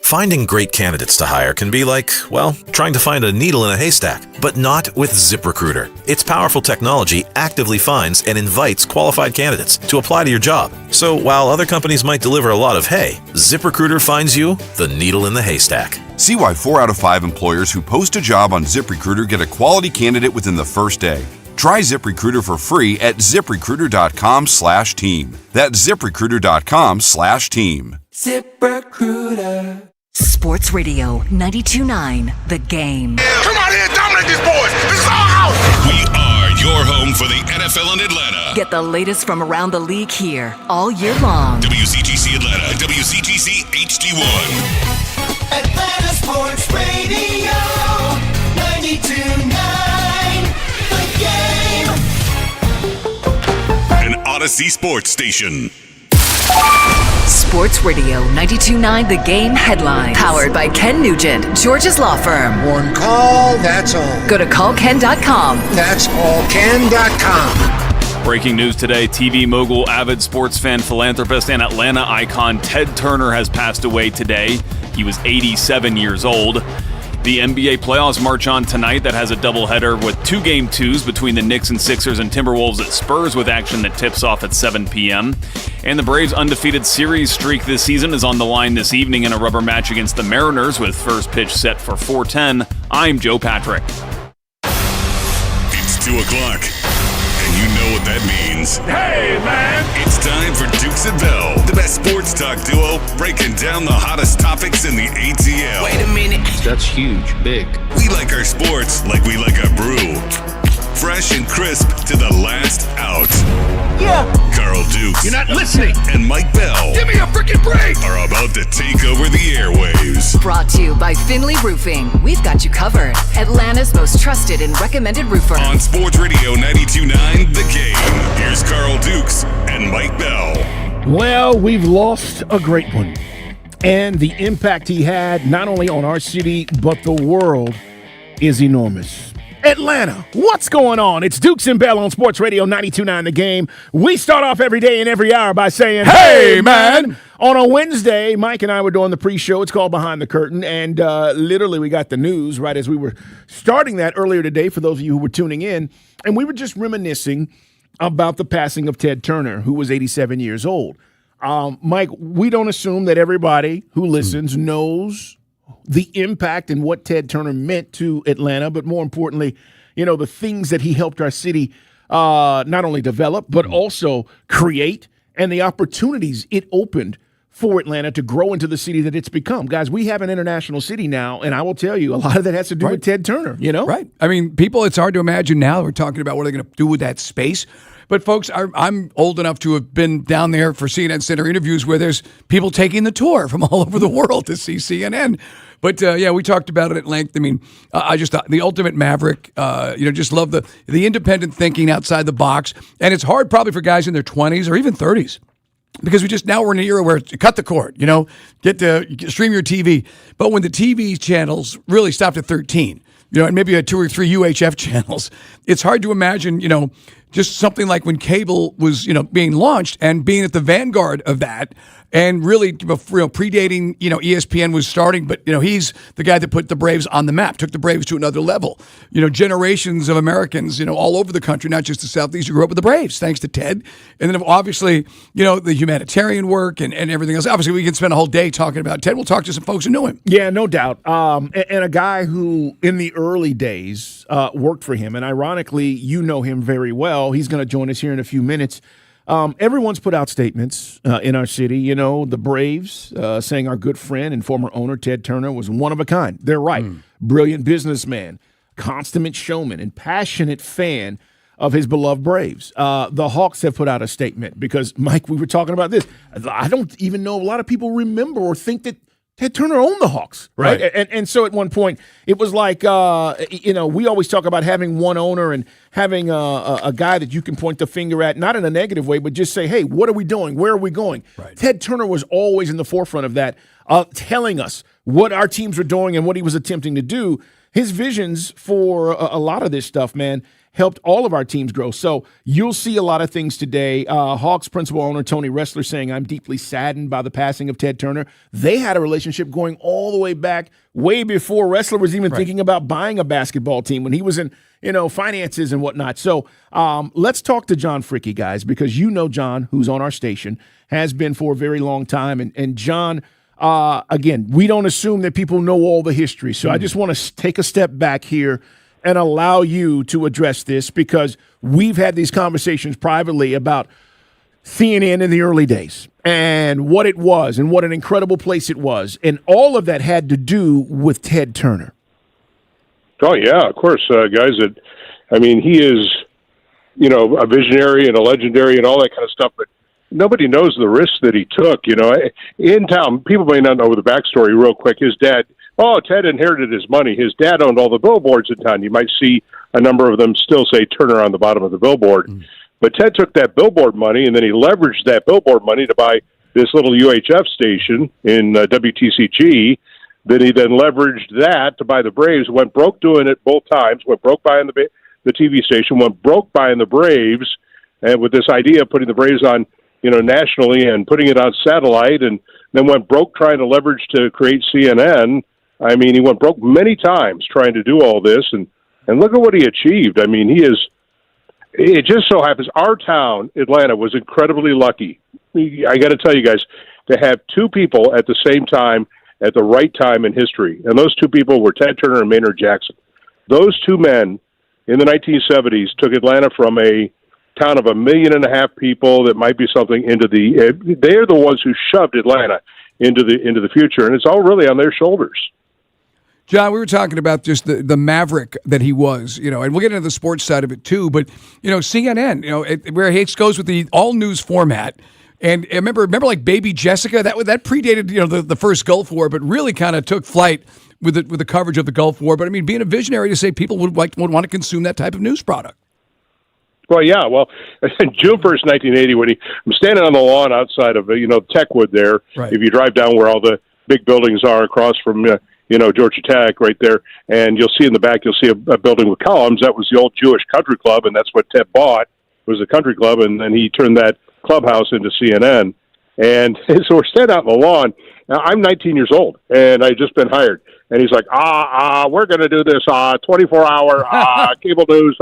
Finding great candidates to hire can be like, well, trying to find a needle in a haystack, but not with ZipRecruiter. Its powerful technology actively finds and invites qualified candidates to apply to your job. So while other companies might deliver a lot of hay, ZipRecruiter finds you the needle in the haystack. See why 4 out of 5 employers who post a job on ZipRecruiter get a quality candidate within the first day. Try ZipRecruiter for free at ZipRecruiter.com/team. That's ZipRecruiter.com/team. ZipRecruiter. Sports Radio 92.9 The Game. Come on in, dominate these boys. This is our house. We are your home for the NFL in Atlanta. Get the latest from around the league here all year long. WCTC Atlanta and WCTC HD1. Atlanta Sports Radio 92.9 The Game. An Odyssey Sports Station. Sports Radio 92.9 The Game headline. Powered by Ken Nugent, George's Law Firm. One call, that's all. Go to callken.com. That's allken.com. Breaking news today, TV mogul, avid sports fan, philanthropist, and Atlanta icon Ted Turner has passed away today. He was 87 years old. The NBA playoffs march on tonight. That has a doubleheader with 2 Game 2s between the Knicks and Sixers and Timberwolves at Spurs with action that tips off at 7 p.m. And the Braves' undefeated series streak this season is on the line this evening in a rubber match against the Mariners with first pitch set for 4:10. I'm Joe Patrick. It's 2 o'clock, and you know what that means. Hey, man! It's time for Dukes and Bell, the best sports talk duo breaking down the hottest topics in the ATL. Wait a minute. That's huge, big. We like our sports like we like our brew. Fresh and crisp to the last out. Yeah. Carl Dukes. You're not listening. And Mike Bell. Give me a freaking break. Are about to take over the airwaves. Brought to you by Finley Roofing. We've got you covered. Atlanta's most trusted and recommended roofer. On Sports Radio 92.9 The Game. Here's Carl Dukes and Mike Bell. Well, we've lost a great one. And the impact he had, not only on our city, but the world, is enormous. Atlanta, what's going on? It's Dukes and Bell on Sports Radio 92.9 The Game. We start off every day and every hour by saying, hey, man! On a Wednesday, Mike and I were doing the pre-show. It's called Behind the Curtain, and literally we got the news right as we were starting that earlier today for those of you who were tuning in, and we were just reminiscing about the passing of Ted Turner, who was 87 years old. Mike, we don't assume that everybody who listens knows the impact and what Ted Turner meant to Atlanta, but more importantly, you know, the things that he helped our city not only develop, but also create, and the opportunities it opened for Atlanta to grow into the city that it's become. Guys, we have an international city now, and I will tell you, a lot of that has to do with Ted Turner, you know? Right. I mean, people, it's hard to imagine now. We're talking about what they're going to do with that space. But, folks, I'm old enough to have been down there for CNN Center interviews where there's people taking the tour from all over the world to see CNN. But, yeah, we talked about it at length. I mean, I just thought the ultimate maverick, just love the independent thinking outside the box. And it's hard probably for guys in their 20s or even 30s. Because we're in an era where cut the cord, get to stream your TV. But when the TV channels really stopped at 13, and maybe had 2 or 3 UHF channels, it's hard to imagine, just something like when cable was, being launched and being at the vanguard of that and really predating, ESPN was starting, but, he's the guy that put the Braves on the map, took the Braves to another level. Generations of Americans, all over the country, not just the Southeast, who grew up with the Braves, thanks to Ted. And then obviously, the humanitarian work and everything else. Obviously, we can spend a whole day talking about Ted. We'll talk to some folks who knew him. Yeah, no doubt. And a guy who, in the early days, worked for him. And ironically, you know him very well. He's going to join us here in a few minutes. Everyone's put out statements in our city. The Braves saying our good friend and former owner Ted Turner was one of a kind. They're right. Brilliant businessman, consummate showman, and passionate fan of his beloved Braves. The Hawks have put out a statement because, Mike, we were talking about this. I don't even know a lot of people remember or think that Ted Turner owned the Hawks, right? And so at one point, it was like, we always talk about having one owner and having a guy that you can point the finger at, not in a negative way, but just say, hey, what are we doing? Where are we going? Right. Ted Turner was always in the forefront of that, telling us what our teams were doing and what he was attempting to do. His visions for a lot of this stuff, man, helped all of our teams grow. So you'll see a lot of things today. Hawks principal owner Tony Ressler saying, I'm deeply saddened by the passing of Ted Turner. They had a relationship going all the way back, way before Ressler was even thinking about buying a basketball team, when he was in, finances and whatnot. So let's talk to John Fricke, guys, because John, who's on our station, has been for a very long time. And John, again, we don't assume that people know all the history. So I just want to take a step back here and allow you to address this, because we've had these conversations privately about CNN in the early days and what it was and what an incredible place it was. And all of that had to do with Ted Turner. Oh, yeah, of course, guys. He is, a visionary and a legendary and all that kind of stuff, but nobody knows the risks that he took. In town, people may not know the backstory real quick. His dad, Ted inherited his money. His dad owned all the billboards in town. You might see a number of them still say Turner on the bottom of the billboard. But Ted took that billboard money, and then he leveraged that billboard money to buy this little UHF station in WTCG. Then he leveraged that to buy the Braves. Went broke doing it both times. Went broke buying the TV station. Went broke buying the Braves. And with this idea of putting the Braves on, nationally and putting it on satellite, and then went broke trying to leverage to create CNN. He went broke many times trying to do all this, and look at what he achieved. It just so happens our town, Atlanta, was incredibly lucky. I got to tell you guys, to have two people at the same time at the right time in history, and those two people were Ted Turner and Maynard Jackson. Those two men in the 1970s took Atlanta from a town of 1.5 million people that might be something into they're the ones who shoved Atlanta into the future, and it's all really on their shoulders. John, we were talking about just the maverick that he was, and we'll get into the sports side of it too, but, CNN, where Hicks goes with the all-news format. And remember like Baby Jessica, that predated, the first Gulf War, but really kind of took flight with the coverage of the Gulf War. But, being a visionary to say people would want to consume that type of news product. Well, yeah. Well, June 1st, 1980, when I'm standing on the lawn outside of, Techwood there, if you drive down where all the big buildings are across from, Georgia Tech right there, and you'll see in the back, you'll see a building with columns. That was the old Jewish country club, and that's what Ted bought, was a country club, and then he turned that clubhouse into CNN. And so we're standing out on the lawn. Now, I'm 19 years old, and I've just been hired. And he's like, we're going to do this 24-hour cable news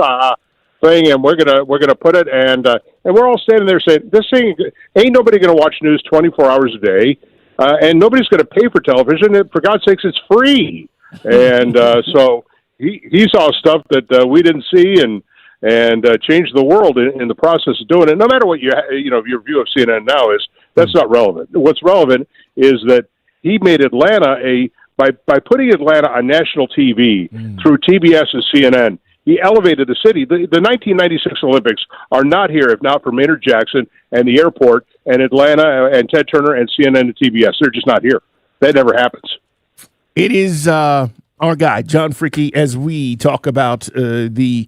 thing, and we're gonna put it, and we're all standing there saying, this thing, ain't nobody going to watch news 24 hours a day. And nobody's going to pay for television. For God's sakes, it's free. And so he saw stuff that we didn't see, and changed the world in the process of doing it. No matter what your view of CNN now is, that's not relevant. What's relevant is that he made Atlanta by putting Atlanta on national TV through TBS and CNN. He elevated the city. The 1996 Olympics are not here if not for Maynard Jackson and the airport and Atlanta and Ted Turner and CNN and TBS. They're just not here. That never happens. It is our guy, John Fricke, as we talk about the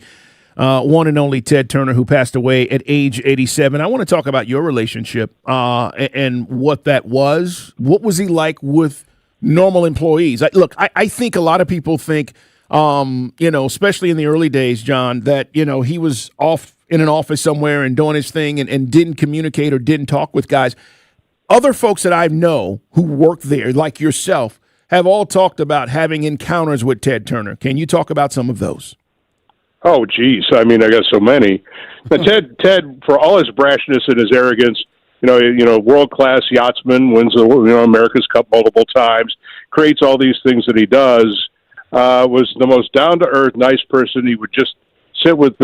one and only Ted Turner, who passed away at age 87. I want to talk about your relationship and what that was. What was he like with normal employees? I think a lot of people think, especially in the early days, John, that, he was off in an office somewhere and doing his thing and didn't communicate or didn't talk with guys. Other folks that I know who work there, like yourself, have all talked about having encounters with Ted Turner. Can you talk about some of those? Oh, geez. I got so many. But Ted, for all his brashness and his arrogance, world-class yachtsman, wins America's Cup multiple times, creates all these things that he does, was the most down-to-earth, nice person. He would just sit with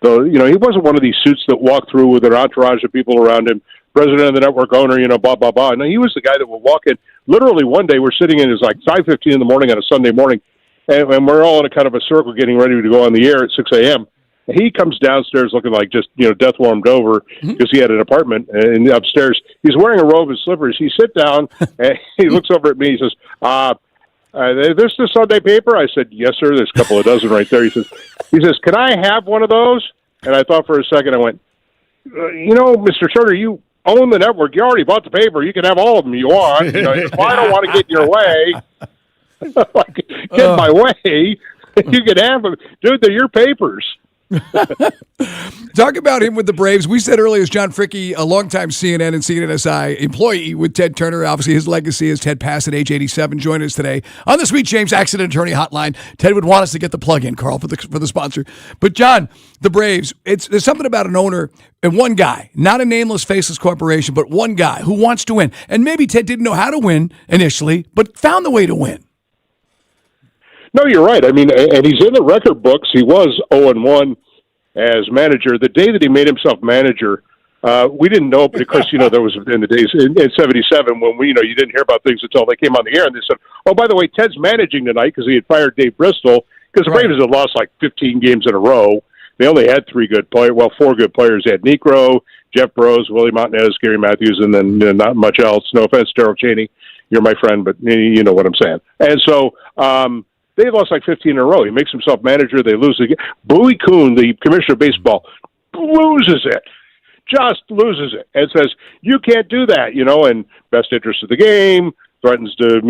he wasn't one of these suits that walked through with an entourage of people around him, president of the network, owner, blah, blah, blah. No, he was the guy that would walk in. Literally one day we're sitting in, it's like 5:15 in the morning on a Sunday morning, and we're all in a kind of a circle getting ready to go on the air at 6 a.m., He comes downstairs looking like just, death warmed over because he had an apartment and upstairs. He's wearing a robe and slippers. He sits down and he looks over at me. He says, this the Sunday paper? I said, yes, sir. There's a couple of dozen right there. He says, can I have one of those? And I thought for a second, I went, Mr. Turner, you own the network. You already bought the paper. You can have all of them you want. If I don't want to get in your way, get in my way, you can have them. Dude, they're your papers. Talk about him with the Braves. We said earlier, John Fricke, a longtime CNN and CNNSI employee with Ted Turner. Obviously, his legacy is Ted passed at age 87. Join us today on the Sweet James Accident Attorney Hotline. Ted would want us to get the plug in, Carl, for the sponsor. But John, the Braves, there's something about an owner and one guy, not a nameless, faceless corporation, but one guy who wants to win. And maybe Ted didn't know how to win initially, but found the way to win. No, you're right. I mean, and he's in the record books. He was 0-1 as manager. The day that he made himself manager, we didn't know, but of course, there was in the days in 77 when you didn't hear about things until they came on the air and they said, oh, by the way, Ted's managing tonight because he had fired Dave Bristol because the Braves had lost like 15 games in a row. They only had 4 good players. They had Niekro, Jeff Burroughs, Willie Montanez, Gary Matthews, and then not much else. No offense, Darrell Cheney. You're my friend, but you know what I'm saying. And so, they lost like 15 in a row. He makes himself manager. They lose again. Bowie Kuhn, the commissioner of baseball, loses it. Just loses it. And says, you can't do that, and best interest of the game, threatens to,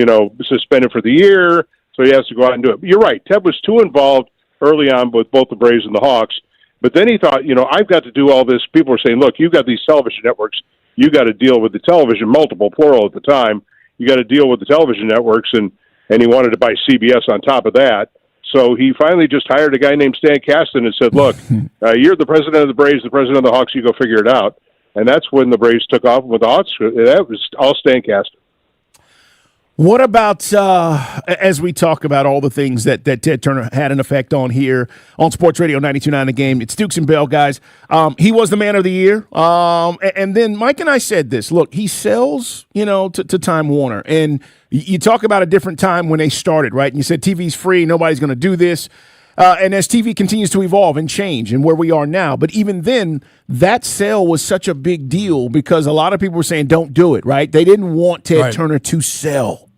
suspend him for the year. So he has to go out and do it. But you're right. Ted was too involved early on with both the Braves and the Hawks. But then he thought, I've got to do all this. People were saying, look, you've got these television networks. You got to deal with the television, multiple, plural at the time. You got to deal with the television networks, and he wanted to buy CBS on top of that. So he finally just hired a guy named Stan Kasten and said, look, you're the president of the Braves, the president of the Hawks, you go figure it out. And that's when the Braves took off with the Hawks. That was all Stan Kasten. What about, as we talk about all the things that Ted Turner had an effect on here on Sports Radio 92.9 The Game, it's Dukes and Bell, guys. He was the man of the year. And then Mike and I said this. Look, he sells, to Time Warner. And you talk about a different time when they started, right? And you said TV's free, nobody's going to do this. And as TV continues to evolve and change and where we are now. But even then, that sale was such a big deal because a lot of people were saying, don't do it, right? They didn't want Ted Turner to sell.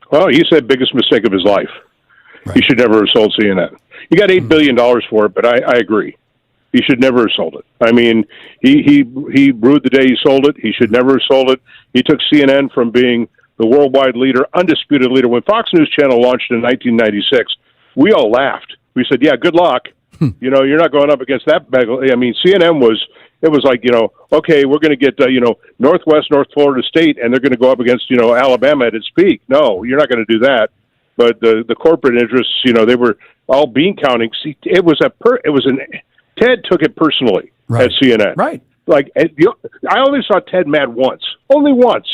Well, he said biggest mistake of his life. Right. He should never have sold CNN. He got $8 billion for it, but I agree. He should never have sold it. I mean, he rued the day he sold it. He should never have sold it. He took CNN from being the worldwide leader, undisputed leader. When Fox News Channel launched in 1996, we all laughed. We said, yeah, good luck. You're not going up against that. I mean, CNN was like, okay, we're going to get, North Florida State, and they're going to go up against, Alabama at its peak. No, you're not going to do that. But the corporate interests, they were all bean counting. See, Ted took it personally at CNN. Right. Like, I only saw Ted mad only once.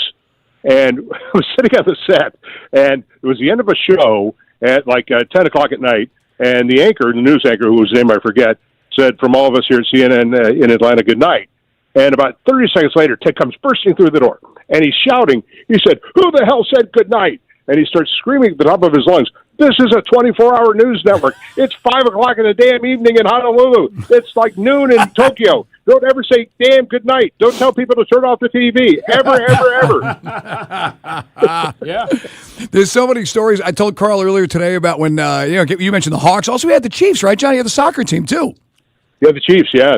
And I was sitting on the set, and it was the end of a show at like 10 o'clock at night. And the news anchor, whose name I forget, said, from all of us here at CNN in Atlanta, good night. And about 30 seconds later, Ted comes bursting through the door, and he's shouting. He said, who the hell said good night? And he starts screaming at the top of his lungs, this is a 24-hour news network. It's 5 o'clock in the damn evening in Honolulu. It's like noon in Tokyo. Don't ever say damn good night. Don't tell people to turn off the TV. Ever. Yeah. There's so many stories. I told Carl earlier today about when, you mentioned the Hawks. Also, we had the Chiefs, right, Johnny? You had the soccer team, too. Yeah, the Chiefs, yeah.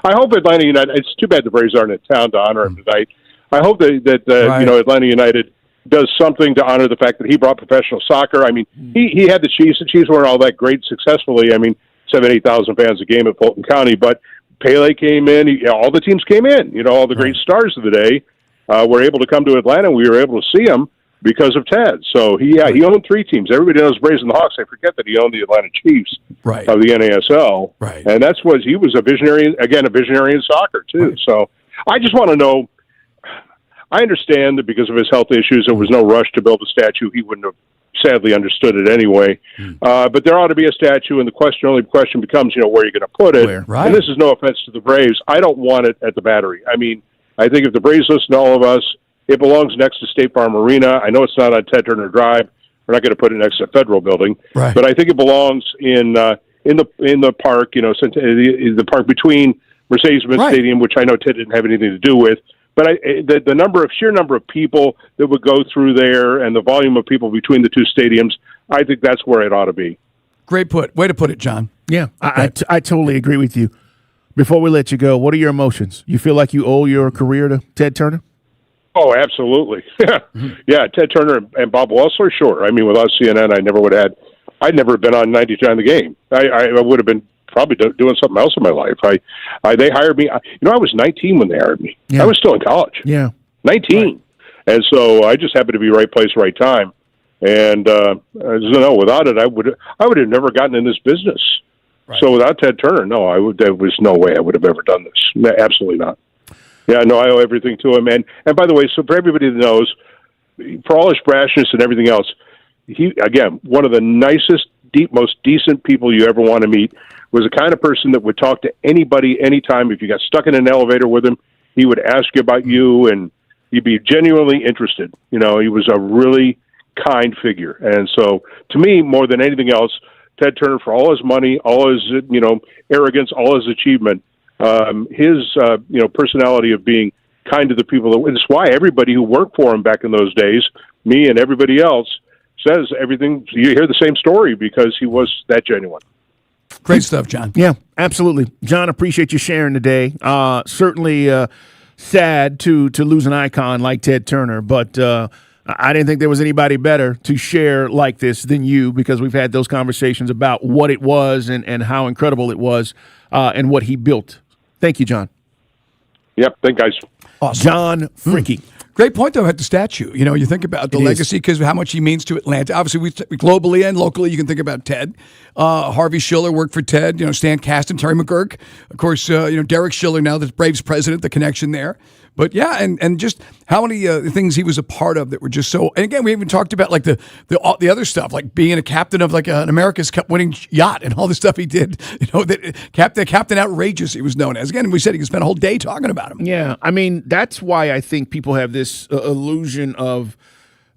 I hope Atlanta United, it's too bad the Braves aren't in town to honor him tonight. I hope that Atlanta United does something to honor the fact that he brought professional soccer. I mean, he had the Chiefs. The Chiefs weren't all that great successfully. I mean, 8,000 fans a game at Fulton County, but Pele came in. All the teams came in. All the great stars of the day were able to come to Atlanta. We were able to see them because of Ted. So he owned 3 teams. Everybody knows Braves and the Hawks. I forget that he owned the Atlanta Chiefs of the NASL. Right. And he was a visionary in soccer too. Right. So I just want to know, I understand that because of his health issues, there was no rush to build a statue. He wouldn't have sadly understood it anyway. But there ought to be a statue, and the only question becomes, where are you going to put it? Right. And this is no offense to the Braves. I don't want it at the Battery. I mean, I think if the Braves listen to all of us, it belongs next to State Farm Arena. I know it's not on Ted Turner Drive. We're not going to put it next to the Federal Building. Right. But I think it belongs in in the park, the park between Mercedes-Benz Stadium, which I know Ted didn't have anything to do with. But the sheer number of people that would go through there and the volume of people between the two stadiums, I think that's where it ought to be. Way to put it, John. Yeah, I totally agree with you. Before we let you go, what are your emotions? You feel like you owe your career to Ted Turner? Oh, absolutely. Yeah, Ted Turner and Bob Wessler, sure. I mean, without CNN, I'd never been on 99 The Game. I would have been probably doing something else in my life. They hired me. I was 19 when they hired me. Yeah. I was still in college. Yeah, 19, right. And so I just happened to be right place, right time. And without it, I would have never gotten in this business. Right. So without Ted Turner, there was no way I would have ever done this. Absolutely not. Yeah, no, I owe everything to him. And by the way, so for everybody that knows, for all his brashness and everything else, he, again, one of the nicest, most decent people you ever want to meet. Was the kind of person that would talk to anybody anytime. If you got stuck in an elevator with him, he would ask you about you, and he'd be genuinely interested. He was a really kind figure. And so, to me, more than anything else, Ted Turner, for all his money, all his arrogance, all his achievement, his personality of being kind to the people. It's why everybody who worked for him back in those days, me and everybody else, says everything. You hear the same story because he was that genuine. Great stuff, John. Yeah, absolutely. John, appreciate you sharing today. Certainly sad to lose an icon like Ted Turner, but I didn't think there was anybody better to share like this than you, because we've had those conversations about what it was and how incredible it was and what he built. Thank you, John. Yep, thank you, guys. Awesome. John Fricke. Great point, though, at the statue. You think about the legacy because of how much he means to Atlanta. Obviously, we globally and locally, you can think about Ted. Harvey Schiller worked for Ted. Stan Kasten, Terry McGurk. Of course, Derek Schiller, now the Braves president, the connection there. But yeah, and just how many things he was a part of that were just so. And again, we even talked about like the other stuff, like being a captain of like an America's Cup winning yacht and all the stuff he did. That Captain Outrageous he was known as. Again, we said he could spend a whole day talking about him. Yeah, I mean that's why I think people have this illusion of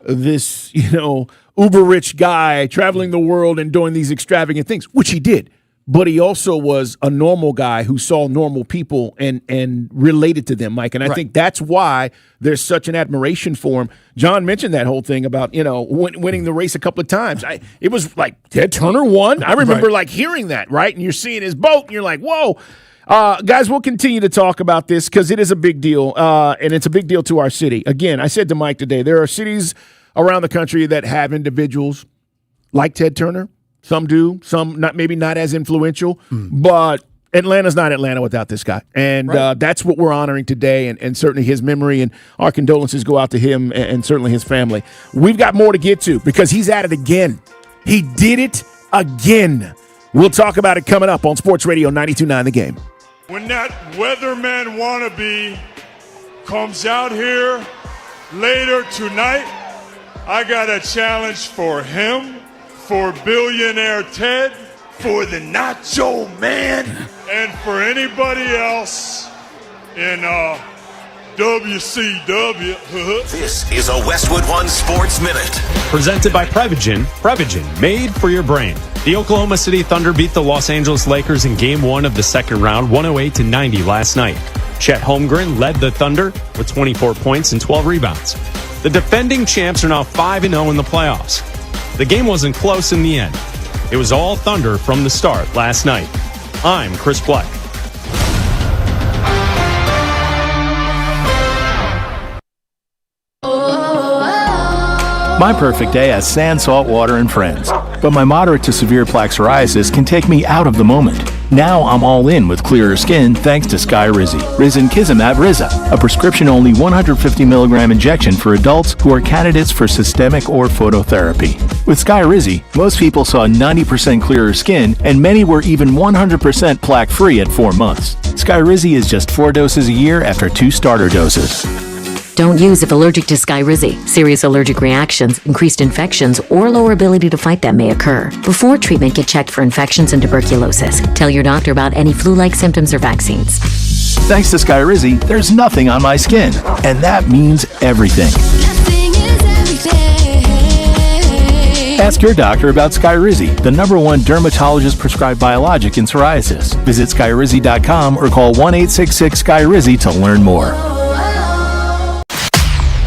this, uber rich guy traveling the world and doing these extravagant things, which he did. But he also was a normal guy who saw normal people and related to them, Mike. And I think that's why there's such an admiration for him. John mentioned that whole thing about, winning the race a couple of times. It was like Ted Turner won. I remember hearing that, right? And you're seeing his boat and you're like, whoa. Guys, we'll continue to talk about this because it is a big deal, and it's a big deal to our city. Again, I said to Mike today, there are cities around the country that have individuals like Ted Turner. Some do, some maybe not as influential, but Atlanta's not Atlanta without this guy. And that's what we're honoring today, and certainly his memory, and our condolences go out to him and certainly his family. We've got more to get to because he's at it again. He did it again. We'll talk about it coming up on Sports Radio 92.9 The Game. When that weatherman wannabe comes out here later tonight, I got a challenge for him, for Billionaire Ted, for the Nacho Man, and for anybody else in WCW. This is a Westwood One Sports Minute. Presented by Prevagen. Prevagen, made for your brain. The Oklahoma City Thunder beat the Los Angeles Lakers in Game 1 of the second round, 108-90 last night. Chet Holmgren led the Thunder with 24 points and 12 rebounds. The defending champs are now 5-0 in the playoffs. The game wasn't close in the end. It was all Thunder from the start last night. I'm Chris Black. My perfect day has sand, salt water, and friends. But my moderate to severe plaque psoriasis can take me out of the moment. Now I'm all in with clearer skin thanks to Skyrizi. Risankizumab Riza, a prescription-only 150 milligram injection for adults who are candidates for systemic or phototherapy. With Skyrizi, most people saw 90% clearer skin, and many were even 100% plaque-free at 4 months. Skyrizi is just 4 doses a year after 2 starter doses. Don't use if allergic to Skyrizi. Serious allergic reactions, increased infections, or lower ability to fight them may occur. Before treatment, get checked for infections and tuberculosis. Tell your doctor about any flu-like symptoms or vaccines. Thanks to Skyrizi, there's nothing on my skin, and that means everything. Ask your doctor about Skyrizi, the #1 dermatologist-prescribed biologic in psoriasis. Visit Skyrizi.com or call 1-866-SKYRIZI to learn more.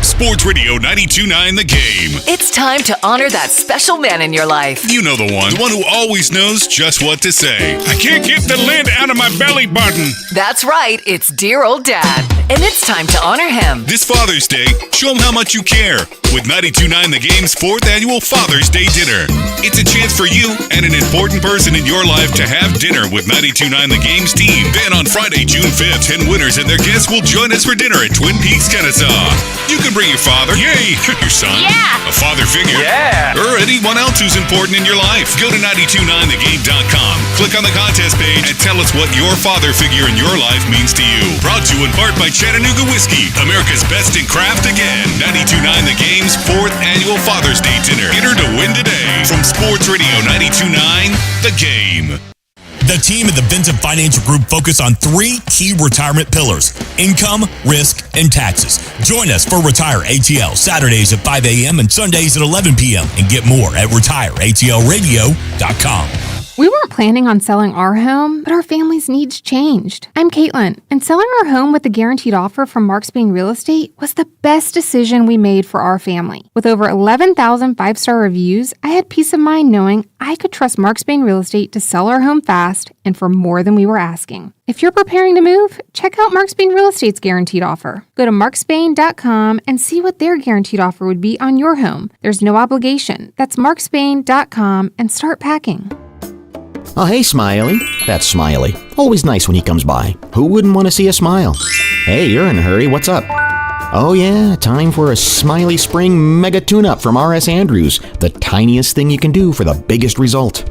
Sports Radio 92.9 The Game. It's time to honor that special man in your life. You know the one who always knows just what to say. I can't get the lint out of my belly button. That's right, it's dear old dad. And it's time to honor him. This Father's Day, show him how much you care with 92.9 The Game's 4th annual Father's Day dinner. It's a chance for you and an important person in your life to have dinner with 92.9 The Game's team. Then on Friday, June 5th, 10 winners and their guests will join us for dinner at Twin Peaks, Kennesaw. You can bring your father, yay, your son, a father figure, or anyone else who's important in your life. Go to 929thegame.com, click on the contest page, and tell us what your father figure in your life means to you. Brought to you in part by Chattanooga Whiskey, America's best in craft again. 92.9 The Game's 4th annual Father's Day dinner. Enter to win today from Sports Radio 92.9 The Game. The team at the Vincent Financial Group focus on 3 key retirement pillars: income, risk, and taxes. Join us for Retire ATL Saturdays at 5 a.m. and Sundays at 11 p.m. and get more at retireatlradio.com. We weren't planning on selling our home, but our family's needs changed. I'm Caitlin, and selling our home with a guaranteed offer from Mark Spain Real Estate was the best decision we made for our family. With over 11,000 5-star reviews, I had peace of mind knowing I could trust Mark Spain Real Estate to sell our home fast and for more than we were asking. If you're preparing to move, check out Mark Spain Real Estate's guaranteed offer. Go to markspain.com and see what their guaranteed offer would be on your home. There's no obligation. That's markspain.com and start packing. Oh, hey, Smiley. That's Smiley. Always nice when he comes by. Who wouldn't want to see a smile? Hey, you're in a hurry. What's up? Oh, yeah, time for a Smiley Spring Mega Tune-Up from R.S. Andrews. The tiniest thing you can do for the biggest result.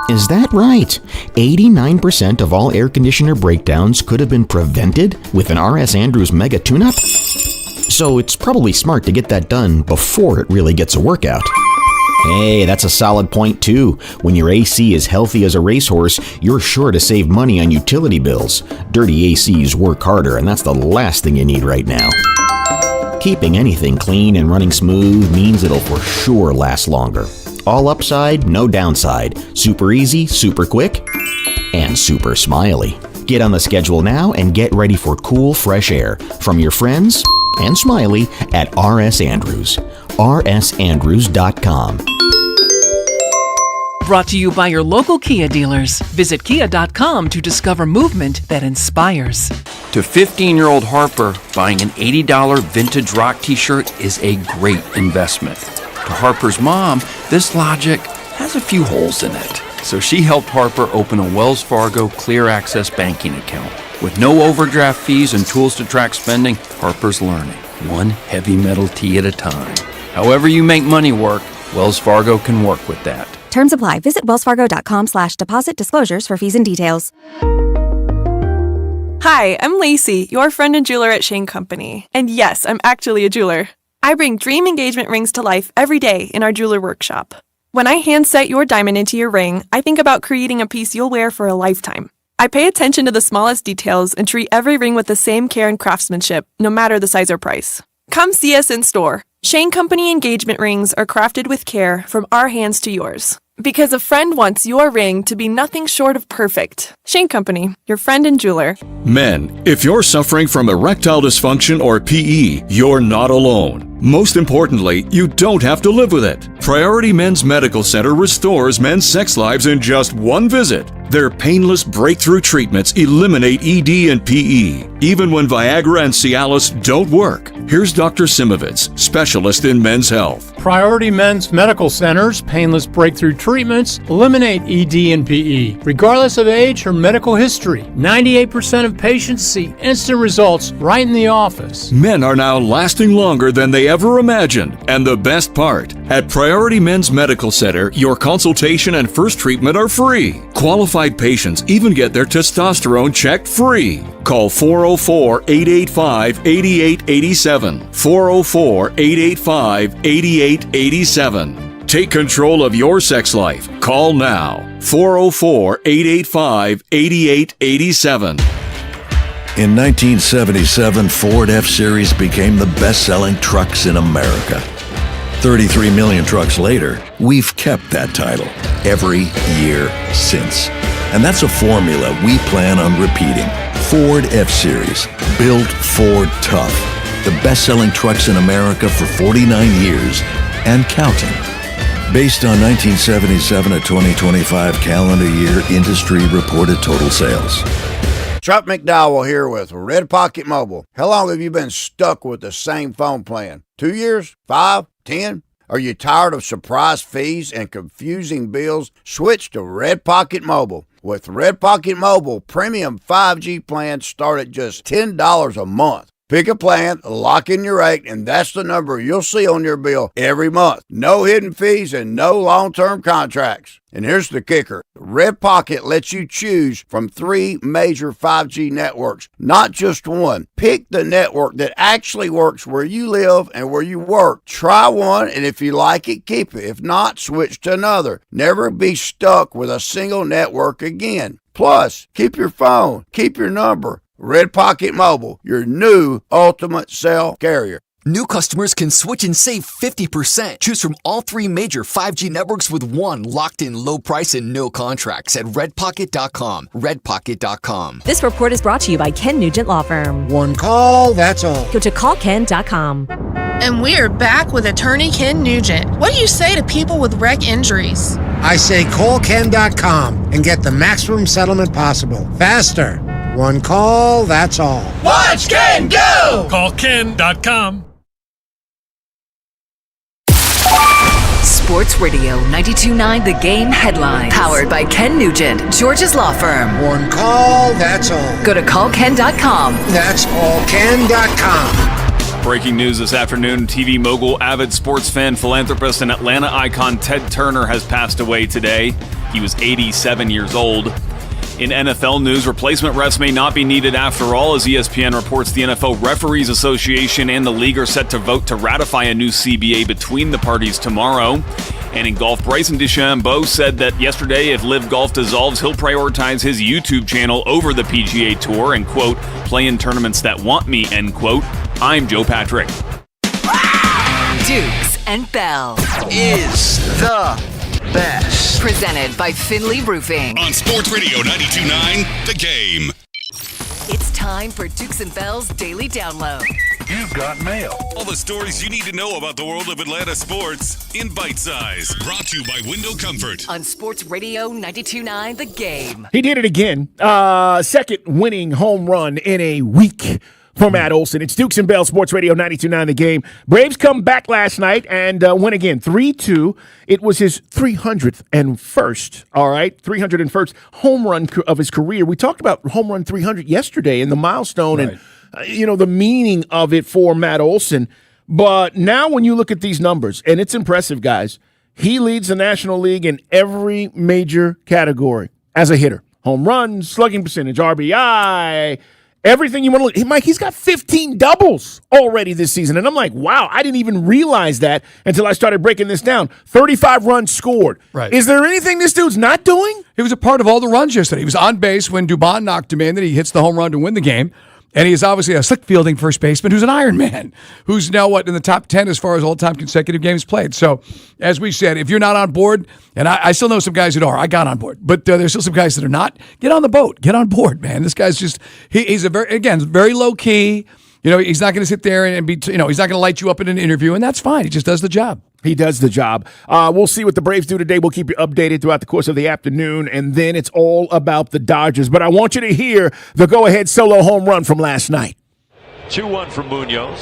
Is that right? 89% of all air conditioner breakdowns could have been prevented with an R.S. Andrews Mega Tune-Up? So it's probably smart to get that done before it really gets a workout. Hey, that's a solid point too. When your AC is healthy as a racehorse, you're sure to save money on utility bills. Dirty ACs work harder, and that's the last thing you need right now. Keeping anything clean and running smooth means it'll for sure last longer. All upside, no downside. Super easy, super quick, and super smiley. Get on the schedule now and get ready for cool, fresh air from your friends and Smiley at R.S. Andrews. rsandrews.com. Brought to you by your local Kia dealers. Visit kia.com to discover movement that inspires. To 15-year-old Harper, buying an $80 vintage rock t-shirt is a great investment. To Harper's mom, this logic has a few holes in it. So she helped Harper open a Wells Fargo Clear Access banking account. With no overdraft fees and tools to track spending, Harper's learning, one heavy metal tee at a time. However you make money work, Wells Fargo can work with that. Terms apply. Visit wellsfargo.com/deposit disclosures for fees and details. Hi, I'm Lacey, your friend and jeweler at Shane Company. And yes, I'm actually a jeweler. I bring dream engagement rings to life every day in our jeweler workshop. When I hand set your diamond into your ring, I think about creating a piece you'll wear for a lifetime. I pay attention to the smallest details and treat every ring with the same care and craftsmanship, no matter the size or price. Come see us in store. Shane Company engagement rings are crafted with care from our hands to yours. Because a friend wants your ring to be nothing short of perfect. Shane Company, your friend and jeweler. Men, if you're suffering from erectile dysfunction or PE, you're not alone. Most importantly, you don't have to live with it. Priority Men's Medical Center restores men's sex lives in just one visit. Their painless breakthrough treatments eliminate ED and PE, even when Viagra and Cialis don't work. Here's Dr. Simovitz, specialist in men's health. Priority Men's Medical Center's painless breakthrough treatments eliminate ED and PE, regardless of age or medical history. 98% of patients see instant results right in the office. Men are now lasting longer than they ever imagined. And the best part, at Priority Men's Medical Center, your consultation and first treatment are free. Qualified patients even get their testosterone checked free. Call 404-885-8887. 404-885-8887. Take control of your sex life. Call now. 404-885-8887. In 1977, Ford F-Series became the best-selling trucks in America. 33 million trucks later, we've kept that title every year since. And that's a formula we plan on repeating. Ford F-Series, built Ford tough. The best-selling trucks in America for 49 years and counting. Based on 1977 to 2025 calendar year industry reported total sales. Chuck McDowell here with Red Pocket Mobile. How long have you been stuck with the same phone plan? 2 years? 5? 10? Are you tired of surprise fees and confusing bills? Switch to Red Pocket Mobile. With Red Pocket Mobile, premium 5G plans start at just $10 a month. Pick a plan, lock in your rate, and that's the number you'll see on your bill every month. No hidden fees and no long-term contracts. And here's the kicker. Red Pocket lets you choose from 3 major 5G networks, not just one. Pick the network that actually works where you live and where you work. Try one, and if you like it, keep it. If not, switch to another. Never be stuck with a single network again. Plus, keep your phone, keep your number. Red Pocket Mobile, your new ultimate cell carrier. New customers can switch and save 50%. Choose from all 3 major 5G networks with one locked-in low price and no contracts at redpocket.com. Redpocket.com. This report is brought to you by Ken Nugent Law Firm. One call, that's all. Go to callken.com. And we're back with attorney Ken Nugent. What do you say to people with wreck injuries? I say callken.com and get the maximum settlement possible. Faster. One call, that's all. Watch Ken go! Call Ken.com. Sports Radio 92.9 The Game headlines. Powered by Ken Nugent, George's Law Firm. One call, that's all. Go to callken.com. That's callken.com. Breaking news this afternoon, TV mogul, avid sports fan, philanthropist, and Atlanta icon Ted Turner has passed away today. He was 87 years old. In NFL news, replacement refs may not be needed after all, as ESPN reports the NFL Referees Association and the league are set to vote to ratify a new CBA between the parties tomorrow. And in golf, Bryson DeChambeau said that yesterday if LIV Golf dissolves, he'll prioritize his YouTube channel over the PGA Tour and, quote, play in tournaments that want me, end quote. I'm Joe Patrick. Dukes and Bell Is the best. Presented by Finley Roofing. On Sports Radio 92.9 The Game. It's time for Dukes and Bell's Daily Download. You've got mail. All the stories you need to know about the world of Atlanta sports in bite size. Brought to you by Window Comfort. On Sports Radio 92.9 The Game. He did it again. Second winning home run in a week for Matt Olson. It's Dukes and Bell, Sports Radio 92.9 The Game. Braves come back last night and win again, 3-2. It was his 301st, all right, 301st home run of his career. We talked about home run 300 yesterday and the milestone and, the meaning of it for Matt Olson. But now when you look at these numbers, and it's impressive, guys, he leads the National League in every major category as a hitter. Home runs, slugging percentage, RBI, everything you want to look. Hey, Mike, he's got 15 doubles already this season. And I'm like, wow, I didn't even realize that until I started breaking this down. 35 runs scored. Right. Is there anything this dude's not doing? He was a part of all the runs yesterday. He was on base when Dubon knocked him in, then he hits the home run to win the game. And he's obviously a slick fielding first baseman who's an Iron Man, who's now, in the top 10 as far as all-time consecutive games played. So, as we said, if you're not on board, and I still know some guys that are, I got on board, but there's still some guys that are not, get on the boat. Get on board, man. This guy's just, he's very low-key. He's not going to sit there and be, he's not going to light you up in an interview, and that's fine. He just does the job. He does the job. We'll see what the Braves do today. We'll keep you updated throughout the course of the afternoon, and then it's all about the Dodgers. But I want you to hear the go-ahead solo home run from last night. 2-1 from Munoz.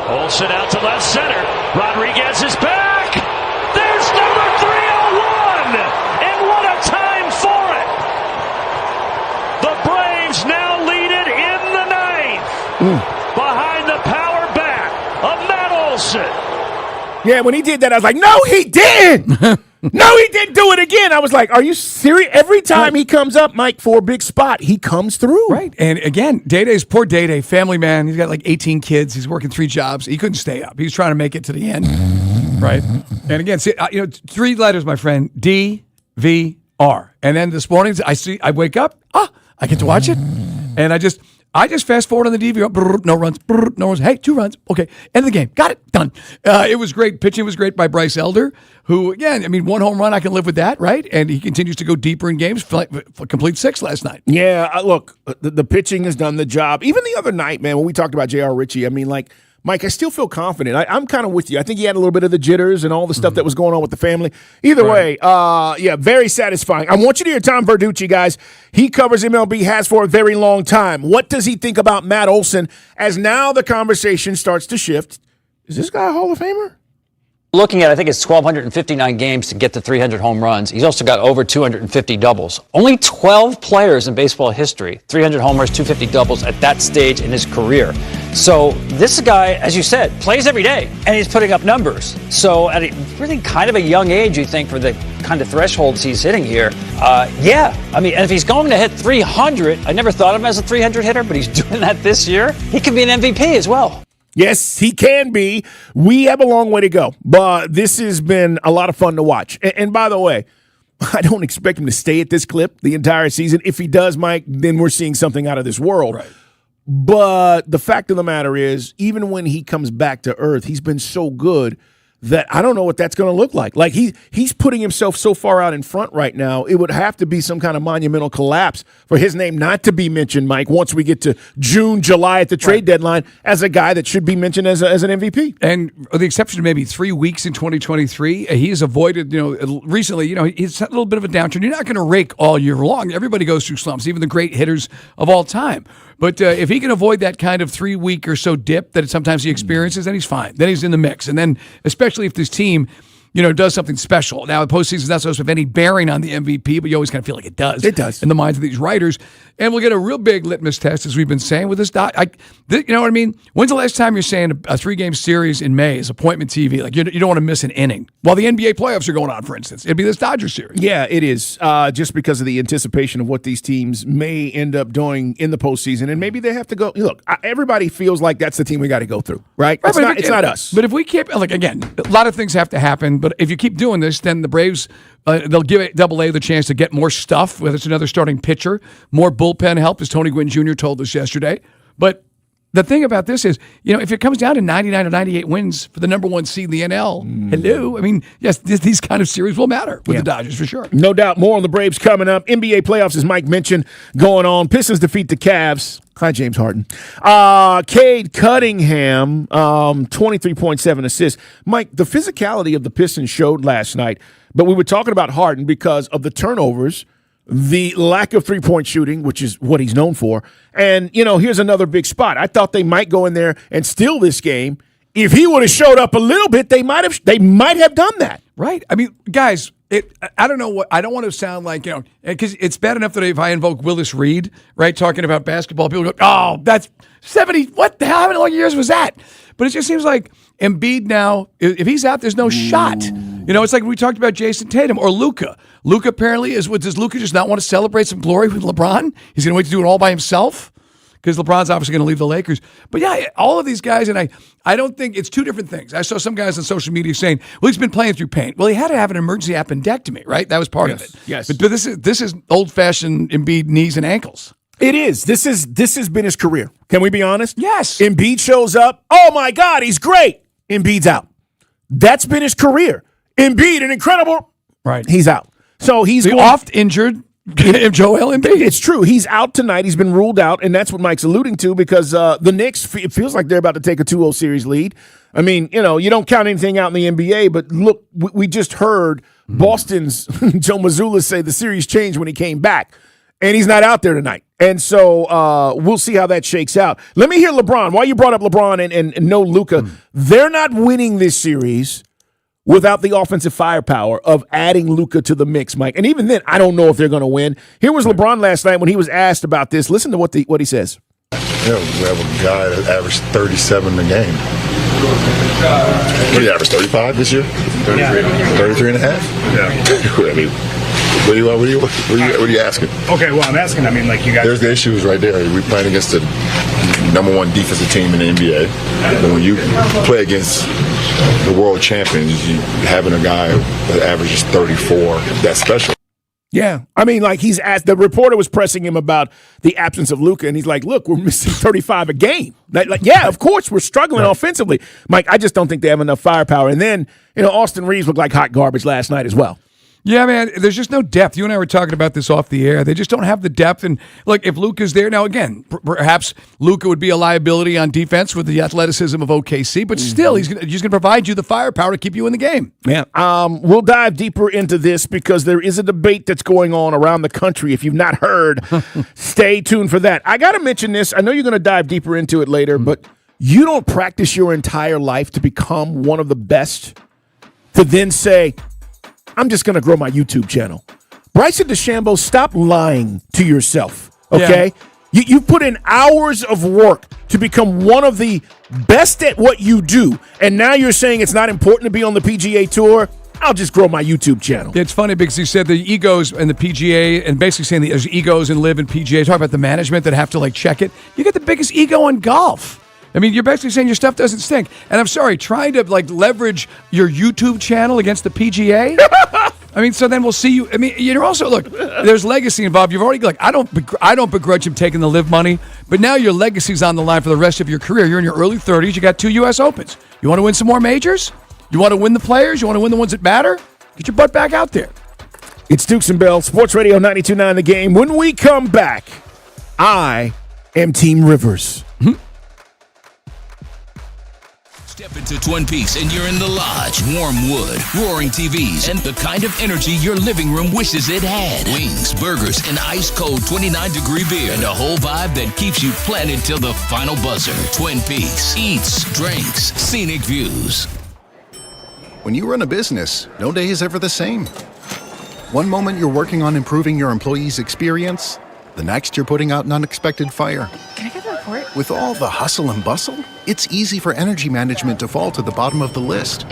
Olson out to left center. Rodriguez is back. There's number 301. And what a time for it. The Braves now lead it in the ninth. Behind the power bat of Matt Olson. Yeah, when he did that, I was like, no, he didn't. No, he didn't do it again. I was like, are you serious? Every time he comes up, Mike, for a big spot, he comes through. Right. And again, Day-Day's poor Day-Day, family man. He's got like 18 kids. He's working 3 jobs. He couldn't stay up. He was trying to make it to the end. Right. And again, see, 3 letters, my friend, D-V-R. And then this morning, I wake up, I get to watch it. And I just fast forward on the DVR. Brr, no runs. Brr, no runs. Hey, 2 runs. Okay, end of the game. Got it. Done. It was great. Pitching was great by Bryce Elder, who, again, 1 home run, I can live with that, right? And he continues to go deeper in games. Complete 6 last night. Yeah, look, the pitching has done the job. Even the other night, man, when we talked about J.R. Ritchie, Mike, I still feel confident. I'm kind of with you. I think he had a little bit of the jitters and all the stuff that was going on with the family. Either way, very satisfying. I want you to hear Tom Verducci, guys. He covers MLB, has for a very long time. What does he think about Matt Olson as now the conversation starts to shift? Is this guy a Hall of Famer? Looking at, I think it's 1,259 games to get to 300 home runs. He's also got over 250 doubles. Only 12 players in baseball history, 300 homers, 250 doubles at that stage in his career. So this guy, as you said, plays every day, and he's putting up numbers. So at a really kind of a young age, you think, for the kind of thresholds he's hitting here, and if he's going to hit 300, I never thought of him as a 300 hitter, but he's doing that this year. He could be an MVP as well. Yes, he can be. We have a long way to go, but this has been a lot of fun to watch. And by the way, I don't expect him to stay at this clip the entire season. If he does, Mike, then we're seeing something out of this world. Right. But the fact of the matter is, even when he comes back to earth, he's been so good that I don't know what that's going to look like. Like he's putting himself so far out in front right now, it would have to be some kind of monumental collapse for his name not to be mentioned, Mike, once we get to June, July at the trade deadline as a guy that should be mentioned as an MVP. And with the exception of maybe 3 weeks in 2023, he has avoided, recently, he's had a little bit of a downturn. You're not going to rake all year long. Everybody goes through slumps, even the great hitters of all time. But if he can avoid that kind of 3 week or so dip that sometimes he experiences, then he's fine. Then he's in the mix. And then, especially if this team, does something special. Now, the postseason is not supposed to have any bearing on the MVP, but you always kind of feel like it does. It does. In the minds of these writers. And we'll get a real big litmus test, as we've been saying, with this. You know what I mean? When's the last time you're saying a 3-game series in May is appointment TV? Like, you don't want to miss an inning. While the NBA playoffs are going on, for instance. It'd be this Dodgers series. Yeah, it is. Just because of the anticipation of what these teams may end up doing in the postseason. And maybe they have to go. Look, everybody feels like that's the team we got to go through, right? It's not us. But if we keep, again, a lot of things have to happen. But if you keep doing this, then the Braves, they'll give Double-A the chance to get more stuff, whether it's another starting pitcher, more bullpen help, as Tony Gwynn Jr. told us yesterday. But the thing about this is, if it comes down to 99 or 98 wins for the number 1 seed in the NL, hello. Yes, these kind of series will matter with the Dodgers for sure. No doubt. More on the Braves coming up. NBA playoffs, as Mike mentioned, going on. Pistons defeat the Cavs. Hi, James Harden. Cade Cunningham, 23.7 assists. Mike, the physicality of the Pistons showed last night, but we were talking about Harden because of the turnovers, the lack of three-point shooting, which is what he's known for. And, here's another big spot. I thought they might go in there and steal this game. If he would have showed up a little bit, they might have done that. Right. Guys, I don't know I don't want to sound like, because it's bad enough that if I invoke Willis Reed, right, talking about basketball, people go, oh, that's 70, what the hell, how many years was that? But it just seems like Embiid now, if he's out, there's no shot. It's like we talked about Jason Tatum or Luka. Luka apparently does Luka just not want to celebrate some glory with LeBron? He's going to wait to do it all by himself? Because LeBron's obviously going to leave the Lakers. But yeah, all of these guys, and I don't think it's two different things. I saw some guys on social media saying, well, he's been playing through pain. Well, he had to have an emergency appendectomy, right? That was part of it. Yes. But this is old-fashioned Embiid knees and ankles. It is. This has been his career. Can we be honest? Yes. Embiid shows up. Oh, my God, he's great. Embiid's out. That's been his career. Embiid, an incredible. Right. He's out. So he's the oft-injured Joel Embiid. It's true. He's out tonight. He's been ruled out, and that's what Mike's alluding to because the Knicks, it feels like they're about to take a 2-0 series lead. I mean, you don't count anything out in the NBA, but look, we just heard Boston's Joe Mazzulla say the series changed when he came back, and he's not out there tonight. And so we'll see how that shakes out. Let me hear LeBron. While you brought up LeBron and no Luka, they're not winning this series without the offensive firepower of adding Luka to the mix, Mike. And even then, I don't know if they're going to win. Here was LeBron last night when he was asked about this. Listen to what he says. We have a guy that averaged 37 a game. What did he average, 35 this year? 33 and a half? Yeah. I mean, what are you asking? Okay, well, I'm asking, you guys. There's the issues right there. We're playing against the number 1 defensive team in the NBA. And when you play against the world champions, having a guy that averages 34, that's special. Yeah. I mean, like he's asked, the reporter was pressing him about the absence of Luka, and he's like, look, we're missing 35 a game. Like, yeah, of course, we're struggling offensively. Mike, I just don't think they have enough firepower. And then, Austin Reeves looked like hot garbage last night as well. Yeah, man, there's just no depth. You and I were talking about this off the air. They just don't have the depth. And, look, if Luka's there, now, again, perhaps Luka would be a liability on defense with the athleticism of OKC, but still, he's going to provide you the firepower to keep you in the game. Yeah, we'll dive deeper into this because there is a debate that's going on around the country. If you've not heard, stay tuned for that. I got to mention this. I know you're going to dive deeper into it later, but you don't practice your entire life to become one of the best to then say, I'm just going to grow my YouTube channel. Bryson DeChambeau, stop lying to yourself, okay? Yeah. You put in hours of work to become one of the best at what you do, and now you're saying it's not important to be on the PGA Tour? I'll just grow my YouTube channel. It's funny because he said the egos in the PGA, and basically saying there's egos in LIV and PGA. Talk about the management that have to, check it. You get the biggest ego in golf. I mean, you're basically saying your stuff doesn't stink. And I'm sorry, trying to leverage your YouTube channel against the PGA? I mean, so then we'll see you. I mean, you're also, look, there's legacy involved. You've already, I don't begrudge him taking the LIV money, but now your legacy's on the line for the rest of your career. You're in your early 30s. You got 2 U.S. Opens. You want to win some more majors? You want to win the Players? You want to win the ones that matter? Get your butt back out there. It's Dukes and Bell, Sports Radio 92.9 The Game. When we come back, I am Team Rivers. Step into Twin Peaks and you're in the lodge. Warm wood, roaring TVs, and the kind of energy your living room wishes it had. Wings, burgers, and ice-cold 29-degree beer. And a whole vibe that keeps you planted till the final buzzer. Twin Peaks. Eats, drinks, scenic views. When you run a business, no day is ever the same. One moment you're working on improving your employees' experience. The next you're putting out an unexpected fire. Can I get the report? With all the hustle and bustle, it's easy for energy management to fall to the bottom of the list.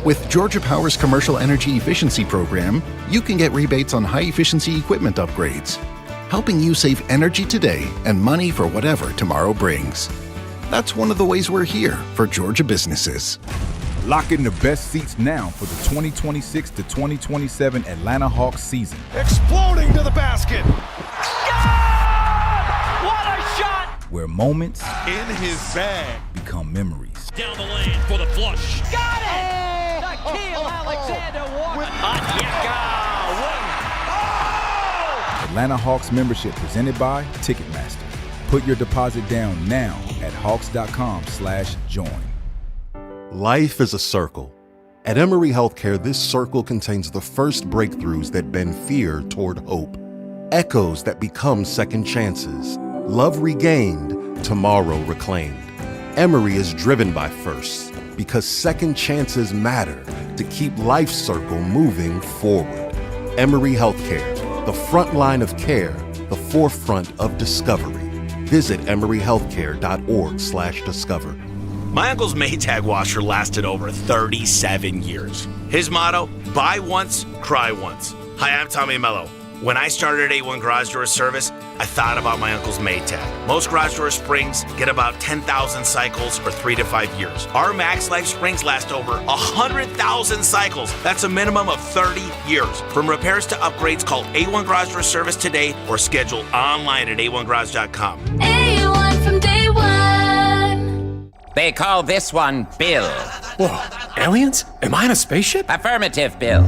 With Georgia Power's Commercial Energy Efficiency Program, you can get rebates on high-efficiency equipment upgrades, helping you save energy today and money for whatever tomorrow brings. That's one of the ways we're here for Georgia businesses. Lock in the best seats now for the 2026 to 2027 Atlanta Hawks season. Exploding to the basket. What a shot! Where moments in his bag become memories. Down the lane for the flush. Got it! Nickeil Alexander-Walker. Atlanta Hawks membership presented by Ticketmaster. Put your deposit down now at hawks.com/join. Life is a circle. At Emory Healthcare, this circle contains the first breakthroughs that bend fear toward hope, echoes that become second chances, love regained, tomorrow reclaimed. Emory is driven by firsts because second chances matter to keep life's circle moving forward. Emory Healthcare, the front line of care, the forefront of discovery. Visit emoryhealthcare.org/discover. My uncle's Maytag washer lasted over 37 years. His motto, buy once, cry once. Hi, I'm Tommy Mello. When I started A1 Garage Door Service, I thought about my uncle's Maytag. Most garage door springs get about 10,000 cycles or 3 to 5 years. Our Max Life springs last over 100,000 cycles. That's a minimum of 30 years. From repairs to upgrades, call A1 Garage Door Service today or schedule online at a1garage.com. A1 from day one. They call this one Bill. Whoa, aliens? Am I in a spaceship? Affirmative, Bill.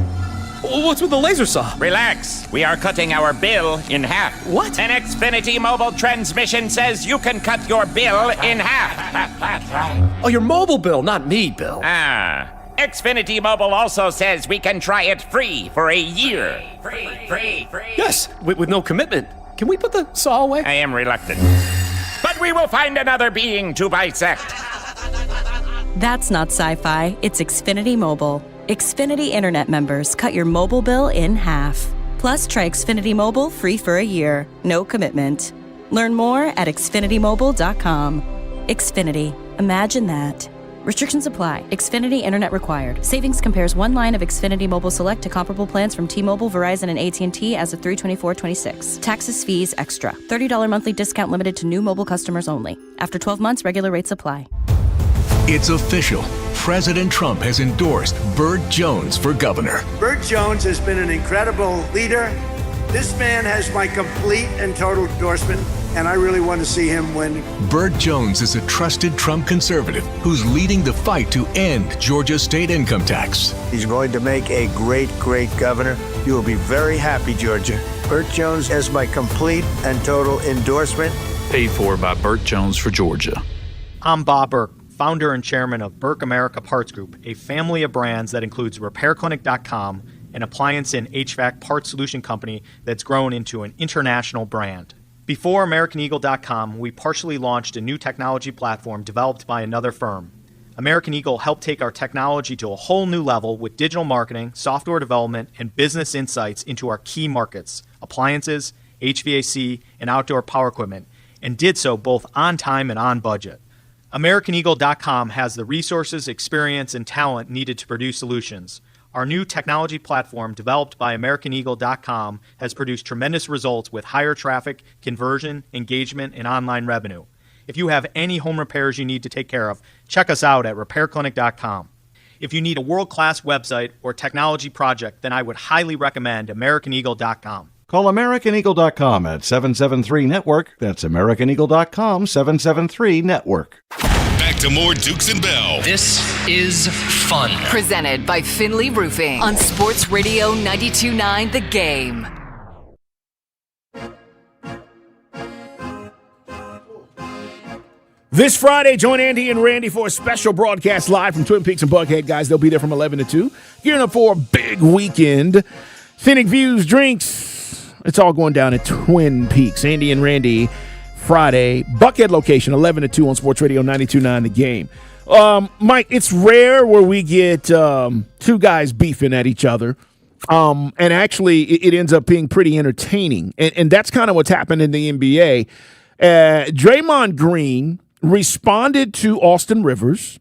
What's with the laser saw? Relax. We are cutting our bill in half. What? An Xfinity mobile transmission says you can cut your bill in half. Oh, your mobile bill, not me, Bill. Xfinity Mobile also says we can try it free for a year. Free. Yes, with no commitment. Can we put the saw away? I am reluctant. But we will find another being to bisect. That's not sci-fi, it's Xfinity Mobile. Xfinity Internet members cut your mobile bill in half. Plus, try Xfinity Mobile free for a year. No commitment. Learn more at xfinitymobile.com. Xfinity. Imagine that. Restrictions apply. Xfinity Internet required. Savings compares one line of Xfinity Mobile Select to comparable plans from T-Mobile, Verizon, and AT&T as of 3/24/26. Taxes, fees, extra. $30 monthly discount limited to new mobile customers only. After 12 months, regular rates apply. It's official. President Trump has endorsed Burt Jones for governor. Burt Jones has been an incredible leader, This man has my complete and total endorsement, and I really want to see him win. Burt Jones is a trusted Trump conservative who's leading the fight to end Georgia's state income tax. He's going to make a great, great governor. You will be very happy, Georgia. Burt Jones has my complete and total endorsement. Paid for by Burt Jones for Georgia. I'm Bob Burke, founder and chairman of Burke America Parts Group, a family of brands that includes RepairClinic.com, an appliance and HVAC parts solution company that's grown into an international brand. Before AmericanEagle.com, we partially launched a new technology platform developed by another firm. American Eagle helped take our technology to a whole new level with digital marketing, software development, and business insights into our key markets, appliances, HVAC, and outdoor power equipment, and did so both on time and on budget. AmericanEagle.com has the resources, experience, and talent needed to produce solutions. Our new technology platform, developed by AmericanEagle.com, has produced tremendous results with higher traffic, conversion, engagement, and online revenue. If you have any home repairs you need to take care of, check us out at RepairClinic.com. If you need a world-class website or technology project, then I would highly recommend AmericanEagle.com. Call AmericanEagle.com at 773-NETWORK. That's AmericanEagle.com, 773-NETWORK. Back to more Dukes and Bell. This is fun. Presented by Finley Roofing on Sports Radio 92.9 The Game. This Friday, join Andy and Randy for a special broadcast live from Twin Peaks and Buckhead, guys. They'll be there from 11 to 2. Gearing up for a big weekend. Scenic views, drinks. It's all going down at Twin Peaks. Andy and Randy, Friday, Buckhead location, 11 to 2 on Sports Radio 92.9 The Game. Mike, it's rare where we get two guys beefing at each other. And actually, it ends up being pretty entertaining. And that's kind of what's happened in the NBA. Draymond Green responded to Austin Rivers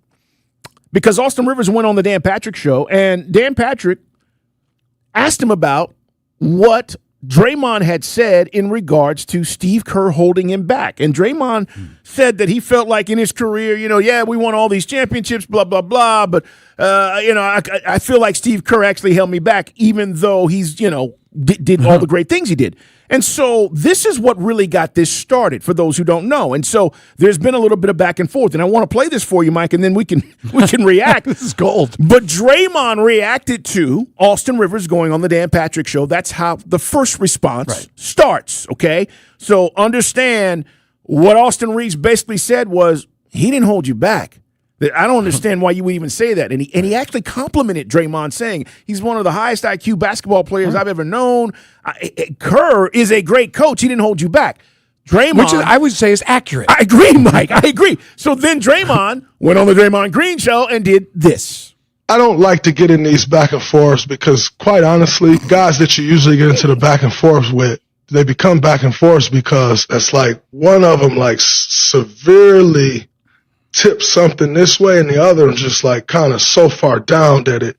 because Austin Rivers went on the Dan Patrick Show, and Dan Patrick asked him about what Draymond had said in regards to Steve Kerr holding him back. And Draymond said that he felt like in his career, we won all these championships, blah, blah, blah, but, I feel like Steve Kerr actually held me back, even though he's, did all the great things he did. And so this is what really got this started, for those who don't know. And so there's been a little bit of back and forth. And I want to play this for you, Mike, and then we can react. This is gold. But Draymond reacted to Austin Rivers going on the Dan Patrick Show. That's how the first response starts, okay? So understand what Austin Reeves basically said was, he didn't hold you back. I don't understand why you would even say that. And he actually complimented Draymond, saying he's one of the highest IQ basketball players I've ever known. Kerr is a great coach. He didn't hold you back. Draymond, which I would say is accurate. I agree, Mike. I agree. So then Draymond went on the Draymond Green Show and did this. I don't like to get in these back and forths because, quite honestly, guys that you usually get into the back and forths with, they become back and forths because it's like one of them like severely tips something this way and the other is just like kind of so far down that it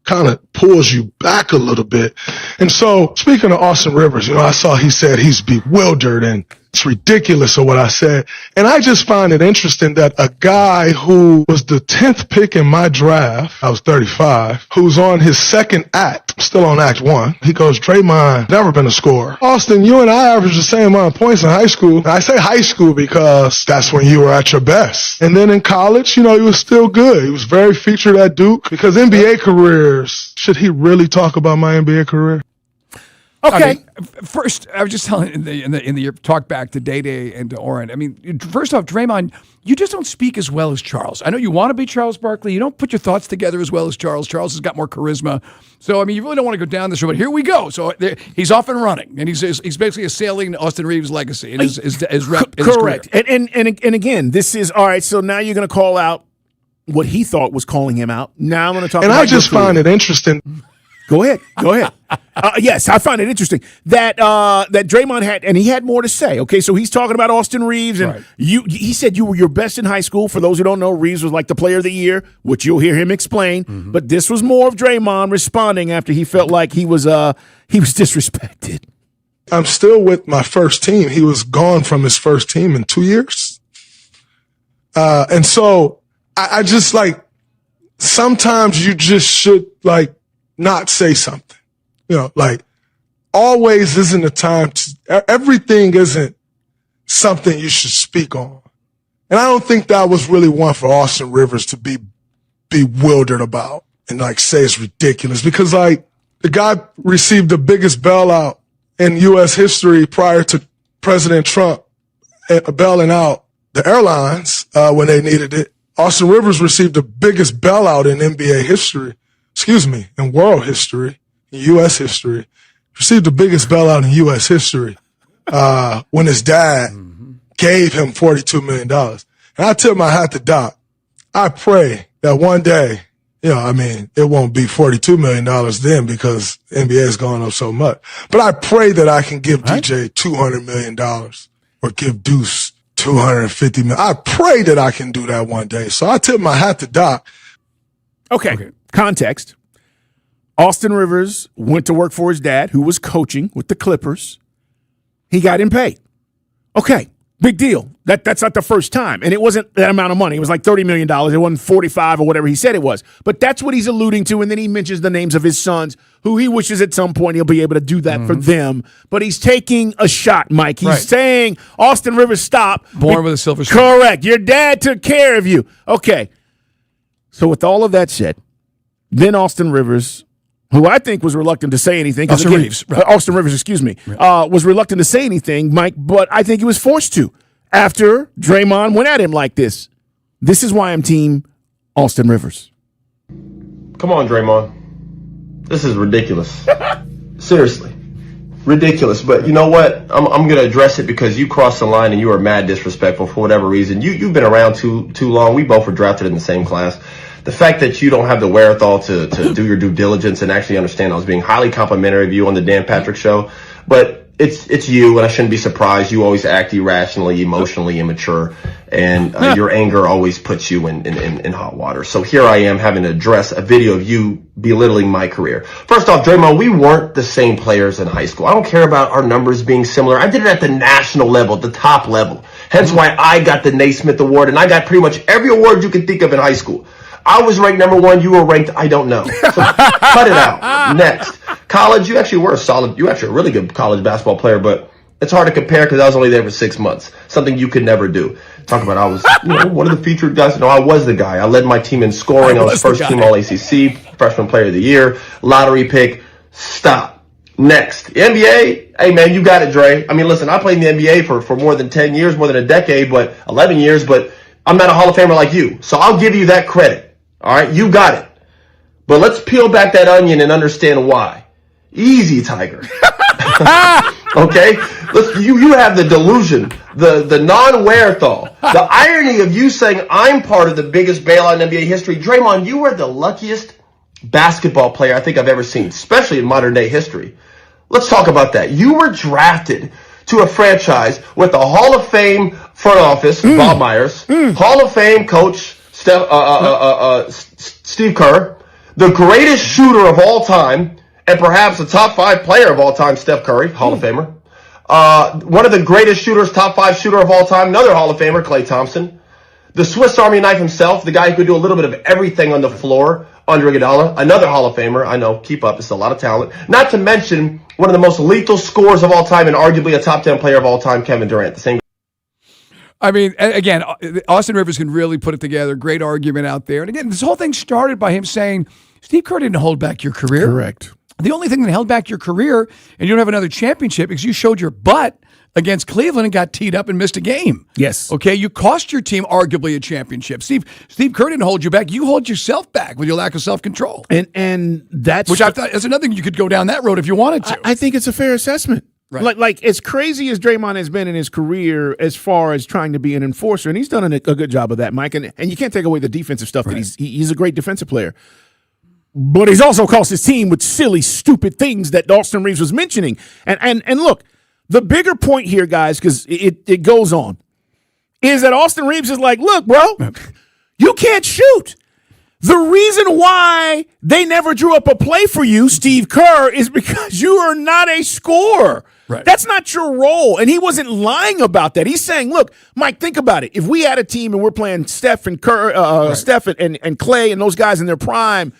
kind of pulls you back a little bit. And so, speaking of Austin Rivers, I saw he said he's bewildered and it's ridiculous of what I said. And I just find it interesting that a guy who was the 10th pick in my draft, I was 35, who's on his second act, still on act 1, he goes, Draymond, never been a scorer. Austin, you and I averaged the same amount of points in high school. And I say high school because that's when you were at your best. And then in college, he was still good. He was very featured at Duke because NBA careers, should he really talk about my NBA career? Okay. First, I was just telling in the talk back to Day and to Oren. I mean, first off, Draymond, you just don't speak as well as Charles. I know you want to be Charles Barkley. You don't put your thoughts together as well as Charles. Charles has got more charisma. So, I mean, you really don't want to go down this road. But here we go. So he's off and running, and he's basically assailing Austin Reeves' legacy and his rep. Correct. And again, this is all right. So now you're going to call out what he thought was calling him out. Now I'm going to talk. And about I just find it interesting. Go ahead. Yes, I find it interesting that Draymond had more to say. Okay, so he's talking about Austin Reeves, and he said you were your best in high school. For those who don't know, Reeves was like the player of the year, which you'll hear him explain. Mm-hmm. But this was more of Draymond responding after he felt like he was disrespected. I'm still with my first team. He was gone from his first team in 2 years, and so I just like sometimes you just should like not say something. Like always isn't a time to, everything isn't something you should speak on. And I don't think that was really one for Austin Rivers to be bewildered about and like say it's ridiculous, because like the guy received the biggest bailout in U.S. history prior to President Trump bailing out the airlines when they needed it. Austin Rivers received the biggest bailout in NBA history, in world history, in U.S. history. Received the biggest bailout in U.S. history when his dad gave him $42 million. And I tip my hat to Doc. I pray that one day, it won't be $42 million then because NBA has gone up so much. But I pray that I can give DJ $200 million or give Deuce $250 million. I pray that I can do that one day. So I tip my hat to Doc. Okay. Context. Austin Rivers went to work for his dad, who was coaching with the Clippers. He got him paid. Okay. Big deal. That's not the first time. And it wasn't that amount of money. It was like $30 million. It wasn't 45 or whatever he said it was. But that's what he's alluding to. And then he mentions the names of his sons, who he wishes at some point he'll be able to do that for them. But he's taking a shot, Mike. He's saying, Austin Rivers, stop. Born with a silver spoon. Correct. Your dad took care of you. Okay. So with all of that said, then Austin Rivers, who I think was reluctant to say anything. Austin Reeves. Right. Austin Rivers, excuse me, was reluctant to say anything, Mike, but I think he was forced to after Draymond went at him like this. This is why I'm team Austin Rivers. Come on, Draymond. This is ridiculous. Seriously. Ridiculous. But you know what? I'm going to address it because you crossed the line and you are mad disrespectful for whatever reason. You've been around too long. We both were drafted in the same class. The fact that you don't have the wherewithal to do your due diligence and actually understand I was being highly complimentary of you on the Dan Patrick Show, but it's you, and I shouldn't be surprised. You always act irrationally, emotionally immature, and your anger always puts you in hot water. So here I am having to address a video of you belittling my career. First off, Draymond, we weren't the same players in high school. I don't care about our numbers being similar. I did it at the national level, at the top level. Hence why I got the Naismith Award, and I got pretty much every award you can think of in high school. I was ranked number 1. You were ranked, I don't know. So cut it out. Next. College, you actually were a really good college basketball player, but it's hard to compare because I was only there for 6 months. Something you could never do. Talk about I was one of the featured guys. No, I was the guy. I led my team in scoring. I was first team All-ACC, freshman player of the year, lottery pick. Stop. Next. NBA, hey man, you got it, Dre. I mean, listen, I played in the NBA for more than 10 years, more than a decade, but 11 years, but I'm not a Hall of Famer like you. So I'll give you that credit. All right, you got it. But let's peel back that onion and understand why. Easy, Tiger. Okay? You have the delusion, the non-wherewithal, the irony of you saying I'm part of the biggest bailout in NBA history. Draymond, you were the luckiest basketball player I think I've ever seen, especially in modern day history. Let's talk about that. You were drafted to a franchise with a Hall of Fame front office, Bob Myers, Hall of Fame coach, Steve Kerr, the greatest shooter of all time, and perhaps the top 5 player of all time, Steph Curry, Hall of Famer. One of the greatest shooters, top 5 shooter of all time, another Hall of Famer, Klay Thompson. The Swiss Army knife himself, the guy who could do a little bit of everything on the floor, Andre Iguodala, another Hall of Famer. I know, keep up, it's a lot of talent. Not to mention one of the most lethal scorers of all time and arguably a top 10 player of all time, Kevin Durant. The same. I mean, again, Austin Rivers can really put it together. Great argument out there. And again, this whole thing started by him saying, Steve Kerr didn't hold back your career. Correct. The only thing that held back your career and you don't have another championship is you showed your butt against Cleveland and got teed up and missed a game. Yes. Okay, you cost your team arguably a championship. Steve Kerr didn't hold you back. You hold yourself back with your lack of self-control. And that's... Which I thought is another thing you could go down that road if you wanted to. I think it's a fair assessment. Right. Like as crazy as Draymond has been in his career as far as trying to be an enforcer, and he's done a good job of that, Mike, and you can't take away the defensive stuff that he's a great defensive player. But he's also cost his team with silly, stupid things that Austin Reeves was mentioning. And look, the bigger point here, guys, because it goes on, is that Austin Reeves is like, look, bro, you can't shoot. The reason why they never drew up a play for you, Steve Kerr, is because you are not a scorer. Right. That's not your role. And he wasn't lying about that. He's saying, look, Mike, think about it. If we had a team and we're playing Steph and Kerr, Steph and Klay and those guys in their prime,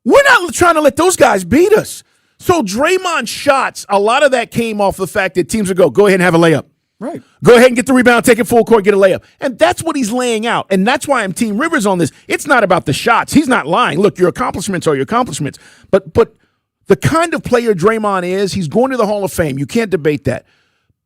we're not trying to let those guys beat us. So Draymond's shots, a lot of that came off the fact that teams would go ahead and have a layup. Right. Go ahead and get the rebound, take it full court, get a layup. And that's what he's laying out. And that's why I'm Team Rivers on this. It's not about the shots. He's not lying. Look, your accomplishments are your accomplishments. But the kind of player Draymond is, he's going to the Hall of Fame. You can't debate that.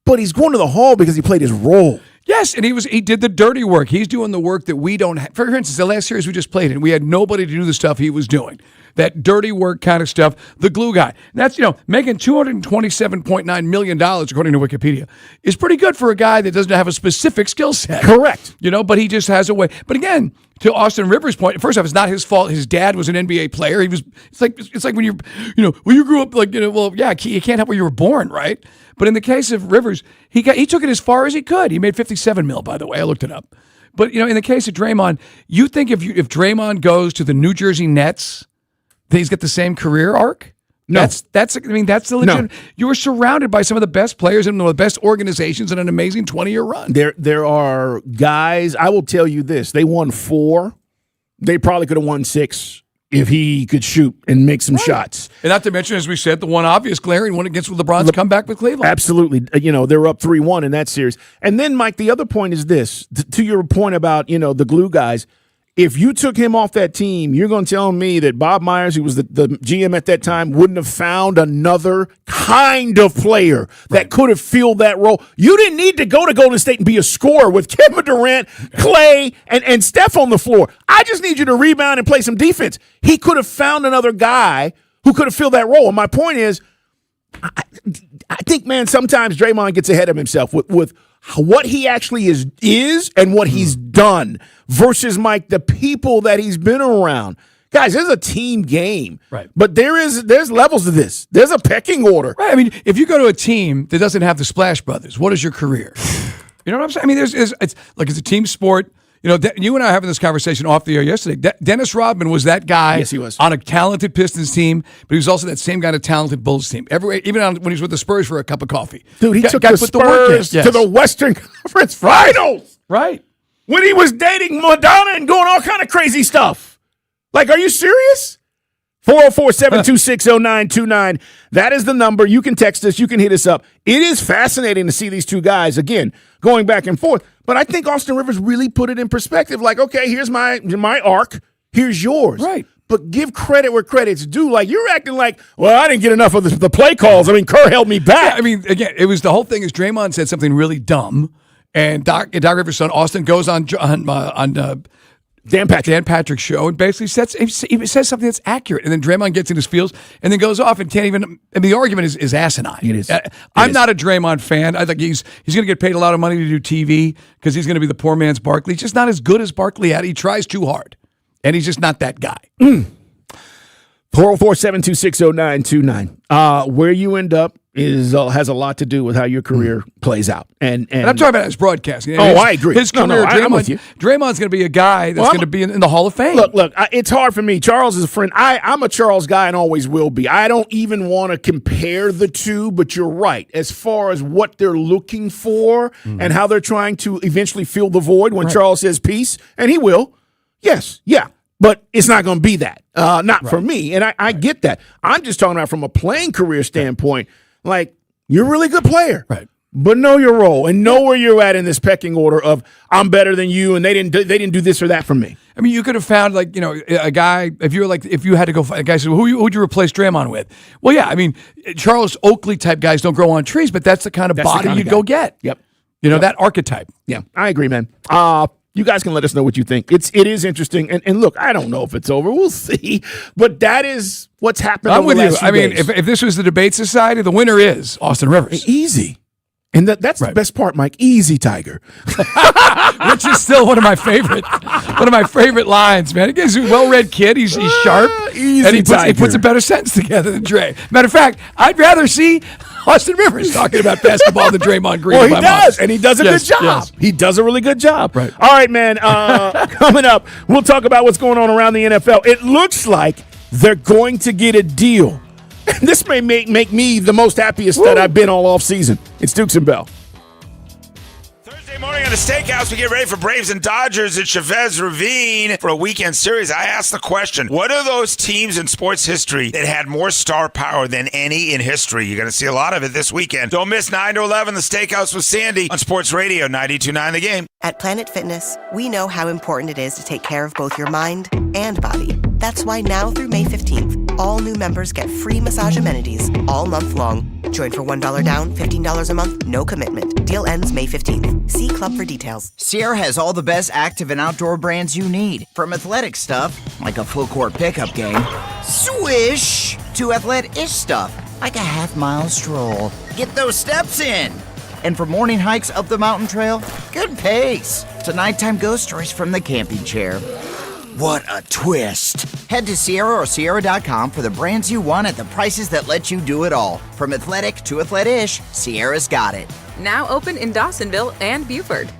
But he's going to the Hall because he played his role. Yes, and he did the dirty work. He's doing the work that we don't have. For instance, the last series we just played in, we had nobody to do the stuff he was doing. That dirty work kind of stuff, the glue guy. And that's, making $227.9 million, according to Wikipedia, is pretty good for a guy that doesn't have a specific skill set. Correct. But he just has a way. But again, to Austin Rivers' point, first off, it's not his fault. His dad was an NBA player. It's like when you grew up, you can't help where you were born, right? But in the case of Rivers, he took it as far as he could. He made $57 million, by the way. I looked it up. But in the case of Draymond, you think if Draymond goes to the New Jersey Nets, that he's got the same career arc? No. That's the legit. No. You were surrounded by some of the best players and the best organizations in an amazing 20-year run. There are guys, I will tell you this, they won 4. They probably could have won 6 if he could shoot and make some shots. And not to mention, as we said, the one obvious glaring one against LeBron's comeback with Cleveland. Absolutely. They were up 3-1 in that series. And then, Mike, the other point is this, to your point about, the glue guys, if you took him off that team, you're going to tell me that Bob Myers, who was the GM at that time, wouldn't have found another kind of player that could have filled that role. You didn't need to go to Golden State and be a scorer with Kevin Durant, Clay, and Steph on the floor. I just need you to rebound and play some defense. He could have found another guy who could have filled that role. And my point is, I think, man, sometimes Draymond gets ahead of himself with what he actually is and what he's done versus, Mike, the people that he's been around. Guys, there's a team game. Right. But there's levels to this. There's a pecking order. Right. I mean, if you go to a team that doesn't have the Splash Brothers, what is your career? You know what I'm saying? I mean, it's a team sport. You and I were having this conversation off the air yesterday. Dennis Rodman was that guy. Yes, he was. On a talented Pistons team, but he was also that same guy on a talented Bulls team. Even when he was with the Spurs for a cup of coffee. Dude, he took the Spurs to the Western Conference Finals. Right. When he was dating Madonna and doing all kind of crazy stuff. Like, are you serious? 404-726-0929. That is the number. You can text us. You can hit us up. It is fascinating to see these two guys, again, going back and forth. But I think Austin Rivers really put it in perspective. Like, okay, here's my arc. Here's yours. Right. But give credit where credit's due. Like, you're acting like, well, I didn't get enough of the play calls. I mean, Kerr held me back. Yeah, I mean, again, it was the whole thing is Draymond said something really dumb, and Doc Rivers' son, Austin, goes on Dan Patrick's show and basically says something that's accurate. And then Draymond gets in his feels and then goes off and can't even – I mean, the argument is asinine. It is. I'm not a Draymond fan. I think he's going to get paid a lot of money to do TV because he's going to be the poor man's Barkley. He's just not as good as Barkley at it. He tries too hard, and he's just not that guy. 404-726-0929. Where you end up has a lot to do with how your career plays out. And I'm talking about his broadcasting. I agree. His career, I'm with you. Draymond's going to be a guy that's going to be in the Hall of Fame. Look, it's hard for me. Charles is a friend. I'm a Charles guy and always will be. I don't even want to compare the two, but you're right. As far as what they're looking for and how they're trying to eventually fill the void when Charles says peace, and he will. Yes, yeah. But it's not going to be that. Not for me. And I get that. I'm just talking about from a playing career standpoint. Like, you're a really good player. Right. But know your role and know where you're at in this pecking order of I'm better than you and they didn't do this or that for me. I mean, you could have found a guy if you had to go find a guy said, well, who would you replace Draymond with? Well, yeah, I mean, Charles Oakley type guys don't grow on trees, but that's the kind of body you'd go get. Yep. That archetype. Yeah, I agree, man. You guys can let us know what you think. It is interesting. And look, I don't know if it's over. We'll see. But that is what's happened I'm over with the you. last few I mean, days. if this was the debate society, the winner is Austin Rivers. Easy. And that's the best part, Mike. Easy, Tiger. Which is still one of my favorite lines, man. He's a well-read kid. He's sharp. Easy, and he Tiger. puts a better sentence together than Dre. Matter of fact, I'd rather see Austin Rivers talking about basketball than Draymond Green. Well, he does, and he does a good job. Yes. He does a really good job. Right. All right, man. Coming up, we'll talk about what's going on around the NFL. It looks like they're going to get a deal. And this may make me the most happiest that I've been all offseason. It's Dukes and Bell. Thursday Morning on the Steakhouse, we get ready for Braves and Dodgers at Chavez Ravine for a weekend series. I asked the question, what are those teams in sports history that had more star power than any in history? You're going to see a lot of it this weekend. Don't miss 9 to 11, the Steakhouse with Sandy on Sports Radio 92.9 The Game. At Planet Fitness, we know how important it is to take care of both your mind and body. That's why now through May 15th, all new members get free massage amenities all month long. Join for $1 down, $15 a month, no commitment. Deal ends May 15th. See Club for details. Sierra has all the best active and outdoor brands you need. From athletic stuff, like a full court pickup game, swish, to athlete-ish stuff, like a half-mile stroll. Get those steps in. And for morning hikes up the mountain trail, good pace. To nighttime ghost stories from the camping chair. What a twist. Head to Sierra or Sierra.com for the brands you want at the prices that let you do it all. From athletic to athlete-ish, Sierra's got it. Now open in Dawsonville and Buford.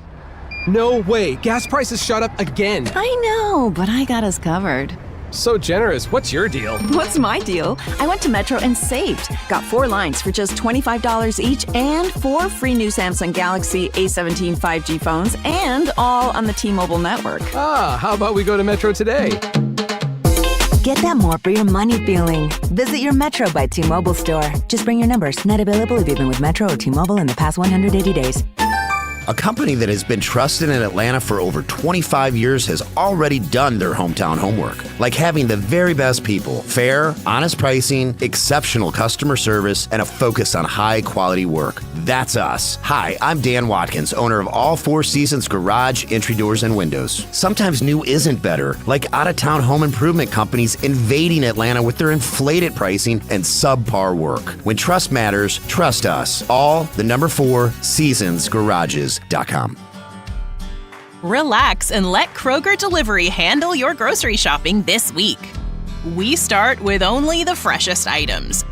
No way. Gas prices shot up again. I know, but I got us covered. So generous. What's your deal? What's my deal? I went to Metro and saved. Got 4 lines for just $25 each and 4 free new Samsung Galaxy A17 5G phones and all on the T-Mobile network. Ah, how about we go to Metro today? Get that more for your money feeling. Visit your Metro by T-Mobile store. Just bring your numbers. Not available if you've been with Metro or T-Mobile in the past 180 days. A company that has been trusted in Atlanta for over 25 years has already done their hometown homework, like having the very best people, fair, honest pricing, exceptional customer service, and a focus on high-quality work. That's us. Hi, I'm Dan Watkins, owner of All Four Seasons Garage, Entry Doors, and Windows. Sometimes new isn't better, like out-of-town home improvement companies invading Atlanta with their inflated pricing and subpar work. When trust matters, trust us. All the number 4 Seasons Garages. Relax and let Kroger Delivery handle your grocery shopping this week. We start with only the freshest items.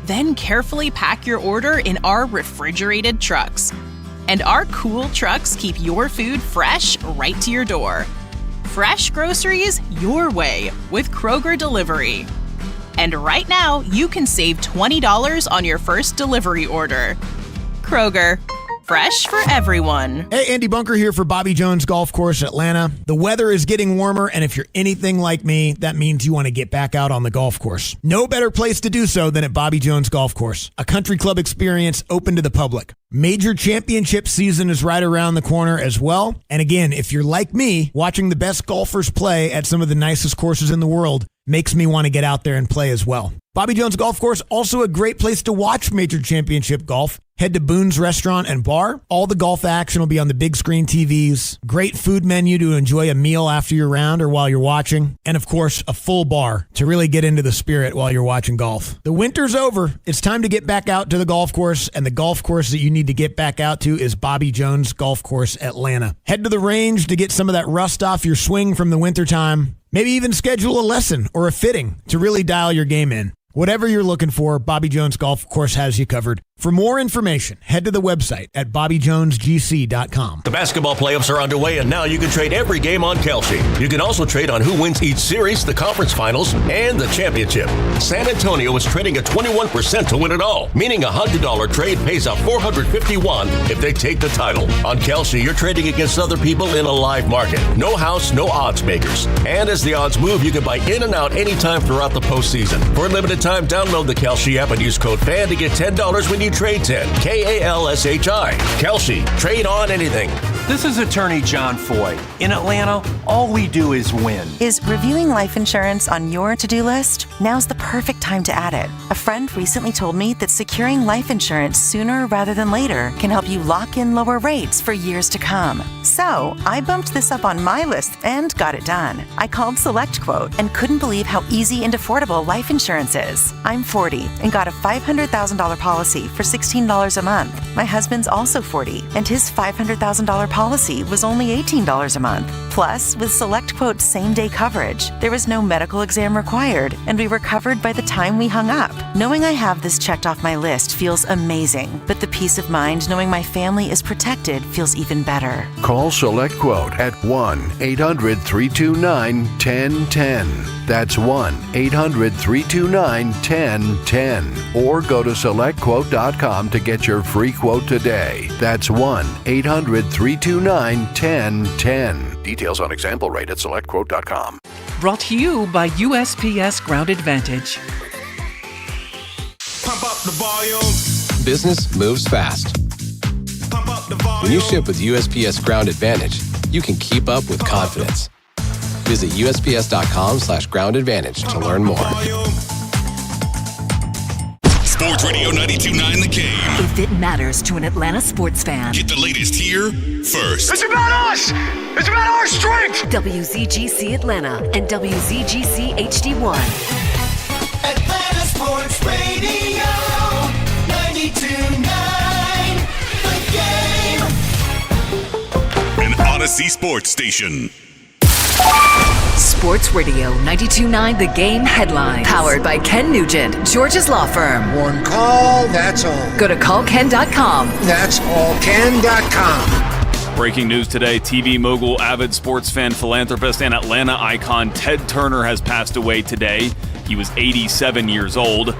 Then carefully pack your order in our refrigerated trucks. And our cool trucks keep your food fresh right to your door. Fresh groceries your way with Kroger Delivery. And right now, you can save $20 on your first delivery order. Kroger. Fresh for everyone. Hey, Andy Bunker here for Bobby Jones Golf Course, Atlanta. The weather is getting warmer, and if you're anything like me, that means you want to get back out on the golf course. No better place to do so than at Bobby Jones Golf Course, a country club experience open to the public. Major championship season is right around the corner as well. And again, if you're like me, watching the best golfers play at some of the nicest courses in the world makes me want to get out there and play as well. Bobby Jones Golf Course, also a great place to watch major championship golf. Head to Boone's Restaurant and Bar. All the golf action will be on the big screen TVs. Great food menu to enjoy a meal after your round or while you're watching. And of course, a full bar to really get into the spirit while you're watching golf. The winter's over. It's time to get back out to the golf course. And the golf course that you need to get back out to is Bobby Jones Golf Course, Atlanta. Head to the range to get some of that rust off your swing from the wintertime. Maybe even schedule a lesson or a fitting to really dial your game in. Whatever you're looking for, Bobby Jones Golf Course has you covered. For more information, head to the website at bobbyjonesgc.com. The basketball playoffs are underway, and now you can trade every game on Kalshi. You can also trade on who wins each series, the conference finals, and the championship. San Antonio is trading at 21% to win it all, meaning a $100 trade pays out $451 if they take the title. On Kalshi, you're trading against other people in a live market. No house, no odds makers. And as the odds move, you can buy in and out anytime throughout the postseason. For a limited time, download the Kalshi app and use code FAN to get $10 when you trade 10. Kalshi. Kalshi. Trade on anything. This is attorney John Foy. In Atlanta, all we do is win. Is reviewing life insurance on your to-do list? Now's the perfect time to add it. A friend recently told me that securing life insurance sooner rather than later can help you lock in lower rates for years to come. So I bumped this up on my list and got it done. I called SelectQuote and couldn't believe how easy and affordable life insurance is. I'm 40 and got a $500,000 policy for $16 a month. My husband's also 40 and his $500,000 policy was only $18 a month. Plus, with SelectQuote's same-day coverage, there was no medical exam required, and we were covered by the time we hung up. Knowing I have this checked off my list feels amazing, but the peace of mind knowing my family is protected feels even better. Call Call Select Quote at 1-800-329-1010. That's 1-800-329-1010. Or go to SelectQuote.com to get your free quote today. That's 1-800-329-1010. Details on example rate at SelectQuote.com. Brought to you by USPS Ground Advantage. Pump up the volume. Business moves fast. Pump up the volume. When you ship with USPS Ground Advantage, you can keep up with confidence. Visit USPS.com/Ground Advantage to learn more. Sports Radio 92.9 The Game. If it matters to an Atlanta sports fan. Get the latest here first. It's about us! It's about our strength! WZGC Atlanta and WZGC HD1. Atlanta Sports Radio 92.9 The Game. An Odyssey Sports Station. Sports Radio 92.9 The Game headline. Powered by Ken Nugent, George's law firm. One call, that's all. Go to callken.com. That's all. Ken.com. Breaking news today, TV mogul, avid sports fan, philanthropist, and Atlanta icon Ted Turner has passed away today. He was 87 years old.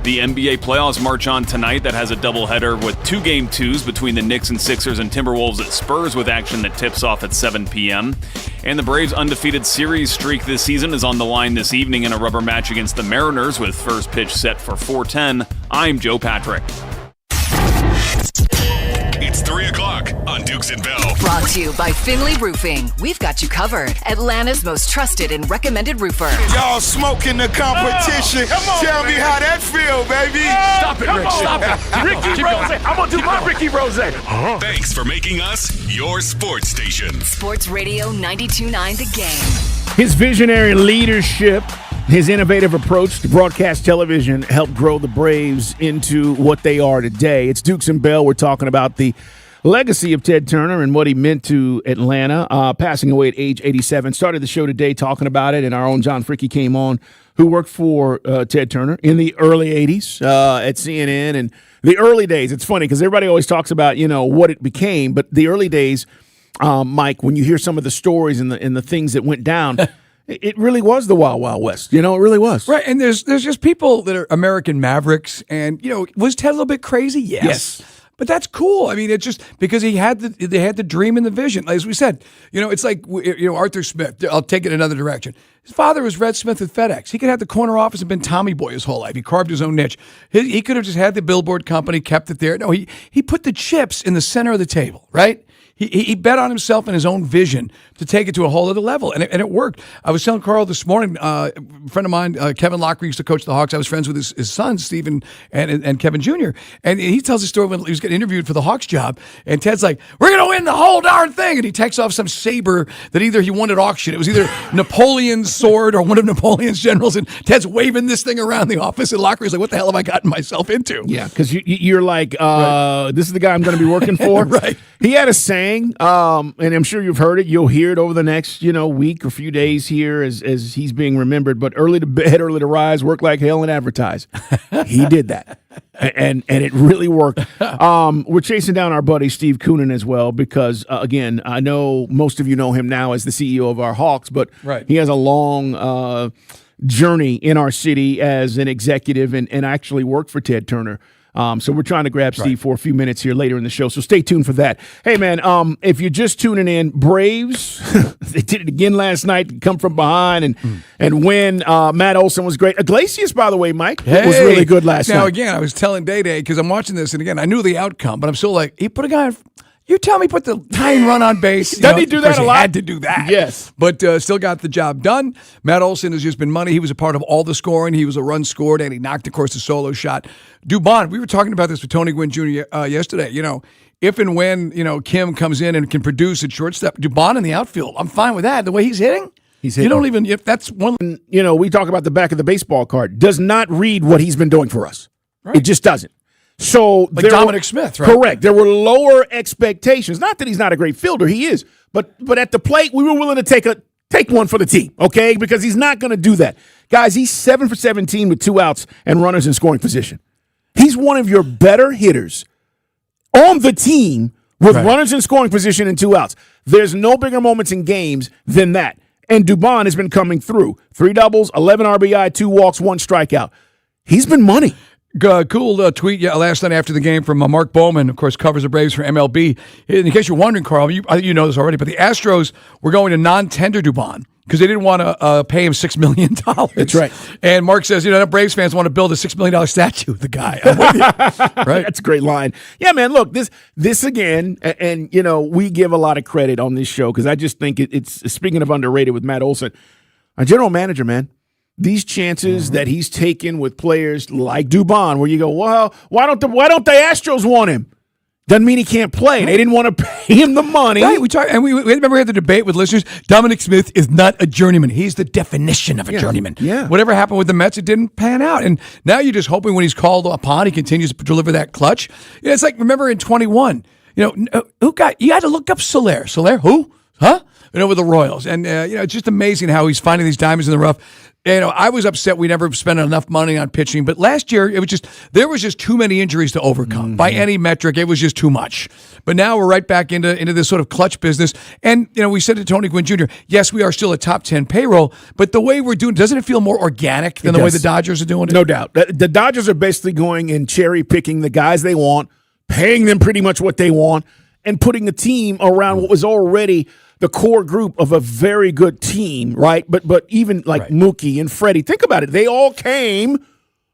The NBA playoffs march on tonight. That has a doubleheader with 2 Game 2s between the Knicks and Sixers and Timberwolves at Spurs with action that tips off at 7 p.m. And the Braves' undefeated series streak this season is on the line this evening in a rubber match against the Mariners with first pitch set for 4:10. I'm Joe Patrick. It's 3 o'clock on Dukes and Bell. Brought to you by Finley Roofing. We've got you covered. Atlanta's most trusted and recommended roofer. Y'all smoking the competition. Tell me how that feel, baby. Stop it, Rick. Stop it. Ricky Rose. I'm going to do my Ricky Rose. Thanks for making us your sports station. Sports Radio 92.9 The Game. His visionary leadership, his innovative approach to broadcast television helped grow the Braves into what they are today. It's Dukes and Bell. We're talking about the legacy of Ted Turner and what he meant to Atlanta, passing away at age 87. Started the show today talking about it, and our own John Fricke came on, who worked for Ted Turner in the early 80s at CNN. And the early days, it's funny because everybody always talks about, what it became, but the early days, Mike, when you hear some of the stories and the things that went down, it really was the Wild Wild West. It really was. Right, and there's just people that are American mavericks, and was Ted a little bit crazy? Yes. But that's cool. I mean, it's just because they had the dream and the vision. As we said, it's like Arthur Smith. I'll take it another direction. His father was Red Smith with FedEx. He could have the corner office and been Tommy Boy his whole life. He carved his own niche. He could have just had the billboard company, kept it there. No, he put the chips in the center of the table, right? He bet on himself and his own vision to take it to a whole other level, and it worked. I was telling Carl this morning, a friend of mine, Kevin Lockyer, used to coach the Hawks. I was friends with his sons, Stephen and Kevin Jr., and he tells a story when he was getting interviewed for the Hawks job, and Ted's like, "We're going to win the whole darn thing," and he takes off some saber that either he won at auction. It was either Napoleon's sword or one of Napoleon's generals, and Ted's waving this thing around the office, and Lockyer's like, "What the hell have I gotten myself into?" Yeah, because you're like, right. This is the guy I'm going to be working for. Right. He had a saying, and I'm sure you've heard it. You'll hear it over the next, week or few days here as he's being remembered. But early to bed, early to rise, work like hell and advertise. He did that, and it really worked. We're chasing down our buddy Steve Koonin as well because, again, I know most of you know him now as the CEO of our Hawks, but right. He has a long journey in our city as an executive and actually worked for Ted Turner. So we're trying to grab Steve for a few minutes here later in the show. So stay tuned for that. Hey, man, if you're just tuning in, Braves, they did it again last night, come from behind and win. Matt Olson was great. Iglesias, by the way, Mike, was really good last night. Now, again, I was telling Day because I'm watching this, and again, I knew the outcome, but I'm still like, he put a guy in. You tell me put the tying run on base. Doesn't he do that a lot? He had to do that. Yes. But still got the job done. Matt Olson has just been money. He was a part of all the scoring. He was a run scored, and he knocked, of course, the solo shot. Dubon, we were talking about this with Tony Gwynn Jr. Yesterday. If and when, Kim comes in and can produce at shortstop, Dubon in the outfield, I'm fine with that. The way he's hitting. You don't even, if that's one. We talk about the back of the baseball card. Does not read what he's been doing for us. Right. It just doesn't. So like Dominic Smith, right? Correct. There were lower expectations. Not that he's not a great fielder, he is. But at the plate, we were willing to take one for the team, okay? Because he's not going to do that. Guys, he's 7 for 17 with 2 outs and runners in scoring position. He's one of your better hitters on the team with runners in scoring position and 2 outs. There's no bigger moments in games than that. And Dubon has been coming through. 3 doubles, 11 RBI, 2 walks, 1 strikeout. He's been money. Cool tweet last night after the game from Mark Bowman, of course, covers the Braves for MLB. In case you're wondering, Carl, I think you know this already, but the Astros were going to non-tender Dubon because they didn't want to pay him $6 million. That's right. And Mark says, Braves fans want to build a $6 million statue of the guy. I'm with you. Right? That's a great line. Yeah, man, look, this again, and we give a lot of credit on this show because I just think it's, speaking of underrated with Matt Olson, our general manager, man. These chances that he's taken with players like Dubon, where you go, well, why don't the Astros want him? Doesn't mean he can't play. They didn't want to pay him the money. Right. We remember we had the debate with listeners. Dominic Smith is not a journeyman. He's the definition of a journeyman. Yeah. Whatever happened with the Mets, it didn't pan out. And now you're just hoping when he's called upon, he continues to deliver that clutch. It's like, remember in 21, you had to look up Soler. Soler, who? Huh? With the Royals. And, it's just amazing how he's finding these diamonds in the rough. I was upset we never spent enough money on pitching, but last year there was just too many injuries to overcome. By any metric, it was just too much. But now we're right back into this sort of clutch business. And we said to Tony Gwynn Jr., yes, we are still a top 10 payroll, but the way we're doing, doesn't it feel more organic than the way the Dodgers are doing it? No doubt. The Dodgers are basically going and cherry picking the guys they want, paying them pretty much what they want, and putting a team around what was already the core group of a very good team, right? But even like Mookie and Freddie, think about it. They all came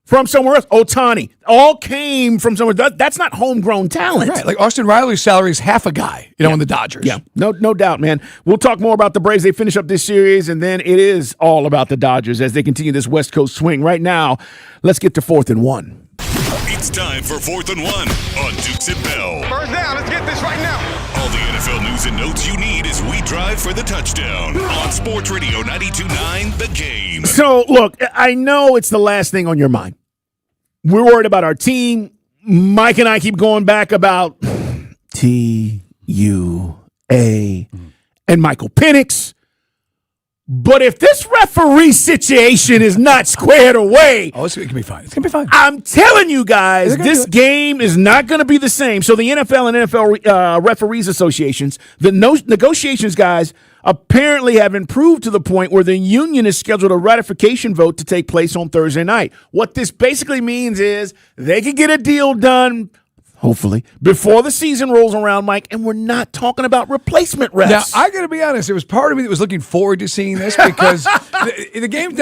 from somewhere else. Ohtani, all came from somewhere. That's not homegrown talent. Right. Like Austin Riley's salary is half a guy, in the Dodgers. Yeah, no doubt, man. We'll talk more about the Braves. They finish up this series, and then it is all about the Dodgers as they continue this West Coast swing. Right now, let's get to 4th and 1. It's time for 4th and 1 on Dukes and Bell. First down, let's get this right now. All the NFL news and notes you need as we drive for the touchdown on Sports Radio 92.9 The Game. So, look, I know it's the last thing on your mind. We're worried about our team. Mike and I keep going back about TUA and Michael Penix. But if this referee situation is not squared away, it can be fine. It's going to be fine. I'm telling you guys, this game is not going to be the same. So the NFL and NFL referees associations, the negotiations guys, apparently have improved to the point where the union has scheduled a ratification vote to take place on Thursday night. What this basically means is they can get a deal done, hopefully, before the season rolls around, Mike, and we're not talking about replacement refs. Now, I got to be honest, there was part of me that was looking forward to seeing this because the games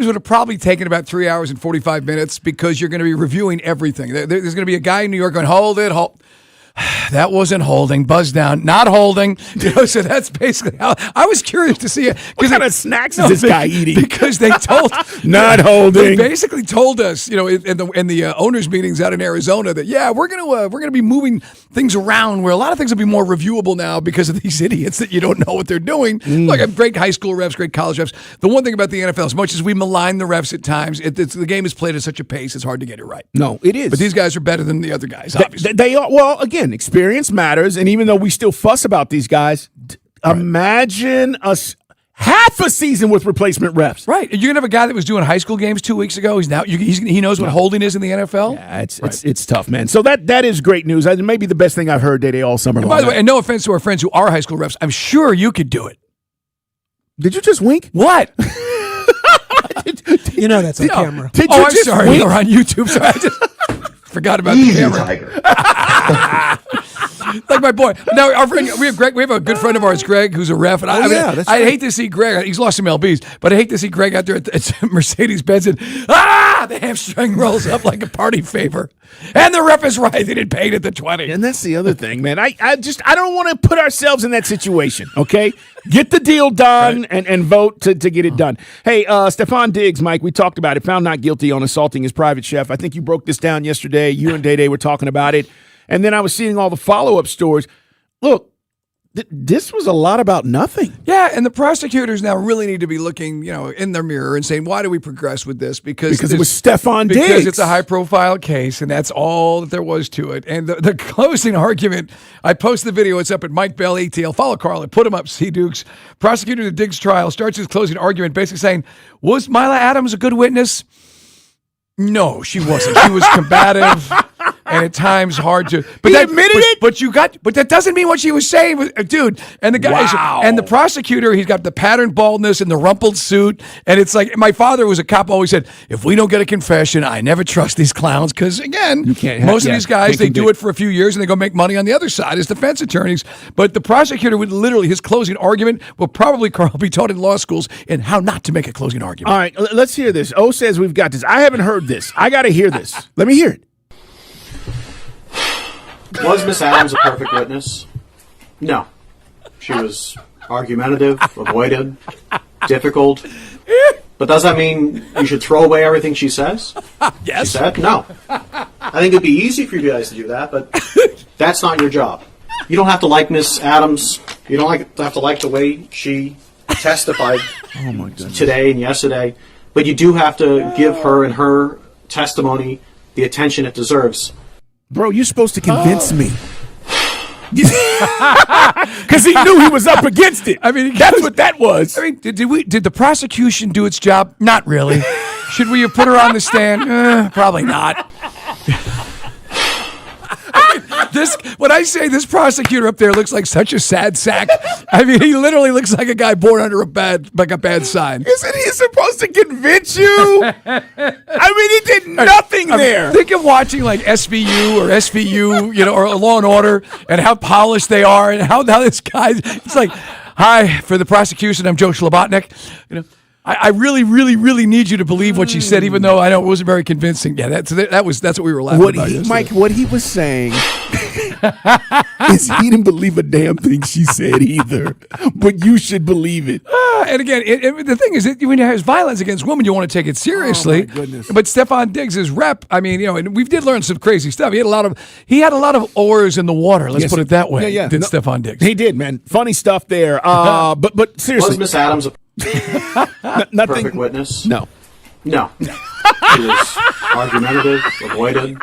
would have probably taken about 3 hours and 45 minutes because you're going to be reviewing everything. There's going to be a guy in New York going, hold. That wasn't holding. Buzz down. Not holding. So that's basically how I was curious to see it. What kind of snacks is this guy eating? Because they told not holding. They basically told us, in the owners' meetings out in Arizona that we're gonna be moving things around where a lot of things will be more reviewable now because of these idiots that you don't know what they're doing. Like great high school refs, great college refs. The one thing about the NFL, as much as we malign the refs at times, the game is played at such a pace it's hard to get it right. No, it is. But these guys are better than the other guys. Obviously, they are. Well, again. Experience matters, and even though we still fuss about these guys, imagine us half a season with replacement refs. Right, you're gonna have a guy that was doing high school games 2 weeks ago. He knows what holding is in the NFL. Yeah, it's tough, man. So that is great news. It may be the best thing I've heard today all summer long. By the way, and no offense to our friends who are high school refs, I'm sure you could do it. Did you just wink? What? That's on camera. I'm sorry. Wink? You're on YouTube, so I just forgot about the camera. Tiger. Like my boy. Now our friend, we have Greg. We have a good friend of ours, Greg, who's a ref. And I hate to see Greg. He's lost some LBs, but I hate to see Greg out there at Mercedes-Benz and the hamstring rolls up like a party favor. And the ref is right. They didn't pay it at the 20. And that's the other thing, man. I don't want to put ourselves in that situation. Okay, get the deal done and vote to get it done. Hey, Stephon Diggs, Mike, we talked about it. Found not guilty on assaulting his private chef. I think you broke this down yesterday. You and Day were talking about it. And then I was seeing all the follow-up stories. Look, this was a lot about nothing. Yeah, and the prosecutors now really need to be looking, in their mirror and saying, why do we progress with this? Because it was Stephon Diggs. Because it's a high-profile case, and that's all that there was to it. And the closing argument, I post the video. It's up at Mike Bell ATL. Follow Carl and put him up, C. Dukes. Prosecutor of the Diggs trial starts his closing argument basically saying, was Mila Adams a good witness? No, she wasn't. She was combative. and at times hard to. But He that admitted it? But that doesn't mean what she was saying, was, dude. And the guy, Wow. and the prosecutor, he's got the patterned baldness and the rumpled suit, and it's like my father was a cop. Always said, if we don't get a confession, I never trust these clowns because again, most of these guys they do it for a few years and they go make money on the other side as defense attorneys. But the prosecutor would literally his closing argument will probably Carl be taught in law schools in how not to make a closing argument. All right, let's hear this. O says we've got this. I haven't heard this. I got to hear this. Let me hear it. Was Miss Adams a perfect witness? No. She was argumentative, avoided, difficult. But does that mean you should throw away everything she says? Yes. She said no. I think it'd be easy for you guys to do that, but that's not your job. You don't have to like Miss Adams. You don't have to like the way she testified today and yesterday. But you do have to give her and her testimony the attention it deserves. Bro, you're supposed to convince me. Because he knew he was up against it. I mean, that's what that was. I mean, did the prosecution do its job? Not really. Should we have put her on the stand? Probably not. When I say this prosecutor up there looks like such a sad sack, I mean, he literally looks like a guy born under a bad sign. Isn't he supposed to convince you? I mean, he did nothing there. Think of watching like SVU or SVU, or Law and Order, and how polished they are, and how this guy. It's like, hi, for the prosecution, I'm Joe Schlabotnik. I really, really, really need you to believe what she said, even though I know it wasn't very convincing. Yeah, that's what we were laughing about. Mike, what he was saying is he didn't believe a damn thing she said either, but you should believe it. And again, the thing is, when there's violence against women, you want to take it seriously. Oh, my goodness. But Stefan Diggs' rep, I mean, and we did learn some crazy stuff. He had a lot of ours in the water. Let's put it that way. Yeah. Did Stefan Diggs? He did, man. Funny stuff there. But seriously, Was Miss Adams a perfect witness? No. No. She was argumentative, avoided,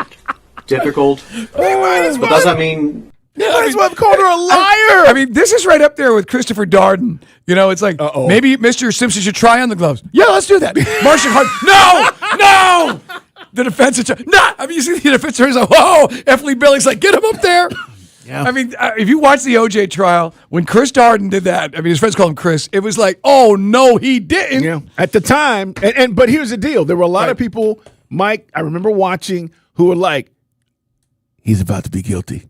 difficult. But does that mean... You might as well have called her a liar. I mean, this is right up there with Christopher Darden. It's like, maybe Mr. Simpson should try on the gloves. Yeah, let's do that. Marcia Hart, no! The defense attorney, I mean, you see the defense attorney's like, whoa! F. Lee Billings like, get him up there. Yeah. I mean, if you watch the OJ trial, when Chris Darden did that, I mean, his friends call him Chris, it was like, oh, no, he didn't. Yeah. At the time, but here's the deal. There were a lot of people, Mike, I remember watching, who were like, he's about to be guilty.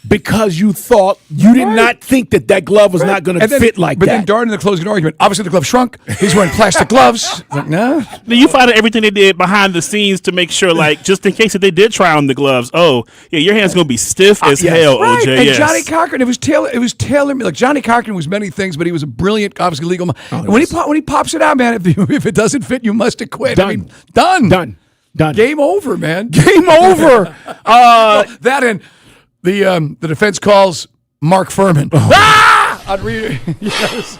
Because you did not think that glove was not going to fit like that. But then Darden in the closing argument, obviously the glove shrunk. He's wearing plastic gloves. Like, no. Then you find out everything they did behind the scenes to make sure, just in case that they did try on the gloves. Oh, yeah, your hand's going to be stiff as hell, right. OJ. And yes. Johnny Cochran, it was tailor. Like Johnny Cochran was many things, but he was a brilliant, obviously legal. And when he pops it out, man, if it doesn't fit, you must have quit. Done. I mean, done. Game over, man. Game over. That and. The defense calls Mark Furman. Yes.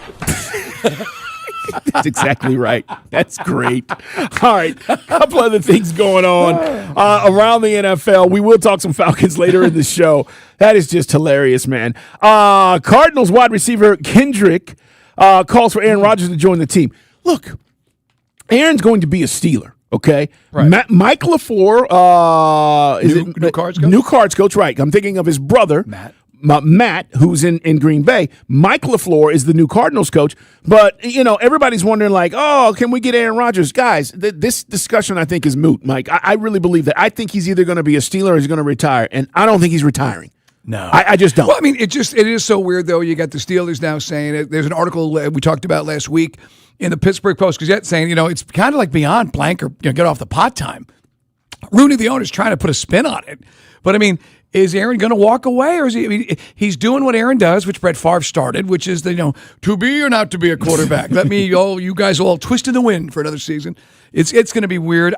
That's exactly right. That's great. All right, a couple other things going on around the NFL. We will talk some Falcons later in the show. That is just hilarious, man. Cardinals wide receiver Kendrick calls for Aaron Rodgers to join the team. Look, Aaron's going to be a Steeler. Okay, right. Mike LaFleur new Cards coach. Right, I'm thinking of his brother Matt, who's in Green Bay. Mike LaFleur is the new Cardinals coach. But everybody's wondering like, oh, can we get Aaron Rodgers? Guys, this discussion I think is moot. Mike, I really believe that. I think he's either going to be a Steeler or he's going to retire, and I don't think he's retiring. No, I just don't. Well, I mean, it is so weird though. You got the Steelers now saying it. There's an article we talked about last week in the Pittsburgh Post-Gazette saying, it's kind of like beyond blank or get off the pot time. Rooney, the owner's trying to put a spin on it. But, I mean, is Aaron going to walk away? Or is he? I mean, he's doing what Aaron does, which Brett Favre started, which is, to be or not to be a quarterback. Let me, you guys all twist in the wind for another season. It's going to be weird.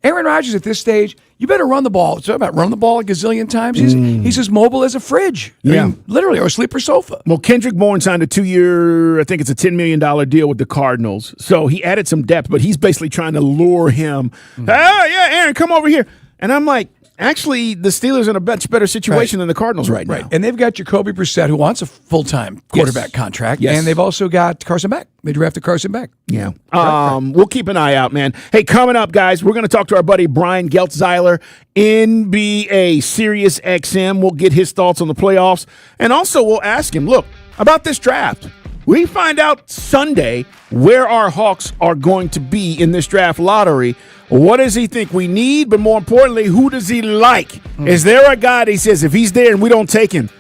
Aaron Rodgers at this stage, you better run the ball. It's about run the ball a gazillion times. He's as mobile as a fridge. I mean, literally, or a sleeper sofa. Well, Kendrick Bourne signed a 2-year, I think it's a $10 million deal with the Cardinals. So he added some depth, but he's basically trying to lure him. Oh, yeah, Aaron, come over here. And I'm like, actually, the Steelers are in a much better situation than the Cardinals right now. And they've got Jacoby Brissett, who wants a full-time quarterback contract. Yes. And they've also got Carson Beck. They drafted Carson Beck. Yeah. We'll keep an eye out, man. Hey, coming up, guys, we're going to talk to our buddy Brian Geltzeiler, NBA Sirius XM. We'll get his thoughts on the playoffs. And also, we'll ask him, look, about this draft. We find out Sunday where our Hawks are going to be in this draft lottery. What does he think we need? But more importantly, who does he like? Is there a guy that he says, if he's there and we don't take him,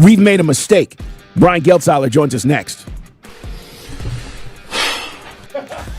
we've made a mistake? Brian Geltzeiler joins us next.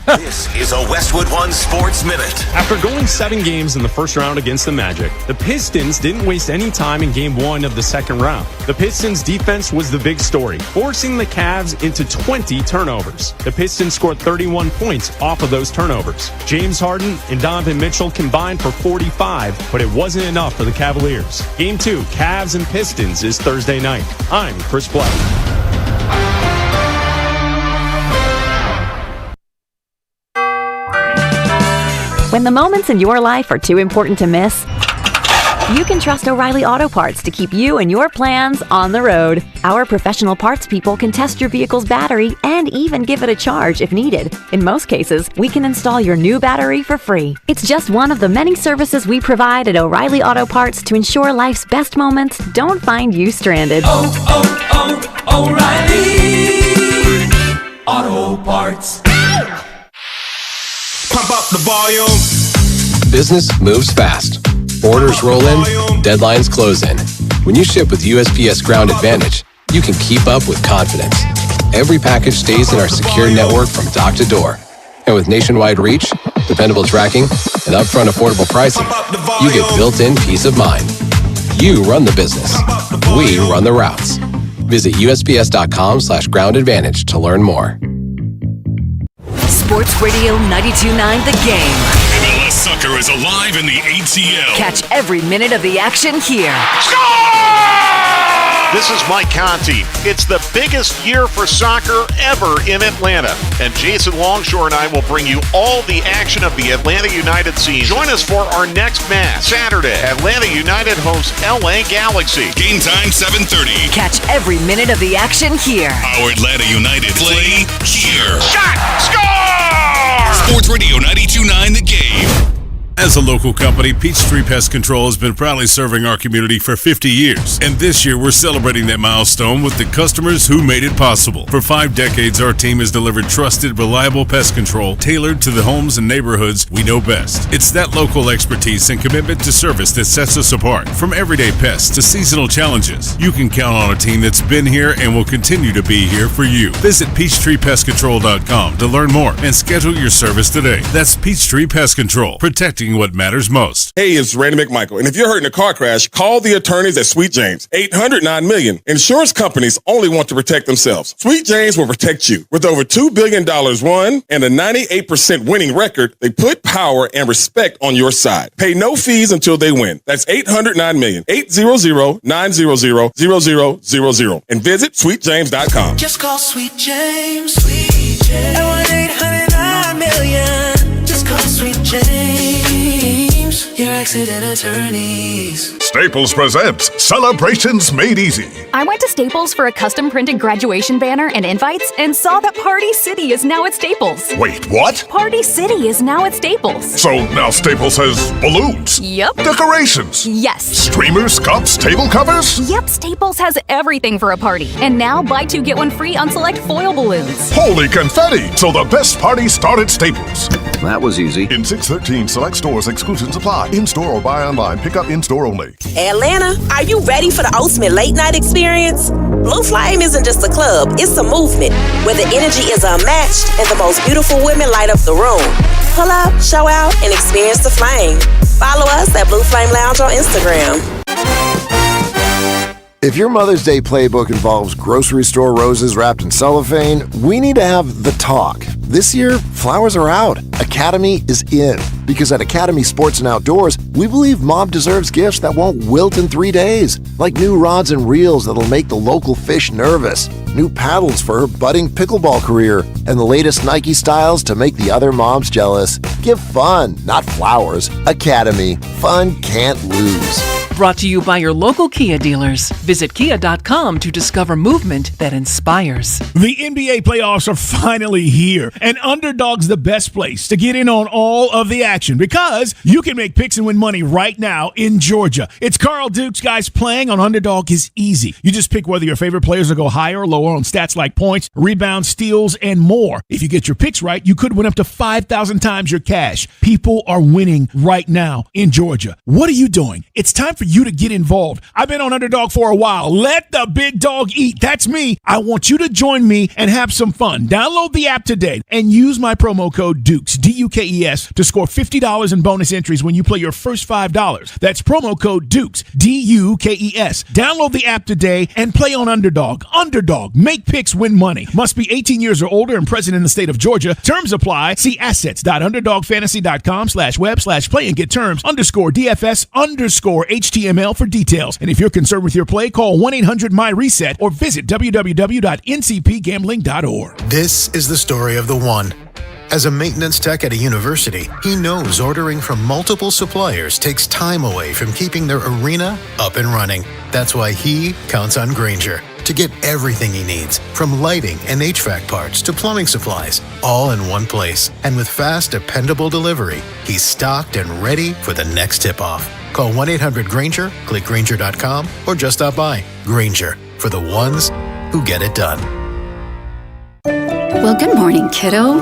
This is a Westwood One Sports Minute. After going 7 games in the first round against the Magic, the Pistons didn't waste any time in game 1 of the second round. The Pistons' defense was the big story, forcing the Cavs into 20 turnovers. The Pistons scored 31 points off of those turnovers. James Harden and Donovan Mitchell combined for 45, but it wasn't enough for the Cavaliers. Game 2, Cavs and Pistons, is Thursday night. I'm Chris Black. When the moments in your life are too important to miss, you can trust O'Reilly Auto Parts to keep you and your plans on the road. Our professional parts people can test your vehicle's battery and even give it a charge if needed. In most cases, we can install your new battery for free. It's just one of the many services we provide at O'Reilly Auto Parts to ensure life's best moments don't find you stranded. O'Reilly Auto Parts. Pump up the volume. Business moves fast. Orders roll in, deadlines close in. When you ship with USPS Ground Advantage, you can keep up with confidence. Every package stays in our secure network from dock to door. And with nationwide reach, dependable tracking, and upfront affordable pricing, you get built-in peace of mind. You run the business. We run the routes. Visit USPS.com/Ground Advantage to learn more. Sports Radio 92.9 The Game. MLS soccer is alive in the ATL. Catch every minute of the action here. This is Mike Conti. It's the biggest year for soccer ever in Atlanta. And Jason Longshore and I will bring you all the action of the Atlanta United season. Join us for our next match. Saturday, Atlanta United hosts LA Galaxy. Game time 7:30. Catch every minute of the action here. Our Atlanta United play here. Shot! Score! Sports Radio 92.9 The Game. As a local company, Peachtree Pest Control has been proudly serving our community for 50 years. And this year, we're celebrating that milestone with the customers who made it possible. For 5 decades, our team has delivered trusted, reliable pest control tailored to the homes and neighborhoods we know best. It's that local expertise and commitment to service that sets us apart. From everyday pests to seasonal challenges, you can count on a team that's been here and will continue to be here for you. Visit PeachtreePestControl.com to learn more and schedule your service today. That's Peachtree Pest Control, protecting what matters most. Hey, it's Randy McMichael, and if you're hurt in a car crash, call the attorneys at Sweet James. 809 million. Insurance companies only want to protect themselves. Sweet James will protect you. With over $2 billion won and a 98% winning record, they put power and respect on your side. Pay no fees until they win. That's 809 million. 800-900-0000. And visit sweetjames.com. Just call Sweet James. Sweet James. 1-800-9 million. Just call Sweet James, your accident attorneys. Staples presents Celebrations Made Easy. I went to Staples for a custom printed graduation banner and invites and saw that Party City is now at Staples. Wait, what? Party City is now at Staples. So now Staples has balloons? Yep. Decorations? Yes. Streamers, cups, table covers? Yep, Staples has everything for a party. And now buy 2 get 1 free on select foil balloons. Holy confetti! So the best party start at Staples. That was easy. In 613 select stores, exclusions apply. In-store or buy online, pick up in-store only. Atlanta, are you ready for the ultimate late night experience? Blue Flame isn't just a club, it's a movement where the energy is unmatched and the most beautiful women light up the room. Pull up, show out, and experience the flame. Follow us at Blue Flame Lounge on Instagram. If your Mother's Day playbook involves grocery store roses wrapped in cellophane, we need to have the talk. This year, flowers are out. Academy is in. Because at Academy Sports and Outdoors, we believe Mom deserves gifts that won't wilt in 3 days. Like new rods and reels that'll make the local fish nervous, new paddles for her budding pickleball career, and the latest Nike styles to make the other moms jealous. Give fun, not flowers. Academy. Fun can't lose. Brought to you by your local Kia dealers. Visit kia.com to discover movement that inspires. The NBA playoffs are finally here, and Underdog's the best place to get in on all of the action because you can make picks and win money right now in Georgia. It's Carl Dukes, guys. Playing on Underdog is easy. You just pick whether your favorite players will go higher or lower on stats like points, rebounds, steals, and more. If you get your picks right, you could win up to 5,000 times your cash. People are winning right now in Georgia. What are you doing? It's time for you to get involved. I've been on Underdog for a while. Let the big dog eat. That's me. I want you to join me and have some fun. Download the app today and use my promo code DUKES, D-U-K-E-S, to score $50 in bonus entries when you play your first $5. That's promo code DUKES, D-U-K-E-S. Download the app today and play on Underdog. Underdog. Make picks, win money. Must be 18 years or older and present in the state of Georgia. Terms apply. See assets.underdogfantasy.com/web/play and get terms _DFS_HTML for details. And if you're concerned with your play, call 1-800-MY-RESET or visit www.ncpgambling.org. This is the story of the one. As a maintenance tech at a university, he knows ordering from multiple suppliers takes time away from keeping their arena up and running. That's why he counts on Grainger to get everything he needs, from lighting and HVAC parts to plumbing supplies, all in one place. And with fast, dependable delivery, he's stocked and ready for the next tip-off. Call 1-800-GRAINGER, click Grainger.com, or just stop by. Grainger, for the ones who get it done. Well, good morning, kiddo.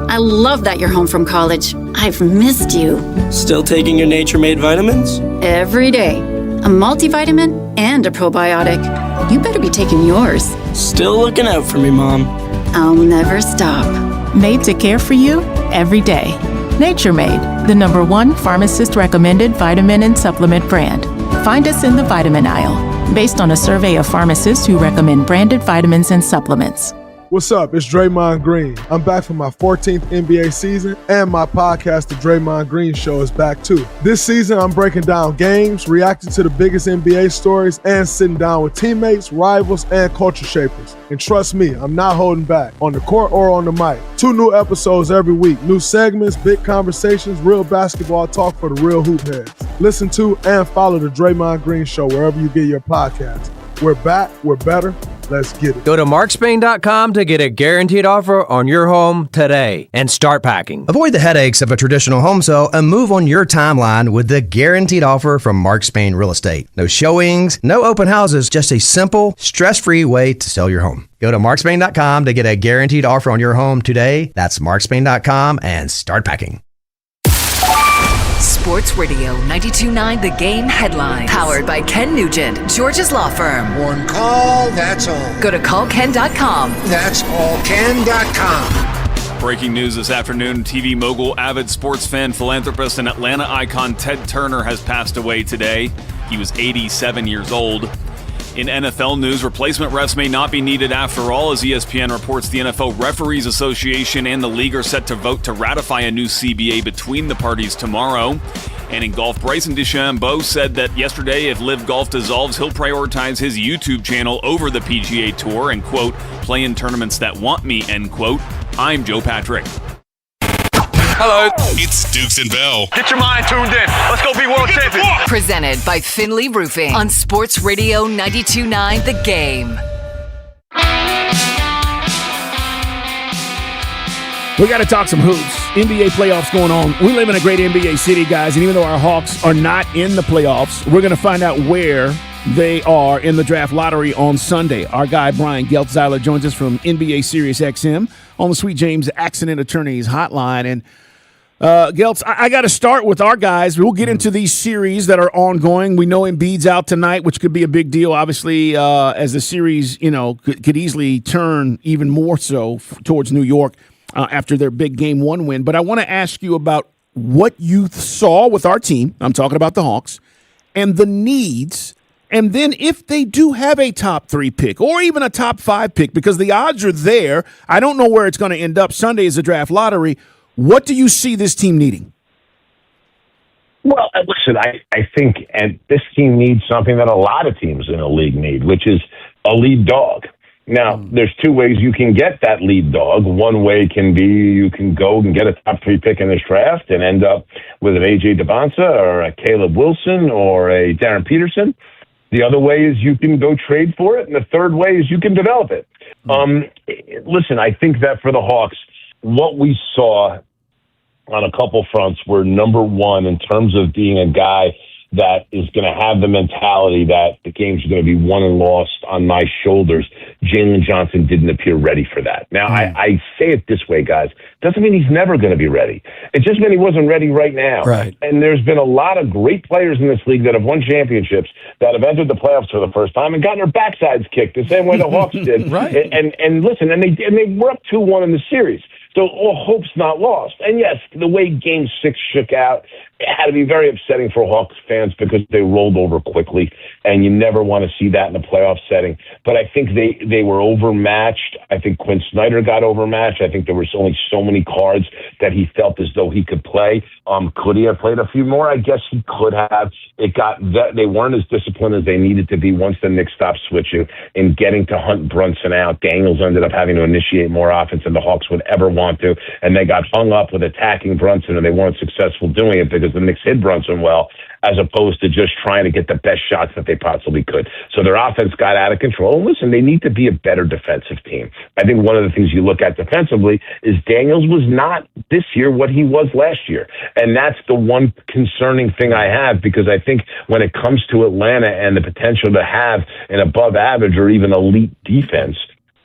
I love that you're home from college. I've missed you. Still taking your Nature Made vitamins? Every day. A multivitamin and a probiotic. You better be taking yours. Still looking out for me, Mom. I'll never stop. Made to care for you every day. Nature Made, the #1 pharmacist-recommended vitamin and supplement brand. Find us in the vitamin aisle, based on a survey of pharmacists who recommend branded vitamins and supplements. What's up? It's Draymond Green. I'm back for my 14th NBA season, and my podcast, The Draymond Green Show, is back too. This season, I'm breaking down games, reacting to the biggest NBA stories, and sitting down with teammates, rivals, and culture shapers. And trust me, I'm not holding back, on the court or on the mic. 2 new episodes every week, new segments, big conversations, real basketball talk for the real hoop heads. Listen to and follow The Draymond Green Show wherever you get your podcasts. We're back, we're better. Let's get it. Go to markspain.com to get a guaranteed offer on your home today and start packing. Avoid the headaches of a traditional home sale and move on your timeline with the guaranteed offer from Mark Spain Real Estate. No showings, no open houses, just a simple, stress-free way to sell your home. Go to markspain.com to get a guaranteed offer on your home today. That's markspain.com and start packing. Sports Radio 92.9 The Game headlines. Powered by Ken Nugent, Georgia's law firm. One call, that's all. Go to callken.com. That's allken.com. Breaking news this afternoon, TV mogul, avid sports fan, philanthropist, and Atlanta icon Ted Turner has passed away today. He was 87 years old. In NFL news, replacement refs may not be needed after all, as ESPN reports the NFL Referees Association and the league are set to vote to ratify a new CBA between the parties tomorrow. And in golf, Bryson DeChambeau said that yesterday if LIV Golf dissolves, he'll prioritize his YouTube channel over the PGA Tour and, quote, play in tournaments that want me, end quote. I'm Joe Patrick. Hello. It's Dukes and Bell. Get your mind tuned in. Let's go be world champions. Presented by Finley Roofing on Sports Radio 92.9 The Game. We got to talk some hoops. NBA playoffs going on. We live in a great NBA city, guys, and even though our Hawks are not in the playoffs, we're going to find out where they are in the draft lottery on Sunday. Our guy, Brian Geltzeiler, joins us from NBA Sirius XM on the Sweet James Accident Attorneys hotline. And Geltz, I got to start with our guys. We'll get into these series that are ongoing. We know Embiid's out tonight, which could be a big deal, obviously, as the series, could easily turn even more so towards New York after their big Game 1 win. But I want to ask you about what you saw with our team. I'm talking about the Hawks, and the needs And then if they do have a top 3 pick or even a top 5 pick, because the odds are there, I don't know where it's going to end up. Sunday is a draft lottery. What do you see this team needing? Well, listen, I think and this team needs something that a lot of teams in the league need, which is a lead dog. Now, there's 2 ways you can get that lead dog. One way can be you can go and get a top 3 pick in this draft and end up with an A.J. Devonta or a Caleb Wilson or a Darren Peterson. The other way is you can go trade for it. And the third way is you can develop it. Listen, I think that for the Hawks, what we saw on a couple fronts were, number one, in terms of being a guy that is going to have the mentality that the game's going to be won and lost on my shoulders. Jalen Johnson didn't appear ready for that. Now, I say it this way, guys. Doesn't mean he's never going to be ready. It just meant he wasn't ready right now. Right. And there's been a lot of great players in this league that have won championships, that have entered the playoffs for the first time and gotten their backsides kicked the same way the Hawks did. Right. And listen, and they were up 2-1 in the series. So all hope's not lost. And yes, the way Game 6 shook out, it had to be very upsetting for Hawks fans because they rolled over quickly, and you never want to see that in a playoff setting. But I think they were overmatched. I think Quinn Snyder got overmatched. I think there was only so many cards that he felt as though he could play. Could he have played a few more? I guess he could have. They weren't as disciplined as they needed to be once the Knicks stopped switching and getting to hunt Brunson out. Daniels ended up having to initiate more offense than the Hawks would ever want to, and they got hung up with attacking Brunson, and they weren't successful doing it because the Knicks hit Brunson well, as opposed to just trying to get the best shots that they possibly could. So their offense got out of control. And listen, they need to be a better defensive team. I think one of the things you look at defensively is Daniels was not this year what he was last year. And that's the one concerning thing I have, because I think when it comes to Atlanta and the potential to have an above average or even elite defense,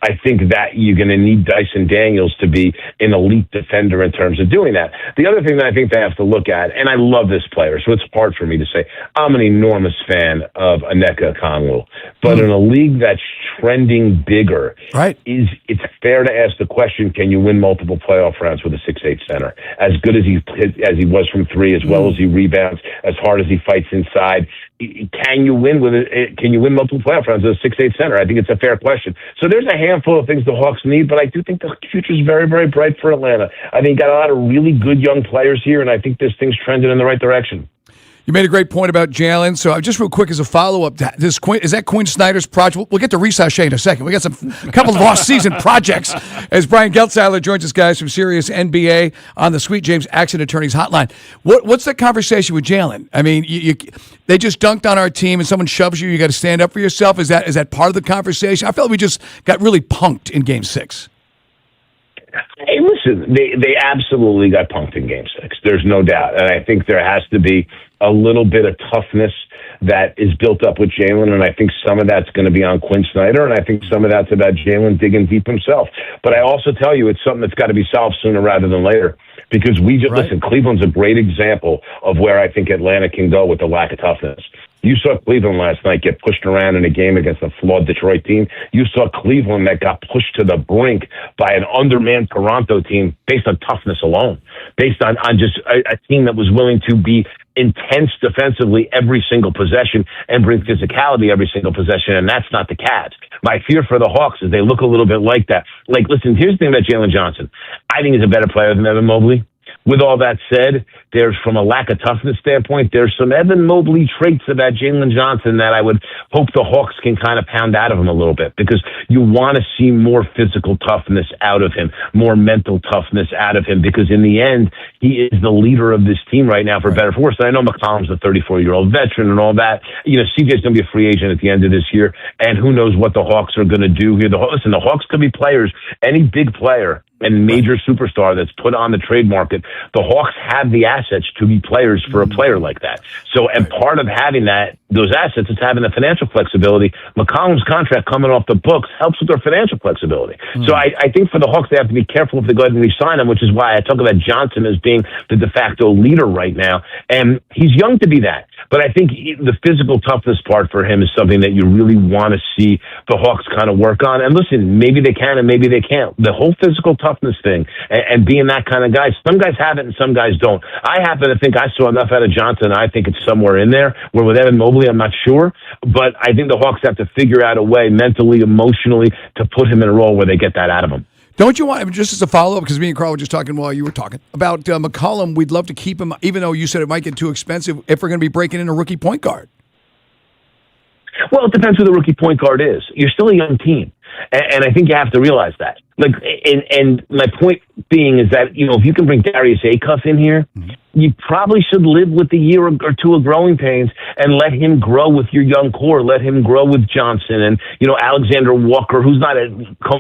I think that you're going to need Dyson Daniels to be an elite defender in terms of doing that. The other thing that I think they have to look at, and I love this player, so it's hard for me to say, I'm an enormous fan of Onyeka Okongwu, but in a league that's trending bigger, right, it's fair to ask the question, can you win multiple playoff rounds with a 6'8" center? As good as he was from 3, as well as he rebounds, as hard as he fights inside, can you win multiple playoff rounds with a 6'8" center? I think it's a fair question. So there's a handful of things the Hawks need, but I do think the future is very, very bright for Atlanta. I think you got a lot of really good young players here, and I think this thing's trending in the right direction. You made a great point about Jalen. So just real quick as a follow-up, is that Quinn Snyder's project? We'll get to Risa in a second. We got a couple of off-season projects as Brian Geltzeiler joins us, guys, from Sirius NBA on the Sweet James Accident Attorneys Hotline. What's the conversation with Jalen? I mean, they just dunked on our team and someone shoves you. You got to stand up for yourself. Is that part of the conversation? I felt we just got really punked in Game 6. Hey, listen, they absolutely got punked in Game 6. There's no doubt. And I think there has to be a little bit of toughness that is built up with Jalen, and I think some of that's going to be on Quinn Snyder, and I think some of that's about Jalen digging deep himself. But I also tell you, it's something that's got to be solved sooner rather than later, because listen, Cleveland's a great example of where I think Atlanta can go with the lack of toughness. You saw Cleveland last night get pushed around in a game against a flawed Detroit team. You saw Cleveland that got pushed to the brink by an undermanned Toronto team based on toughness alone, based on just a team that was willing to be intense defensively every single possession and bring physicality every single possession, and that's not the Cavs. My fear for the Hawks is they look a little bit like that. Like, listen, here's the thing about Jalen Johnson. I think he's a better player than Evan Mobley. With all that said, there's, from a lack of toughness standpoint, there's some Evan Mobley traits about Jalen Johnson that I would hope the Hawks can kind of pound out of him a little bit, because you want to see more physical toughness out of him, more mental toughness out of him, because in the end, he is the leader of this team right now, for better or for worse. And I know McCollum's a 34-year-old veteran and all that. You know, CJ's going to be a free agent at the end of this year, and who knows what the Hawks are going to do here. Listen, the Hawks could be players. Any big player and major superstar that's put on the trade market, the Hawks have the assets to be players for a player like that. So, and part of having those assets is having the financial flexibility. McCollum's contract coming off the books helps with their financial flexibility. So I think for the Hawks, they have to be careful if they go ahead and re-sign him, which is why I talk about Johnson as being the de facto leader right now. And he's young to be that. But I think the physical toughness part for him is something that you really want to see the Hawks kind of work on. And listen, maybe they can and maybe they can't. The whole physical toughness thing and being that kind of guy, some guys have it and some guys don't. I happen to think I saw enough out of Johnson. I think it's somewhere in there. Where with Evan Mobley, I'm not sure. But I think the Hawks have to figure out a way mentally, emotionally, to put him in a role where they get that out of him. Don't you want, just as a follow-up, because me and Carl were just talking while you were talking, about McCollum, we'd love to keep him, even though you said it might get too expensive, if we're going to be breaking in a rookie point guard. Well, it depends who the rookie point guard is. You're still a young team, and I think you have to realize that. Like, and my point being is that, you know, if you can bring Darius Acuff in here, you probably should live with a year or two of growing pains and let him grow with your young core. Let him grow with Johnson and, you know, Alexander Walker, who's not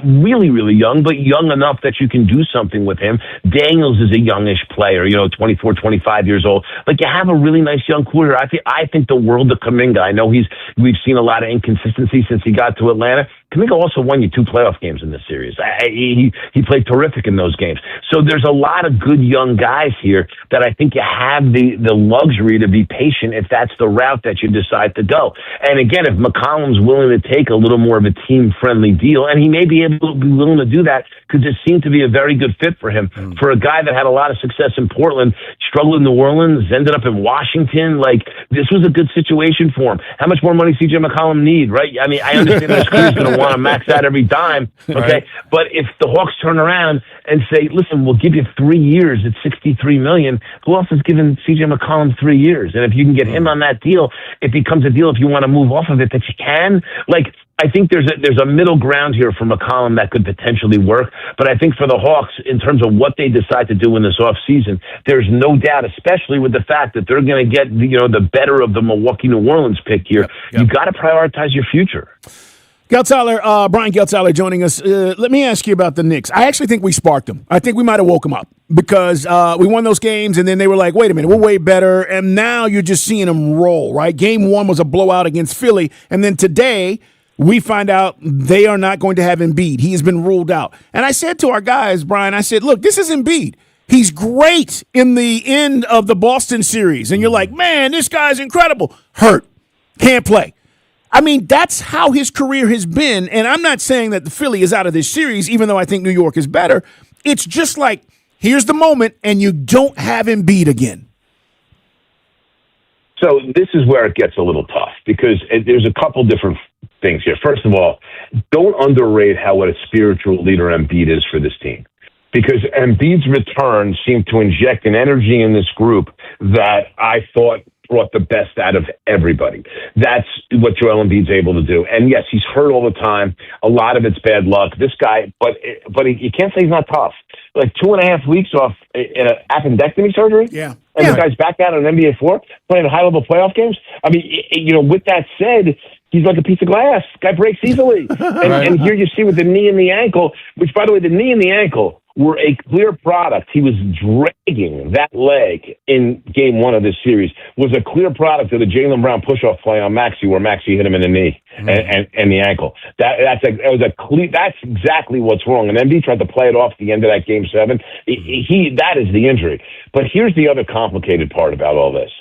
really, really young, but young enough that you can do something with him. Daniels is a youngish player, you know, 24, 25 years old. Like, you have a really nice young core here. I think the world of Kuminga. I know we've seen a lot of inconsistency since he got to Atlanta. Kuminga also won you 2 playoff games in this series. He played terrific in those games. So there's a lot of good young guys here that I think you have the luxury to be patient if that's the route that you decide to go. And again, if McCollum's willing to take a little more of a team-friendly deal, and he may be able to be willing to do that because it seemed to be a very good fit for him. For a guy that had a lot of success in Portland, struggled in New Orleans, ended up in Washington, like, this was a good situation for him. How much more money CJ McCollum need, right? I mean, I understand that he's going to want to max out every dime, okay? Right. But if the Hawks turn around and say, listen, we'll give you 3 years at $63 million, who else has given CJ McCollum 3 years? And if you can get him on that deal, it becomes a deal if you want to move off of it that you can. Like, I think there's a middle ground here for McCollum that could potentially work. But I think for the Hawks, in terms of what they decide to do in this offseason, there's no doubt, especially with the fact that they're going to get, you know, the better of the Milwaukee New Orleans pick here. Yep. You got to prioritize your future. Geltzaler, Brian Geltzaler joining us. Let me ask you about the Knicks. I actually think we sparked them. I think we might have woke them up because we won those games, and then they were like, wait a minute, we're way better, and now you're just seeing them roll, right? Game 1 was a blowout against Philly, and then today we find out they are not going to have Embiid. He has been ruled out. And I said to our guys, Brian, I said, look, this is Embiid. He's great in the end of the Boston series, and you're like, man, this guy's incredible. Hurt. Can't play. I mean, that's how his career has been, and I'm not saying that the Philly is out of this series, even though I think New York is better. It's just like, here's the moment, and you don't have Embiid again. So this is where it gets a little tough because there's a couple different things here. First of all, don't underrate what a spiritual leader Embiid is for this team. Because Embiid's return seemed to inject an energy in this group that I thought brought the best out of everybody. That's what Joel Embiid's able to do. And yes, he's hurt all the time. A lot of it's bad luck. This guy, but you can't say he's not tough. Like 2.5 weeks off in an appendectomy surgery. Yeah. And the guy's back out on an NBA floor playing high-level playoff games. I mean, you know, with that said, he's like a piece of glass. Guy breaks easily. And here you see with the knee and the ankle, which, by the way, the knee and the ankle were a clear product. He was dragging that leg in game 1 of this series, was a clear product of the Jaylen Brown push-off play on Maxey, where Maxey hit him in the knee and the ankle. That's exactly what's wrong. And Embiid tried to play it off at the end of that game 7. That is the injury. But here's the other complicated part about all this.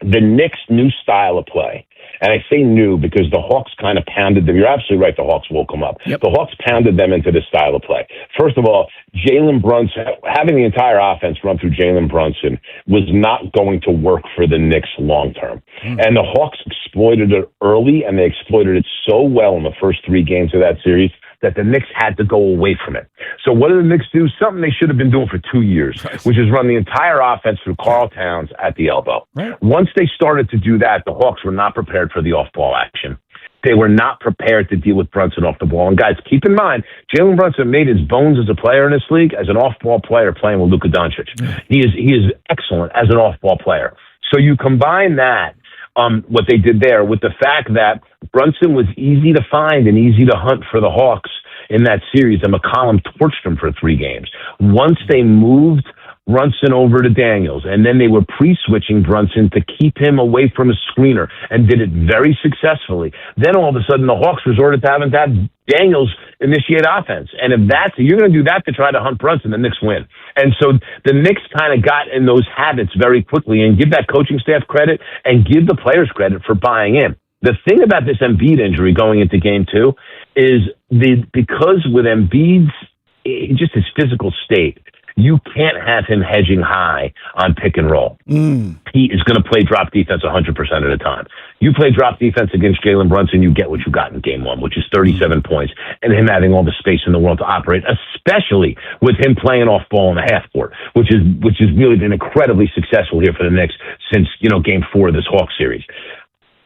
The Knicks' new style of play, and I say new because the Hawks kind of pounded them. You're absolutely right, the Hawks woke them up. Yep. The Hawks pounded them into this style of play. First of all, Jalen Brunson, having the entire offense run through Jalen Brunson was not going to work for the Knicks long term. And the Hawks exploited it early, and they exploited it so well in the first 3 games of that series that the Knicks had to go away from it. So what did the Knicks do? Something they should have been doing for 2 years, which is run the entire offense through Karl Towns at the elbow. Right. Once they started to do that, the Hawks were not prepared for the off-ball action. They were not prepared to deal with Brunson off the ball. And guys, keep in mind, Jalen Brunson made his bones as a player in this league as an off-ball player playing with Luka Doncic. He is excellent as an off-ball player. So you combine that, what they did there, with the fact that Brunson was easy to find and easy to hunt for the Hawks in that series, and McCollum torched him for 3 games. Once they moved Brunson over to Daniels, and then they were pre-switching Brunson to keep him away from a screener and did it very successfully. Then all of a sudden the Hawks resorted to having to have Daniels initiate offense. And if you're going to do that to try to hunt Brunson, the Knicks win. And so the Knicks kind of got in those habits very quickly, and give that coaching staff credit and give the players credit for buying in. The thing about this Embiid injury going into game 2 is because with Embiid's, just his physical state, you can't have him hedging high on pick and roll. He is going to play drop defense 100% of the time. You play drop defense against Jalen Brunson, you get what you got in game 1, which is 37 points, and him having all the space in the world to operate, especially with him playing off ball in the half court, which has really been incredibly successful here for the Knicks since, game 4 of this Hawks series.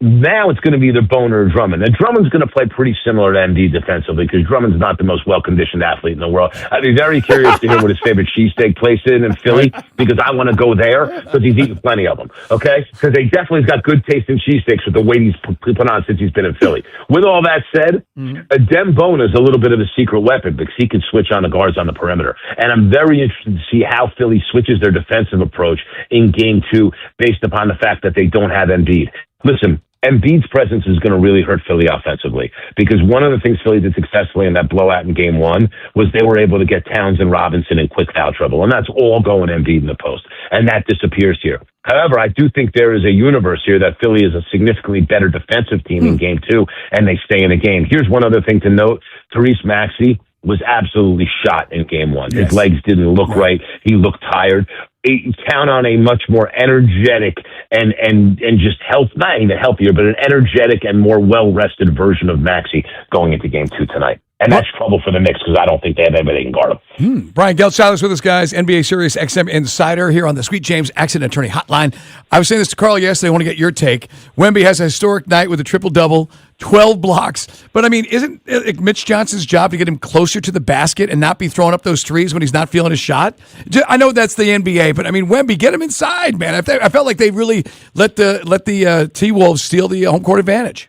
Now it's going to be either Boner or Drummond. And Drummond's going to play pretty similar to Embiid defensively because Drummond's not the most well-conditioned athlete in the world. I'd be very curious to hear what his favorite cheesesteak place is in Philly because I want to go there because he's eaten plenty of them, okay? Because they definitely got good taste in cheesesteaks with the weight he's put on since he's been in Philly. With all that said, Adem Boner is a little bit of a secret weapon because he can switch on the guards on the perimeter. And I'm very interested to see how Philly switches their defensive approach in game 2 based upon the fact that they don't have Embiid. Listen, Embiid's presence is going to really hurt Philly offensively because one of the things Philly did successfully in that blowout in game 1 was they were able to get Towns and Robinson in quick foul trouble, and that's all going Embiid in the post, and that disappears here. However, I do think there is a universe here that Philly is a significantly better defensive team in game 2, and they stay in the game. Here's one other thing to note. Therese Maxey was absolutely shot in game 1. His legs didn't look right. He looked tired. Count on a much more energetic and just not even healthier, but an energetic and more well-rested version of Maxey going into game 2 tonight. And that's trouble for the Knicks because I don't think they have anybody that can guard him. Brian Geltzeiler's with us, guys. NBA Sirius XM Insider here on the Sweet James Accident Attorney Hotline. I was saying this to Carl yesterday. I want to get your take. Wemby has a historic night with a triple-double, 12 blocks. But, I mean, isn't it Mitch Johnson's job to get him closer to the basket and not be throwing up those threes when he's not feeling his shot? I know that's the NBA, but, I mean, Wemby, get him inside, man. I felt like they really let the T-Wolves steal the home court advantage.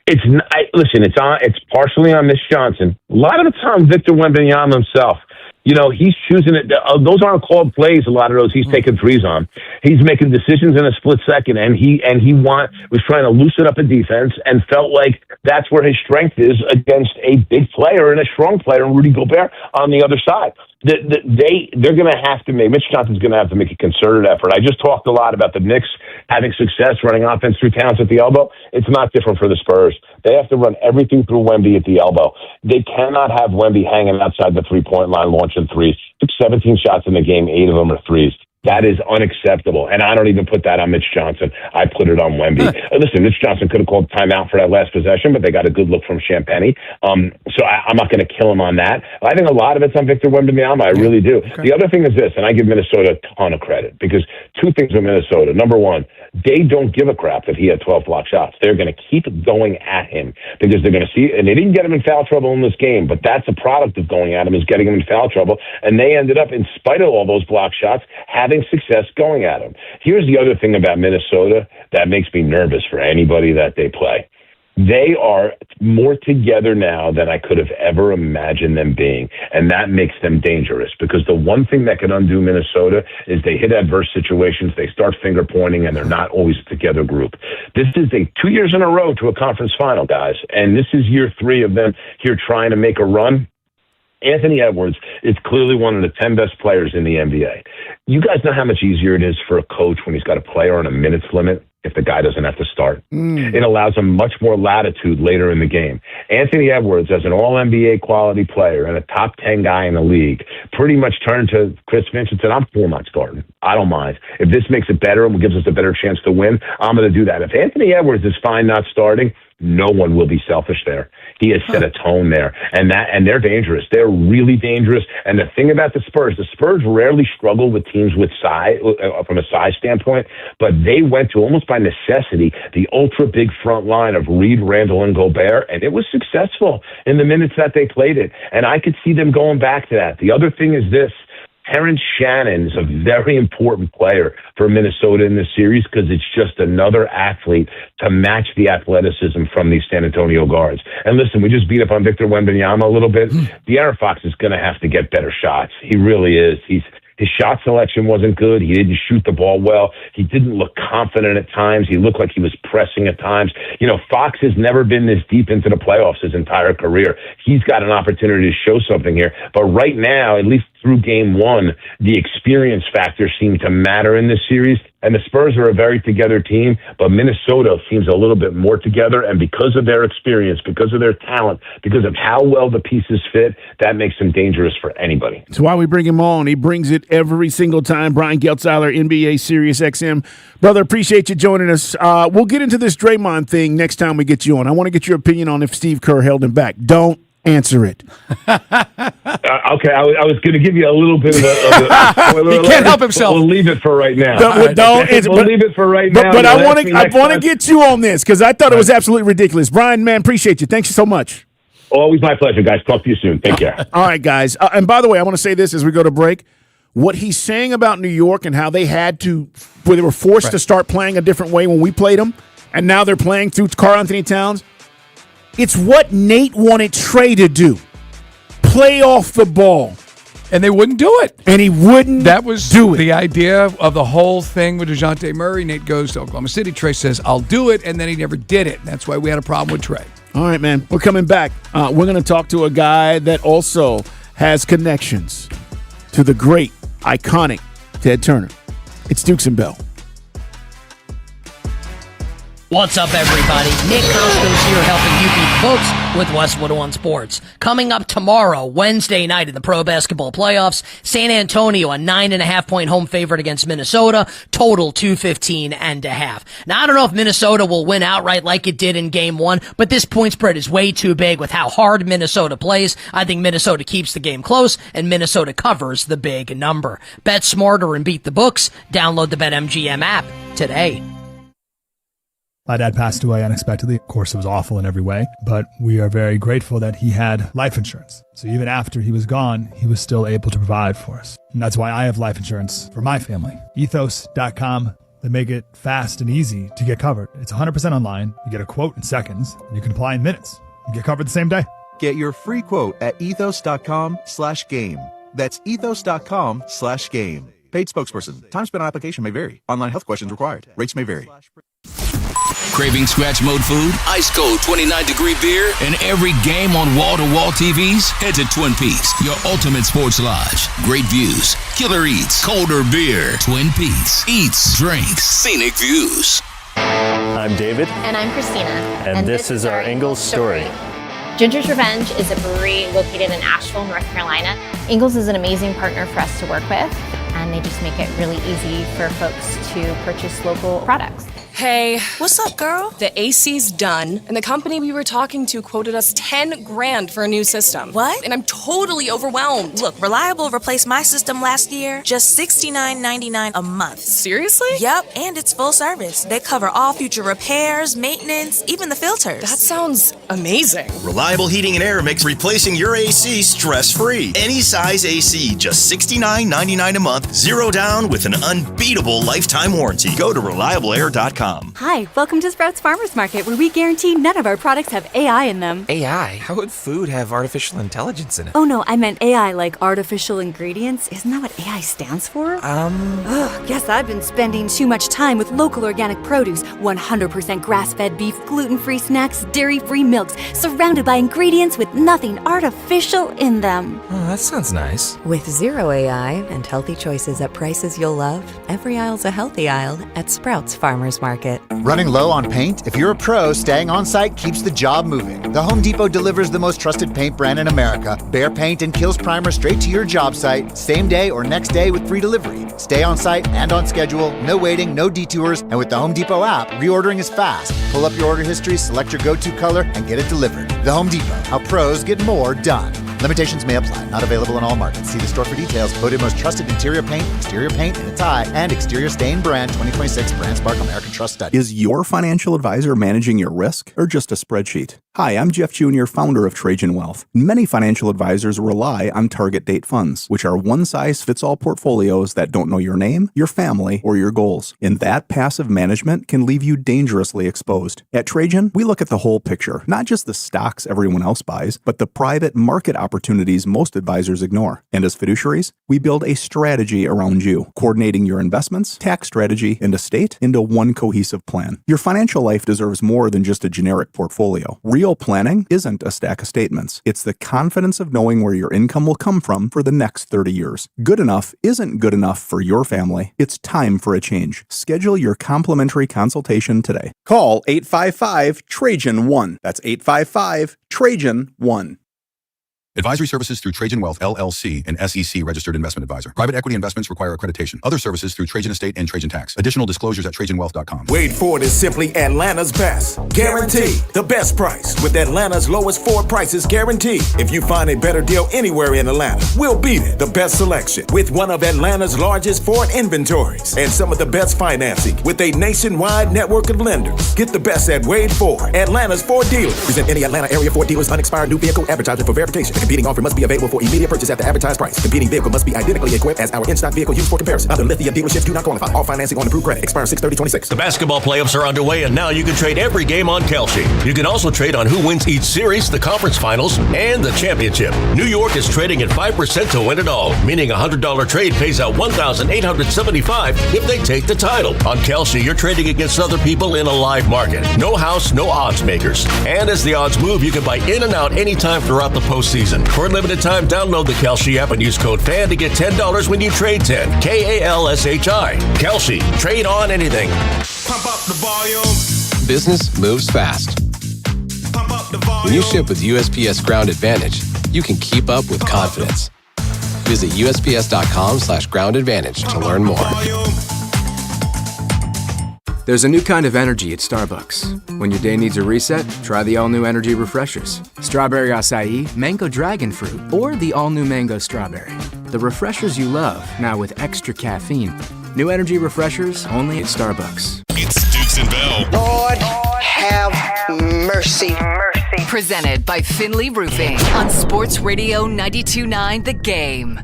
It's partially on Mitch Johnson. A lot of it's on Victor Wembanyama himself. He's choosing it. Those aren't called plays. A lot of those he's taking threes on. He's making decisions in a split second, and he was trying to loosen up a defense and felt like that's where his strength is against a big player and a strong player, Rudy Gobert on the other side. They're going to have to Mitch Johnson's going to have to make a concerted effort. I just talked a lot about the Knicks having success running offense through Towns at the elbow. It's not different for the Spurs. They have to run everything through Wemby at the elbow. They cannot have Wemby hanging outside the three-point line launching threes. Took 17 shots in the game, 8 of them are threes. That is unacceptable. And I don't even put that on Mitch Johnson. I put it on Wemby. Listen, Mitch Johnson could have called timeout for that last possession, but they got a good look from Champagny. So I'm not going to kill him on that. I think a lot of it's on Victor Wembanyama. I really do. Okay. The other thing is this, and I give Minnesota a ton of credit, because 2 things with Minnesota. Number one, they don't give a crap that he had 12 block shots. They're going to keep going at him because they're going to see, and they didn't get him in foul trouble in this game, but that's a product of going at him, is getting him in foul trouble. And they ended up, in spite of all those block shots, having success going at him. Here's the other thing about Minnesota that makes me nervous for anybody that they play. They are more together now than I could have ever imagined them being, and that makes them dangerous, because the one thing that can undo Minnesota is they hit adverse situations, they start finger pointing, and they're not always a together group. This is 2 years in a row to a conference final, guys, and this is year 3 of them here trying to make a run. Anthony Edwards is clearly one of the 10 best players in the NBA. You guys know how much easier it is for a coach when he's got a player on a minutes limit if the guy doesn't have to start. It allows him much more latitude later in the game. Anthony Edwards, as an all-NBA quality player and a top 10 guy in the league, pretty much turned to Chris Finch and said, I'm 4 months starting. I don't mind. If this makes it better and gives us a better chance to win, I'm going to do that. If Anthony Edwards is fine not starting, no one will be selfish there. He has set a tone there, and they're dangerous. They're really dangerous. And the thing about the Spurs rarely struggle with teams with size, from a size standpoint, but they went to, almost by necessity, the ultra big front line of Reed, Randall, and Gobert, and it was successful in the minutes that they played it. And I could see them going back to that. The other thing is this. Terrence Shannon is a very important player for Minnesota in this series, because it's just another athlete to match the athleticism from these San Antonio guards. And listen, we just beat up on Victor Wembanyama a little bit. De'Aaron Fox is going to have to get better shots. He really is. He's His shot selection wasn't good. He didn't shoot the ball well. He didn't look confident at times. He looked like he was pressing at times. You know, Fox has never been this deep into the playoffs his entire career. He's got an opportunity to show something here. But right now, at least through game one, the experience factor seemed to matter in this series. And the Spurs are a very together team, but Minnesota seems a little bit more together. And because of their experience, because of their talent, because of how well the pieces fit, that makes them dangerous for anybody. That's why we bring him on. He brings it every single time. Brian Geltzeiler, NBA Sirius XM. Brother, appreciate you joining us. We'll get into this Draymond thing next time we get you on. I want to get your opinion on if Steve Kerr held him back. Don't answer it. Okay, I was going to give you a little bit of a he can't help himself. We'll leave it for right now. Don't answer. We'll leave it for right now. But I want to get you on this because I thought it was absolutely ridiculous. Brian, man, appreciate you. Thanks so much. Always my pleasure, guys. Talk to you soon. Take care. All right, guys. And by the way, I want to say this as we go to break. What he's saying about New York and how they were forced to start playing a different way when we played them, and now they're playing through Karl-Anthony Towns. It's what Nate wanted Trey to do. Play off the ball. And they wouldn't do it. And he wouldn't That was do it. the idea of the whole thing with DeJounte Murray. Nate goes to Oklahoma City. Trey says, I'll do it. And then he never did it. That's why we had a problem with Trey. All right, man. We're coming back. We're going to talk to a guy that also has connections to the great, iconic Ted Turner. It's Dukes and Bell. What's up, everybody? Nick Costos here helping you beat the books with Westwood One Sports. Coming up tomorrow, Wednesday night in the pro basketball playoffs, San Antonio, a 9.5-point home favorite against Minnesota, total 215.5. Now, I don't know if Minnesota will win outright like it did in game one, but this point spread is way too big with how hard Minnesota plays. I think Minnesota keeps the game close, and Minnesota covers the big number. Bet smarter and beat the books. Download the BetMGM app today. My dad passed away unexpectedly. Of course, it was awful in every way, but we are very grateful that he had life insurance. So even after he was gone, he was still able to provide for us. And that's why I have life insurance for my family. Ethos.com. They make it fast and easy to get covered. It's 100% online. You get a quote in seconds, and you can apply in minutes. You get covered the same day. Get your free quote at ethos.com/game. That's ethos.com/game. Paid spokesperson. Time spent on application may vary. Online health questions required. Rates may vary. Craving scratch mode food, ice cold 29-degree beer, and every game on wall-to-wall TVs? Head to Twin Peaks, your ultimate sports lodge. Great views, killer eats, colder beer. Twin Peaks, eats, drinks, scenic views. I'm David. And I'm Christina. And this is our Ingles story. Ginger's Revenge is a brewery located in Asheville, North Carolina. Ingles is an amazing partner for us to work with, and they just make it really easy for folks to purchase local products. Hey. What's up, girl? The AC's done, and the company we were talking to quoted us $10,000 for a new system. What? And I'm totally overwhelmed. Look, Reliable replaced my system last year, just $69.99 a month. Seriously? Yep, and it's full service. They cover all future repairs, maintenance, even the filters. That sounds amazing. Reliable Heating and Air makes replacing your AC stress-free. Any size AC, just $69.99 a month, zero down with an unbeatable lifetime warranty. Go to ReliableAir.com. Hi, welcome to Sprouts Farmers Market, where we guarantee none of our products have AI in them. AI? How would food have artificial intelligence in it? Oh no, I meant AI like artificial ingredients. Isn't that what AI stands for? Guess I've been spending too much time with local organic produce, 100% grass-fed beef, gluten-free snacks, dairy-free milks, surrounded by ingredients with nothing artificial in them. Oh, that sounds nice. With zero AI and healthy choices at prices you'll love, every aisle's a healthy aisle at Sprouts Farmers Market. Running low on paint? If you're a pro, staying on site keeps the job moving. The Home Depot delivers the most trusted paint brand in America. Behr Paint and Kills Primer straight to your job site, same day or next day with free delivery. Stay on site and on schedule, no waiting, no detours, and with the Home Depot app, reordering is fast. Pull up your order history, select your go-to color, and get it delivered. The Home Depot, how pros get more done. Limitations may apply. Not available in all markets. See the store for details. Voted most trusted interior paint, exterior paint in a tie, and exterior stain brand 2026 Brand Spark American Trust Study. Is your financial advisor managing your risk or just a spreadsheet? Hi, I'm Jeff Jr., founder of Trajan Wealth. Many financial advisors rely on target date funds, which are one-size-fits-all portfolios that don't know your name, your family, or your goals. And that passive management can leave you dangerously exposed. At Trajan, we look at the whole picture, not just the stocks everyone else buys, but the private market opportunities most advisors ignore. And as fiduciaries, we build a strategy around you, coordinating your investments, tax strategy, and estate into one cohesive plan. Your financial life deserves more than just a generic portfolio. Real planning isn't a stack of statements. It's the confidence of knowing where your income will come from for the next 30 years. Good enough isn't good enough for your family. It's time for a change. Schedule your complimentary consultation today. Call 855-TRAJAN-1. That's 855-TRAJAN-1. Advisory services through Trajan Wealth, LLC, an SEC registered investment advisor. Private equity investments require accreditation. Other services through Trajan Estate and Trajan Tax. Additional disclosures at TrajanWealth.com. Wade Ford is simply Atlanta's best. Guaranteed the best price with Atlanta's lowest Ford prices guaranteed. If you find a better deal anywhere in Atlanta, we'll beat it. The best selection with one of Atlanta's largest Ford inventories and some of the best financing with a nationwide network of lenders. Get the best at Wade Ford, Atlanta's Ford dealer. Present any Atlanta area Ford dealers unexpired new vehicle advertisement for verification. The competing offer must be available for immediate purchase at the advertised price. Competing vehicle must be identically equipped as our in-stock vehicle used for comparison. Other Lithia dealerships do not qualify. All financing on approved credit expires 6/30/26. The basketball playoffs are underway, and now you can trade every game on Kalshi. You can also trade on who wins each series, the conference finals, and the championship. New York is trading at 5% to win it all, meaning a $100 trade pays out $1,875 if they take the title. On Kalshi, you're trading against other people in a live market. No house, no odds makers. And as the odds move, you can buy in and out anytime throughout the postseason. For a limited time, download the Kalshi app and use code FAN to get $10 when you trade 10. Kalshi. Kalshi. Trade on anything. Pump up the volume. Business moves fast. When you ship with USPS Ground Advantage, you can keep up with confidence. Visit USPS.com/Ground Advantage to learn more. There's a new kind of energy at Starbucks. When your day needs a reset, try the all-new energy refreshers. Strawberry acai, mango dragon fruit, or the all-new mango strawberry. The refreshers you love, now with extra caffeine. New energy refreshers only at Starbucks. It's Dukes and Bell. Lord, have mercy. Presented by Finley Roofing on Sports Radio 92.9 The Game.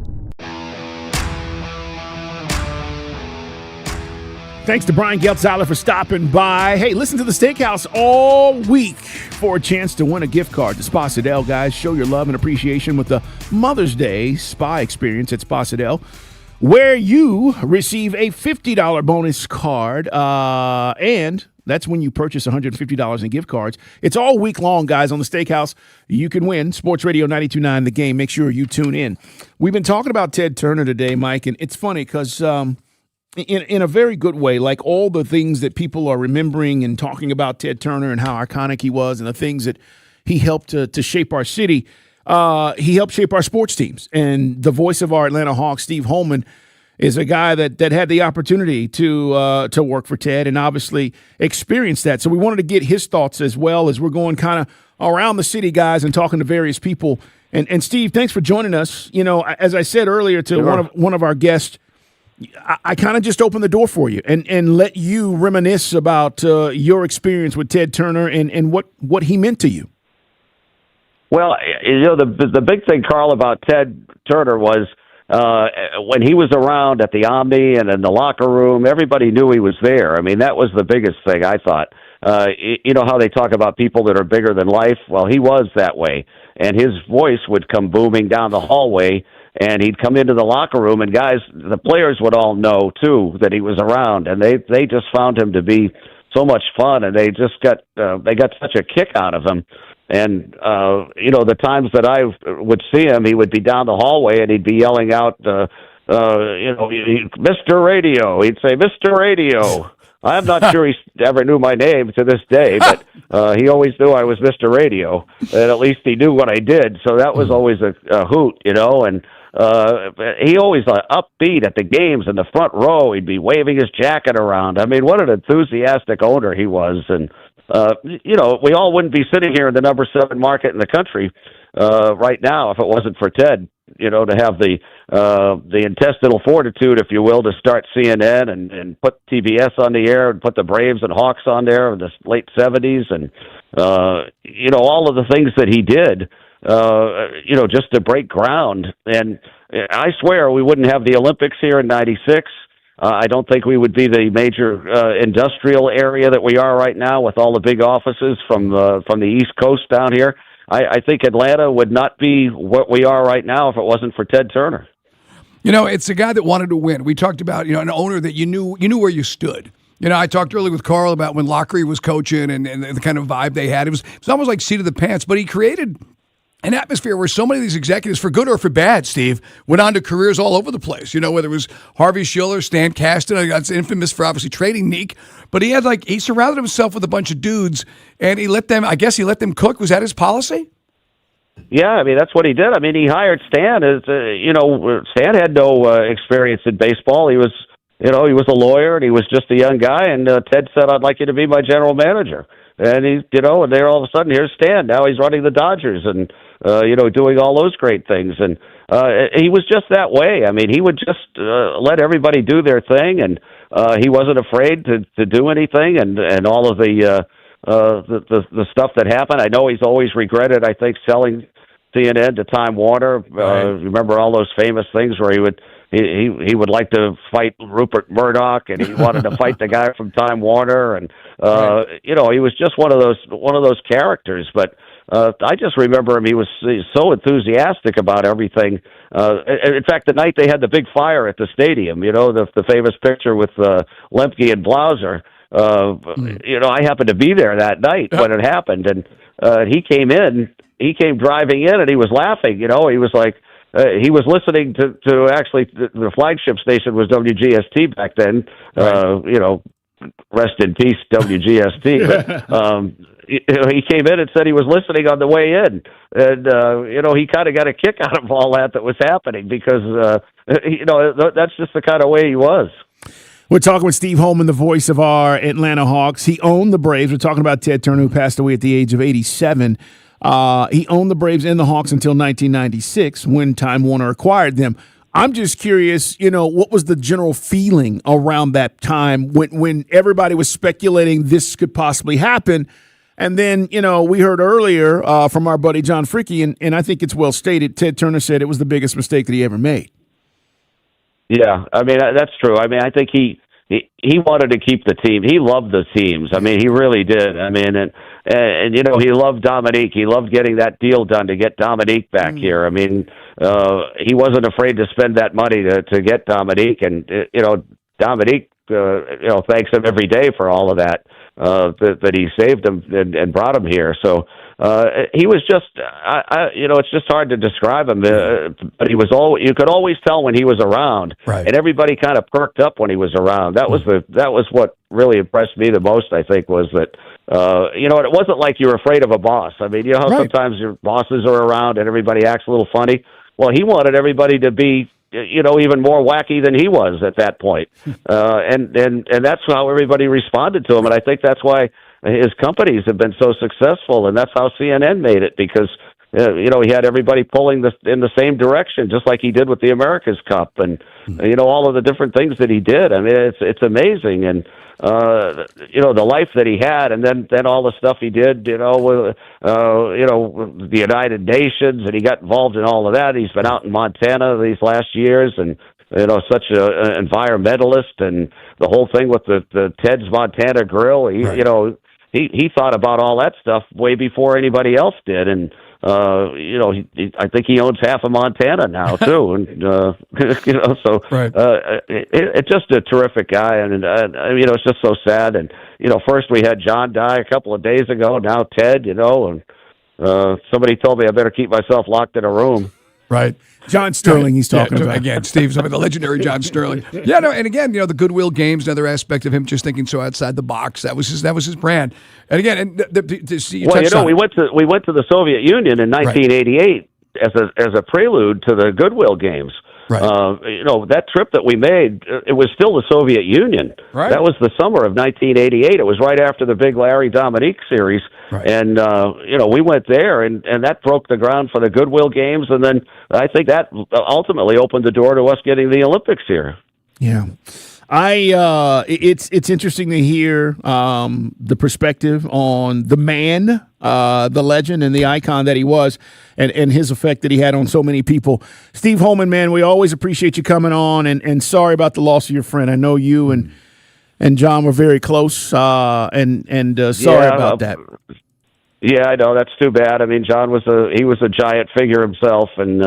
Thanks to Brian Geltzeiler for stopping by. Hey, listen to the Steakhouse all week for a chance to win a gift card to Spa Sidel, guys. Show your love and appreciation with the Mother's Day spa experience at Spa Sidel, where you receive a $50 bonus card, and that's when you purchase $150 in gift cards. It's all week long, guys, on the Steakhouse. You can win. Sports Radio 92.9 The Game. Make sure you tune in. We've been talking about Ted Turner today, Mike, and it's funny because in a very good way, like all the things that people are remembering and talking about Ted Turner and how iconic he was and the things that he helped to shape our city, he helped shape our sports teams. And the voice of our Atlanta Hawks, Steve Holman, is a guy that had the opportunity to work for Ted and obviously experience that. So we wanted to get his thoughts as well as we're going kind of around the city, guys, and talking to various people. And Steve, thanks for joining us. You know, as I said earlier to one of our guests, I kind of just opened the door for you and let you reminisce about your experience with Ted Turner and what he meant to you. Well, you know, the big thing, Carl, about Ted Turner was when he was around at the Omni and in the locker room, everybody knew he was there. I mean, that was the biggest thing, I thought. You know how they talk about people that are bigger than life? Well, he was that way. And his voice would come booming down the hallway, and he'd come into the locker room, and guys, the players would all know, too, that he was around. And they just found him to be so much fun, and they just got such a kick out of him. And, you know, the times that I would see him, he would be down the hallway, and he'd be yelling out, you know, Mr. Radio. He'd say, Mr. Radio. I'm not sure he ever knew my name to this day, but he always knew I was Mr. Radio, and at least he knew what I did. So that was always a hoot, you know, and he always upbeat at the games in the front row. He'd be waving his jacket around. I mean, what an enthusiastic owner he was. And, you know, we all wouldn't be sitting here in the number 7 market in the country right now if it wasn't for Ted, you know, to have the intestinal fortitude, if you will, to start CNN and put TBS on the air and put the Braves and Hawks on there in the late 70s. And all of the things that he did, just to break ground. And I swear we wouldn't have the Olympics here in '96. I don't think we would be the major industrial area that we are right now with all the big offices from the East Coast down here. I think Atlanta would not be what we are right now if it wasn't for Ted Turner. It's a guy that wanted to win. We talked about, an owner that you knew where you stood. I talked earlier with Carl about when Lockery was coaching and the kind of vibe they had. It was almost like seat of the pants, but he created an atmosphere where so many of these executives, for good or for bad, Steve, went on to careers all over the place. Whether it was Harvey Schiller, Stan Kasten, that's infamous for obviously trading Neek, but he surrounded himself with a bunch of dudes and he let them cook. Was that his policy? Yeah, that's what he did. He hired Stan as, Stan had no experience in baseball. He was a lawyer and he was just a young guy, and Ted said, "I'd like you to be my general manager." And and there all of a sudden, here's Stan. Now he's running the Dodgers and, doing all those great things. And he was just that way. He would just let everybody do their thing, and he wasn't afraid to do anything. And all of the stuff that happened, I know he's always regretted, I think, selling CNN to Time Warner. Remember all those famous things where he would like to fight Rupert Murdoch, and he wanted to fight the guy from Time Warner, and he was just one of those characters. But I just remember him; he was so enthusiastic about everything. In fact, the night they had the big fire at the stadium, the famous picture with Lemke and Blauser. I happened to be there that night when it happened, and he came driving in, and he was laughing. He was like. He was listening to actually the flagship station was WGST back then. Rest in peace, WGST. But, he came in and said he was listening on the way in, and he kind of got a kick out of all that was happening because that's just the kind of way he was. We're talking with Steve Holman, the voice of our Atlanta Hawks. He owned the Braves. We're talking about Ted Turner, who passed away at the age of 87. He owned the Braves and the Hawks until 1996 when Time Warner acquired them. I'm just curious, what was the general feeling around that time when everybody was speculating this could possibly happen? And then, we heard earlier from our buddy John Fricke, and I think it's well stated, Ted Turner said it was the biggest mistake that he ever made. Yeah, that's true. I think he wanted to keep the team. He loved the teams. He really did. And he loved Dominique. He loved getting that deal done to get Dominique back here. He wasn't afraid to spend that money to get Dominique, and Dominique, thanks him every day for all of that he saved him and brought him here. So he was just, it's just hard to describe him, but you could always tell when he was around, and everybody kind of perked up when he was around. That was what really impressed me the most, I think, was that, it wasn't like you were afraid of a boss. How sometimes your bosses are around and everybody acts a little funny? Well, he wanted everybody to be, even more wacky than he was at that point. And that's how everybody responded to him. And I think that's why his companies have been so successful, and that's how CNN made it, because he had everybody pulling in the same direction, just like he did with the America's Cup, and all of the different things that he did. It's amazing, and the life that he had, and then all the stuff he did, with the United Nations, and he got involved in all of that. He's been out in Montana these last years, and such an environmentalist, and the whole thing with the Ted's Montana Grill. He thought about all that stuff way before anybody else did, and I think he owns half of Montana now too, and it's just a terrific guy, and it's just so sad. And first we had John die a couple of days ago, now Ted, and somebody told me I better keep myself locked in a room. Right. John Sterling, he's talking about. Again, Steve, the legendary John Sterling. Yeah, no, and again, the Goodwill Games, another aspect of him just thinking so outside the box. That was his brand. And again, we went to the Soviet Union in 1988 as a prelude to the Goodwill Games. Right. That trip that we made, it was still the Soviet Union. Right. That was the summer of 1988. It was right after the big Larry Dominique series. Right. And, we went there, and that broke the ground for the Goodwill Games. And then I think that ultimately opened the door to us getting the Olympics here. Yeah. It's interesting to hear the perspective on the man, the legend, and the icon that he was, and his effect that he had on so many people. Steve Holman, man, we always appreciate you coming on, and sorry about the loss of your friend. I know you and John were very close, sorry about that. Yeah, I know. That's too bad. I mean, John was a giant figure himself, and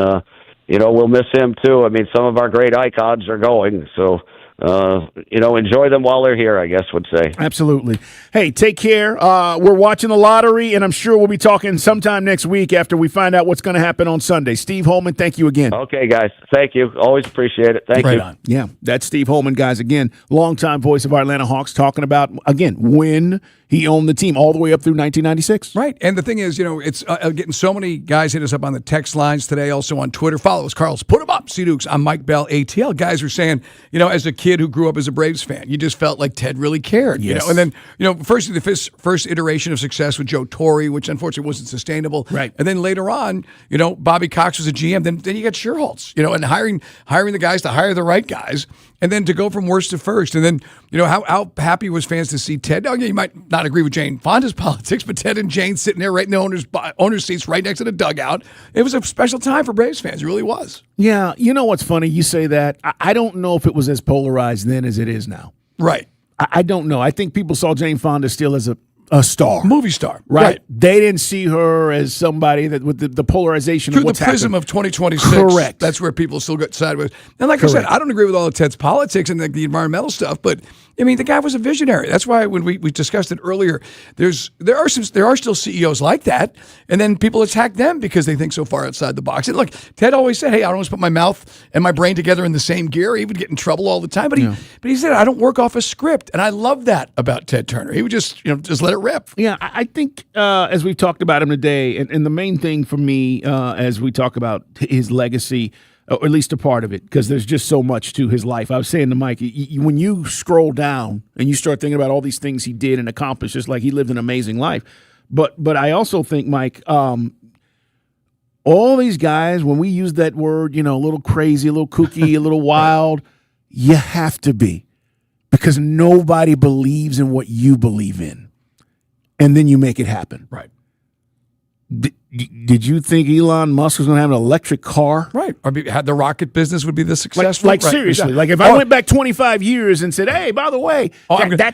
we'll miss him too. I mean, some of our great icons are going, so enjoy them while they're here, I guess would say. Absolutely. Hey, take care. We're watching the lottery, and I'm sure we'll be talking sometime next week after we find out what's going to happen on Sunday. Steve Holman, thank you again. Okay, guys. Thank you. Always appreciate it. Thank you. On. Yeah, that's Steve Holman, guys. Again, longtime voice of our Atlanta Hawks, talking about, again, when he owned the team all the way up through 1996. Right. And the thing is, it's getting so many guys hit us up on the text lines today, also on Twitter. Follow us, Carl's. Put them up. C. Dukes. I'm Mike Bell, ATL. Guys are saying, as a kid who grew up as a Braves fan, you just felt like Ted really cared. Yes. And then, first the first iteration of success with Joe Torre, which unfortunately wasn't sustainable. Right. And then later on, Bobby Cox was a GM. Then you got Sherholtz, and hiring the guys to hire the right guys. And then to go from worst to first. And then, how happy was fans to see Ted? Oh, yeah, you might not agree with Jane Fonda's politics, but Ted and Jane sitting there right in the owner's seats right next to the dugout. It was a special time for Braves fans. It really was. Yeah. You know what's funny? You say that. I don't know if it was as polarized then as it is now. Right. I don't know. I think people saw Jane Fonda still as a star. Movie star. Right. They didn't see her as somebody that with the polarization through of what's the prism happened. Of 2026. Correct. That's where people still get sideways. And like Correct. I said, I don't agree with all of Ted's politics and the environmental stuff, but I mean, the guy was a visionary. That's why when we discussed it earlier, there are still CEOs like that, and then people attack them because they think so far outside the box. And look, Ted always said, "Hey, I don't always put my mouth and my brain together in the same gear." He would get in trouble all the time, but he said, "I don't work off a script," and I love that about Ted Turner. He would just let it rip. Yeah, I think as we've talked about him today, and the main thing for me as we talk about his legacy, or at least a part of it, because there's just so much to his life. I was saying to Mike, when you scroll down and you start thinking about all these things he did and accomplished, just like he lived an amazing life. But I also think, Mike, all these guys, when we use that word, a little crazy, a little kooky, a little wild, you have to be, because nobody believes in what you believe in. And then you make it happen. Right. Did you think Elon Musk was going to have an electric car? Right. Or had the rocket business would be the successful? Like right. seriously. Exactly. Like if I went back 25 years and said, hey, by the way,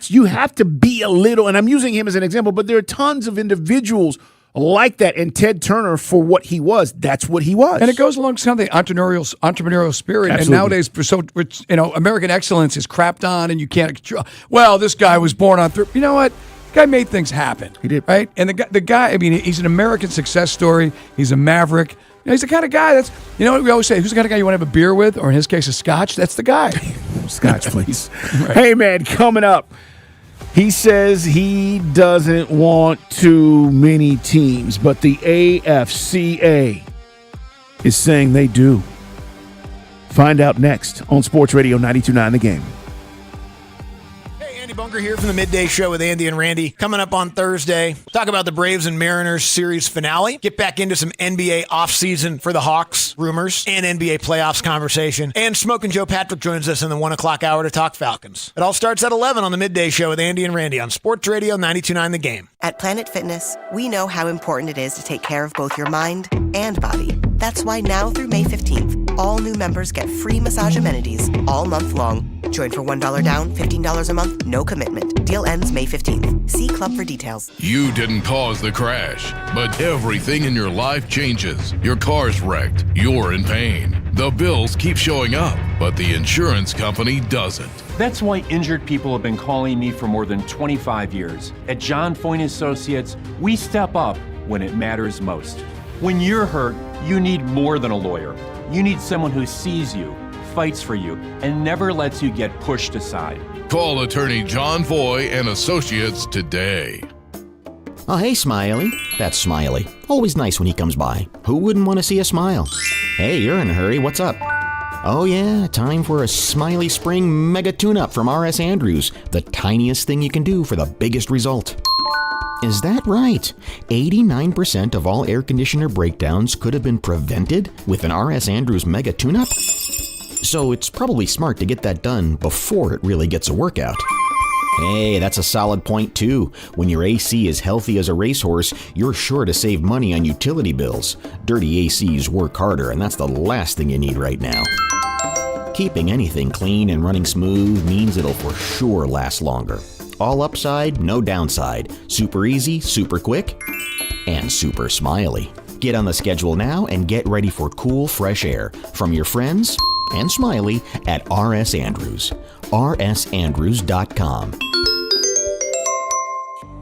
you have to be a little, and I'm using him as an example, but there are tons of individuals like that. And Ted Turner, for what he was, that's what he was. And it goes along with the entrepreneurial spirit. Absolutely. And nowadays, American excellence is crapped on, and you can't control. Well, this guy was born on. You know what? Guy made things happen. He did. Right? And the guy, I mean, he's an American success story. He's a maverick. He's the kind of guy that's, what we always say, who's the kind of guy you want to have a beer with, or in his case, a scotch? That's the guy. Scotch, please. Right. Hey, man, coming up, he says he doesn't want too many teams, but the AFCA is saying they do. Find out next on Sports Radio 92.9 The Game. Bunker here from the Midday Show with Andy and Randy. Coming up on Thursday, talk about the Braves and Mariners series finale. Get back into some NBA offseason for the Hawks rumors and NBA playoffs conversation. And Smokin' Joe Patrick joins us in the 1 o'clock hour to talk Falcons. It all starts at 11 on the Midday Show with Andy and Randy on Sports Radio 92.9 The Game. At Planet Fitness, we know how important it is to take care of both your mind and body. That's why now through May 15th, all new members get free massage amenities all month long. Join for $1 down, $15 a month, no commitment. Deal ends May 15th. See Club for details. You didn't cause the crash, but everything in your life changes. Your car's wrecked. You're in pain. The bills keep showing up, but the insurance company doesn't. That's why injured people have been calling me for more than 25 years. At John Foyne Associates, we step up when it matters most. When you're hurt, you need more than a lawyer. You need someone who sees you, fights for you, and never lets you get pushed aside. Call attorney John Foy and Associates today. Oh, hey, Smiley. That's Smiley. Always nice when he comes by. Who wouldn't want to see a smile? Hey, you're in a hurry. What's up? Oh, yeah, time for a Smiley Spring Mega Tune-Up from R.S. Andrews. The tiniest thing you can do for the biggest result. Is that right? 89% of all air conditioner breakdowns could have been prevented with an R.S. Andrews Mega Tune-Up? So it's probably smart to get that done before it really gets a workout. Hey, that's a solid point too. When your AC is healthy as a racehorse, you're sure to save money on utility bills. Dirty ACs work harder, and that's the last thing you need right now. Keeping anything clean and running smooth means it'll for sure last longer. All upside, no downside. Super easy, super quick, and super smiley. Get on the schedule now and get ready for cool, fresh air from your friends and Smiley at RS Andrews. rsandrews.com.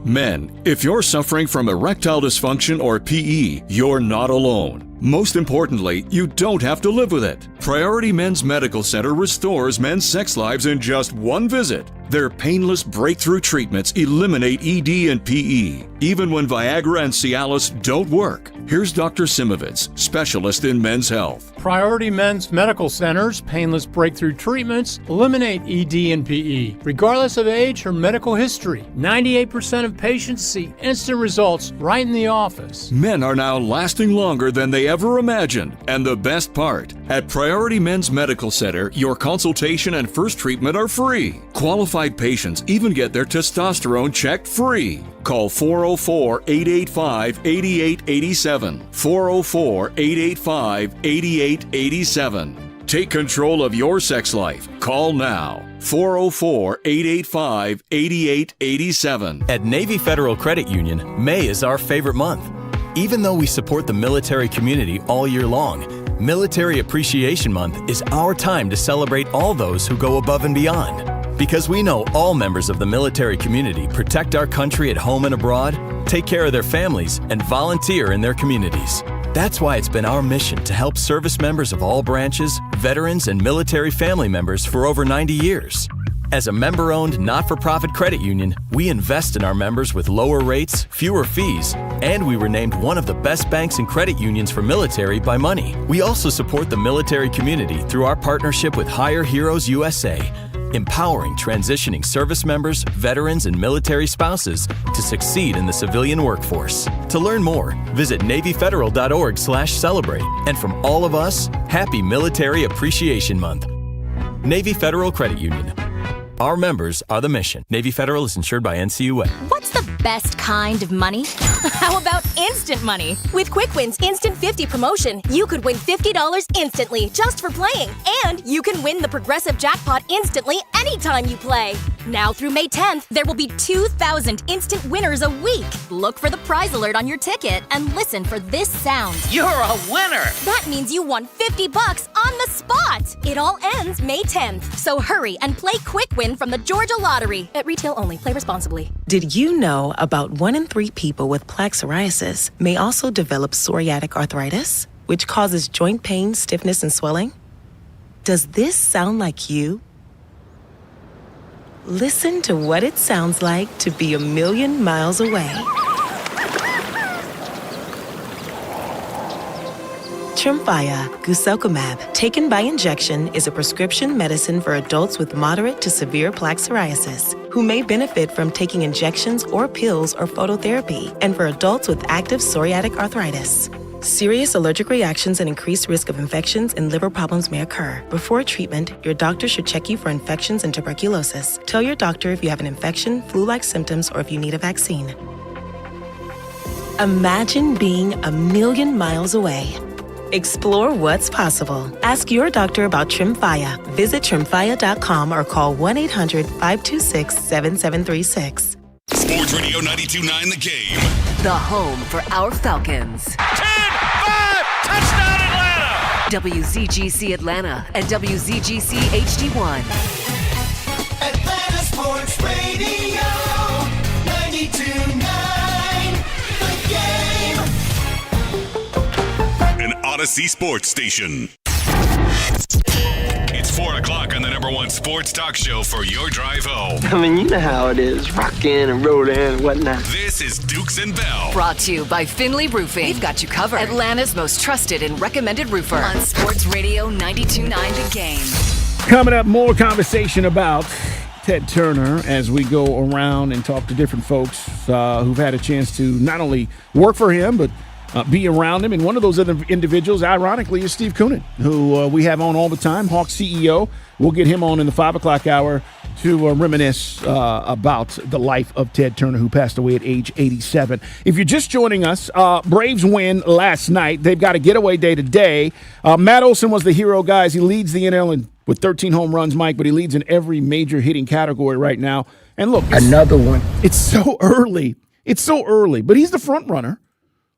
Men, if you're suffering from erectile dysfunction or PE, you're not alone. Most importantly, you don't have to live with it. Priority Men's Medical Center restores men's sex lives in just one visit. Their painless breakthrough treatments eliminate ED and PE, even when Viagra and Cialis don't work. Here's Dr. Simovitz, specialist in men's health. Priority Men's Medical Center's painless breakthrough treatments eliminate ED and PE, regardless of age or medical history. 98% of patients see instant results right in the office. Men are now lasting longer than they ever imagined. And the best part, at Priority Men's Medical Center, your consultation and first treatment are free. Qualified patients even get their testosterone checked free. Call 404-885-8887. 404-885-8887. Take control of your sex life. Call now. 404-885-8887. At Navy Federal Credit Union, May is our favorite month. Even though we support the military community all year long, Military Appreciation Month is our time to celebrate all those who go above and beyond. Because we know all members of the military community protect our country at home and abroad, take care of their families, and volunteer in their communities. That's why it's been our mission to help service members of all branches, veterans, and military family members for over 90 years. As a member-owned, not-for-profit credit union, we invest in our members with lower rates, fewer fees, and we were named one of the best banks and credit unions for military by Money. We also support the military community through our partnership with Hire Heroes USA, empowering transitioning service members, veterans, and military spouses to succeed in the civilian workforce. To learn more, visit NavyFederal.org/celebrate. And from all of us, happy Military Appreciation Month. Navy Federal Credit Union. Our members are the mission. Navy Federal is insured by NCUA. What's the best kind of money? How about instant money? With Quick Wins Instant 50 promotion, you could win $50 instantly just for playing. And you can win the Progressive Jackpot instantly anytime you play. Now through May 10th, there will be 2,000 instant winners a week. Look for the prize alert on your ticket and listen for this sound. You're a winner! That means you won $50 on the spot. It all ends May 10th. So hurry and play Quick Win from the Georgia Lottery. At retail only. Play responsibly. Did you know about 1 in 3 people with plaque psoriasis may also develop psoriatic arthritis, which causes joint pain, stiffness, and swelling? Does this sound like you? Listen to what it sounds like to be a million miles away. Tremfya guselkumab, taken by injection, is a prescription medicine for adults with moderate to severe plaque psoriasis who may benefit from taking injections or pills or phototherapy, and for adults with active psoriatic arthritis. Serious allergic reactions and increased risk of infections and liver problems may occur. Before treatment, your doctor should check you for infections and tuberculosis. Tell your doctor if you have an infection, flu-like symptoms, or if you need a vaccine. Imagine being a million miles away. Explore what's possible. Ask your doctor about Tremfya. Visit Tremfya.com or call 1-800-526-7736. Sports Radio 92.9 The Game. The home for our Falcons. 10-5! Touchdown Atlanta! WZGC Atlanta and WZGC HD1. Atlanta Sports Radio 92.9 The Game. An Odyssey Sports Station. It's 4 o'clock on the #1 sports talk show for your drive home. I mean, you know how it is, rockin' and rollin' and whatnot. This is Dukes and Bell. Brought to you by Finley Roofing. We've got you covered. Atlanta's most trusted and recommended roofer. On Sports Radio 92.9 The Game. Coming up, more conversation about Ted Turner as we go around and talk to different folks who've had a chance to not only work for him, but be around him. And one of those other individuals, ironically, is Steve Koonin, who we have on all the time, Hawks CEO. We'll get him on in the 5 o'clock hour to reminisce about the life of Ted Turner, who passed away at age 87. If you're just joining us, Braves win last night. They've got a getaway day today. Matt Olson was the hero, guys. He leads the NL with 13 home runs, Mike, but he leads in every major hitting category right now. And look, another one. It's so early. It's so early, but he's the front runner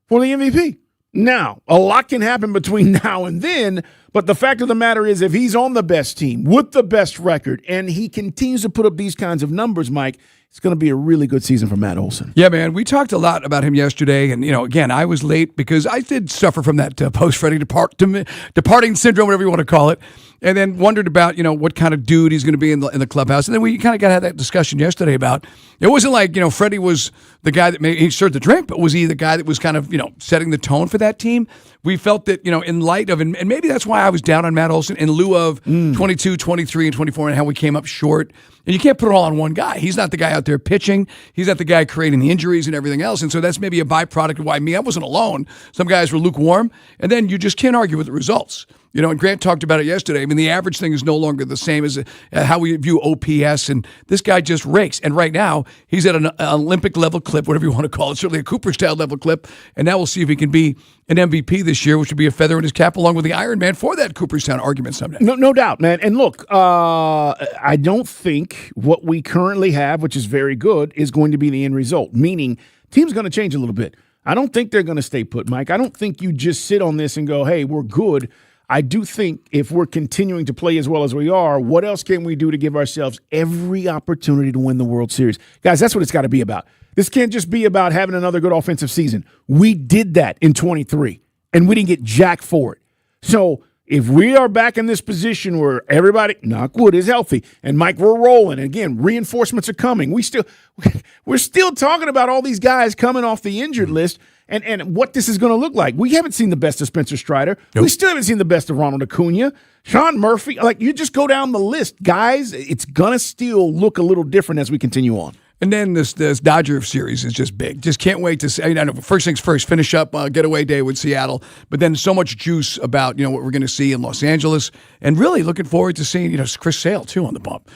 for the MVP. Now, a lot can happen between now and then, but the fact of the matter is if he's on the best team with the best record and he continues to put up these kinds of numbers, Mike, it's going to be a really good season for Matt Olson. Yeah, man. We talked a lot about him yesterday. And, again, I was late because I did suffer from that post-Freddie departing syndrome, whatever you want to call it. And then wondered about, what kind of dude he's going to be in the clubhouse. And then we kind of got to have that discussion yesterday about, it wasn't like, Freddie was the guy that he served the drink, but was he the guy that was kind of, setting the tone for that team? We felt that, in light of, and maybe that's why I was down on Matt Olson in lieu of 22, 23, and 24 and how we came up short. And you can't put it all on one guy. He's not the guy out there pitching. He's not the guy creating the injuries and everything else. And so that's maybe a byproduct of why I wasn't alone. Some guys were lukewarm. And then you just can't argue with the results. And Grant talked about it yesterday. I mean, the average thing is no longer the same as how we view OPS, and this guy just rakes. And right now, he's at an Olympic-level clip, whatever you want to call it, certainly a Cooper-style level clip, and now we'll see if he can be an MVP this year, which would be a feather in his cap, along with the Iron Man for that Cooperstown argument someday. No doubt, man. And look, I don't think what we currently have, which is very good, is going to be the end result, meaning team's going to change a little bit. I don't think they're going to stay put, Mike. I don't think you just sit on this and go, hey, we're good. I do think if we're continuing to play as well as we are, what else can we do to give ourselves every opportunity to win the World Series? Guys, that's what it's got to be about. This can't just be about having another good offensive season. We did that in 23, and we didn't get jack for it. So if we are back in this position where everybody, knock wood, is healthy, and Mike, we're rolling, and again, reinforcements are coming. We're still talking about all these guys coming off the injured list, and what this is going to look like. We haven't seen the best of Spencer Strider. Nope. We still haven't seen the best of Ronald Acuna. Sean Murphy. Like, you just go down the list. Guys, it's going to still look a little different as we continue on. And then this Dodger series is just big. Just can't wait to see. I know, first things first, finish up getaway day with Seattle, but then so much juice about what we're going to see in Los Angeles, and really looking forward to seeing Chris Sale too on the bump.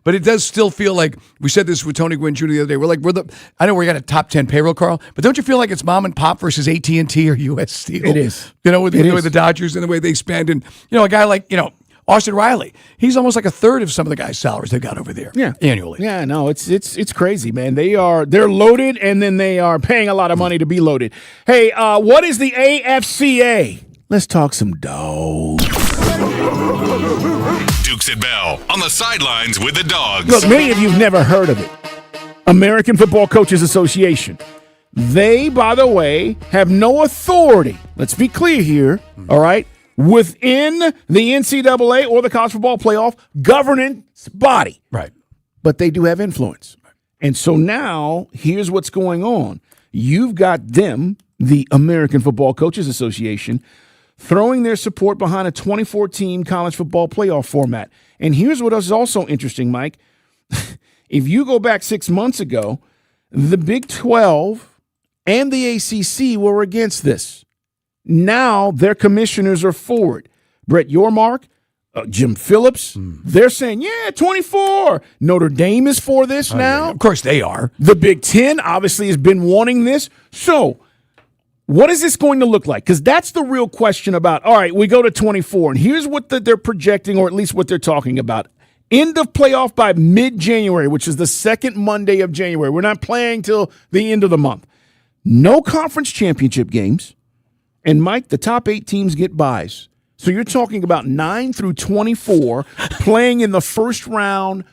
But it does still feel like we said this with Tony Gwynn Jr. the other day. I know we got a top 10 payroll, Carl, but don't you feel like it's mom and pop versus AT&T or U.S. Steel? It is. With the Dodgers and the way they spend, and a guy like Austin Riley, he's almost like a third of some of the guys' salaries they've got over there annually. Yeah, no, it's crazy, man. They're loaded, and then they are paying a lot of money to be loaded. Hey, what is the AFCA? Let's talk some dogs. Dukes at Bell on the sidelines with the dogs. Look, many of you have never heard of it. American Football Coaches Association. They, by the way, have no authority. Let's be clear here, all right? Within the NCAA or the college football playoff governance body. Right. But they do have influence. And so now, here's what's going on. You've got them, the American Football Coaches Association, throwing their support behind a 24-team college football playoff format. And here's what is also interesting, Mike. If you go back 6 months ago, the Big 12 and the ACC were against this. Now their commissioners are for it. Brett Yormark, Jim Phillips, they're saying, 24. Notre Dame is for this now. Yeah. Of course they are. The Big Ten obviously has been wanting this. So what is this going to look like? Because that's the real question about, all right, we go to 24, and here's what they're projecting, or at least what they're talking about. End of playoff by mid-January, which is the second Monday of January. We're not playing till the end of the month. No conference championship games. And, Mike, the top 8 teams get byes. So you're talking about 9 through 24 playing in the first round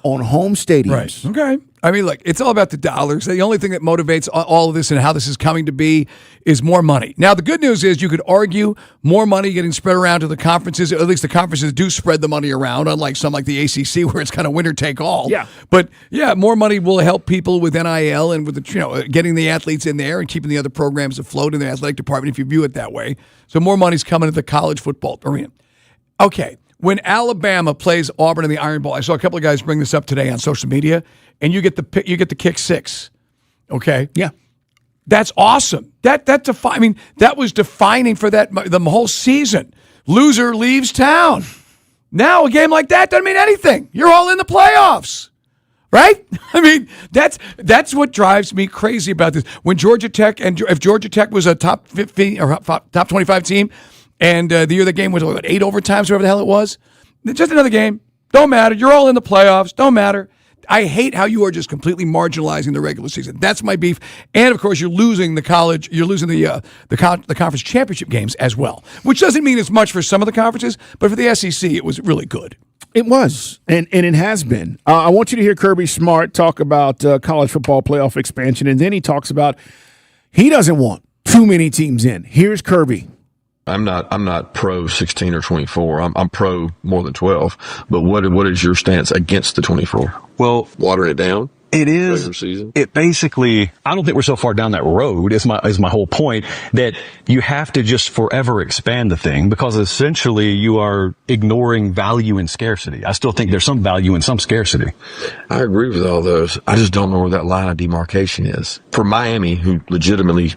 on home stadiums. Right. Okay. I mean, look, it's all about the dollars. The only thing that motivates all of this and how this is coming to be is more money. Now, the good news is you could argue more money getting spread around to the conferences. At least the conferences do spread the money around, unlike some like the ACC where it's kind of winner take all. Yeah. But, more money will help people with NIL and with getting the athletes in there and keeping the other programs afloat in the athletic department, if you view it that way. So more money's coming to the college football arena. Okay. When Alabama plays Auburn in the Iron Bowl, I saw a couple of guys bring this up today on social media, and you get the kick 6. Okay? Yeah. That's awesome. That was defining for the whole season. Loser leaves town. Now a game like that doesn't mean anything. You're all in the playoffs, right? I mean, that's what drives me crazy about this. When Georgia Tech if Georgia Tech was a top 15 or top 25 team, and the year the game was 8 overtimes, whatever the hell it was, just another game. Don't matter. You're all in the playoffs. Don't matter. I hate how you are just completely marginalizing the regular season. That's my beef. And of course, you're losing the conference championship games as well, which doesn't mean as much for some of the conferences, but for the SEC, it was really good. It was, and it has been. I want you to hear Kirby Smart talk about college football playoff expansion, and then he talks about he doesn't want too many teams in. Here's Kirby. I'm not pro 16 or 24. I'm pro more than 12. But what is your stance against the 24? Well, water it down. It is. It basically, I don't think we're so far down that road. Is my whole point, that you have to just forever expand the thing, because essentially you are ignoring value and scarcity. I still think there's some value and some scarcity. I agree with all those. I just don't know where that line of demarcation is. For Miami, who legitimately,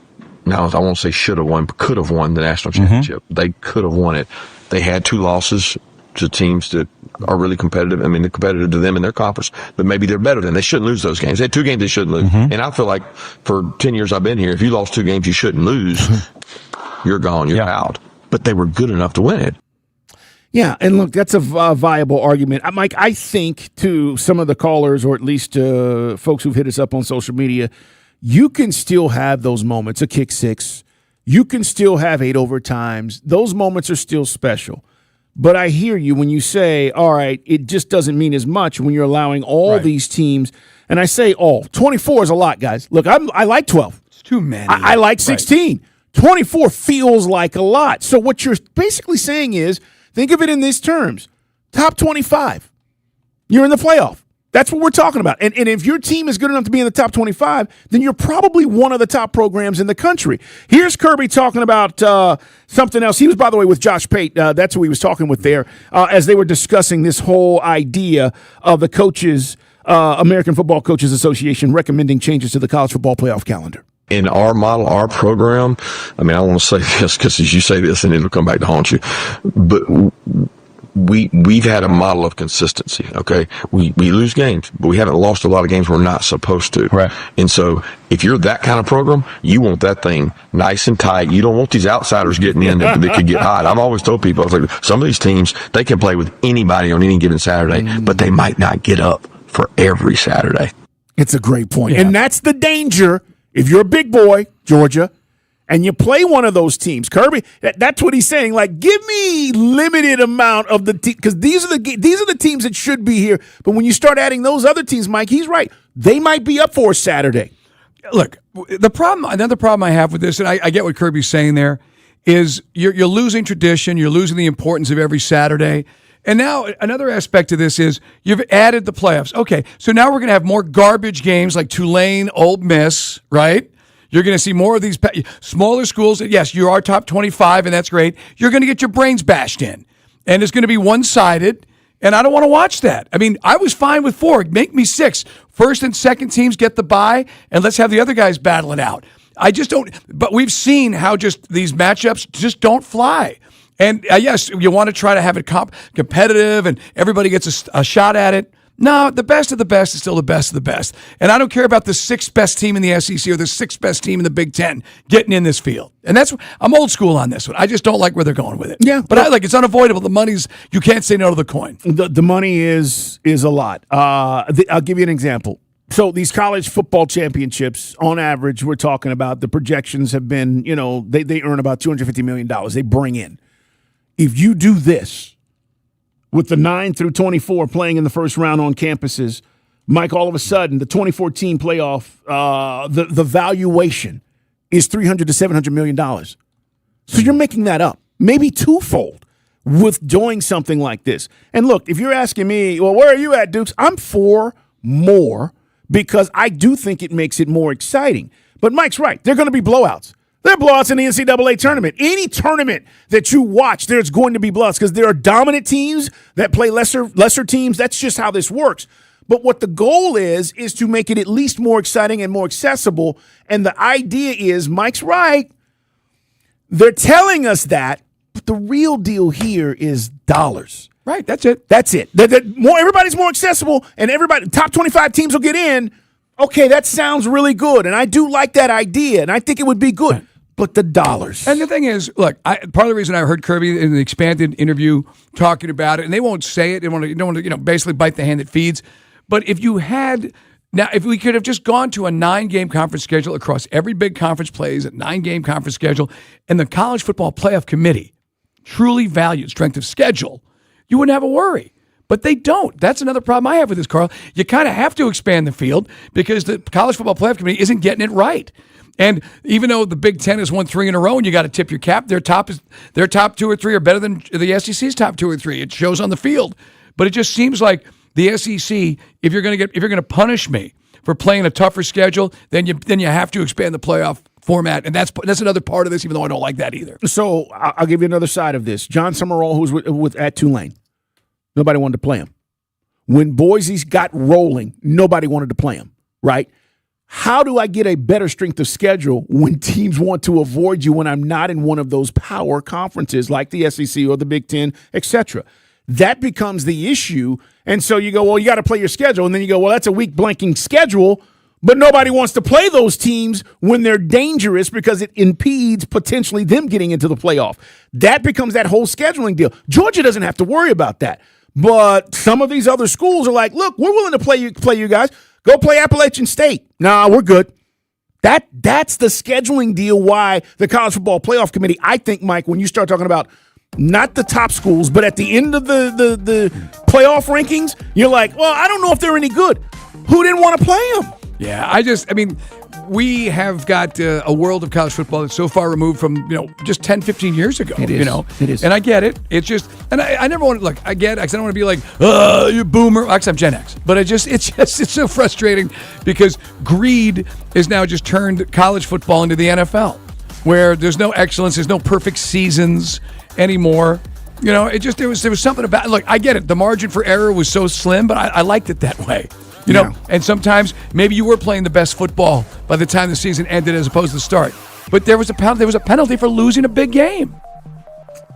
now I won't say should have won, but could have won the national championship. They could have won it. They had 2 losses to teams that are really competitive. I mean, they're competitive to them in their conference, but maybe they're better than. They shouldn't lose those games. They had 2 games they shouldn't lose. And I feel like for 10 years I've been here, if you lost 2 games you shouldn't lose, you're gone. You're out. But they were good enough to win it. Yeah, and look, that's a viable argument. Mike, I think to some of the callers, or at least folks who've hit us up on social media, you can still have those moments, a kick six. You can still have 8 overtimes. Those moments are still special. But I hear you when you say, all right, it just doesn't mean as much when you're allowing all these teams. And I say all. 24 is a lot, guys. Look, I like 12. It's too many. I like 16. 24 feels like a lot. So what you're basically saying is, think of it in these terms. Top 25. You're in the playoff. That's what we're talking about. And if your team is good enough to be in the top 25, then you're probably one of the top programs in the country. Here's Kirby talking about something else. He was, by the way, with Josh Pate. That's who he was talking with there as they were discussing this whole idea of the coaches, American Football Coaches Association, recommending changes to the college football playoff calendar. In our model, our program, I mean, I want to say this because as you say this and it'll come back to haunt you, but we've had a model of consistency. Okay, we lose games, but we haven't lost a lot of games we're not supposed to. Right. And so, if you're that kind of program, you want that thing nice and tight. You don't want these outsiders getting in that could get hot. I've always told people, I was like, some of these teams, they can play with anybody on any given Saturday, but they might not get up for every Saturday. It's a great point, and that's the danger if you're a big boy, Georgia, and you play one of those teams. Kirby, that's what he's saying. Like, give me limited amount of the team, because these are the teams that should be here. But when you start adding those other teams, Mike, he's right. They might be up for a Saturday. Look, another problem I have with this, and I get what Kirby's saying there, is you're losing tradition. You're losing the importance of every Saturday. And now another aspect of this is you've added the playoffs. Okay, so now we're going to have more garbage games like Tulane, Ole Miss, right? You're going to see more of these smaller schools. Yes, you are top 25, and that's great. You're going to get your brains bashed in, and it's going to be one-sided, and I don't want to watch that. I mean, I was fine with 4. Make me 6. First and second teams get the bye, and let's have the other guys battle it out. I just don't – but we've seen how just these matchups just don't fly. And, yes, you want to try to have it competitive and everybody gets a shot at it. No, the best of the best is still the best of the best. And I don't care about the 6th best team in the SEC or the 6th best team in the Big Ten getting in this field. And I'm old school on this one. I just don't like where they're going with it. Yeah. But it's unavoidable. The money's, you can't say no to the coin. The money is a lot. I'll give you an example. So these college football championships, on average, we're talking about the projections have been, they earn about $250 million. They bring in. If you do this with the 9 through 24 playing in the first round on campuses, Mike, all of a sudden, the 2014 playoff, the valuation is $300 to $700 million. So you're making that up, maybe twofold, with doing something like this. And look, if you're asking me, well, where are you at, Dukes? I'm for more because I do think it makes it more exciting. But Mike's right. They're going to be blowouts. There are blowouts in the NCAA tournament. Any tournament that you watch, there's going to be blowouts because there are dominant teams that play lesser teams. That's just how this works. But what the goal is to make it at least more exciting and more accessible. And the idea is, Mike's right. They're telling us that, but the real deal here is dollars. Right, that's it. That's it. Everybody's more accessible, and top 25 teams will get in. Okay, that sounds really good, and I do like that idea, and I think it would be good. But the dollars. And the thing is, look, part of the reason I heard Kirby in the expanded interview talking about it, and they won't say it, they don't want to, basically bite the hand that feeds. But if we could have just gone to a 9-game conference schedule across every big conference plays, a 9-game conference schedule, and the College Football Playoff Committee truly valued strength of schedule, you wouldn't have a worry. But they don't. That's another problem I have with this, Carl. You kind of have to expand the field because the College Football Playoff Committee isn't getting it right. And even though the Big Ten has won 3 in a row and you got to tip your cap, their top 2 or 3 are better than the SEC's top 2 or 3. It shows on the field. But it just seems like the SEC, if you're going to punish me for playing a tougher schedule, then you have to expand the playoff format, and that's another part of this, even though I don't like that either. So I'll give you another side of this. John Summerall, who's at Tulane, nobody wanted to play him. When Boise got rolling, nobody wanted to play him, right? How do I get a better strength of schedule when teams want to avoid you when I'm not in one of those power conferences like the SEC or the Big Ten, etc.? That becomes the issue. And so you go, well, you got to play your schedule. And then you go, well, that's a weak blanking schedule. But nobody wants to play those teams when they're dangerous because it impedes potentially them getting into the playoff. That becomes that whole scheduling deal. Georgia doesn't have to worry about that. But some of these other schools are like, look, we're willing to play you guys. Go play Appalachian State. Nah, we're good. That's the scheduling deal why the College Football Playoff Committee, I think, Mike, when you start talking about not the top schools, but at the end of the playoff rankings, you're like, well, I don't know if they're any good. Who didn't want to play them? Yeah, we have got a world of college football that's so far removed from, just 10, 15 years ago. It is. It is. And I get it. It's just, and I never want to, look, I get it, because I don't want to be like, you boomer. Actually, I'm Gen X. But it's so frustrating because greed has now just turned college football into the NFL, where there's no excellence, there's no perfect seasons anymore. There was something about, look, I get it. The margin for error was so slim, but I liked it that way. And sometimes maybe you were playing the best football by the time the season ended as opposed to the start. But there was a penalty for losing a big game.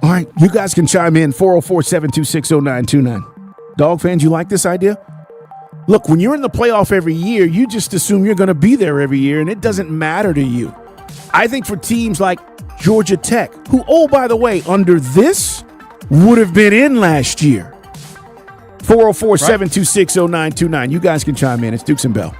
All right, you guys can chime in, 404-726-0929. Dog fans, you like this idea? Look, when you're in the playoff every year, you just assume you're going to be there every year, and it doesn't matter to you. I think for teams like Georgia Tech, who, oh, by the way, under this, would have been in last year. 404-726-0929. You guys can chime in. It's Dukes and Bell.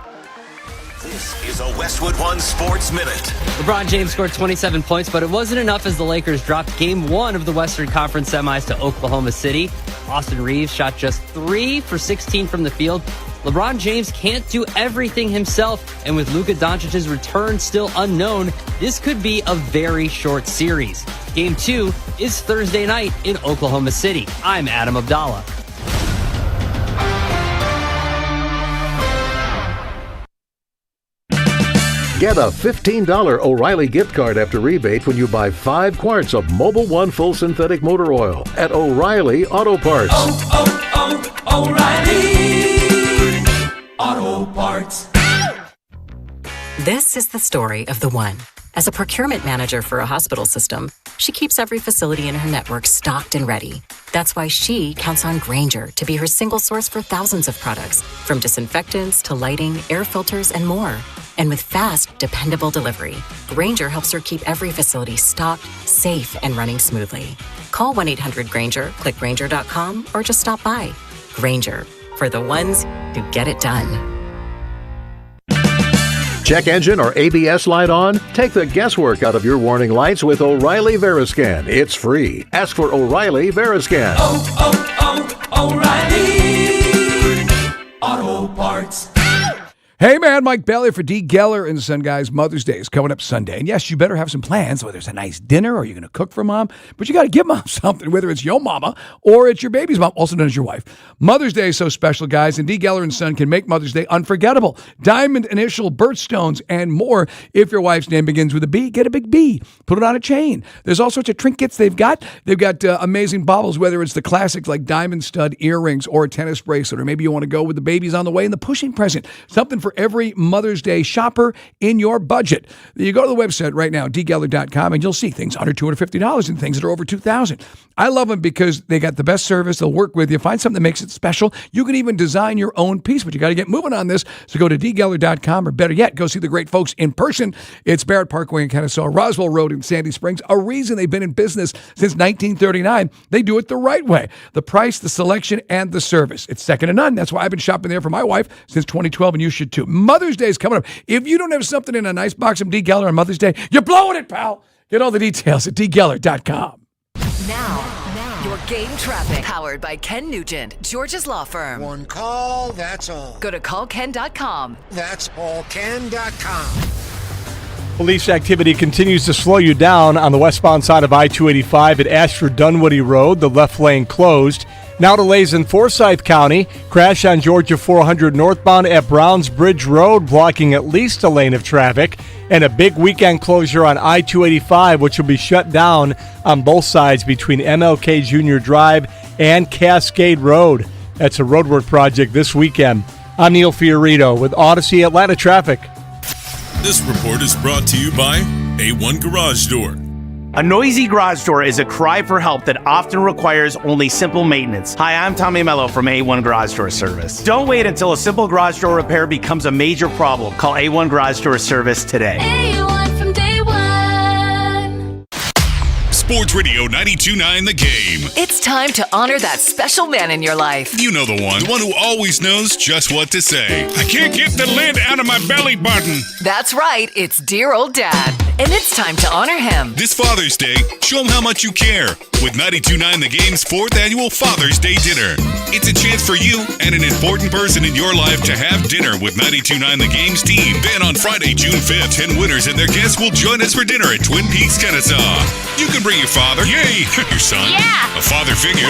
This is a Westwood One Sports Minute. LeBron James scored 27 points, but it wasn't enough as the Lakers dropped Game 1 of the Western Conference Semis to Oklahoma City. Austin Reeves shot just 3 for 16 from the field. LeBron James can't do everything himself, and with Luka Doncic's return still unknown, this could be a very short series. Game 2 is Thursday night in Oklahoma City. I'm Adam Abdallah. Get a $15 O'Reilly gift card after rebate when you buy 5 quarts of Mobil 1 full synthetic motor oil at O'Reilly Auto Parts. O'Reilly Auto Parts. This is the story of the one. As a procurement manager for a hospital system, she keeps every facility in her network stocked and ready. That's why she counts on Grainger to be her single source for thousands of products, from disinfectants to lighting, air filters, and more. And with fast, dependable delivery, Grainger helps her keep every facility stocked, safe, and running smoothly. Call 1-800-GRAINGER, click Grainger.com, or just stop by. Grainger, for the ones who get it done. Check engine or ABS light on? Take the guesswork out of your warning lights with O'Reilly Veriscan. It's free. Ask for O'Reilly Veriscan. O'Reilly Auto Parts. Hey man, Mike Bailey for D. Geller and Son, guys. Mother's Day is coming up Sunday. And yes, you better have some plans, whether it's a nice dinner or you're going to cook for mom. But you got to give mom something, whether it's your mama or it's your baby's mom, also known as your wife. Mother's Day is so special, guys. And D. Geller and Son can make Mother's Day unforgettable. Diamond initial birthstones and more. If your wife's name begins with a B, get a big B. Put it on a chain. There's all sorts of trinkets they've got. They've got amazing baubles, whether it's the classics like diamond stud earrings or a tennis bracelet, or maybe you want to go with the baby's on the way and the pushing present. Something for every Mother's Day shopper in your budget. You go to the website right now, dgeller.com, and you'll see things under $250 and things that are over $2,000. I love them because they got the best service. They'll work with you. Find something that makes it special. You can even design your own piece, but you got to get moving on this. So go to dgeller.com, or better yet, go see the great folks in person. It's Barrett Parkway in Kennesaw, Roswell Road in Sandy Springs. A reason they've been in business since 1939. They do it the right way. The price, the selection, and the service. It's second to none. That's why I've been shopping there for my wife since 2012, and you should too. Mother's Day is coming up. If you don't have something in a nice box from D. Geller on Mother's Day, you're blowing it, pal. Get all the details at dgeller.com. Now, your game traffic. Powered by Ken Nugent, George's law firm. One call, that's all. Go to callken.com. That's allken.com. Police activity continues to slow you down on the westbound side of I-285 at Ashford-Dunwoody Road. The left lane closed. Now delays in Forsyth County. Crash on Georgia 400 northbound at Browns Bridge Road, blocking at least a lane of traffic. And a big weekend closure on I-285, which will be shut down on both sides between MLK Jr. Drive and Cascade Road. That's a roadwork project this weekend. I'm Neil Fiorito with Odyssey Atlanta Traffic. This report is brought to you by A1 Garage Door. A noisy garage door is a cry for help that often requires only simple maintenance. Hi, I'm Tommy Mello from A1 Garage Door Service. Don't wait until a simple garage door repair becomes a major problem. Call A1 Garage Door Service today. A1 from day one. Sports Radio 92.9 The Game. It's time to honor that special man in your life. You know the one who always knows just what to say. I can't get the lid out of my belly button. That's right, it's dear old dad. And it's time to honor him. This Father's Day, show him how much you care with 92.9 The Game's 4th annual Father's Day dinner. It's a chance for you and an important person in your life to have dinner with 92.9 The Game's team. Then on Friday, June 5th, 10 winners and their guests will join us for dinner at Twin Peaks, Kennesaw. You can bring your father, yay, your son, a father figure,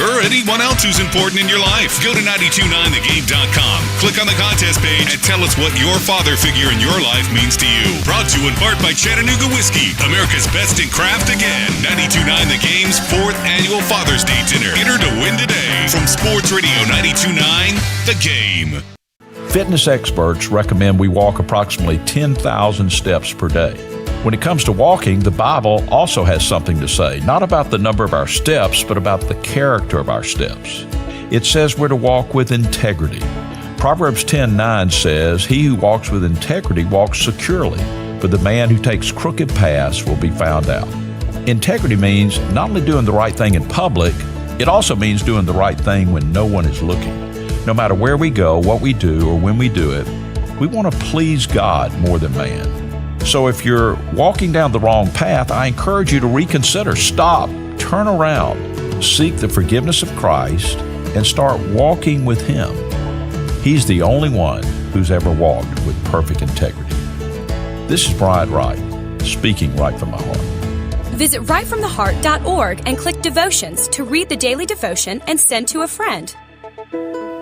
or anyone else who's important in your life. Go to 929thegame.com, click on the contest page, and tell us what your father figure in your life means to you. Brought to you in part by Chattanooga Whiskey, America's best in craft again. 92.9 The Game's 4th annual Father's Day dinner. Enter to win today from Sports Radio 92.9 The Game. Fitness experts recommend we walk approximately 10,000 steps per day. When it comes to walking, the Bible also has something to say, not about the number of our steps, but about the character of our steps. It says we're to walk with integrity. Proverbs 10:9 says, "He who walks with integrity walks securely, but the man who takes crooked paths will be found out." Integrity means not only doing the right thing in public, it also means doing the right thing when no one is looking. No matter where we go, what we do, or when we do it, we want to please God more than man. So if you're walking down the wrong path, I encourage you to reconsider, stop, turn around, seek the forgiveness of Christ, and start walking with Him. He's the only one who's ever walked with perfect integrity. This is Brian Wright, speaking right from my heart. Visit rightfromtheheart.org and click Devotions to read the daily devotion and send to a friend.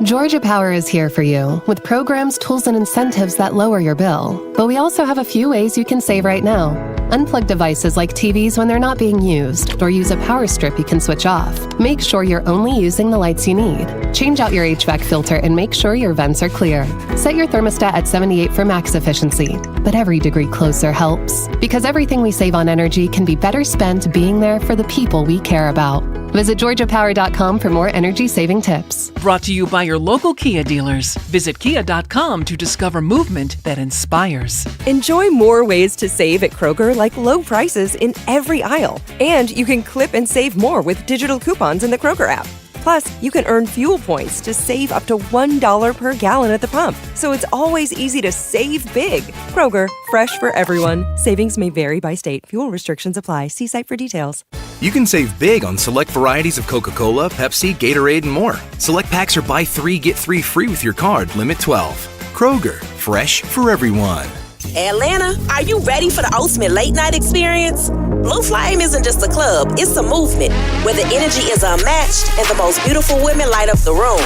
Georgia Power is here for you with programs, tools, and incentives that lower your bill. But we also have a few ways you can save right now. Unplug devices like TVs when they're not being used, or use a power strip you can switch off. Make sure you're only using the lights you need. Change out your HVAC filter and make sure your vents are clear. Set your thermostat at 78 for max efficiency. But every degree closer helps. Because everything we save on energy can be better spent being there for the people we care about. Visit GeorgiaPower.com for more energy-saving tips. Brought to you by your local Kia dealers. Visit Kia.com to discover movement that inspires. Enjoy more ways to save at Kroger, like low prices in every aisle. And you can clip and save more with digital coupons in the Kroger app. Plus, you can earn fuel points to save up to $1 per gallon at the pump. So it's always easy to save big. Kroger, fresh for everyone. Savings may vary by state. Fuel restrictions apply. See site for details. You can save big on select varieties of Coca-Cola, Pepsi, Gatorade, and more. Select packs are buy 3, get 3 free with your card, limit 12. Kroger, fresh for everyone. Atlanta, are you ready for the ultimate late night experience? Blue Flame isn't just a club, it's a movement where the energy is unmatched and the most beautiful women light up the room.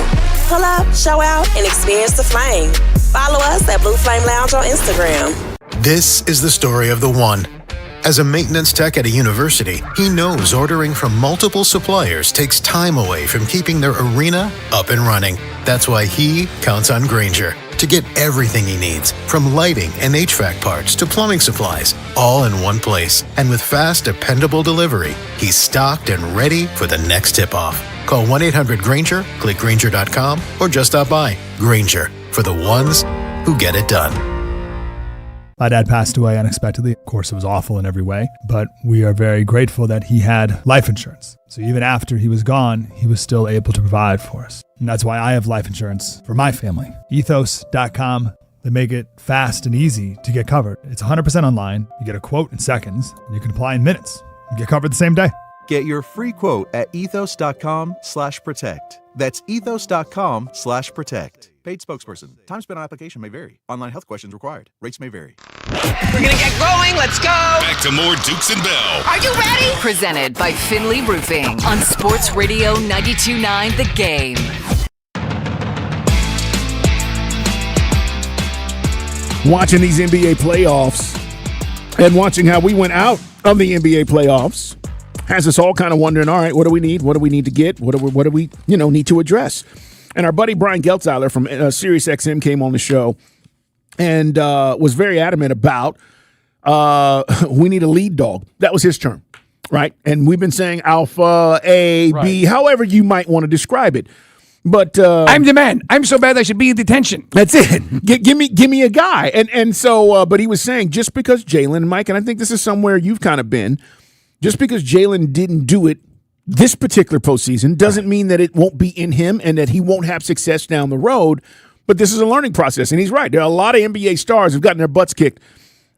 Pull up, show out, and experience the flame. Follow us at Blue Flame Lounge on Instagram. This is the story of the one. As a maintenance tech at a university, he knows ordering from multiple suppliers takes time away from keeping their arena up and running. That's why he counts on Grainger to get everything he needs, from lighting and HVAC parts to plumbing supplies, all in one place. And with fast, dependable delivery, he's stocked and ready for the next tip-off. Call 1-800-GRAINGER, click Grainger.com, or just stop by. Grainger, for the ones who get it done. My dad passed away unexpectedly. Of course, it was awful in every way, but we are very grateful that he had life insurance. So even after he was gone, he was still able to provide for us. And that's why I have life insurance for my family. Ethos.com. They make it fast and easy to get covered. It's 100% online. You get a quote in seconds, and you can apply in minutes. You get covered the same day. Get your free quote at ethos.com/protect. That's ethos.com/protect. Paid spokesperson. Time spent on application may vary. Online health questions required. Rates may vary. We're gonna get going. Let's go. Back to more Dukes and Bell. Are you ready? Presented by Finley Roofing on Sports Radio 92.9 The Game. Watching these NBA playoffs and watching how we went out of the NBA playoffs has us all kind of wondering, all right, what do we need? What do we need to get? What do we need to address? And our buddy Brian Geltzeiler from SiriusXM came on the show and was very adamant about we need a lead dog. That was his term, right? And we've been saying alpha, A, B, however you might want to describe it. But I'm the man. I'm so bad I should be in detention. That's it. give me a guy. And so, but he was saying just because Jalen and Mike, and I think this is somewhere you've kind of been, just because Jalen didn't do it this particular postseason doesn't mean that it won't be in him and that he won't have success down the road. But this is a learning process, and he's right. There are a lot of NBA stars who've gotten their butts kicked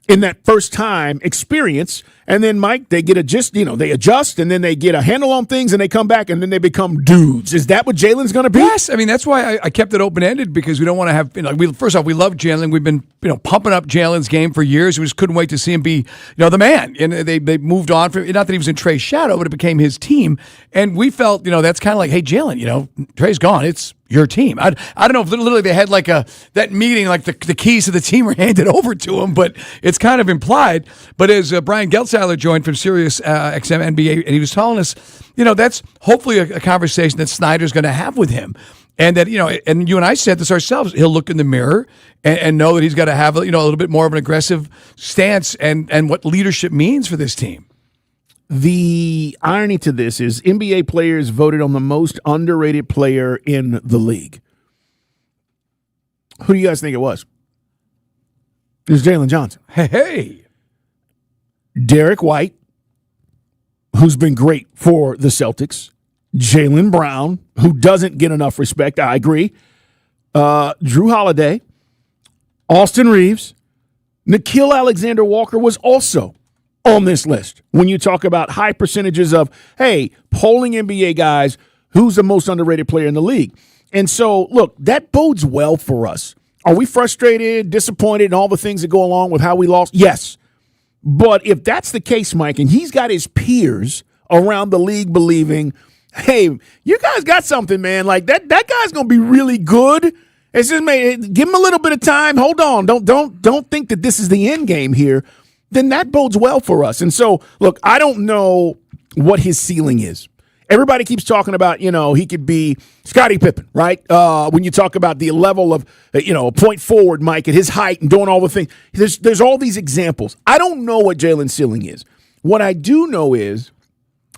in that first time experience, and then Mike, they adjust, and then they get a handle on things, and they come back, and then they become dudes. Is that what Jalen's going to be? Yes, I mean that's why I kept it open ended, because we don't want to have. First off, we love Jalen. We've been pumping up Jalen's game for years. We just couldn't wait to see him be the man. And they moved on from, not that he was in Trey's shadow, but it became his team. And we felt that's kind of like, hey Jalen, Trey's gone. It's your team. I don't know if literally they had like that meeting, like the keys to the team were handed over to him, but it's kind of implied. But as Brian Geltzeiler joined from Sirius XM NBA, and he was telling us, that's hopefully a conversation that Snyder's going to have with him. And that, and you and I said this ourselves, he'll look in the mirror and know that he's got to have a little bit more of an aggressive stance and what leadership means for this team. The irony to this is NBA players voted on the most underrated player in the league. Who do you guys think it was? It was Jalen Johnson. Hey. Derek White, who's been great for the Celtics. Jaylen Brown, who doesn't get enough respect, I agree. Drew Holiday, Austin Reeves, Nickeil Alexander-Walker was also on this list. When you talk about high percentages of, hey, polling NBA guys, who's the most underrated player in the league? And so, look, that bodes well for us. Are we frustrated, disappointed, and all the things that go along with how we lost? Yes. But if that's the case, Mike, and he's got his peers around the league believing, hey, you guys got something, man. Like that guy's gonna be really good. It's just give him a little bit of time. Hold on. Don't think that this is the end game here. Then that bodes well for us. And so, look, I don't know what his ceiling is. Everybody keeps talking about, he could be Scottie Pippen, right? When you talk about the level of, a point forward, Mike, at his height and doing all the things. There's all these examples. I don't know what Jalen's ceiling is. What I do know is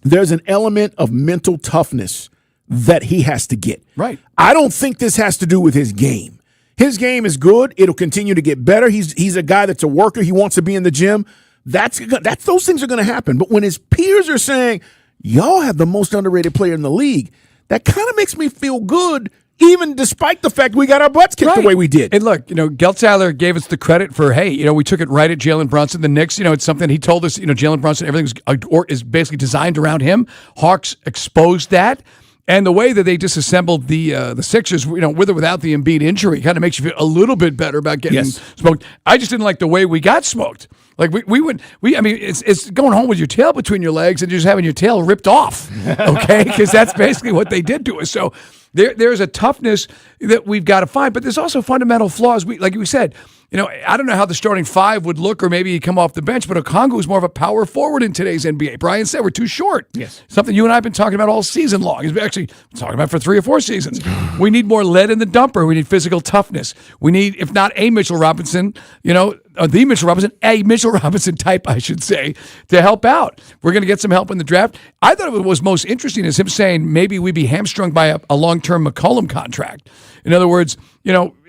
there's an element of mental toughness that he has to get. Right. I don't think this has to do with his game. His game is good. It'll continue to get better. He's a guy that's a worker. He wants to be in the gym. That's those things are going to happen. But when his peers are saying, y'all have the most underrated player in the league, that kind of makes me feel good, even despite the fact we got our butts kicked the way we did. And look, Geltzeiler gave us the credit for, hey, we took it right at Jalen Brunson. The Knicks, it's something he told us, Jalen Brunson, everything is basically designed around him. Hawks exposed that. And the way that they disassembled the Sixers, with or without the Embiid injury, kind of makes you feel a little bit better about getting smoked. I just didn't like the way we got smoked. Like it's going home with your tail between your legs and just having your tail ripped off, okay? Because that's basically what they did to us. So there's a toughness that we've got to find, but there's also fundamental flaws. Like we said, I don't know how the starting five would look, or maybe he'd come off the bench, but Okongwu is more of a power forward in today's NBA. Brian said we're too short. Yes. Something you and I have been talking about all season long. He's actually talking about for 3 or 4 seasons. We need more lead in the dumper. We need physical toughnness. We need, if not a Mitchell Robinson, the Mitchell Robinson, a Mitchell Robinson type, I should say, to help out. We're going to get some help in the draft. I thought what was most interesting is him saying maybe we'd be hamstrung by a long-term McCollum contract. In other words,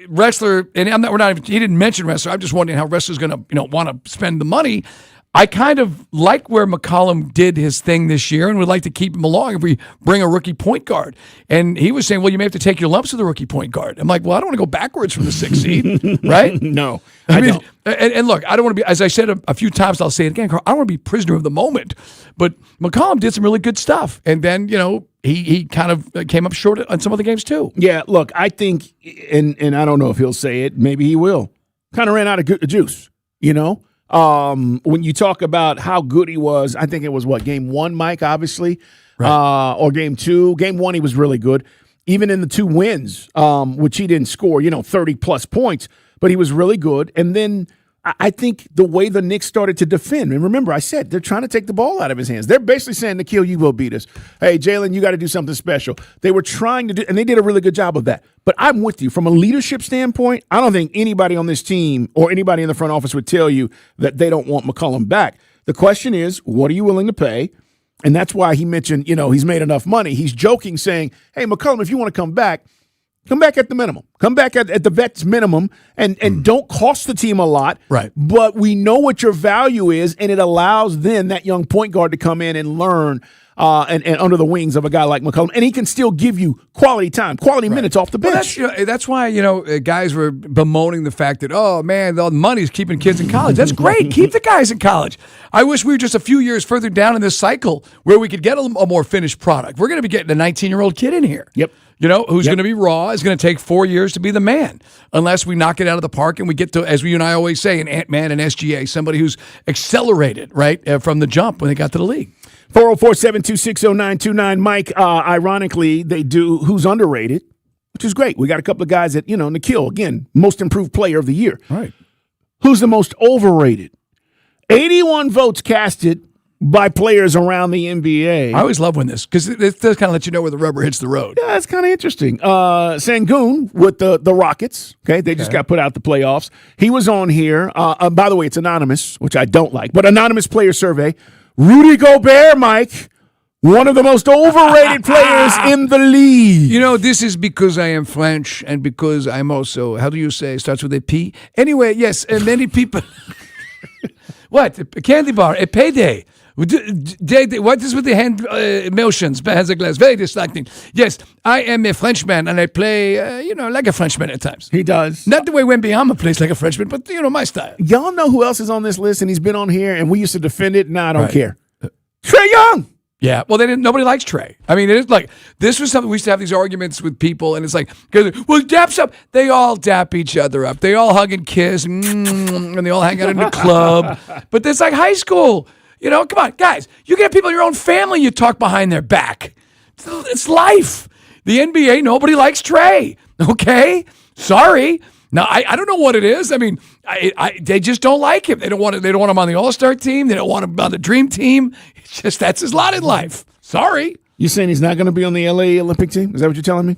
Wrestler, and he didn't mention Wrestler. I'm just wondering how Wrestler's going to, want to spend the money. I kind of like where McCollum did his thing this year and would like to keep him along if we bring a rookie point guard. And he was saying, well, you may have to take your lumps with a rookie point guard. I'm like, well, I don't want to go backwards from the 6th seed, right? No, I don't. And look, I don't want to be, as I said a few times, I'll say it again, Carl, I don't want to be prisoner of the moment. But McCollum did some really good stuff. And then, he kind of came up short on some other games too. Yeah, look, I think, and I don't know if he'll say it, maybe he will, kind of ran out of juice, When you talk about how good he was, I think it was game 1, Mike, obviously, right. Or game 2. Game 1, he was really good. Even in the 2 wins, which he didn't score, 30-plus points, but he was really good. And then I think the way the Knicks started to defend, and remember, I said they're trying to take the ball out of his hands. They're basically saying, Nikhil, you will beat us. Hey, Jalen, you got to do something special. They were trying to do, and they did a really good job of that. But I'm with you. From a leadership standpoint, I don't think anybody on this team or anybody in the front office would tell you that they don't want McCollum back. The question is, what are you willing to pay? And that's why he mentioned, he's made enough money. He's joking, saying, hey, McCollum, if you want to come back at the minimum. Come back at the vet's minimum and don't cost the team a lot. Right. But we know what your value is, and it allows then that young point guard to come in and learn and under the wings of a guy like McCollum. And he can still give you quality time, quality minutes off the bench. Well, that's why, guys were bemoaning the fact that, oh, man, the money's keeping kids in college. That's great. Keep the guys in college. I wish we were just a few years further down in this cycle where we could get a more finished product. We're going to be getting a 19-year-old kid in here. Yep. Who's going to be raw, is going to take 4 years to be the man, unless we knock it out of the park and we get to, as you and I always say, an Ant-Man and SGA, somebody who's accelerated, right, from the jump when they got to the league. 404-726-0929. Mike, ironically, they do Who's Underrated, which is great. We got a couple of guys that, Nikhil, again, most improved player of the year. Right. Who's the most overrated? 81 votes casted by players around the NBA. I always love when this, because it does kind of let you know where the rubber hits the road. Yeah, that's kind of interesting. Sengun with the Rockets. Okay, they just got put out the playoffs. He was on here. By the way, it's anonymous, which I don't like, but anonymous player survey. Rudy Gobert, Mike, one of the most overrated players in the league. This is because I am French and because I'm also, how do you say, starts with a P? Anyway, yes, many people. What? A candy bar, a payday. What is with the hand motions? Hands of glass, very distracting. Yes, I am a Frenchman, and I play, like a Frenchman at times. He does. Not the way Wembanyama plays like a Frenchman, but, my style. Y'all know who else is on this list, and he's been on here, and we used to defend it? Nah, I don't care. Trae Young! Yeah, well, nobody likes Trae. I mean, it is like, this was something we used to have these arguments with people, and it's like, well, daps up. They all dap each other up. They all hug and kiss, and they all hang out in the club. But it's like high school. Come on, guys. You get people in your own family, you talk behind their back. It's life. The NBA, nobody likes Trae. Okay? Sorry. Now, I don't know what it is. I mean, they just don't like him. They don't want him on the All-Star team. They don't want him on the Dream Team. It's just, that's his lot in life. Sorry. You saying he's not going to be on the LA Olympic team? Is that what you're telling me?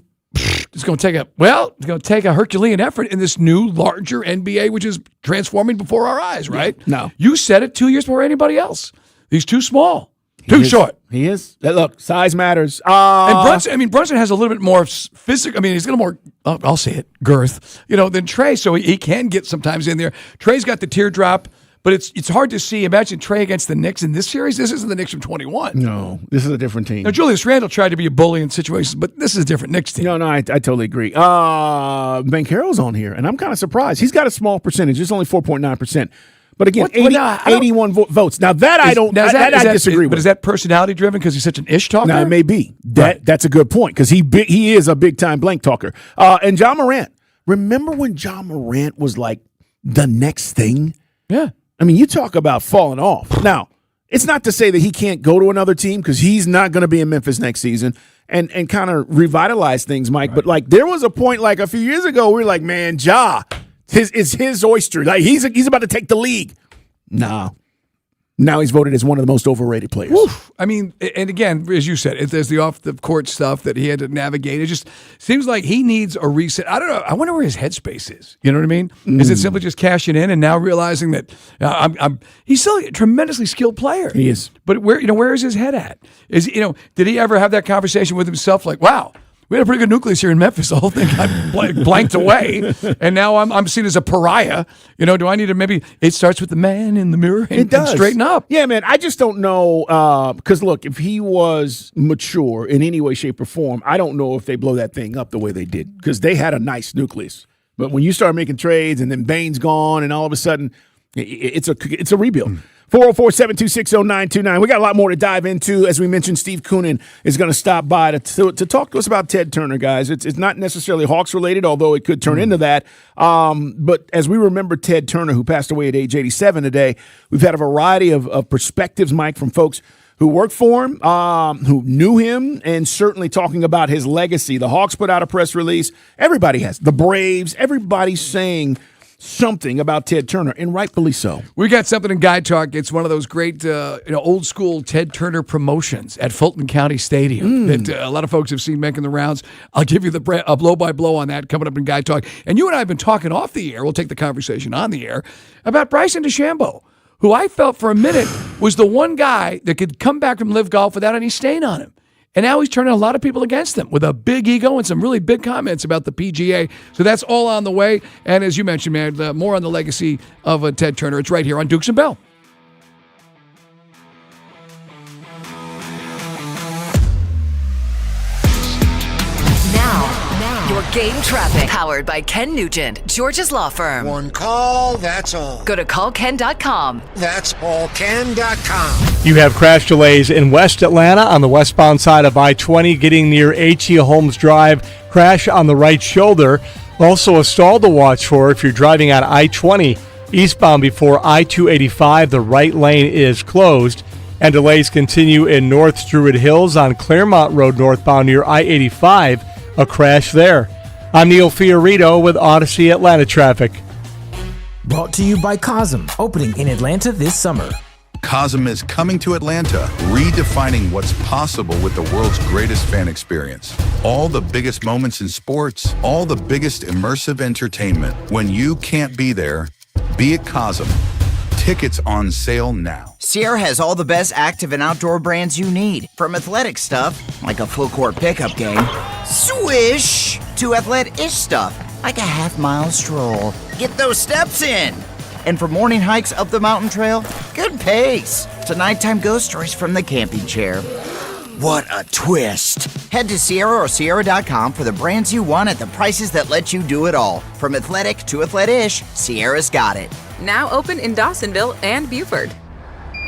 It's going to take a Herculean effort in this new, larger NBA, which is transforming before our eyes, right? No. You said it 2 years before anybody else. He's too small. Too short. He is. Look, size matters. And Brunson has a little bit more physical. I mean, he's got a more, I'll say it, girth, than Trae, so he can get sometimes in there. Trae's got the teardrop, but it's hard to see. Imagine Trae against the Knicks in this series. This isn't the Knicks from 21. No, this is a different team. Now, Julius Randle tried to be a bully in situations, but this is a different Knicks team. No, I totally agree. Banchero's on here, and I'm kind of surprised. He's got a small percentage. It's only 4.9%. But again, 81 votes. Now that I disagree with. But is that personality driven because he's such an ish talker? Now it may be. That's a good point because he is a big time blank talker. And John Morant. Remember when John Morant was like the next thing? Yeah. I mean, you talk about falling off. Now, it's not to say that he can't go to another team because he's not going to be in Memphis next season and kind of revitalize things, Mike. Right. But like there was a point like a few years ago we were like, man, Ja. It's his oyster. Like he's about to take the league. Nah. Now he's voted as one of the most overrated players. Oof. I mean, and again, as you said, there's the off-the-court stuff that he had to navigate. It just seems like he needs a reset. I don't know. I wonder where his headspace is. You know what I mean? Is it simply just cashing in and now realizing that he's still a tremendously skilled player? He is. But where is his head at? Did he ever have that conversation with himself like, wow, we had a pretty good nucleus here in Memphis. The whole thing got blanked away, and now I'm seen as a pariah. Do I need to maybe? It starts with the man in the mirror and straighten up. Yeah, man. I just don't know because look, if he was mature in any way, shape, or form, I don't know if they blow that thing up the way they did because they had a nice nucleus. But when you start making trades and then Bane's gone, and all of a sudden it's a rebuild. 404-726-0929. We got a lot more to dive into. As we mentioned, Steve Koonin is going to stop by to talk to us about Ted Turner, guys. It's not necessarily Hawks related, although it could turn into that. But as we remember Ted Turner, who passed away at age 87 today, we've had a variety of perspectives, Mike, from folks who worked for him, who knew him, and certainly talking about his legacy. The Hawks put out a press release. Everybody has. The Braves, everybody's saying something about Ted Turner, and rightfully so. We got something in Guy Talk. It's one of those great, old school Ted Turner promotions at Fulton County Stadium that a lot of folks have seen making the rounds. I'll give you a blow by blow on that coming up in Guy Talk. And you and I have been talking off the air. We'll take the conversation on the air about Bryson DeChambeau, who I felt for a minute was the one guy that could come back from Live Golf without any stain on him. And now he's turning a lot of people against him with a big ego and some really big comments about the PGA. So that's all on the way. And as you mentioned, man, more on the legacy of Ted Turner. It's right here on Dukes and Bell. Now, your game traffic. Powered by Ken Nugent, George's law firm. One call, that's all. Go to callken.com. That's allken.com. You have crash delays in West Atlanta on the westbound side of I-20 getting near H.E. Holmes Drive. Crash on the right shoulder. Also a stall to watch for if you're driving on I-20 eastbound before I-285. The right lane is closed. And delays continue in North Druid Hills on Claremont Road northbound near I-85. A crash there. I'm Neil Fiorito with Odyssey Atlanta Traffic. Brought to you by Cosm, opening in Atlanta this summer. Cosm is coming to Atlanta, redefining what's possible with the world's greatest fan experience. All the biggest moments in sports, all the biggest immersive entertainment. When you can't be there, be at Cosm. Tickets on sale now. Sierra has all the best active and outdoor brands you need. From athletic stuff, like a full court pickup game, swish, to athletic-ish stuff, like a half-mile stroll. Get those steps in. And for morning hikes up the mountain trail, good pace. To nighttime ghost stories from the camping chair. What a twist. Head to Sierra or Sierra.com for the brands you want at the prices that let you do it all. From athletic to athletic-ish, Sierra's got it. Now open in Dawsonville and Buford.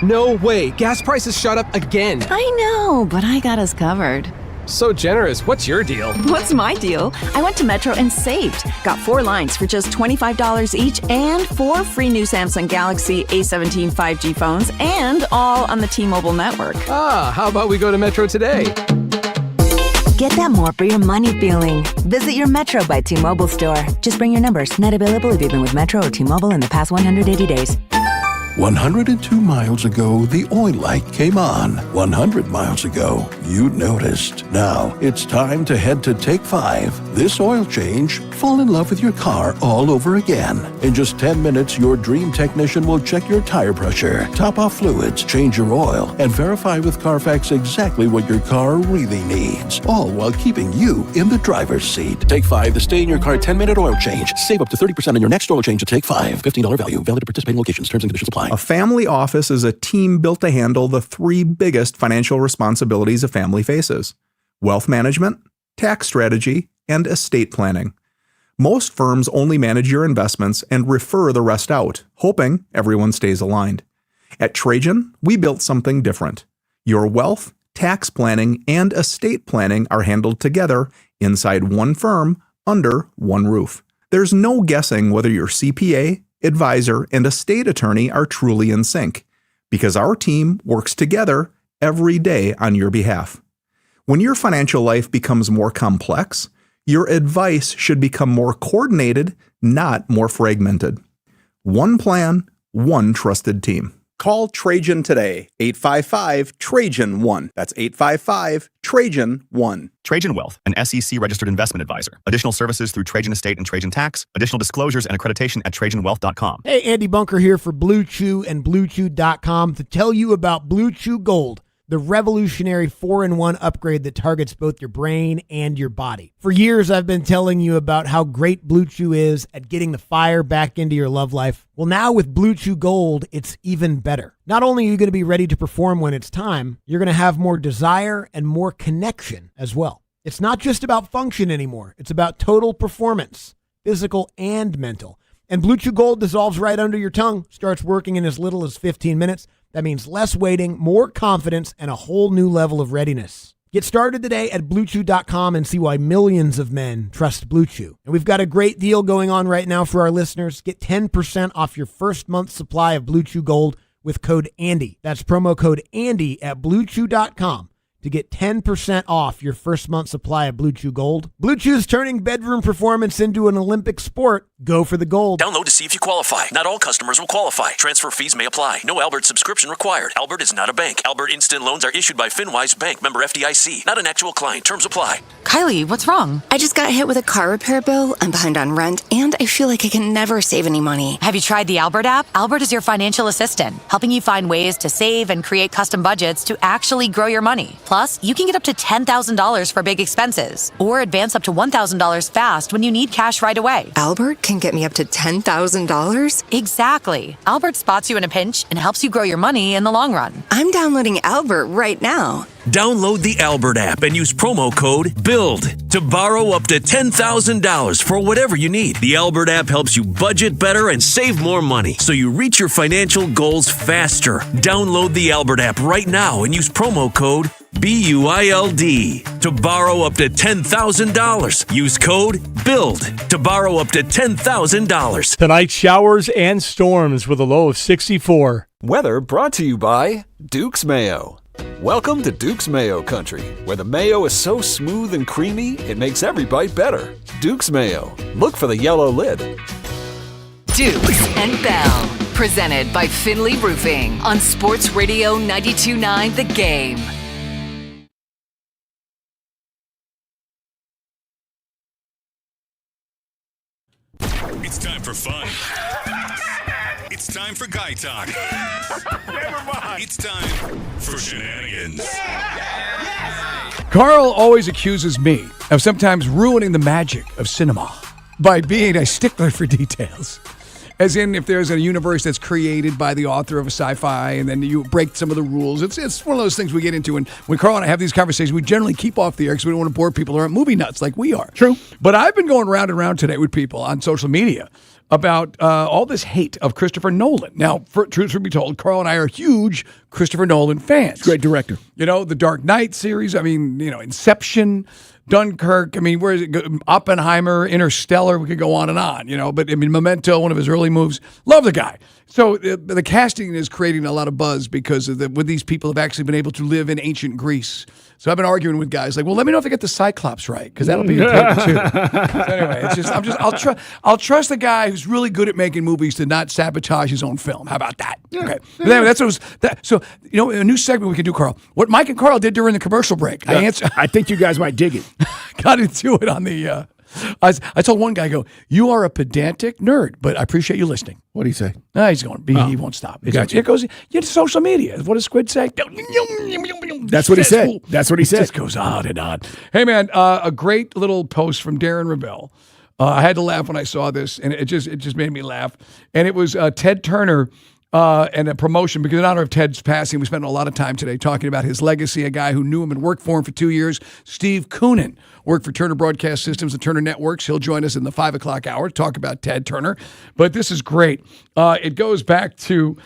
No way. Gas prices shot up again. I know, but I got us covered. So generous. What's your deal? What's my deal? I went to Metro and saved. Got 4 lines for just $25 each and 4 free new Samsung Galaxy A17 5G phones and all on the T-Mobile network. Ah, how about we go to Metro today? Get that more for your money feeling. Visit your Metro by T-Mobile store. Just bring your numbers. Not available if you've been with Metro or T-Mobile in the past 180 days. 102 miles ago, the oil light came on. 100 miles ago, you noticed. Now, it's time to head to Take 5. This oil change, fall in love with your car all over again. In just 10 minutes, your dream technician will check your tire pressure, top off fluids, change your oil, and verify with Carfax exactly what your car really needs. All while keeping you in the driver's seat. Take 5, the stay-in-your-car 10-minute oil change. Save up to 30% on your next oil change at Take 5. $15 value. Valid at participating locations. Terms and conditions apply. A family office is a team built to handle the 3 biggest financial responsibilities a family faces: wealth management, tax strategy, and estate planning. Most firms only manage your investments and refer the rest out, hoping everyone stays aligned. At Trajan, we built something different. Your wealth, tax planning, and estate planning are handled together inside one firm under one roof. There's no guessing whether your CPA, advisor, and estate attorney are truly in sync, because our team works together every day on your behalf. When your financial life becomes more complex, your advice should become more coordinated, not more fragmented. One plan, one trusted team. Call Trajan today, 855-TRAJAN-1. That's 855-TRAJAN-1. Trajan Wealth, an SEC-registered investment advisor. Additional services through Trajan Estate and Trajan Tax. Additional disclosures and accreditation at TrajanWealth.com. Hey, Andy Bunker here for Blue Chew and BlueChew.com to tell you about Blue Chew Gold, the revolutionary 4-in-1 upgrade that targets both your brain and your body. For years, I've been telling you about how great Blue Chew is at getting the fire back into your love life. Well, now with Blue Chew Gold, it's even better. Not only are you going to be ready to perform when it's time, you're going to have more desire and more connection as well. It's not just about function anymore. It's about total performance, physical and mental. And Blue Chew Gold dissolves right under your tongue, starts working in as little as 15 minutes. That means less waiting, more confidence, and a whole new level of readiness. Get started today at BlueChew.com and see why millions of men trust Blue Chew. And we've got a great deal going on right now for our listeners. Get 10% off your first month's supply of Blue Chew Gold with code ANDY. That's promo code ANDY at BlueChew.com to get 10% off your first month's supply of Blue Chew Gold. Blue Chew's turning bedroom performance into an Olympic sport. Go for the gold. Download to see if you qualify. Not all customers will qualify. Transfer fees may apply. No Albert subscription required. Albert is not a bank. Albert Instant Loans are issued by FinWise Bank, member FDIC. Not an actual client. Terms apply. Kylie, what's wrong? I just got hit with a car repair bill. I'm behind on rent, and I feel like I can never save any money. Have you tried the Albert app? Albert is your financial assistant, helping you find ways to save and create custom budgets to actually grow your money. Plus, you can get up to $10,000 for big expenses, or advance up to $1,000 fast when you need cash right away. Albert can get me up to $10,000? Exactly. Albert spots you in a pinch and helps you grow your money in the long run. I'm downloading Albert right now. Download the Albert app and use promo code BUILD to borrow up to $10,000 for whatever you need. The Albert app helps you budget better and save more money so you reach your financial goals faster. Download the Albert app right now and use promo code BUILD to borrow up to $10,000. Use code BUILD to borrow up to $10,000. Tonight, showers and storms with a low of 64. Weather brought to you by Duke's Mayo. Welcome to Duke's Mayo Country, where the mayo is so smooth and creamy, it makes every bite better. Duke's Mayo. Look for the yellow lid. Dukes and Bell, presented by Finley Roofing on Sports Radio 92.9 The Game. It's time for fun. It's time for guy talk. Never mind. It's time for shenanigans. Carl always accuses me of sometimes ruining the magic of cinema by being a stickler for details. As in, if there's a universe that's created by the author of a sci-fi and then you break some of the rules, it's one of those things we get into. And when Carl and I have these conversations, we generally keep off the air because we don't want to bore people who aren't movie nuts like we are. True. But I've been going round and round today with people on social media about all this hate of Christopher Nolan. Now, truth be told, Carl and I are huge Christopher Nolan fans. Great director. You know, the Dark Knight series, I mean, you know, Inception, Dunkirk, I mean, where is it? Oppenheimer, Interstellar, we could go on and on, you know, but I mean, Memento, one of his early moves. Love the guy. So the casting is creating a lot of buzz because of with these people have actually been able to live in ancient Greece. So I've been arguing with guys like, well, let me know if I get the Cyclops right, because that'll be important too. So anyway, I'll trust the guy who's really good at making movies to not sabotage his own film. How about that? Yeah. Okay. But anyway, that's what it was. So, you know, a new segment we can do, Carl. What Mike and Carl did during the commercial break. Yeah. I think you guys might dig it. Got into it on the. I told one guy, I go, you are a pedantic nerd, but I appreciate you listening. What do you say? He's going. He won't stop. Gotcha. It goes. You social media. What does Squid say? That's what he said. That's what he said. It just goes on and on. Hey man, a great little post from Darren Rebell. I had to laugh when I saw this, and it just made me laugh. And it was Ted Turner and a promotion because in honor of Ted's passing, we spent a lot of time today talking about his legacy, a guy who knew him and worked for him for 2 years, Steve Koonin. Worked for Turner Broadcast Systems and Turner Networks. He'll join us in the 5 o'clock hour to talk about Ted Turner. But this is great. It goes back to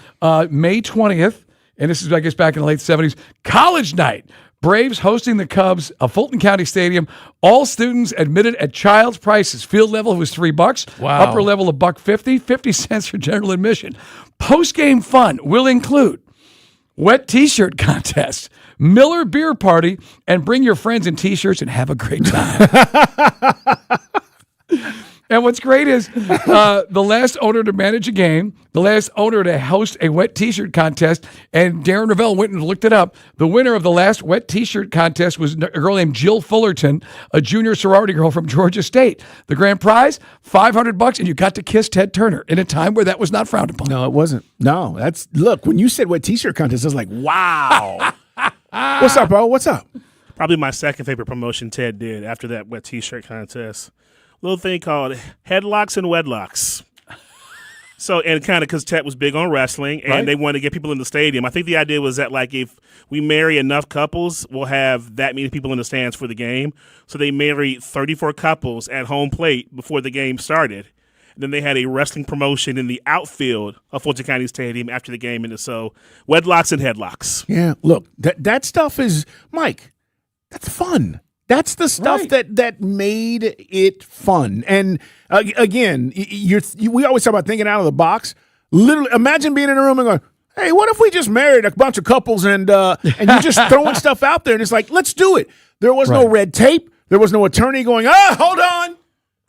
May 20th, and this is, I guess, back in the late 70s. College night. Braves hosting the Cubs at Fulton County Stadium. All students admitted at child's prices. Field level was $3. Wow. Upper level $1.50. 50 cents for general admission. Post-game fun will include wet T-shirt contest, Miller beer party, and bring your friends in T-shirts and have a great time. And what's great is the last owner to manage a game, the last owner to host a wet T-shirt contest, and Darren Ravel went and looked it up. The winner of the last wet T-shirt contest was a girl named Jill Fullerton, a junior sorority girl from Georgia State. The grand prize, $500, and you got to kiss Ted Turner in a time where that was not frowned upon. No, it wasn't. No, look, when you said wet T-shirt contest, I was like, wow. What's up, bro? What's up? Probably my second favorite promotion Ted did after that wet T-shirt contest. Little thing called headlocks and wedlocks. So, and kind of because Ted was big on wrestling, and they wanted to get people in the stadium. I think the idea was that, like, if we marry enough couples, we'll have that many people in the stands for the game. So they married 34 couples at home plate before the game started. And then they had a wrestling promotion in the outfield of Fulton County Stadium after the game. And so wedlocks and headlocks. Yeah, look, that stuff is, Mike, that's fun. That's the stuff that made it fun. And again, we always talk about thinking out of the box. Literally, imagine being in a room and going, hey, what if we just married a bunch of couples and you're just throwing stuff out there and it's like, let's do it. There was no red tape. There was no attorney going, hold on.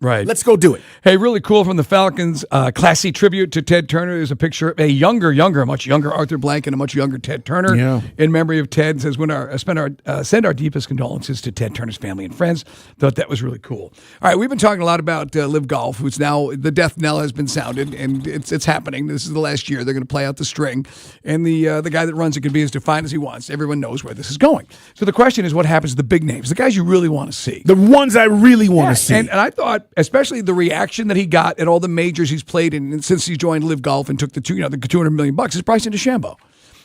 Right. Let's go do it. Hey, really cool from the Falcons. Classy tribute to Ted Turner. There's a picture of a much younger Arthur Blank and a much younger Ted Turner in memory of Ted. Says, send our deepest condolences to Ted Turner's family and friends. Thought that was really cool. All right, we've been talking a lot about Live Golf, who's now, the death knell has been sounded, and it's happening. This is the last year. They're going to play out the string. And the guy that runs it can be as defined as he wants. Everyone knows where this is going. So the question is, what happens to the big names, the guys you really want to see? The ones I really want to see. And I thought, especially the reaction that he got at all the majors he's played in and since he joined Live Golf and took the $200 million is Bryson DeChambeau,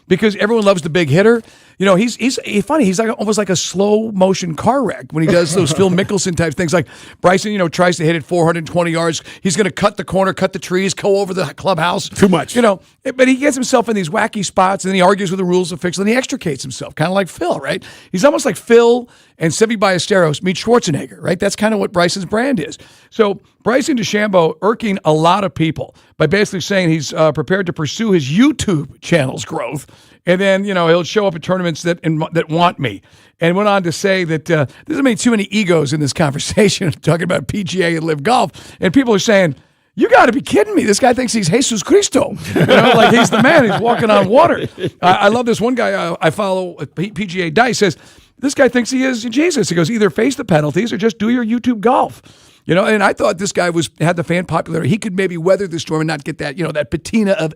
because everyone loves the big hitter. You know, he's funny. He's like almost like a slow motion car wreck when he does those Phil Mickelson type things. Like Bryson, tries to hit it 420 yards. He's going to cut the corner, cut the trees, go over the clubhouse. Too much. But he gets himself in these wacky spots and then he argues with the rules of fiction and he extricates himself, kind of like Phil, right? He's almost like Phil and Seve Ballesteros meet Schwarzenegger, right? That's kind of what Bryson's brand is. So Bryson DeChambeau irking a lot of people by basically saying he's prepared to pursue his YouTube channel's growth. And then, he'll show up at tournaments that want me. And went on to say that there's made too many egos in this conversation, talking about PGA and Live Golf. And people are saying, you got to be kidding me. This guy thinks he's Jesus Cristo. Like he's the man. He's walking on water. I love this one guy I follow, PGA Dice, says, this guy thinks he is Jesus. He goes, either face the penalties or just do your YouTube golf. And I thought this guy had the fan popularity. He could maybe weather the storm and not get that, that patina of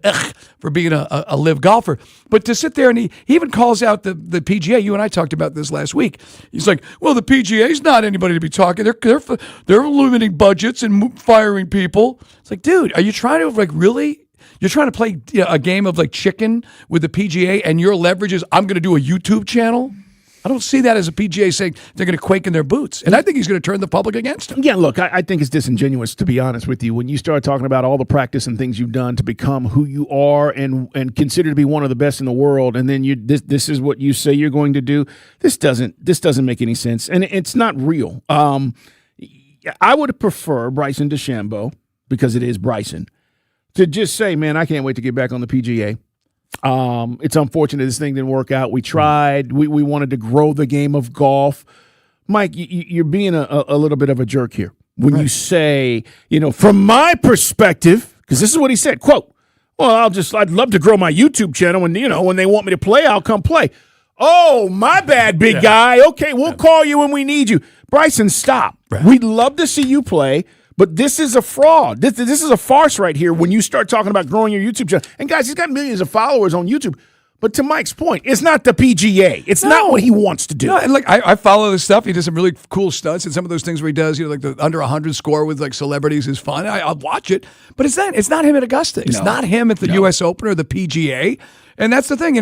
for being a Live golfer. But to sit there and he even calls out the PGA. You and I talked about this last week. He's like, well, the PGA is not anybody to be talking. They're limiting budgets and firing people. It's like, dude, are you trying to really? You're trying to play a game of like chicken with the PGA, and your leverage is I'm going to do a YouTube channel? I don't see that as a PGA saying they're going to quake in their boots. And I think he's going to turn the public against him. Yeah, look, I think it's disingenuous, to be honest with you. When you start talking about all the practice and things you've done to become who you are and consider to be one of the best in the world, and then this is what you say you're going to do, this doesn't make any sense. And it's not real. I would prefer Bryson DeChambeau, because it is Bryson, to just say, man, I can't wait to get back on the PGA. It's unfortunate this thing didn't work out. We tried. We wanted to grow the game of golf. Mike, you're being a little bit of a jerk here when you say, from my perspective, because this is what he said, quote, well, I'd love to grow my YouTube channel, and when they want me to play, I'll come play. Oh, my bad, big guy. Okay, we'll call you when we need you. Bryson, stop. Right. We'd love to see you play. But this is a fraud. This is a farce right here when you start talking about growing your YouTube channel. And guys, he's got millions of followers on YouTube. But to Mike's point, it's not the PGA. It's not what he wants to do. No, and I follow this stuff. He does some really cool stunts, and some of those things where he does, like the under 100 score with like celebrities is fun. I'll watch it, but it's not him at Augusta. It's not him at the U.S. Open or the PGA, and that's the thing.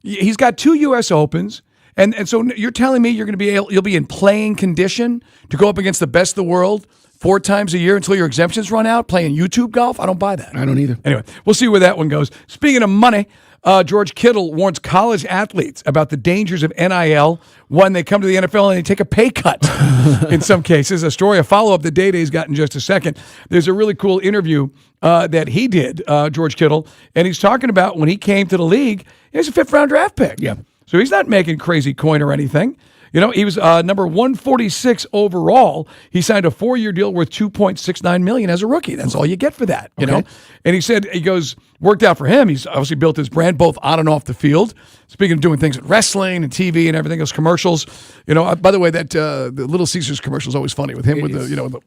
He's got 2 U.S. Opens, and so you're telling me you'll be in playing condition to go up against the best of the world 4 times a year until your exemptions run out playing YouTube golf? I don't buy that. I don't either. Anyway, we'll see where that one goes. Speaking of money. George Kittle warns college athletes about the dangers of NIL when they come to the NFL and they take a pay cut in some cases. A story, a follow-up that Day-Day's got in just a second. There's a really cool interview that he did, George Kittle, and he's talking about when he came to the league, he was a 5th-round draft pick. Yeah. So he's not making crazy coin or anything. He was number 146 overall. He signed a 4-year deal worth $2.69 million as a rookie. That's all you get for that, you know. And he said, worked out for him. He's obviously built his brand both on and off the field. Speaking of doing things with wrestling and TV and everything else, commercials. By the way, that the Little Caesars commercial is always funny with him.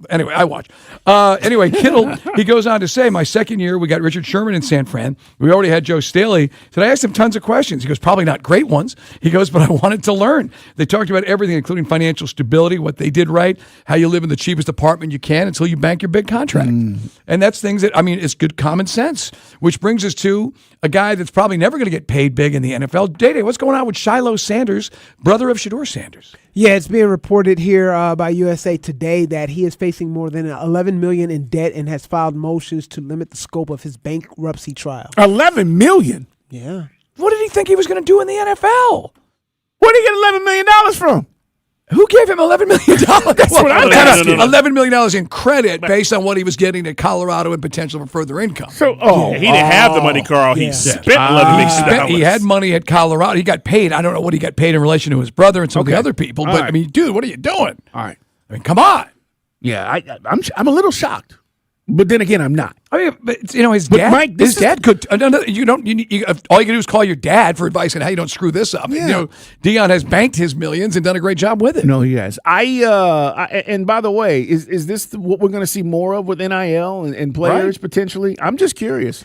Anyway, I watch. Anyway, Kittle, he goes on to say, my second year, we got Richard Sherman in San Fran. We already had Joe Staley. He said, I asked him tons of questions. He goes, probably not great ones. He goes, but I wanted to learn. They talked about everything, including financial stability, what they did right, how you live in the cheapest apartment you can until you bank your big contract. And that's things that, it's good common sense, which brings us to a guy that's probably never going to get paid big in the NFL. Day-Day, what's going on with Shiloh Sanders, brother of Shedeur Sanders? Yeah, it's being reported here by USA Today that he is facing more than $11 million in debt and has filed motions to limit the scope of his bankruptcy trial. $11 million? Yeah. What did he think he was going to do in the NFL? Where did he get $11 million from? Who gave him $11 million? That's what I'm asking. $11 million in credit based on what he was getting at Colorado and potential for further income. So, he didn't have the money, Carl. He spent $11 million. He had money at Colorado. He got paid. I don't know what he got paid in relation to his brother and some of the other people. All But, right. dude, what are you doing? All right. Come on. Yeah, I'm a little shocked. But then again, I'm not. But his dad. Mike, his dad could. All you can do is call your dad for advice on how you don't screw this up. Yeah. Dion has banked his millions and done a great job with it. No, he has. And by the way, is this what we're going to see more of with NIL and players potentially? I'm just curious.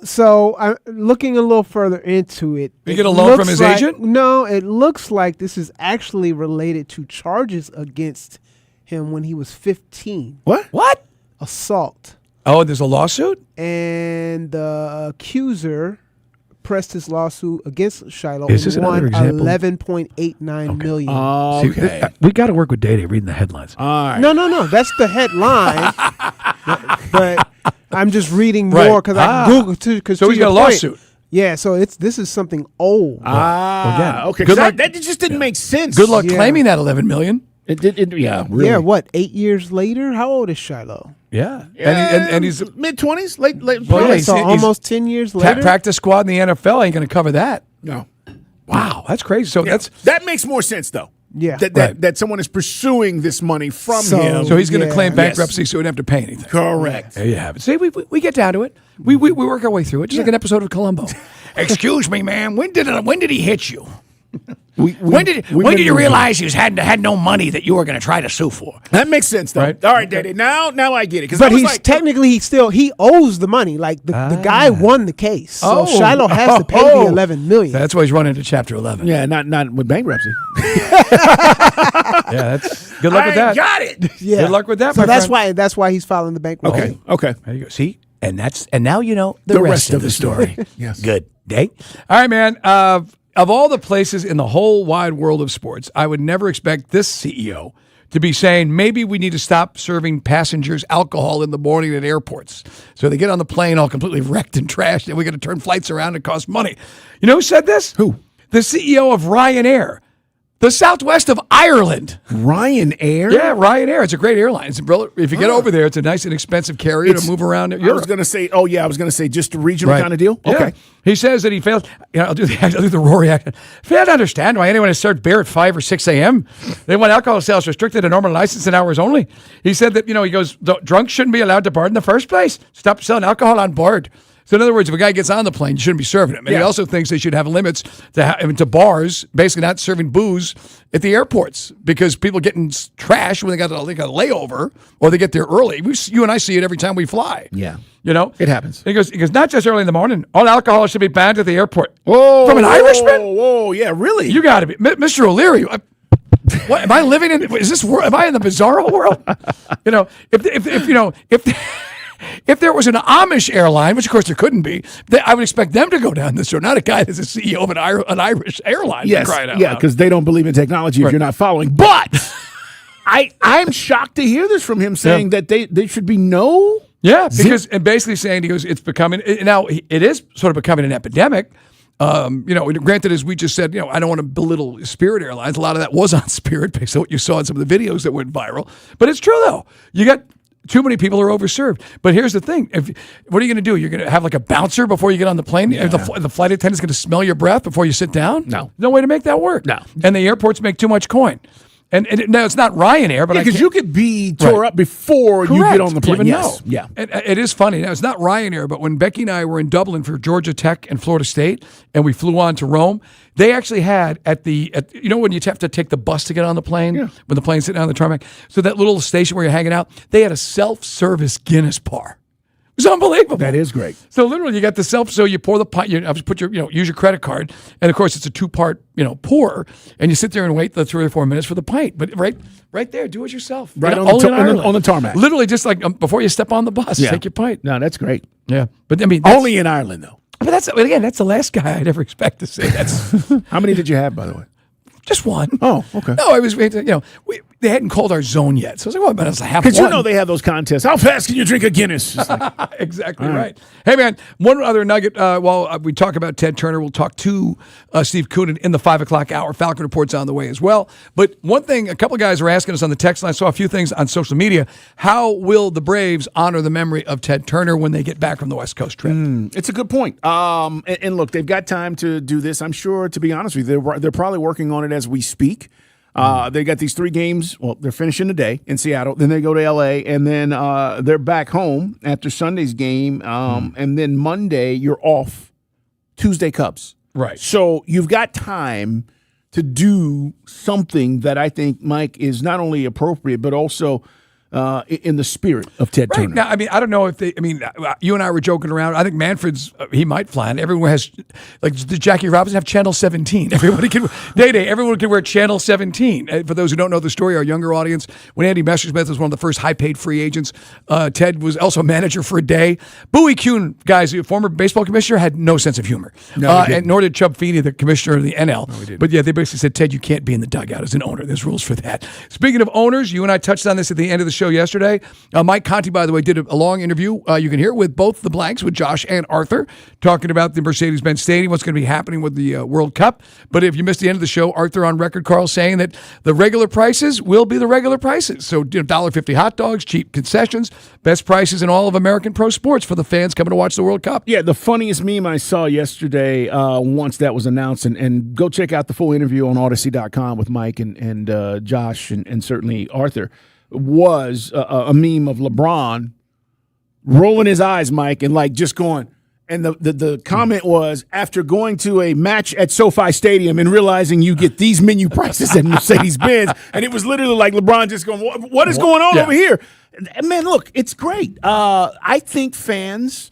So I'm looking a little further into it. You get a loan from his agent? No, it looks like this is actually related to charges against him when he was 15. What? Assault. Oh, there's a lawsuit? And the accuser pressed his lawsuit against Shiloh Is this and won another example? $11.89 million. See, we got to work with Day-Day reading the headlines. All right. No. That's the headline. but I'm just reading Right. more because I Googled too. So he's got a lawsuit. Yeah, so this is something old. Okay. Good luck. That just didn't make sense. Good luck claiming that $11 million. Really. Yeah, what? 8 years later? How old is Shiloh? Yeah. And he's mid-20s, late. Well, Yeah, so almost 10 years later. practice squad in the NFL ain't going to cover that. No. Wow, that's crazy. So that makes more sense though. Yeah. That someone is pursuing this money from him. So he's going to claim Yes. bankruptcy, so he wouldn't have to pay anything. Correct. There you have it. See, we get down to it. We work our way through it, just like an episode of Columbo. Excuse me, ma'am. When did he hit you? When did you realize you had no money that you were going to try to sue for? That makes sense, though. Right. All right, Daddy. Now I get it. But he's technically he owes the money. Like the guy won the case, so Shiloh has to pay the $11 million. So that's why he's running to Chapter 11. Yeah, not with bankruptcy. Yeah, that's good luck with that. Got it. Yeah. Good luck with that. So my that's friend. why he's filing the bankruptcy. Okay. There you go. See, and now you know the rest of the story. Yes. Good day. All right, man. Of all the places in the whole wide world of sports, I would never expect this CEO to be saying maybe we need to stop serving passengers alcohol in the morning at airports. So they get on the plane all completely wrecked and trashed, and we got to turn flights around and cost money. You know who said this? Who? The CEO of Ryanair, the southwest of Ireland. Ryanair? Yeah, Ryanair. It's a great airline. If you get over there, it's a nice and expensive carrier to move around Europe. I was going to say just a regional kind of deal. Yeah. Okay. He says that he failed. I'll do the Rory accent. Failed to understand why anyone has served beer at 5 or 6 a.m. They want alcohol sales restricted to normal licensed hours only. He said that he goes, drunks shouldn't be allowed to board in the first place. Stop selling alcohol on board. So in other words, if a guy gets on the plane, you shouldn't be serving him. And he Yeah. also thinks they should have limits to bars, basically not serving booze at the airports because people getting trashed when they got a layover or they get there early. You and I see it every time we fly. Yeah. You know? It happens. He goes, not just early in the morning. All alcohol should be banned at the airport. Whoa. From an Irishman? Whoa, yeah, really? You got to be. Mr. O'Leary, what am I living in? Is this world? Am I in the bizarro world? You know, if there was an Amish airline, which of course there couldn't be, I would expect them to go down this road, not a guy that's a CEO of an Irish airline. Yes, crying out yeah, loud. because they don't believe in technology if you're not following. But I'm shocked to hear this from him saying that they should be no. Yeah, because and basically saying he goes, it's becoming now it is sort of becoming an epidemic. Granted, as we just said, I don't want to belittle Spirit Airlines. A lot of that was on Spirit based on what you saw in some of the videos that went viral. But it's true though. You got too many people are overserved. But here's the thing: what are you going to do? You're going to have like a bouncer before you get on the plane. Yeah. The flight attendant's going to smell your breath before you sit down. No way to make that work. No, and the airports make too much coin. And now it's not Ryanair, but because you could be tore up before you get on the plane. Even yes. know. Yeah, it is funny. Now it's not Ryanair, but when Becky and I were in Dublin for Georgia Tech and Florida State, and we flew on to Rome, they actually had when you have to take the bus to get on the plane when the plane's sitting on the tarmac. So that little station where you're hanging out, they had a self-service Guinness bar. It was unbelievable. That is great. So literally, you got the so you pour the pint. You put your use your credit card, and of course it's a 2-part pour, and you sit there and wait the 3 or 4 minutes for the pint. But right there, do it yourself. Right on the tarmac. Literally, just like before you step on the bus, take your pint. No, that's great. Yeah, but I mean, only in Ireland though. But that's the last guy I'd ever expect to say. That's how many did you have, by the way? Just one. Oh, okay. No, I was they hadn't called our zone yet, so I was like, "Well, but it's a half." Because they have those contests. How fast can you drink a Guinness? Exactly right. Hey, man, one other nugget. While we talk about Ted Turner, we'll talk to Steve Koonin in the 5 o'clock hour. Falcon Report's on the way as well. But one thing, a couple of guys were asking us on the text line. I saw a few things on social media. How will the Braves honor the memory of Ted Turner when they get back from the West Coast trip? It's a good point. And look, they've got time to do this. I'm sure, to be honest with you, they're probably working on it as we speak. They got these 3 games. Well, they're finishing today in Seattle. Then they go to L.A., and then they're back home after Sunday's game. And then Monday, you're off. Tuesday, Cubs. Right. So you've got time to do something that I think, Mike, is not only appropriate, but also in the spirit of Ted Turner. Now, I mean, I don't know if you and I were joking around. I think Manfred's, he might fly, and everyone has, does Jackie Robinson have Channel 17? Everybody can, everyone can wear Channel 17. For those who don't know the story, our younger audience, when Andy Messersmith was one of the first high-paid free agents, Ted was also a manager for a day. Bowie Kuhn, guys, the former baseball commissioner, had no sense of humor. And nor did Chubb Feeney, the commissioner of the NL. But yeah, they basically said, Ted, you can't be in the dugout as an owner. There's rules for that. Speaking of owners, you and I touched on this at the end of the show yesterday. Mike Conti, by the way, did a long interview. You can hear it with both the Blanks, with Josh and Arthur, talking about the Mercedes-Benz Stadium, what's going to be happening with the World Cup. But if you missed the end of the show, Arthur on record, Carl, saying that the regular prices will be the regular prices. So $1.50 hot dogs, cheap concessions, best prices in all of American pro sports for the fans coming to watch the World Cup. Yeah, the funniest meme I saw yesterday once that was announced, and go check out the full interview on Odyssey.com with Mike and Josh and certainly Arthur, was a meme of LeBron rolling his eyes, Mike, and just going. And the comment was, after going to a match at SoFi Stadium and realizing you get these menu prices at Mercedes-Benz, and it was literally like LeBron just going, what is going on over here? And man, look, it's great. I think fans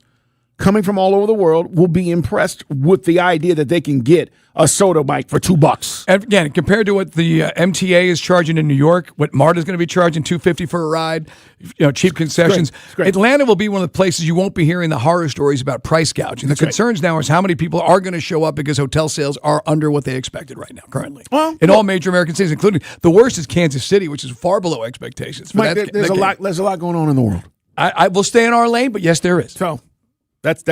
coming from all over the world will be impressed with the idea that they can get a soda bike for $2. And again, compared to what the MTA is charging in New York, what MARTA is going to be charging $2.50 for a ride, cheap concessions. It's great. Atlanta will be one of the places you won't be hearing the horror stories about price gouging. The concerns now is how many people are going to show up because hotel sales are under what they expected right now, currently. Well, in all major American cities, including the worst is Kansas City, which is far below expectations. Mike, there's a lot going on in the world. I will stay in our lane, but yes, there is. So that's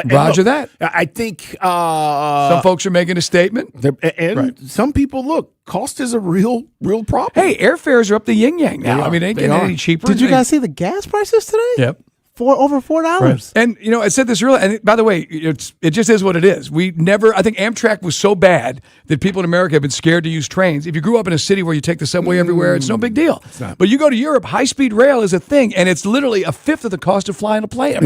Roger that. I think some folks are making a statement, and some people cost is a real problem. Hey, airfares are up the yin yang now. I mean, they ain't getting any cheaper. Did you guys see the gas prices today? Yep. over $4. And, I said this earlier, and by the way, it just is what it is. I think Amtrak was so bad that people in America have been scared to use trains. If you grew up in a city where you take the subway everywhere, it's no big deal. But you go to Europe, high-speed rail is a thing, and it's literally a fifth of the cost of flying a plane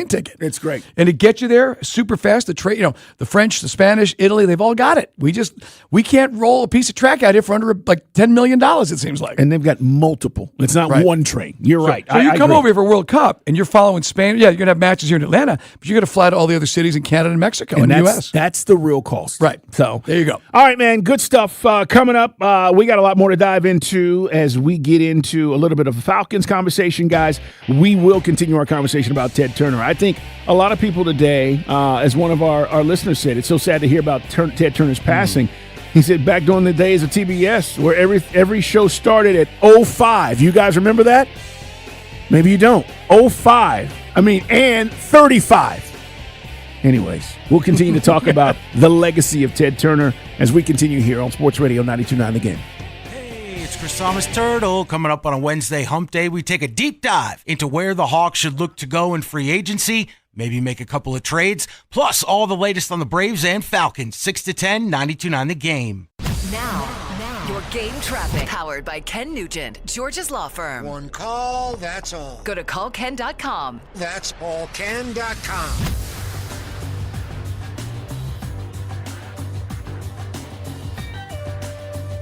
ticket. It's great. And it gets you there super fast. The French, the Spanish, Italy, they've all got it. We can't roll a piece of track out here for under like $10 million, it seems like. And they've got multiple. It's not one train. You're right. So you come over here for World Cup, and you're following Spain. Yeah, you're going to have matches here in Atlanta, but you're going to fly to all the other cities in Canada and Mexico and the U.S. That's the real cost. Right. So there you go. All right, man. Good stuff coming up. We got a lot more to dive into as we get into a little bit of a Falcons conversation, guys. We will continue our conversation about Ted Turner. I think a lot of people today, as one of our listeners said, it's so sad to hear about Ted Turner's passing. He said back during the days of TBS where every show started at 05. You guys remember that? Maybe you don't. 05. And 35. Anyways, we'll continue to talk about the legacy of Ted Turner as we continue here on Sports Radio 92.9 The Game. Hey, it's Chris Thomas Turtle. Coming up on a Wednesday hump day, we take a deep dive into where the Hawks should look to go in free agency, maybe make a couple of trades, plus all the latest on the Braves and Falcons. 6 to 10, 92.9 The Game. Now, your game traffic. Powered by Ken Nugent, George's Law Firm. One call, that's all. Go to callken.com. That's allken.com.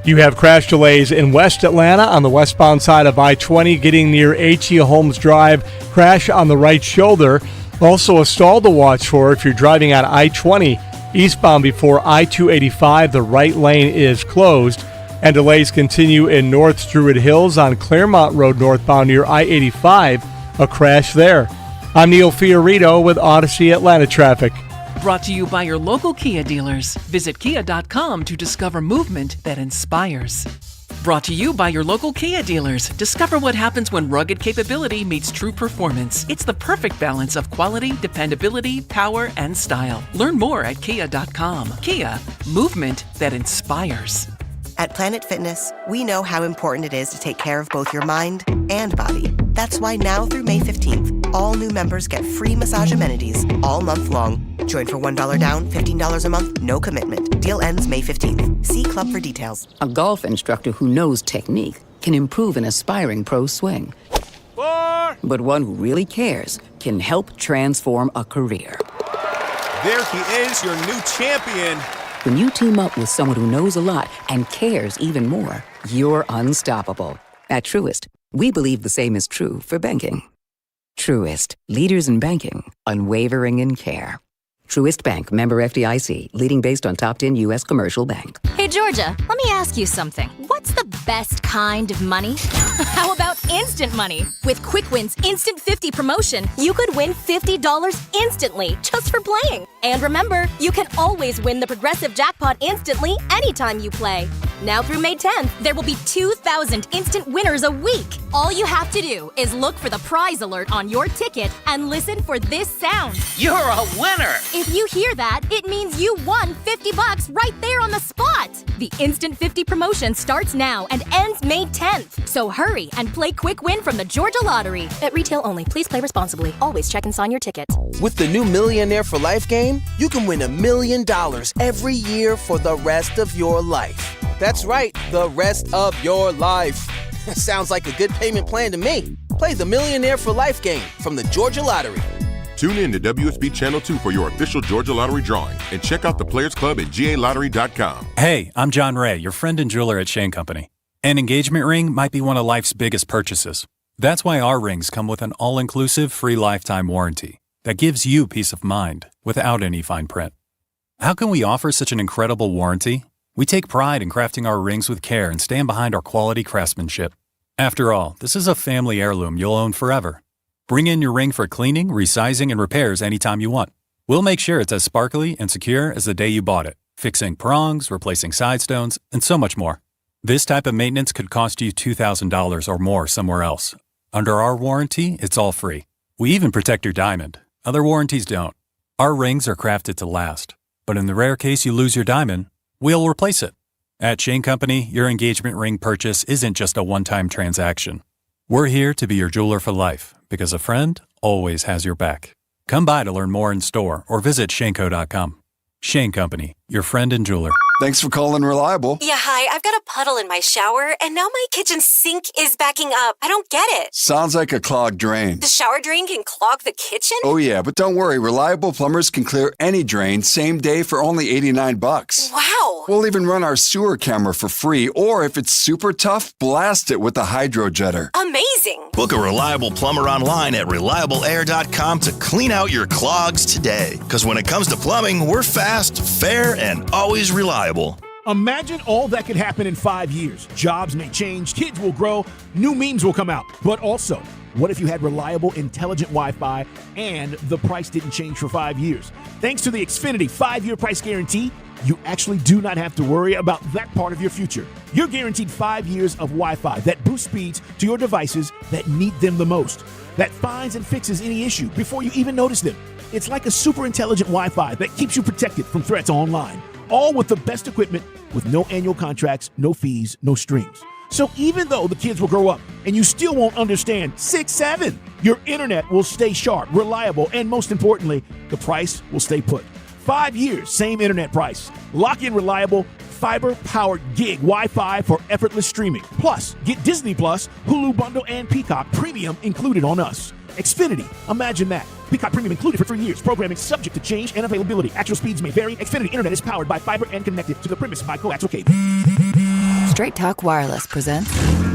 You have crash delays in West Atlanta on the westbound side of I-20 getting near H.E. Holmes Drive. Crash on the right shoulder. Also a stall to watch for if you're driving on I-20 eastbound before I-285. The right lane is closed. And delays continue in North Druid Hills on Claremont Road northbound near I-85. A crash there. I'm Neil Fiorito with Odyssey Atlanta traffic. Brought to you by your local Kia dealers. Visit kia.com to discover movement that inspires. Brought to you by your local Kia dealers. Discover what happens when rugged capability meets true performance. It's the perfect balance of quality, dependability, power, and style. Learn more at kia.com. Kia, movement that inspires. At Planet Fitness, we know how important it is to take care of both your mind and body. That's why now through May 15th, all new members get free massage amenities all month long. Join for $1 down, $15 a month, no commitment. Deal ends May 15th. See club for details. A golf instructor who knows technique can improve an aspiring pro's swing. But one who really cares can help transform a career. There he is, your new champion. When you team up with someone who knows a lot and cares even more, you're unstoppable. At Truist, we believe the same is true for banking. Truist, leaders in banking, unwavering in care. Truist Bank, member FDIC, leading based on top 10 U.S. commercial bank. Hey, Georgia, let me ask you something. What's the best kind of money? How about instant money? With Quick Wins Instant 50 promotion, you could win $50 instantly just for playing. And remember, you can always win the Progressive Jackpot instantly anytime you play. Now through May 10th, there will be 2,000 instant winners a week. All you have to do is look for the prize alert on your ticket and listen for this sound. You're a winner! If you hear that, it means you won $50 right there on the spot. The Instant 50 promotion starts now and ends May 10th. So hurry and play Quick Win from the Georgia Lottery. At retail only. Please play responsibly. Always check and sign your ticket. With the new Millionaire for Life game, you can win $1 million every year for the rest of your life. That's right, the rest of your life. Sounds like a good payment plan to me. Play the Millionaire for Life game from the Georgia Lottery. Tune in to WSB Channel 2 for your official Georgia Lottery drawing and check out the Players Club at GALottery.com. Hey, I'm John Ray, your friend and jeweler at Shane Company. An engagement ring might be one of life's biggest purchases. That's why our rings come with an all-inclusive free lifetime warranty that gives you peace of mind without any fine print. How can we offer such an incredible warranty? We take pride in crafting our rings with care and stand behind our quality craftsmanship. After all, this is a family heirloom you'll own forever. Bring in your ring for cleaning, resizing, and repairs anytime you want. We'll make sure it's as sparkly and secure as the day you bought it, fixing prongs, replacing side stones, and so much more. This type of maintenance could cost you $2,000 or more somewhere else. Under our warranty, it's all free. We even protect your diamond. Other warranties don't. Our rings are crafted to last. But in the rare case you lose your diamond, we'll replace it. At Shane Company, your engagement ring purchase isn't just a one-time transaction. We're here to be your jeweler for life, because a friend always has your back. Come by to learn more in store or visit Shanco.com. Shane Company, your friend and jeweler. Thanks for calling Reliable. Yeah, hi. I've got a puddle in my shower, and now my kitchen sink is backing up. I don't get it. Sounds like a clogged drain. The shower drain can clog the kitchen? Oh, yeah, but don't worry. Reliable plumbers can clear any drain same day for only $89. Wow. We'll even run our sewer camera for free, or if it's super tough, blast it with the hydro jetter. Amazing. Book a Reliable plumber online at reliableair.com to clean out your clogs today. Because when it comes to plumbing, we're fast, fair, and always reliable. Imagine all that could happen in 5 years. Jobs may change, kids will grow, new memes will come out. But also, what if you had reliable, intelligent Wi-Fi and the price didn't change for 5 years? Thanks to the Xfinity 5-year price guarantee, you actually do not have to worry about that part of your future. You're guaranteed 5 years of Wi-Fi that boosts speeds to your devices that need them the most, that finds and fixes any issue before you even notice them. It's like a super intelligent Wi-Fi that keeps you protected from threats online. All with the best equipment, with no annual contracts, no fees, no strings. So even though the kids will grow up and you still won't understand 6-7, your internet will stay sharp, reliable, and most importantly, the price will stay put. 5 years, same internet price. Lock in reliable, fiber-powered gig Wi-Fi for effortless streaming. Plus, get Disney Plus, Hulu Bundle, and Peacock Premium included on us. Xfinity, imagine that. Peacock Premium included for 3 years. Programming subject to change and availability. Actual speeds may vary. Xfinity Internet is powered by fiber and connected to the premise by coaxial cable. Straight Talk Wireless presents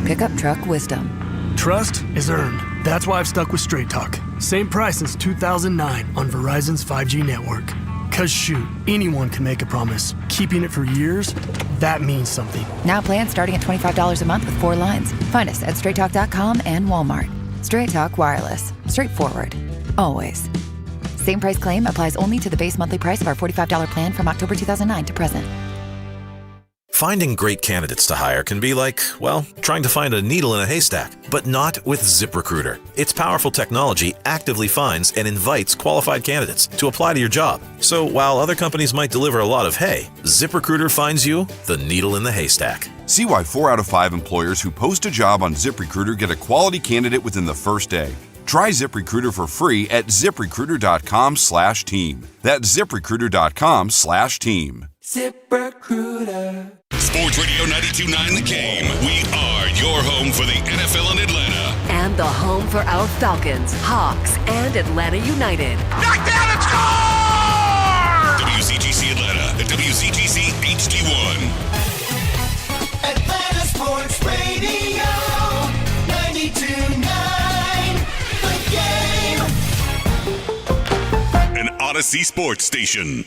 Pickup Truck Wisdom. Trust is earned. That's why I've stuck with Straight Talk. Same price since 2009 on Verizon's 5G network. Cause shoot, anyone can make a promise. Keeping it for years, that means something. Now plans starting at $25 a month with 4 lines. Find us at straighttalk.com and Walmart. Straight Talk Wireless. Straightforward. Always. Same price claim applies only to the base monthly price of our $45 plan from October 2009 to present. Finding great candidates to hire can be like, well, trying to find a needle in a haystack, but not with ZipRecruiter. Its powerful technology actively finds and invites qualified candidates to apply to your job. So while other companies might deliver a lot of hay, ZipRecruiter finds you the needle in the haystack. See why 4 out of 5 employers who post a job on ZipRecruiter get a quality candidate within the first day. Try ZipRecruiter for free at ZipRecruiter.com/team. That's ZipRecruiter.com/team. ZipRecruiter. Sports Radio 92.9 The Game. We are your home for the NFL in Atlanta. And the home for our Falcons, Hawks, and Atlanta United. Knockdown and score! WCGC Atlanta, the WCGC HD1. Atlanta Sports Radio 92.9 The Game. An Odyssey Sports Station.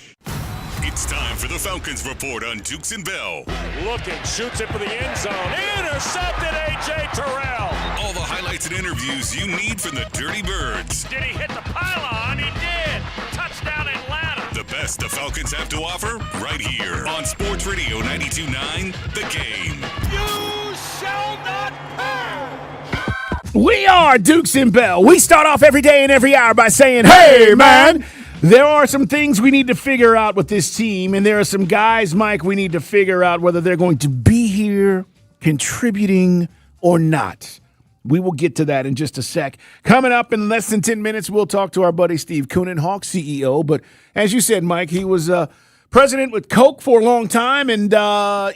It's time for the Falcons Report on Dukes and Bell. Looking, shoots it for the end zone. Intercepted, A.J. Terrell. All the highlights and interviews you need from the Dirty Birds. Did he hit the pylon? He did. Touchdown Atlanta. The best the Falcons have to offer right here on Sports Radio 92.9 The Game. You shall not pass. We are Dukes and Bell. We start off every day and every hour by saying, hey, man. There are some things we need to figure out with this team, and there are some guys, Mike, we need to figure out whether they're going to be here contributing or not. We will get to that in just a sec. Coming up in less than 10 minutes, we'll talk to our buddy Steve Koonin, Hawks CEO. But as you said, Mike, he was president with Coke for a long time and, a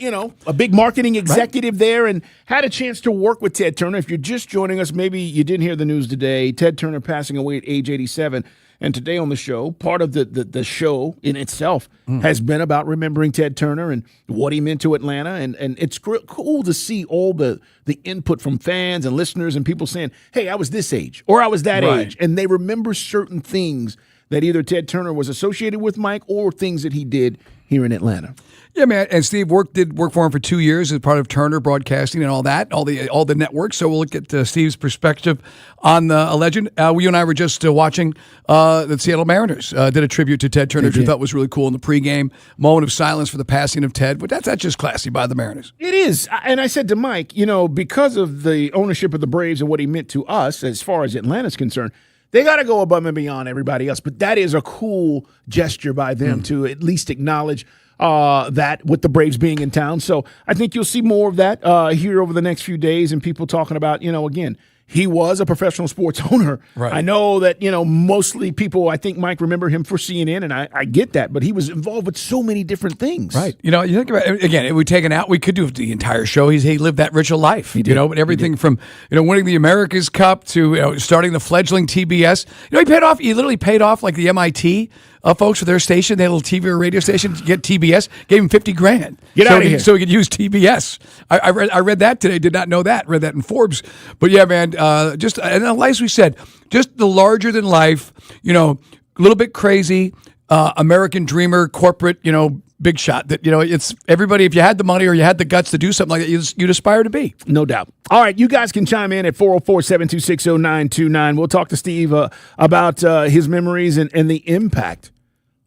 big marketing executive there and had a chance to work with Ted Turner. If you're just joining us, maybe you didn't hear the news today. Ted Turner passing away at age 87. And today on the show, part of the show in itself has been about remembering Ted Turner and what he meant to Atlanta. And it's cool to see all the input from fans and listeners and people saying, hey, I was this age or I was that age. And they remember certain things that either Ted Turner was associated with, Mike, or things that he did here in Atlanta. Yeah, man. And Steve did work for him for 2 years as part of Turner Broadcasting and all that, all the networks. So we'll look at Steve's perspective on a legend. You and I were just watching the Seattle Mariners did a tribute to Ted Turner, which we thought was really cool in the pregame moment of silence for the passing of Ted. But that's just classy by the Mariners. It is. And I said to Mike, because of the ownership of the Braves and what he meant to us as far as Atlanta's concerned, they got to go above and beyond everybody else. But that is a cool gesture by them to at least acknowledge that with the Braves being in town. So I think you'll see more of that here over the next few days and people talking about, again, he was a professional sports owner. Right. I know that, mostly people, I think, Mike, remember him for CNN, and I get that, but he was involved with so many different things. Right. You think about it, again, if we take it out, we could do the entire show. He lived that rich a life. He did. But everything from, winning the America's Cup to, starting the fledgling TBS. He literally paid off like the MIT folks for their station, their little TV or radio station, to get TBS, gave him $50,000. Get out of here. So he could use TBS. I read that today, did not know that, read that in Forbes. But yeah, man, and as we said, just the larger than life, a little bit crazy, American dreamer, corporate, big shot that, it's everybody, if you had the money or you had the guts to do something like that, you'd aspire to be. No doubt. All right, you guys can chime in at 404-726-0929. We'll talk to Steve about his memories and the impact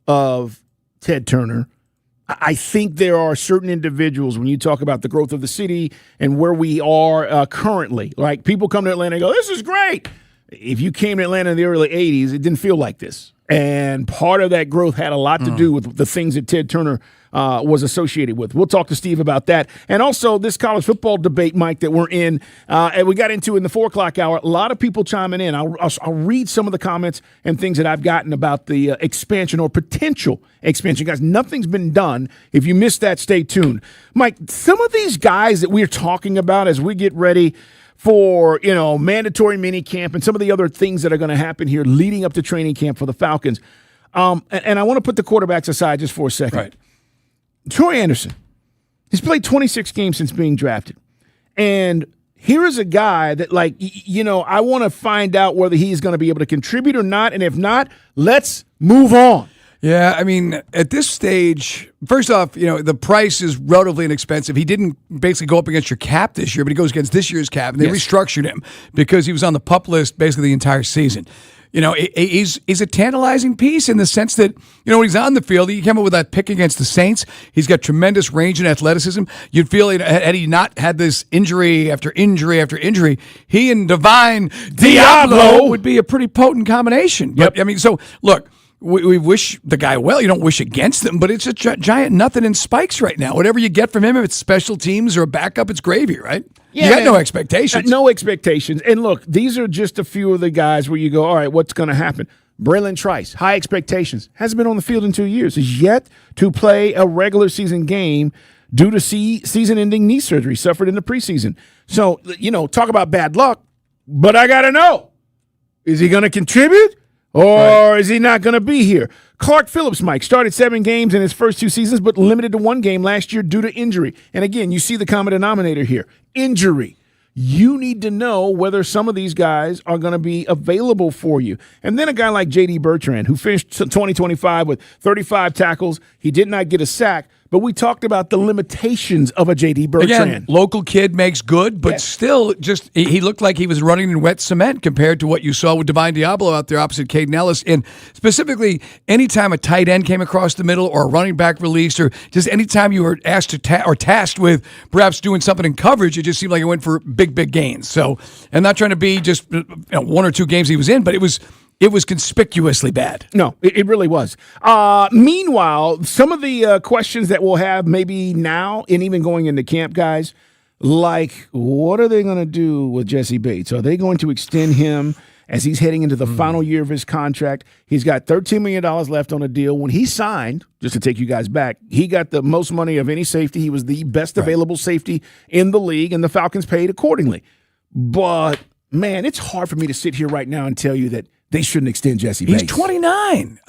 of Ted Turner. I think there are certain individuals, when you talk about the growth of the city and where we are currently, like people come to Atlanta and go, this is great. If you came to Atlanta in the early 80s, it didn't feel like this. And part of that growth had a lot to do with the things that Ted Turner was associated with. We'll talk to Steve about that. And also this college football debate, Mike, that we're in, and we got into in the 4 o'clock hour, a lot of people chiming in. I'll read some of the comments and things that I've gotten about the expansion or potential expansion. Guys, nothing's been done. If you missed that, stay tuned. Mike, some of these guys that we're talking about as we get ready for, mandatory mini camp and some of the other things that are going to happen here leading up to training camp for the Falcons. And I want to put the quarterbacks aside just for a second. Right. Troy Anderson, he's played 26 games since being drafted. And here is a guy that, I want to find out whether he's going to be able to contribute or not. And if not, let's move on. Yeah, I mean, at this stage, first off, the price is relatively inexpensive. He didn't basically go up against your cap this year, but he goes against this year's cap, and they restructured him because he was on the PUP list basically the entire season. He's a tantalizing piece in the sense that, when he's on the field, he came up with that pick against the Saints. He's got tremendous range and athleticism. You'd feel had he not had this injury after injury after injury, he and Divine Diablo would be a pretty potent combination. Yep. But, so look, we wish the guy well. You don't wish against him, but it's a giant nothing in spikes right now. Whatever you get from him, if it's special teams or a backup, it's gravy, right? Yeah, you got no expectations. No expectations. And look, these are just a few of the guys where you go, all right, what's going to happen? Braylon Trice, high expectations. Hasn't been on the field in 2 years. Is yet to play a regular season game due to season-ending knee surgery suffered in the preseason. So, talk about bad luck, but I got to know, is he going to contribute? Or is he not going to be here? Clark Phillips, Mike, started 7 games in his first 2 seasons, but limited to 1 game last year due to injury. And again, you see the common denominator here, injury. You need to know whether some of these guys are going to be available for you. And then a guy like J.D. Bertrand, who finished 2025 with 35 tackles. He did not get a sack, but we talked about the limitations of a J.D. Bertrand. Again, local kid makes good, but still just he looked like he was running in wet cement compared to what you saw with Divine Diablo out there opposite Caden Ellis. And specifically, anytime a tight end came across the middle or a running back released or just anytime you were asked to tasked with perhaps doing something in coverage, it just seemed like it went for big gains. So I'm not trying to be just 1 or 2 games he was in, but it was conspicuously bad. No, it really was. Meanwhile, some of the questions that we'll have maybe now and even going into camp, guys, like what are they going to do with Jesse Bates? Are they going to extend him as he's heading into the final year of his contract? He's got $13 million left on a deal. When he signed, just to take you guys back, he got the most money of any safety. He was the best available safety in the league, and the Falcons paid accordingly. But, man, it's hard for me to sit here right now and tell you that they shouldn't extend Jesse Bates. He's 29.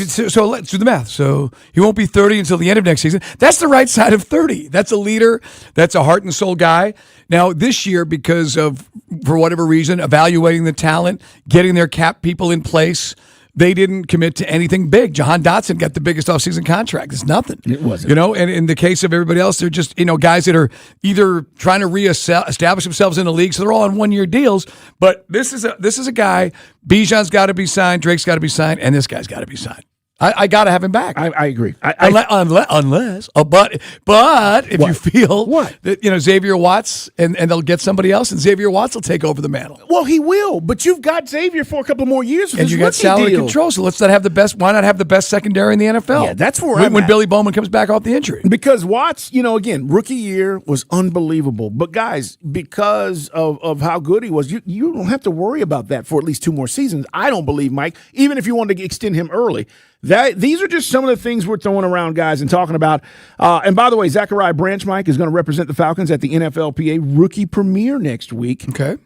So let's do the math. So he won't be 30 until the end of next season. That's the right side of 30. That's a leader. That's a heart and soul guy. Now, this year, because of, for whatever reason, evaluating the talent, getting their cap people in place, they didn't commit to anything big. Jahan Dotson got the biggest offseason contract. It's nothing. It wasn't. And in the case of everybody else, they're just, guys that are either trying to establish themselves in the league, so they're all on 1-year deals. But this is a guy, Bijan's got to be signed, Drake's got to be signed, and this guy's got to be signed. I got to have him back. I agree. Unless, but if you feel that Xavier Watts and they'll get somebody else, and Xavier Watts will take over the mantle. Well, he will, but you've got Xavier for a couple more years, and you got salary control. So let's not have the best. Why not have the best secondary in the NFL? Yeah, that's where when Billy Bowman comes back off the injury. Because Watts, again, rookie year was unbelievable. But guys, because of how good he was, you don't have to worry about that for at least 2 more seasons. I don't believe, Mike, even if you wanted to extend him early. These are just some of the things we're throwing around, guys, and talking about. And by the way, Zachariah Branch, Mike, is going to represent the Falcons at the NFLPA Rookie Premiere next week. Okay.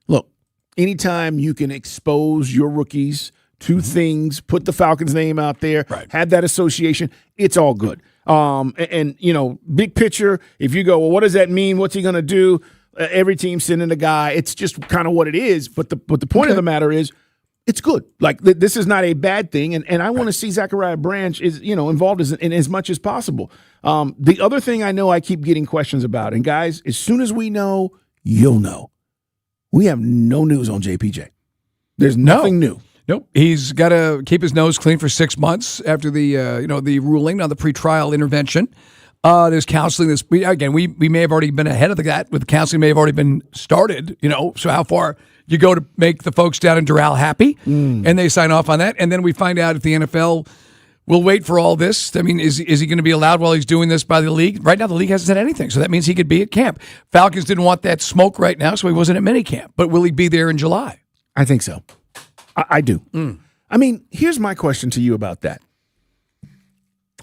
Look, anytime you can expose your rookies to things, put the Falcons name out there, have that association, it's all good. And big picture, if you go, well, what does that mean? What's he going to do? Every team sending a guy. It's just kind of what it is. But the point of the matter is, it's good. Like, this is not a bad thing, and I want to see Zachariah Branch is involved in as much as possible. The other thing I know I keep getting questions about, and guys, as soon as we know, you'll know. We have no news on JPJ. There's nothing new. Nope. He's got to keep his nose clean for 6 months after the the ruling on the pretrial intervention. There's counseling. We may have already been ahead of that. With the counseling may have already been started. So how far you go to make the folks down in Doral happy, and they sign off on that, and then we find out if the NFL will wait for all this. I mean, is he going to be allowed while he's doing this by the league? Right now, the league hasn't said anything, so that means he could be at camp. Falcons didn't want that smoke right now, so he wasn't at minicamp. But will he be there in July? I think so. I do. I mean, here's my question to you about that.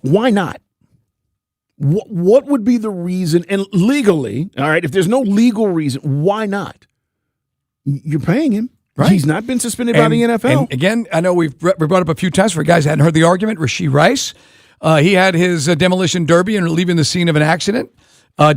Why not? What would be the reason? And legally, all right, if there's no legal reason, why not? You're paying him. Right. He's not been suspended by the NFL. And again, I know we've brought up a few times for guys who hadn't heard the argument. Rashee Rice, he had his demolition derby and leaving the scene of an accident,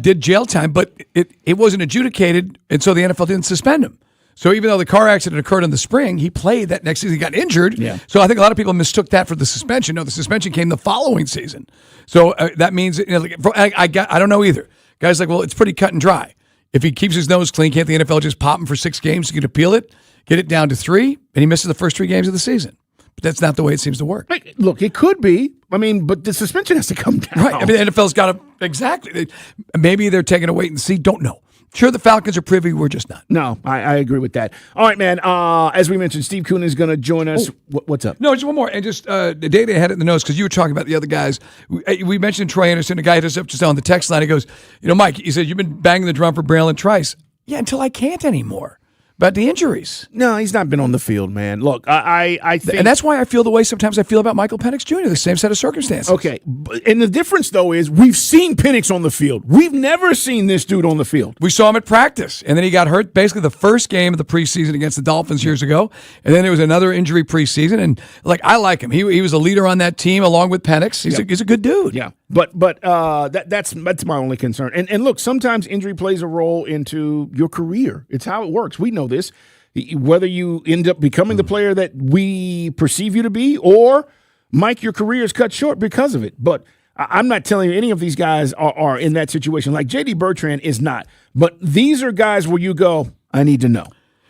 did jail time, but it wasn't adjudicated, and so the NFL didn't suspend him. So even though the car accident occurred in the spring, he played that next season. He got injured. Yeah. So I think a lot of people mistook that for the suspension. No, the suspension came the following season. So that means I don't know either. Guys like, well, it's pretty cut and dry. If he keeps his nose clean, can't the NFL just pop him for 6 games? You can appeal it, get it down to 3, and he misses the first 3 games of the season. But that's not the way it seems to work. Look, it could be. I mean, but the suspension has to come down. Right. I mean, the NFL's got to exactly. Maybe they're taking a wait and see. Don't know. Sure, the Falcons are privy. We're just not. No, I agree with that. All right, man. As we mentioned, Steve Koonin is going to join us. What's up? No, just one more. And just the day they had it in the notes, because you were talking about the other guys. We mentioned Troy Anderson, a guy hit us up just on the text line. He goes, Mike, he said, you've been banging the drum for Braylon Trice. Yeah, until I can't anymore. About the injuries. No, he's not been on the field, man. Look, I think... And that's why I feel the way sometimes I feel about Michael Penix Jr., the same set of circumstances. Okay, and the difference, though, is we've seen Penix on the field. We've never seen this dude on the field. We saw him at practice, and then he got hurt basically the first game of the preseason against the Dolphins years ago, and then there was another injury preseason, and I like him. He was a leader on that team along with Penix. He's a good dude. Yeah. But that's my only concern. And look, sometimes injury plays a role into your career. It's how it works. We know this. Whether you end up becoming the player that we perceive you to be, or, Mike, your career is cut short because of it. But I'm not telling you any of these guys are in that situation. Like J.D. Bertrand is not. But these are guys where you go, I need to know.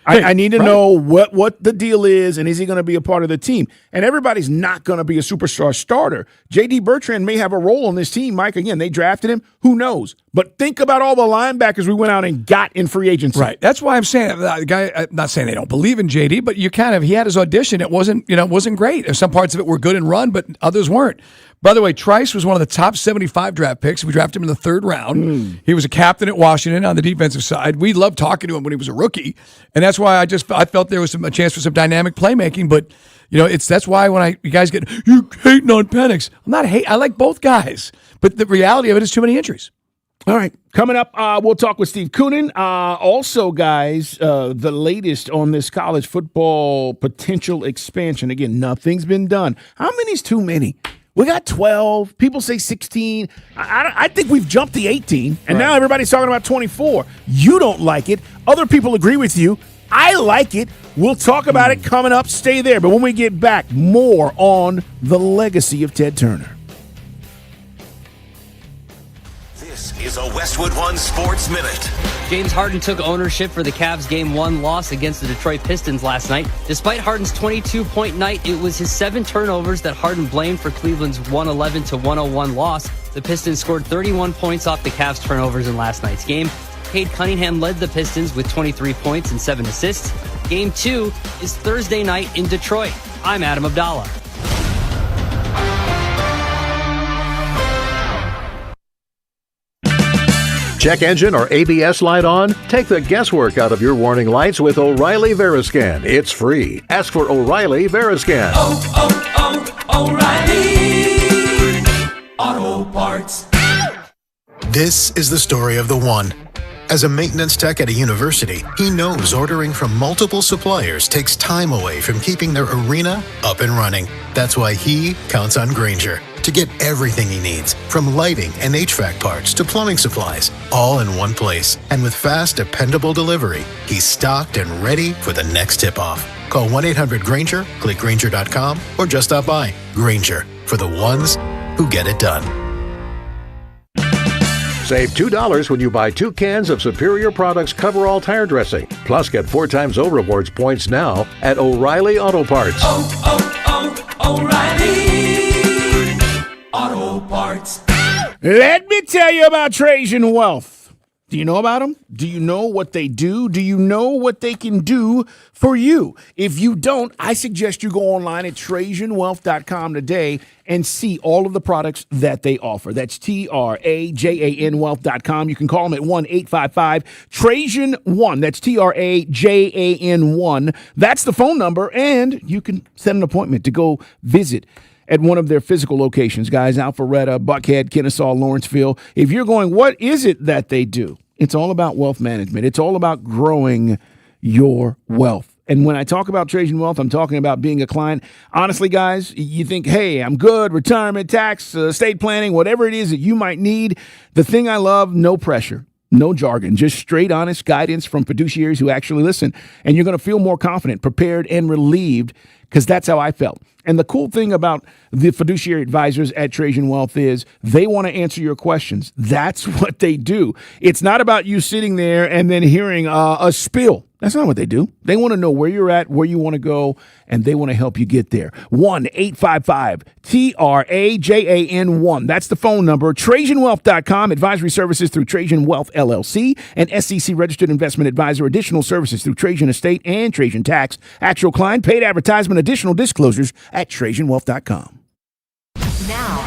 I need to know what the deal is, and is he going to be a part of the team? And everybody's not going to be a superstar starter. J.D. Bertrand may have a role on this team, Mike. Again, they drafted him. Who knows? But think about all the linebackers we went out and got in free agency. Right. That's why I'm saying, the guy, I'm not saying they don't believe in J.D., but he had his audition. It wasn't great. Some parts of it were good and run, but others weren't. By the way, Trice was one of the top 75 draft picks. We drafted him in the 3rd round. He was a captain at Washington on the defensive side. We loved talking to him when he was a rookie, and that's why I felt there was a chance for some dynamic playmaking. But that's why when you guys get you hating on Penix, I'm not hating. I like both guys, but the reality of it is too many injuries. All right, coming up, we'll talk with Steve Koonin. Also, guys, the latest on this college football potential expansion. Again, nothing's been done. How many's too many? We got 12. People say 16. I think we've jumped the 18, and now everybody's talking about 24. You don't like it. Other people agree with you. I like it. We'll talk about it coming up. Stay there. But when we get back, more on the legacy of Ted Turner. This is is a Westwood One Sports Minute. James Harden took ownership for the Cavs' Game 1 loss against the Detroit Pistons last night. Despite Harden's 22-point night, it was his 7 turnovers that Harden blamed for Cleveland's 111-101 loss. The Pistons scored 31 points off the Cavs' turnovers in last night's game. Cade Cunningham led the Pistons with 23 points and 7 assists. Game 2 is Thursday night in Detroit. I'm Adam Abdallah. Check engine or ABS light on? Take the guesswork out of your warning lights with O'Reilly Veriscan. It's free. Ask for O'Reilly Veriscan. O'Reilly Auto Parts. This is the story of the one. As a maintenance tech at a university, he knows ordering from multiple suppliers takes time away from keeping their arena up and running. That's why he counts on Grainger to get everything he needs, from lighting and HVAC parts to plumbing supplies, all in one place. And with fast, dependable delivery, he's stocked and ready for the next tip-off. Call 1-800-GRAINGER, click Grainger.com, or just stop by. Grainger, for the ones who get it done. Save $2 when you buy 2 cans of Superior Products Coverall Tire Dressing. Plus, get 4 times O Rewards points now at O'Reilly Auto Parts. O'Reilly Auto Parts. Let me tell you about Trajan Wealth. Do you know about them? Do you know what they do? Do you know what they can do for you? If you don't, I suggest you go online at TrajanWealth.com today and see all of the products that they offer. That's TRAJAN Wealth.com. You can call them at 1-855-TRAJAN1. That's TRAJAN1. That's the phone number, and you can set an appointment to go visit at one of their physical locations, guys, Alpharetta, Buckhead, Kennesaw, Lawrenceville. If you're going, what is it that they do? It's all about wealth management. It's all about growing your wealth. And when I talk about Trajan Wealth, I'm talking about being a client. Honestly, guys, you think, hey, I'm good, retirement, tax, estate planning, whatever it is that you might need. The thing I love, no pressure. No jargon, just straight, honest guidance from fiduciaries who actually listen. And you're going to feel more confident, prepared, and relieved, because that's how I felt. And the cool thing about the fiduciary advisors at Trajan Wealth is they want to answer your questions. That's what they do. It's not about you sitting there and then hearing a spill. That's not what they do. They want to know where you're at, where you want to go, and they want to help you get there. 1-855-TRAJAN1. That's the phone number. TrajanWealth.com. Advisory services through Trajan Wealth, LLC, an SEC-registered investment advisor. Additional services through Trajan Estate and Trajan Tax. Actual client, paid advertisement, additional disclosures at TrajanWealth.com. Now,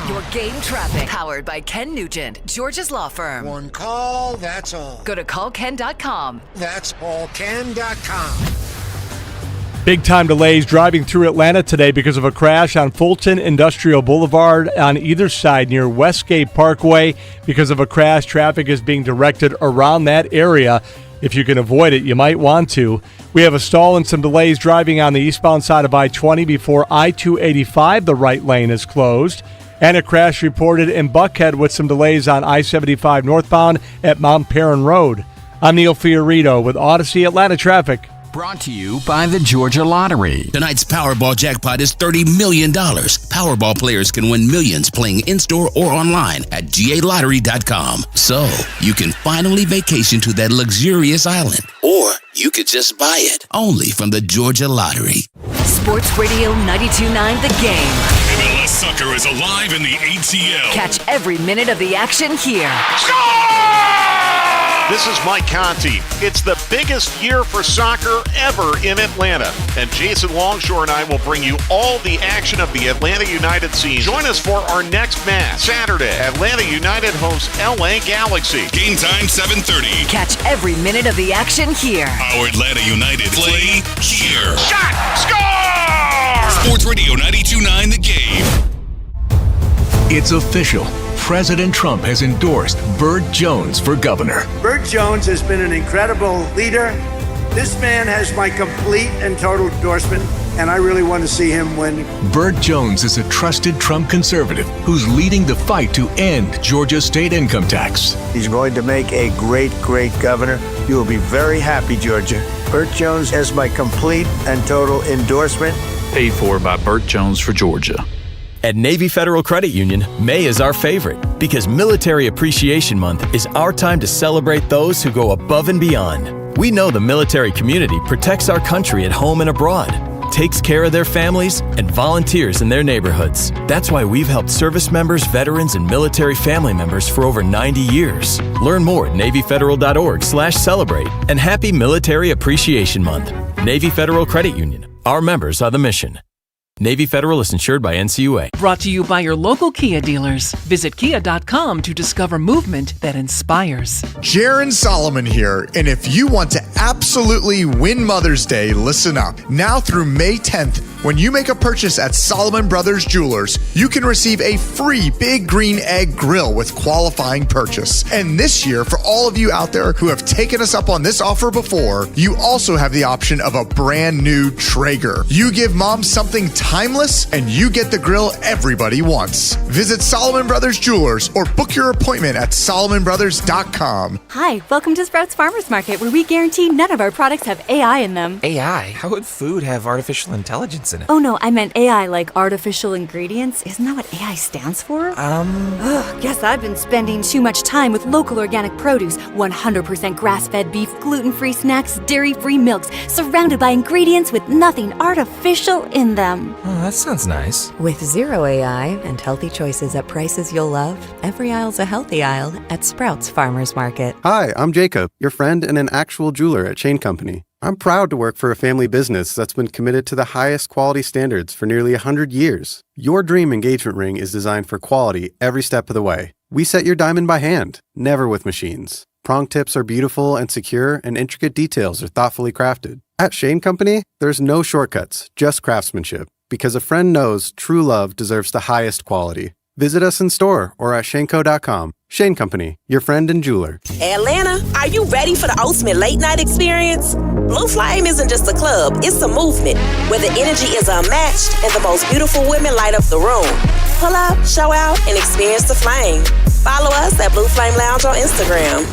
your game traffic. Powered by Ken Nugent, Georgia's law firm. One call, that's all. Go to callken.com. That's allken.com. Big time delays driving through Atlanta today because of a crash on Fulton Industrial Boulevard on either side near Westgate Parkway. Because of a crash, traffic is being directed around that area. If you can avoid it, you might want to. We have a stall and some delays driving on the eastbound side of I-20 before I-285. The right lane is closed. And a crash reported in Buckhead with some delays on I-75 northbound at Mount Perrin Road. I'm Neil Fiorito with Odyssey Atlanta Traffic. Brought to you by the Georgia Lottery. Tonight's Powerball jackpot is $30 million. Powerball players can win millions playing in-store or online at GALottery.com. So you can finally vacation to that luxurious island. Or you could just buy it. Only from the Georgia Lottery. Sports Radio 92.9 The Game. MLS soccer is alive in the ATL. Catch every minute of the action here. This is Mike Conti. It's the biggest year for soccer ever in Atlanta. And Jason Longshore and I will bring you all the action of the Atlanta United season. Join us for our next match. Saturday, Atlanta United hosts LA Galaxy. Game time 7:30. Catch every minute of the action here. Our Atlanta United play here. Shot! Score! Sports Radio 92.9 The Game. It's official. President Trump has endorsed Burt Jones for governor. Burt Jones has been an incredible leader. This man has my complete and total endorsement, and I really want to see him win. Burt Jones is a trusted Trump conservative who's leading the fight to end Georgia's state income tax. He's going to make a great, great governor. You will be very happy, Georgia. Burt Jones has my complete and total endorsement. Paid for by Burt Jones for Georgia. At Navy Federal Credit Union, May is our favorite because Military Appreciation Month is our time to celebrate those who go above and beyond. We know the military community protects our country at home and abroad, takes care of their families, and volunteers in their neighborhoods. That's why we've helped service members, veterans, and military family members for over 90 years. Learn more at NavyFederal.org/celebrate. And happy Military Appreciation Month. Navy Federal Credit Union. Our members are the mission. Navy Federal is insured by NCUA. Brought to you by your local Kia dealers. Visit kia.com to discover movement that inspires. Jaron Solomon here, and if you want to absolutely win Mother's Day, listen up. Now through May 10th, when you make a purchase at Solomon Brothers Jewelers, you can receive a free Big Green Egg grill with qualifying purchase. And this year, for all of you out there who have taken us up on this offer before, you also have the option of a brand new Traeger. You give mom something timeless, and you get the grill everybody wants. Visit Solomon Brothers Jewelers or book your appointment at SolomonBrothers.com. Hi, welcome to Sprouts Farmers Market, where we guarantee none of our products have AI in them. AI? How would food have artificial intelligence in it? Oh no, I meant AI like artificial ingredients. Isn't that what AI stands for? Guess I've been spending too much time with local organic produce, 100% grass-fed beef, gluten-free snacks, dairy-free milks, surrounded by ingredients with nothing artificial in them. Oh, that sounds nice. With zero AI and healthy choices at prices you'll love, every aisle's a healthy aisle at Sprouts Farmers Market. Hi, I'm Jacob, your friend and an actual jeweler at Shane Company. I'm proud to work for a family business that's been committed to the highest quality standards for nearly 100 years. Your dream engagement ring is designed for quality every step of the way. We set your diamond by hand, never with machines. Prong tips are beautiful and secure, and intricate details are thoughtfully crafted. At Shane Company, there's no shortcuts, just craftsmanship. Because a friend knows true love deserves the highest quality. Visit us in store or at shaneco.com. Shane Company, your friend and jeweler. Atlanta, are you ready for the ultimate late night experience? Blue Flame isn't just a club, it's a movement where the energy is unmatched and the most beautiful women light up the room. Pull up, show out, and experience the flame. Follow us at Blue Flame Lounge on Instagram.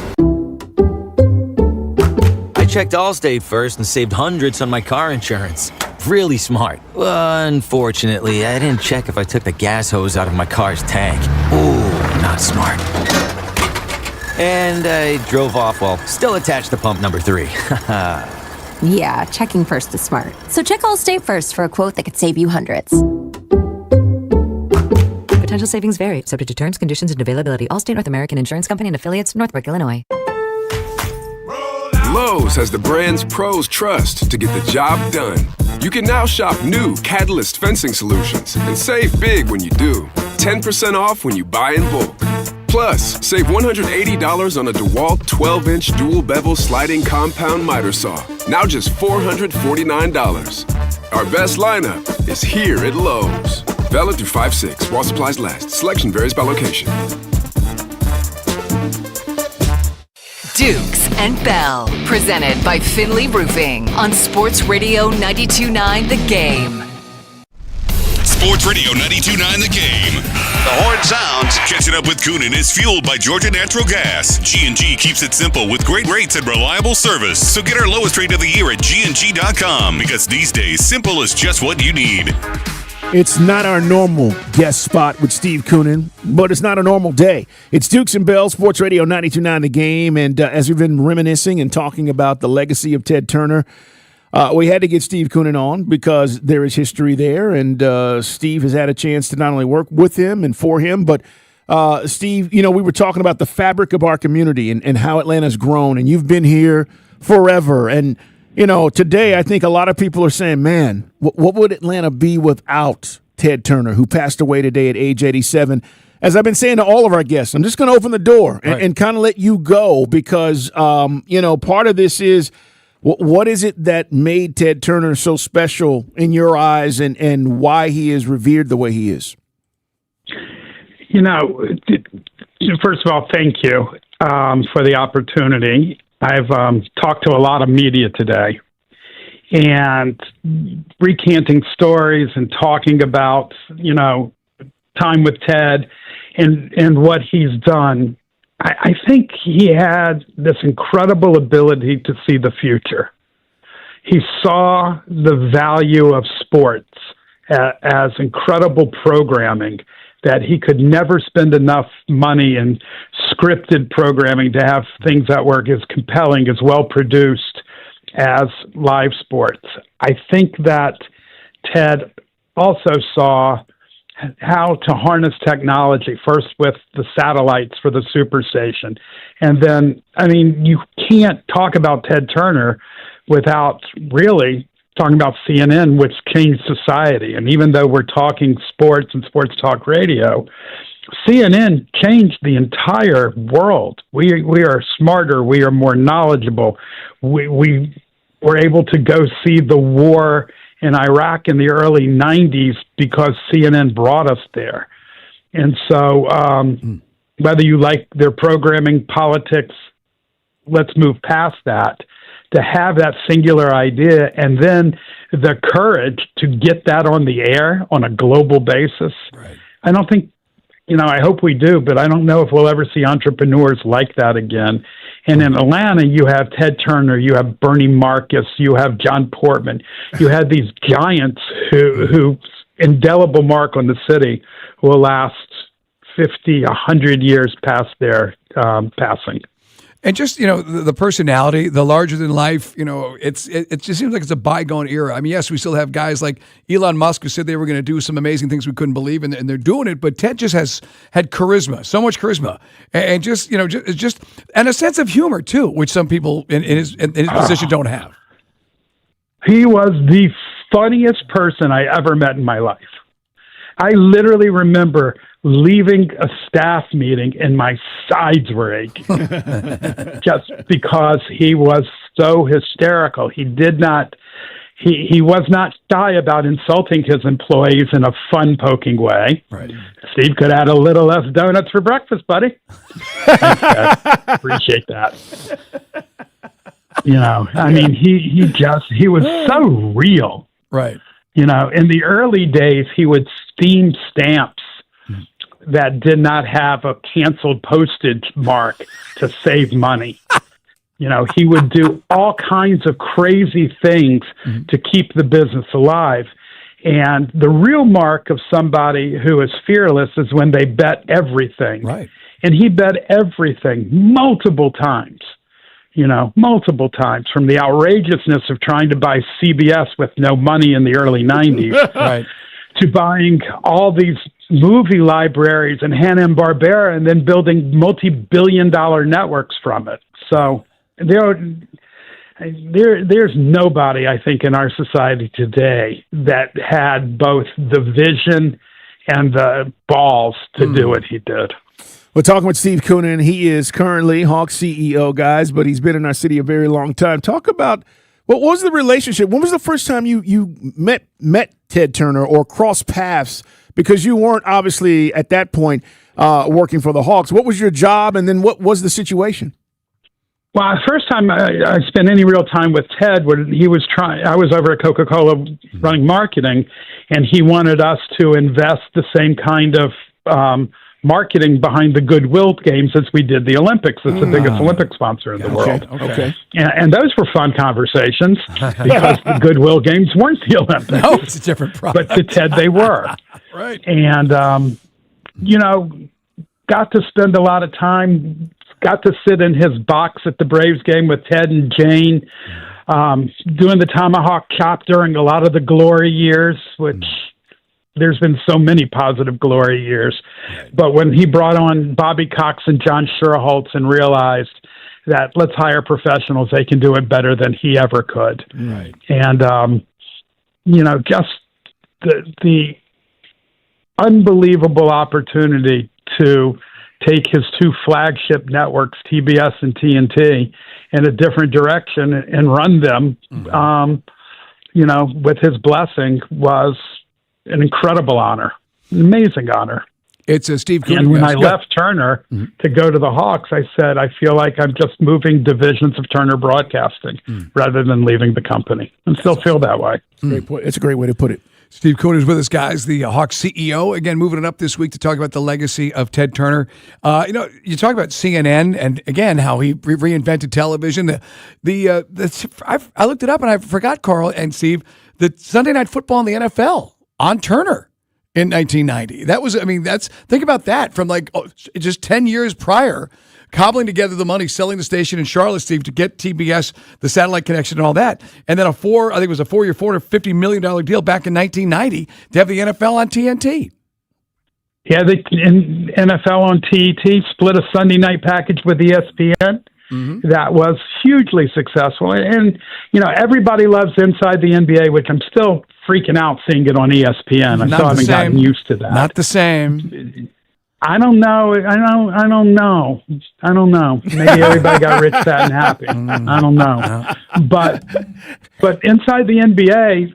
I checked Allstate first and saved hundreds on my car insurance. Really smart. Unfortunately, I didn't check if I took the gas hose out of my car's tank. Ooh, not smart. And I drove off while still attached to pump number 3. Yeah, checking first is smart. So check Allstate first for a quote that could save you hundreds. Potential savings vary, subject to terms, conditions, and availability. Allstate North American Insurance Company and affiliates, Northbrook, Illinois. Lowe's has the brands pros trust to get the job done. You can now shop new Catalyst fencing solutions and save big when you do. 10% off when you buy in bulk. Plus, save $180 on a DeWalt 12-inch dual bevel sliding compound miter saw. Now just $449. Our best lineup is here at Lowe's. Valid through 5/6 while supplies last. Selection varies by location. Dukes and Bell, presented by Finley Roofing on Sports Radio 92.9 The Game. Sports Radio 92.9 The Game. The horn sounds. Catching up with Coonan is fueled by Georgia Natural Gas. G&G keeps it simple with great rates and reliable service. So get our lowest rate of the year at G&G.com, because these days, simple is just what you need. It's not our normal guest spot with Steve Coonan, but it's not a normal day. It's Dukes and Bell, Sports Radio 92.9 The Game, and as we've been reminiscing and talking about the legacy of Ted Turner, we had to get Steve Coonan on because there is history there, and Steve has had a chance to not only work with him and for him, but Steve, you know, we were talking about the fabric of our community and how Atlanta's grown, and you've been here forever, and you know, today I think a lot of people are saying, man, what would Atlanta be without Ted Turner, who passed away today at age 87? As I've been saying to all of our guests, I'm just going to open the door and kind of let you go because, you know, part of this is what is it that made Ted Turner so special in your eyes and why he is revered the way he is? You know, first of all, thank you for the opportunity. I've talked to a lot of media today and recanting stories and talking about, you know, time with Ted and what he's done. I think he had this incredible ability to see the future. He saw the value of sports as incredible programming that he could never spend enough money in scripted programming to have things that were as compelling, as well produced as live sports. I think that Ted also saw how to harness technology, first with the satellites for the superstation. And then, I mean, you can't talk about Ted Turner without really talking about CNN, which changed society. And even though we're talking sports and sports talk radio, CNN changed the entire world. We are smarter. We are more knowledgeable. We were able to go see the war in Iraq in the early 90s because CNN brought us there. And so whether you like their programming, politics, let's move past that. To have that singular idea and then the courage to get that on the air on a global basis. Right. I don't think, I hope we do, but I don't know if we'll ever see entrepreneurs like that again. And in Atlanta, you have Ted Turner, you have Bernie Marcus, you have John Portman. You have these giants who indelible mark on the city will last 50, 100 years past their passing. And just, the personality, the larger than life, it just seems like it's a bygone era. I mean, yes, we still have guys like Elon Musk who said they were going to do some amazing things we couldn't believe, and they're doing it. But Ted just had charisma, so much charisma, and just and a sense of humor too, which some people in his position don't have. He was the funniest person I ever met in my life. I literally remember leaving a staff meeting and my sides were aching just because he was so hysterical. He was not shy about insulting his employees in a fun, poking way. Right. Steve could add a little less donuts for breakfast, buddy. Thanks, Dad. Appreciate that. I mean, he was so real. Right. In the early days, he would steam stamps that did not have a canceled postage mark to save money. He would do all kinds of crazy things to keep the business alive. And the real mark of somebody who is fearless is when they bet everything. Right. And he bet everything multiple times. Multiple times, from the outrageousness of trying to buy CBS with no money in the early 90s right. to buying all these movie libraries and Hanna-Barbera and then building multi-billion-dollar networks from it. So there's nobody, I think, in our society today that had both the vision and the balls to do what he did. We're talking with Steve Koonin. He is currently Hawks CEO, guys, but he's been in our city a very long time. Talk about what was the relationship? When was the first time you met Ted Turner or crossed paths? Because you weren't obviously at that point working for the Hawks. What was your job, and then what was the situation? Well, the first time I spent any real time with Ted, when I was over at Coca-Cola running marketing, and he wanted us to invest the same kind of marketing behind the Goodwill games as we did the Olympics. It's the biggest Olympic sponsor in the world. Okay. And those were fun conversations because the Goodwill games weren't the Olympics. No, it's a different product. But to Ted, they were. Right. And, got to spend a lot of time, got to sit in his box at the Braves game with Ted and Jane, doing the tomahawk chop during a lot of the glory years, which there's been so many positive glory years. But when he brought on Bobby Cox and John Schuerholz and realized that let's hire professionals, they can do it better than he ever could. Right. And, just the unbelievable opportunity to take his two flagship networks, TBS and TNT, in a different direction and run them, with his blessing was an incredible honor, an amazing honor. It's a Steve Koonin. And when I left Turner to go to the Hawks, I said, I feel like I'm just moving divisions of Turner Broadcasting rather than leaving the company, and still feel that way. It's a great way to put it. Steve Koonin is with us, guys, the Hawks CEO. Again, moving it up this week to talk about the legacy of Ted Turner. You talk about CNN and, again, how he reinvented television. I looked it up and I forgot, Carl and Steve, that Sunday Night Football in the NFL on Turner in 1990. That was, think about that from just 10 years prior, cobbling together the money, selling the station in Charlotte, Steve, to get TBS, the satellite connection and all that. And then I think it was a 4-year, $450 million deal back in 1990 to have the NFL on TNT. Yeah, the NFL on TET split a Sunday night package with ESPN. Mm-hmm. That was hugely successful. And, everybody loves Inside the NBA, which I'm still freaking out seeing it on ESPN. I still haven't gotten used to that. Not the same. I don't know. Maybe everybody got rich, fat, and happy. I don't know. But Inside the NBA,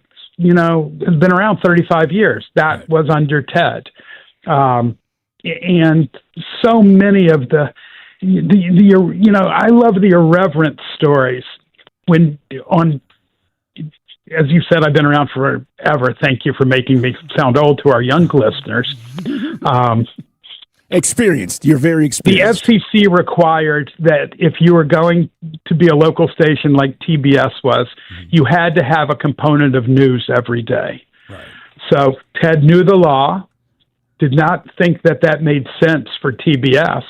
has been around 35 years. That was under Ted. And so many of the I love the irreverent stories as you said, I've been around forever. Thank you for making me sound old to our young listeners. Experienced. You're very experienced. The FCC required that if you were going to be a local station like TBS was, you had to have a component of news every day. Right. So Ted knew the law, did not think that made sense for TBS.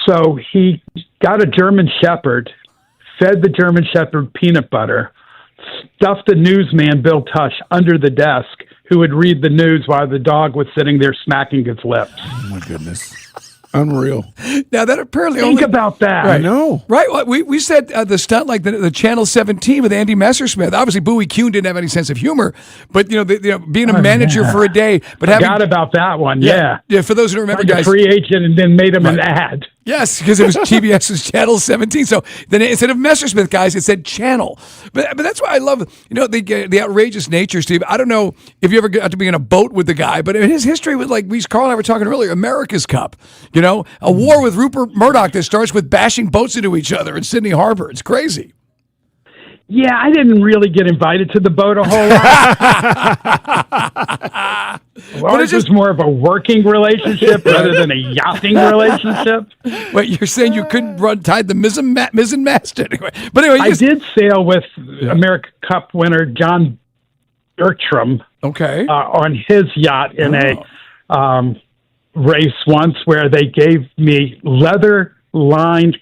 So he got a German Shepherd, fed the German Shepherd peanut butter, stuffed the newsman, Bill Tush, under the desk, who would read the news while the dog was sitting there smacking his lips. Oh, my goodness. Unreal. Now, that apparently Think about that. I know. Right. Well, we said the stunt like the Channel 17 with Andy Messersmith. Obviously, Bowie Kuhn didn't have any sense of humor, but, being a manager for a day. But forgot about that one, yeah. Yeah, for those who don't remember, guys. A free agent and then made him an ad. Yes, because it was TBS's Channel 17. So then instead of Messersmith, guys, it said Channel. But that's why I love, the outrageous nature, Steve. I don't know if you ever got to be in a boat with the guy, but in his history with, Carl and I were talking earlier, America's Cup, a war with Rupert Murdoch that starts with bashing boats into each other in Sydney Harbor. It's crazy. Yeah, I didn't really get invited to the boat a whole lot. Ours was more of a working relationship rather than a yachting relationship. Wait, you're saying you couldn't tie the mizzen mast anyway? But anyway, I did sail with America Cup winner John Bertram. Okay, on his yacht in a race once, where they gave me leather-lined.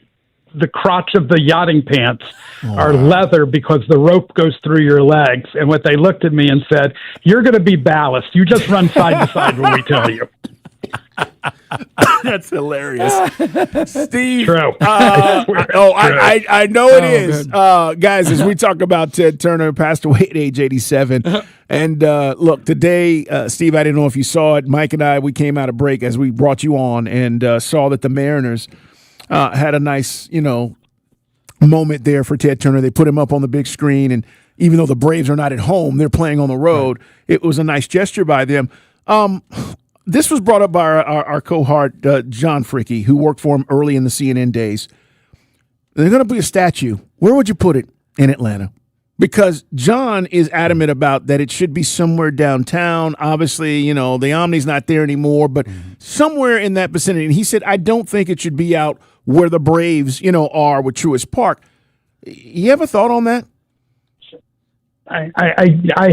The crotch of the yachting pants are leather because the rope goes through your legs. And what they looked at me and said, "You're going to be ballast. You just run side to side when we tell you." That's hilarious. Steve. True. I know it is. Guys, as we talk about Ted Turner, passed away at age 87. And look, today, Steve, I didn't know if you saw it. Mike and I, we came out of break as we brought you on and saw that the Mariners had a nice, moment there for Ted Turner. They put him up on the big screen, and even though the Braves are not at home, they're playing on the road. Right. It was a nice gesture by them. This was brought up by our cohort, John Fricke, who worked for him early in the CNN days. They're going to be a statue. Where would you put it in Atlanta? Because John is adamant about that it should be somewhere downtown. Obviously, the Omni's not there anymore, but somewhere in that vicinity. And he said, I don't think it should be out where the Braves, are with Truist Park. You ever thought on that? I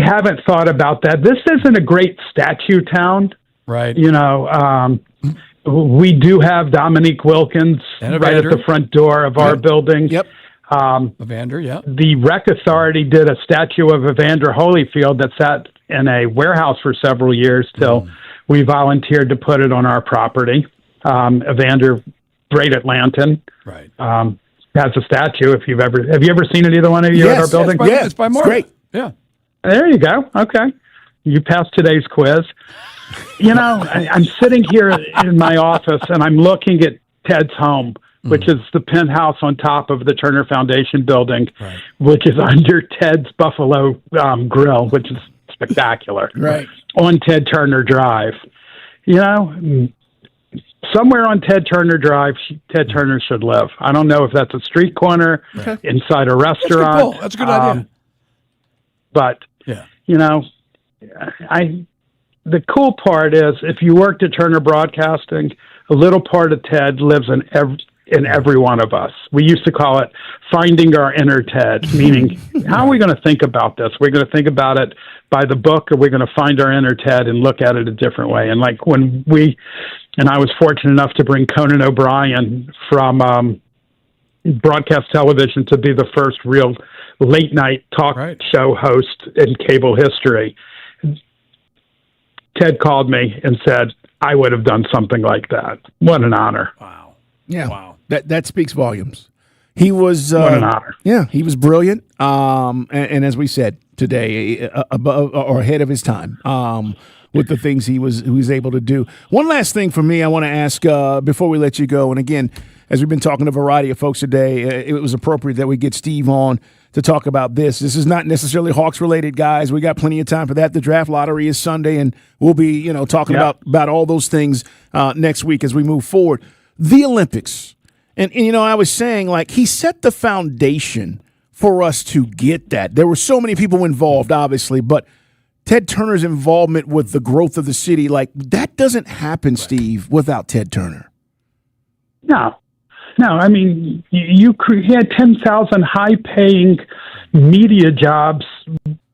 haven't thought about that. This isn't a great statue town. Right. We do have Dominique Wilkins right at the front door of our building. Yep. Evander, yeah. The Rec Authority did a statue of Evander Holyfield that sat in a warehouse for several years till we volunteered to put it on our property. Evander, great Atlantan, right? Has a statue. Have you ever seen it? Either one of you at our building? It's by Mark. Great. Yeah. There you go. Okay, you passed today's quiz. I'm sitting here in my office and I'm looking at Ted's home, which is the penthouse on top of the Turner Foundation building, which is under Ted's Buffalo Grill, which is spectacular, right on Ted Turner Drive. Somewhere on Ted Turner Drive, Ted Turner should live. I don't know if that's a street corner, inside a restaurant. That's a good idea. But, the cool part is if you worked at Turner Broadcasting, a little part of Ted lives in in every one of us. We used to call it finding our inner Ted, meaning how are we going to think about this? We're going to think about it by the book, or we're going to find our inner Ted and look at it a different way. And like when I was fortunate enough to bring Conan O'Brien from broadcast television to be the first real late night talk show host in cable history. Ted called me and said, I would have done something like that. What an honor. Wow. Yeah. Wow. That speaks volumes. He was what an honor. Yeah, he was brilliant. And as we said today, above or ahead of his time. With the things he was able to do. One last thing for me, I want to ask before we let you go. And again, as we've been talking to a variety of folks today, it was appropriate that we get Steve on to talk about this. This is not necessarily Hawks related, guys. We got plenty of time for that. The draft lottery is Sunday, and we'll be talking about all those things next week as we move forward. The Olympics, and I was saying, like, he set the foundation for us to get that. There were so many people involved, obviously, but Ted Turner's involvement with the growth of the city, like, that doesn't happen, Steve, without Ted Turner. No. I mean, you had 10,000 high-paying media jobs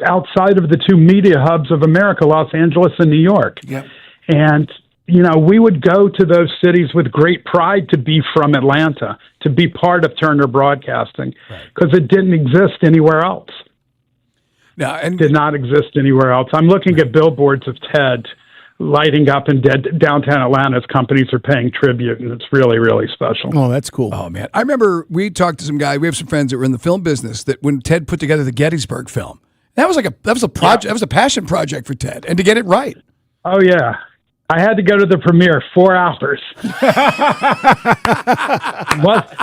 outside of the two media hubs of America, Los Angeles and New York. Yep. And, we would go to those cities with great pride to be from Atlanta, to be part of Turner Broadcasting, because it didn't exist anywhere else. No, and did not exist anywhere else. I'm looking at billboards of Ted lighting up in downtown Atlanta as companies are paying tribute, and it's really, really special. Oh, that's cool. Oh, man. I remember we talked to some guy. We have some friends that were in the film business that when Ted put together the Gettysburg film, that was a project. That was a passion project for Ted, and to get it right. Oh, yeah. I had to go to the premiere, 4 hours.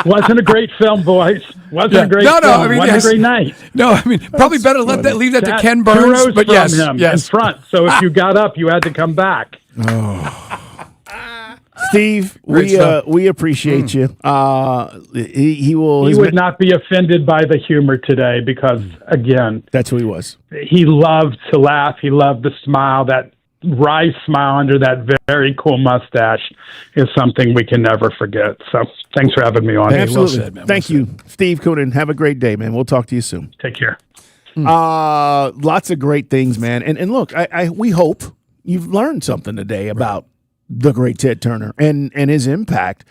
Wasn't a great film, boys. Wasn't a great film. I mean, wasn't a great night. No, I mean, probably better leave that to Ken Burns. 2 rows but from yes, him yes. in front. So if you got up, you had to come back. Steve, we appreciate you. He would not be offended by the humor today because, again, that's who he was. He loved to laugh. He loved to smile. That wry smile under that very cool mustache is something we can never forget. So thanks for having me on. Absolutely. Well said, man. Thank you, Steve Koonin. Have a great day, man. We'll talk to you soon. Take care. Lots of great things, man. And look, we hope you've learned something today about the great Ted Turner and his impact.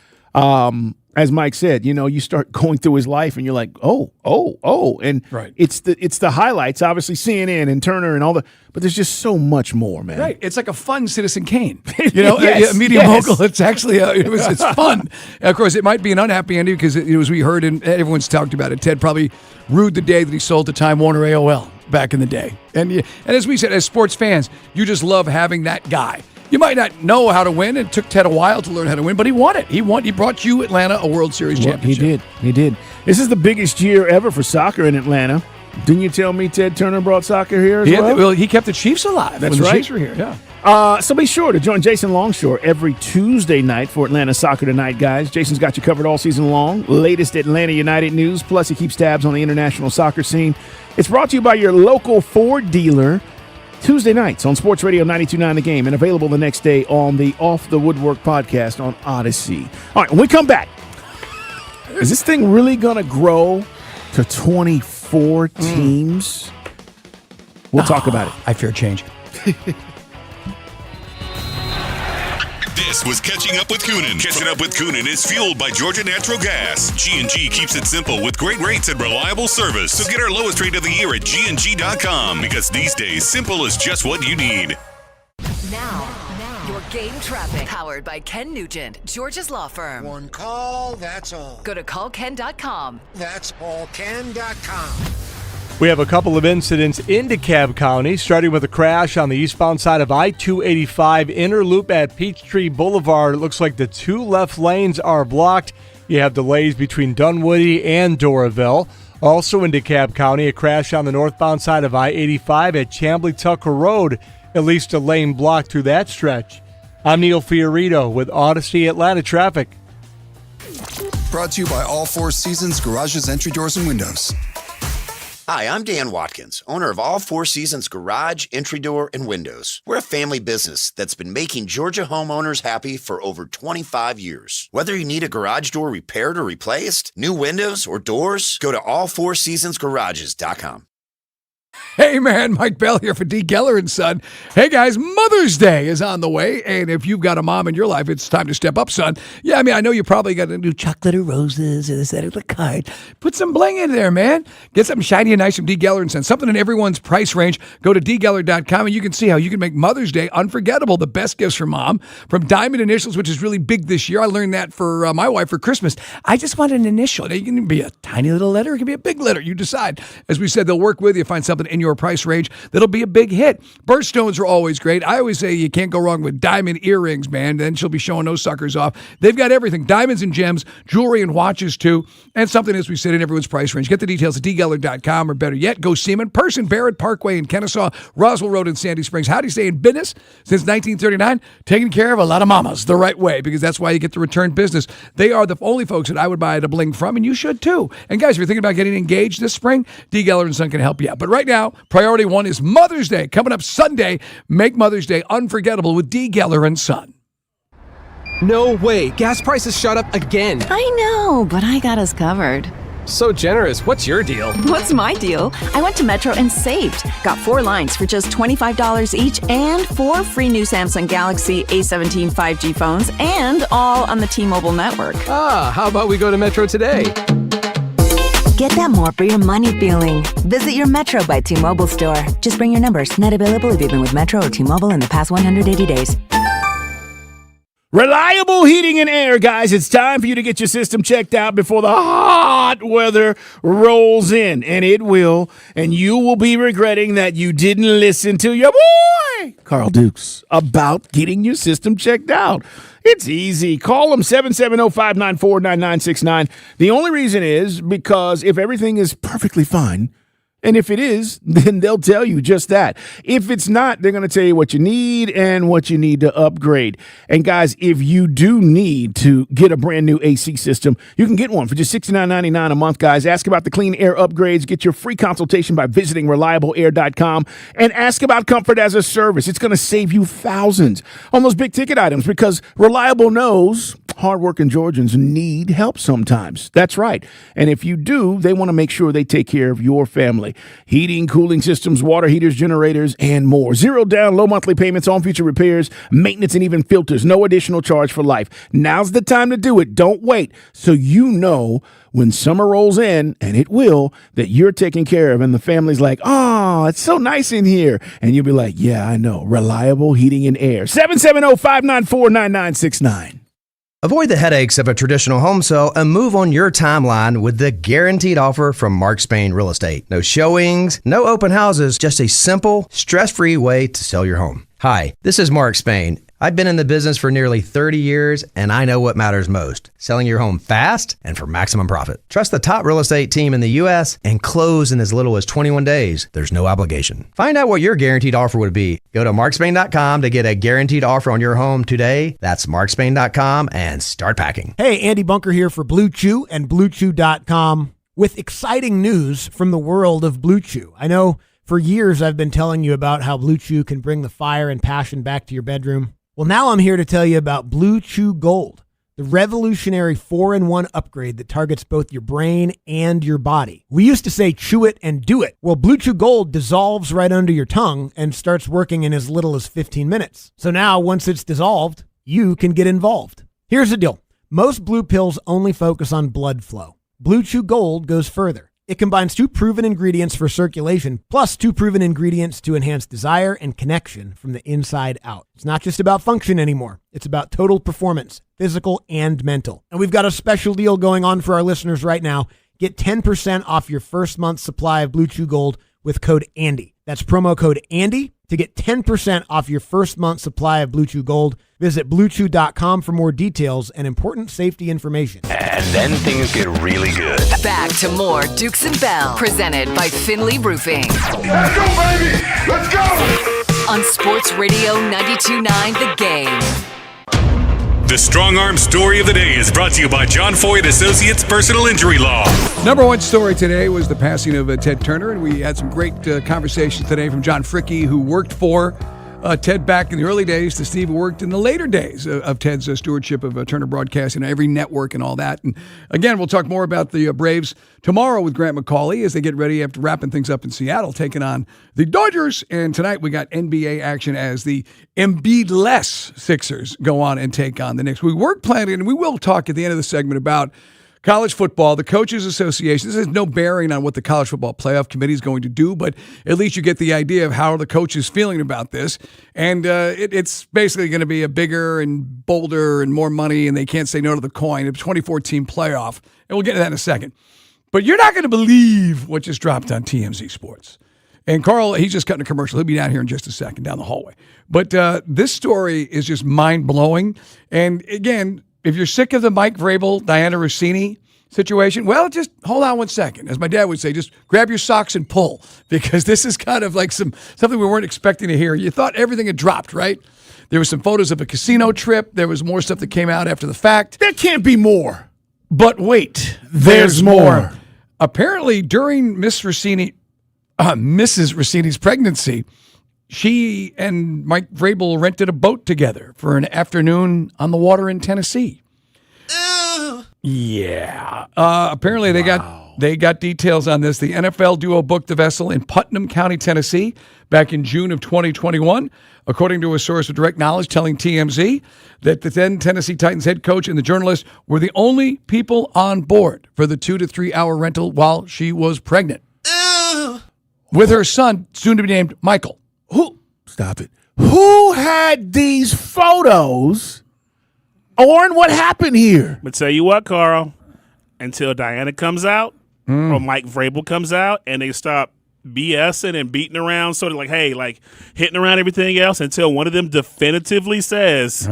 As Mike said, you start going through his life and you're like, oh, and it's the highlights, obviously CNN and Turner and all but there's just so much more, man. Right, it's like a fun Citizen Kane, Yes, a media mogul. It's actually it's fun. Of course, it might be an unhappy ending because as we heard and everyone's talked about it, Ted probably rued the day that he sold to Time Warner AOL back in the day, and as we said, as sports fans, you just love having that guy. You might not know how to win. It took Ted a while to learn how to win, but he won it. He brought you, Atlanta, a World Series championship. He did. This is the biggest year ever for soccer in Atlanta. Didn't you tell me Ted Turner brought soccer here as well? Well, he kept the Chiefs alive That's when right. the Chiefs were here, yeah. So be sure to join Jason Longshore every Tuesday night for Atlanta Soccer Tonight, guys. Jason's got you covered all season long. Latest Atlanta United news, plus he keeps tabs on the international soccer scene. It's brought to you by your local Ford dealer. Tuesday nights on Sports Radio 92.9 The Game and available the next day on the Off the Woodwork podcast on Odyssey. All right, when we come back, is this thing really going to grow to 24 teams? We'll talk about it. I fear change. This was Catching Up with Koonin. Catching Up with Koonin is fueled by Georgia Natural Gas. G&G keeps it simple with great rates and reliable service. So get our lowest rate of the year at G&G.com because these days, simple is just what you need. Now, your game traffic. Powered by Ken Nugent, Georgia's law firm. One call, that's all. Go to callken.com. That's callken.com. We have a couple of incidents in DeKalb County, starting with a crash on the eastbound side of I-285 inner loop at Peachtree Boulevard. It looks like the 2 left lanes are blocked. You have delays between Dunwoody and Doraville. Also in DeKalb County, a crash on the northbound side of I-85 at Chamblee-Tucker Road. At least a lane blocked through that stretch. I'm Neil Fiorito with Odyssey Atlanta Traffic. Brought to you by All Four Seasons Garages, Entry Doors, and Windows. Hi, I'm Dan Watkins, owner of All Four Seasons Garage, Entry Door, and Windows. We're a family business that's been making Georgia homeowners happy for over 25 years. Whether you need a garage door repaired or replaced, new windows, or doors, go to allfourseasonsgarages.com. Hey man, Mike Bell here for D. Geller & Son. Hey guys, Mother's Day is on the way, and if you've got a mom in your life, it's time to step up, son. Yeah, I mean, I know you probably got to do chocolate or roses or this, that, or the card. Put some bling in there, man. Get something shiny and nice from D. Geller & Son. Something in everyone's price range. Go to dgeller.com and you can see how you can make Mother's Day unforgettable. The best gifts for mom. From diamond initials, which is really big this year. I learned that for my wife for Christmas. I just want an initial. Now, you can be a tiny little letter. It can be a big letter. You decide. As we said, they'll work with you. Find something in your price range that'll be a big hit. Birthstones are always great. I always say you can't go wrong with diamond earrings, man. Then she'll be showing those suckers off. They've got everything. Diamonds and gems, jewelry and watches too, and something, as we said, in everyone's price range. Get the details at dgeller.com, or better yet, go see them in person. Barrett Parkway in Kennesaw, Roswell Road in Sandy Springs. How do you say in business? Since 1939, taking care of a lot of mamas the right way, because that's why you get the return business. They are the only folks that I would buy the bling from, and you should too. And guys, if you're thinking about getting engaged this spring, D. Geller & Son can help you out. But right now, priority one is Mother's Day. Coming up Sunday, make Mother's Day unforgettable with D. Geller & Son. No way. Gas prices shot up again. I know, but I got us covered. So generous. What's your deal? What's my deal? I went to Metro and saved. Got 4 lines for just $25 each and 4 free new Samsung Galaxy A17 5G phones, and all on the T-Mobile network. Ah, how about we go to Metro today? Get that more for your money feeling. Visit your Metro by T-Mobile store. Just bring your numbers. Not available if you've been with Metro or T-Mobile in the past 180 days. Reliable heating and air, guys. It's time for you to get your system checked out before the hot weather rolls in. And it will. And you will be regretting that you didn't listen to your boy, Carl Dukes, about getting your system checked out. It's easy. Call them 770-594-9969. The only reason is because if everything is perfectly fine, and if it is, then they'll tell you just that. If it's not, they're going to tell you what you need and what you need to upgrade. And guys, if you do need to get a brand new AC system, you can get one for just $69.99 a month, guys. Ask about the clean air upgrades. Get your free consultation by visiting reliableair.com and ask about comfort as a service. It's going to save you thousands on those big ticket items, because Reliable knows hardworking Georgians need help sometimes. That's right. And if you do, they want to make sure they take care of your family. Heating, cooling systems, water heaters, generators, and more. 0 down, low monthly payments on future repairs, maintenance, and even filters. No additional charge for life. Now's the time to do it. Don't wait. So you know when summer rolls in, and it will, that you're taken care of, and the family's like, oh, it's so nice in here. And you'll be like, yeah, I know. Reliable heating and air. 770-594-9969. Avoid the headaches of a traditional home sale and move on your timeline with the guaranteed offer from Mark Spain Real Estate. No showings, no open houses, just a simple, stress-free way to sell your home. Hi, this is Mark Spain. I've been in the business for nearly 30 years, and I know what matters most: selling your home fast and for maximum profit. Trust the top real estate team in the U.S. and close in as little as 21 days. There's no obligation. Find out what your guaranteed offer would be. Go to markspain.com to get a guaranteed offer on your home today. That's markspain.com and start packing. Hey, Andy Bunker here for Blue Chew and BlueChew.com with exciting news from the world of Blue Chew. I know for years I've been telling you about how Blue Chew can bring the fire and passion back to your bedroom. Well, now I'm here to tell you about Blue Chew Gold, the revolutionary 4-in-1 upgrade that targets both your brain and your body. We used to say chew it and do it. Well, Blue Chew Gold dissolves right under your tongue and starts working in as little as 15 minutes. So now, once it's dissolved, you can get involved. Here's the deal. Most blue pills only focus on blood flow. Blue Chew Gold goes further. It combines 2 proven ingredients for circulation, plus 2 proven ingredients to enhance desire and connection from the inside out. It's not just about function anymore. It's about total performance, physical and mental. And we've got a special deal going on for our listeners right now. Get 10% off your first month's supply of Blue Chew Gold with code ANDY. That's promo code ANDY to get 10% off your first month's supply of Blue Chew Gold. Visit BlueChew.com for more details and important safety information. And then things get really good. Back to more Dukes and Bell, presented by Finley Roofing. Let's go, baby! Let's go! On Sports Radio 92.9 The Game. The Strong Arm Story of the Day is brought to you by John Foy & Associates Personal Injury Law. Number one story today was the passing of Ted Turner, and we had some great conversations today from John Fricke, who worked for Ted back in the early days, to Steve, who worked in the later days of Ted's stewardship of Turner Broadcasting, every network and all that. And again, we'll talk more about the Braves tomorrow with Grant McCauley as they get ready after wrapping things up in Seattle, taking on the Dodgers. And tonight we got NBA action as the Embiid-less Sixers go on and take on the Knicks. We work planning, and we will talk at the end of the segment about college football, the Coaches Association. This has no bearing on what the College Football Playoff Committee is going to do, but at least you get the idea of how the coach is feeling about this. And it's basically going to be a bigger and bolder and more money, and they can't say no to the coin. A 24-team playoff, and we'll get to that in a second. But you're not going to believe what just dropped on TMZ Sports. And Carl, he's just cutting a commercial. He'll be down here in just a second, down the hallway. But this story is just mind-blowing. And again, if you're sick of the Mike Vrabel, Diana Rossini situation, well, just hold on one second. As my dad would say, just grab your socks and pull, because this is kind of like something we weren't expecting to hear. You thought everything had dropped, right? There were some photos of a casino trip. There was more stuff that came out after the fact. There can't be more. But wait, there's more. Apparently, during Mrs. Rossini's pregnancy, she and Mike Vrabel rented a boat together for an afternoon on the water in Tennessee. Yeah. Apparently they got details on this. The NFL duo booked the vessel in Putnam County, Tennessee, back in June of 2021, according to a source with direct knowledge telling TMZ that the then Tennessee Titans head coach and the journalist were the only people on board for the 2 to 3 hour rental while she was pregnant. With her son, soon to be named Michael. Stop it. Who had these photos? Oren, what happened here? But tell you what, Carl, until Diana comes out or Mike Vrabel comes out and they stop BSing and beating around, sort of like, hey, like hitting around everything else, until one of them definitively says,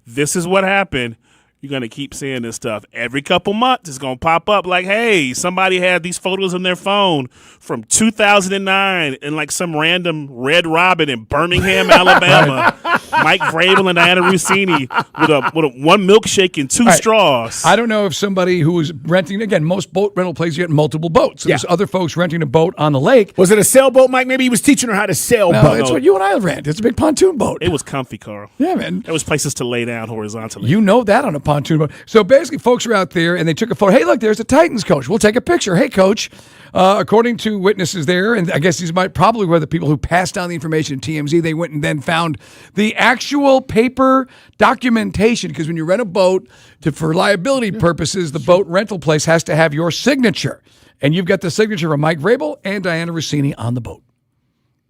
this is what happened, you're going to keep seeing this stuff. Every couple months, it's going to pop up like, hey, somebody had these photos on their phone from 2009 in like some random Red Robin in Birmingham, Alabama. Mike Vrabel and Diana Rossini with a one milkshake and two straws. I don't know if somebody who was renting, again, most boat rental places get multiple boats. So there's other folks renting a boat on the lake. Was it a sailboat, Mike? Maybe he was teaching her how to sail boat. It's what you and I rent. It's a big pontoon boat. It was comfy, Carl. Yeah, man. There was places to lay down horizontally. You know that on a pontoon boat. So basically, folks are out there, and they took a photo. Hey, look, there's the Titans coach. We'll take a picture. Hey, coach. According to witnesses there, and I guess these might probably were the people who passed on the information to TMZ, they went and then found the actual paper documentation, because when you rent a boat for liability purposes, the boat rental place has to have your signature. And you've got the signature of Mike Vrabel and Diana Rossini on the boat.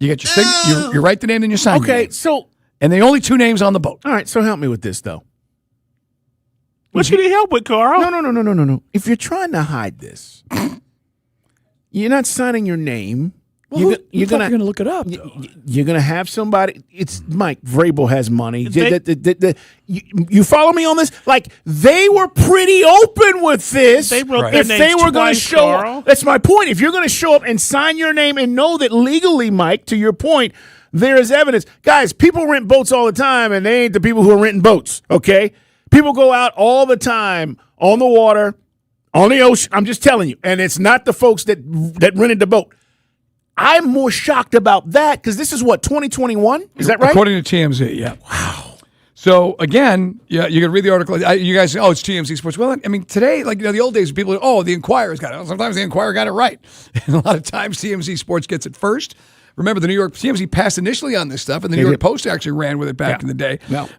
You get your signature, you write the name, then you sign your name. And the only two names on the boat. All right, so help me with this, though. What should he help with, Carl? No. If you're trying to hide this, you're not signing your name. Well, you're going to look it up, though. You're going to have somebody. It's Mike Vrabel has money. You follow me on this? Like, they were pretty open with this. They wrote their names were going to twice, show Carl. That's my point. If you're going to show up and sign your name and know that legally, Mike, to your point, there is evidence. Guys, people rent boats all the time, and they ain't the people who are renting boats, okay? People go out all the time on the water, on the ocean. I'm just telling you. And it's not the folks that rented the boat. I'm more shocked about that because this is what, 2021? Is that right? According to TMZ, yeah. Wow. So, again, yeah, you can read the article. You guys say, it's TMZ Sports. Well, I mean, today, like, the old days, people, the Enquirer's got it. Sometimes the Enquirer got it right. And a lot of times TMZ Sports gets it first. Remember, the New York TMZ passed initially on this stuff, and the New York Post actually ran with it back in the day. No.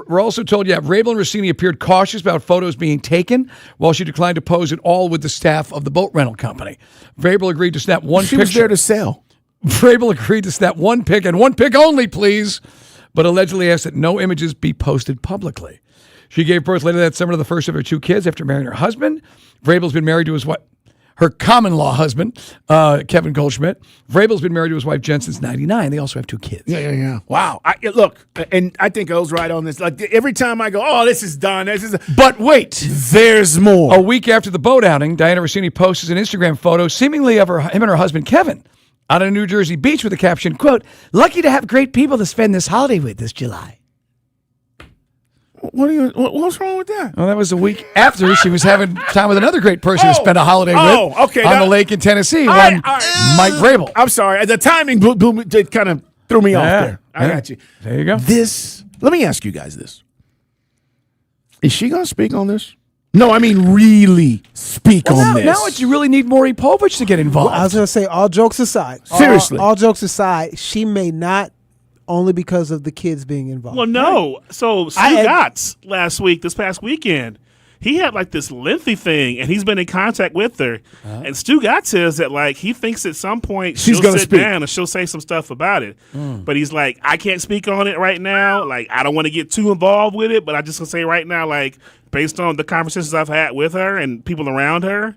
We're also told, Vrabel and Rossini appeared cautious about photos being taken, while she declined to pose at all with the staff of the boat rental company. Vrabel agreed to snap one picture. She was there to sell. Vrabel agreed to snap one pic, and one pic only, please, but allegedly asked that no images be posted publicly. She gave birth later that summer to the first of her two kids after marrying her husband. Vrabel's been married to his wife. Her common-law husband, Kevin Goldschmidt. Vrabel's been married to his wife, Jen, since 1999. They also have two kids. Yeah. Wow. Look, and I think O's right on this. Like, every time I go, this is done. But wait. There's more. A week after the boat outing, Diana Rossini posted an Instagram photo, seemingly of him and her husband, Kevin, on a New Jersey beach with the caption, quote, "Lucky to have great people to spend this holiday with this July." What's wrong with that? Well, that was a week after she was having time with another great person to spend a holiday with on the lake in Tennessee, Mike Vrabel. I'm sorry. The timing kind of threw me off there. I got you. There you go. Let me ask you guys this. Is she going to speak on this? No, I mean really speak on this. Now you really need Maury Povich to get involved. Well, I was going to say, all jokes aside. Seriously. All jokes aside, she may not, only because of the kids being involved. Well, no. So Stu Gotts this past weekend, he had like this lengthy thing, and he's been in contact with her. And Stu Gotts says that like he thinks at some point She's she'll gonna sit speak. down and she'll say some stuff about it. But he's like, I can't speak on it right now. Like, I don't want to get too involved with it, but I just gonna say right now, like, based on the conversations I've had with her and people around her,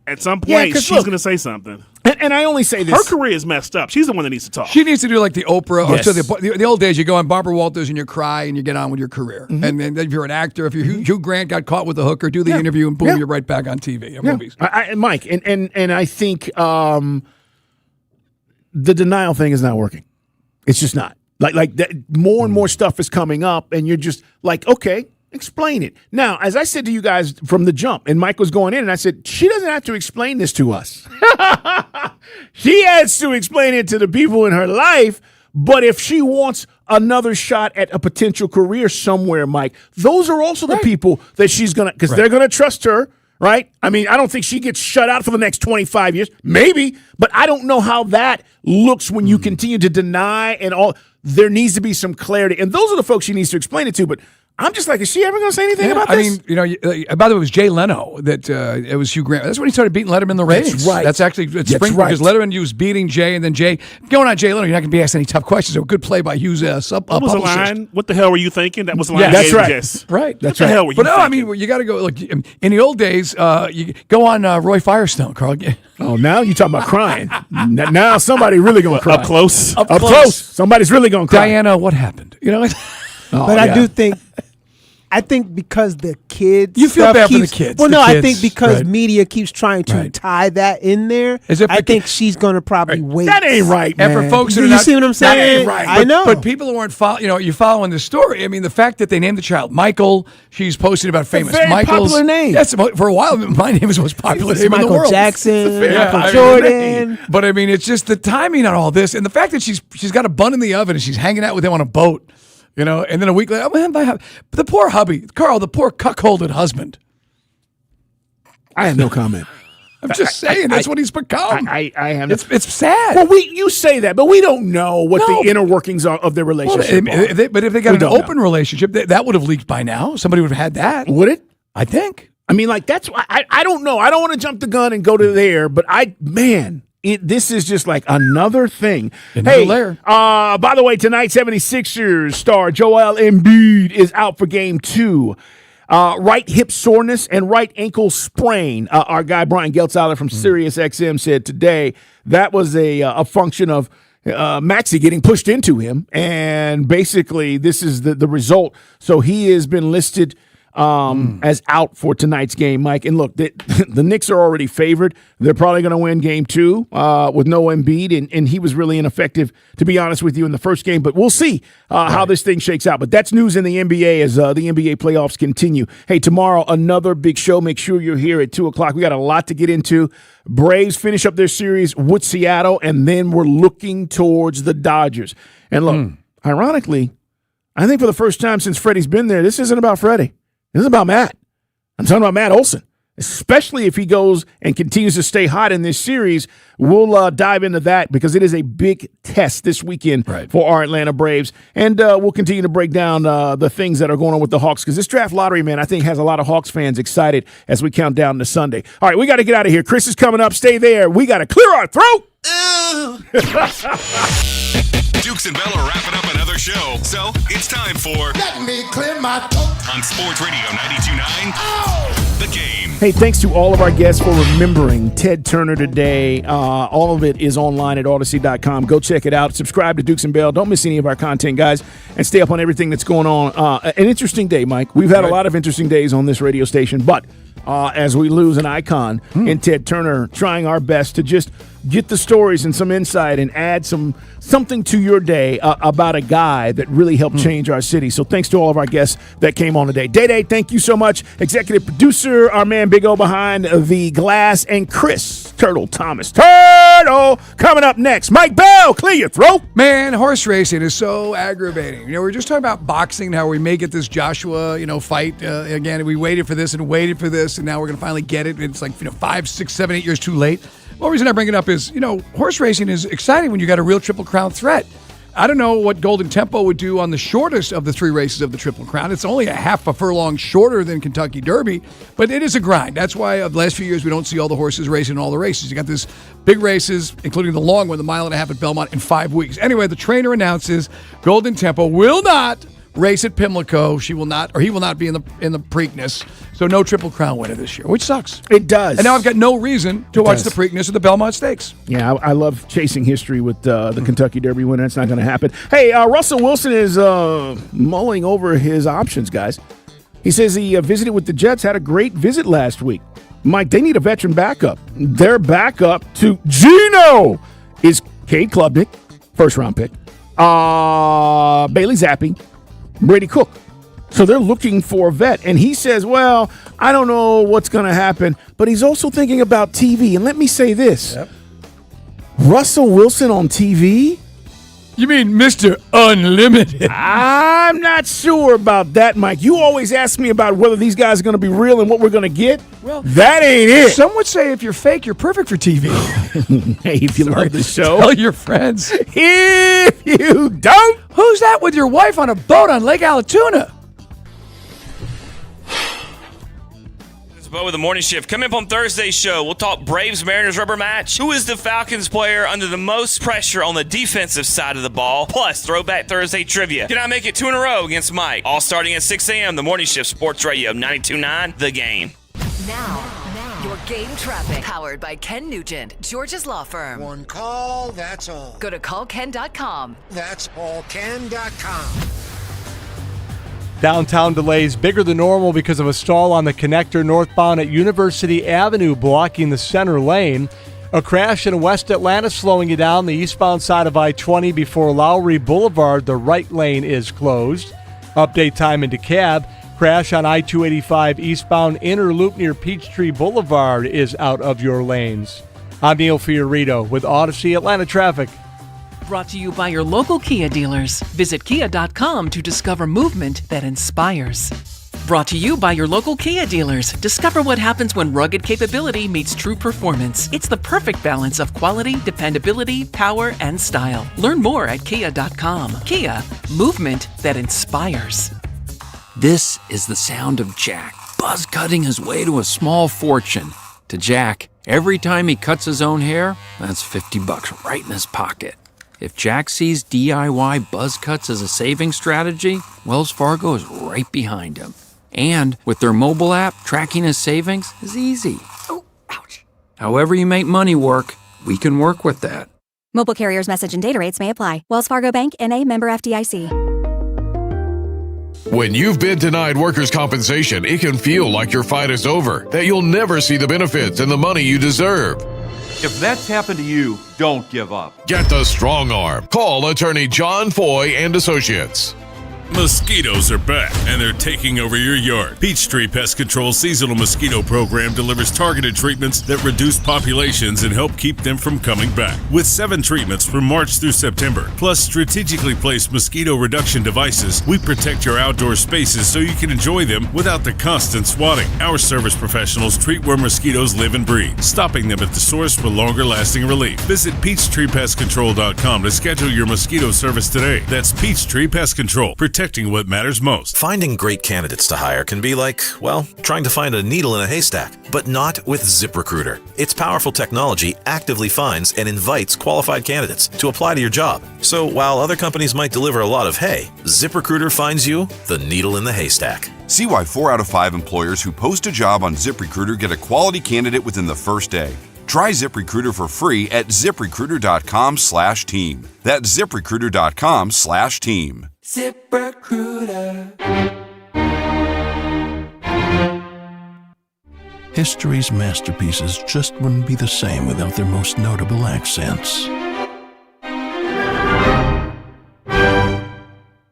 at some point she's gonna say something. And I only say this. Her career is messed up. She's the one that needs to talk. She needs to do like the Oprah. Yes. Or so the old days, you go on Barbara Walters and you cry and you get on with your career. And then if you're an actor, if you're Hugh Grant got caught with a hooker, do the interview and boom, you're right back on TV and movies. Mike, and I think the denial thing is not working. It's just not. Like that, more and more stuff is coming up, and you're just like, okay, explain it. Now, as I said to you guys from the jump, and Mike was going in, and I said, she doesn't have to explain this to us. She has to explain it to the people in her life, but if she wants another shot at a potential career somewhere, Mike, those are also the people that she's going to, because they're going to trust her, right? I mean, I don't think she gets shut out for the next 25 years. Maybe, but I don't know how that looks when you continue to deny and all. There needs to be some clarity, and those are the folks she needs to explain it to, but I'm just like, is she ever going to say anything about this? I mean, you know, by the way, it was Jay Leno that it was Hugh Grant. That's when he started beating Letterman in the race. That's right. That's actually spring because Letterman was beating Jay, and then Jay going on Jay Leno. You're not going to be asked any tough questions. A good play by Hugh's What was the publicist. line? What the hell were you thinking? That was the line. Yeah, that's right. Yes. Right. That's what the hell were you But no, thinking? I mean, you got to go. Look, in the old days, you go on Roy Firestone, Carl. Oh, now you're talking about crying. Now somebody really going to cry. Up close. Up close. Somebody's really going to cry. Diana, what happened? You know. But I do think. I think because the kids, you feel bad for the kids. Well, the no, kids, I think because media keeps trying to tie that in there. I think she's going to probably wait. That ain't right, man. And for folks you who are not, see what I'm saying? That ain't right. I know. But people who aren't following, you're following the story. I mean, the fact that they named the child Michael, she's posting about famous very Michaels. popular name. Yes, for a while, my name is the most popular name in the Michael world. Jackson, Yeah, Michael I mean, Jordan. But I mean, it's just the timing on all this, and the fact that she's got a bun in the oven and she's hanging out with him on a boat. You know, and then a week later, the poor hubby, Carl, the poor cuckolded husband. I have no comment. I'm just saying, that's what he's become. I have. It's sad. Well, you say that, but we don't know what the inner workings of their relationship are. But if they got an open relationship, that would have leaked by now. Somebody would have had that. Would it? I think. I mean, like that's I don't know. I don't want to jump the gun and go to there, but this is just like another thing. Another layer. By the way, tonight 76ers star Joel Embiid is out for game 2. Right hip soreness and right ankle sprain. Our guy Brian Geltzeiler from SiriusXM said today that was a function of Maxey getting pushed into him, and basically this is the result. So he has been listed as out for tonight's game, Mike. And look, the Knicks are already favored. They're probably going to win game 2 with no Embiid, and he was really ineffective, to be honest with you, in the first game. But we'll see how this thing shakes out. But that's news in the NBA as the NBA playoffs continue. Hey, tomorrow, another big show. Make sure you're here at 2 o'clock. We got a lot to get into. Braves finish up their series with Seattle, and then we're looking towards the Dodgers. And look, ironically, I think for the first time since Freddie's been there, this isn't about Freddie. This is about Matt. I'm talking about Matt Olson, especially if he goes and continues to stay hot in this series. We'll dive into that because it is a big test this weekend for our Atlanta Braves. And we'll continue to break down the things that are going on with the Hawks because this draft lottery, man, I think has a lot of Hawks fans excited as we count down to Sunday. All right, we got to get out of here. Chris is coming up. Stay there. We got to clear our throat. Dukes and Bell are wrapping up another show, so it's time for Let me clear my throat. on Sports Radio 92.9, The Game. Hey, thanks to all of our guests for remembering Ted Turner today. All of it is online at Odyssey.com. Go check it out. Subscribe to Dukes and Bell. Don't miss any of our content, guys, and stay up on everything that's going on. An interesting day, Mike. We've had a lot of interesting days on this radio station, but as we lose an icon in Ted Turner, trying our best to just get the stories and some insight and add something to your day about a guy that really helped change our city. So thanks to all of our guests that came on today. Day, thank you so much. Executive producer, our man Big O behind the glass, and Chris Turtle Thomas. Turtle coming up next. Mike Bell, clear your throat. Man, horse racing is so aggravating. We were just talking about boxing, how we may get this Joshua, fight again. We waited for this, and now we're going to finally get it. It's like 5, 6, 7, 8 years too late. One reason I bring it up is, horse racing is exciting when you got a real Triple Crown threat. I don't know what Golden Tempo would do on the shortest of the 3 races of the Triple Crown. It's only a half a furlong shorter than Kentucky Derby, but it is a grind. That's why of the last few years we don't see all the horses racing in all the races. You got this big races, including the long one, the 1.5 mile at Belmont in 5 weeks. Anyway, the trainer announces Golden Tempo will not race at Pimlico. He will not be in the Preakness. So no Triple Crown winner this year, which sucks. It does. And now I've got no reason to watch the Preakness or the Belmont Stakes. Yeah, I love chasing history with the Kentucky Derby winner. It's not going to happen. Hey, Russell Wilson is mulling over his options, guys. He says he visited with the Jets, had a great visit last week. Mike, they need a veteran backup. Their backup to Geno is Cade Klubnik, first-round pick, Bailey Zappi, Brady Cook. So they're looking for a vet. And he says, well, I don't know what's going to happen, but he's also thinking about TV. And let me say this. Yep. Russell Wilson on TV? You mean Mr. Unlimited? I'm not sure about that, Mike. You always ask me about whether these guys are going to be real and what we're going to get. Well, that ain't it. Some would say if you're fake, you're perfect for TV. Hey, if you love the show, tell your friends. If you don't, who's that with your wife on a boat on Lake Allatoona? Bo with the morning shift. Coming up on Thursday's show, we'll talk Braves-Mariners rubber match. Who is the Falcons player under the most pressure on the defensive side of the ball? Plus, Throwback Thursday trivia. Can I make it 2 in a row against Mike? All starting at 6 a.m. The morning shift, Sports Radio 92.9, The Game. Now, your game traffic. Powered by Ken Nugent, George's Law Firm. One call, that's all. Go to callken.com. That's allken.com. Downtown delays bigger than normal because of a stall on the connector northbound at University Avenue blocking the center lane. A crash in West Atlanta slowing you down the eastbound side of I-20 before Lowry Boulevard. The right lane is closed. Update time in DeKalb. Crash on I-285 eastbound inner loop near Peachtree Boulevard is out of your lanes. I'm Neil Fiorito with Odyssey Atlanta Traffic. Brought to you by your local Kia dealers. Visit kia.com to discover movement that inspires. Brought to you by your local Kia dealers. Discover what happens when rugged capability meets true performance. It's the perfect balance of quality, dependability, power, and style. Learn more at kia.com. Kia, movement that inspires. This is the sound of Jack, buzz cutting his way to a small fortune. To Jack, every time he cuts his own hair, that's $50 right in his pocket. If Jack sees DIY buzz cuts as a saving strategy, Wells Fargo is right behind him. And with their mobile app, tracking his savings is easy. Oh, ouch. However you make money work, we can work with that. Mobile carriers' message and data rates may apply. Wells Fargo Bank, N.A., member FDIC. When you've been denied workers' compensation, it can feel like your fight is over, that you'll never see the benefits and the money you deserve. If that's happened to you, don't give up. Get the strong arm. Call attorney John Foy and Associates. Mosquitoes are back, and they're taking over your yard. Peachtree Pest Control Seasonal Mosquito Program delivers targeted treatments that reduce populations and help keep them from coming back. With 7 treatments from March through September, plus strategically placed mosquito reduction devices, we protect your outdoor spaces so you can enjoy them without the constant swatting. Our service professionals treat where mosquitoes live and breed, stopping them at the source for longer-lasting relief. Visit PeachtreePestControl.com to schedule your mosquito service today. That's Peachtree Pest Control. Protecting what matters most. Finding great candidates to hire can be like, well, trying to find a needle in a haystack, but not with ZipRecruiter. Its powerful technology actively finds and invites qualified candidates to apply to your job. So while other companies might deliver a lot of hay, ZipRecruiter finds you the needle in the haystack. See why 4 out of 5 employers who post a job on ZipRecruiter get a quality candidate within the first day. Try ZipRecruiter for free at ZipRecruiter.com/team. That's ZipRecruiter.com/team. ZipRecruiter. History's masterpieces just wouldn't be the same without their most notable accents.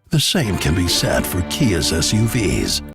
The same can be said for Kia's SUVs.